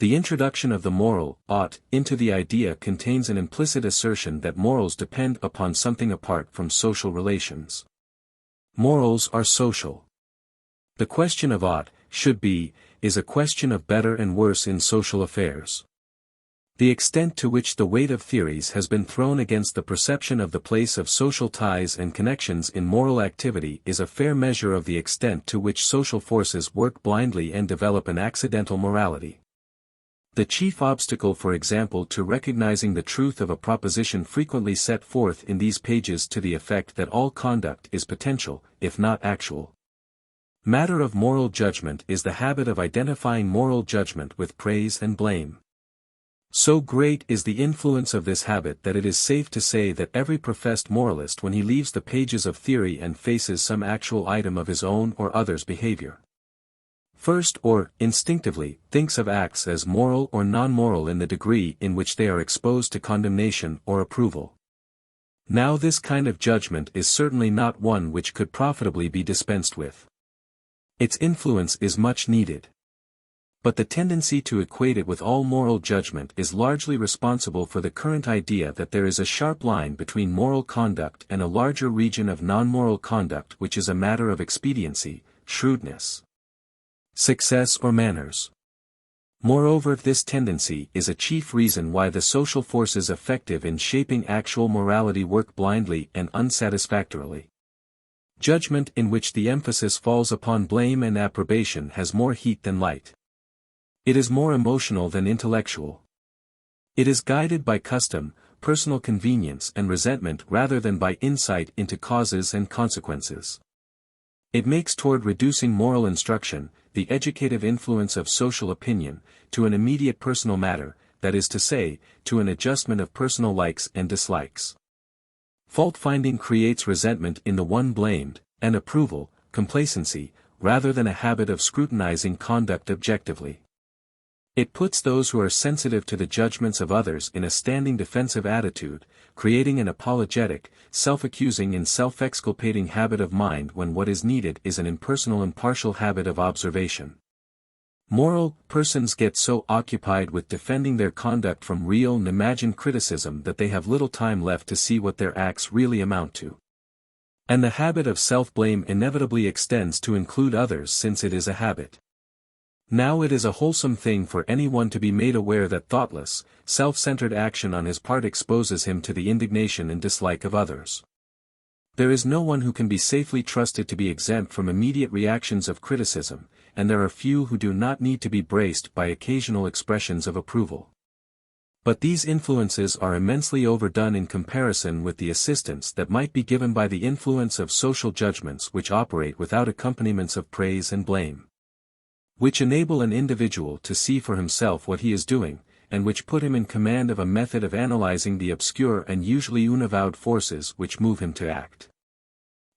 The introduction of the moral ought into the idea contains an implicit assertion that morals depend upon something apart from social relations. Morals are social. The question of ought, should be, is a question of better and worse in social affairs. The extent to which the weight of theories has been thrown against the perception of the place of social ties and connections in moral activity is a fair measure of the extent to which social forces work blindly and develop an accidental morality. The chief obstacle, for example, to recognizing the truth of a proposition frequently set forth in these pages to the effect that all conduct is potential, if not actual. Matter of moral judgment is the habit of identifying moral judgment with praise and blame. So great is the influence of this habit that it is safe to say that every professed moralist, when he leaves the pages of theory and faces some actual item of his own or others' behavior, first or instinctively thinks of acts as moral or non-moral in the degree in which they are exposed to condemnation or approval. Now this kind of judgment is certainly not one which could profitably be dispensed with. Its influence is much needed. But the tendency to equate it with all moral judgment is largely responsible for the current idea that there is a sharp line between moral conduct and a larger region of non-moral conduct which is a matter of expediency, shrewdness. success or manners. Moreover, this tendency is a chief reason why the social forces effective in shaping actual morality work blindly and unsatisfactorily. Judgment in which the emphasis falls upon blame and approbation has more heat than light. It is more emotional than intellectual. It is guided by custom, personal convenience and resentment rather than by insight into causes and consequences. It makes toward reducing moral instruction, the educative influence of social opinion, to an immediate personal matter, that is to say, to an adjustment of personal likes and dislikes. Fault-finding creates resentment in the one blamed, and approval, complacency, rather than a habit of scrutinizing conduct objectively. It puts those who are sensitive to the judgments of others in a standing defensive attitude, creating an apologetic, self-accusing and self-exculpating habit of mind when what is needed is an impersonal impartial habit of observation. Moral persons get so occupied with defending their conduct from real and imagined criticism that they have little time left to see what their acts really amount to. And the habit of self-blame inevitably extends to include others since it is a habit. Now it is a wholesome thing for anyone to be made aware that thoughtless, self-centered action on his part exposes him to the indignation and dislike of others. There is no one who can be safely trusted to be exempt from immediate reactions of criticism, and there are few who do not need to be braced by occasional expressions of approval. But these influences are immensely overdone in comparison with the assistance that might be given by the influence of social judgments which operate without accompaniments of praise and blame, which enable an individual to see for himself what he is doing, and which put him in command of a method of analyzing the obscure and usually unavowed forces which move him to act.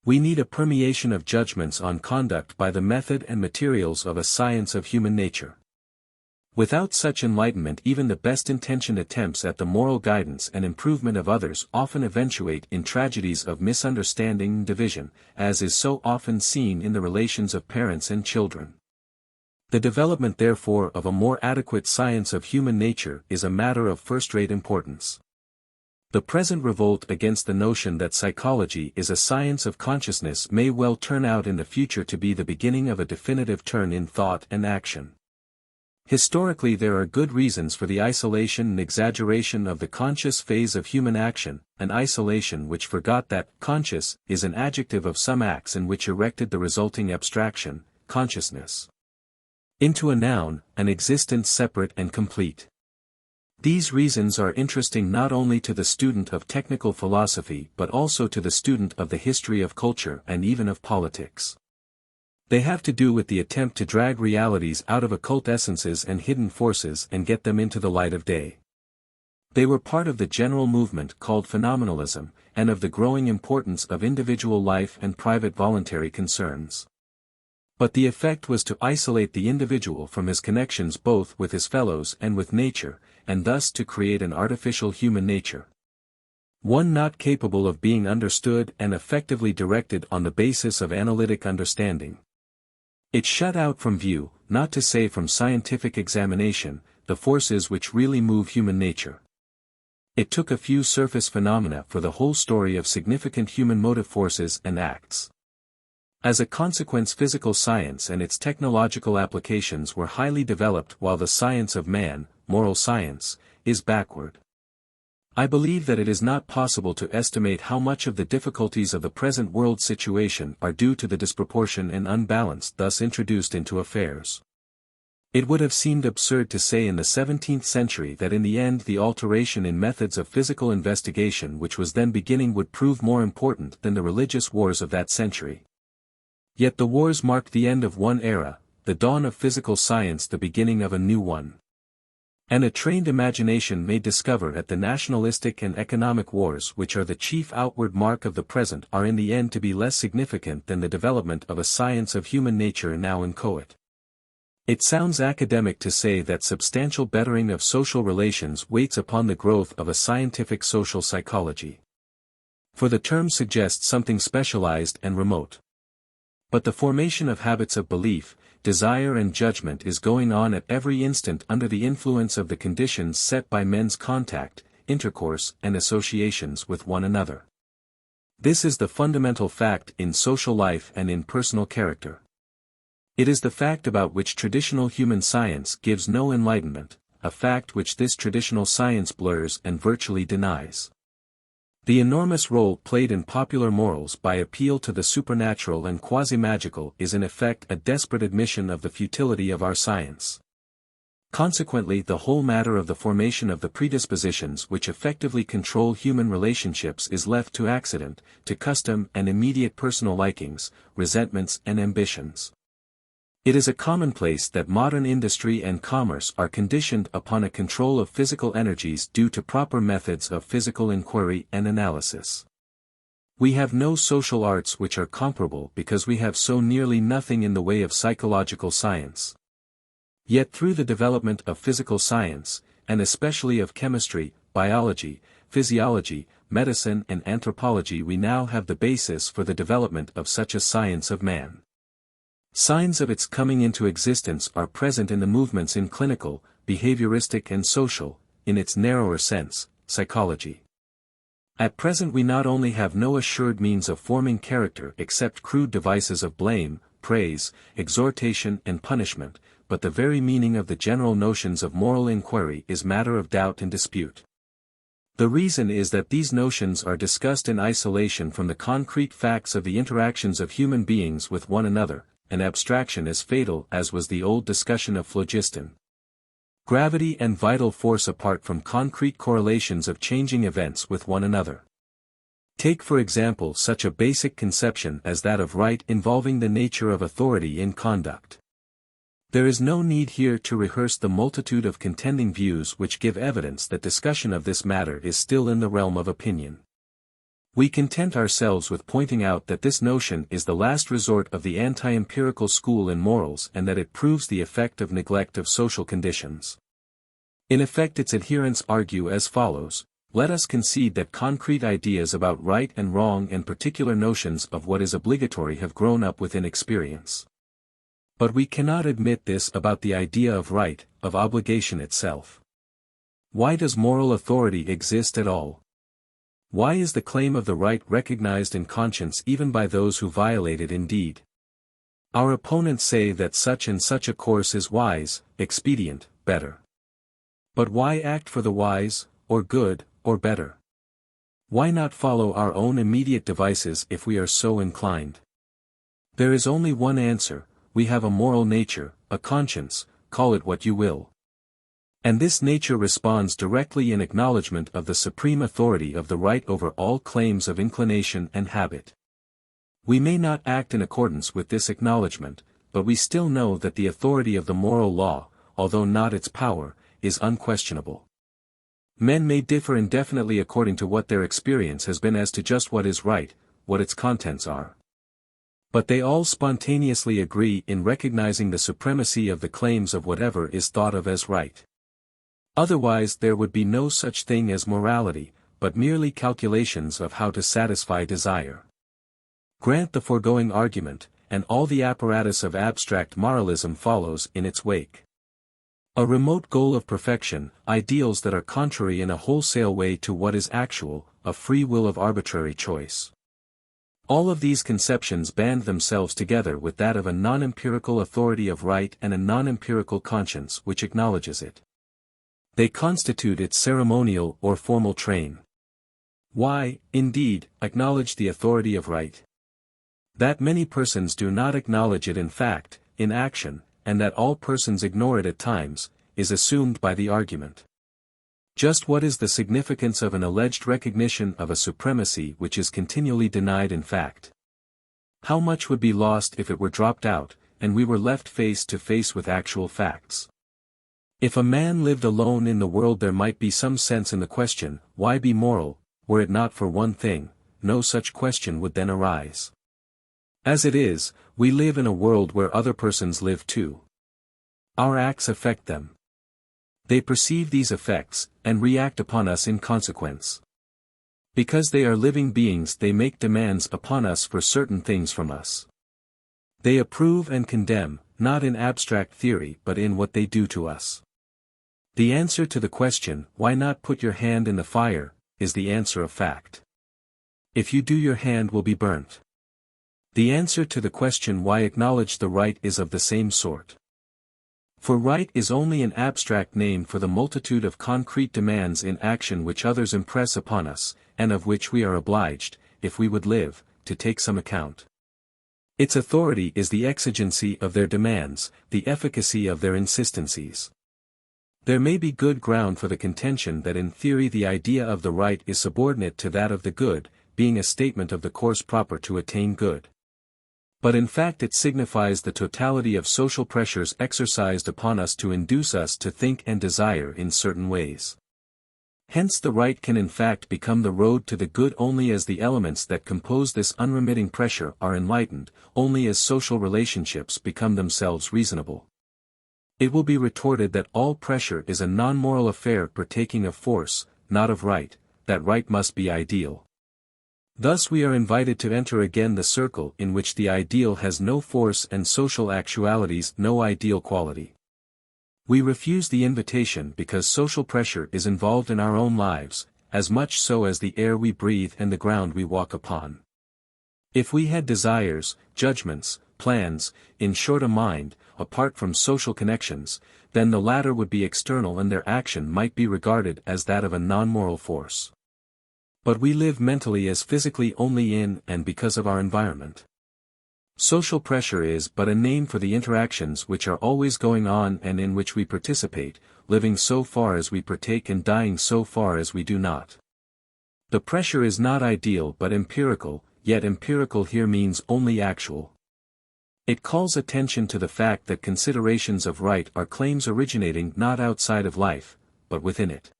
We need a permeation of judgments on conduct by the method and materials of a science of human nature. Without such enlightenment, even the best-intentioned attempts at the moral guidance and improvement of others often eventuate in tragedies of misunderstanding and division, as is so often seen in the relations of parents and children. The development therefore of a more adequate science of human nature is a matter of first-rate importance. The present revolt against the notion that psychology is a science of consciousness may well turn out in the future to be the beginning of a definitive turn in thought and action. Historically, there are good reasons for the isolation and exaggeration of the conscious phase of human action, an isolation which forgot that conscious is an adjective of some acts and which erected the resulting abstraction, consciousness, into a noun, an existence separate and complete. These reasons are interesting not only to the student of technical philosophy but also to the student of the history of culture and even of politics. They have to do with the attempt to drag realities out of occult essences and hidden forces and get them into the light of day. They were part of the general movement called phenomenalism, and of the growing importance of individual life and private voluntary concerns. But the effect was to isolate the individual from his connections both with his fellows and with nature, and thus to create an artificial human nature, one not capable of being understood and effectively directed on the basis of analytic understanding. It shut out from view, not to say from scientific examination, the forces which really move human nature. It took a few surface phenomena for the whole story of significant human motive forces and acts. As a consequence, physical science and its technological applications were highly developed while the science of man, moral science, is backward. I believe that it is not possible to estimate how much of the difficulties of the present world situation are due to the disproportion and unbalance thus introduced into affairs. It would have seemed absurd to say in the 17th century that in the end the alteration in methods of physical investigation which was then beginning would prove more important than the religious wars of that century. Yet the wars marked the end of one era, the dawn of physical science the beginning of a new one. And a trained imagination may discover that the nationalistic and economic wars which are the chief outward mark of the present are in the end to be less significant than the development of a science of human nature now inchoate. It sounds academic to say that substantial bettering of social relations waits upon the growth of a scientific social psychology. For the term suggests something specialized and remote. But the formation of habits of belief, desire and judgment is going on at every instant under the influence of the conditions set by men's contact, intercourse and associations with one another. This is the fundamental fact in social life and in personal character. It is the fact about which traditional human science gives no enlightenment, a fact which this traditional science blurs and virtually denies. The enormous role played in popular morals by appeal to the supernatural and quasi-magical is in effect a desperate admission of the futility of our science. Consequently, the whole matter of the formation of the predispositions which effectively control human relationships is left to accident, to custom and immediate personal likings, resentments and ambitions. It is a commonplace that modern industry and commerce are conditioned upon a control of physical energies due to proper methods of physical inquiry and analysis. We have no social arts which are comparable because we have so nearly nothing in the way of psychological science. Yet through the development of physical science, and especially of chemistry, biology, physiology, medicine and anthropology, we now have the basis for the development of such a science of man. Signs of its coming into existence are present in the movements in clinical, behavioristic and social, in its narrower sense, psychology. At present we not only have no assured means of forming character except crude devices of blame, praise, exhortation and punishment, but the very meaning of the general notions of moral inquiry is matter of doubt and dispute. The reason is that these notions are discussed in isolation from the concrete facts of the interactions of human beings with one another, an abstraction as fatal as was the old discussion of phlogiston. Gravity and vital force apart from concrete correlations of changing events with one another. Take for example such a basic conception as that of right involving the nature of authority in conduct. There is no need here to rehearse the multitude of contending views which give evidence that discussion of this matter is still in the realm of opinion. We content ourselves with pointing out that this notion is the last resort of the anti-empirical school in morals and that it proves the effect of neglect of social conditions. In effect, its adherents argue as follows: let us concede that concrete ideas about right and wrong and particular notions of what is obligatory have grown up within experience. But we cannot admit this about the idea of right, of obligation itself. Why does moral authority exist at all? Why is the claim of the right recognized in conscience even by those who violate it indeed? Our opponents say that such and such a course is wise, expedient, better. But why act for the wise, or good, or better? Why not follow our own immediate devices if we are so inclined? There is only one answer: we have a moral nature, a conscience, call it what you will. And this nature responds directly in acknowledgement of the supreme authority of the right over all claims of inclination and habit. We may not act in accordance with this acknowledgement, but we still know that the authority of the moral law, although not its power, is unquestionable. Men may differ indefinitely according to what their experience has been as to just what is right, what its contents are. But they all spontaneously agree in recognizing the supremacy of the claims of whatever is thought of as right. Otherwise there would be no such thing as morality, but merely calculations of how to satisfy desire. Grant the foregoing argument, and all the apparatus of abstract moralism follows in its wake. A remote goal of perfection, ideals that are contrary in a wholesale way to what is actual, a free will of arbitrary choice. All of these conceptions band themselves together with that of a non-empirical authority of right and a non-empirical conscience which acknowledges it. They constitute its ceremonial or formal train. Why, indeed, acknowledge the authority of right? That many persons do not acknowledge it in fact, in action, and that all persons ignore it at times, is assumed by the argument. Just what is the significance of an alleged recognition of a supremacy which is continually denied in fact? How much would be lost if it were dropped out, and we were left face to face with actual facts? If a man lived alone in the world there might be some sense in the question, why be moral? Were it not for one thing, no such question would then arise. As it is, we live in a world where other persons live too. Our acts affect them. They perceive these effects, and react upon us in consequence. Because they are living beings they make demands upon us for certain things from us. They approve and condemn, not in abstract theory but in what they do to us. The answer to the question, why not put your hand in the fire, is the answer of fact. If you do your hand will be burnt. The answer to the question why acknowledge the right is of the same sort. For right is only an abstract name for the multitude of concrete demands in action which others impress upon us, and of which we are obliged, if we would live, to take some account. Its authority is the exigency of their demands, the efficacy of their insistencies. There may be good ground for the contention that in theory the idea of the right is subordinate to that of the good, being a statement of the course proper to attain good. But in fact it signifies the totality of social pressures exercised upon us to induce us to think and desire in certain ways. Hence the right can in fact become the road to the good only as the elements that compose this unremitting pressure are enlightened, only as social relationships become themselves reasonable. It will be retorted that all pressure is a non-moral affair partaking of force, not of right, that right must be ideal. Thus we are invited to enter again the circle in which the ideal has no force and social actualities no ideal quality. We refuse the invitation because social pressure is involved in our own lives, as much so as the air we breathe and the ground we walk upon. If we had desires, judgments, plans, in short a mind, apart from social connections, then the latter would be external and their action might be regarded as that of a non-moral force. But we live mentally as physically only in and because of our environment. Social pressure is but a name for the interactions which are always going on and in which we participate, living so far as we partake and dying so far as we do not. The pressure is not ideal but empirical, yet empirical here means only actual. It calls attention to the fact that considerations of right are claims originating not outside of life, but within it.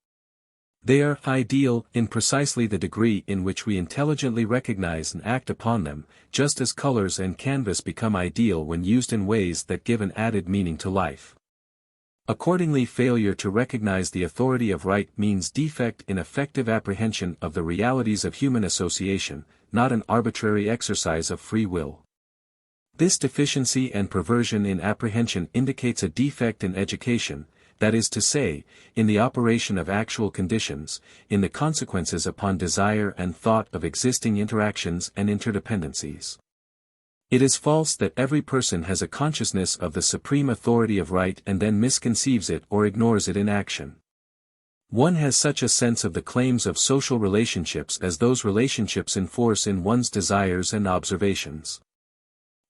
They are ideal in precisely the degree in which we intelligently recognize and act upon them, just as colors and canvas become ideal when used in ways that give an added meaning to life. Accordingly, failure to recognize the authority of right means defect in effective apprehension of the realities of human association, not an arbitrary exercise of free will. This deficiency and perversion in apprehension indicates a defect in education, that is to say, in the operation of actual conditions, in the consequences upon desire and thought of existing interactions and interdependencies. It is false that every person has a consciousness of the supreme authority of right and then misconceives it or ignores it in action. One has such a sense of the claims of social relationships as those relationships enforce in one's desires and observations.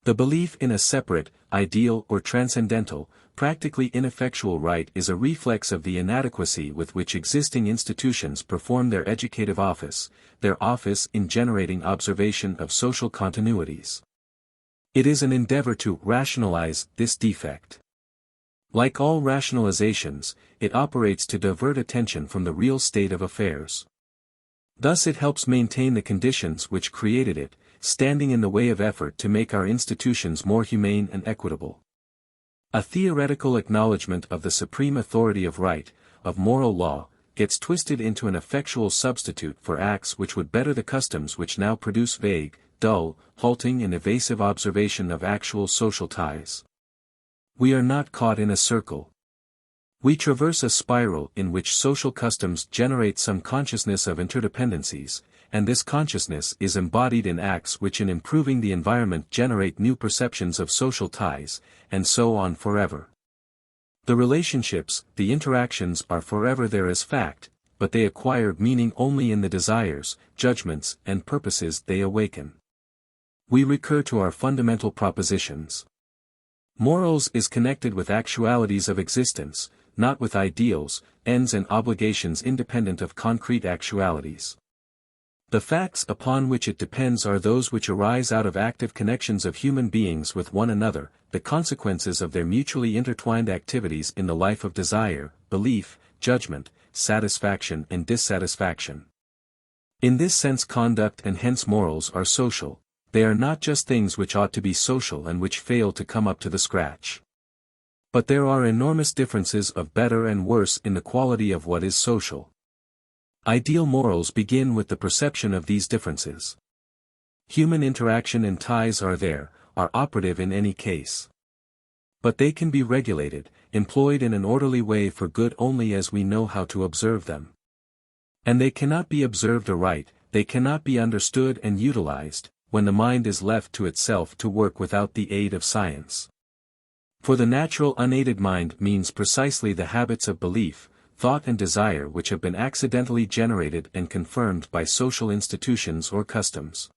The belief in a separate, ideal or transcendental, practically ineffectual right is a reflex of the inadequacy with which existing institutions perform their educative office, their office in generating observation of social continuities. It is an endeavor to rationalize this defect. Like all rationalizations, it operates to divert attention from the real state of affairs. Thus it helps maintain the conditions which created it, standing in the way of effort to make our institutions more humane and equitable. A theoretical acknowledgement of the supreme authority of right, of moral law, gets twisted into an effectual substitute for acts which would better the customs which now produce vague, dull, halting and evasive observation of actual social ties. We are not caught in a circle. We traverse a spiral in which social customs generate some consciousness of interdependencies, and this consciousness is embodied in acts which in improving the environment generate new perceptions of social ties, and so on forever. The relationships, the interactions are forever there as fact, but they acquire meaning only in the desires, judgments, and purposes they awaken. We recur to our fundamental propositions. Morals is connected with actualities of existence, not with ideals, ends and obligations independent of concrete actualities. The facts upon which it depends are those which arise out of active connections of human beings with one another, the consequences of their mutually intertwined activities in the life of desire, belief, judgment, satisfaction and dissatisfaction. In this sense conduct and hence morals are social. They are not just things which ought to be social and which fail to come up to the scratch. But there are enormous differences of better and worse in the quality of what is social. Ideal morals begin with the perception of these differences. Human interaction and ties are operative in any case. But they can be regulated, employed in an orderly way for good only as we know how to observe them. And they cannot be observed aright, they cannot be understood and utilized, when the mind is left to itself to work without the aid of science. For the natural unaided mind means precisely the habits of belief, thought and desire which have been accidentally generated and confirmed by social institutions or customs.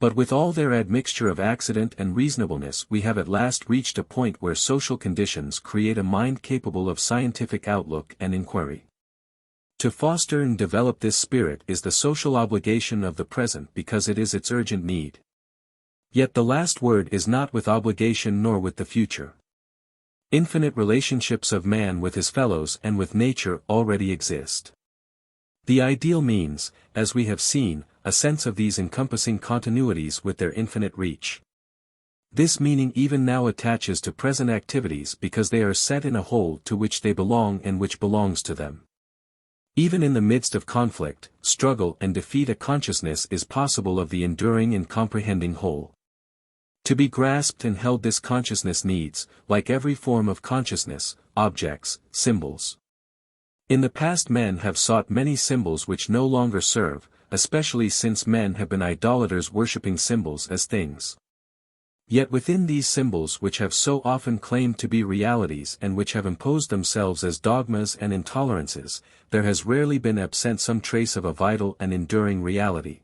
But with all their admixture of accident and reasonableness, we have at last reached a point where social conditions create a mind capable of scientific outlook and inquiry. To foster and develop this spirit is the social obligation of the present because it is its urgent need. Yet the last word is not with obligation nor with the future. Infinite relationships of man with his fellows and with nature already exist. The ideal means, as we have seen, a sense of these encompassing continuities with their infinite reach. This meaning even now attaches to present activities because they are set in a whole to which they belong and which belongs to them. Even in the midst of conflict, struggle and defeat, a consciousness is possible of the enduring and comprehending whole. To be grasped and held, this consciousness needs, like every form of consciousness, objects, symbols. In the past men have sought many symbols which no longer serve, especially since men have been idolaters worshipping symbols as things. Yet within these symbols which have so often claimed to be realities and which have imposed themselves as dogmas and intolerances, there has rarely been absent some trace of a vital and enduring reality.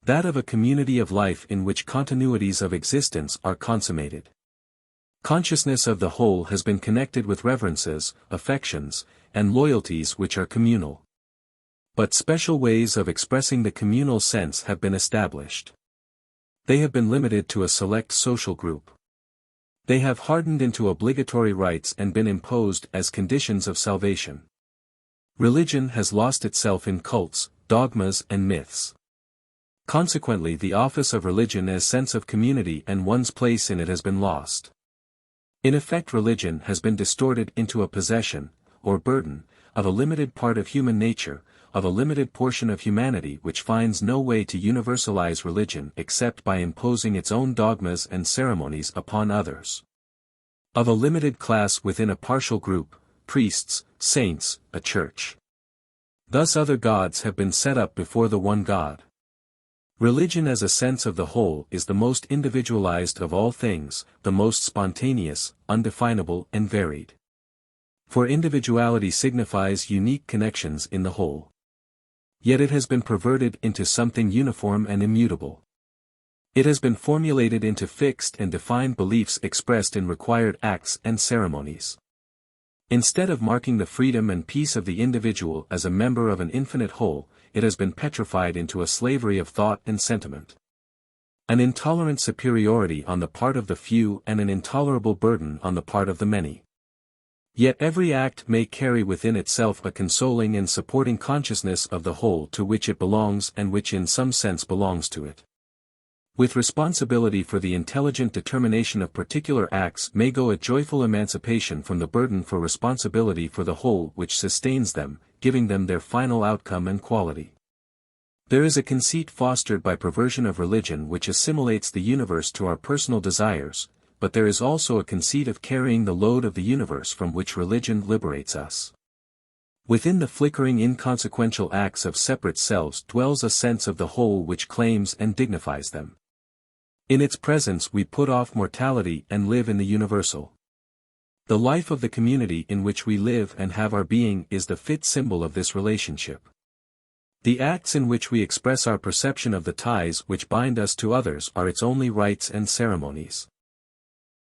That of a community of life in which continuities of existence are consummated. Consciousness of the whole has been connected with reverences, affections, and loyalties which are communal. But special ways of expressing the communal sense have been established. They have been limited to a select social group. They have hardened into obligatory rites and been imposed as conditions of salvation. Religion has lost itself in cults, dogmas and myths. Consequently, the office of religion as sense of community and one's place in it has been lost. In effect, religion has been distorted into a possession, or burden, of a limited part of human nature, of a limited portion of humanity which finds no way to universalize religion except by imposing its own dogmas and ceremonies upon others. Of a limited class within a partial group, priests, saints, a church. Thus other gods have been set up before the one God. Religion as a sense of the whole is the most individualized of all things, the most spontaneous, undefinable and varied. For individuality signifies unique connections in the whole. Yet it has been perverted into something uniform and immutable. It has been formulated into fixed and defined beliefs expressed in required acts and ceremonies. Instead of marking the freedom and peace of the individual as a member of an infinite whole, it has been petrified into a slavery of thought and sentiment. An intolerant superiority on the part of the few and an intolerable burden on the part of the many. Yet every act may carry within itself a consoling and supporting consciousness of the whole to which it belongs and which in some sense belongs to it. With responsibility for the intelligent determination of particular acts may go a joyful emancipation from the burden for responsibility for the whole which sustains them, giving them their final outcome and quality. There is a conceit fostered by perversion of religion which assimilates the universe to our personal desires, but there is also a conceit of carrying the load of the universe from which religion liberates us. Within the flickering inconsequential acts of separate selves dwells a sense of the whole which claims and dignifies them. In its presence we put off mortality and live in the universal. The life of the community in which we live and have our being is the fit symbol of this relationship. The acts in which we express our perception of the ties which bind us to others are its only rites and ceremonies.